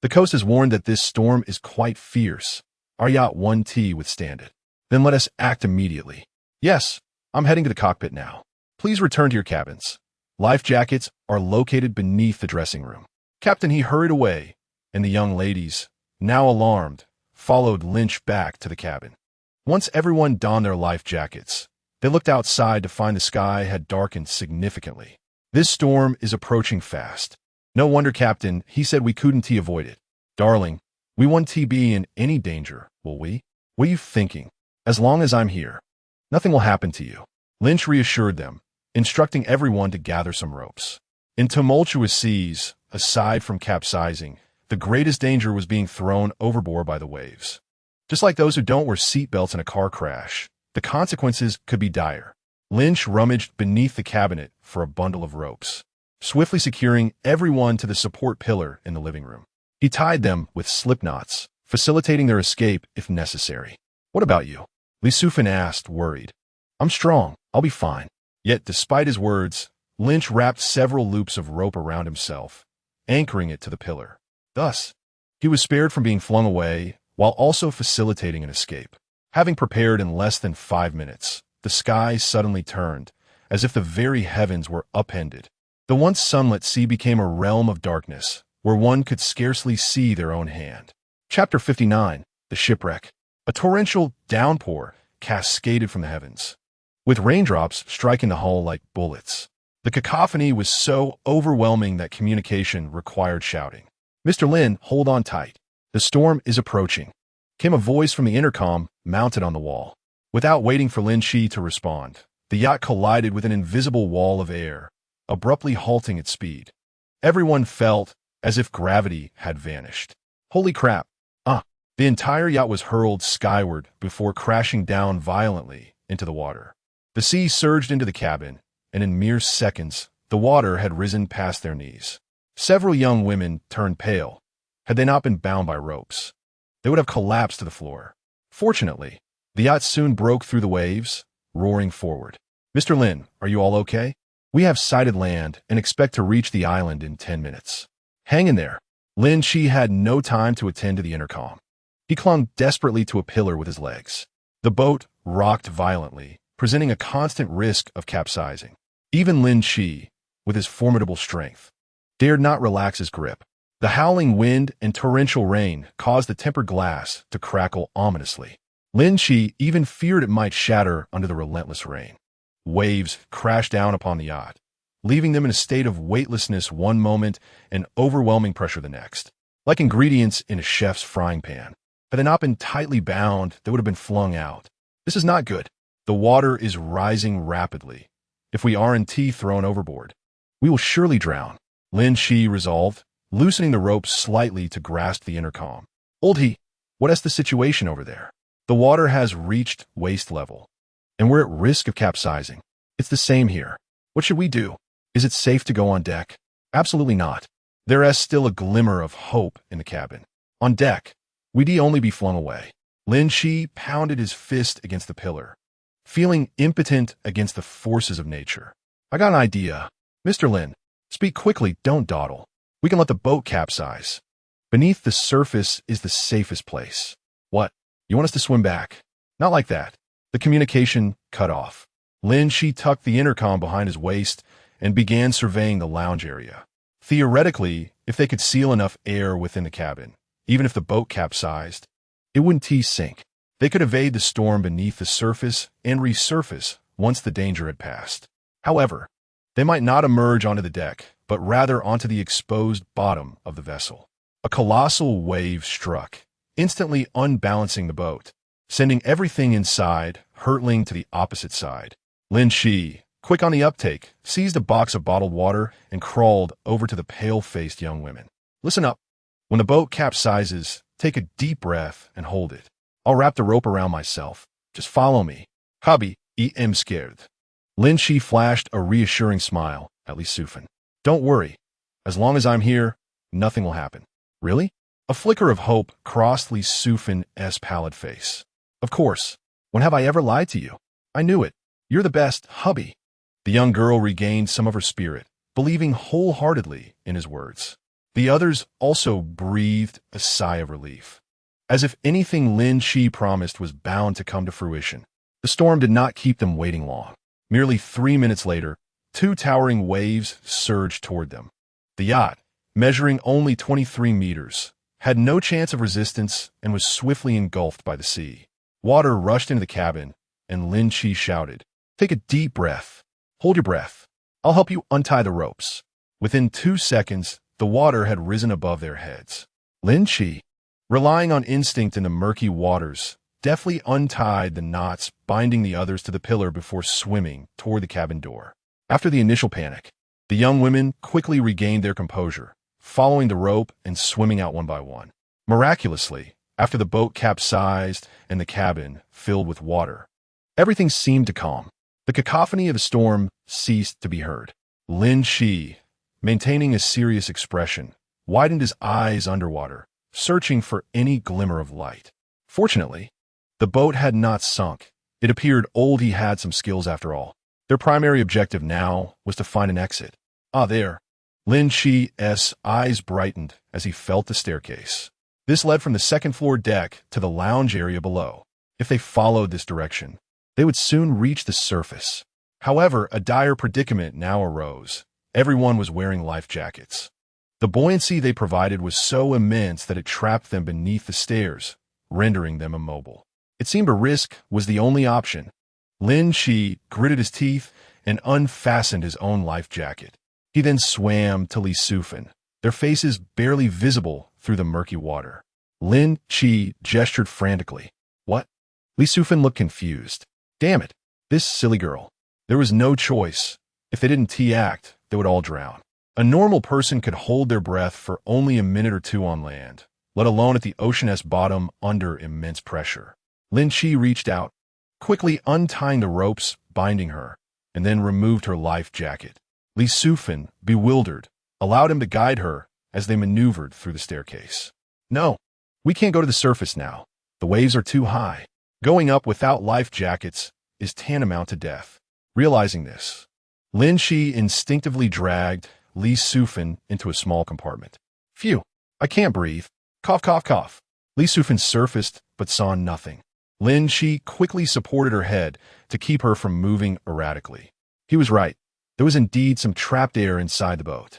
The coast is warned that this storm is quite fierce. Our yacht won't withstand it. Then let us act immediately. Yes, I'm heading to the cockpit now. Please return to your cabins. Life jackets are located beneath the dressing room. Captain He hurried away, and the young ladies, now alarmed, followed Lynch back to the cabin. Once everyone donned their life jackets, they looked outside to find the sky had darkened significantly. This storm is approaching fast. No wonder, Captain, he said we couldn't avoid it. Darling, we won't be in any danger, will we? What are you thinking? As long as I'm here, nothing will happen to you. Lynch reassured them, instructing everyone to gather some ropes. In tumultuous seas, aside from capsizing, the greatest danger was being thrown overboard by the waves. Just like those who don't wear seatbelts in a car crash, the consequences could be dire. Lynch rummaged beneath the cabinet for a bundle of ropes, swiftly securing everyone to the support pillar in the living room. He tied them with slip knots, facilitating their escape if necessary. What about you? Li Sufin asked, worried. I'm strong. I'll be fine. Yet, despite his words, Lynch wrapped several loops of rope around himself, anchoring it to the pillar. Thus, he was spared from being flung away while also facilitating an escape. Having prepared in less than 5 minutes, the sky suddenly turned, as if the very heavens were upended. The once sunlit sea became a realm of darkness, where one could scarcely see their own hand. Chapter 59, The Shipwreck. A torrential downpour cascaded from the heavens, with raindrops striking the hull like bullets. The cacophony was so overwhelming that communication required shouting. Mr. Lin, hold on tight. The storm is approaching, came a voice from the intercom mounted on the wall. Without waiting for Lin Qi to respond, the yacht collided with an invisible wall of air, abruptly halting its speed. Everyone felt as if gravity had vanished. Holy crap! The entire yacht was hurled skyward before crashing down violently into the water. The sea surged into the cabin, and in mere seconds, The water had risen past their knees. Several young women turned pale. Had they not been bound by ropes, they would have collapsed to the floor. Fortunately, the yacht soon broke through the waves, roaring forward. "Mr. Lin, are you all okay? We have sighted land and expect to reach the island in 10 minutes. Hang in there." Lin Qi had no time to attend to the intercom. He clung desperately to a pillar with his legs. The boat rocked violently, presenting a constant risk of capsizing. Even Lin Qi, with his formidable strength, dared not relax his grip. The howling wind and torrential rain caused the tempered glass to crackle ominously. Lin Qi even feared it might shatter under the relentless rain. Waves crashed down upon the yacht, leaving them in a state of weightlessness one moment and overwhelming pressure the next, like ingredients in a chef's frying pan. Had they not been tightly bound, they would have been flung out. This is not good. The water is rising rapidly. If we aren't thrown overboard, we will surely drown, Lin Qi resolved, loosening the rope slightly to grasp the intercom. "Old he, what is the situation over there? The water has reached waist level, and we're at risk of capsizing. It's the same here. What should we do? Is it safe to go on deck?" "Absolutely not. There is still a glimmer of hope in the cabin. On deck, we'd only be flung away." Lin Qi pounded his fist against the pillar, feeling impotent against the forces of nature. "I got an idea. Mr. Lin, speak quickly, don't dawdle. We can let the boat capsize. Beneath the surface is the safest place." "What? You want us to swim back?" "Not like that." The communication cut off. Lin Qi tucked the intercom behind his waist and began surveying the lounge area. Theoretically, if they could seal enough air within the cabin, even if the boat capsized, it wouldn't sink. They could evade the storm beneath the surface and resurface once the danger had passed. However, they might not emerge onto the deck, but rather onto the exposed bottom of the vessel. A colossal wave struck, instantly unbalancing the boat, sending everything inside hurtling to the opposite side. Lin Qi, quick on the uptake, seized a box of bottled water and crawled over to the pale-faced young women. "Listen up. When the boat capsizes, take a deep breath and hold it. I'll wrap the rope around myself. Just follow me. Hubby, I'm scared." Lin Qi flashed a reassuring smile at Li Sufan. "Don't worry. As long as I'm here, nothing will happen." "Really?" A flicker of hope crossed Li Sufan's pallid face. "Of course. When have I ever lied to you? I knew it. You're the best, hubby." The young girl regained some of her spirit, believing wholeheartedly in his words. The others also breathed a sigh of relief, as if anything Lin Qi promised was bound to come to fruition. The storm did not keep them waiting long. Merely 3 minutes later, 2 towering waves surged toward them. The yacht, measuring only 23 meters, had no chance of resistance and was swiftly engulfed by the sea. Water rushed into the cabin, and Lin Qi shouted, "Take a deep breath. Hold your breath. I'll help you untie the ropes." Within 2 seconds, the water had risen above their heads. Lin Qi, relying on instinct in the murky waters, deftly untied the knots binding the others to the pillar before swimming toward the cabin door. After the initial panic, the young women quickly regained their composure, following the rope and swimming out one by one. Miraculously, after the boat capsized and the cabin filled with water, everything seemed to calm. The cacophony of the storm ceased to be heard. Lin Qi, maintaining a serious expression, widened his eyes underwater, searching for any glimmer of light. Fortunately, the boat had not sunk. It appeared old he had some skills after all. Their primary objective now was to find an exit. Ah, there. Lin Qi's eyes brightened as he felt the staircase. This led from the second-floor deck to the lounge area below. If they followed this direction, they would soon reach the surface. However, a dire predicament now arose. Everyone was wearing life jackets. The buoyancy they provided was so immense that it trapped them beneath the stairs, rendering them immobile. It seemed a risk was the only option. Lin Qi gritted his teeth and unfastened his own life jacket. He then swam to Li Sufan, their faces barely visible through the murky water. Lin Qi gestured frantically. "What?" Li Sufan looked confused. "Damn it, this silly girl." There was no choice. If they didn't act, they would all drown. A normal person could hold their breath for only a minute or two on land, let alone at the ocean's bottom under immense pressure. Lin Qi reached out, quickly untying the ropes binding her, and then removed her life jacket. Li Sufan, bewildered, allowed him to guide her as they maneuvered through the staircase. No, we can't go to the surface now. The waves are too high. Going up without life jackets is tantamount to death. Realizing this, Lin Qi instinctively dragged Li Sufan into a small compartment. Phew, I can't breathe. Cough, cough, cough. Li Sufan surfaced but saw nothing. Lin Qi quickly supported her head to keep her from moving erratically. He was right. There was indeed some trapped air inside the boat.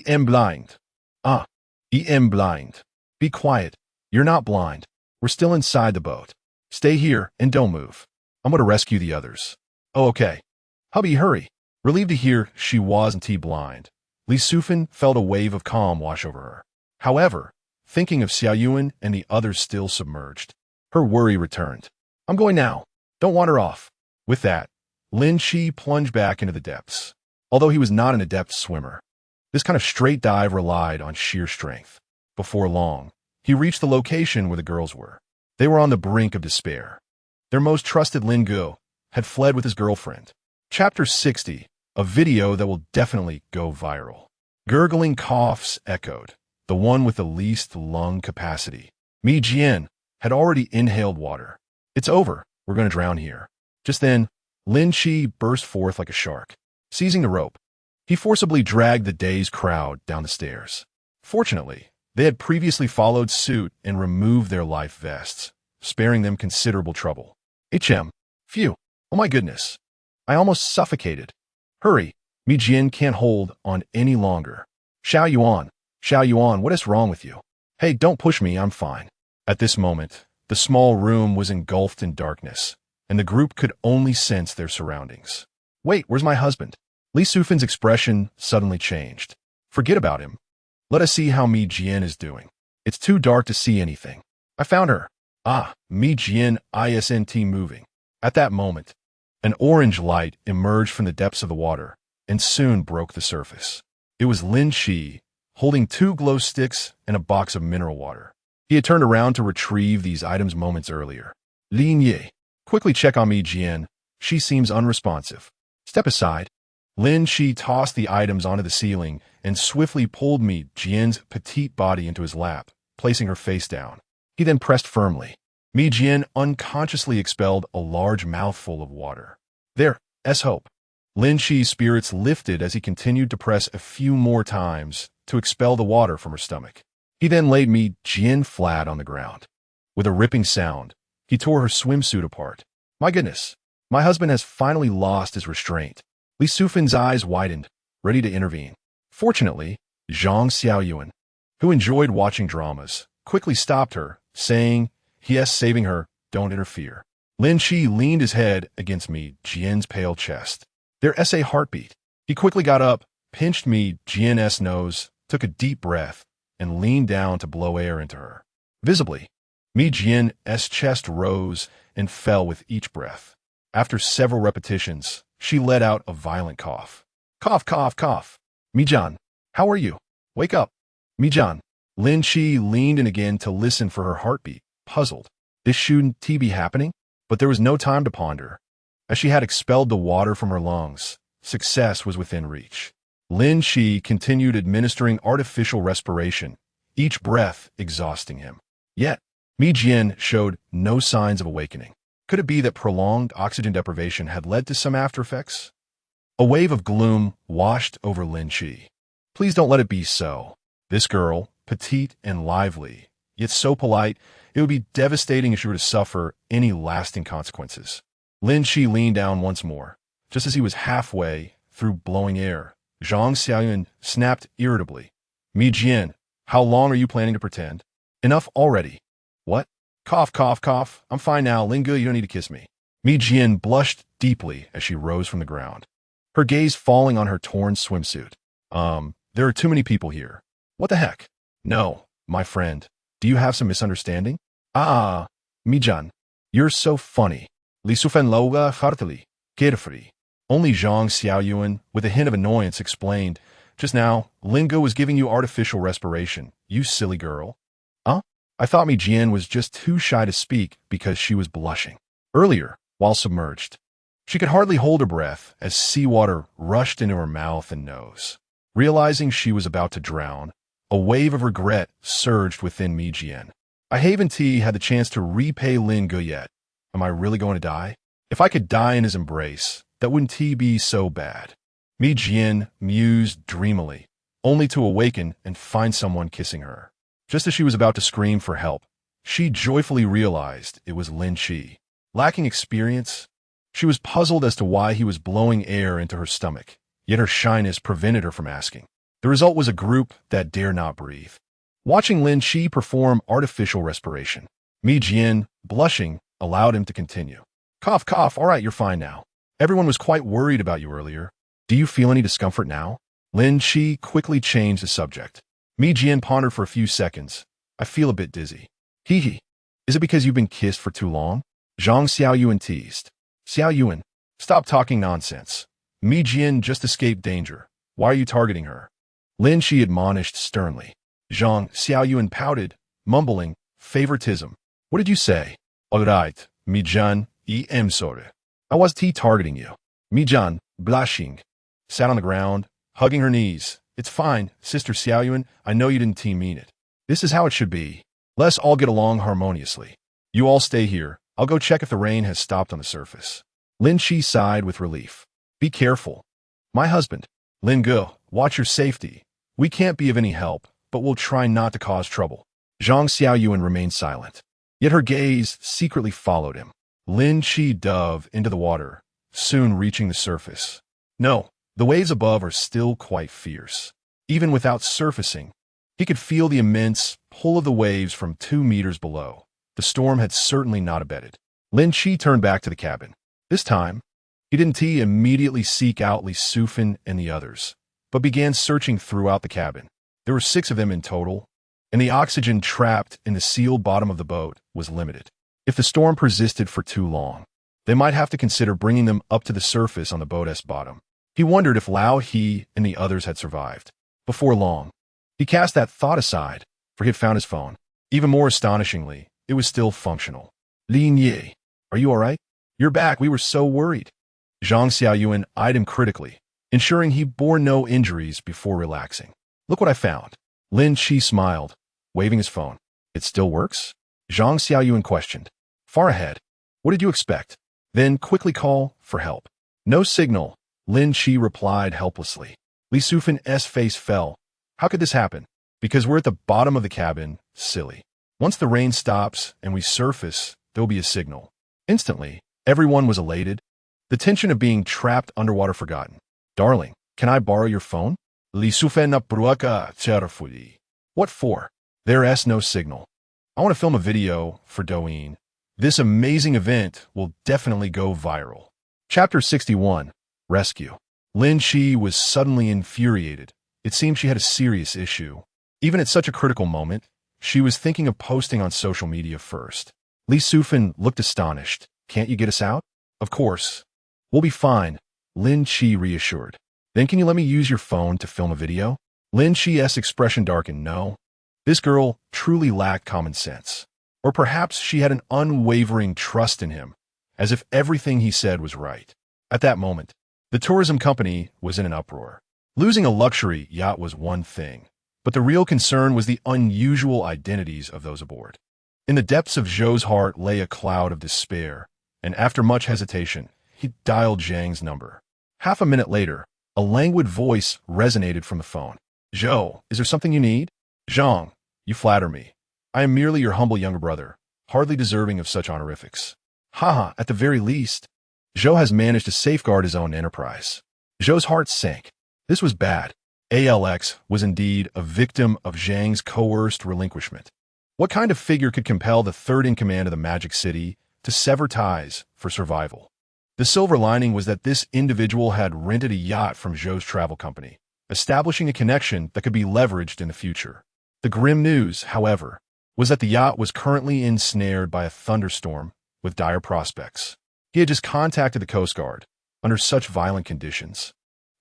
I'm blind. I'm blind. Be quiet. You're not blind. We're still inside the boat. Stay here and don't move. I'm going to rescue the others. Oh, okay. Hubby, hurry. Relieved to hear she wasn't blind, Li Sufan felt a wave of calm wash over her. However, thinking of Xiaoyuan and the others still submerged, her worry returned. I'm going now. Don't wander off. With that, Lin Qi plunged back into the depths. Although he was not an adept swimmer, this kind of straight dive relied on sheer strength. Before long, he reached the location where the girls were. They were on the brink of despair. Their most trusted Lin Gu had fled with his girlfriend. Chapter 60, a video that will definitely go viral. Gurgling coughs echoed, the one with the least lung capacity. Mi Jian had already inhaled water. It's over. We're going to drown here. Just then, Lin Qi burst forth like a shark. Seizing the rope, he forcibly dragged the dazed crowd down the stairs. Fortunately, they had previously followed suit and removed their life vests, sparing them considerable trouble. Phew. Oh my goodness. I almost suffocated. Hurry. Mi Jian can't hold on any longer. Xiaoyuan, what is wrong with you? Hey, don't push me, I'm fine. At this moment, the small room was engulfed in darkness, and the group could only sense their surroundings. Wait, where's my husband? Li Sufan's expression suddenly changed. Forget about him. Let us see how Mi Jian is doing. It's too dark to see anything. I found her. Mi Jian isn't moving. At that moment, an orange light emerged from the depths of the water and soon broke the surface. It was Lin Qi, holding 2 glow sticks and a box of mineral water. He had turned around to retrieve these items moments earlier. Lin Qi, quickly check on Mi Jian. She seems unresponsive. Step aside. Lin Qi tossed the items onto the ceiling and swiftly pulled Mi Jian's petite body into his lap, placing her face down. He then pressed firmly. Mi Jian unconsciously expelled a large mouthful of water. There's hope. Lin Qi's spirits lifted as he continued to press a few more times to expel the water from her stomach. He then laid Mi Jian flat on the ground. With a ripping sound, he tore her swimsuit apart. My goodness, my husband has finally lost his restraint. Li Sufan's eyes widened, ready to intervene. Fortunately, Zhang Xiaoyuan, who enjoyed watching dramas, quickly stopped her, saying, yes, saving her, don't interfere. Lin Qi leaned his head against Mi Jian's pale chest. There's a heartbeat. He quickly got up, pinched Mi Jian's nose, took a deep breath, and leaned down to blow air into her. Visibly, Mi Jian's chest rose and fell with each breath. After several repetitions, she let out a violent cough. Cough, cough, cough. Mi Jian, how are you? Wake up. Mi Jian. Lin Qi leaned in again to listen for her heartbeat, puzzled. This shouldn't be happening? But there was no time to ponder. As she had expelled the water from her lungs, success was within reach. Lin Qi continued administering artificial respiration, each breath exhausting him. Yet, Mi Jian showed no signs of awakening. Could it be that prolonged oxygen deprivation had led to some after effects? A wave of gloom washed over Lin Qi. Please don't let it be so. This girl, petite and lively, yet so polite, it would be devastating if she were to suffer any lasting consequences. Lin Qi leaned down once more. Just as he was halfway through blowing air, Zhang Xiaoyuan snapped irritably. Mi Jian, how long are you planning to pretend? Enough already. What? Cough, cough, cough. I'm fine now. Lin Gu, you don't need to kiss me. Mi Jian blushed deeply as she rose from the ground, her gaze falling on her torn swimsuit. There are too many people here. What the heck? No, my friend. Do you have some misunderstanding? Mi Jian, you're so funny. Li Sufan loga heartily, carefree. Only Zhang Xiaoyuan, with a hint of annoyance, explained, just now, Lin Gu was giving you artificial respiration, you silly girl. I thought Mi Jian was just too shy to speak because she was blushing. Earlier, while submerged, She could hardly hold her breath as seawater rushed into her mouth and nose. Realizing she was about to drown, a wave of regret surged within Mi Jian. I haven't had the chance to repay Lin Qi yet. Am I really going to die? If I could die in his embrace, that wouldn't be so bad. Mi Jian mused dreamily, only to awaken and find someone kissing her. Just as she was about to scream for help, she joyfully realized it was Lin Qi. Lacking experience, she was puzzled as to why he was blowing air into her stomach, yet her shyness prevented her from asking. The result was a group that dare not breathe. Watching Lin Qi perform artificial respiration, Mi Jian, blushing, allowed him to continue. Cough, cough, all right, you're fine now. Everyone was quite worried about you earlier. Do you feel any discomfort now? Lin Qi quickly changed the subject. Mi Jian pondered for a few seconds. I feel a bit dizzy. Hee hee. Is it because you've been kissed for too long? Zhang Xiaoyuan teased. Xiaoyuan, stop talking nonsense. Mi Jian just escaped danger. Why are you targeting her? Lin Qi admonished sternly. Zhang Xiaoyuan pouted, mumbling, favoritism. What did you say? All right, Mi Jian, I'm sorry. I was targeting you. Mi Jian, blushing, sat on the ground, hugging her knees. It's fine, Sister Xiaoyuan. I know you didn't mean it. This is how it should be. Let's all get along harmoniously. You all stay here. I'll go check if the rain has stopped on the surface. Lin Qi sighed with relief. Be careful. My husband. Lin Qi, watch your safety. We can't be of any help, but we'll try not to cause trouble. Zhang Xiaoyuan remained silent. Yet her gaze secretly followed him. Lin Qi dove into the water, soon reaching the surface. No, the waves above are still quite fierce. Even without surfacing, he could feel the immense pull of the waves from 2 meters below. The storm had certainly not abated. Lin Qi turned back to the cabin. This time, he didn't immediately seek out Li Sufan and the others, but began searching throughout the cabin. There were 6 of them in total, and the oxygen trapped in the sealed bottom of the boat was limited. If the storm persisted for too long, they might have to consider bringing them up to the surface on the boat's bottom. He wondered if Lao He and the others had survived. Before long, he cast that thought aside, for he had found his phone. Even more astonishingly, it was still functional. Lin Qi, are you all right? You're back. We were so worried. Zhang Xiaoyuan eyed him critically, ensuring he bore no injuries before relaxing. Look what I found. Lin Qi smiled, waving his phone. It still works? Zhang Xiaoyuan questioned. Far ahead. What did you expect? Then quickly call for help. No signal, Lin Qi replied helplessly. Li Sufan's face fell. How could this happen? Because we're at the bottom of the cabin, silly. Once the rain stops and we surface, there'll be a signal. Instantly, everyone was elated. The tension of being trapped underwater forgotten. Darling, can I borrow your phone? Li Sufan napruaka charafuli. What for? There's no signal. I want to film a video for Douyin. This amazing event will definitely go viral. Chapter 61. Rescue. Lin Qi was suddenly infuriated. It seemed she had a serious issue. Even at such a critical moment, she was thinking of posting on social media first. Li Sufan looked astonished. Can't you get us out? Of course. We'll be fine, Lin Qi reassured. Then can you let me use your phone to film a video? Lin Qi's expression darkened. No. This girl truly lacked common sense. Or perhaps she had an unwavering trust in him, as if everything he said was right. At that moment, the tourism company was in an uproar. Losing a luxury yacht was one thing, but the real concern was the unusual identities of those aboard. In the depths of Zhou's heart lay a cloud of despair, and after much hesitation, he dialed Zhang's number. Half a minute later, a languid voice resonated from the phone. Zhou, is there something you need? Zhang, you flatter me. I am merely your humble younger brother, hardly deserving of such honorifics. Haha, at the very least, Zhou has managed to safeguard his own enterprise. Zhou's heart sank. This was bad. ALX was indeed a victim of Zhang's coerced relinquishment. What kind of figure could compel the third in command of the Magic City to sever ties for survival? The silver lining was that this individual had rented a yacht from Zhou's travel company, establishing a connection that could be leveraged in the future. The grim news, however, was that the yacht was currently ensnared by a thunderstorm with dire prospects. He had just contacted the Coast Guard under such violent conditions.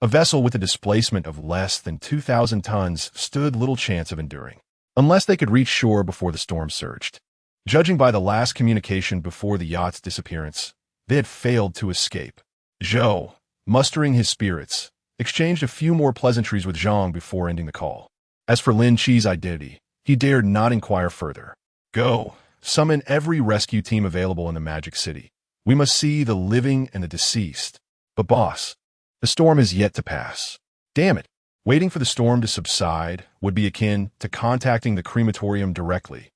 A vessel with a displacement of less than 2,000 tons stood little chance of enduring, unless they could reach shore before the storm surged. Judging by the last communication before the yacht's disappearance, they had failed to escape. Zhou, mustering his spirits, exchanged a few more pleasantries with Zhang before ending the call. As for Lin Qi's identity, he dared not inquire further. Go, summon every rescue team available in the Magic City. We must see the living and the deceased. But boss, the storm is yet to pass. Damn it. Waiting for the storm to subside would be akin to contacting the crematorium directly.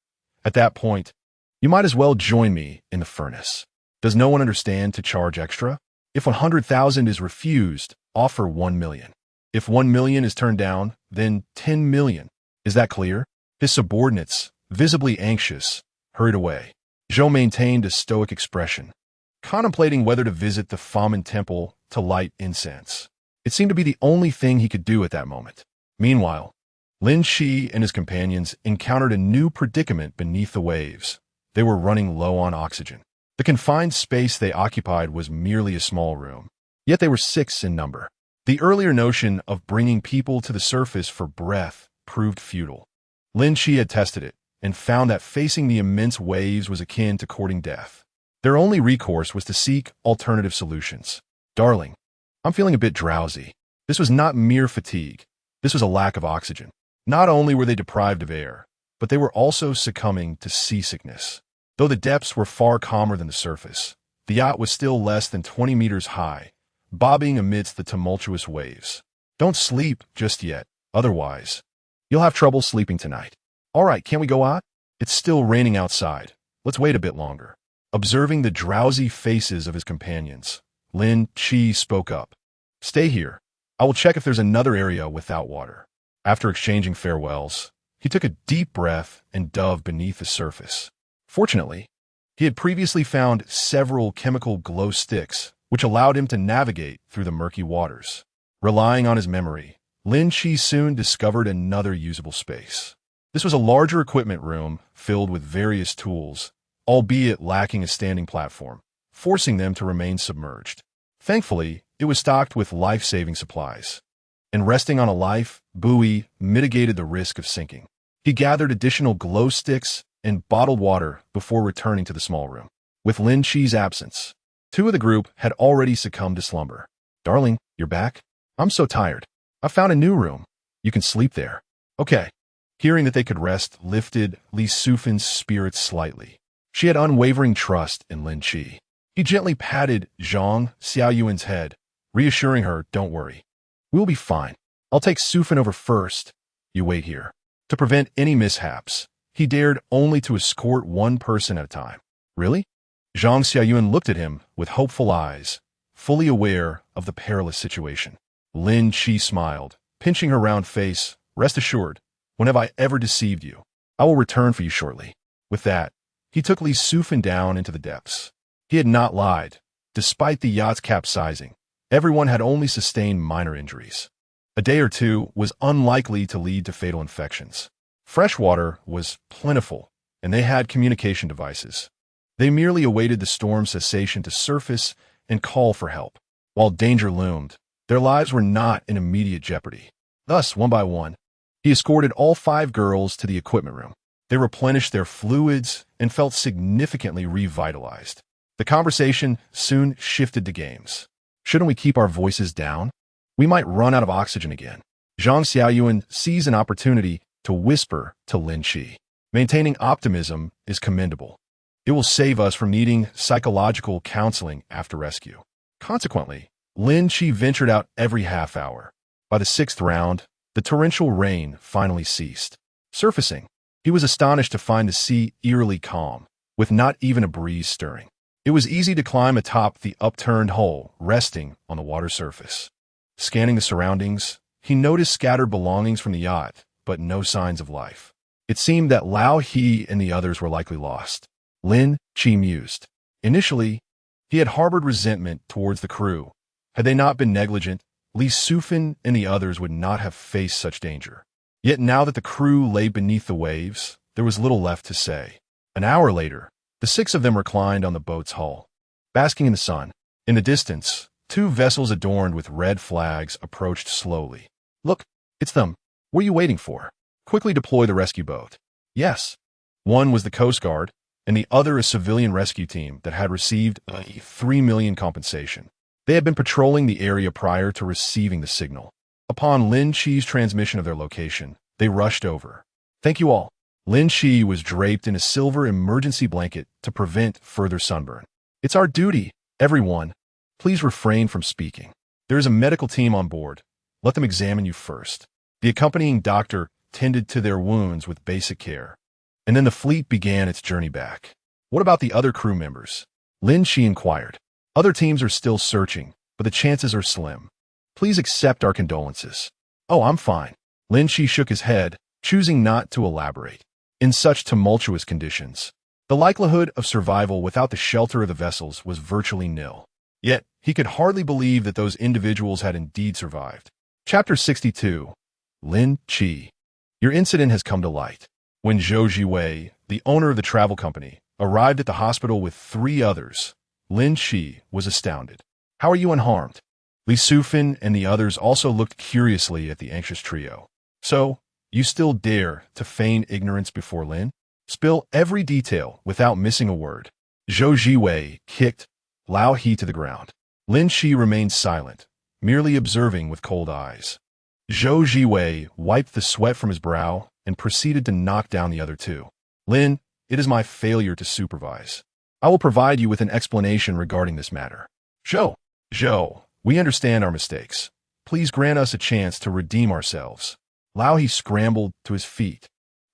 At that point, you might as well join me in the furnace. Does no one understand to charge extra? If 100,000 is refused, offer 1 million. If 1 million is turned down, then 10 million. Is that clear? His subordinates, visibly anxious, hurried away. Zhou maintained a stoic expression, contemplating whether to visit the Famen temple to light incense. It seemed to be the only thing he could do at that moment. Meanwhile, Lin Qi and his companions encountered a new predicament beneath the waves. They were running low on oxygen. The confined space they occupied was merely a small room, yet they were 6 in number. The earlier notion of bringing people to the surface for breath proved futile. Lin Qi had tested it and found that facing the immense waves was akin to courting death. Their only recourse was to seek alternative solutions. Darling, I'm feeling a bit drowsy. This was not mere fatigue. This was a lack of oxygen. Not only were they deprived of air, but they were also succumbing to seasickness. Though the depths were far calmer than the surface, the yacht was still less than 20 meters high, bobbing amidst the tumultuous waves. Don't sleep just yet, otherwise, you'll have trouble sleeping tonight. All right, can't we go out? It's still raining outside. Let's wait a bit longer. Observing the drowsy faces of his companions, Lin Qi spoke up. Stay here. I will check if there's another area without water. After exchanging farewells, he took a deep breath and dove beneath the surface. Fortunately, he had previously found several chemical glow sticks, which allowed him to navigate through the murky waters. Relying on his memory, Lin Qi soon discovered another usable space. This was a larger equipment room filled with various tools, albeit lacking a standing platform, forcing them to remain submerged. Thankfully, it was stocked with life-saving supplies, and resting on a life buoy mitigated the risk of sinking. He gathered additional glow sticks and bottled water before returning to the small room. With Lin Qi's absence, 2 of the group had already succumbed to slumber. Darling, you're back? I'm so tired. I found a new room. You can sleep there. Okay. Hearing that they could rest lifted Li Sufin's spirits slightly. She had unwavering trust in Lin Qi. He gently patted Zhang Xiaoyuan's head, reassuring her, don't worry. We'll be fine. I'll take Sufin over first. You wait here. To prevent any mishaps, he dared only to escort 1 person at a time. Really? Zhang Xiaoyuan looked at him with hopeful eyes, fully aware of the perilous situation. Lin Qi smiled, pinching her round face. Rest assured, when have I ever deceived you? I will return for you shortly. With that, he took Li Sufin down into the depths. He had not lied. Despite the yacht's capsizing, everyone had only sustained minor injuries. A day or 2 was unlikely to lead to fatal infections. Fresh water was plentiful, and they had communication devices. They merely awaited the storm's cessation to surface and call for help. While danger loomed, their lives were not in immediate jeopardy. Thus, one by one, he escorted all 5 girls to the equipment room. They replenished their fluids and felt significantly revitalized. The conversation soon shifted to games. Shouldn't we keep our voices down? We might run out of oxygen again. Zhang Xiaoyuan seized an opportunity to whisper to Lin Qi. Maintaining optimism is commendable. It will save us from needing psychological counseling after rescue. Consequently, Lin Qi ventured out every half hour. By the 6th round, the torrential rain finally ceased. Surfacing, he was astonished to find the sea eerily calm, with not even a breeze stirring. It was easy to climb atop the upturned hull, resting on the water surface. Scanning the surroundings, he noticed scattered belongings from the yacht, but no signs of life. It seemed that Lao He and the others were likely lost. Lin Qi mused. Initially, he had harbored resentment towards the crew. Had they not been negligent, Li Sufin and the others would not have faced such danger. Yet now that the crew lay beneath the waves, there was little left to say. An hour later, the 6 of them reclined on the boat's hull, basking in the sun. In the distance, 2 vessels adorned with red flags approached slowly. Look, it's them. What are you waiting for? Quickly deploy the rescue boat. Yes. One was the Coast Guard, and the other a civilian rescue team that had received a 3 million compensation. They had been patrolling the area prior to receiving the signal. Upon Lin Qi's transmission of their location, they rushed over. Thank you all. Lin Qi was draped in a silver emergency blanket to prevent further sunburn. It's our duty, everyone. Please refrain from speaking. There is a medical team on board. Let them examine you first. The accompanying doctor tended to their wounds with basic care. And then the fleet began its journey back. What about the other crew members? Lin Qi inquired. Other teams are still searching, but the chances are slim. Please accept our condolences. Oh, I'm fine. Lin Qi shook his head, choosing not to elaborate. In such tumultuous conditions, the likelihood of survival without the shelter of the vessels was virtually nil. Yet, he could hardly believe that those individuals had indeed survived. Chapter 62. Lin Qi. Your incident has come to light. When Zhou Jiwei, the owner of the travel company, arrived at the hospital with 3 others, Lin Qi was astounded. How are you unharmed? Li Sufin and the others also looked curiously at the anxious trio. So, you still dare to feign ignorance before Lin? Spill every detail without missing a word. Zhou Jiwei kicked Lao He to the ground. Lin Qi remained silent, merely observing with cold eyes. Zhou Jiwei wiped the sweat from his brow and proceeded to knock down the other 2. Lin, it is my failure to supervise. I will provide you with an explanation regarding this matter. Zhou, we understand our mistakes. Please grant us a chance to redeem ourselves. Lao He scrambled to his feet,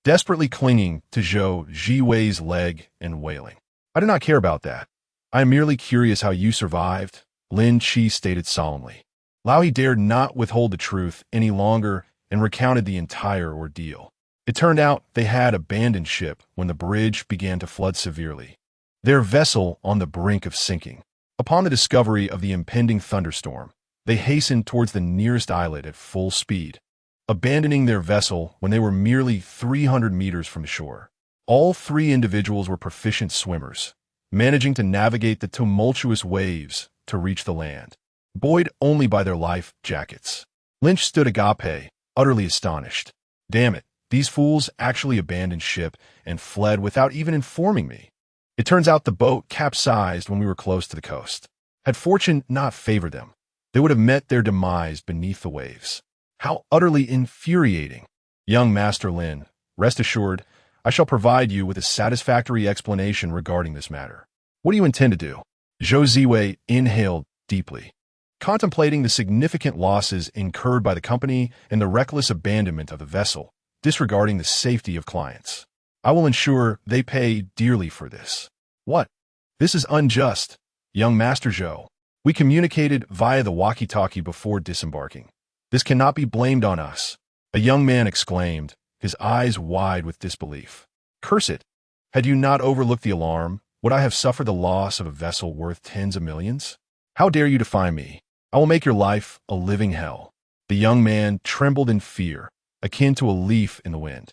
desperately clinging to Zhou Jiwei's leg and wailing. I do not care about that. I am merely curious how you survived, Lin Qi stated solemnly. Lao He dared not withhold the truth any longer and recounted the entire ordeal. It turned out they had abandoned ship when the bridge began to flood severely, their vessel on the brink of sinking. Upon the discovery of the impending thunderstorm, they hastened towards the nearest islet at full speed, abandoning their vessel when they were merely 300 meters from shore. All 3 individuals were proficient swimmers, managing to navigate the tumultuous waves to reach the land, buoyed only by their life jackets. Lynch stood agape, utterly astonished. Damn it, these fools actually abandoned ship and fled without even informing me. It turns out the boat capsized when we were close to the coast. Had fortune not favored them, they would have met their demise beneath the waves. How utterly infuriating. Young Master Lin, rest assured, I shall provide you with a satisfactory explanation regarding this matter. What do you intend to do? Zhou Ziwei inhaled deeply, contemplating the significant losses incurred by the company and the reckless abandonment of the vessel, disregarding the safety of clients. I will ensure they pay dearly for this. What? This is unjust, young Master Zhou. We communicated via the walkie-talkie before disembarking. This cannot be blamed on us, a young man exclaimed, his eyes wide with disbelief. Curse it! Had you not overlooked the alarm, would I have suffered the loss of a vessel worth tens of millions? How dare you defy me? I will make your life a living hell. The young man trembled in fear, akin to a leaf in the wind.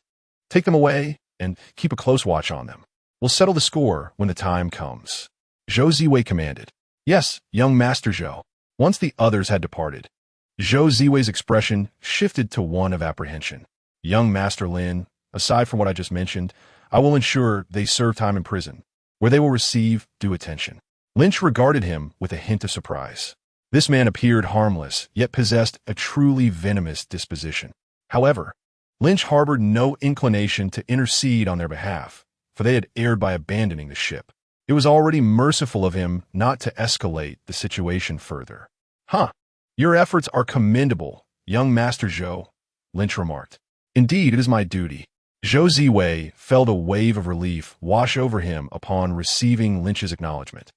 Take them away and keep a close watch on them. We'll settle the score when the time comes. Zhou Ziwei commanded. Yes, young Master Zhou. Once the others had departed, Zhou Ziwei's expression shifted to one of apprehension. Young Master Lin, aside from what I just mentioned, I will ensure they serve time in prison, where they will receive due attention. Lynch regarded him with a hint of surprise. This man appeared harmless, yet possessed a truly venomous disposition. However, Lynch harbored no inclination to intercede on their behalf, for they had erred by abandoning the ship. It was already merciful of him not to escalate the situation further. Your efforts are commendable, young Master Zhou, Lynch remarked. Indeed, it is my duty. Zhou Ziwei felt a wave of relief wash over him upon receiving Lynch's acknowledgement.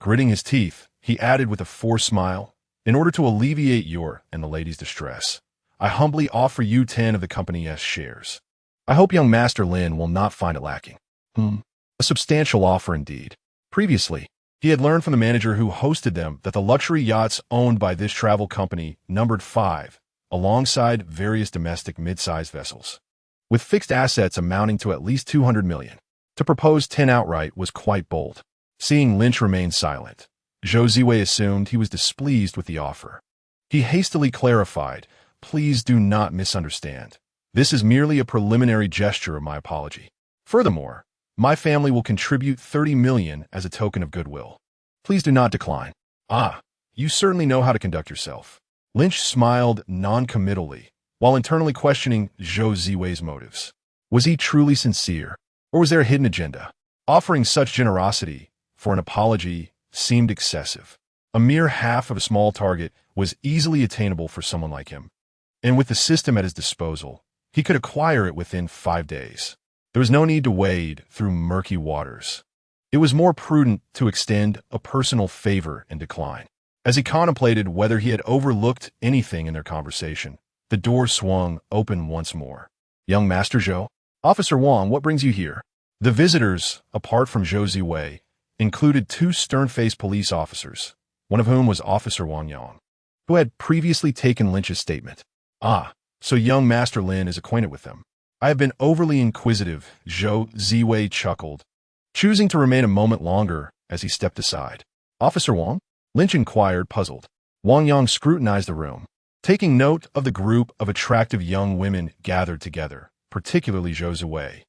Gritting his teeth, he added with a forced smile, in order to alleviate your and the lady's distress, I humbly offer you 10 of the company's shares. I hope young Master Lin will not find it lacking. A substantial offer indeed. Previously, he had learned from the manager who hosted them that the luxury yachts owned by this travel company numbered 5, alongside various domestic mid-sized vessels, with fixed assets amounting to at least 200 million. To propose 10 outright was quite bold. Seeing Lynch remain silent, Zhou Ziwei assumed he was displeased with the offer. He hastily clarified, Please do not misunderstand. This is merely a preliminary gesture of my apology. Furthermore, my family will contribute 30 million as a token of goodwill. Please do not decline. You certainly know how to conduct yourself. Lynch smiled non-committally, while internally questioning Zhou Ziwei's motives. Was he truly sincere, or was there a hidden agenda? Offering such generosity for an apology seemed excessive. A mere half of a small target was easily attainable for someone like him. And with the system at his disposal, he could acquire it within 5 days. There was no need to wade through murky waters. It was more prudent to extend a personal favor and decline. As he contemplated whether he had overlooked anything in their conversation, the door swung open once more. Young Master Zhou? Officer Wang, what brings you here? The visitors, apart from Zhou Ziwei, included 2 stern-faced police officers, one of whom was Officer Wang Yang, who had previously taken Lynch's statement. Ah, so young Master Lin is acquainted with them. I have been overly inquisitive, Zhou Ziwei chuckled, choosing to remain a moment longer as he stepped aside. Officer Wang? Lynch inquired, puzzled. Wang Yang scrutinized the room, taking note of the group of attractive young women gathered together, particularly Zhou Ziwei,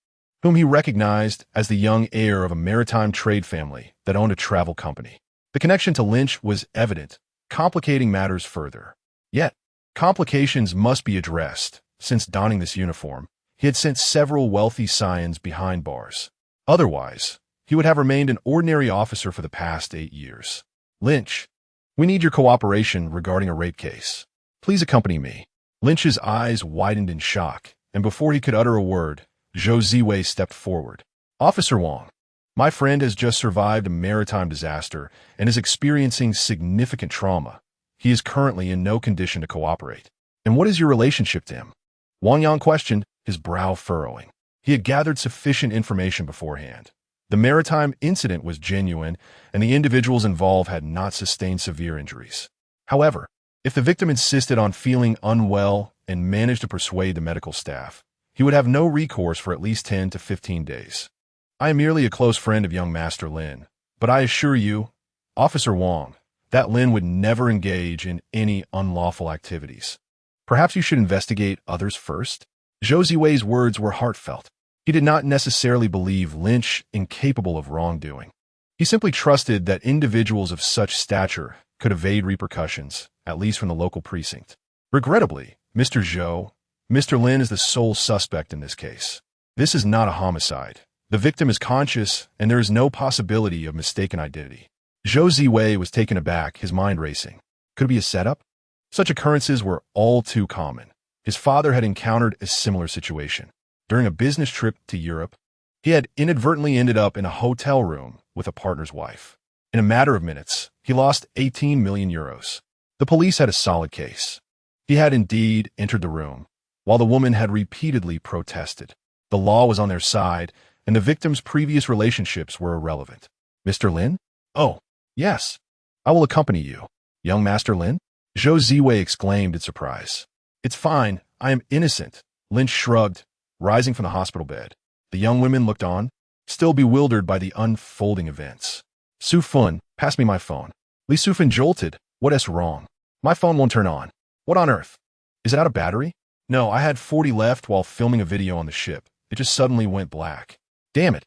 whom he recognized as the young heir of a maritime trade family that owned a travel company. The connection to Lynch was evident, complicating matters further. Yet, complications must be addressed, since donning this uniform, he had sent several wealthy scions behind bars. Otherwise, he would have remained an ordinary officer for the past 8 years. Lynch, we need your cooperation regarding a rape case. Please accompany me. Lynch's eyes widened in shock, and before he could utter a word, Zhou Ziwei stepped forward. Officer Wang, my friend has just survived a maritime disaster and is experiencing significant trauma. He is currently in no condition to cooperate. And what is your relationship to him? Wang Yang questioned, his brow furrowing. He had gathered sufficient information beforehand. The maritime incident was genuine, and the individuals involved had not sustained severe injuries. However, if the victim insisted on feeling unwell and managed to persuade the medical staff, he would have no recourse for at least 10 to 15 days. I am merely a close friend of young Master Lin, but I assure you, Officer Wang, that Lin would never engage in any unlawful activities. Perhaps you should investigate others first? Zhou Ziwei's words were heartfelt. He did not necessarily believe Lynch incapable of wrongdoing. He simply trusted that individuals of such stature could evade repercussions, at least from the local precinct. Regrettably, Mr. Zhou, Mr. Lin is the sole suspect in this case. This is not a homicide. The victim is conscious, and there is no possibility of mistaken identity. Zhou Ziwei was taken aback, his mind racing. Could it be a setup? Such occurrences were all too common. His father had encountered a similar situation. During a business trip to Europe, he had inadvertently ended up in a hotel room with a partner's wife. In a matter of minutes, he lost 18 million euros. The police had a solid case. He had indeed entered the room, while the woman had repeatedly protested. The law was on their side, and the victim's previous relationships were irrelevant. Mr. Lin? Oh, yes. I will accompany you. Young Master Lin? Zhou Ziwei exclaimed in surprise. It's fine. I am innocent. Lin shrugged, rising from the hospital bed. The young women looked on, still bewildered by the unfolding events. Su Fun, pass me my phone. Li Sufan jolted. What's wrong? My phone won't turn on. What on earth? Is it out of battery? No, I had 40 left while filming a video on the ship. It just suddenly went black. Damn it.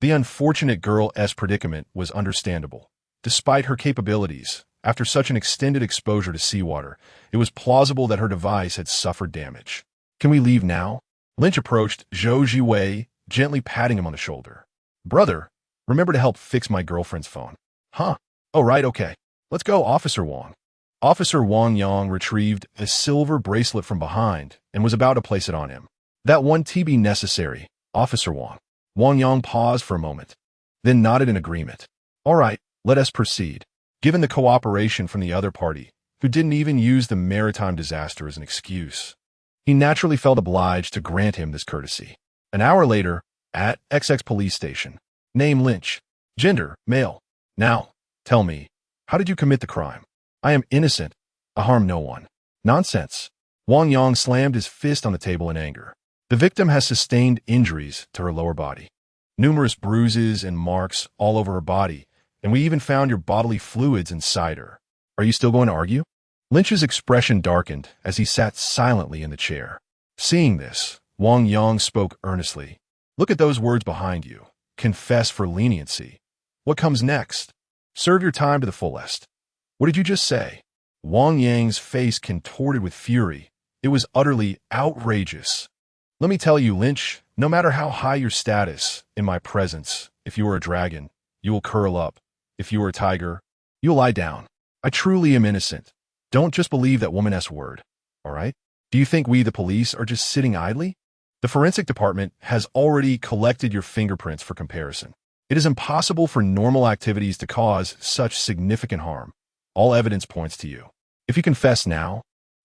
The unfortunate girl's predicament was understandable. Despite her capabilities, after such an extended exposure to seawater, it was plausible that her device had suffered damage. Can we leave now? Lynch approached Zhou Ziwei, gently patting him on the shoulder. Brother, remember to help fix my girlfriend's phone. Huh? Oh, right, okay. Let's go, Officer Wang. Officer Wang Yang retrieved a silver bracelet from behind and was about to place it on him. That won't be necessary, Officer Wang. Wang Yang paused for a moment, then nodded in agreement. All right, let us proceed. Given the cooperation from the other party, who didn't even use the maritime disaster as an excuse, he naturally felt obliged to grant him this courtesy. An hour later, at XX police station. Name Lynch. Gender, male. Now, tell me, how did you commit the crime? I am innocent. I harm no one. Nonsense. Wang Yang slammed his fist on the table in anger. The victim has sustained injuries to her lower body. Numerous bruises and marks all over her body, and we even found your bodily fluids inside her. Are you still going to argue? Lynch's expression darkened as he sat silently in the chair. Seeing this, Wang Yang spoke earnestly. Look at those words behind you. Confess for leniency. What comes next? Serve your time to the fullest. What did you just say? Wang Yang's face contorted with fury. It was utterly outrageous. Let me tell you, Lynch, no matter how high your status in my presence, if you are a dragon, you will curl up. If you are a tiger, you'll lie down. I truly am innocent. Don't just believe that woman-esque word, all right? Do you think we, the police, are just sitting idly? The forensic department has already collected your fingerprints for comparison. It is impossible for normal activities to cause such significant harm. All evidence points to you. If you confess now,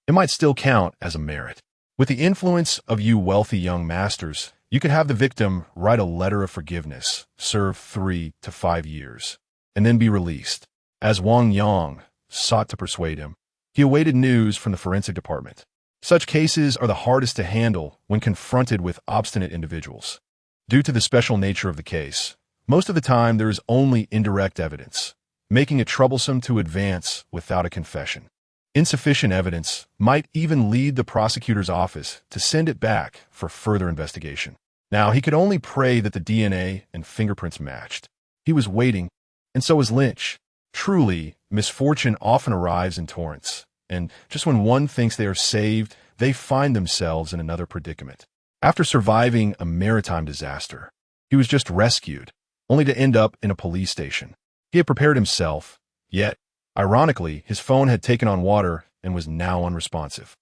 it might still count as a merit. With the influence of you wealthy young masters, you could have the victim write a letter of forgiveness, serve 3 to 5 years, and then be released. As Wang Yang sought to persuade him, he awaited news from the forensic department. Such cases are the hardest to handle when confronted with obstinate individuals. Due to the special nature of the case, most of the time there is only indirect evidence, making it troublesome to advance without a confession. Insufficient evidence might even lead the prosecutor's office to send it back for further investigation. Now, he could only pray that the DNA and fingerprints matched. He was waiting, and so was Lynch. Truly, misfortune often arrives in torrents, and just when one thinks they are saved, they find themselves in another predicament. After surviving a maritime disaster, he was just rescued, only to end up in a police station. He had prepared himself, yet, ironically, his phone had taken on water and was now unresponsive.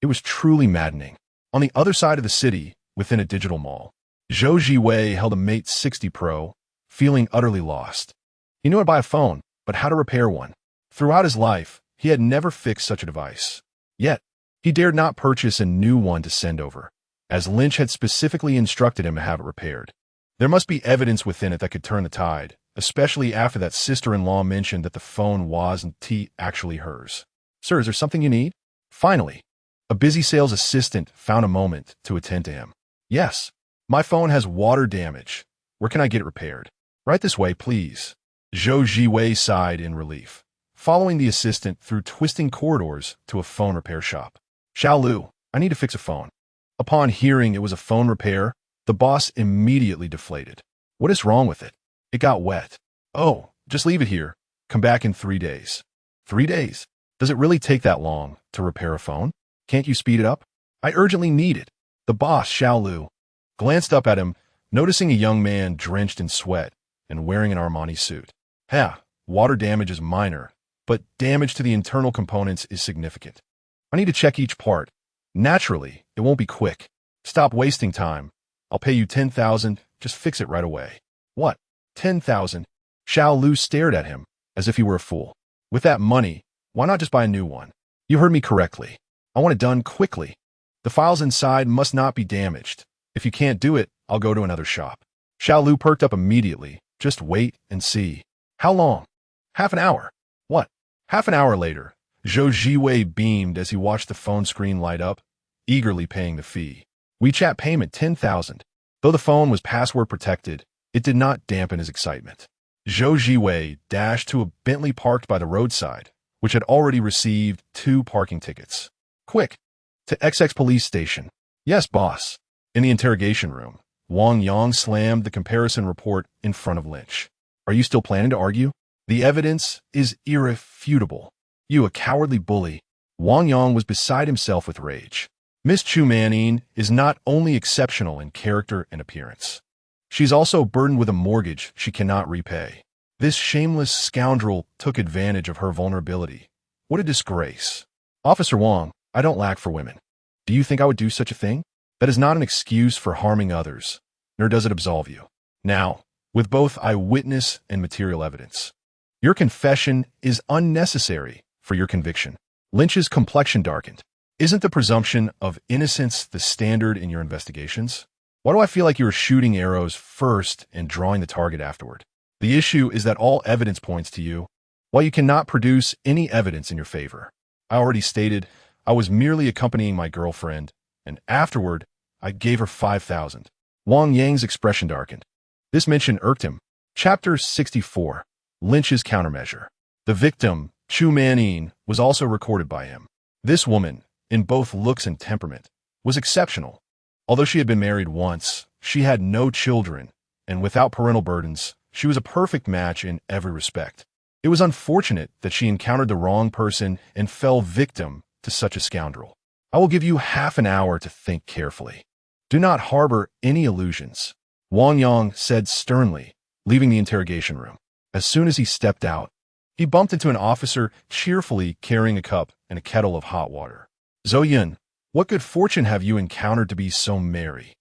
It was truly maddening. On the other side of the city, within a digital mall, Zhou Jiwei held a Mate 60 Pro, feeling utterly lost. He knew how to buy a phone, but how to repair one. Throughout his life, he had never fixed such a device. Yet, he dared not purchase a new one to send over, as Lynch had specifically instructed him to have it repaired. There must be evidence within it that could turn the tide, especially after that sister-in-law mentioned that the phone wasn't actually hers. Sir, is there something you need? Finally, a busy sales assistant found a moment to attend to him. Yes, my phone has water damage. Where can I get it repaired? Right this way, please. Zhou Jiwei sighed in relief, following the assistant through twisting corridors to a phone repair shop. Xiao Lu, I need to fix a phone. Upon hearing it was a phone repair, the boss immediately deflated. What is wrong with it? It got wet. Oh, just leave it here. Come back in 3 days. 3 days? Does it really take that long to repair a phone? Can't you speed it up? I urgently need it. The boss, Xiao Lu, glanced up at him, noticing a young man drenched in sweat and wearing an Armani suit. Water damage is minor, but damage to the internal components is significant. I need to check each part. Naturally, it won't be quick. Stop wasting time. I'll pay you 10,000, just fix it right away. What? 10,000? Xiao Lu stared at him, as if he were a fool. With that money, why not just buy a new one? You heard me correctly. I want it done quickly. The files inside must not be damaged. If you can't do it, I'll go to another shop. Xiao Lu perked up immediately. Just wait and see. How long? Half an hour. What? Half an hour later, Zhou Jiwei beamed as he watched the phone screen light up, eagerly paying the fee. WeChat payment 10,000. Though the phone was password protected, it did not dampen his excitement. Zhou Jiwei dashed to a Bentley parked by the roadside, which had already received 2 parking tickets. Quick! To XX police station. Yes, boss. In the interrogation room, Wang Yang slammed the comparison report in front of Lynch. Are you still planning to argue? The evidence is irrefutable. You, a cowardly bully. Wang Yang was beside himself with rage. Miss Chu Manning is not only exceptional in character and appearance. She's also burdened with a mortgage she cannot repay. This shameless scoundrel took advantage of her vulnerability. What a disgrace. Officer Wang, I don't lack for women. Do you think I would do such a thing? That is not an excuse for harming others, nor does it absolve you. Now, with both eyewitness and material evidence, your confession is unnecessary for your conviction. Lynch's complexion darkened. Isn't the presumption of innocence the standard in your investigations? Why do I feel like you are shooting arrows first and drawing the target afterward? The issue is that all evidence points to you, while you cannot produce any evidence in your favor. I already stated I was merely accompanying my girlfriend, and afterward, I gave her 5,000. Wang Yang's expression darkened. This mention irked him. Chapter 64. Lynch's Countermeasure. The victim, Chu Manning, was also recorded by him. This woman, in both looks and temperament, was exceptional. Although she had been married once, she had no children, and without parental burdens, she was a perfect match in every respect. It was unfortunate that she encountered the wrong person and fell victim to such a scoundrel. I will give you half an hour to think carefully. Do not harbor any illusions, Wang Yang said sternly, leaving the interrogation room. As soon as he stepped out, he bumped into an officer cheerfully carrying a cup and a kettle of hot water. Zhou Yun, what good fortune have you encountered to be so merry?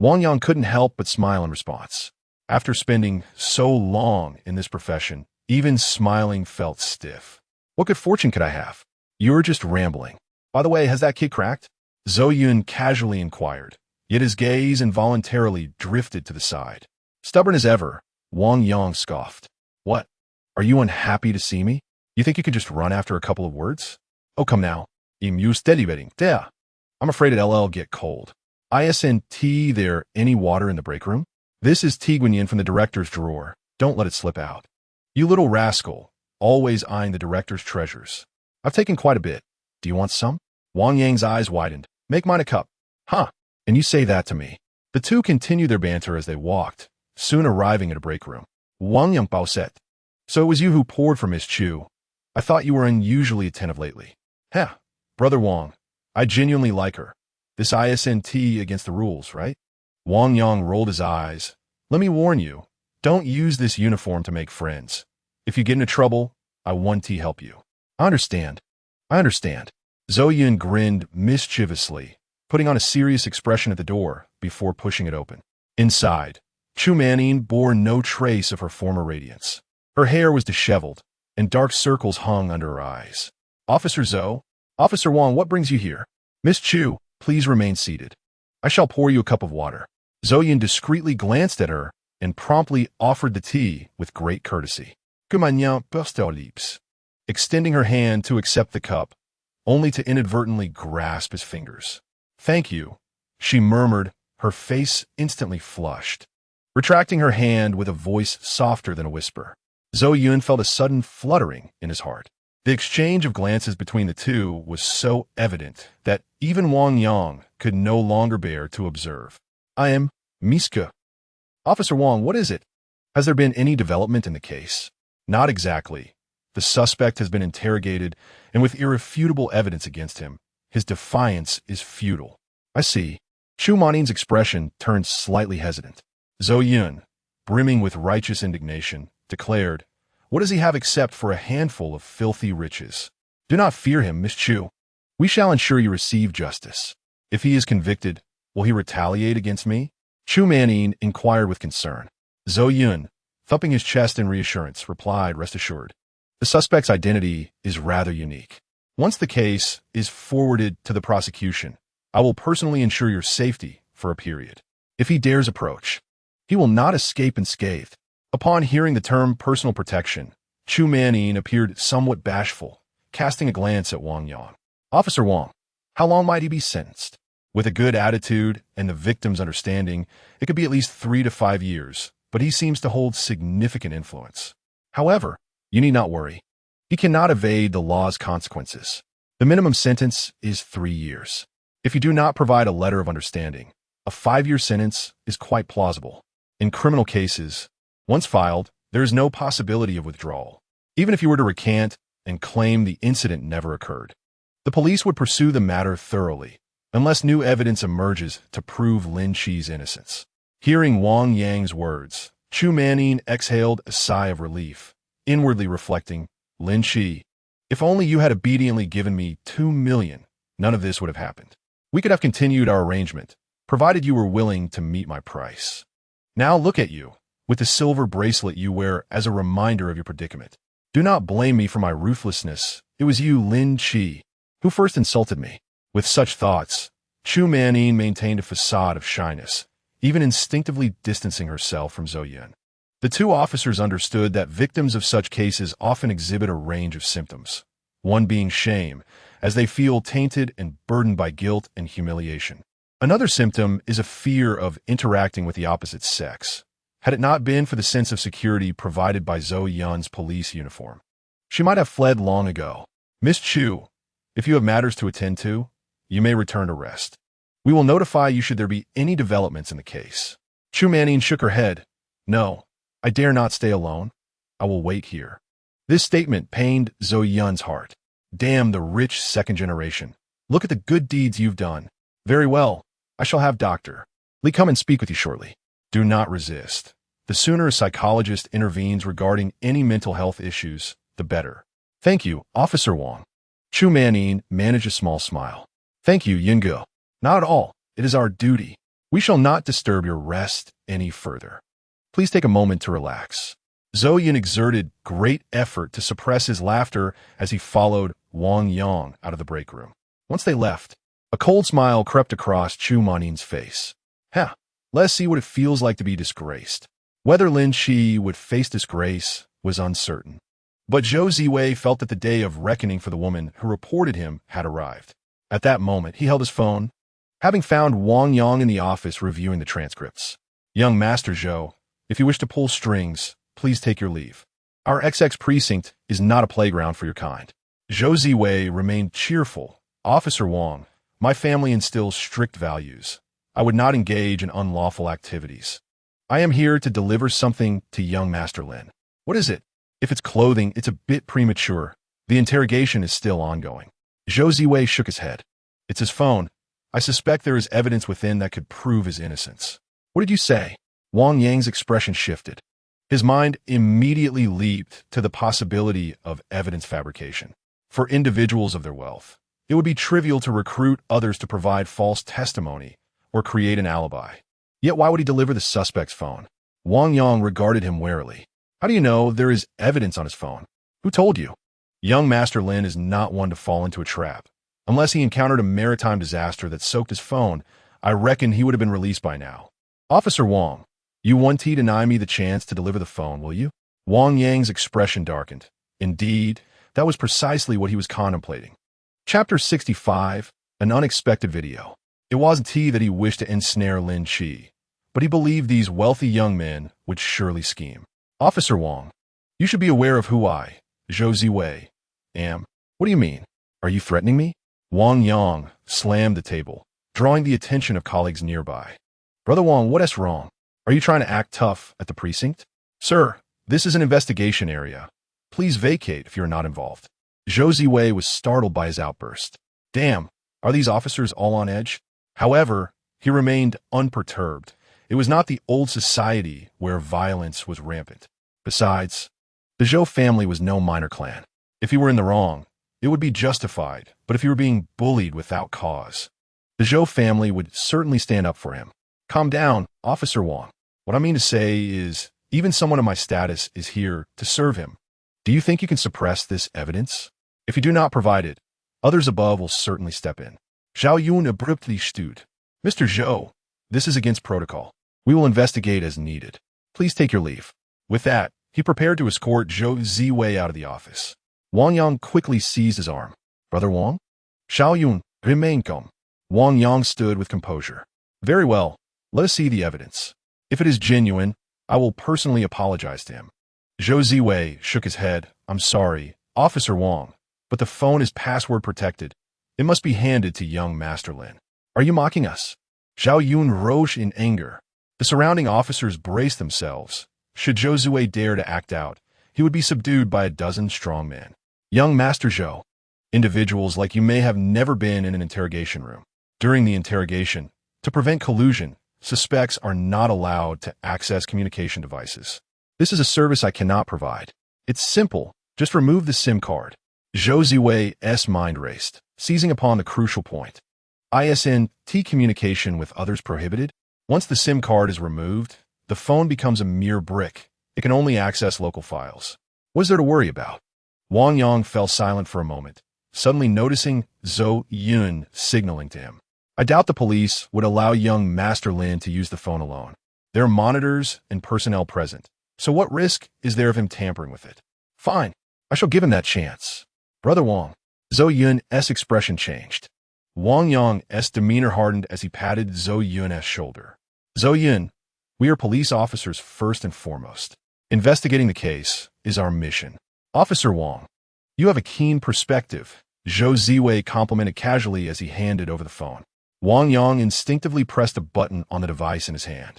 Wang Yang couldn't help but smile in response. After spending so long in this profession, even smiling felt stiff. What good fortune could I have? You're just rambling. By the way, has that kid cracked? Zhou Yun casually inquired, yet his gaze involuntarily drifted to the side. Stubborn as ever, Wang Yang scoffed. What? Are you unhappy to see me? You think you could just run after a couple of words? Oh, come now. I'm afraid it'll get cold. Isn't there any water in the break room? This is tea Guanyin from the director's drawer. Don't let it slip out. You little rascal, always eyeing the director's treasures. I've taken quite a bit. Do you want some? Wang Yang's eyes widened. Make mine a cup. Huh, and you say that to me. The two continued their banter as they walked, soon arriving at a break room. Wang Yang Bao said, So it was you who poured for Miss Chu. I thought you were unusually attentive lately. Heh, Brother Wang, I genuinely like her. This isn't against the rules, right? Wang Yang rolled his eyes. Let me warn you, don't use this uniform to make friends. If you get into trouble, I want to help you. I understand. Zhou Yun grinned mischievously, putting on a serious expression at the door before pushing it open. Inside, Chu Manning bore no trace of her former radiance. Her hair was disheveled, and dark circles hung under her eyes. Officer Zhou? Officer Wang, what brings you here? Miss Chu, please remain seated. I shall pour you a cup of water. Zhou Yun discreetly glanced at her and promptly offered the tea with great courtesy. Extending her hand to accept the cup, only to inadvertently grasp his fingers. Thank you, she murmured, her face instantly flushed. Retracting her hand with a voice softer than a whisper, Zhou Yun felt a sudden fluttering in his heart. The exchange of glances between the two was so evident that even Wang Yang could no longer bear to observe. I am Miska. Officer Wang, what is it? Has there been any development in the case? Not exactly. The suspect has been interrogated, and with irrefutable evidence against him, his defiance is futile. I see. Chu Manning's expression turned slightly hesitant. Zhou Yun, brimming with righteous indignation, declared, What does he have except for a handful of filthy riches? Do not fear him, Miss Chu. We shall ensure you receive justice. If he is convicted, will he retaliate against me? Chu Manning inquired with concern. Zhou Yun, thumping his chest in reassurance, replied, Rest assured. The suspect's identity is rather unique. Once the case is forwarded to the prosecution, I will personally ensure your safety for a period. If he dares approach, he will not escape unscathed. Upon hearing the term personal protection, Chu Manning appeared somewhat bashful, casting a glance at Wang Yang. Officer Wang, how long might he be sentenced? With a good attitude and the victim's understanding, it could be at least 3 to 5 years, but he seems to hold significant influence. However, you need not worry. He cannot evade the law's consequences. The minimum sentence is 3 years. If you do not provide a letter of understanding, a 5-year sentence is quite plausible. In criminal cases, once filed, there is no possibility of withdrawal. Even if you were to recant and claim the incident never occurred, the police would pursue the matter thoroughly, unless new evidence emerges to prove Lin Qi's innocence. Hearing Wang Yang's words, Chu Manning exhaled a sigh of relief, inwardly reflecting, Lin Qi, if only you had obediently given me 2 million, none of this would have happened. We could have continued our arrangement, provided you were willing to meet my price. Now look at you, with the silver bracelet you wear as a reminder of your predicament. Do not blame me for my ruthlessness. It was you, Lin Qi, who first insulted me. With such thoughts, Chu Manning maintained a facade of shyness, even instinctively distancing herself from Zhou Yun. The two officers understood that victims of such cases often exhibit a range of symptoms, one being shame, as they feel tainted and burdened by guilt and humiliation. Another symptom is a fear of interacting with the opposite sex. Had it not been for the sense of security provided by Zhou Yun's police uniform, she might have fled long ago. Miss Chu, if you have matters to attend to, you may return to rest. We will notify you should there be any developments in the case. Chu Manning shook her head. No, I dare not stay alone. I will wait here. This statement pained Zhou Yun's heart. Damn the rich second generation. Look at the good deeds you've done. Very well. I shall have Dr. Li come and speak with you shortly. Do not resist. The sooner a psychologist intervenes regarding any mental health issues, the better. Thank you, Officer Wang. Chu Manin managed a small smile. Thank you, Yingo. Not at all. It is our duty. We shall not disturb your rest any further. Please take a moment to relax. Zhou Yun exerted great effort to suppress his laughter as he followed Wang Yang out of the break room. Once they left, a cold smile crept across Chu Manin's face. Let's see what it feels like to be disgraced. Whether Lin Qi would face disgrace was uncertain. But Zhou Ziwei felt that the day of reckoning for the woman who reported him had arrived. At that moment, he held his phone, having found Wang Yang in the office reviewing the transcripts. Young Master Zhou, if you wish to pull strings, please take your leave. Our XX precinct is not a playground for your kind. Zhou Ziwei remained cheerful. Officer Wang, my family instills strict values. I would not engage in unlawful activities. I am here to deliver something to young Master Lin. What is it? If it's clothing, it's a bit premature. The interrogation is still ongoing. Zhou Ziwei shook his head. It's his phone. I suspect there is evidence within that could prove his innocence. What did you say? Wang Yang's expression shifted. His mind immediately leaped to the possibility of evidence fabrication. For individuals of their wealth, it would be trivial to recruit others to provide false testimony or create an alibi. Yet why would he deliver the suspect's phone? Wang Yang regarded him warily. How do you know there is evidence on his phone? Who told you? Young Master Lin is not one to fall into a trap. Unless he encountered a maritime disaster that soaked his phone, I reckon he would have been released by now. Officer Wang, you won't deny me the chance to deliver the phone, will you? Wang Yang's expression darkened. Indeed, that was precisely what he was contemplating. Chapter 65, An Unexpected Video. It wasn't that he wished to ensnare Lin Qi, but he believed these wealthy young men would surely scheme. Officer Wang, you should be aware of who I, Zhou Ziwei, am. What do you mean? Are you threatening me? Wang Yang slammed the table, drawing the attention of colleagues nearby. Brother Wang, what is wrong? Are you trying to act tough at the precinct? Sir, this is an investigation area. Please vacate if you're not involved. Zhou Ziwei was startled by his outburst. Damn, are these officers all on edge? However, he remained unperturbed. It was not the old society where violence was rampant. Besides, the Zhou family was no minor clan. If he were in the wrong, it would be justified, but if he were being bullied without cause, the Zhou family would certainly stand up for him. Calm down, Officer Wang. What I mean to say is, even someone of my status is here to serve him. Do you think you can suppress this evidence? If you do not provide it, others above will certainly step in. Zhao Yun abruptly stood. Mr. Zhou, this is against protocol. We will investigate as needed. Please take your leave. With that, he prepared to escort Zhou Ziwei out of the office. Wang Yang quickly seized his arm. Brother Wang? Zhao Yun, remain calm. Wang Yang stood with composure. Very well. Let us see the evidence. If it is genuine, I will personally apologize to him. Zhou Ziwei shook his head. I'm sorry, Officer Wang, but the phone is password protected. It must be handed to young Master Lin. Are you mocking us? Zhao Yun rose in anger. The surrounding officers braced themselves. Should Zhou Ziwei dare to act out, he would be subdued by a dozen strong men. Young Master Zhou, individuals like you may have never been in an interrogation room. During the interrogation, to prevent collusion, suspects are not allowed to access communication devices. This is a service I cannot provide. It's simple. Just remove the SIM card. Zhou Ziwei's mind raced, seizing upon the crucial point. ISNT communication with others prohibited? Once the SIM card is removed, the phone becomes a mere brick. It can only access local files. What is there to worry about? Wang Yang fell silent for a moment, suddenly noticing Zhou Yun signaling to him. I doubt the police would allow young Master Lin to use the phone alone. There are monitors and personnel present, so what risk is there of him tampering with it? Fine, I shall give him that chance. Brother Wang. Zhou Yun's expression changed. Wang Yang's demeanor hardened as he patted Zhou Yun's shoulder. Zhou Yun, we are police officers first and foremost. Investigating the case is our mission. Officer Wang, you have a keen perspective. Zhou Ziwei complimented casually as he handed over the phone. Wang Yang instinctively pressed a button on the device in his hand.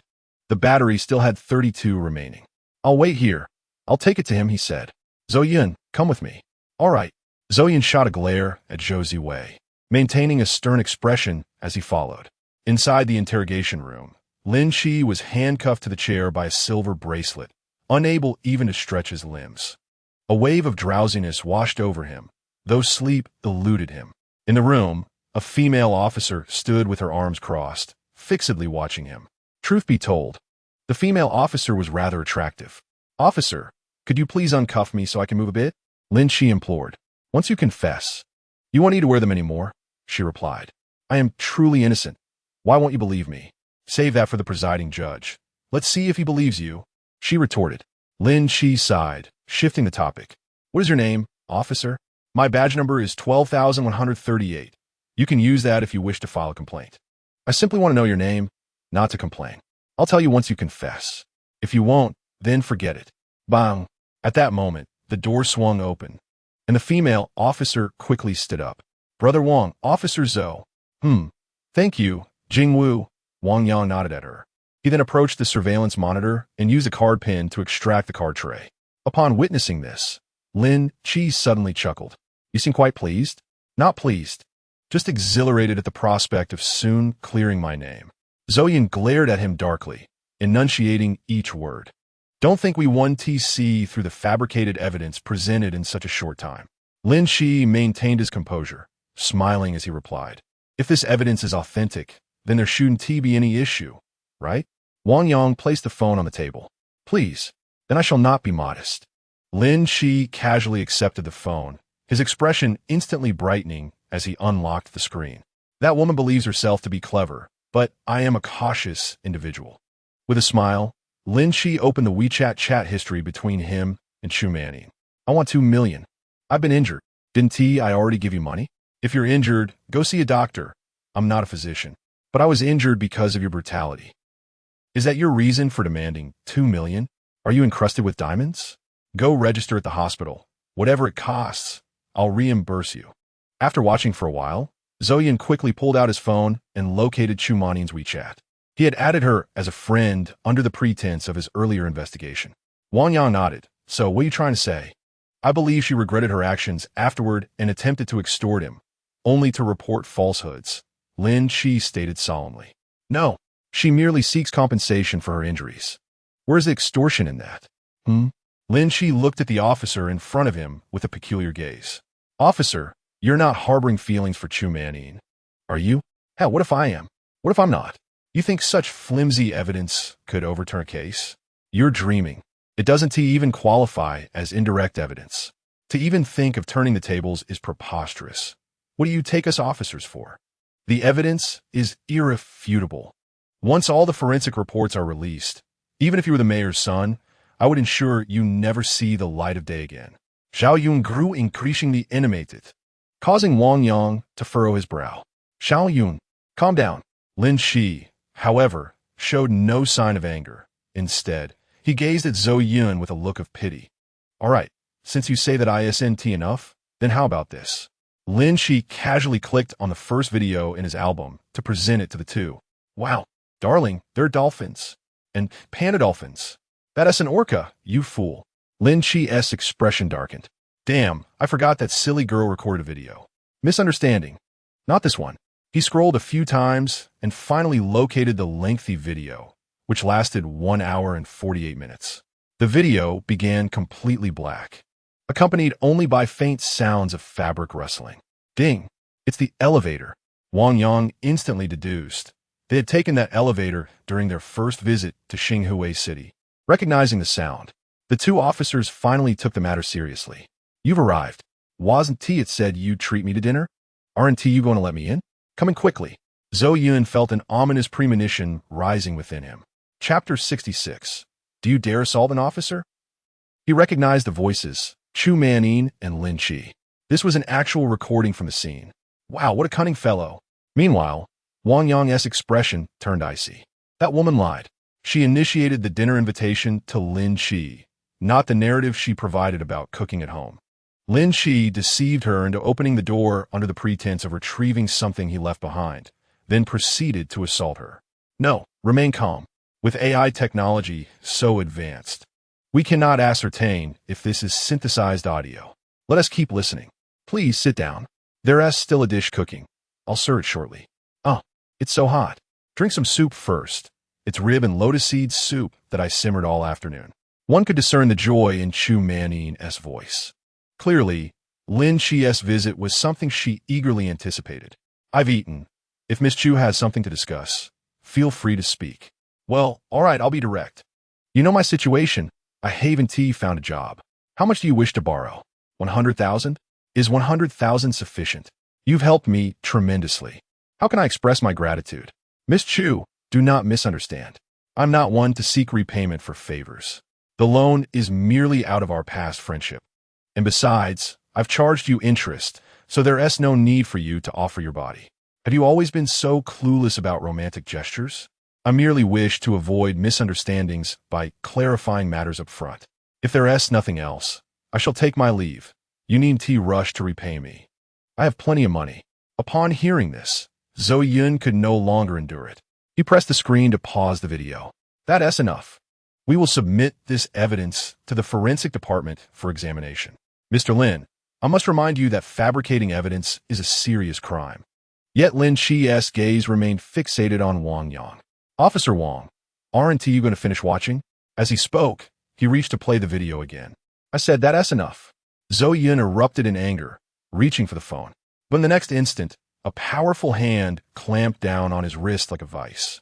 The battery still had 32 remaining. I'll wait here. I'll take it to him, he said. Zhou Yun, Come with me. All right. Zoyan shot a glare at Zhou Ziwei, maintaining a stern expression as he followed. Inside the interrogation room, Lin Qi was handcuffed to the chair by a silver bracelet, unable even to stretch his limbs. A wave of drowsiness washed over him, though sleep eluded him. In the room, a female officer stood with her arms crossed, fixedly watching him. Truth be told, the female officer was rather attractive. "Officer, could you please uncuff me so I can move a bit?" Lin Qi implored. "Once you confess, you won't need to wear them anymore," she replied. "I am truly innocent. Why won't you believe me?" "Save that for the presiding judge. Let's see if he believes you," she retorted. Lin Qi sighed, shifting the topic. "What is your name, officer?" "My badge number is 12,138. You can use that if you wish to file a complaint." "I simply want to know your name, not to complain. I'll tell you once you confess. If you won't, then forget it." Bang! At that moment, the door swung open, and the female officer quickly stood up. "Brother Wang, Officer Zhou." Thank you, Jingwu." Wang Yang nodded at her. He then approached the surveillance monitor and used a card pin to extract the card tray. Upon witnessing this, Lin Qi suddenly chuckled. "You seem quite pleased?" "Not pleased. Just exhilarated at the prospect of soon clearing my name." Zoyan glared at him darkly, enunciating each word. "Don't think we won TC through the fabricated evidence presented in such a short time." Lin Qi maintained his composure, smiling as he replied. "If this evidence is authentic, then there shouldn't be any issue, right?" Wang Yang placed the phone on the table. "Please, then I shall not be modest." Lin Qi casually accepted the phone, his expression instantly brightening as he unlocked the screen. "That woman believes herself to be clever, but I am a cautious individual." With a smile, Lin Qi opened the WeChat chat history between him and Chu Manning. "I want 2 million. I've been injured. Didn't I already give you money? If you're injured, go see a doctor. I'm not a physician. But I was injured because of your brutality. Is that your reason for demanding 2 million? Are you encrusted with diamonds? Go register at the hospital. Whatever it costs, I'll reimburse you." After watching for a while, Zoyan quickly pulled out his phone and located Chu Manning's WeChat. He had added her as a friend under the pretense of his earlier investigation. Wang Yang nodded. "So what are you trying to say?" "I believe she regretted her actions afterward and attempted to extort him, only to report falsehoods," Lin Qi stated solemnly. "No, she merely seeks compensation for her injuries. Where's the extortion in that?" Lin Qi looked at the officer in front of him with a peculiar gaze. "Officer, you're not harboring feelings for Chu Manning, are you?" "Hell, what if I am? What if I'm not? You think such flimsy evidence could overturn a case? You're dreaming. It doesn't even qualify as indirect evidence. To even think of turning the tables is preposterous. What do you take us officers for? The evidence is irrefutable. Once all the forensic reports are released, even if you were the mayor's son, I would ensure you never see the light of day again." Zhao Yun grew increasingly animated, causing Wang Yang to furrow his brow. "Zhao Yun, calm down." Lin Qi, however, showed no sign of anger. Instead, he gazed at Zhou Yun with a look of pity. "All right, since you say that isn't enough, then how about this?" Lin Qi casually clicked on the first video in his album to present it to the two. "Wow, darling, they're dolphins. And panda dolphins. That's an orca, you fool." Lin Qi's expression darkened. "Damn, I forgot that silly girl recorded a video. Misunderstanding. Not this one." He scrolled a few times and finally located the lengthy video, which lasted 1 hour and 48 minutes. The video began completely black, accompanied only by faint sounds of fabric rustling. Ding! It's the elevator. Wang Yang instantly deduced. They had taken that elevator during their first visit to Xinghui City. Recognizing the sound, the two officers finally took the matter seriously. "You've arrived. Wasn't it said you'd treat me to dinner? Aren't you going to let me in? Come in quickly." Zhou Yun felt an ominous premonition rising within him. Chapter 66. Do you dare assault an officer? He recognized the voices, Chu Manning and Lin Qi. This was an actual recording from the scene. Wow, what a cunning fellow. Meanwhile, Wang Yang's expression turned icy. That woman lied. She initiated the dinner invitation to Lin Qi, not the narrative she provided about cooking at home. Lin Qi deceived her into opening the door under the pretense of retrieving something he left behind, then proceeded to assault her. No, remain calm. With AI technology so advanced, we cannot ascertain if this is synthesized audio. Let us keep listening. Please sit down. There's still a dish cooking. I'll serve it shortly. Oh, it's so hot. Drink some soup first. It's rib and lotus seed soup that I simmered all afternoon. One could discern the joy in Chu Mannin's voice. Clearly, Lin Qi's visit was something she eagerly anticipated. I've eaten. If Miss Chu has something to discuss, feel free to speak. Well, all right, I'll be direct. You know my situation. I haven't found a job. How much do you wish to borrow? 100,000? Is 100,000 sufficient? You've helped me tremendously. How can I express my gratitude? Miss Chu, do not misunderstand. I'm not one to seek repayment for favors. The loan is merely out of our past friendship. And besides, I've charged you interest, so there's no need for you to offer your body. Have you always been so clueless about romantic gestures? I merely wish to avoid misunderstandings by clarifying matters up front. If there's nothing else, I shall take my leave. You needn't rush to repay me. I have plenty of money. Upon hearing this, Zhou Yun could no longer endure it. He pressed the screen to pause the video. That's enough. We will submit this evidence to the forensic department for examination. Mr. Lin, I must remind you that fabricating evidence is a serious crime. Yet Lin Qi's gaze remained fixated on Wang Yang. Officer Wang, aren't you going to finish watching? As he spoke, he reached to play the video again. I said that's enough. Zhou Yun erupted in anger, reaching for the phone. But in the next instant, a powerful hand clamped down on his wrist like a vice.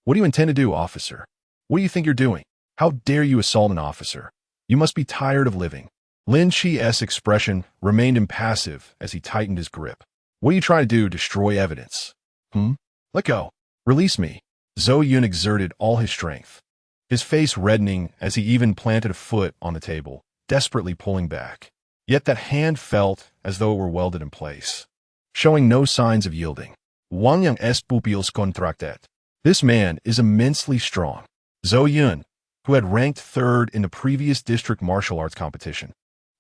What do you intend to do, officer? What do you think you're doing? How dare you assault an officer? You must be tired of living. Lin Qi's expression remained impassive as he tightened his grip. What are you trying to do? Destroy evidence? Let go. Release me. Zhou Yun exerted all his strength, his face reddening as he even planted a foot on the table, desperately pulling back. Yet that hand felt as though it were welded in place, showing no signs of yielding. Wang Yang es pupils contracted. This man is immensely strong. Zhou Yun, who had ranked third in the previous district martial arts competition,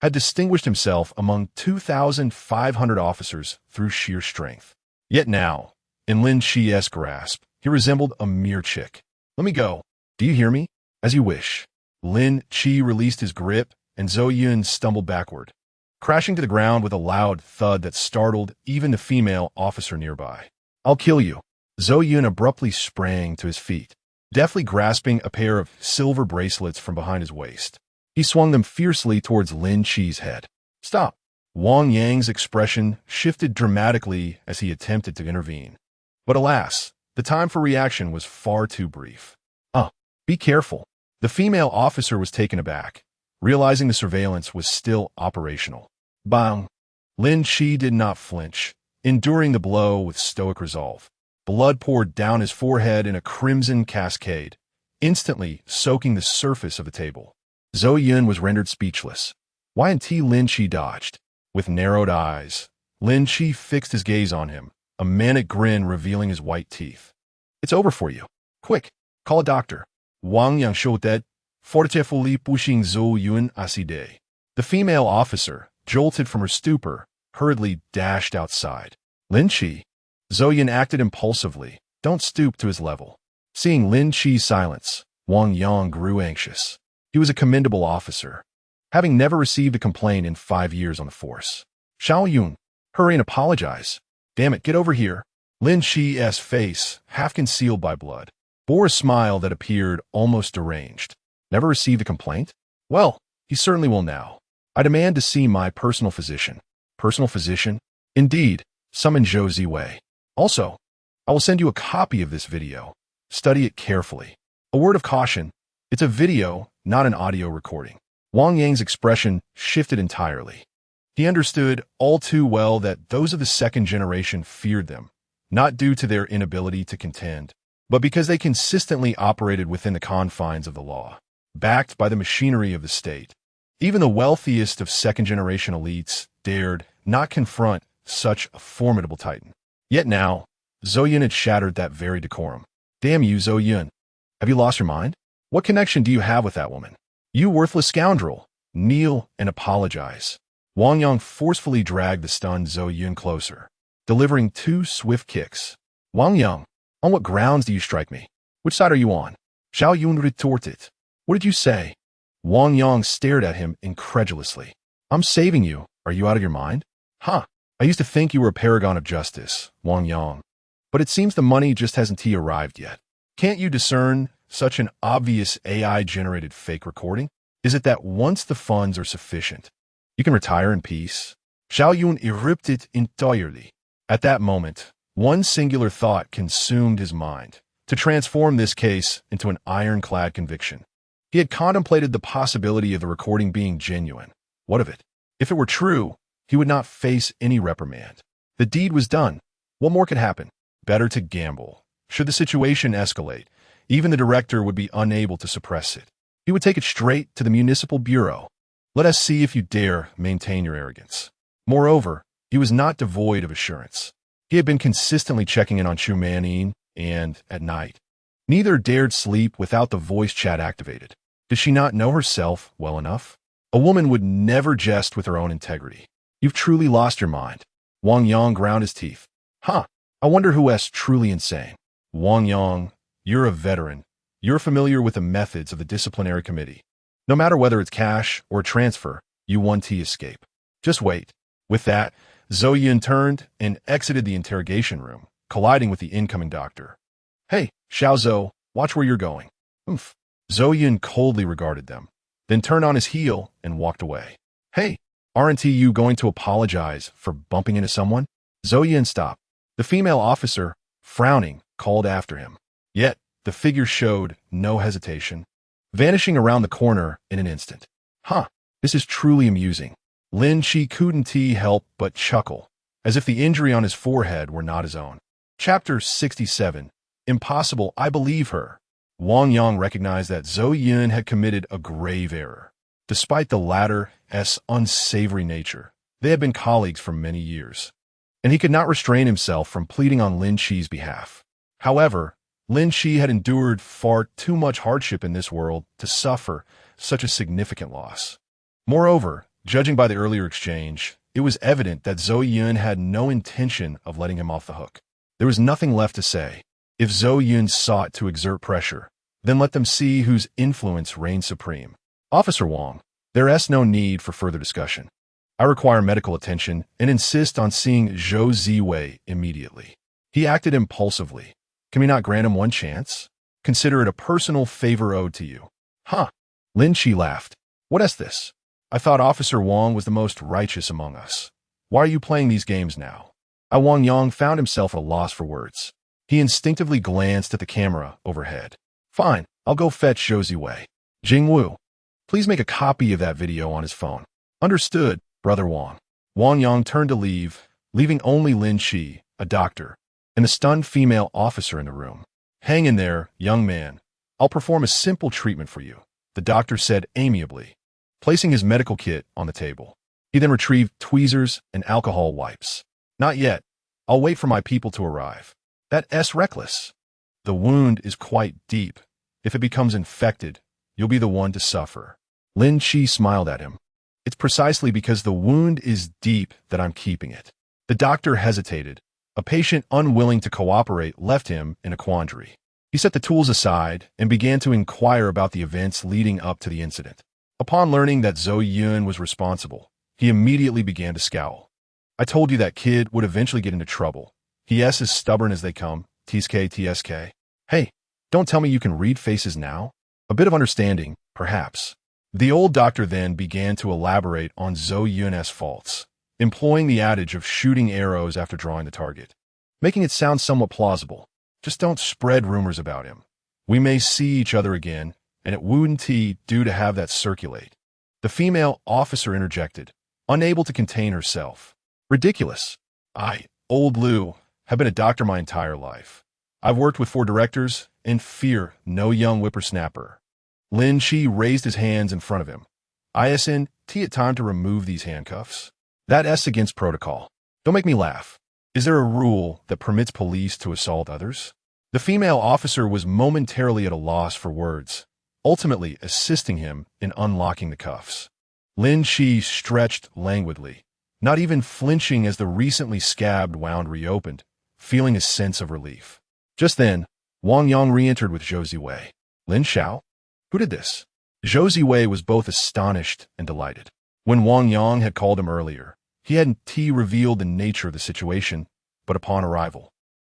had distinguished himself among 2,500 officers through sheer strength. Yet now, in Lin Qi's grasp, he resembled a mere chick. Let me go. Do you hear me? As you wish. Lin Qi released his grip, and Zhou Yun stumbled backward, crashing to the ground with a loud thud that startled even the female officer nearby. I'll kill you. Zhou Yun abruptly sprang to his feet, deftly grasping a pair of silver bracelets from behind his waist. He swung them fiercely towards Lin Qi's head. Stop! Wang Yang's expression shifted dramatically as he attempted to intervene. But alas, the time for reaction was far too brief. Be careful. The female officer was taken aback, realizing the surveillance was still operational. Bang! Lin Qi did not flinch, enduring the blow with stoic resolve. Blood poured down his forehead in a crimson cascade, instantly soaking the surface of the table. Zhou Yun was rendered speechless. Lin Qi dodged. With narrowed eyes, Lin Qi fixed his gaze on him, a manic grin revealing his white teeth. It's over for you. Quick, call a doctor. Wang Yang shouted, fortefully pushing Zhou Yun aside. The female officer, jolted from her stupor, hurriedly dashed outside. Lin Qi. Zhou Yun acted impulsively. Don't stoop to his level. Seeing Lin Qi's silence, Wang Yang grew anxious. He was a commendable officer, having never received a complaint in 5 years on the force. Xiao Yun, hurry and apologize. Damn it, get over here. Lin Qi's face, half concealed by blood, bore a smile that appeared almost deranged. Never received a complaint? Well, he certainly will now. I demand to see my personal physician. Personal physician? Indeed, summon Zhou Ziwei. Also, I will send you a copy of this video. Study it carefully. A word of caution, it's a video, not an audio recording. Wang Yang's expression shifted entirely. He understood all too well that those of the second generation feared them, not due to their inability to contend, but because they consistently operated within the confines of the law, backed by the machinery of the state. Even the wealthiest of second-generation elites dared not confront such a formidable titan. Yet now, Zhou Yun had shattered that very decorum. Damn you, Zhou Yun. Have you lost your mind? What connection do you have with that woman? You worthless scoundrel. Kneel and apologize. Wang Yang forcefully dragged the stunned Zhou Yun closer, delivering 2 swift kicks. Wang Yang, on what grounds do you strike me? Which side are you on? Xiao Yun retorted. What did you say? Wang Yang stared at him incredulously. I'm saving you. Are you out of your mind? Huh. I used to think you were a paragon of justice, Wang Yang. But it seems the money just hasn't arrived yet. Can't you discern such an obvious AI-generated fake recording? Is it that once the funds are sufficient, you can retire in peace? Xiao Yun erupted entirely. At that moment, one singular thought consumed his mind, to transform this case into an ironclad conviction. He had contemplated the possibility of the recording being genuine. What of it? If it were true, he would not face any reprimand. The deed was done. What more could happen? Better to gamble. Should the situation escalate, even the director would be unable to suppress it. He would take it straight to the municipal bureau. Let us see if you dare maintain your arrogance. Moreover, he was not devoid of assurance. He had been consistently checking in on Chu Manin, and, at night, neither dared sleep without the voice chat activated. Does she not know herself well enough? A woman would never jest with her own integrity. You've truly lost your mind. Wang Yang ground his teeth. Huh, I wonder who's truly insane. Wang Yang, you're a veteran. You're familiar with the methods of the disciplinary committee. No matter whether it's cash or a transfer, you want to escape. Just wait. With that, Zhou Yun turned and exited the interrogation room, colliding with the incoming doctor. Hey, Xiao Zhou, watch where you're going. Oomph. Zhou Yun coldly regarded them, then turned on his heel and walked away. Hey, aren't you going to apologize for bumping into someone? Zhou Yun stopped. The female officer, frowning, called after him. Yet, the figure showed no hesitation, vanishing around the corner in an instant. Huh, this is truly amusing. Lin Qi couldn't help but chuckle, as if the injury on his forehead were not his own. Chapter 67. Impossible, I believe her. Wang Yang recognized that Zhou Yun had committed a grave error. Despite the latter's unsavory nature, they had been colleagues for many years, and he could not restrain himself from pleading on Lin Qi's behalf. However, Lin Qi had endured far too much hardship in this world to suffer such a significant loss. Moreover, judging by the earlier exchange, it was evident that Zhou Yun had no intention of letting him off the hook. There was nothing left to say. If Zhou Yun sought to exert pressure, then let them see whose influence reigned supreme. Officer Wang, there's no need for further discussion. I require medical attention and insist on seeing Zhou Ziwei immediately. He acted impulsively. Can we not grant him one chance? Consider it a personal favor owed to you. Huh. Lin Qi laughed. What is this? I thought Officer Wang was the most righteous among us. Why are you playing these games now? Wang Yang found himself at a loss for words. He instinctively glanced at the camera overhead. Fine, I'll go fetch Zhou Ziwei. Jingwu, please make a copy of that video on his phone. Understood, Brother Wang. Wang Yang turned to leave, leaving only Lin Qi, a doctor, and the stunned female officer in the room. Hang in there, young man. I'll perform a simple treatment for you, the doctor said amiably, placing his medical kit on the table. He then retrieved tweezers and alcohol wipes. Not yet. I'll wait for my people to arrive. That's reckless. The wound is quite deep. If it becomes infected, you'll be the one to suffer. Lin Qi smiled at him. It's precisely because the wound is deep that I'm keeping it. The doctor hesitated. A patient unwilling to cooperate left him in a quandary. He set the tools aside and began to inquire about the events leading up to the incident. Upon learning that Zhou Yun was responsible, he immediately began to scowl. I told you that kid would eventually get into trouble. He is as stubborn as they come. TSK. Hey, don't tell me you can read faces now? A bit of understanding, perhaps. The old doctor then began to elaborate on Zhou Yun's faults, employing the adage of shooting arrows after drawing the target, making it sound somewhat plausible. Just don't spread rumors about him. We may see each other again, and it wouldn't do to have that circulate. The female officer interjected, unable to contain herself. Ridiculous. Old Liu, have been a doctor my entire life. I've worked with 4 directors and fear no young whippersnapper. Lin Qi raised his hands in front of him. Isn't it time to remove these handcuffs? That's against protocol. Don't make me laugh. Is there a rule that permits police to assault others? The female officer was momentarily at a loss for words, ultimately assisting him in unlocking the cuffs. Lin Qi stretched languidly, not even flinching as the recently scabbed wound reopened, feeling a sense of relief. Just then, Wang Yang re-entered with Zhou Ziwei. Lin Xiao? Who did this? Zhou Ziwei was both astonished and delighted. When Wang Yang had called him earlier, he hadn't revealed the nature of the situation, but upon arrival,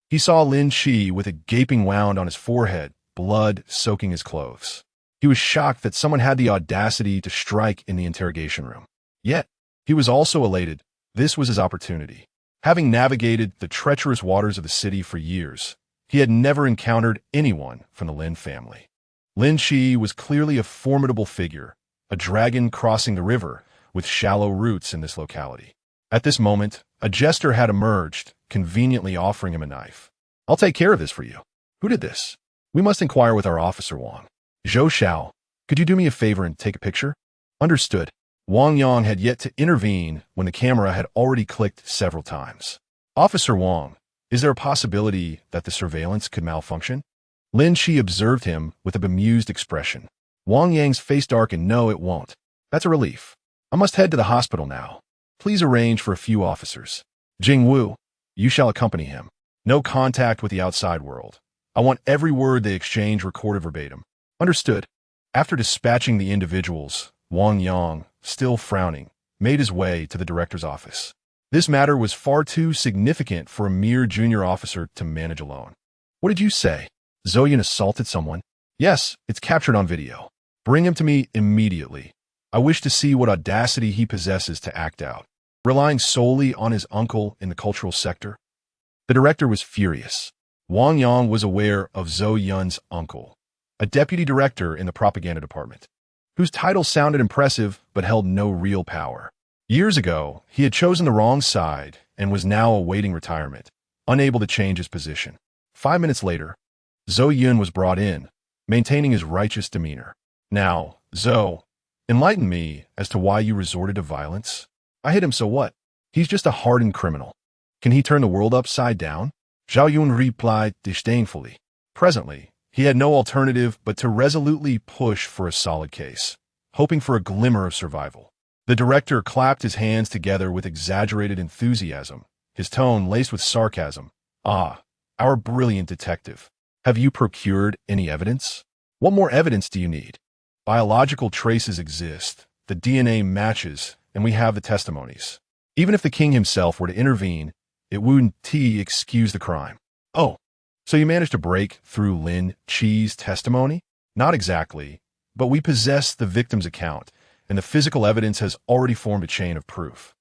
he saw Lin Qi with a gaping wound on his forehead, blood soaking his clothes. He was shocked that someone had the audacity to strike in the interrogation room. Yet, he was also elated. This was his opportunity. Having navigated the treacherous waters of the city for years, he had never encountered anyone from the Lin family. Lin Qi was clearly a formidable figure, a dragon crossing the river with shallow roots in this locality. At this moment, a jester had emerged, conveniently offering him a knife. "I'll take care of this for you." "Who did this?" "We must inquire with our officer Wang." "Zhou Xiao, could you do me a favor and take a picture?" "Understood." Wang Yang had yet to intervene when the camera had already clicked several times. "Officer Wang, is there a possibility that the surveillance could malfunction?" Lin Qi observed him with a bemused expression. Wang Yang's face darkened. "No, it won't." "That's a relief. I must head to the hospital now. Please arrange for a few officers. Jing Wu, you shall accompany him. No contact with the outside world. I want every word they exchange recorded verbatim." "Understood." After dispatching the individuals, Wang Yang, still frowning, made his way to the director's office. This matter was far too significant for a mere junior officer to manage alone. "What did you say? Zhou Yun assaulted someone?" "Yes, it's captured on video. Bring him to me immediately. I wish to see what audacity he possesses to act out, relying solely on his uncle in the cultural sector." The director was furious. Wang Yang was aware of Zhou Yun's uncle, a deputy director in the propaganda department, whose title sounded impressive but held no real power. Years ago, he had chosen the wrong side and was now awaiting retirement, unable to change his position. 5 minutes later, Zhou Yun was brought in, maintaining his righteous demeanor. "Now, Zhou, enlighten me as to why you resorted to violence." "I hit him, so what? He's just a hardened criminal. Can he turn the world upside down?" Zhou Yun replied disdainfully. Presently, he had no alternative but to resolutely push for a solid case, hoping for a glimmer of survival. The director clapped his hands together with exaggerated enthusiasm, his tone laced with sarcasm. "Ah, our brilliant detective. Have you procured any evidence?" "What more evidence do you need?" "Biological traces exist, the DNA matches, and we have the testimonies. Even if the king himself were to intervene, it wouldn't excuse the crime." "Oh, so you managed to break through Lin Qi's testimony?" "Not exactly, but we possess the victim's account, and the physical evidence has already formed a chain of proof.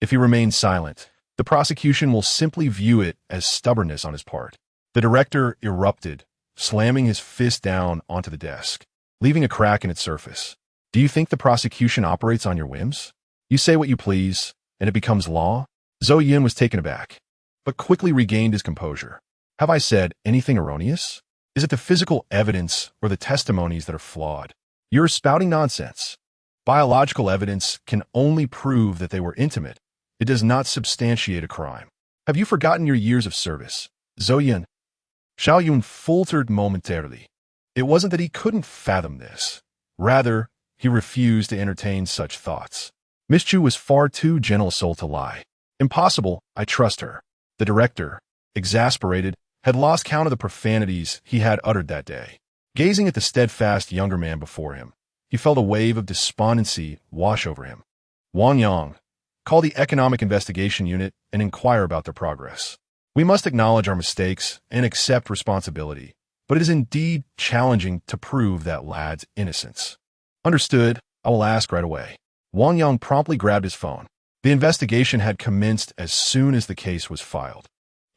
If he remains silent, the prosecution will simply view it as stubbornness on his part." The director erupted, slamming his fist down onto the desk, leaving a crack in its surface. "Do you think the prosecution operates on your whims? You say what you please, and it becomes law?" Zhou Yun was taken aback, but quickly regained his composure. "Have I said anything erroneous? Is it the physical evidence or the testimonies that are flawed?" "You're spouting nonsense. Biological evidence can only prove that they were intimate. It does not substantiate a crime. Have you forgotten your years of service?" "Zhou Yun." Zhou Yun faltered momentarily. It wasn't that he couldn't fathom this. Rather, he refused to entertain such thoughts. Miss Chu was far too gentle a soul to lie. "Impossible, I trust her." The director, exasperated, had lost count of the profanities he had uttered that day. Gazing at the steadfast younger man before him, he felt a wave of despondency wash over him. "Wang Yang, call the Economic Investigation Unit and inquire about their progress. We must acknowledge our mistakes and accept responsibility, but it is indeed challenging to prove that lad's innocence." "Understood. I will ask right away." Wang Yang promptly grabbed his phone. The investigation had commenced as soon as the case was filed.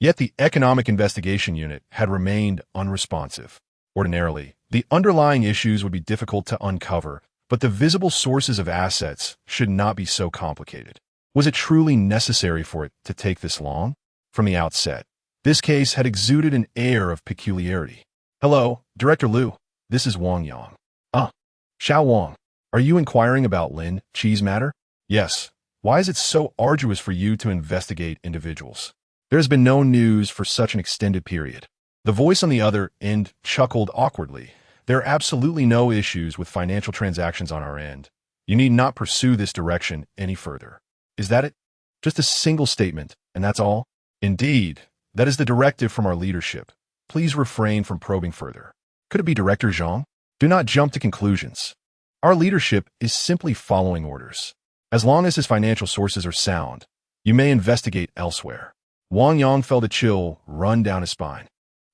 Yet the Economic Investigation Unit had remained unresponsive. Ordinarily, the underlying issues would be difficult to uncover, but the visible sources of assets should not be so complicated. Was it truly necessary for it to take this long? From the outset, this case had exuded an air of peculiarity. "Hello, Director Liu. This is Wang Yang." "Ah, Xiao Wang. Are you inquiring about Lin Qi's matter?" "Yes. Why is it so arduous for you to investigate individuals? There has been no news for such an extended period." The voice on the other end chuckled awkwardly. "There are absolutely no issues with financial transactions on our end. You need not pursue this direction any further." "Is that it? Just a single statement, and that's all?" "Indeed. That is the directive from our leadership. Please refrain from probing further." "Could it be Director Zhang?" "Do not jump to conclusions. Our leadership is simply following orders. As long as his financial sources are sound, you may investigate elsewhere. Wang Yang felt a chill run down his spine.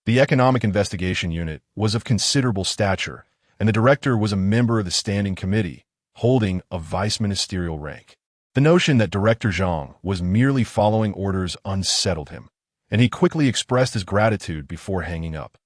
The Economic Investigation Unit was of considerable stature, and the director was a member of the Standing Committee, holding a vice-ministerial rank. The notion that Director Zhang was merely following orders unsettled him, and he quickly expressed his gratitude before hanging up.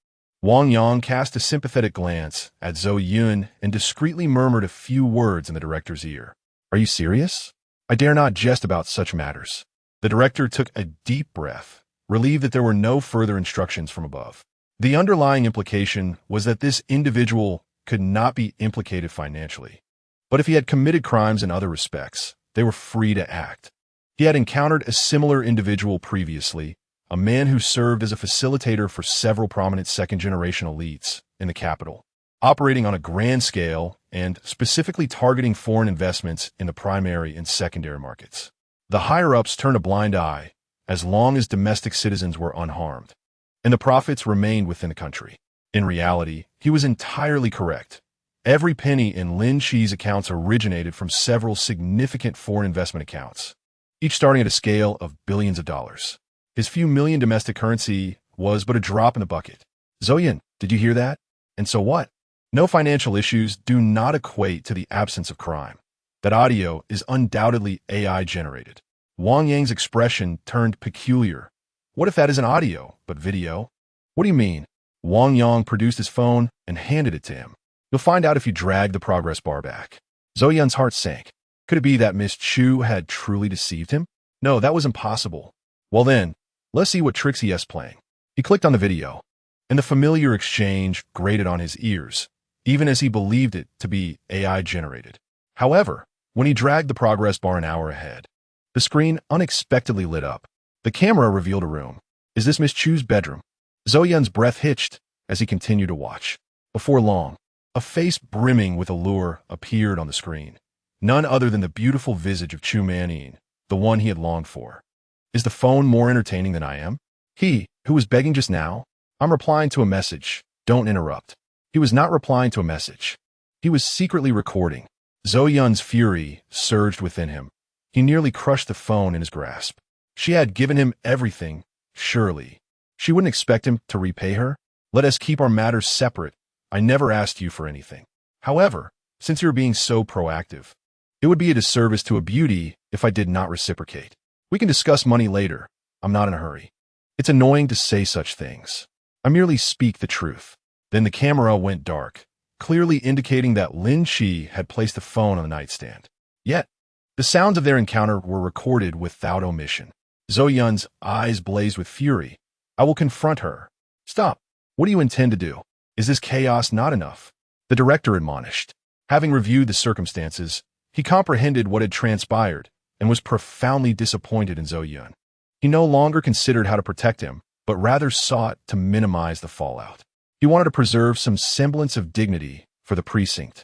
Wang Yang cast a sympathetic glance at Zhou Yun and discreetly murmured a few words in the director's ear. "Are you serious? I dare not jest about such matters." The director took a deep breath, relieved that there were no further instructions from above. The underlying implication was that this individual could not be implicated financially, but if he had committed crimes in other respects, they were free to act. He had encountered a similar individual previously, a man who served as a facilitator for several prominent second-generation elites in the capital, operating on a grand scale and specifically targeting foreign investments in the primary and secondary markets. The higher-ups turned a blind eye as long as domestic citizens were unharmed, and the profits remained within the country. In reality, he was entirely correct. Every penny in Lin Qi's accounts originated from several significant foreign investment accounts, each starting at a scale of billions of dollars. His few million domestic currency was but a drop in the bucket. "Zhou Yun, did you hear that? And so what? No financial issues do not equate to the absence of crime. That audio is undoubtedly AI-generated." Wang Yang's expression turned peculiar. "What if that isn't audio, but video?" "What do you mean?" Wang Yang produced his phone and handed it to him. "You'll find out if you drag the progress bar back." Zhou Yun's heart sank. Could it be that Miss Chu had truly deceived him? No, that was impossible. Well then, let's see what tricks he is playing. He clicked on the video, and the familiar exchange grated on his ears, even as he believed it to be AI-generated. However, when he dragged the progress bar an hour ahead, the screen unexpectedly lit up. The camera revealed a room. "Is this Miss Chu's bedroom?" Zhou Yun's breath hitched as he continued to watch. Before long, a face brimming with allure appeared on the screen. None other than the beautiful visage of Chu Manning, the one he had longed for. "Is the phone more entertaining than I am?" He, who was begging just now? "I'm replying to a message. Don't interrupt." He was not replying to a message. He was secretly recording. Zhou Yun's fury surged within him. He nearly crushed the phone in his grasp. She had given him everything, surely. She wouldn't expect him to repay her? "Let us keep our matters separate. I never asked you for anything. However, since you're being so proactive, it would be a disservice to a beauty if I did not reciprocate. We can discuss money later. I'm not in a hurry." It's annoying to say such things. I merely speak the truth. Then the camera went dark, clearly indicating that Lin Qi had placed the phone on the nightstand. Yet, the sounds of their encounter were recorded without omission. Zhou Yun's eyes blazed with fury. "I will confront her." "Stop. What do you intend to do? Is this chaos not enough?" The director admonished. Having reviewed the circumstances, he comprehended what had transpired and was profoundly disappointed in Zhou Yun. He no longer considered how to protect him, but rather sought to minimize the fallout. He wanted to preserve some semblance of dignity for the precinct.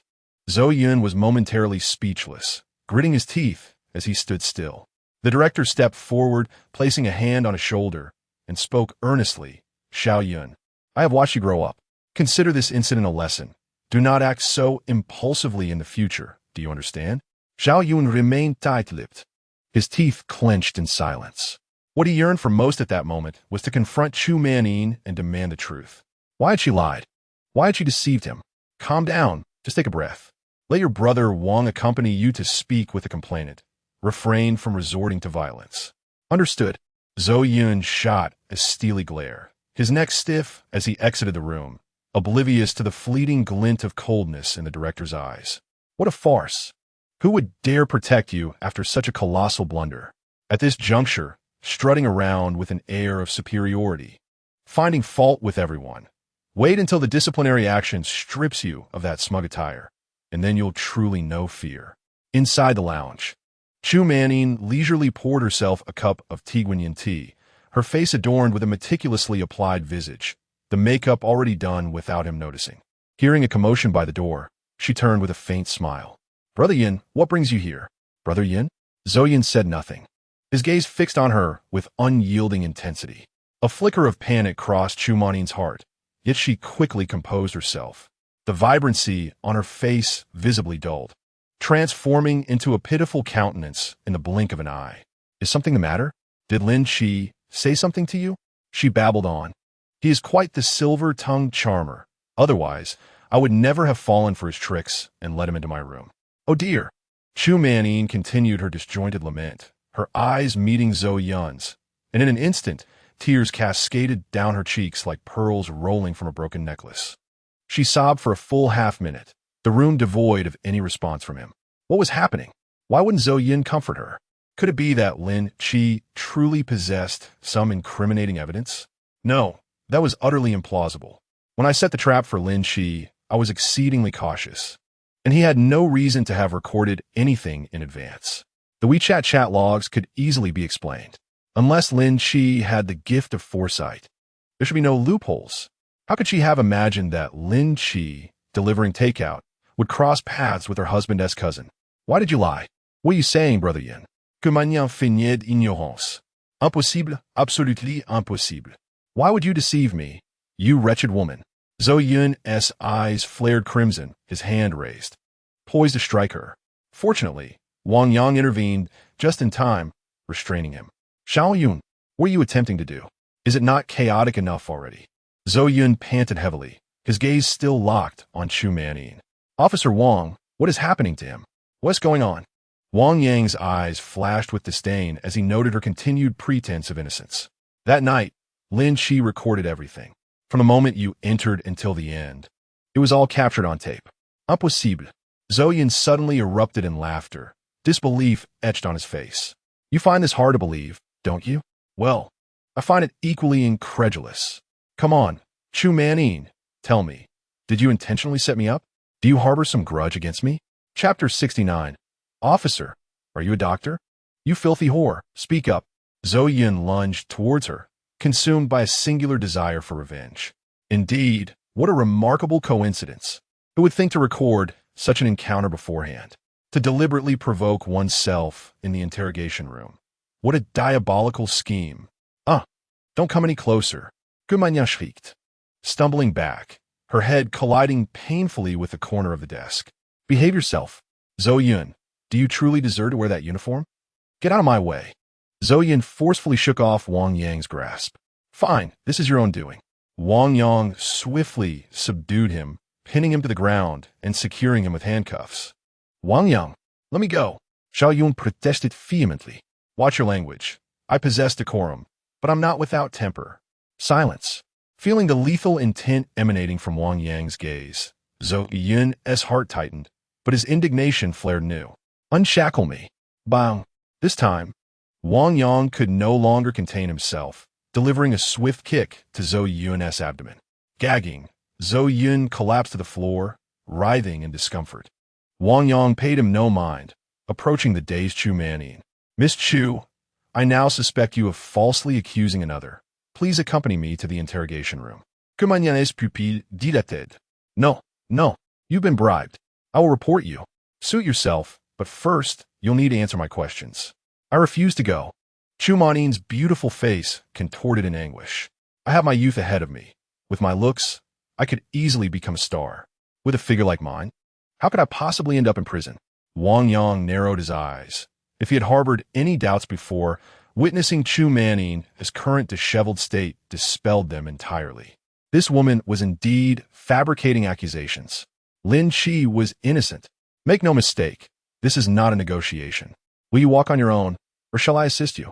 Zhou Yun was momentarily speechless, gritting his teeth as he stood still. The director stepped forward, placing a hand on his shoulder, and spoke earnestly. "Xiao Yun, I have watched you grow up. Consider this incident a lesson. Do not act so impulsively in the future. Do you understand?" Xiao Yun remained tight-lipped, his teeth clenched in silence. What he yearned for most at that moment was to confront Chu Manning and demand the truth. Why had she lied? Why had she deceived him? "Calm down. Just take a breath. Let your brother Wang accompany you to speak with the complainant. Refrain from resorting to violence." "Understood." Zhou Yun shot a steely glare, his neck stiff as he exited the room, oblivious to the fleeting glint of coldness in the director's eyes. What a farce! Who would dare protect you after such a colossal blunder? At this juncture, strutting around with an air of superiority, finding fault with everyone. Wait until the disciplinary action strips you of that smug attire, and then you'll truly know fear. Inside the lounge, Chu Manning leisurely poured herself a cup of Tiguanyin tea, her face adorned with a meticulously applied visage, the makeup already done without him noticing. Hearing a commotion by the door, she turned with a faint smile. "Brother Yin, what brings you here?" "Brother Yin?" Zhou Yun said nothing, his gaze fixed on her with unyielding intensity. A flicker of panic crossed Chu Manning's heart, yet she quickly composed herself, the vibrancy on her face visibly dulled. transforming into a pitiful countenance in the blink of an eye. Is something the matter? Did Lin Qi say something to you? She babbled on. He is quite the silver-tongued charmer. Otherwise, I would never have fallen for his tricks and let him into my room. Oh dear. Chu Manyin continued her disjointed lament, her eyes meeting Zhou Yun's, and in an instant, tears cascaded down her cheeks like pearls rolling from a broken necklace. She sobbed for a full half-minute, the room devoid of any response from him. What was happening? Why wouldn't Zhou Yun comfort her? Could it be that Lin Qi truly possessed some incriminating evidence? No, that was utterly implausible. When I set the trap for Lin Qi, I was exceedingly cautious, and he had no reason to have recorded anything in advance. The WeChat chat logs could easily be explained. Unless Lin Qi had the gift of foresight, there should be no loopholes. How could she have imagined that Lin Qi, delivering takeout, would cross paths with her husband's cousin? Why did you lie? What are you saying, Brother Yin? Que manière feignée d'ignorance. Impossible, absolutely impossible. Why would you deceive me, you wretched woman? Zhou Yun's eyes flared crimson, his hand raised, poised to strike her. Fortunately, Wang Yang intervened just in time, restraining him. Xiao Yun, what are you attempting to do? Is it not chaotic enough already? Zhou Yun panted heavily, his gaze still locked on Chu Manyin. Officer Wang, what is happening to him? What's going on? Wang Yang's eyes flashed with disdain as he noted her continued pretense of innocence. That night, Lin Qi recorded everything, from the moment you entered until the end. It was all captured on tape. Impossible. Zhou Yun suddenly erupted in laughter, disbelief etched on his face. You find this hard to believe, don't you? Well, I find it equally incredulous. Come on, Chu Manyin, tell me, did you intentionally set me up? Do you harbor some grudge against me? Chapter 69. Officer, are you a doctor? You filthy whore, speak up. Zhou Yun lunged towards her, consumed by a singular desire for revenge. Indeed, what a remarkable coincidence. Who would think to record such an encounter beforehand? To deliberately provoke oneself in the interrogation room. What a diabolical scheme. Don't come any closer. Gumanya shrieked, stumbling back, her head colliding painfully with the corner of the desk. Behave yourself. Zhou Yun, do you truly deserve to wear that uniform? Get out of my way. Zhou Yun forcefully shook off Wang Yang's grasp. Fine, this is your own doing. Wang Yang swiftly subdued him, pinning him to the ground and securing him with handcuffs. Wang Yang, let me go. Xiao Yun protested vehemently. Watch your language. I possess decorum, but I'm not without temper. Silence. Feeling the lethal intent emanating from Wang Yang's gaze, Zhou Yun's heart tightened, but his indignation flared anew. Unshackle me. Bang. This time, Wang Yang could no longer contain himself, delivering a swift kick to Zhou Yun's abdomen. Gagging, Zhou Yun collapsed to the floor, writhing in discomfort. Wang Yang paid him no mind, approaching the dazed Chu Manyin. Miss Chu, I now suspect you of falsely accusing another. Please accompany me to the interrogation room. Que mañanes pupille dilated. No, you've been bribed. I will report you. Suit yourself, but first, you'll need to answer my questions. I refuse to go. Chu Manyin's beautiful face contorted in anguish. I have my youth ahead of me. With my looks, I could easily become a star. With a figure like mine, how could I possibly end up in prison? Wang Yang narrowed his eyes. If he had harbored any doubts before, witnessing Chu Manyin's current disheveled state dispelled them entirely. This woman was indeed fabricating accusations. Lin Qi was innocent. Make no mistake, this is not a negotiation. Will you walk on your own, or shall I assist you?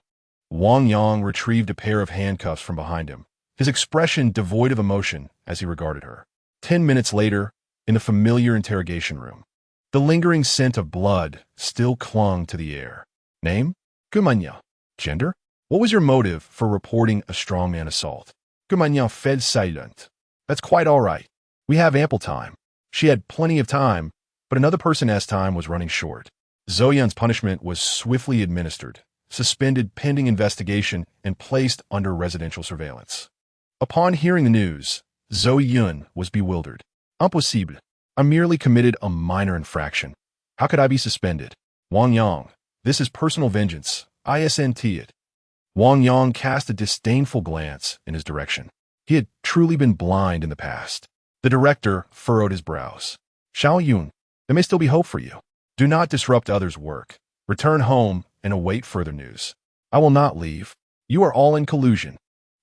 Wang Yang retrieved a pair of handcuffs from behind him, his expression devoid of emotion as he regarded her. 10 minutes later, in the familiar interrogation room, the lingering scent of blood still clung to the air. Name? Gumanya. Gender? What was your motive for reporting a strongman assault? Gumanya fed silent. That's quite all right. We have ample time. She had plenty of time, but another person's time was running short. Zhou Yun's punishment was swiftly administered, suspended pending investigation, and placed under residential surveillance. Upon hearing the news, Zhou Yun was bewildered. Impossible. I merely committed a minor infraction. How could I be suspended? Wang Yang, this is personal vengeance. ISNT it. Wang Yang cast a disdainful glance in his direction. He had truly been blind in the past. The director furrowed his brows. Xiao Yun, there may still be hope for you. Do not disrupt others' work. Return home and await further news. I will not leave. You are all in collusion.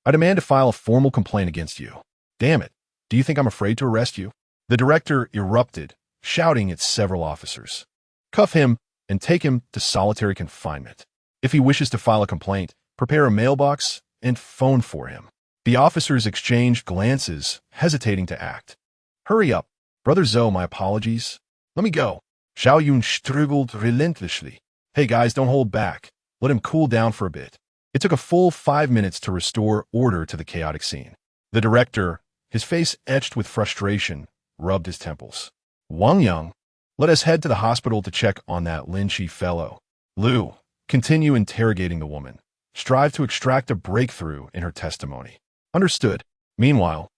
I demand to file a formal complaint against you. Damn it. Do you think I'm afraid to arrest you? The director erupted, shouting at several officers. Cuff him and take him to solitary confinement. If he wishes to file a complaint, prepare a mailbox and phone for him. The officers exchanged glances, hesitating to act. Hurry up. Brother Zhou, my apologies. Let me go. Xiao Yun struggled relentlessly. Hey guys, don't hold back. Let him cool down for a bit. It took a full 5 minutes to restore order to the chaotic scene. The director, his face etched with frustration, rubbed his temples. Wang Yang, let us head to the hospital to check on that Lin Qi fellow. Lu, continue interrogating the woman. Strive to extract a breakthrough in her testimony. Understood. Meanwhile,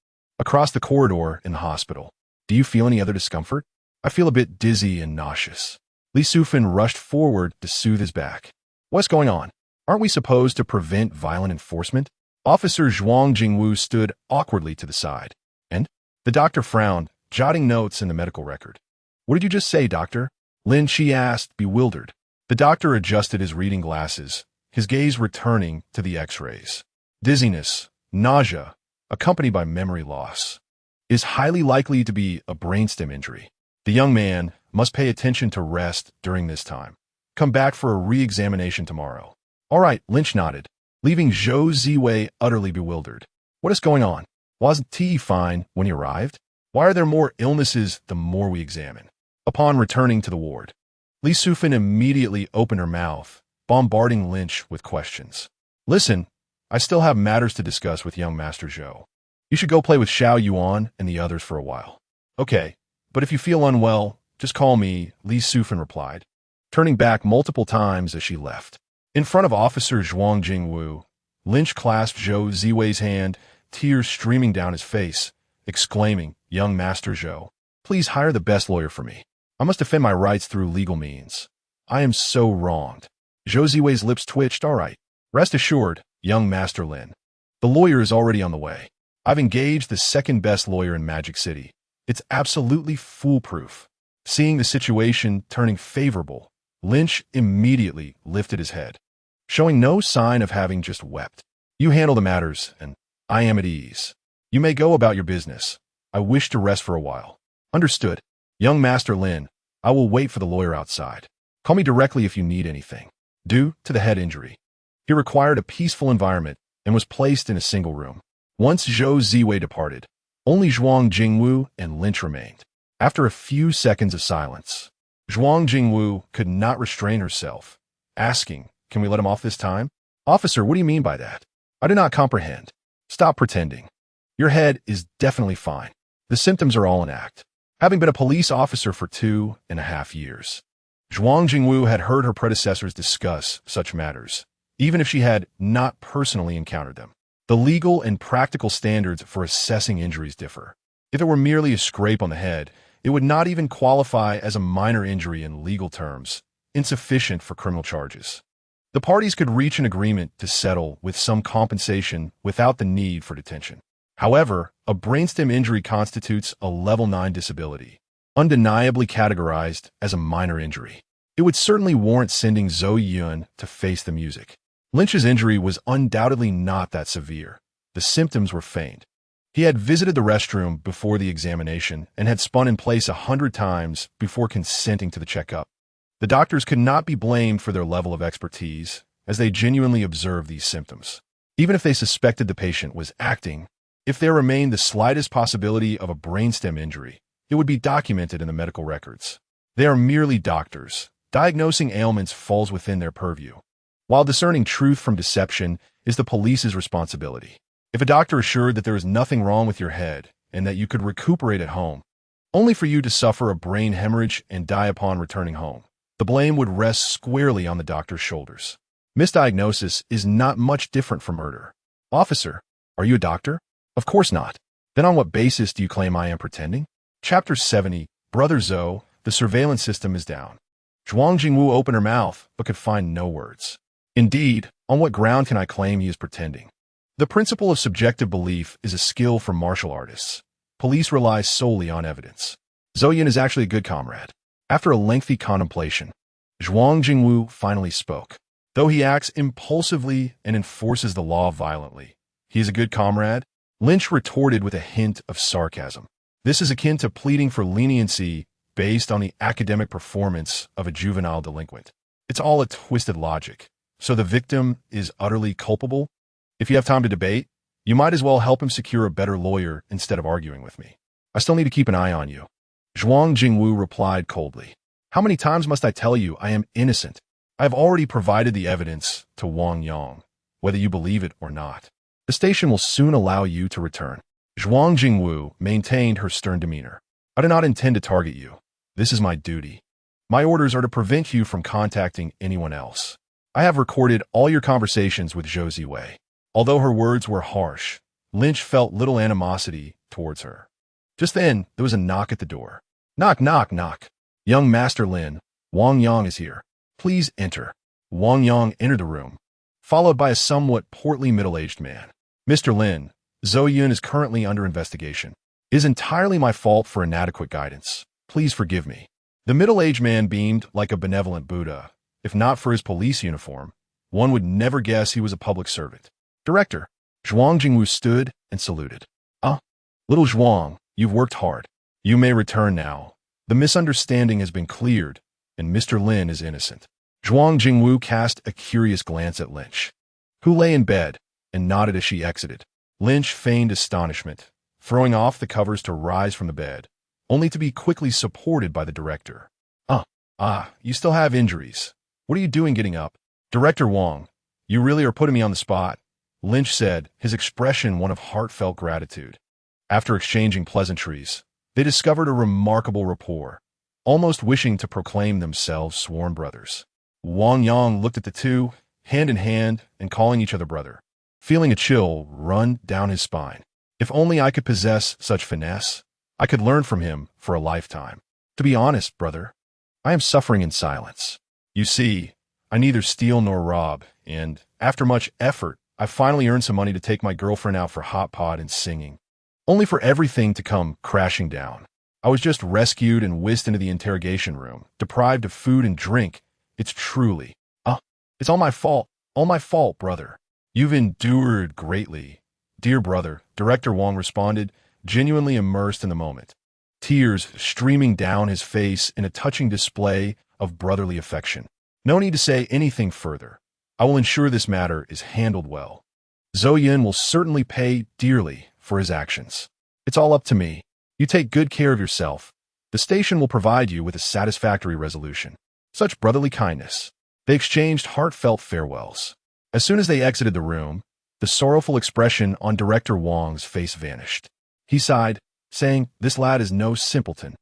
across the corridor in the hospital, do you feel any other discomfort? I feel a bit dizzy and nauseous. Li Sufan rushed forward to soothe his back. What's going on? Aren't we supposed to prevent violent enforcement? Officer Zhuang Jingwu stood awkwardly to the side. And? The doctor frowned, jotting notes in the medical record. What did you just say, doctor? Lin Qi asked, bewildered. The doctor adjusted his reading glasses, his gaze returning to the x-rays. Dizziness, nausea, accompanied by memory loss, is highly likely to be a brainstem injury. The young man must pay attention to rest during this time. Come back for a re-examination tomorrow. All right, Lynch nodded, leaving Zhou Ziwei utterly bewildered. What is going on? Wasn't T fine when he arrived? Why are there more illnesses the more we examine? Upon returning to the ward, Li Sufan immediately opened her mouth, bombarding Lynch with questions. Listen, I still have matters to discuss with young Master Zhou. You should go play with Xiao Yuan and the others for a while. Okay, but if you feel unwell, just call me, Li Sufan replied, turning back multiple times as she left. In front of Officer Zhuang Jingwu, Lynch clasped Zhou Ziwei's hand, tears streaming down his face, exclaiming, Young Master Zhou, please hire the best lawyer for me. I must defend my rights through legal means. I am so wronged. Zhou Ziwei's lips twitched. All right. Rest assured, young Master Lin. The lawyer is already on the way. I've engaged the second best lawyer in Magic City. It's absolutely foolproof. Seeing the situation turning favorable, Lynch immediately lifted his head, showing no sign of having just wept. You handle the matters, and I am at ease. You may go about your business. I wish to rest for a while. Understood. Young Master Lin, I will wait for the lawyer outside. Call me directly if you need anything. Due to the head injury, he required a peaceful environment and was placed in a single room. Once Zhou Ziwei departed, only Zhuang Jingwu and Lynch remained. After a few seconds of silence, Zhuang Jingwu could not restrain herself, asking, Can we let him off this time? Officer, what do you mean by that? I do not comprehend. Stop pretending. Your head is definitely fine. The symptoms are all in act. Having been a police officer for 2.5 years, Zhuang Jingwu had heard her predecessors discuss such matters, even if she had not personally encountered them. The legal and practical standards for assessing injuries differ. If it were merely a scrape on the head, it would not even qualify as a minor injury in legal terms, insufficient for criminal charges. The parties could reach an agreement to settle with some compensation without the need for detention. However, a brainstem injury constitutes a level 9 disability, undeniably categorized as a minor injury. It would certainly warrant sending Zhou Yun to face the music. Lynch's injury was undoubtedly not that severe. The symptoms were feigned. He had visited the restroom before the examination and had spun in place 100 times before consenting to the checkup. The doctors could not be blamed for their level of expertise, as they genuinely observed these symptoms. Even if they suspected the patient was acting, if there remained the slightest possibility of a brainstem injury, it would be documented in the medical records. They are merely doctors. Diagnosing ailments falls within their purview, while discerning truth from deception is the police's responsibility. If a doctor assured that there is nothing wrong with your head and that you could recuperate at home, only for you to suffer a brain hemorrhage and die upon returning home, the blame would rest squarely on the doctor's shoulders. Misdiagnosis is not much different from murder. Officer, are you a doctor? Of course not. Then on what basis do you claim I am pretending? Chapter 70, Brother Zhou, the surveillance system is down. Zhuang Jingwu opened her mouth, but could find no words. Indeed, on what ground can I claim he is pretending? The principle of subjective belief is a skill for martial artists. Police rely solely on evidence. Zhou Yun is actually a good comrade. After a lengthy contemplation, Zhuang Jingwu finally spoke. Though he acts impulsively and enforces the law violently, he is a good comrade. Lynch retorted with a hint of sarcasm. This is akin to pleading for leniency based on the academic performance of a juvenile delinquent. It's all a twisted logic. So the victim is utterly culpable? If you have time to debate, you might as well help him secure a better lawyer instead of arguing with me. I still need to keep an eye on you. Zhuang Jingwu replied coldly. How many times must I tell you I am innocent? I have already provided the evidence to Wang Yang, whether you believe it or not. The station will soon allow you to return. Zhuang Jingwu maintained her stern demeanor. I do not intend to target you. This is my duty. My orders are to prevent you from contacting anyone else. I have recorded all your conversations with Zhou Ziwei. Although her words were harsh, Lynch felt little animosity towards her. Just then, there was a knock at the door. Knock, knock, knock. Young Master Lin, Wang Yang is here. Please enter. Wang Yang entered the room, followed by a somewhat portly middle-aged man. Mr. Lin, Zhou Yun is currently under investigation. It is entirely my fault for inadequate guidance. Please forgive me. The middle-aged man beamed like a benevolent Buddha. If not for his police uniform, one would never guess he was a public servant. Director, Zhuang Jingwu stood and saluted. Little Zhuang, you've worked hard. You may return now. The misunderstanding has been cleared, and Mr. Lin is innocent. Zhuang Jingwu cast a curious glance at Lynch, who lay in bed and nodded as she exited. Lynch feigned astonishment, throwing off the covers to rise from the bed, only to be quickly supported by the director. You still have injuries. What are you doing getting up? Director Wang, you really are putting me on the spot, Lynch said, his expression one of heartfelt gratitude. After exchanging pleasantries, they discovered a remarkable rapport, almost wishing to proclaim themselves sworn brothers. Wang Yang looked at the two, hand in hand, and calling each other brother, feeling a chill run down his spine. If only I could possess such finesse, I could learn from him for a lifetime. To be honest, brother, I am suffering in silence. You see, I neither steal nor rob, and, after much effort, I finally earned some money to take my girlfriend out for hot pot and singing, only for everything to come crashing down. I was just rescued and whisked into the interrogation room, deprived of food and drink. It's all my fault, brother. You've endured greatly. Dear brother, Director Wang responded, genuinely immersed in the moment, tears streaming down his face in a touching display of brotherly affection. No need to say anything further. I will ensure this matter is handled well. Zhou Yun will certainly pay dearly for his actions. It's all up to me. You take good care of yourself. The station will provide you with a satisfactory resolution. Such brotherly kindness. They exchanged heartfelt farewells. As soon as they exited the room, the sorrowful expression on Director Wang's face vanished. He sighed, saying, "This lad is no simpleton.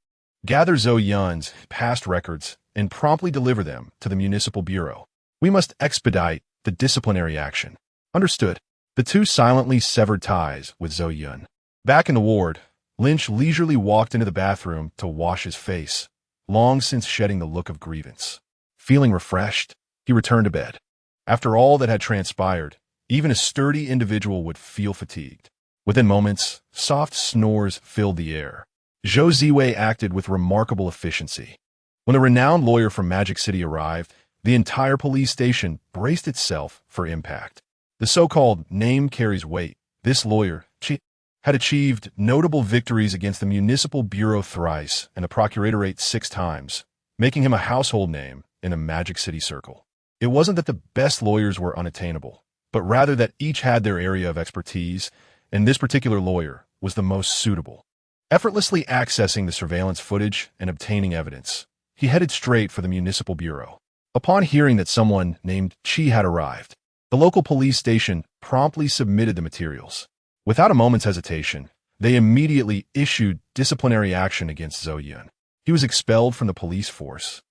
Gather Zhou Yun's past records and promptly deliver them to the municipal bureau. We must expedite the disciplinary action." Understood. The two silently severed ties with Zhou Yun. Back in the ward, Lynch leisurely walked into the bathroom to wash his face, long since shedding the look of grievance. Feeling refreshed, he returned to bed. After all that had transpired, even a sturdy individual would feel fatigued. Within moments, soft snores filled the air. Zhou Ziwei acted with remarkable efficiency. When the renowned lawyer from Magic City arrived, the entire police station braced itself for impact. The so-called name carries weight. This lawyer, Qi, had achieved notable victories against the municipal bureau thrice and the procuratorate 6 times, making him a household name in a Magic City circle. It wasn't that the best lawyers were unattainable, but rather that each had their area of expertise, and this particular lawyer was the most suitable. Effortlessly accessing the surveillance footage and obtaining evidence, he headed straight for the municipal bureau. Upon hearing that someone named Qi had arrived, the local police station promptly submitted the materials. Without a moment's hesitation, they immediately issued disciplinary action against Zhou Yun. He was expelled from the police force,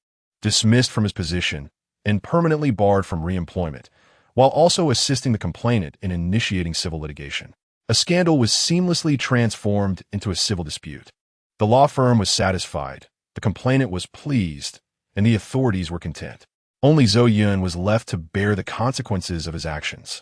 dismissed from his position, and permanently barred from reemployment, while also assisting the complainant in initiating civil litigation. A scandal was seamlessly transformed into a civil dispute. The law firm was satisfied, the complainant was pleased, and the authorities were content. Only Zhou Yun was left to bear the consequences of his actions.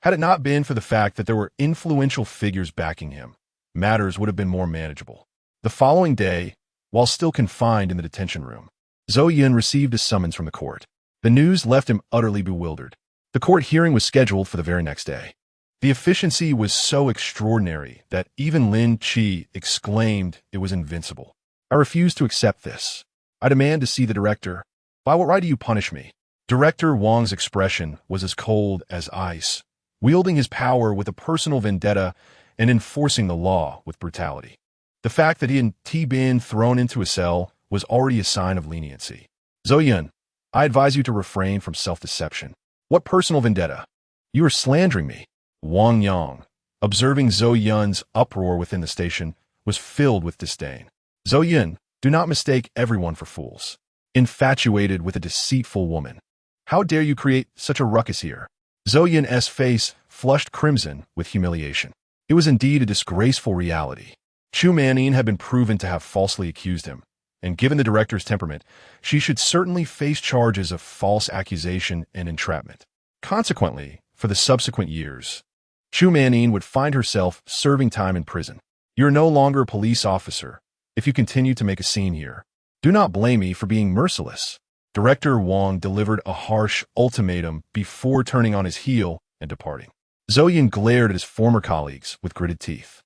Had it not been for the fact that there were influential figures backing him, matters would have been more manageable. The following day, while still confined in the detention room, Zhou Yun received a summons from the court. The news left him utterly bewildered. The court hearing was scheduled for the very next day. The efficiency was so extraordinary that even Lin Qi exclaimed it was invincible. I refuse to accept this. I demand to see the director. By what right do you punish me? Director Wang's expression was as cold as ice, wielding his power with a personal vendetta and enforcing the law with brutality. The fact that he had been thrown into a cell was already a sign of leniency. Zhou Yun, I advise you to refrain from self-deception. What personal vendetta? You are slandering me. Wang Yang, observing Zhou Yun's uproar within the station, was filled with disdain. Zhou Yun, do not mistake everyone for fools. Infatuated with a deceitful woman. How dare you create such a ruckus here? Zhou Yun's face flushed crimson with humiliation. It was indeed a disgraceful reality. Chu Manin had been proven to have falsely accused him, and given the director's temperament, she should certainly face charges of false accusation and entrapment. Consequently, for the subsequent years, Chu Manin would find herself serving time in prison. You're no longer a police officer if you continue to make a scene here. Do not blame me for being merciless. Director Wang delivered a harsh ultimatum before turning on his heel and departing. Zhou Yun glared at his former colleagues with gritted teeth.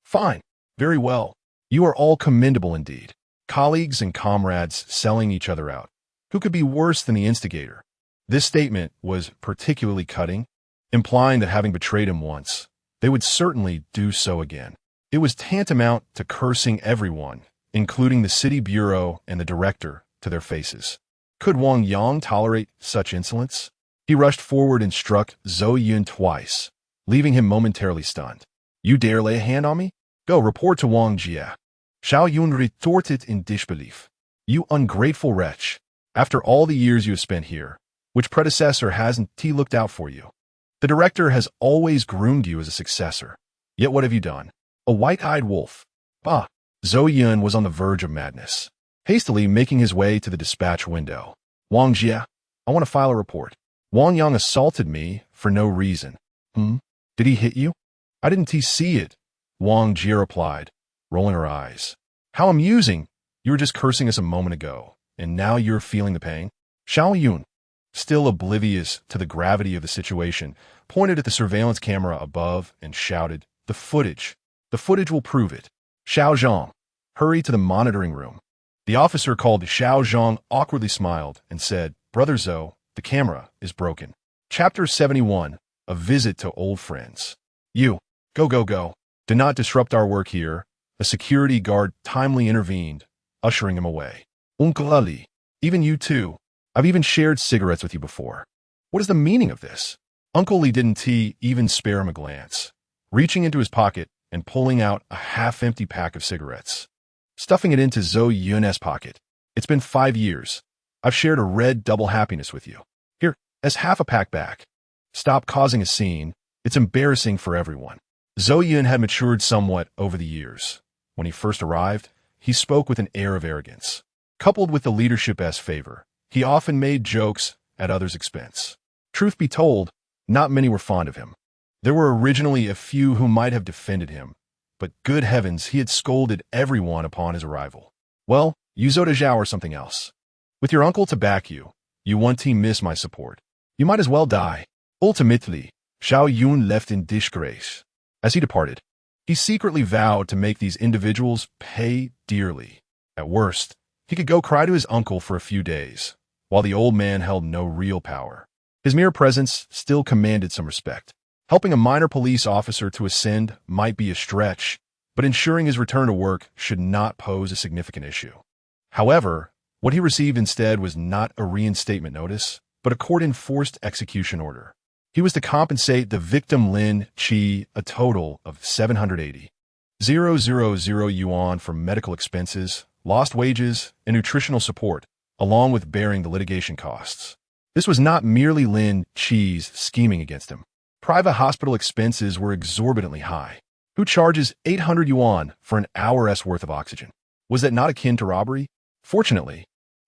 Fine. Very well. You are all commendable indeed. Colleagues and comrades selling each other out. Who could be worse than the instigator? This statement was particularly cutting, implying that having betrayed him once, they would certainly do so again. It was tantamount to cursing everyone, including the city bureau and the director, to their faces. Could Wang Yang tolerate such insolence? He rushed forward and struck Zhou Yun twice, leaving him momentarily stunned. You dare lay a hand on me? Go report to Wang Jia. Xiao Yun retorted in disbelief. You ungrateful wretch. After all the years you have spent here, which predecessor hasn't looked out for you? The director has always groomed you as a successor. Yet what have you done? A white-eyed wolf. Bah! Zhou Yun was on the verge of madness, hastily making his way to the dispatch window. Wang Jia, I want to file a report. Wang Yang assaulted me for no reason. Did he hit you? I didn't see it, Wang Jia replied, rolling her eyes. How amusing! You were just cursing us a moment ago, and now you're feeling the pain? Xiao Yun, still oblivious to the gravity of the situation, pointed at the surveillance camera above and shouted, The footage will prove it. Xiao Zhang, hurry to the monitoring room. The officer called Xiao Zhang awkwardly smiled and said, Brother Zhou, the camera is broken. Chapter 71, A Visit to Old Friends. You, go. Do not disrupt our work here. A security guard timely intervened, ushering him away. Uncle Ali, even you too. I've even shared cigarettes with you before. What is the meaning of this? Uncle Li didn't even spare him a glance, reaching into his pocket and pulling out a half-empty pack of cigarettes, stuffing it into Zhou Yun's pocket. It's been 5 years. I've shared a red double happiness with you. Here, as half a pack back. Stop causing a scene. It's embarrassing for everyone. Zhou Yun had matured somewhat over the years. When he first arrived, he spoke with an air of arrogance. Coupled with the leadership's favor, he often made jokes at others' expense. Truth be told, not many were fond of him. There were originally a few who might have defended him, but good heavens, he had scolded everyone upon his arrival. Well, you Zhou Zhao or something else. With your uncle to back you, you won't miss my support. You might as well die. Ultimately, Xiao Yun left in disgrace. As he departed, he secretly vowed to make these individuals pay dearly. At worst, he could go cry to his uncle for a few days, while the old man held no real power. His mere presence still commanded some respect. Helping a minor police officer to ascend might be a stretch, but ensuring his return to work should not pose a significant issue. However, what he received instead was not a reinstatement notice, but a court-enforced execution order. He was to compensate the victim Lin Qi a total of 780,000 yuan for medical expenses, lost wages, and nutritional support, along with bearing the litigation costs. This was not merely Lin Qi's scheming against him. Private hospital expenses were exorbitantly high. Who charges 800 yuan for an hour's worth of oxygen? Was that not akin to robbery? Fortunately,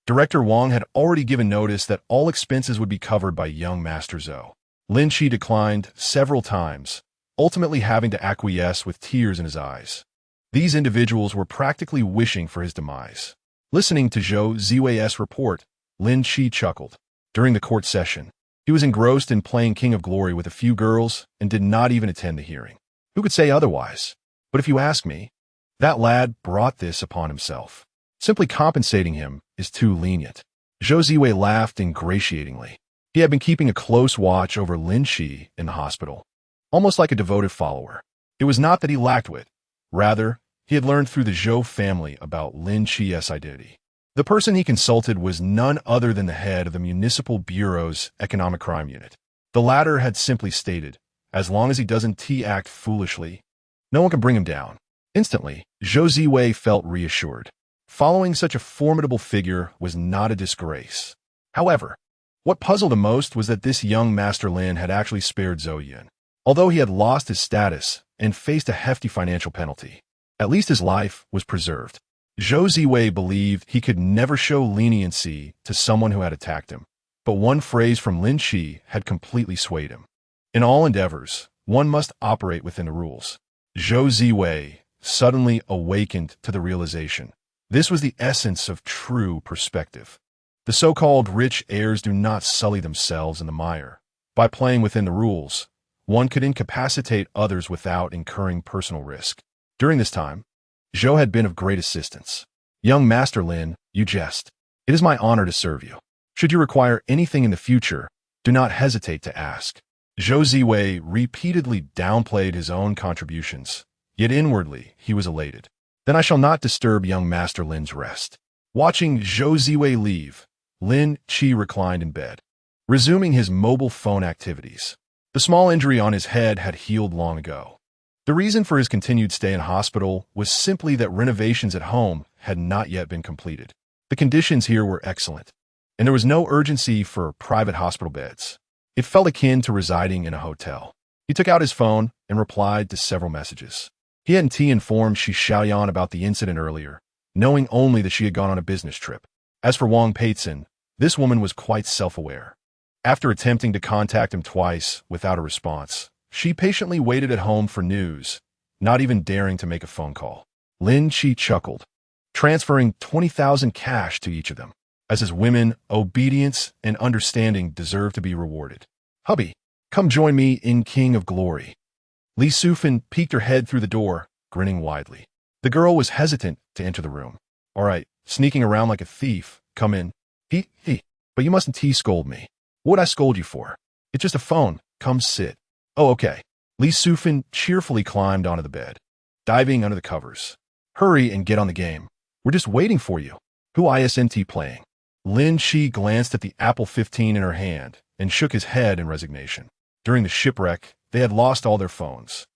Director Wang had already given notice that all expenses would be covered by young Master Zhou. Lin Qi declined several times, ultimately having to acquiesce with tears in his eyes. These individuals were practically wishing for his demise. Listening to Zhou Ziwei's report, Lin Qi chuckled. During the court session, he was engrossed in playing King of Glory with a few girls and did not even attend the hearing. Who could say otherwise? But if you ask me, that lad brought this upon himself. Simply compensating him is too lenient. Zhou Ziwei laughed ingratiatingly. He had been keeping a close watch over Lin Qi in the hospital, almost like a devoted follower. It was not that he lacked wit. Rather, he had learned through the Zhou family about Lin Qi's identity. The person he consulted was none other than the head of the Municipal Bureau's Economic Crime Unit. The latter had simply stated, as long as he doesn't act foolishly, no one can bring him down. Instantly, Zhou Ziwei felt reassured. Following such a formidable figure was not a disgrace. However, what puzzled him most was that this young Master Lin had actually spared Zhou Yun. Although he had lost his status and faced a hefty financial penalty, at least his life was preserved. Zhou Ziwei believed he could never show leniency to someone who had attacked him, but one phrase from Lin Qi had completely swayed him. In all endeavors, one must operate within the rules. Zhou Ziwei suddenly awakened to the realization. This was the essence of true perspective. The so-called rich heirs do not sully themselves in the mire. By playing within the rules, one could incapacitate others without incurring personal risk. During this time, Zhou had been of great assistance. Young Master Lin, you jest. It is my honor to serve you. Should you require anything in the future, do not hesitate to ask. Zhou Ziwei repeatedly downplayed his own contributions, yet inwardly he was elated. Then I shall not disturb young Master Lin's rest. Watching Zhou Ziwei leave, Lin Qi reclined in bed, resuming his mobile phone activities. The small injury on his head had healed long ago. The reason for his continued stay in hospital was simply that renovations at home had not yet been completed. The conditions here were excellent, and there was no urgency for private hospital beds. It felt akin to residing in a hotel. He took out his phone and replied to several messages. He hadn't informed Shi Xiaoyan about the incident earlier, knowing only that she had gone on a business trip. As for Wang Peitzen, this woman was quite self-aware. After attempting to contact him twice without a response, she patiently waited at home for news, not even daring to make a phone call. Lin Qi chuckled, transferring 20,000 cash to each of them. As his women, obedience and understanding deserve to be rewarded. Hubby, come join me in King of Glory. Li Sufan peeked her head through the door, grinning widely. The girl was hesitant to enter the room. All right, sneaking around like a thief, come in. But you mustn't scold me. What would I scold you for? It's just a phone. Come sit. Oh, okay. Li Sufan cheerfully climbed onto the bed, diving under the covers. Hurry and get on the game. We're just waiting for you. Who isn't playing? Lin Qi glanced at the Apple 15 in her hand and shook his head in resignation. During the shipwreck, they had lost all their phones.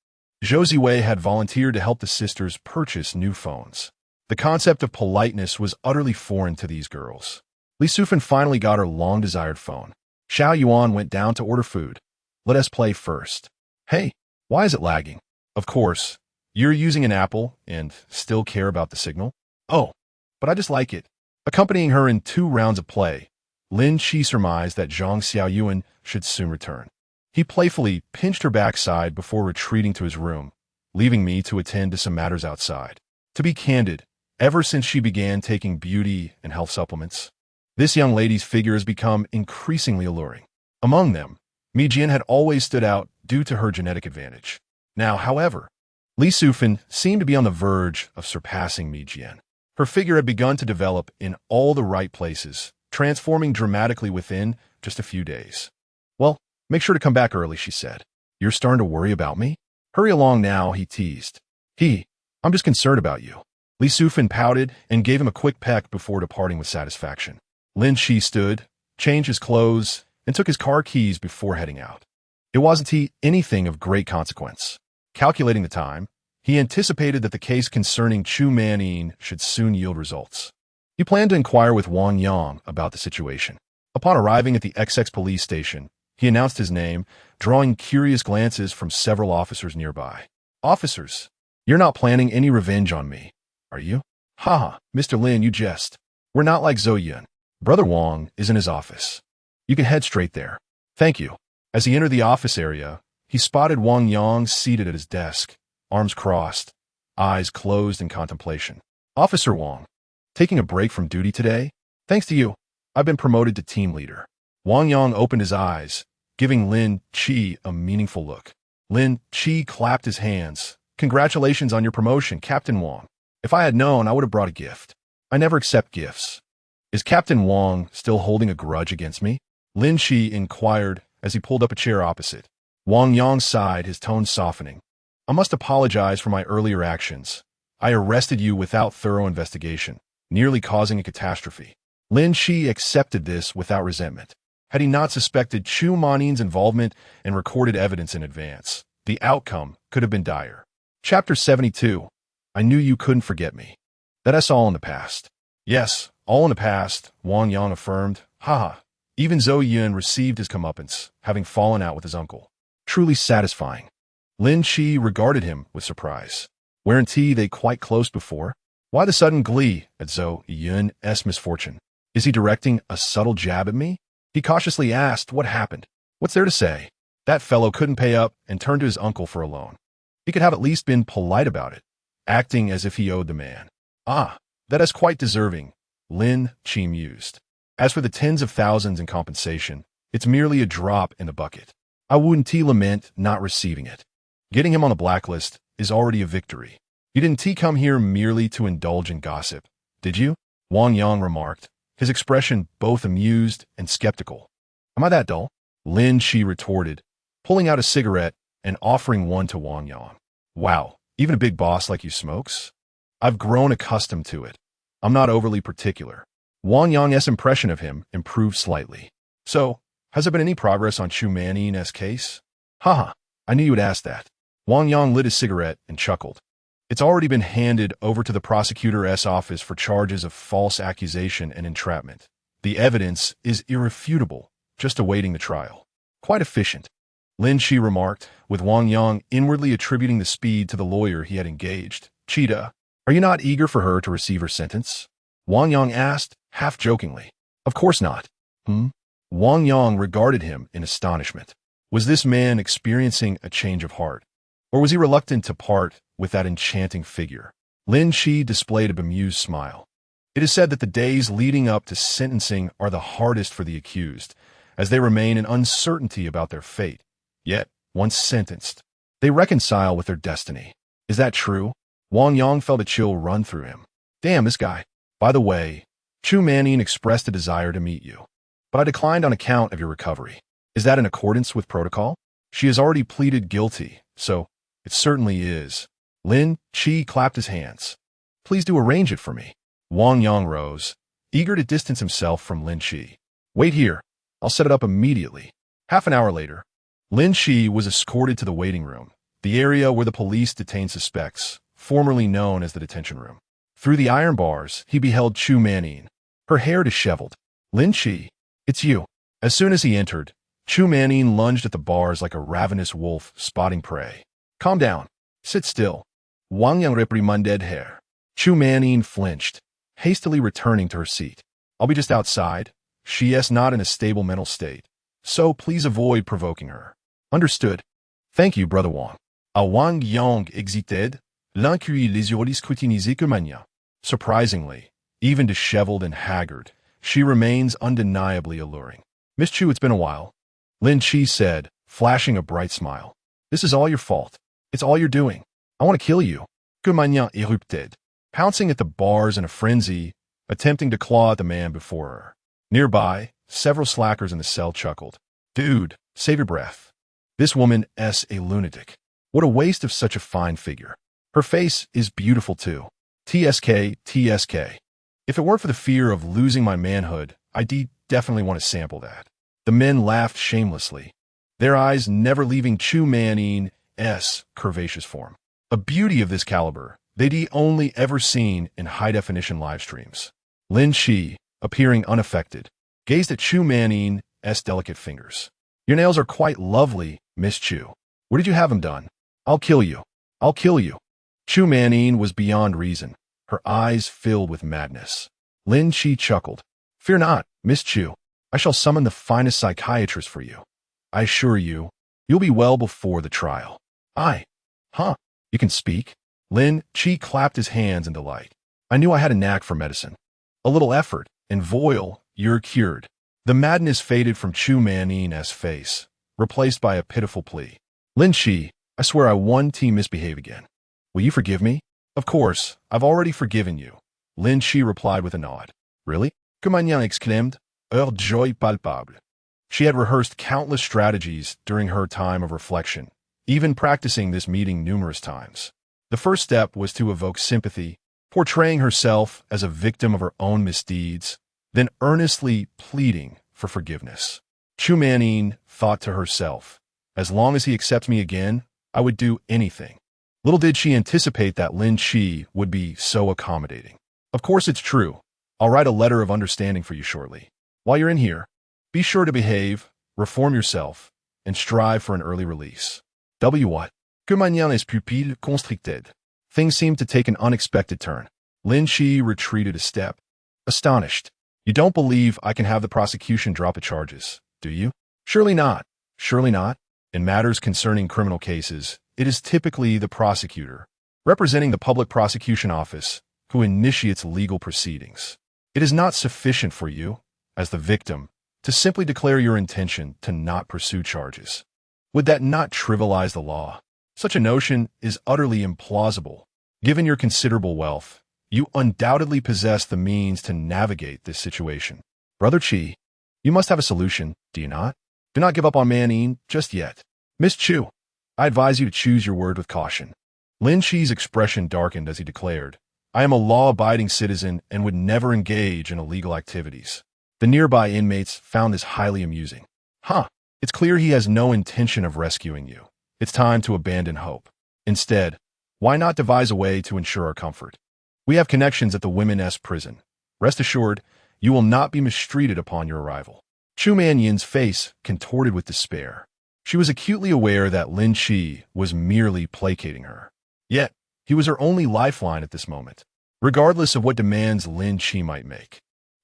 Zhou Ziwei had volunteered to help the sisters purchase new phones. The concept of politeness was utterly foreign to these girls. Li Sufan finally got her long-desired phone. Xiao Yuan went down to order food. Let us play first. Hey, why is it lagging? Of course, you're using an Apple and still care about the signal? Oh, but I just like it. Accompanying her in 2 rounds of play, Lin Qi surmised that Zhang Xiaoyuan should soon return. He playfully pinched her backside before retreating to his room, leaving me to attend to some matters outside. To be candid, ever since she began taking beauty and health supplements, this young lady's figure has become increasingly alluring. Among them, Mi Jian had always stood out due to her genetic advantage. Now, however, Li Sufan seemed to be on the verge of surpassing Mi Jian. Her figure had begun to develop in all the right places, transforming dramatically within just a few days. Well, make sure to come back early, she said. You're starting to worry about me? Hurry along now, he teased. I'm just concerned about you. Li Sufan pouted and gave him a quick peck before departing with satisfaction. Lin Qi stood, changed his clothes, and took his car keys before heading out. It wasn't anything of great consequence. Calculating the time, he anticipated that the case concerning Chu Manin should soon yield results. He planned to inquire with Wang Yang about the situation. Upon arriving at the XX police station, he announced his name, drawing curious glances from several officers nearby. Officers, you're not planning any revenge on me, are you? Haha, Mr. Lin, you jest. We're not like Zhou Yun. Brother Wang is in his office. You can head straight there. Thank you. As he entered the office area, he spotted Wang Yang seated at his desk, arms crossed, eyes closed in contemplation. Officer Wang, Taking a break from duty today? Thanks to you, I've been promoted to team leader. Wang Yang opened his eyes, giving Lin Qi a meaningful look. Lin Qi clapped his hands. Congratulations on your promotion, Captain Wang. If I had known, I would have brought a gift. I never accept gifts. Is Captain Wang still holding a grudge against me? Lin Qi inquired as he pulled up a chair opposite. Wang Yang sighed, his tone softening. I must apologize for my earlier actions. I arrested you without thorough investigation, nearly causing a catastrophe. Lin Qi accepted this without resentment. Had he not suspected Chu Manin's involvement and recorded evidence in advance, the outcome could have been dire. Chapter 72. I knew you couldn't forget me. That's all in the past. Yes, all in the past, Wang Yang affirmed. Haha. Even Zhou Yun received his comeuppance, having fallen out with his uncle. Truly satisfying. Lin Qi regarded him with surprise. Weren't they quite close before? Why the sudden glee at Zhou Yun's misfortune? Is he directing a subtle jab at me? He cautiously asked what happened. What's there to say? That fellow couldn't pay up and turned to his uncle for a loan. He could have at least been polite about it, acting as if he owed the man. Ah, that is quite deserving, Lin Qi mused. As for the tens of thousands in compensation, it's merely a drop in the bucket. I wouldn't lament not receiving it. Getting him on the blacklist is already a victory. You didn't come here merely to indulge in gossip, did you? Wang Yang remarked, his expression both amused and skeptical. Am I that dull? Lin Qi retorted, pulling out a cigarette and offering one to Wang Yang. Wow, even a big boss like you smokes? I've grown accustomed to it. I'm not overly particular. Wang Yang's impression of him improved slightly. So, has there been any progress on Chu Manin's case? Haha, I knew you would ask that. Wang Yang lit his cigarette and chuckled. It's already been handed over to the prosecutor's office for charges of false accusation and entrapment. The evidence is irrefutable, just awaiting the trial. Quite efficient. Lin Qi remarked, with Wang Yang inwardly attributing the speed to the lawyer he had engaged. Cheetah, are you not eager for her to receive her sentence? Wang Yang asked, half-jokingly. Of course not. Wang Yang regarded him in astonishment. Was this man experiencing a change of heart? Or was he reluctant to part with that enchanting figure? Lin Qi displayed a bemused smile. It is said that the days leading up to sentencing are the hardest for the accused, as they remain in uncertainty about their fate. Yet, once sentenced, they reconcile with their destiny. Is that true? Wang Yang felt a chill run through him. Damn, this guy. By the way, Chu Manin expressed a desire to meet you, but I declined on account of your recovery. Is that in accordance with protocol? She has already pleaded guilty, so it certainly is. Lin Qi clapped his hands. Please do arrange it for me. Wang Yang rose, eager to distance himself from Lin Qi. Wait here. I'll set it up immediately. Half an hour later, Lin Qi was escorted to the waiting room, the area where the police detained suspects, formerly known as the detention room. Through the iron bars, he beheld Chu Manin, her hair disheveled. Lin Qi, it's you. As soon as he entered, Chu Manin lunged at the bars like a ravenous wolf spotting prey. Calm down. Sit still. Wang Yang reprimanded her. Chu Manin flinched, hastily returning to her seat. I'll be just outside. She is not in a stable mental state, so please avoid provoking her. Understood. Thank you, Brother Wang. A Wang Yang exited, Lin Qi les yeux scrutinisés que mania. Surprisingly, even disheveled and haggard, she remains undeniably alluring. Miss Chu, it's been a while. Lin Qi said, flashing a bright smile. This is all your fault. It's all you're doing. I want to kill you. Que mania erupted, pouncing at the bars in a frenzy, attempting to claw at the man before her. Nearby, several slackers in the cell chuckled. Dude, save your breath. This woman is a lunatic. What a waste of such a fine figure. Her face is beautiful too. TSK, TSK. If it weren't for the fear of losing my manhood, I'd definitely want to sample that. The men laughed shamelessly, their eyes never leaving Chu Manin's curvaceous form. A beauty of this caliber they'd only ever seen in high-definition live streams. Lin Qi, appearing unaffected, gazed at Chu Manin's delicate fingers. Your nails are quite lovely, Miss Chu. Where did you have them done? I'll kill you. I'll kill you. Chu Manin was beyond reason, her eyes filled with madness. Lin Qi chuckled. Fear not, Miss Chu. I shall summon the finest psychiatrist for you. I assure you, you'll be well before the trial. Huh? You can speak? Lin Qi clapped his hands in delight. I knew I had a knack for medicine. A little effort, and voil, you're cured. The madness faded from Chu Man's face, replaced by a pitiful plea. Lin Qi, I swear I won't misbehave again. Will you forgive me? Of course, I've already forgiven you. Lin Qi replied with a nod. Really? Que Magnan exclaimed, heure de joie palpable. She had rehearsed countless strategies during her time of reflection, even practicing this meeting numerous times. The first step was to evoke sympathy, portraying herself as a victim of her own misdeeds, then earnestly pleading for forgiveness. Chu Manning thought to herself, as long as he accepts me again, I would do anything. Little did she anticipate that Lin Qi would be so accommodating. Of course it's true. I'll write a letter of understanding for you shortly. While you're in here, be sure to behave, reform yourself, and strive for an early release. What? Que Magnan est pupille constricted. Things seemed to take an unexpected turn. Lin Qi retreated a step, astonished. You don't believe I can have the prosecution drop the charges, do you? Surely not. Surely not. In matters concerning criminal cases, it is typically the prosecutor, representing the public prosecution office, who initiates legal proceedings. It is not sufficient for you, as the victim, to simply declare your intention to not pursue charges. Would that not trivialize the law? Such a notion is utterly implausible. Given your considerable wealth, you undoubtedly possess the means to navigate this situation. Brother Qi, you must have a solution, do you not? Do not give up on Manning just yet. Miss Chu, I advise you to choose your word with caution. Lin Qi's expression darkened as he declared, I am a law-abiding citizen and would never engage in illegal activities. The nearby inmates found this highly amusing. It's clear he has no intention of rescuing you. It's time to abandon hope. Instead, why not devise a way to ensure our comfort? We have connections at the women's prison. Rest assured, you will not be mistreated upon your arrival. Chu Manyin's face contorted with despair. She was acutely aware that Lin Qi was merely placating her. Yet, he was her only lifeline at this moment. Regardless of what demands Lin Qi might make,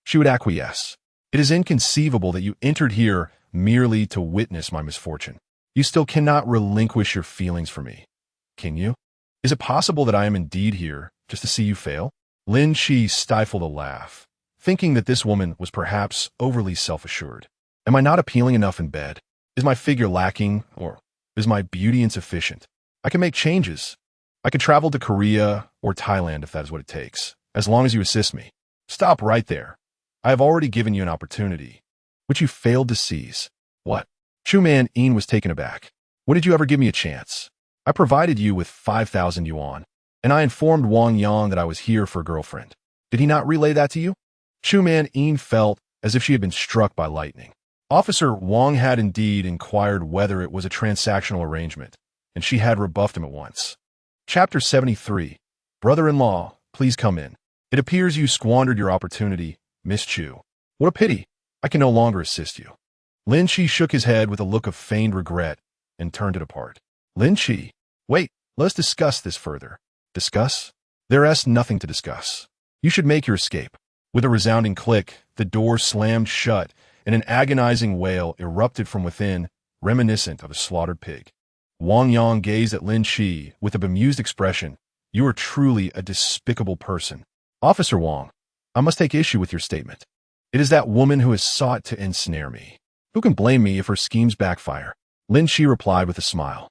she would acquiesce. It is inconceivable that you entered here merely to witness my misfortune. You still cannot relinquish your feelings for me, can you? Is it possible that I am indeed here just to see you fail? Lin Qi stifled a laugh, thinking that this woman was perhaps overly self-assured. Am I not appealing enough in bed? Is my figure lacking, or is my beauty insufficient? I can make changes. I could travel to Korea or Thailand if that is what it takes, as long as you assist me. Stop right there. I have already given you an opportunity, which you failed to seize. What? Chu Man-in was taken aback. When did you ever give me a chance? I provided you with 5,000 yuan, and I informed Wang Yang that I was here for a girlfriend. Did he not relay that to you? Chu Man-in felt as if she had been struck by lightning. Officer Wang had indeed inquired whether it was a transactional arrangement, and she had rebuffed him at once. Chapter 73. Brother-in-law, please come in. It appears you squandered your opportunity, Miss Chu. What a pity. I can no longer assist you. Lin Qi shook his head with a look of feigned regret and turned it apart. Lin Qi, wait, let us discuss this further. Discuss? There is nothing to discuss. You should make your escape. With a resounding click, the door slammed shut, and an agonizing wail erupted from within, reminiscent of a slaughtered pig. Wang Yang gazed at Lin Qi with a bemused expression. You are truly a despicable person. Officer Wang, I must take issue with your statement. It is that woman who has sought to ensnare me. Who can blame me if her schemes backfire? Lin Qi replied with a smile.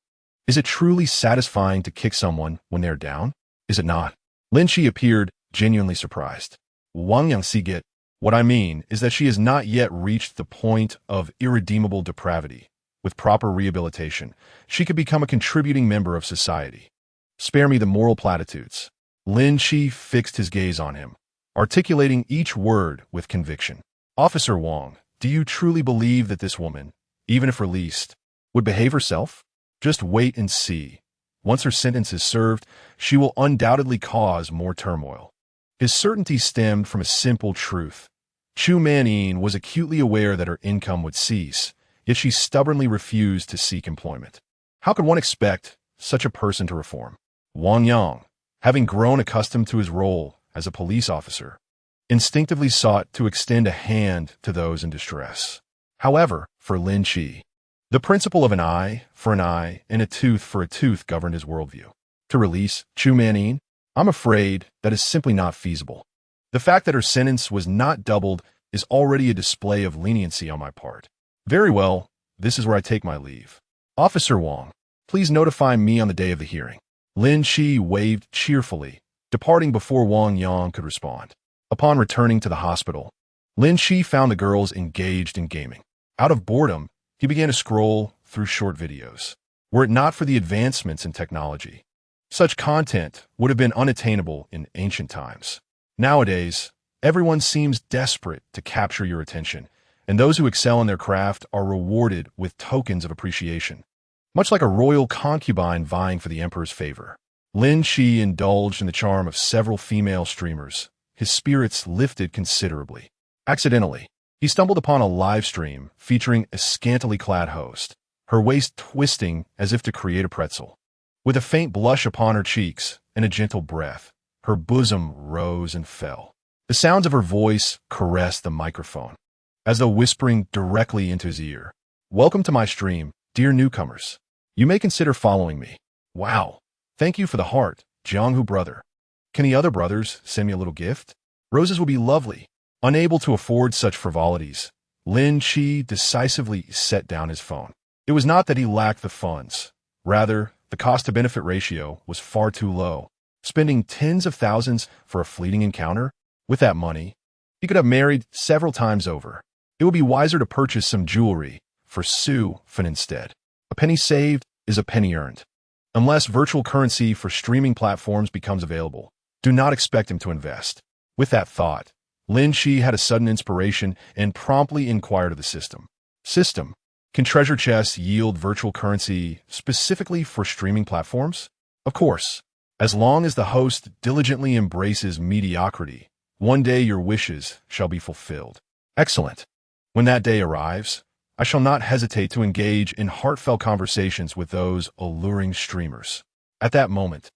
Is it truly satisfying to kick someone when they're down? Is it not? Lin Qi appeared genuinely surprised. Wang Yang get. What I mean is that she has not yet reached the point of irredeemable depravity. With proper rehabilitation, she could become a contributing member of society. Spare me the moral platitudes. Lin Qi fixed his gaze on him, articulating each word with conviction. Officer Wang, do you truly believe that this woman, even if released, would behave herself? Just wait and see. Once her sentence is served, she will undoubtedly cause more turmoil. His certainty stemmed from a simple truth. Chu Man-in was acutely aware that her income would cease, yet she stubbornly refused to seek employment. How could one expect such a person to reform? Wang Yang, having grown accustomed to his role as a police officer, instinctively sought to extend a hand to those in distress. However, for Lin Qi, the principle of an eye for an eye and a tooth for a tooth governed his worldview. To release Chu Man-in, I'm afraid that is simply not feasible. The fact that her sentence was not doubled is already a display of leniency on my part. Very well, this is where I take my leave. Officer Wang, please notify me on the day of the hearing. Lin Qi waved cheerfully, departing before Wang Yang could respond. Upon returning to the hospital, Lin Qi found the girls engaged in gaming. Out of boredom, he began to scroll through short videos. Were it not for the advancements in technology, such content would have been unattainable in ancient times. Nowadays, everyone seems desperate to capture your attention, and those who excel in their craft are rewarded with tokens of appreciation. Much like a royal concubine vying for the emperor's favor, Lin Qi indulged in the charm of several female streamers. His spirits lifted considerably. Accidentally, he stumbled upon a live stream featuring a scantily clad host, her waist twisting as if to create a pretzel. With a faint blush upon her cheeks and a gentle breath, her bosom rose and fell. The sounds of her voice caressed the microphone, as though whispering directly into his ear. Welcome to my stream, dear newcomers. You may consider following me. Wow. Thank you for the heart, Jianghu brother. Can the other brothers send me a little gift? Roses will be lovely. Unable to afford such frivolities, Lin Qi decisively set down his phone. It was not that he lacked the funds. Rather, the cost-to-benefit ratio was far too low. Spending tens of thousands for a fleeting encounter? With that money, he could have married several times over. It would be wiser to purchase some jewelry for Su Fan instead. A penny saved is a penny earned. Unless virtual currency for streaming platforms becomes available, do not expect him to invest. With that thought, Lin Qi had a sudden inspiration and promptly inquired of the system. System, can treasure chests yield virtual currency specifically for streaming platforms? Of course. As long as the host diligently embraces mediocrity, one day your wishes shall be fulfilled. Excellent. When that day arrives, I shall not hesitate to engage in heartfelt conversations with those alluring streamers. At that moment,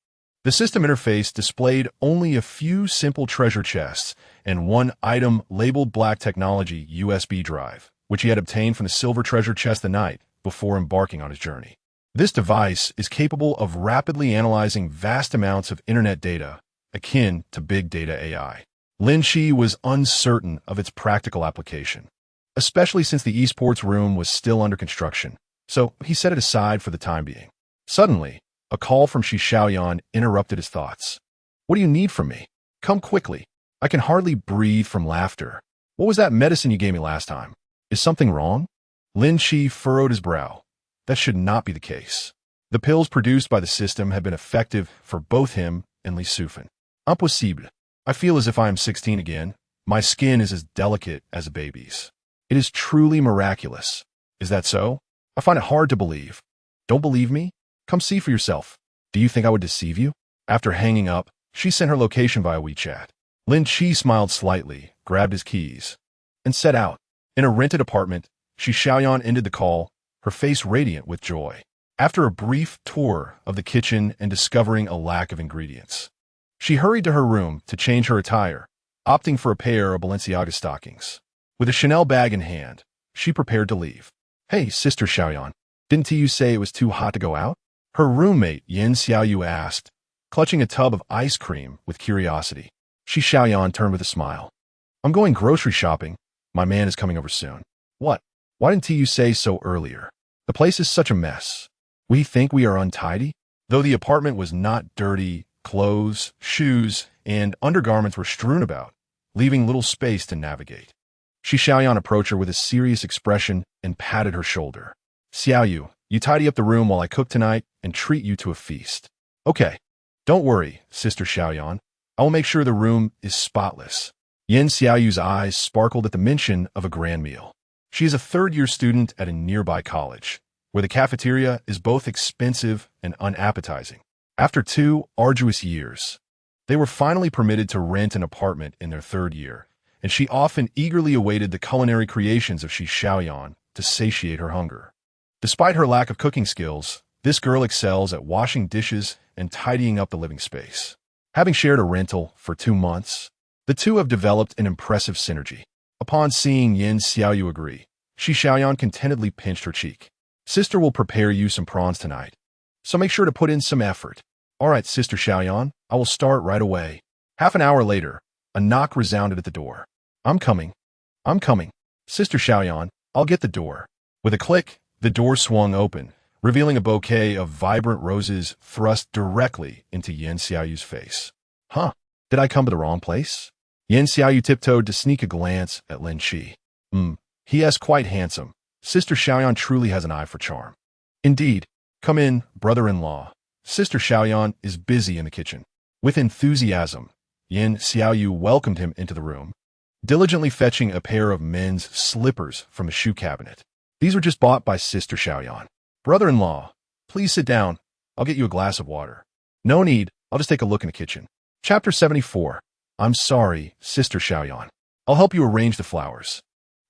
the system interface displayed only a few simple treasure chests and one item labeled Black Technology USB drive, which he had obtained from the silver treasure chest the night before embarking on his journey. This device is capable of rapidly analyzing vast amounts of internet data, akin to big data AI. Lin Qi was uncertain of its practical application, especially since the esports room was still under construction, so he set it aside for the time being. Suddenly, a call from Shi Xiaoyan interrupted his thoughts. What do you need from me? Come quickly. I can hardly breathe from laughter. What was that medicine you gave me last time? Is something wrong? Lin Qi furrowed his brow. That should not be the case. The pills produced by the system have been effective for both him and Li Sufan. Impossible. I feel as if I am 16 again. My skin is as delicate as a baby's. It is truly miraculous. Is that so? I find it hard to believe. Don't believe me? Come see for yourself. Do you think I would deceive you? After hanging up, she sent her location via WeChat. Lin Qi smiled slightly, grabbed his keys, and set out. In a rented apartment, Shi Xiaoyan ended the call, her face radiant with joy. After a brief tour of the kitchen and discovering a lack of ingredients, she hurried to her room to change her attire, opting for a pair of Balenciaga stockings. With a Chanel bag in hand, she prepared to leave. Hey, Sister Xiaoyan, didn't you say it was too hot to go out? Her roommate, Yin Xiaoyu, asked, clutching a tub of ice cream with curiosity. Shi Xiaoyan turned with a smile. I'm going grocery shopping. My man is coming over soon. What? Why didn't you say so earlier? The place is such a mess. We think we are untidy? Though the apartment was not dirty, clothes, shoes, and undergarments were strewn about, leaving little space to navigate. Shi Xiaoyan approached her with a serious expression and patted her shoulder. Xiaoyu, you tidy up the room while I cook tonight and treat you to a feast. Okay. Don't worry, Sister Xiaoyan. I will make sure the room is spotless. Yin Xiaoyu's eyes sparkled at the mention of a grand meal. She is a third-year student at a nearby college, where the cafeteria is both expensive and unappetizing. After 2 arduous years, they were finally permitted to rent an apartment in their 3rd year, and she often eagerly awaited the culinary creations of Shi Xiaoyan to satiate her hunger. Despite her lack of cooking skills, this girl excels at washing dishes and tidying up the living space. Having shared a rental for 2 months, the two have developed an impressive synergy. Upon seeing Yin Xiaoyu agree, Shi Xiaoyan contentedly pinched her cheek. Sister will prepare you some prawns tonight, so make sure to put in some effort. All right, Sister Xiaoyan, I will start right away. Half an hour later, A knock resounded at the door. I'm coming. I'm coming. Sister Xiaoyan, I'll get the door. With a click, the door swung open, revealing a bouquet of vibrant roses thrust directly into Yan Xiaoyu's face. Huh? Did I come to the wrong place? Yan Xiaoyu tiptoed to sneak a glance at Lin Qi. He is quite handsome. Sister Xiaoyan truly has an eye for charm. Indeed. Come in, brother-in-law. Sister Xiaoyan is busy in the kitchen. With enthusiasm, Yan Xiaoyu welcomed him into the room, diligently fetching a pair of men's slippers from a shoe cabinet. These were just bought by Sister Xiaoyan. Brother-in-law, please sit down. I'll get you a glass of water. No need. I'll just take a look in the kitchen. Chapter 74. I'm sorry, Sister Xiaoyan. I'll help you arrange the flowers.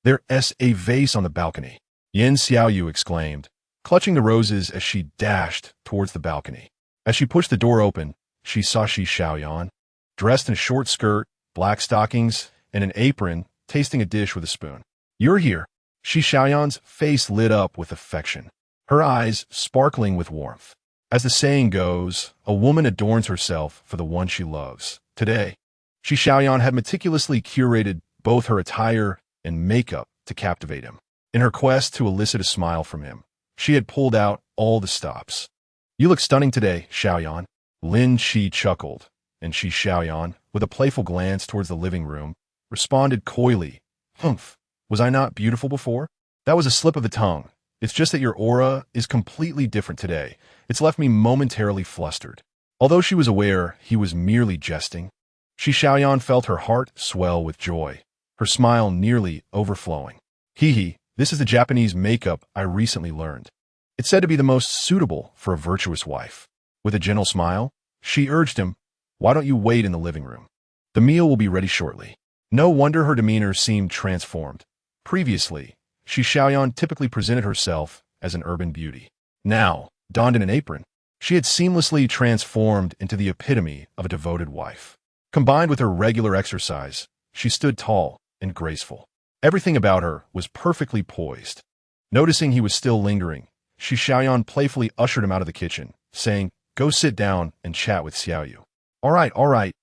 There's a vase on the balcony. Yan Xiaoyu exclaimed, clutching the roses as she dashed towards the balcony. As she pushed the door open, she saw Shi Xiaoyan, dressed in a short skirt, black stockings, and an apron, tasting a dish with a spoon. You're here. Shi Xiaoyan's face lit up with affection, her eyes sparkling with warmth. As the saying goes, a woman adorns herself for the one she loves. Today, Shi Xiaoyan had meticulously curated both her attire and makeup to captivate him. In her quest to elicit a smile from him, she had pulled out all the stops. You look stunning today, Xiaoyan. Lin Qi chuckled, and Shi Xiaoyan, with a playful glance towards the living room, responded coyly, Humph, was I not beautiful before? That was a slip of the tongue. It's just that your aura is completely different today. It's left me momentarily flustered. Although she was aware he was merely jesting, Shi Xiaoyan felt her heart swell with joy, her smile nearly overflowing. Hee, this is the Japanese makeup I recently learned. It's said to be the most suitable for a virtuous wife. With a gentle smile, she urged him, why don't you wait in the living room? The meal will be ready shortly. No wonder her demeanor seemed transformed. Previously, Shi Xiaoyan typically presented herself as an urban beauty. Now, donned in an apron, she had seamlessly transformed into the epitome of a devoted wife. Combined with her regular exercise, she stood tall and graceful. Everything about her was perfectly poised. Noticing he was still lingering, Shi Xiaoyan playfully ushered him out of the kitchen, saying, go sit down and chat with Xiaoyu. All right.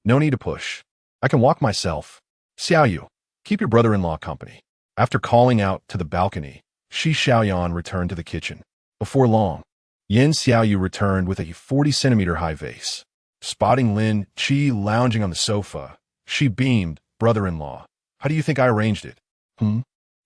No need to push. I can walk myself. Xiaoyu, keep your brother-in-law company. After calling out to the balcony, Shi Xiaoyan returned to the kitchen. Before long, Yan Xiaoyu returned with a 40-centimeter high vase. Spotting Lin Qi lounging on the sofa, she beamed, brother-in-law, how do you think I arranged it?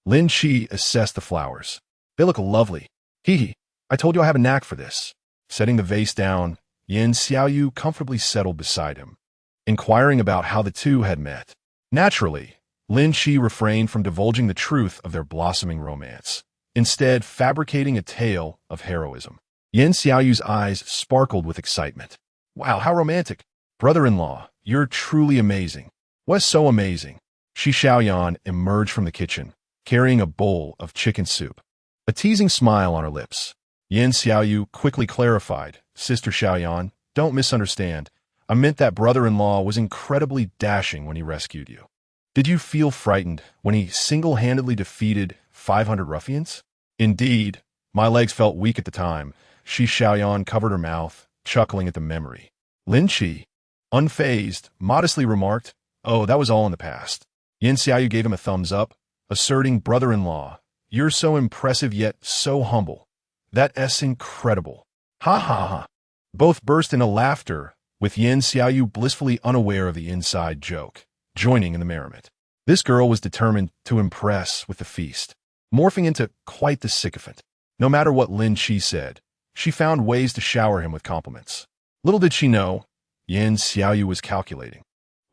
Lin Qi assessed the flowers. They look lovely. Hee, I told you I have a knack for this. Setting the vase down, Yan Xiaoyu comfortably settled beside him, inquiring about how the two had met. Naturally, Lin Qi refrained from divulging the truth of their blossoming romance, instead fabricating a tale of heroism. Yan Xiaoyu's eyes sparkled with excitement. Wow, how romantic. Brother-in-law, you're truly amazing. What's so amazing? Shi Xiaoyan emerged from the kitchen, carrying a bowl of chicken soup. A teasing smile on her lips. Yan Xiaoyu quickly clarified, Sister Xiaoyan, don't misunderstand. I meant that brother-in-law was incredibly dashing when he rescued you. Did you feel frightened when he single-handedly defeated 500 ruffians? Indeed, my legs felt weak at the time. Shi Xiaoyan covered her mouth, chuckling at the memory. Lin Qi, unfazed, modestly remarked, oh, that was all in the past. Yan Xiaoyu gave him a thumbs up, asserting, brother-in-law, you're so impressive yet so humble. That's incredible. Ha ha ha. Both burst into laughter, with Yan Xiaoyu blissfully unaware of the inside joke, joining in the merriment. This girl was determined to impress with the feast, morphing into quite the sycophant. No matter what Lin Qi said, she found ways to shower him with compliments. Little did she know, Yan Xiaoyu was calculating.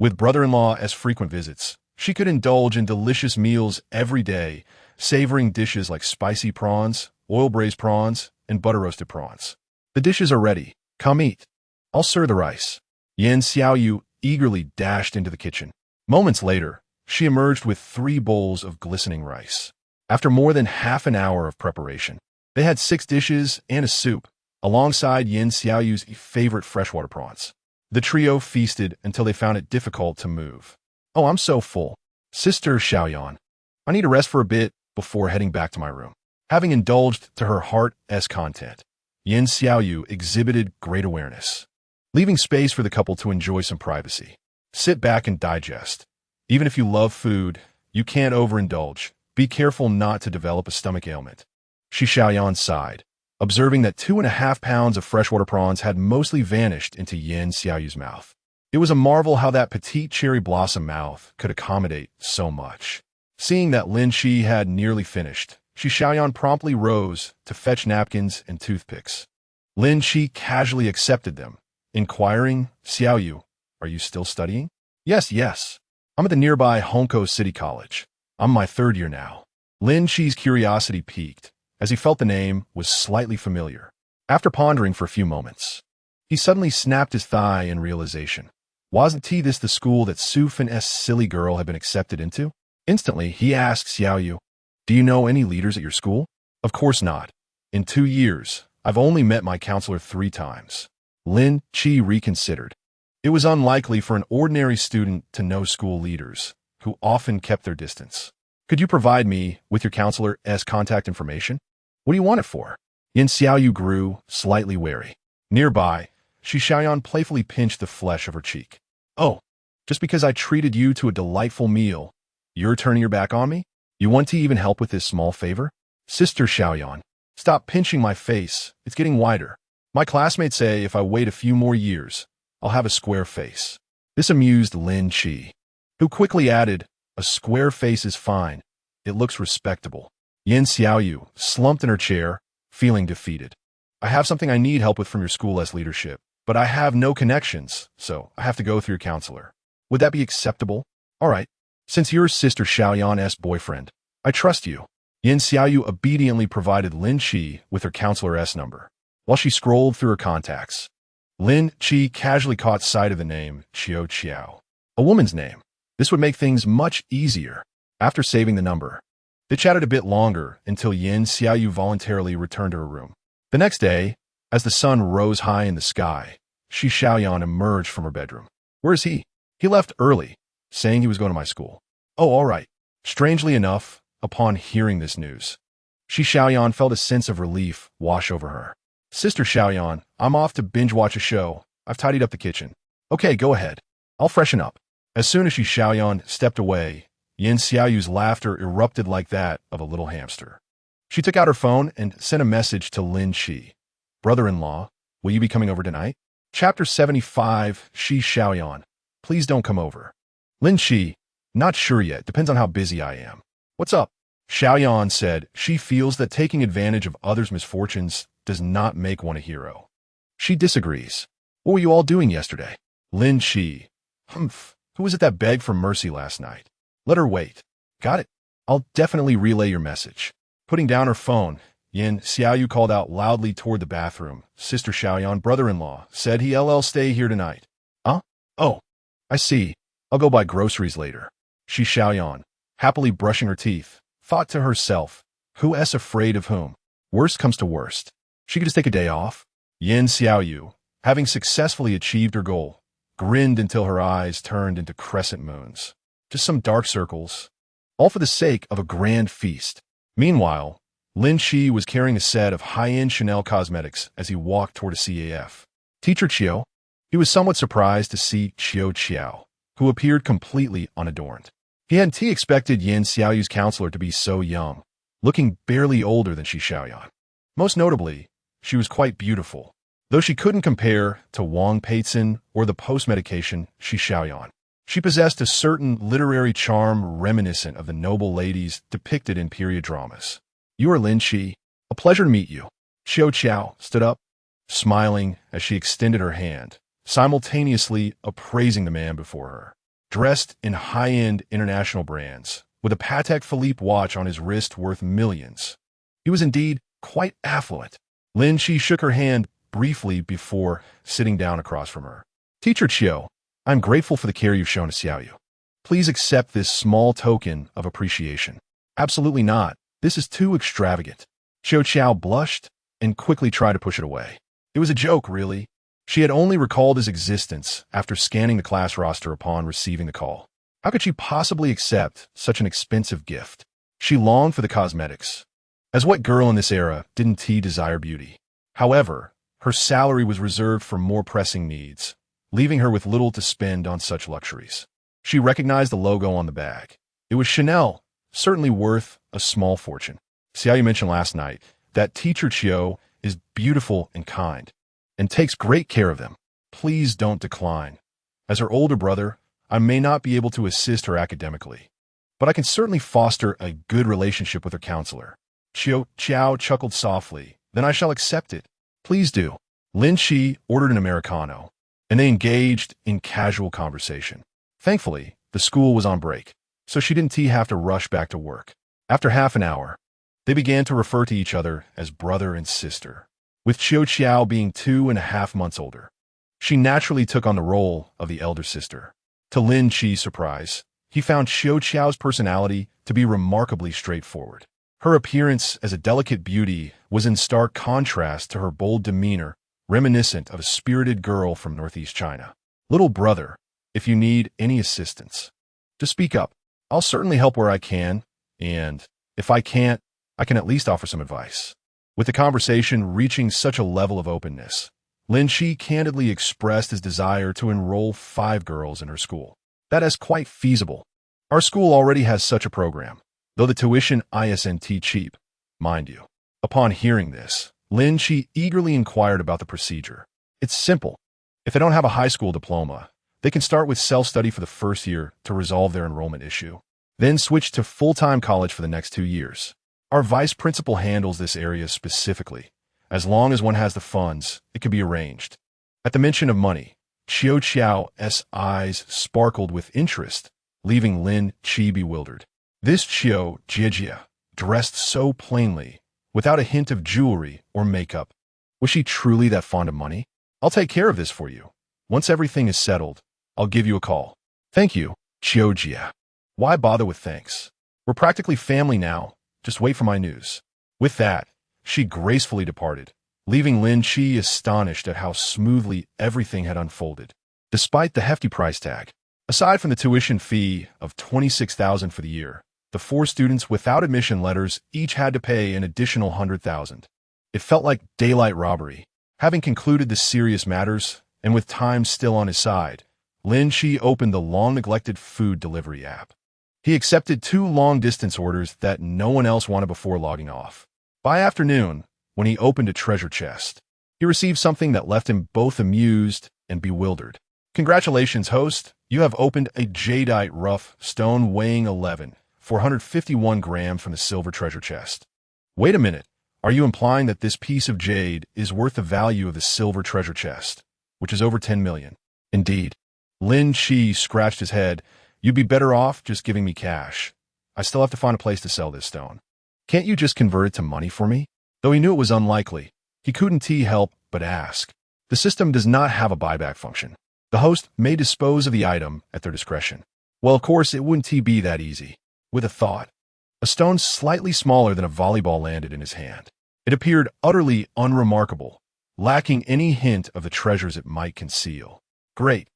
With brother-in-law as frequent visits, she could indulge in delicious meals every day, savoring dishes like spicy prawns, oil-braised prawns, and butter-roasted prawns. The dishes are ready. Come eat. I'll serve the rice. Yan Xiaoyu eagerly dashed into the kitchen. Moments later, she emerged with 3 bowls of glistening rice. After more than half an hour of preparation, they had 6 dishes and a soup, alongside Yan Xiaoyu's favorite freshwater prawns. The trio feasted until they found it difficult to move. Oh, I'm so full. Sister Xiaoyan, I need to rest for a bit before heading back to my room. Having indulged to her heart's content, Yan Xiaoyu exhibited great awareness, leaving space for the couple to enjoy some privacy. Sit back and digest. Even if you love food, you can't overindulge. Be careful not to develop a stomach ailment. Shi Xiaoyan sighed, observing that 2.5 pounds of freshwater prawns had mostly vanished into Yin Xiaoyu's mouth. It was a marvel how that petite cherry blossom mouth could accommodate so much. Seeing that Lin Qi had nearly finished, Shi Xiaoyan promptly rose to fetch napkins and toothpicks. Lin Qi casually accepted them, inquiring, "Xiaoyu, are you still studying?" Yes. I'm at the nearby Hongkou City College. I'm my 3rd year now." Lin Qi's curiosity piqued, as he felt the name was slightly familiar. After pondering for a few moments, he suddenly snapped his thigh in realization. Wasn't this the school that Su Fan's silly girl had been accepted into? Instantly, he asked Xiaoyu, "Do you know any leaders at your school?" "Of course not. In 2 years, I've only met my counselor 3 times. Lin Qi reconsidered. It was unlikely for an ordinary student to know school leaders, who often kept their distance. "Could you provide me with your counselor's contact information?" "What do you want it for?" Yin Xiaoyu grew slightly wary. Nearby, Shi Xiaoyan playfully pinched the flesh of her cheek. "Oh, just because I treated you to a delightful meal, you're turning your back on me? You want to even help with this small favor?" "Sister Xiaoyan, stop pinching my face. It's getting wider. My classmates say if I wait a few more years, I'll have a square face." This amused Lin Qi, who quickly added, "A square face is fine. It looks respectable." Yin Xiaoyu slumped in her chair, feeling defeated. "I have something I need help with from your school's leadership, but I have no connections, so I have to go through your counselor. Would that be acceptable?" "All right. Since you're Sister Xiaoyan's boyfriend, I trust you." Yin Xiaoyu obediently provided Lin Qi with her counselor's number. While she scrolled through her contacts, Lin Qi casually caught sight of the name Qiu Qiao, a woman's name. This would make things much easier. After saving the number, they chatted a bit longer until Yin Xiaoyu voluntarily returned to her room. The next day, as the sun rose high in the sky, Shi Xiaoyan emerged from her bedroom. "Where is he?" "He left early, saying he was going to my school." "Oh, all right." Strangely enough, upon hearing this news, Shi Xiaoyan felt a sense of relief wash over her. "Sister Xiaoyan, I'm off to binge-watch a show. I've tidied up the kitchen." "Okay, go ahead. I'll freshen up." As soon as Shi Xiaoyan stepped away, Yin Xiaoyu's laughter erupted like that of a little hamster. She took out her phone and sent a message to Lin Qi. "Brother-in-law, will you be coming over tonight?" Chapter 75, Shi Xiaoyan. "Please don't come over." Lin Qi, "Not sure yet. Depends on how busy I am." "What's up?" Xiaoyan said she feels that taking advantage of others' misfortunes does not make one a hero. She disagrees. "What were you all doing yesterday?" Lin Qi, "Humph. Who was it that begged for mercy last night?" "Let her wait." "Got it. I'll definitely relay your message." Putting down her phone, Yin Xiaoyu called out loudly toward the bathroom. "Sister Xiaoyan, brother-in-law, said he'll stay here tonight." "Huh? Oh, I see. I'll go buy groceries later." Shi Xiaoyan, happily brushing her teeth, thought to herself, who's afraid of whom? Worst comes to worst, she could just take a day off. Yin Xiaoyu, having successfully achieved her goal, grinned until her eyes turned into crescent moons. Just some dark circles, all for the sake of a grand feast. Meanwhile, Lin Qi was carrying a set of high-end Chanel cosmetics as he walked toward a CAF. "Teacher Qiu?" He was somewhat surprised to see Qiu Qiao, who appeared completely unadorned. He hadn't expected Yin Xiaoyu's counselor to be so young, looking barely older than Shi Xiaoyan. Most notably, she was quite beautiful, though she couldn't compare to Wang Peizhen or the post-medication Shi Xiaoyan. She possessed a certain literary charm reminiscent of the noble ladies depicted in period dramas. "You are Lin Qi. A pleasure to meet you." Qiu Qiao stood up, smiling as she extended her hand, simultaneously appraising the man before her. Dressed in high-end international brands, with a Patek Philippe watch on his wrist worth millions, he was indeed quite affluent. Lin Qi shook her hand briefly before sitting down across from her. "Teacher Qiu, I'm grateful for the care you've shown to Xiaoyu. Please accept this small token of appreciation." "Absolutely not. This is too extravagant." Qiu Qiao blushed and quickly tried to push it away. It was a joke, really. She had only recalled his existence after scanning the class roster upon receiving the call. How could she possibly accept such an expensive gift? She longed for the cosmetics. As what girl in this era didn't desire beauty? However, her salary was reserved for more pressing needs. leaving her with little to spend on such luxuries. She recognized the logo on the bag. It was Chanel, certainly worth a small fortune. See how you mentioned last night that teacher Chiu is beautiful and kind, and takes great care of them. Please don't decline. As her older brother, I may not be able to assist her academically, but I can certainly foster a good relationship with her counselor. Chiu chuckled softly. Then I shall accept it. Please do. Lin Qi ordered an Americano, and they engaged in casual conversation. Thankfully, the school was on break, so she didn't have to rush back to work. After half an hour, they began to refer to each other as brother and sister, with Chiu being 2.5 months older. She naturally took on the role of the elder sister. To Lin Qi's surprise, he found Chiu's personality to be remarkably straightforward. Her appearance as a delicate beauty was in stark contrast to her bold demeanor, reminiscent of a spirited girl from northeast China. Little brother, if you need any assistance, just speak up. I'll certainly help where I can, and if I can't, I can at least offer some advice. With the conversation reaching such a level of openness, Lin Qi candidly expressed his desire to enroll 5 girls in her school. That is quite feasible. Our school already has such a program, though the tuition isn't cheap, mind you. Upon hearing this, Lin Qi eagerly inquired about the procedure. It's simple. If they don't have a high school diploma, they can start with self-study for the first year to resolve their enrollment issue, then switch to full-time college for the next 2 years. Our vice principal handles this area specifically. As long as one has the funds, it can be arranged. At the mention of money, Chiu's eyes sparkled with interest, leaving Lin Qi bewildered. This Chiu Jie, dressed so plainly, without a hint of jewelry or makeup. Was she truly that fond of money? I'll take care of this for you. Once everything is settled, I'll give you a call. Thank you, Chiu Jie. Why bother with thanks? We're practically family now. Just wait for my news. With that, she gracefully departed, leaving Lin Qi astonished at how smoothly everything had unfolded. Despite the hefty price tag, aside from the tuition fee of $26,000 for the year, the 4 students without admission letters each had to pay an additional $100,000. It felt like daylight robbery. Having concluded the serious matters, and with time still on his side, Lin Qi opened the long-neglected food delivery app. He accepted 2 long-distance orders that no one else wanted before logging off. By afternoon, when he opened a treasure chest, he received something that left him both amused and bewildered. Congratulations, host. You have opened a jadeite rough stone weighing 451 grams from the silver treasure chest. Wait a minute. Are you implying that this piece of jade is worth the value of the silver treasure chest, which is over 10 million? Indeed. Lin Qi scratched his head. You'd be better off just giving me cash. I still have to find a place to sell this stone. Can't you just convert it to money for me? Though he knew it was unlikely, he couldn't help but ask. The system does not have a buyback function. The host may dispose of the item at their discretion. Well, of course, it wouldn't be that easy. With a thought, a stone slightly smaller than a volleyball landed in his hand. It appeared utterly unremarkable, lacking any hint of the treasures it might conceal. Great.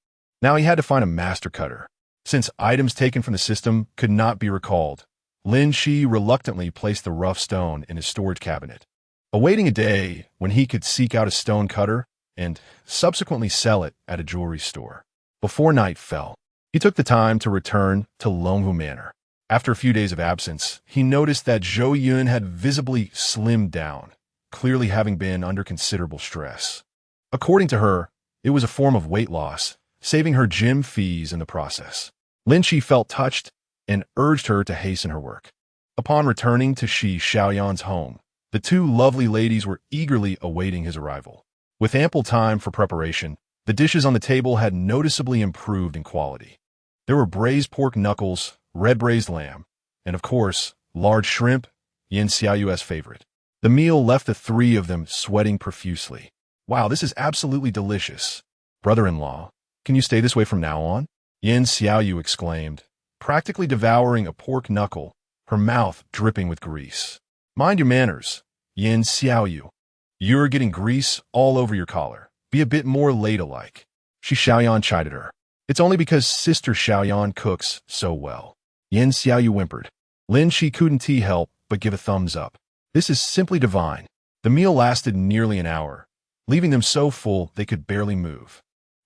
Now he had to find a master cutter. Since items taken from the system could not be recalled, Lin Qi reluctantly placed the rough stone in his storage cabinet, awaiting a day when he could seek out a stone cutter and subsequently sell it at a jewelry store. Before night fell, he took the time to return to Longhu Manor. After a few days of absence, he noticed that Zhou Yun had visibly slimmed down, clearly having been under considerable stress. According to her, it was a form of weight loss, saving her gym fees in the process. Lin Qi felt touched and urged her to hasten her work. Upon returning to Shi Xiaoyan's home, the 2 lovely ladies were eagerly awaiting his arrival. With ample time for preparation, the dishes on the table had noticeably improved in quality. There were braised pork knuckles, red braised lamb, and of course, large shrimp, Yin Xiaoyu's favorite. The meal left the 3 of them sweating profusely. Wow, this is absolutely delicious. Brother-in-law, can you stay this way from now on? Yin Xiaoyu exclaimed, practically devouring a pork knuckle, her mouth dripping with grease. Mind your manners, Yin Xiaoyu. You're getting grease all over your collar. Be a bit more ladylike. Shi Xiaoyan chided her. It's only because Sister Xiaoyan cooks so well. Yin Xiaoyu whimpered. Lin Qi couldn't help but give a thumbs up. This is simply divine. The meal lasted nearly an hour, leaving them so full they could barely move.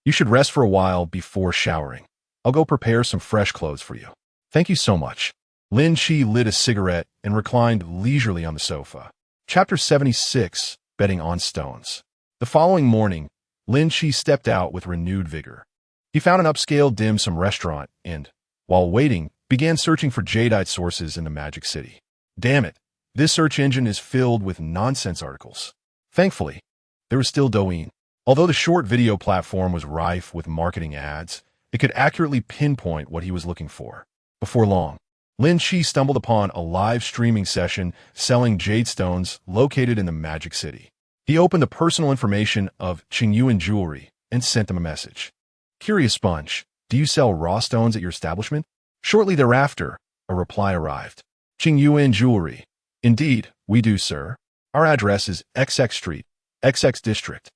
You should rest for a while before showering. I'll go prepare some fresh clothes for you. Thank you so much. Lin Qi lit a cigarette and reclined leisurely on the sofa. Chapter 76, Betting on Stones. The following morning, Lin Qi stepped out with renewed vigor. He found an upscale dim sum restaurant and, while waiting, began searching for jadeite sources in the Magic City. Damn it, this search engine is filled with nonsense articles. Thankfully, there was still Douyin. Although the short video platform was rife with marketing ads, it could accurately pinpoint what he was looking for. Before long, Lin Qi stumbled upon a live streaming session selling jade stones located in the Magic City. He opened the personal information of Qingyuan Jewelry and sent them a message. Curious Sponge, do you sell raw stones at your establishment? Shortly thereafter, a reply arrived. Qingyuan Jewelry. Indeed, we do, sir. Our address is XX Street, XX District.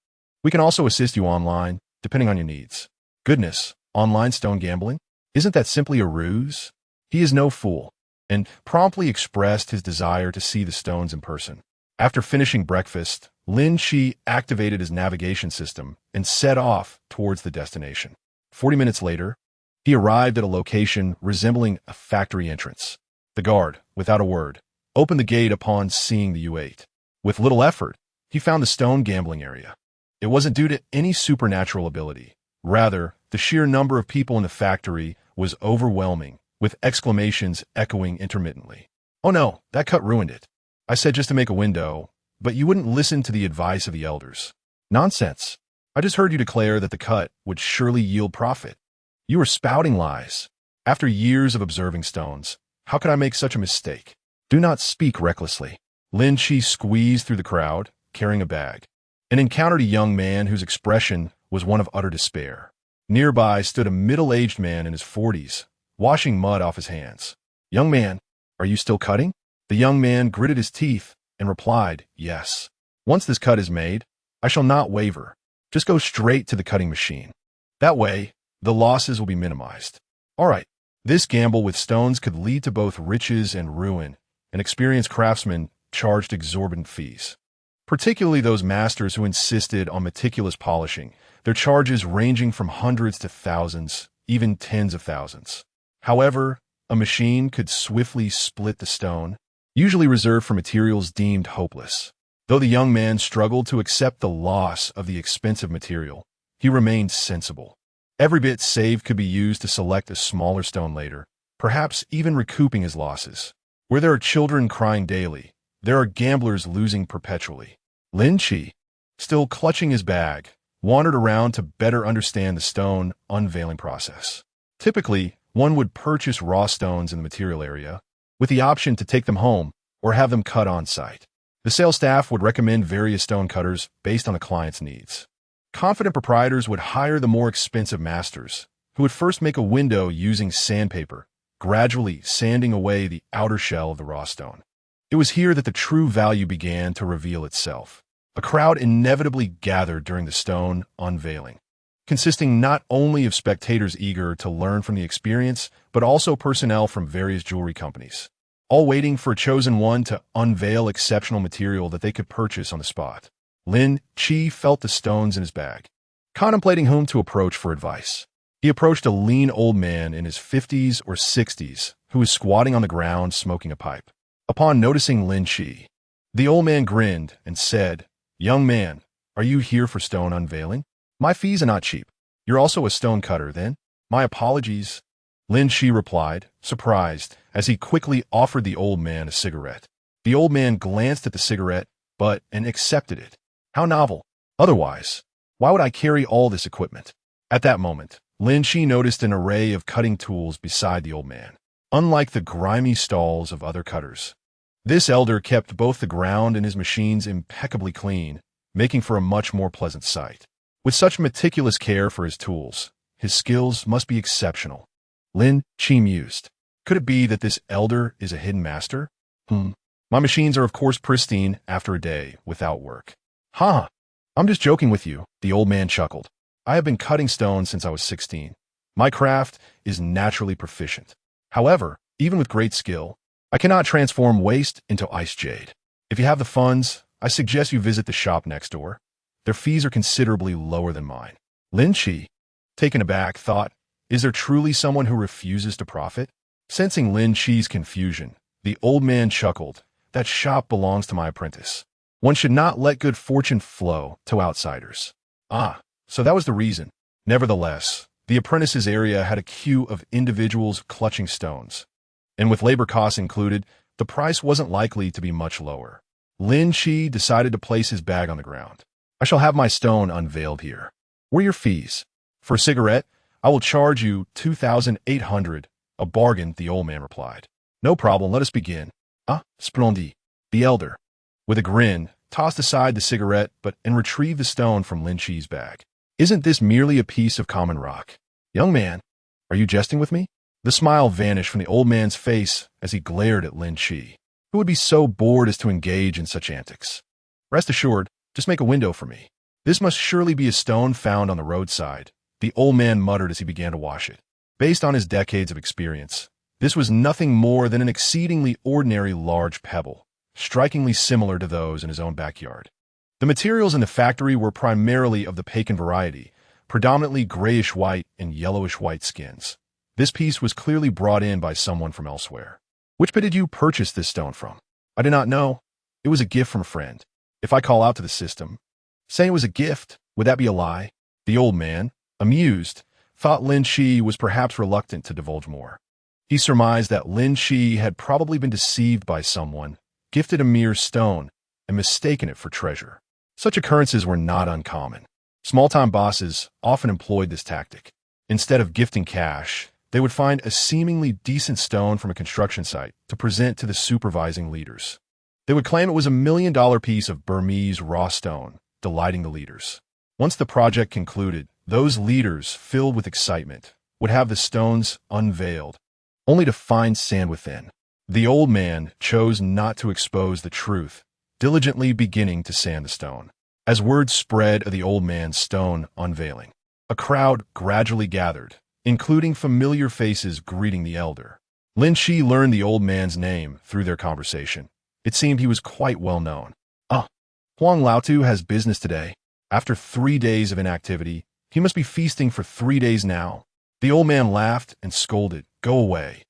We can also assist you online, depending on your needs. Goodness, online stone gambling? Isn't that simply a ruse? He is no fool, and promptly expressed his desire to see the stones in person. After finishing breakfast, Lin Qi activated his navigation system and set off towards the destination. 40 minutes later, he arrived at a location resembling a factory entrance. The guard, without a word, opened the gate upon seeing the U8. With little effort, he found the stone gambling area. It wasn't due to any supernatural ability. Rather, the sheer number of people in the factory was overwhelming, with exclamations echoing intermittently. Oh no, that cut ruined it. I said just to make a window, but you wouldn't listen to the advice of the elders. Nonsense. I just heard you declare that the cut would surely yield profit. You were spouting lies. After years of observing stones, how could I make such a mistake? Do not speak recklessly. Lin Qi squeezed through the crowd, carrying a bag, and encountered a young man whose expression was one of utter despair. Nearby stood a middle-aged man in his 40s, washing mud off his hands. Young man, are you still cutting? The young man gritted his teeth and replied, yes. Once this cut is made, I shall not waver. Just go straight to the cutting machine. That way, the losses will be minimized. All right, this gamble with stones could lead to both riches and ruin, and experienced craftsmen charged exorbitant fees. Particularly those masters who insisted on meticulous polishing, their charges ranging from hundreds to thousands, even tens of thousands. However, a machine could swiftly split the stone, usually reserved for materials deemed hopeless. Though the young man struggled to accept the loss of the expensive material, he remained sensible. Every bit saved could be used to select a smaller stone later, perhaps even recouping his losses. Where there are children crying daily, there are gamblers losing perpetually. Lin Qi, still clutching his bag, wandered around to better understand the stone unveiling process. Typically, one would purchase raw stones in the material area, with the option to take them home or have them cut on site. The sales staff would recommend various stone cutters based on the client's needs. Confident proprietors would hire the more expensive masters, who would first make a window using sandpaper, gradually sanding away the outer shell of the raw stone. It was here that the true value began to reveal itself. A crowd inevitably gathered during the stone unveiling, consisting not only of spectators eager to learn from the experience, but also personnel from various jewelry companies, all waiting for a chosen one to unveil exceptional material that they could purchase on the spot. Lin Qi felt the stones in his bag, contemplating whom to approach for advice. He approached a lean old man in his 50s or 60s who was squatting on the ground smoking a pipe. Upon noticing Lin Qi, the old man grinned and said, "Young man, are you here for stone unveiling? My fees are not cheap. You're also a stone cutter, then? My apologies." Lin Qi replied, surprised, as he quickly offered the old man a cigarette. The old man glanced at the cigarette, and accepted it. How novel. Otherwise, why would I carry all this equipment? At that moment, Lin Qi noticed an array of cutting tools beside the old man. Unlike the grimy stalls of other cutters, this elder kept both the ground and his machines impeccably clean, making for a much more pleasant sight. With such meticulous care for his tools, his skills must be exceptional. Lin Qi mused. Could it be that this elder is a hidden master? My machines are of course pristine after a day without work. Ha! I'm just joking with you, the old man chuckled. I have been cutting stone since I was 16. My craft is naturally proficient. However, even with great skill, I cannot transform waste into ice jade. If you have the funds, I suggest you visit the shop next door. Their fees are considerably lower than mine. Lin Qi, Taken aback, thought, is there truly someone who refuses to profit? Sensing Lin Qi's confusion, the old man chuckled. That shop belongs to my apprentice. One should not let good fortune flow to outsiders. Ah, so that was the reason. Nevertheless, the apprentice's area had a queue of individuals clutching stones. And with labor costs included, the price wasn't likely to be much lower. Lin Qi decided to place his bag on the ground. I shall have my stone unveiled here. What are your fees? For a cigarette, I will charge you 2,800. A bargain, the old man replied. No problem, let us begin. Ah, splendid. The elder, with a grin, tossed aside the cigarette and retrieved the stone from Lin Qi's bag. Isn't this merely a piece of common rock? Young man, are you jesting with me? The smile vanished from the old man's face as he glared at Lin Qi. Who would be so bored as to engage in such antics? Rest assured, just make a window for me. This must surely be a stone found on the roadside, the old man muttered as he began to wash it. Based on his decades of experience, this was nothing more than an exceedingly ordinary large pebble, strikingly similar to those in his own backyard. The materials in the factory were primarily of the Pekin variety, predominantly grayish-white and yellowish-white skins. This piece was clearly brought in by someone from elsewhere. Which pit did you purchase this stone from? I do not know. It was a gift from a friend. If I call out to the system, saying it was a gift, would that be a lie? The old man, amused, thought Lin Qi was perhaps reluctant to divulge more. He surmised that Lin Qi had probably been deceived by someone, gifted a mere stone, and mistaken it for treasure. Such occurrences were not uncommon. Small-time bosses often employed this tactic. Instead of gifting cash, they would find a seemingly decent stone from a construction site to present to the supervising leaders. They would claim it was $1 million piece of Burmese raw stone, delighting the leaders. Once the project concluded, those leaders, filled with excitement, would have the stones unveiled, only to find sand within. The old man chose not to expose the truth, diligently beginning to sand the stone. As word spread of the old man's stone unveiling, a crowd gradually gathered, including familiar faces greeting the elder. Lin Qi learned the old man's name through their conversation. It seemed he was quite well known. Ah, Huang Laotu has business today. After 3 days of inactivity, he must be feasting for 3 days now. The old man laughed and scolded, Go away.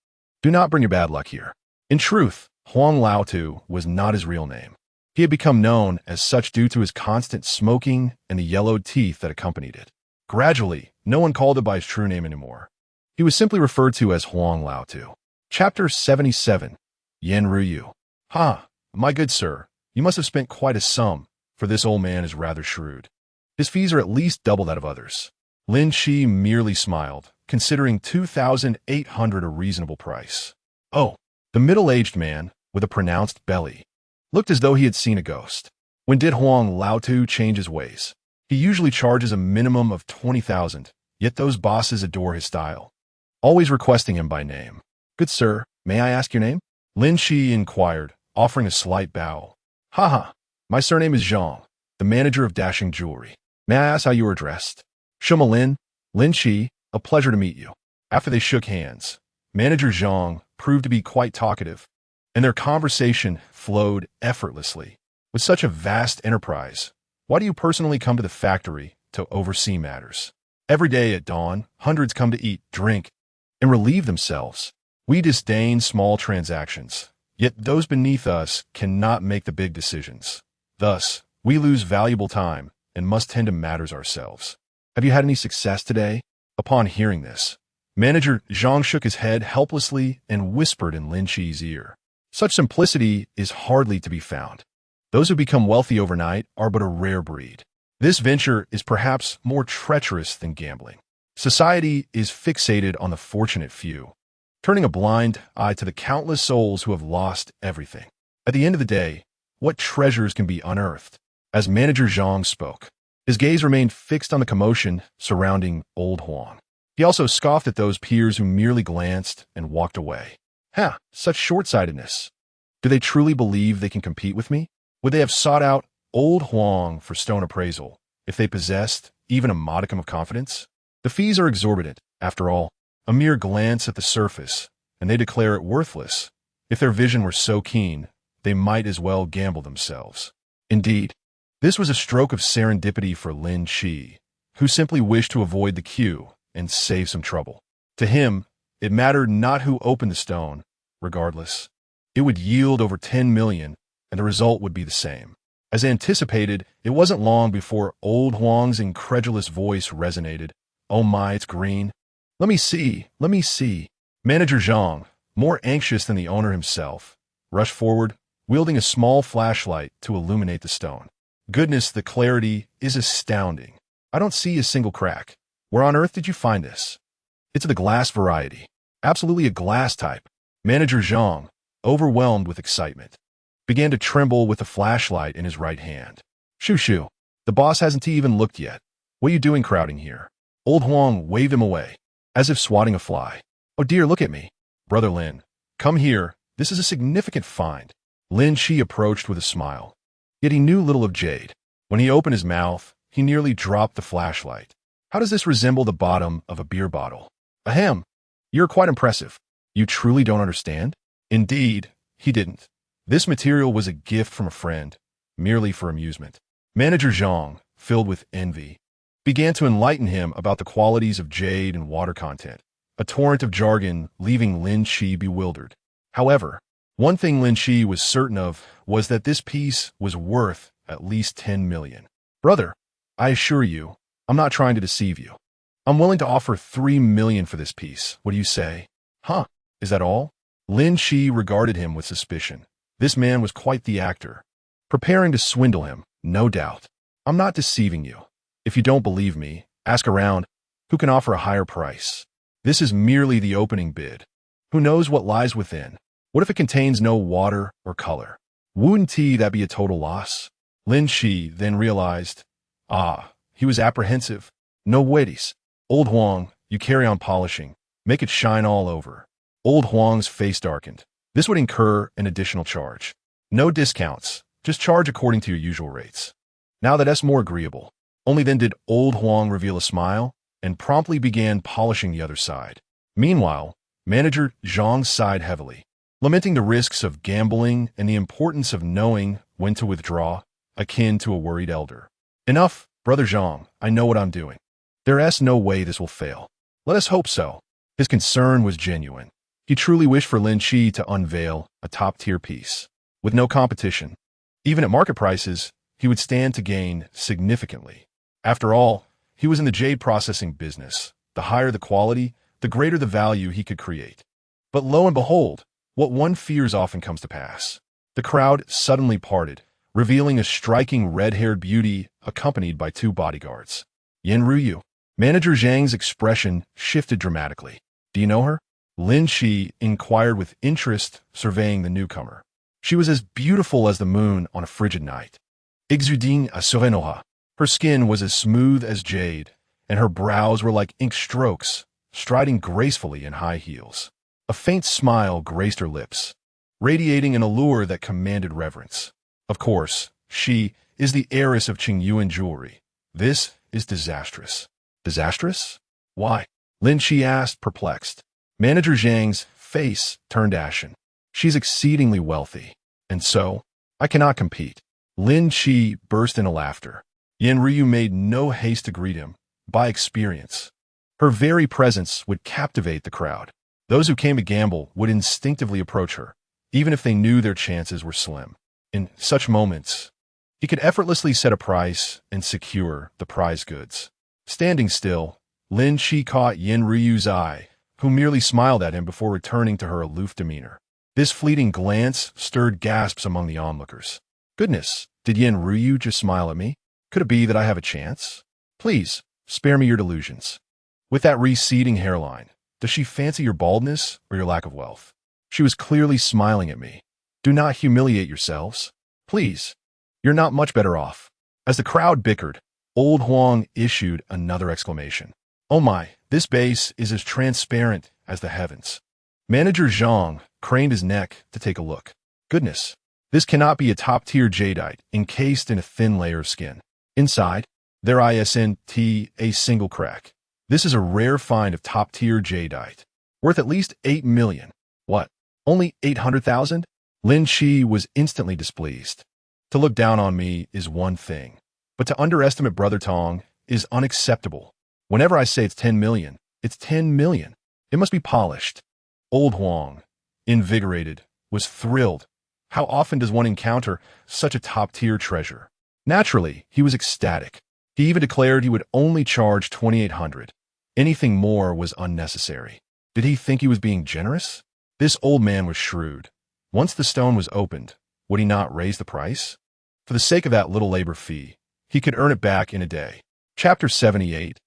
Do not bring your bad luck here. In truth, Huang Laotu was not his real name. He had become known as such due to his constant smoking and the yellowed teeth that accompanied it. Gradually, no one called him by his true name anymore. He was simply referred to as Huang Laotu. Chapter 77. Yan Ruyu. Ha, my good sir, you must have spent quite a sum, for this old man is rather shrewd. His fees are at least double that of others. Lin Qi merely smiled, considering 2,800 a reasonable price. Oh, the middle-aged man, with a pronounced belly, looked as though he had seen a ghost. When did Huang Laotu change his ways? He usually charges a minimum of 20,000, yet those bosses adore his style, always requesting him by name. Good sir, may I ask your name? Lin Qi inquired, offering a slight bow. Ha, my surname is Zhang, the manager of Dashing Jewelry. May I ask how you are dressed? Shuma Lin Qi, a pleasure to meet you. After they shook hands, Manager Zhang proved to be quite talkative, and their conversation flowed effortlessly. With such a vast enterprise, why do you personally come to the factory to oversee matters? Every day at dawn, hundreds come to eat, drink, and relieve themselves. We disdain small transactions, yet those beneath us cannot make the big decisions. Thus, we lose valuable time and must tend to matters ourselves. Have you had any success today? Upon hearing this, Manager Zhang shook his head helplessly and whispered in Lin Qi's ear. Such simplicity is hardly to be found. Those who become wealthy overnight are but a rare breed. This venture is perhaps more treacherous than gambling. Society is fixated on the fortunate few, turning a blind eye to the countless souls who have lost everything. At the end of the day, what treasures can be unearthed? As Manager Zhang spoke, his gaze remained fixed on the commotion surrounding old Huang. He also scoffed at those peers who merely glanced and walked away. Such short-sightedness. Do they truly believe they can compete with me? Would they have sought out old Huang for stone appraisal if they possessed even a modicum of confidence? The fees are exorbitant, after all. A mere glance at the surface, and they declare it worthless. If their vision were so keen, they might as well gamble themselves. Indeed, this was a stroke of serendipity for Lin Qi, who simply wished to avoid the queue and save some trouble. To him, it mattered not who opened the stone. Regardless, it would yield over 10 million, and the result would be the same. As anticipated, it wasn't long before old Huang's incredulous voice resonated. "Oh my, it's green. Let me see, let me see." Manager Zhang, more anxious than the owner himself, rushed forward, wielding a small flashlight to illuminate the stone. "Goodness, the clarity is astounding. I don't see a single crack. Where on earth did you find this?" "It's the glass variety. Absolutely a glass type." Manager Zhang, overwhelmed with excitement, began to tremble with the flashlight in his right hand. "Shoo shoo. The boss hasn't even looked yet. What are you doing crowding here?" Old Huang waved him away, as if swatting a fly. "Oh dear, look at me. Brother Lin, come here. This is a significant find." Lin Qi approached with a smile. Yet he knew little of jade. When he opened his mouth, he nearly dropped the flashlight. "How does this resemble the bottom of a beer bottle?" "Ahem. You're quite impressive. You truly don't understand?" Indeed, he didn't. This material was a gift from a friend, merely for amusement. Manager Zhang, filled with envy, began to enlighten him about the qualities of jade and water content, a torrent of jargon leaving Lin Qi bewildered. However, one thing Lin Qi was certain of was that this piece was worth at least 10 million. "Brother, I assure you, I'm not trying to deceive you. I'm willing to offer 3 million for this piece. What do you say?" "Huh? Is that all?" Lin Qi regarded him with suspicion. This man was quite the actor, preparing to swindle him, no doubt. "I'm not deceiving you. If you don't believe me, ask around. Who can offer a higher price? This is merely the opening bid. Who knows what lies within? What if it contains no water or color? Wouldn't that be a total loss?" Lin Qi then realized, he was apprehensive. "No worries. Old Huang, you carry on polishing. Make it shine all over." Old Huang's face darkened. This would incur an additional charge. "No discounts. Just charge according to your usual rates." "Now that's more agreeable." Only then did Old Huang reveal a smile and promptly began polishing the other side. Meanwhile, Manager Zhang sighed heavily, lamenting the risks of gambling and the importance of knowing when to withdraw, akin to a worried elder. "Enough, Brother Zhang. I know what I'm doing. There's no way this will fail." "Let us hope so." His concern was genuine. He truly wished for Lin Qi to unveil a top-tier piece. With no competition, even at market prices, he would stand to gain significantly. After all, he was in the jade processing business. The higher the quality, the greater the value he could create. But lo and behold, what one fears often comes to pass. The crowd suddenly parted, revealing a striking red-haired beauty accompanied by 2 bodyguards. "Yen Ruyu." Manager Zhang's expression shifted dramatically. "Do you know her?" Lin Qi inquired with interest, surveying the newcomer. She was as beautiful as the moon on a frigid night. Exuding a serenoha. Her skin was as smooth as jade, and her brows were like ink strokes, striding gracefully in high heels. A faint smile graced her lips, radiating an allure that commanded reverence. Of course, she is the heiress of Qingyuan jewelry. This is disastrous. Disastrous? Why? Lin Qi asked, perplexed. Manager Zhang's face turned ashen. "She's exceedingly wealthy, and so I cannot compete." Lin Qi burst into laughter. Yen Ryu made no haste to greet him. By experience, her very presence would captivate the crowd. Those who came to gamble would instinctively approach her, even if they knew their chances were slim. In such moments, he could effortlessly set a price and secure the prize goods. Standing still, Lin Qi caught Yen Ryu's eye, who merely smiled at him before returning to her aloof demeanor. This fleeting glance stirred gasps among the onlookers. "Goodness, did Yen Ryu just smile at me? Could it be that I have a chance? Please, spare me your delusions. With that receding hairline, does she fancy your baldness or your lack of wealth?" She was clearly smiling at me. "Do not humiliate yourselves. Please, you're not much better off." As the crowd bickered, Old Huang issued another exclamation. "Oh my, this base is as transparent as the heavens." Manager Zhang craned his neck to take a look. "Goodness, this cannot be a top-tier jadeite encased in a thin layer of skin. Inside, there isn't a single crack. This is a rare find of top-tier jadeite, worth at least 8 million. What? Only 800,000? Lin Qi was instantly displeased. To look down on me is one thing, but to underestimate Brother Tong is unacceptable. Whenever I say it's 10 million, It's 10 million. It must be polished. Old Huang, invigorated, was thrilled. How often does one encounter such a top-tier treasure? Naturally, he was ecstatic. He even declared he would only charge 2,800. Anything more was unnecessary. Did he think he was being generous? This old man was shrewd. Once the stone was opened, would he not raise the price? For the sake of that little labor fee, he could earn it back in a day. Chapter 78.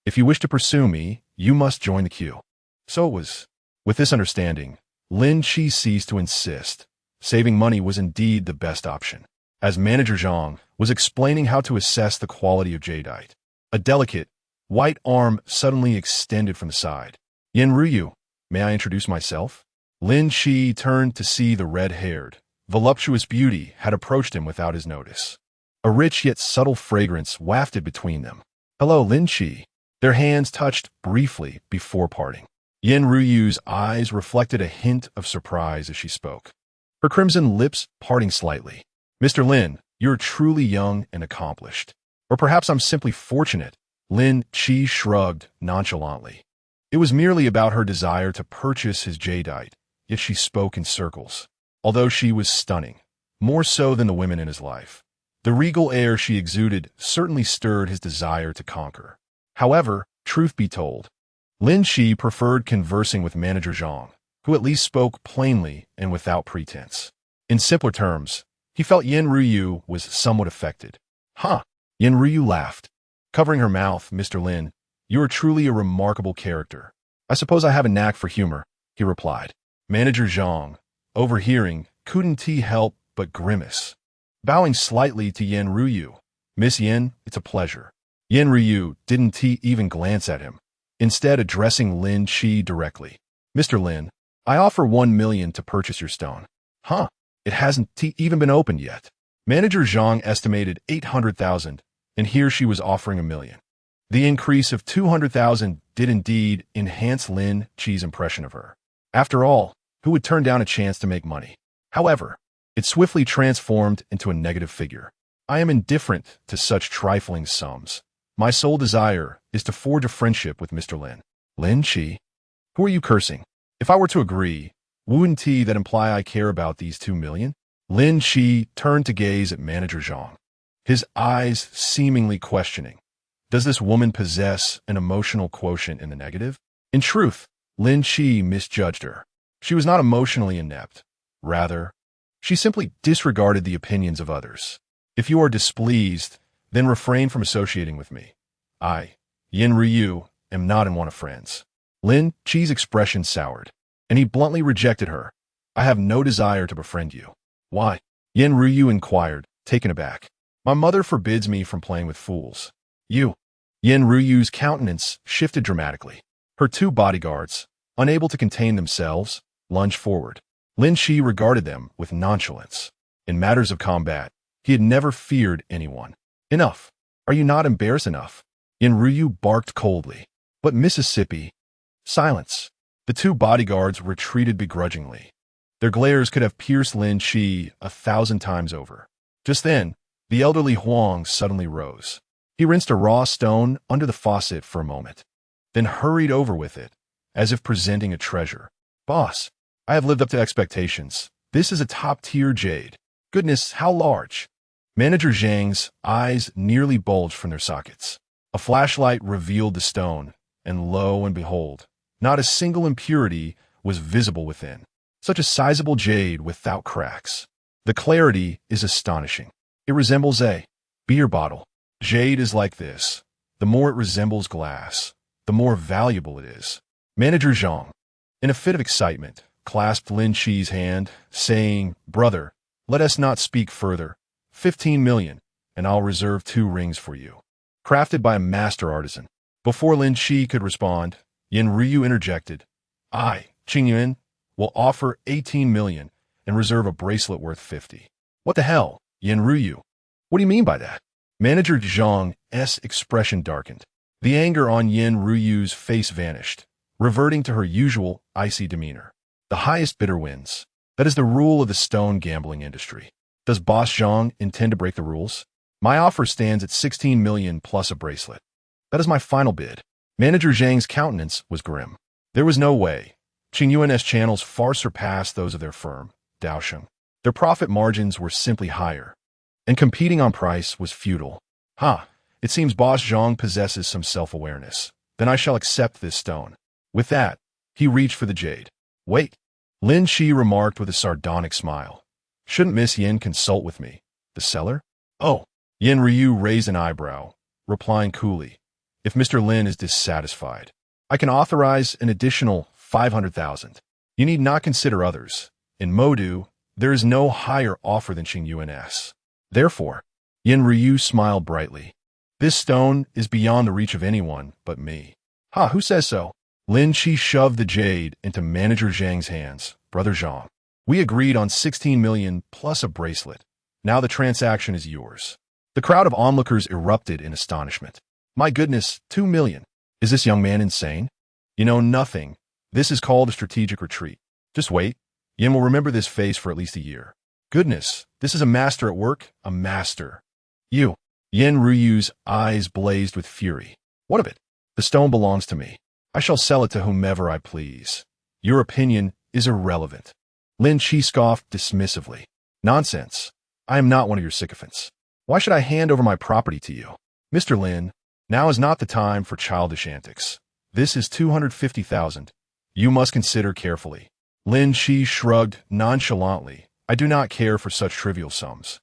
If you wish to pursue me, you must join the queue. So it was. With this understanding, Lin Qi ceased to insist. Saving money was indeed the best option. As Manager Zhang was explaining how to assess the quality of jadeite, a delicate, white arm suddenly extended from the side. Yen Ruyu, may I introduce myself? Lin Qi turned to see the red-haired, voluptuous beauty had approached him without his notice. A rich yet subtle fragrance wafted between them. Hello, Lin Qi. Their hands touched briefly before parting. Yen Ruyu's eyes reflected a hint of surprise as she spoke, her crimson lips parting slightly. Mr. Lin, you're truly young and accomplished. Or perhaps I'm simply fortunate. Lin Qi shrugged nonchalantly. It was merely about her desire to purchase his jadeite, yet she spoke in circles. Although she was stunning, more so than the women in his life, the regal air she exuded certainly stirred his desire to conquer. However, truth be told, Lin Qi preferred conversing with Manager Zhang, who at least spoke plainly and without pretense. In simpler terms, he felt Yen Ruyu was somewhat affected. Huh? Yen Ruyu laughed. Covering her mouth, Mr. Lin, you are truly a remarkable character. I suppose I have a knack for humor, he replied. Manager Zhang, overhearing, couldn't he help but grimace. Bowing slightly to Yen Ruyu, Miss Yen, it's a pleasure. Yen Ruyu didn't even glance at him, instead addressing Lin Qi directly. Mr. Lin, I offer 1 million to purchase your stone. Huh? It hasn't even been opened yet. Manager Zhang estimated 800,000, and here she was offering 1 million. The increase of 200,000 did indeed enhance Lin Qi's impression of her. After all, who would turn down a chance to make money? However, it swiftly transformed into a negative figure. I am indifferent to such trifling sums. My sole desire is to forge a friendship with Mr. Lin. Lin Qi? Who are you cursing? If I were to agree, wouldn't that imply I care about these 2 million? Lin Qi turned to gaze at Manager Zhang, his eyes seemingly questioning. Does this woman possess an emotional quotient in the negative? In truth, Lin Qi misjudged her. She was not emotionally inept. Rather, she simply disregarded the opinions of others. If you are displeased, then refrain from associating with me. I, Yen Ryu, am not in want of friends. Lin Qi's expression soured, and he bluntly rejected her. I have no desire to befriend you. Why? Yen Ryu inquired, taken aback. My mother forbids me from playing with fools. You. Yen Ryu's countenance shifted dramatically. Her 2 bodyguards, unable to contain themselves, lunged forward. Lin Qi regarded them with nonchalance. In matters of combat, he had never feared anyone. Enough. Are you not embarrassed enough? Yen Ryu barked coldly. But Mississippi. Silence. The 2 bodyguards retreated begrudgingly. Their glares could have pierced Lin Qi 1,000 times over. Just then, the elderly Huang suddenly rose. He rinsed a raw stone under the faucet for a moment, then hurried over with it, as if presenting a treasure. Boss, I have lived up to expectations. This is a top-tier jade. Goodness, how large. Manager Zhang's eyes nearly bulged from their sockets. A flashlight revealed the stone, and lo and behold, not a single impurity was visible within. Such a sizable jade without cracks. The clarity is astonishing. It resembles a beer bottle. Jade is like this. The more it resembles glass, the more valuable it is. Manager Zhang, in a fit of excitement, clasped Lin Qi's hand, saying, Brother, let us not speak further. 15 million, and I'll reserve 2 rings for you. Crafted by a master artisan. Before Lin Qi could respond, Yen Ryu interjected. I, Qingyuan, will offer 18 million and reserve a bracelet worth 50. What the hell, Yen Ryu? What do you mean by that? Manager Zhang's expression darkened. The anger on Yen Ryu's face vanished, reverting to her usual icy demeanor. The highest bidder wins. That is the rule of the stone gambling industry. Does Boss Zhang intend to break the rules? My offer stands at 16 million plus a bracelet. That is my final bid. Manager Zhang's countenance was grim. There was no way. Qingyuan's channels far surpassed those of their firm, Daosheng. Their profit margins were simply higher, and competing on price was futile. It seems Boss Zhang possesses some self-awareness. Then I shall accept this stone. With that, he reached for the jade. Wait, Lin Qi remarked with a sardonic smile. Shouldn't Miss Yin consult with me? The seller? Oh, Yin Ryu raised an eyebrow, replying coolly. If Mr. Lin is dissatisfied, I can authorize an additional 500,000. You need not consider others. In Modu, there is no higher offer than Qingyuan's. Therefore, Yin Ryu smiled brightly. This stone is beyond the reach of anyone but me. Who says so? Lin Qi shoved the jade into Manager Zhang's hands. Brother Zhang, we agreed on 16 million plus a bracelet. Now the transaction is yours. The crowd of onlookers erupted in astonishment. My goodness, 2 million. Is this young man insane? You know nothing. This is called a strategic retreat. Just wait. Yin will remember this face for at least a year. Goodness, this is a master at work, a master. You. Yin Ryu's eyes blazed with fury. What of it? The stone belongs to me. I shall sell it to whomever I please. Your opinion is irrelevant. Lin Qi scoffed dismissively. Nonsense. I am not one of your sycophants. Why should I hand over my property to you? Mr. Lin, now is not the time for childish antics. This is 250,000. You must consider carefully. Lin Qi shrugged nonchalantly. I do not care for such trivial sums.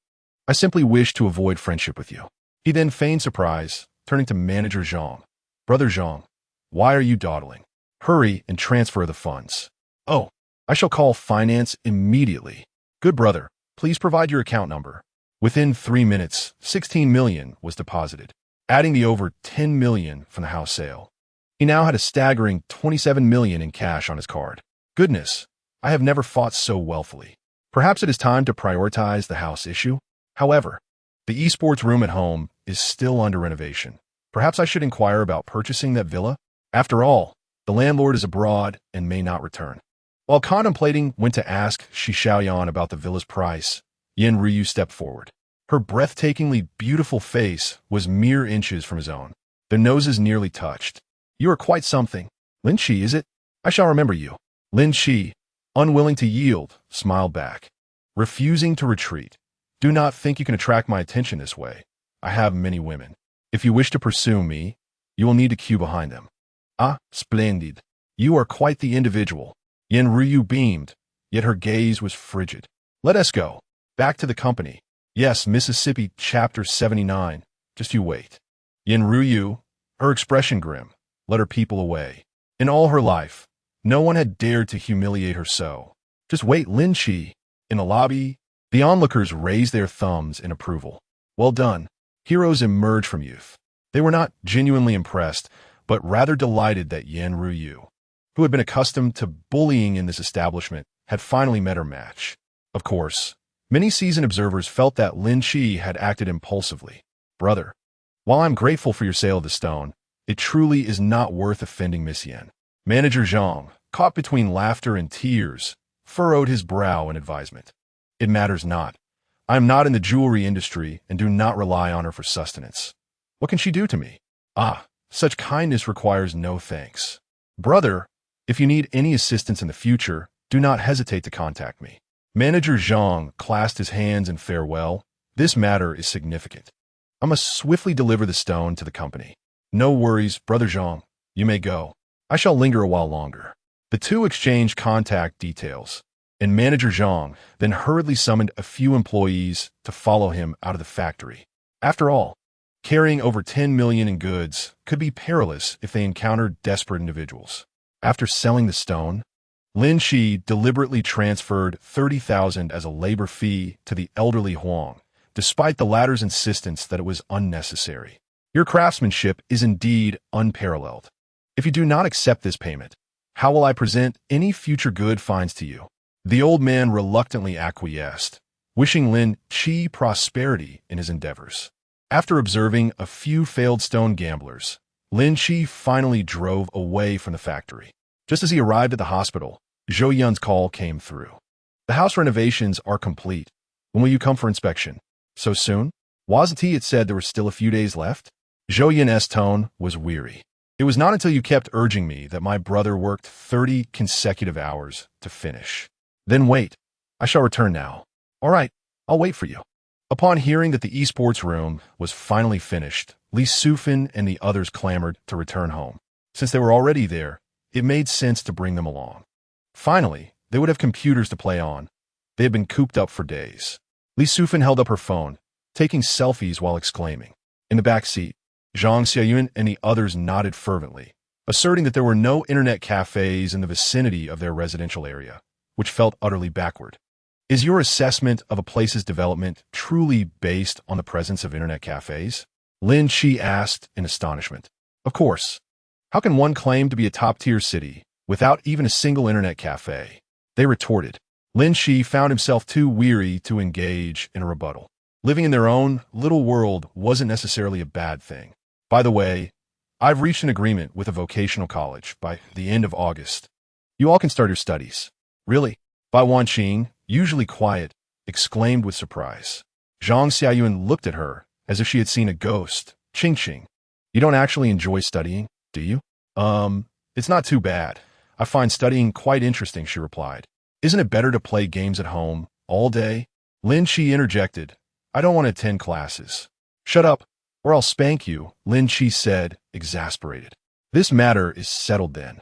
I simply wish to avoid friendship with you. He then feigned surprise, turning to Manager Zhang. Brother Zhang, why are you dawdling? Hurry and transfer the funds. Oh, I shall call finance immediately. Good brother, please provide your account number. Within 3 minutes, 16 million was deposited, adding the over 10 million from the house sale. He now had a staggering 27 million in cash on his card. Goodness, I have never fought so wealthily. Perhaps it is time to prioritize the house issue. However, the esports room at home is still under renovation. Perhaps I should inquire about purchasing that villa? After all, the landlord is abroad and may not return. While contemplating when to ask Shi Xiaoyan about the villa's price, Yin Ryu stepped forward. Her breathtakingly beautiful face was mere inches from his own. Their noses nearly touched. You are quite something. Lin Qi, is it? I shall remember you. Lin Qi, unwilling to yield, smiled back, refusing to retreat. Do not think you can attract my attention this way. I have many women. If you wish to pursue me, you will need to queue behind them. Splendid. You are quite the individual. Yin Ryu beamed, yet her gaze was frigid. Let us go. Back to the company. Yes, Mississippi, Chapter 79. Just you wait. Yin Ryu, her expression grim, led her people away. In all her life, no one had dared to humiliate her so. Just wait, Lin Qi. In the lobby, the onlookers raised their thumbs in approval. Well done. Heroes emerged from youth. They were not genuinely impressed, but rather delighted that Yin Ryu, who had been accustomed to bullying in this establishment, had finally met her match. Of course, many seasoned observers felt that Lin Qi had acted impulsively. Brother, while I'm grateful for your sale of the stone, it truly is not worth offending Miss Yin. Manager Zhang, caught between laughter and tears, furrowed his brow in advisement. It matters not. I am not in the jewelry industry and do not rely on her for sustenance. What can she do to me? Such kindness requires no thanks. Brother, if you need any assistance in the future, do not hesitate to contact me. Manager Zhang clasped his hands in farewell. This matter is significant. I must swiftly deliver the stone to the company. No worries, Brother Zhang. You may go. I shall linger a while longer. The two exchanged contact details, and Manager Zhang then hurriedly summoned a few employees to follow him out of the factory. After all, carrying over 10 million in goods could be perilous if they encountered desperate individuals. After selling the stone, Lin Qi deliberately transferred 30,000 as a labor fee to the elderly Huang, despite the latter's insistence that it was unnecessary. Your craftsmanship is indeed unparalleled. If you do not accept this payment, how will I present any future good finds to you? The old man reluctantly acquiesced, wishing Lin Qi prosperity in his endeavors. After observing a few failed stone gamblers, Lin Qi finally drove away from the factory. Just as he arrived at the hospital, Zhou Yun's call came through. The house renovations are complete. When will you come for inspection? So soon? Wasn't it said there were still a few days left? Zhou Yun's tone was weary. It was not until you kept urging me that my brother worked 30 consecutive hours to finish. Then wait. I shall return now. All right, I'll wait for you. Upon hearing that the esports room was finally finished, Li Sufin and the others clamored to return home. Since they were already there, it made sense to bring them along. Finally, they would have computers to play on. They had been cooped up for days. Li Sufin held up her phone, taking selfies while exclaiming. In the back seat, Zhang Xiaoyun and the others nodded fervently, asserting that there were no internet cafes in the vicinity of their residential area, which felt utterly backward. Is your assessment of a place's development truly based on the presence of internet cafes? Lin Qi asked in astonishment. Of course. How can one claim to be a top-tier city without even a single internet cafe? They retorted. Lin Qi found himself too weary to engage in a rebuttal. Living in their own little world wasn't necessarily a bad thing. By the way, I've reached an agreement with a vocational college by the end of August. You all can start your studies. Really? Bai Wanqing, usually quiet, exclaimed with surprise. Zhang Xiaoyun looked at her as if she had seen a ghost. Qing. You don't actually enjoy studying, do you? It's not too bad. I find studying quite interesting, she replied. Isn't it better to play games at home all day? Lin Qi interjected. I don't want to attend classes. Shut up, or I'll spank you, Lin Qi said, exasperated. This matter is settled then.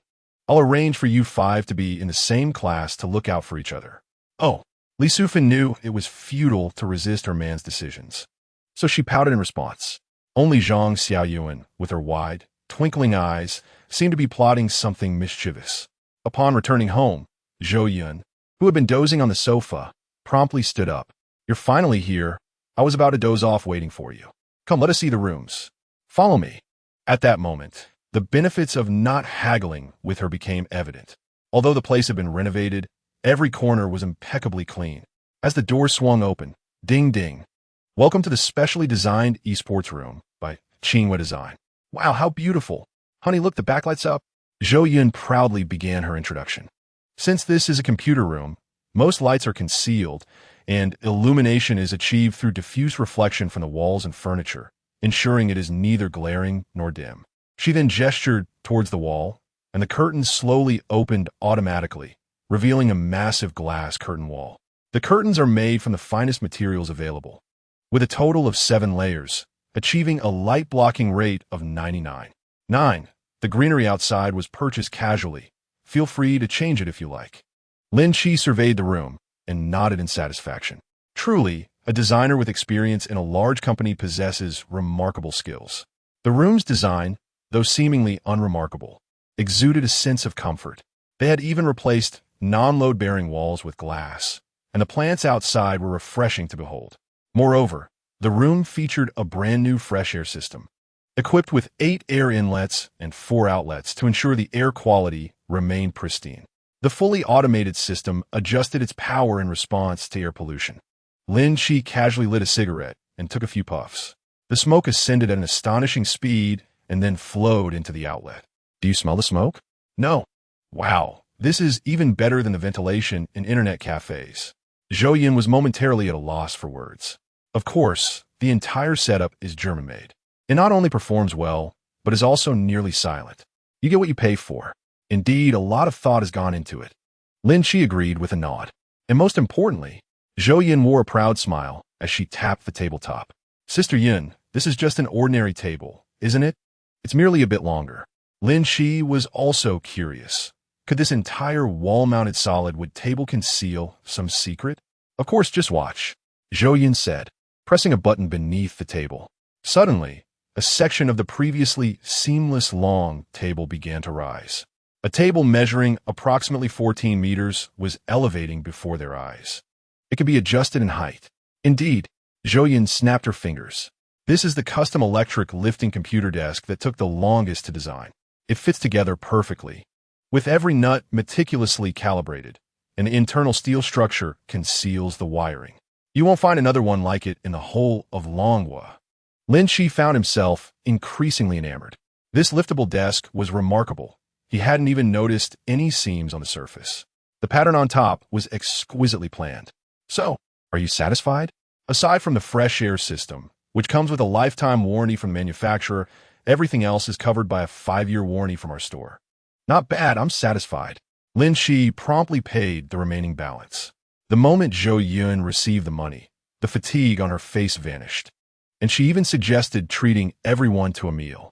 I'll arrange for you 5 to be in the same class to look out for each other. Oh, Li Sufin knew it was futile to resist her man's decisions. So she pouted in response. Only Zhang Xiaoyun, with her wide, twinkling eyes, seemed to be plotting something mischievous. Upon returning home, Zhou Yun, who had been dozing on the sofa, promptly stood up. You're finally here. I was about to doze off waiting for you. Come, let us see the rooms. Follow me. At that moment, the benefits of not haggling with her became evident. Although the place had been renovated, every corner was impeccably clean. As the door swung open, ding ding. Welcome to the specially designed esports room by Qinghua Design. Wow, how beautiful. Honey, look, the backlight's up. Zhou Yun proudly began her introduction. Since this is a computer room, most lights are concealed, and illumination is achieved through diffuse reflection from the walls and furniture, ensuring it is neither glaring nor dim. She then gestured towards the wall, and the curtains slowly opened automatically, revealing a massive glass curtain wall. The curtains are made from the finest materials available, with a total of 7 layers, achieving a light blocking rate of 99.9. The greenery outside was purchased casually. Feel free to change it if you like. Lin Qi surveyed the room and nodded in satisfaction. Truly, a designer with experience in a large company possesses remarkable skills. The room's design, though seemingly unremarkable, exuded a sense of comfort. They had even replaced non-load-bearing walls with glass, and the plants outside were refreshing to behold. Moreover, the room featured a brand-new fresh air system, equipped with 8 air inlets and 4 outlets to ensure the air quality remained pristine. The fully automated system adjusted its power in response to air pollution. Lin Qi casually lit a cigarette and took a few puffs. The smoke ascended at an astonishing speed and then flowed into the outlet. Do you smell the smoke? No. Wow, this is even better than the ventilation in internet cafes. Zhou Yun was momentarily at a loss for words. Of course, the entire setup is German-made. It not only performs well, but is also nearly silent. You get what you pay for. Indeed, a lot of thought has gone into it. Lin Qi agreed with a nod. And most importantly, Zhou Yun wore a proud smile as she tapped the tabletop. Sister Yun, this is just an ordinary table, isn't it? It's merely a bit longer. Lin Qi was also curious. Could this entire wall-mounted solid wood table conceal some secret? Of course, just watch, Zhou Yun said, pressing a button beneath the table. Suddenly, a section of the previously seamless long table began to rise. A table measuring approximately 14 meters was elevating before their eyes. It could be adjusted in height. Indeed, Zhou Yun snapped her fingers. This is the custom electric lifting computer desk that took the longest to design. It fits together perfectly, with every nut meticulously calibrated. An internal steel structure conceals the wiring. You won't find another one like it in the whole of Longhua. Lin Qi found himself increasingly enamored. This liftable desk was remarkable. He hadn't even noticed any seams on the surface. The pattern on top was exquisitely planned. So, are you satisfied? Aside from the fresh air system, which comes with a lifetime warranty from the manufacturer Everything else is covered by a 5-year warranty from our store. Not bad, I'm satisfied. Lin Qi promptly paid the remaining balance. The moment Zhou Yun received the money, the fatigue on her face vanished, and she even suggested treating everyone to a meal.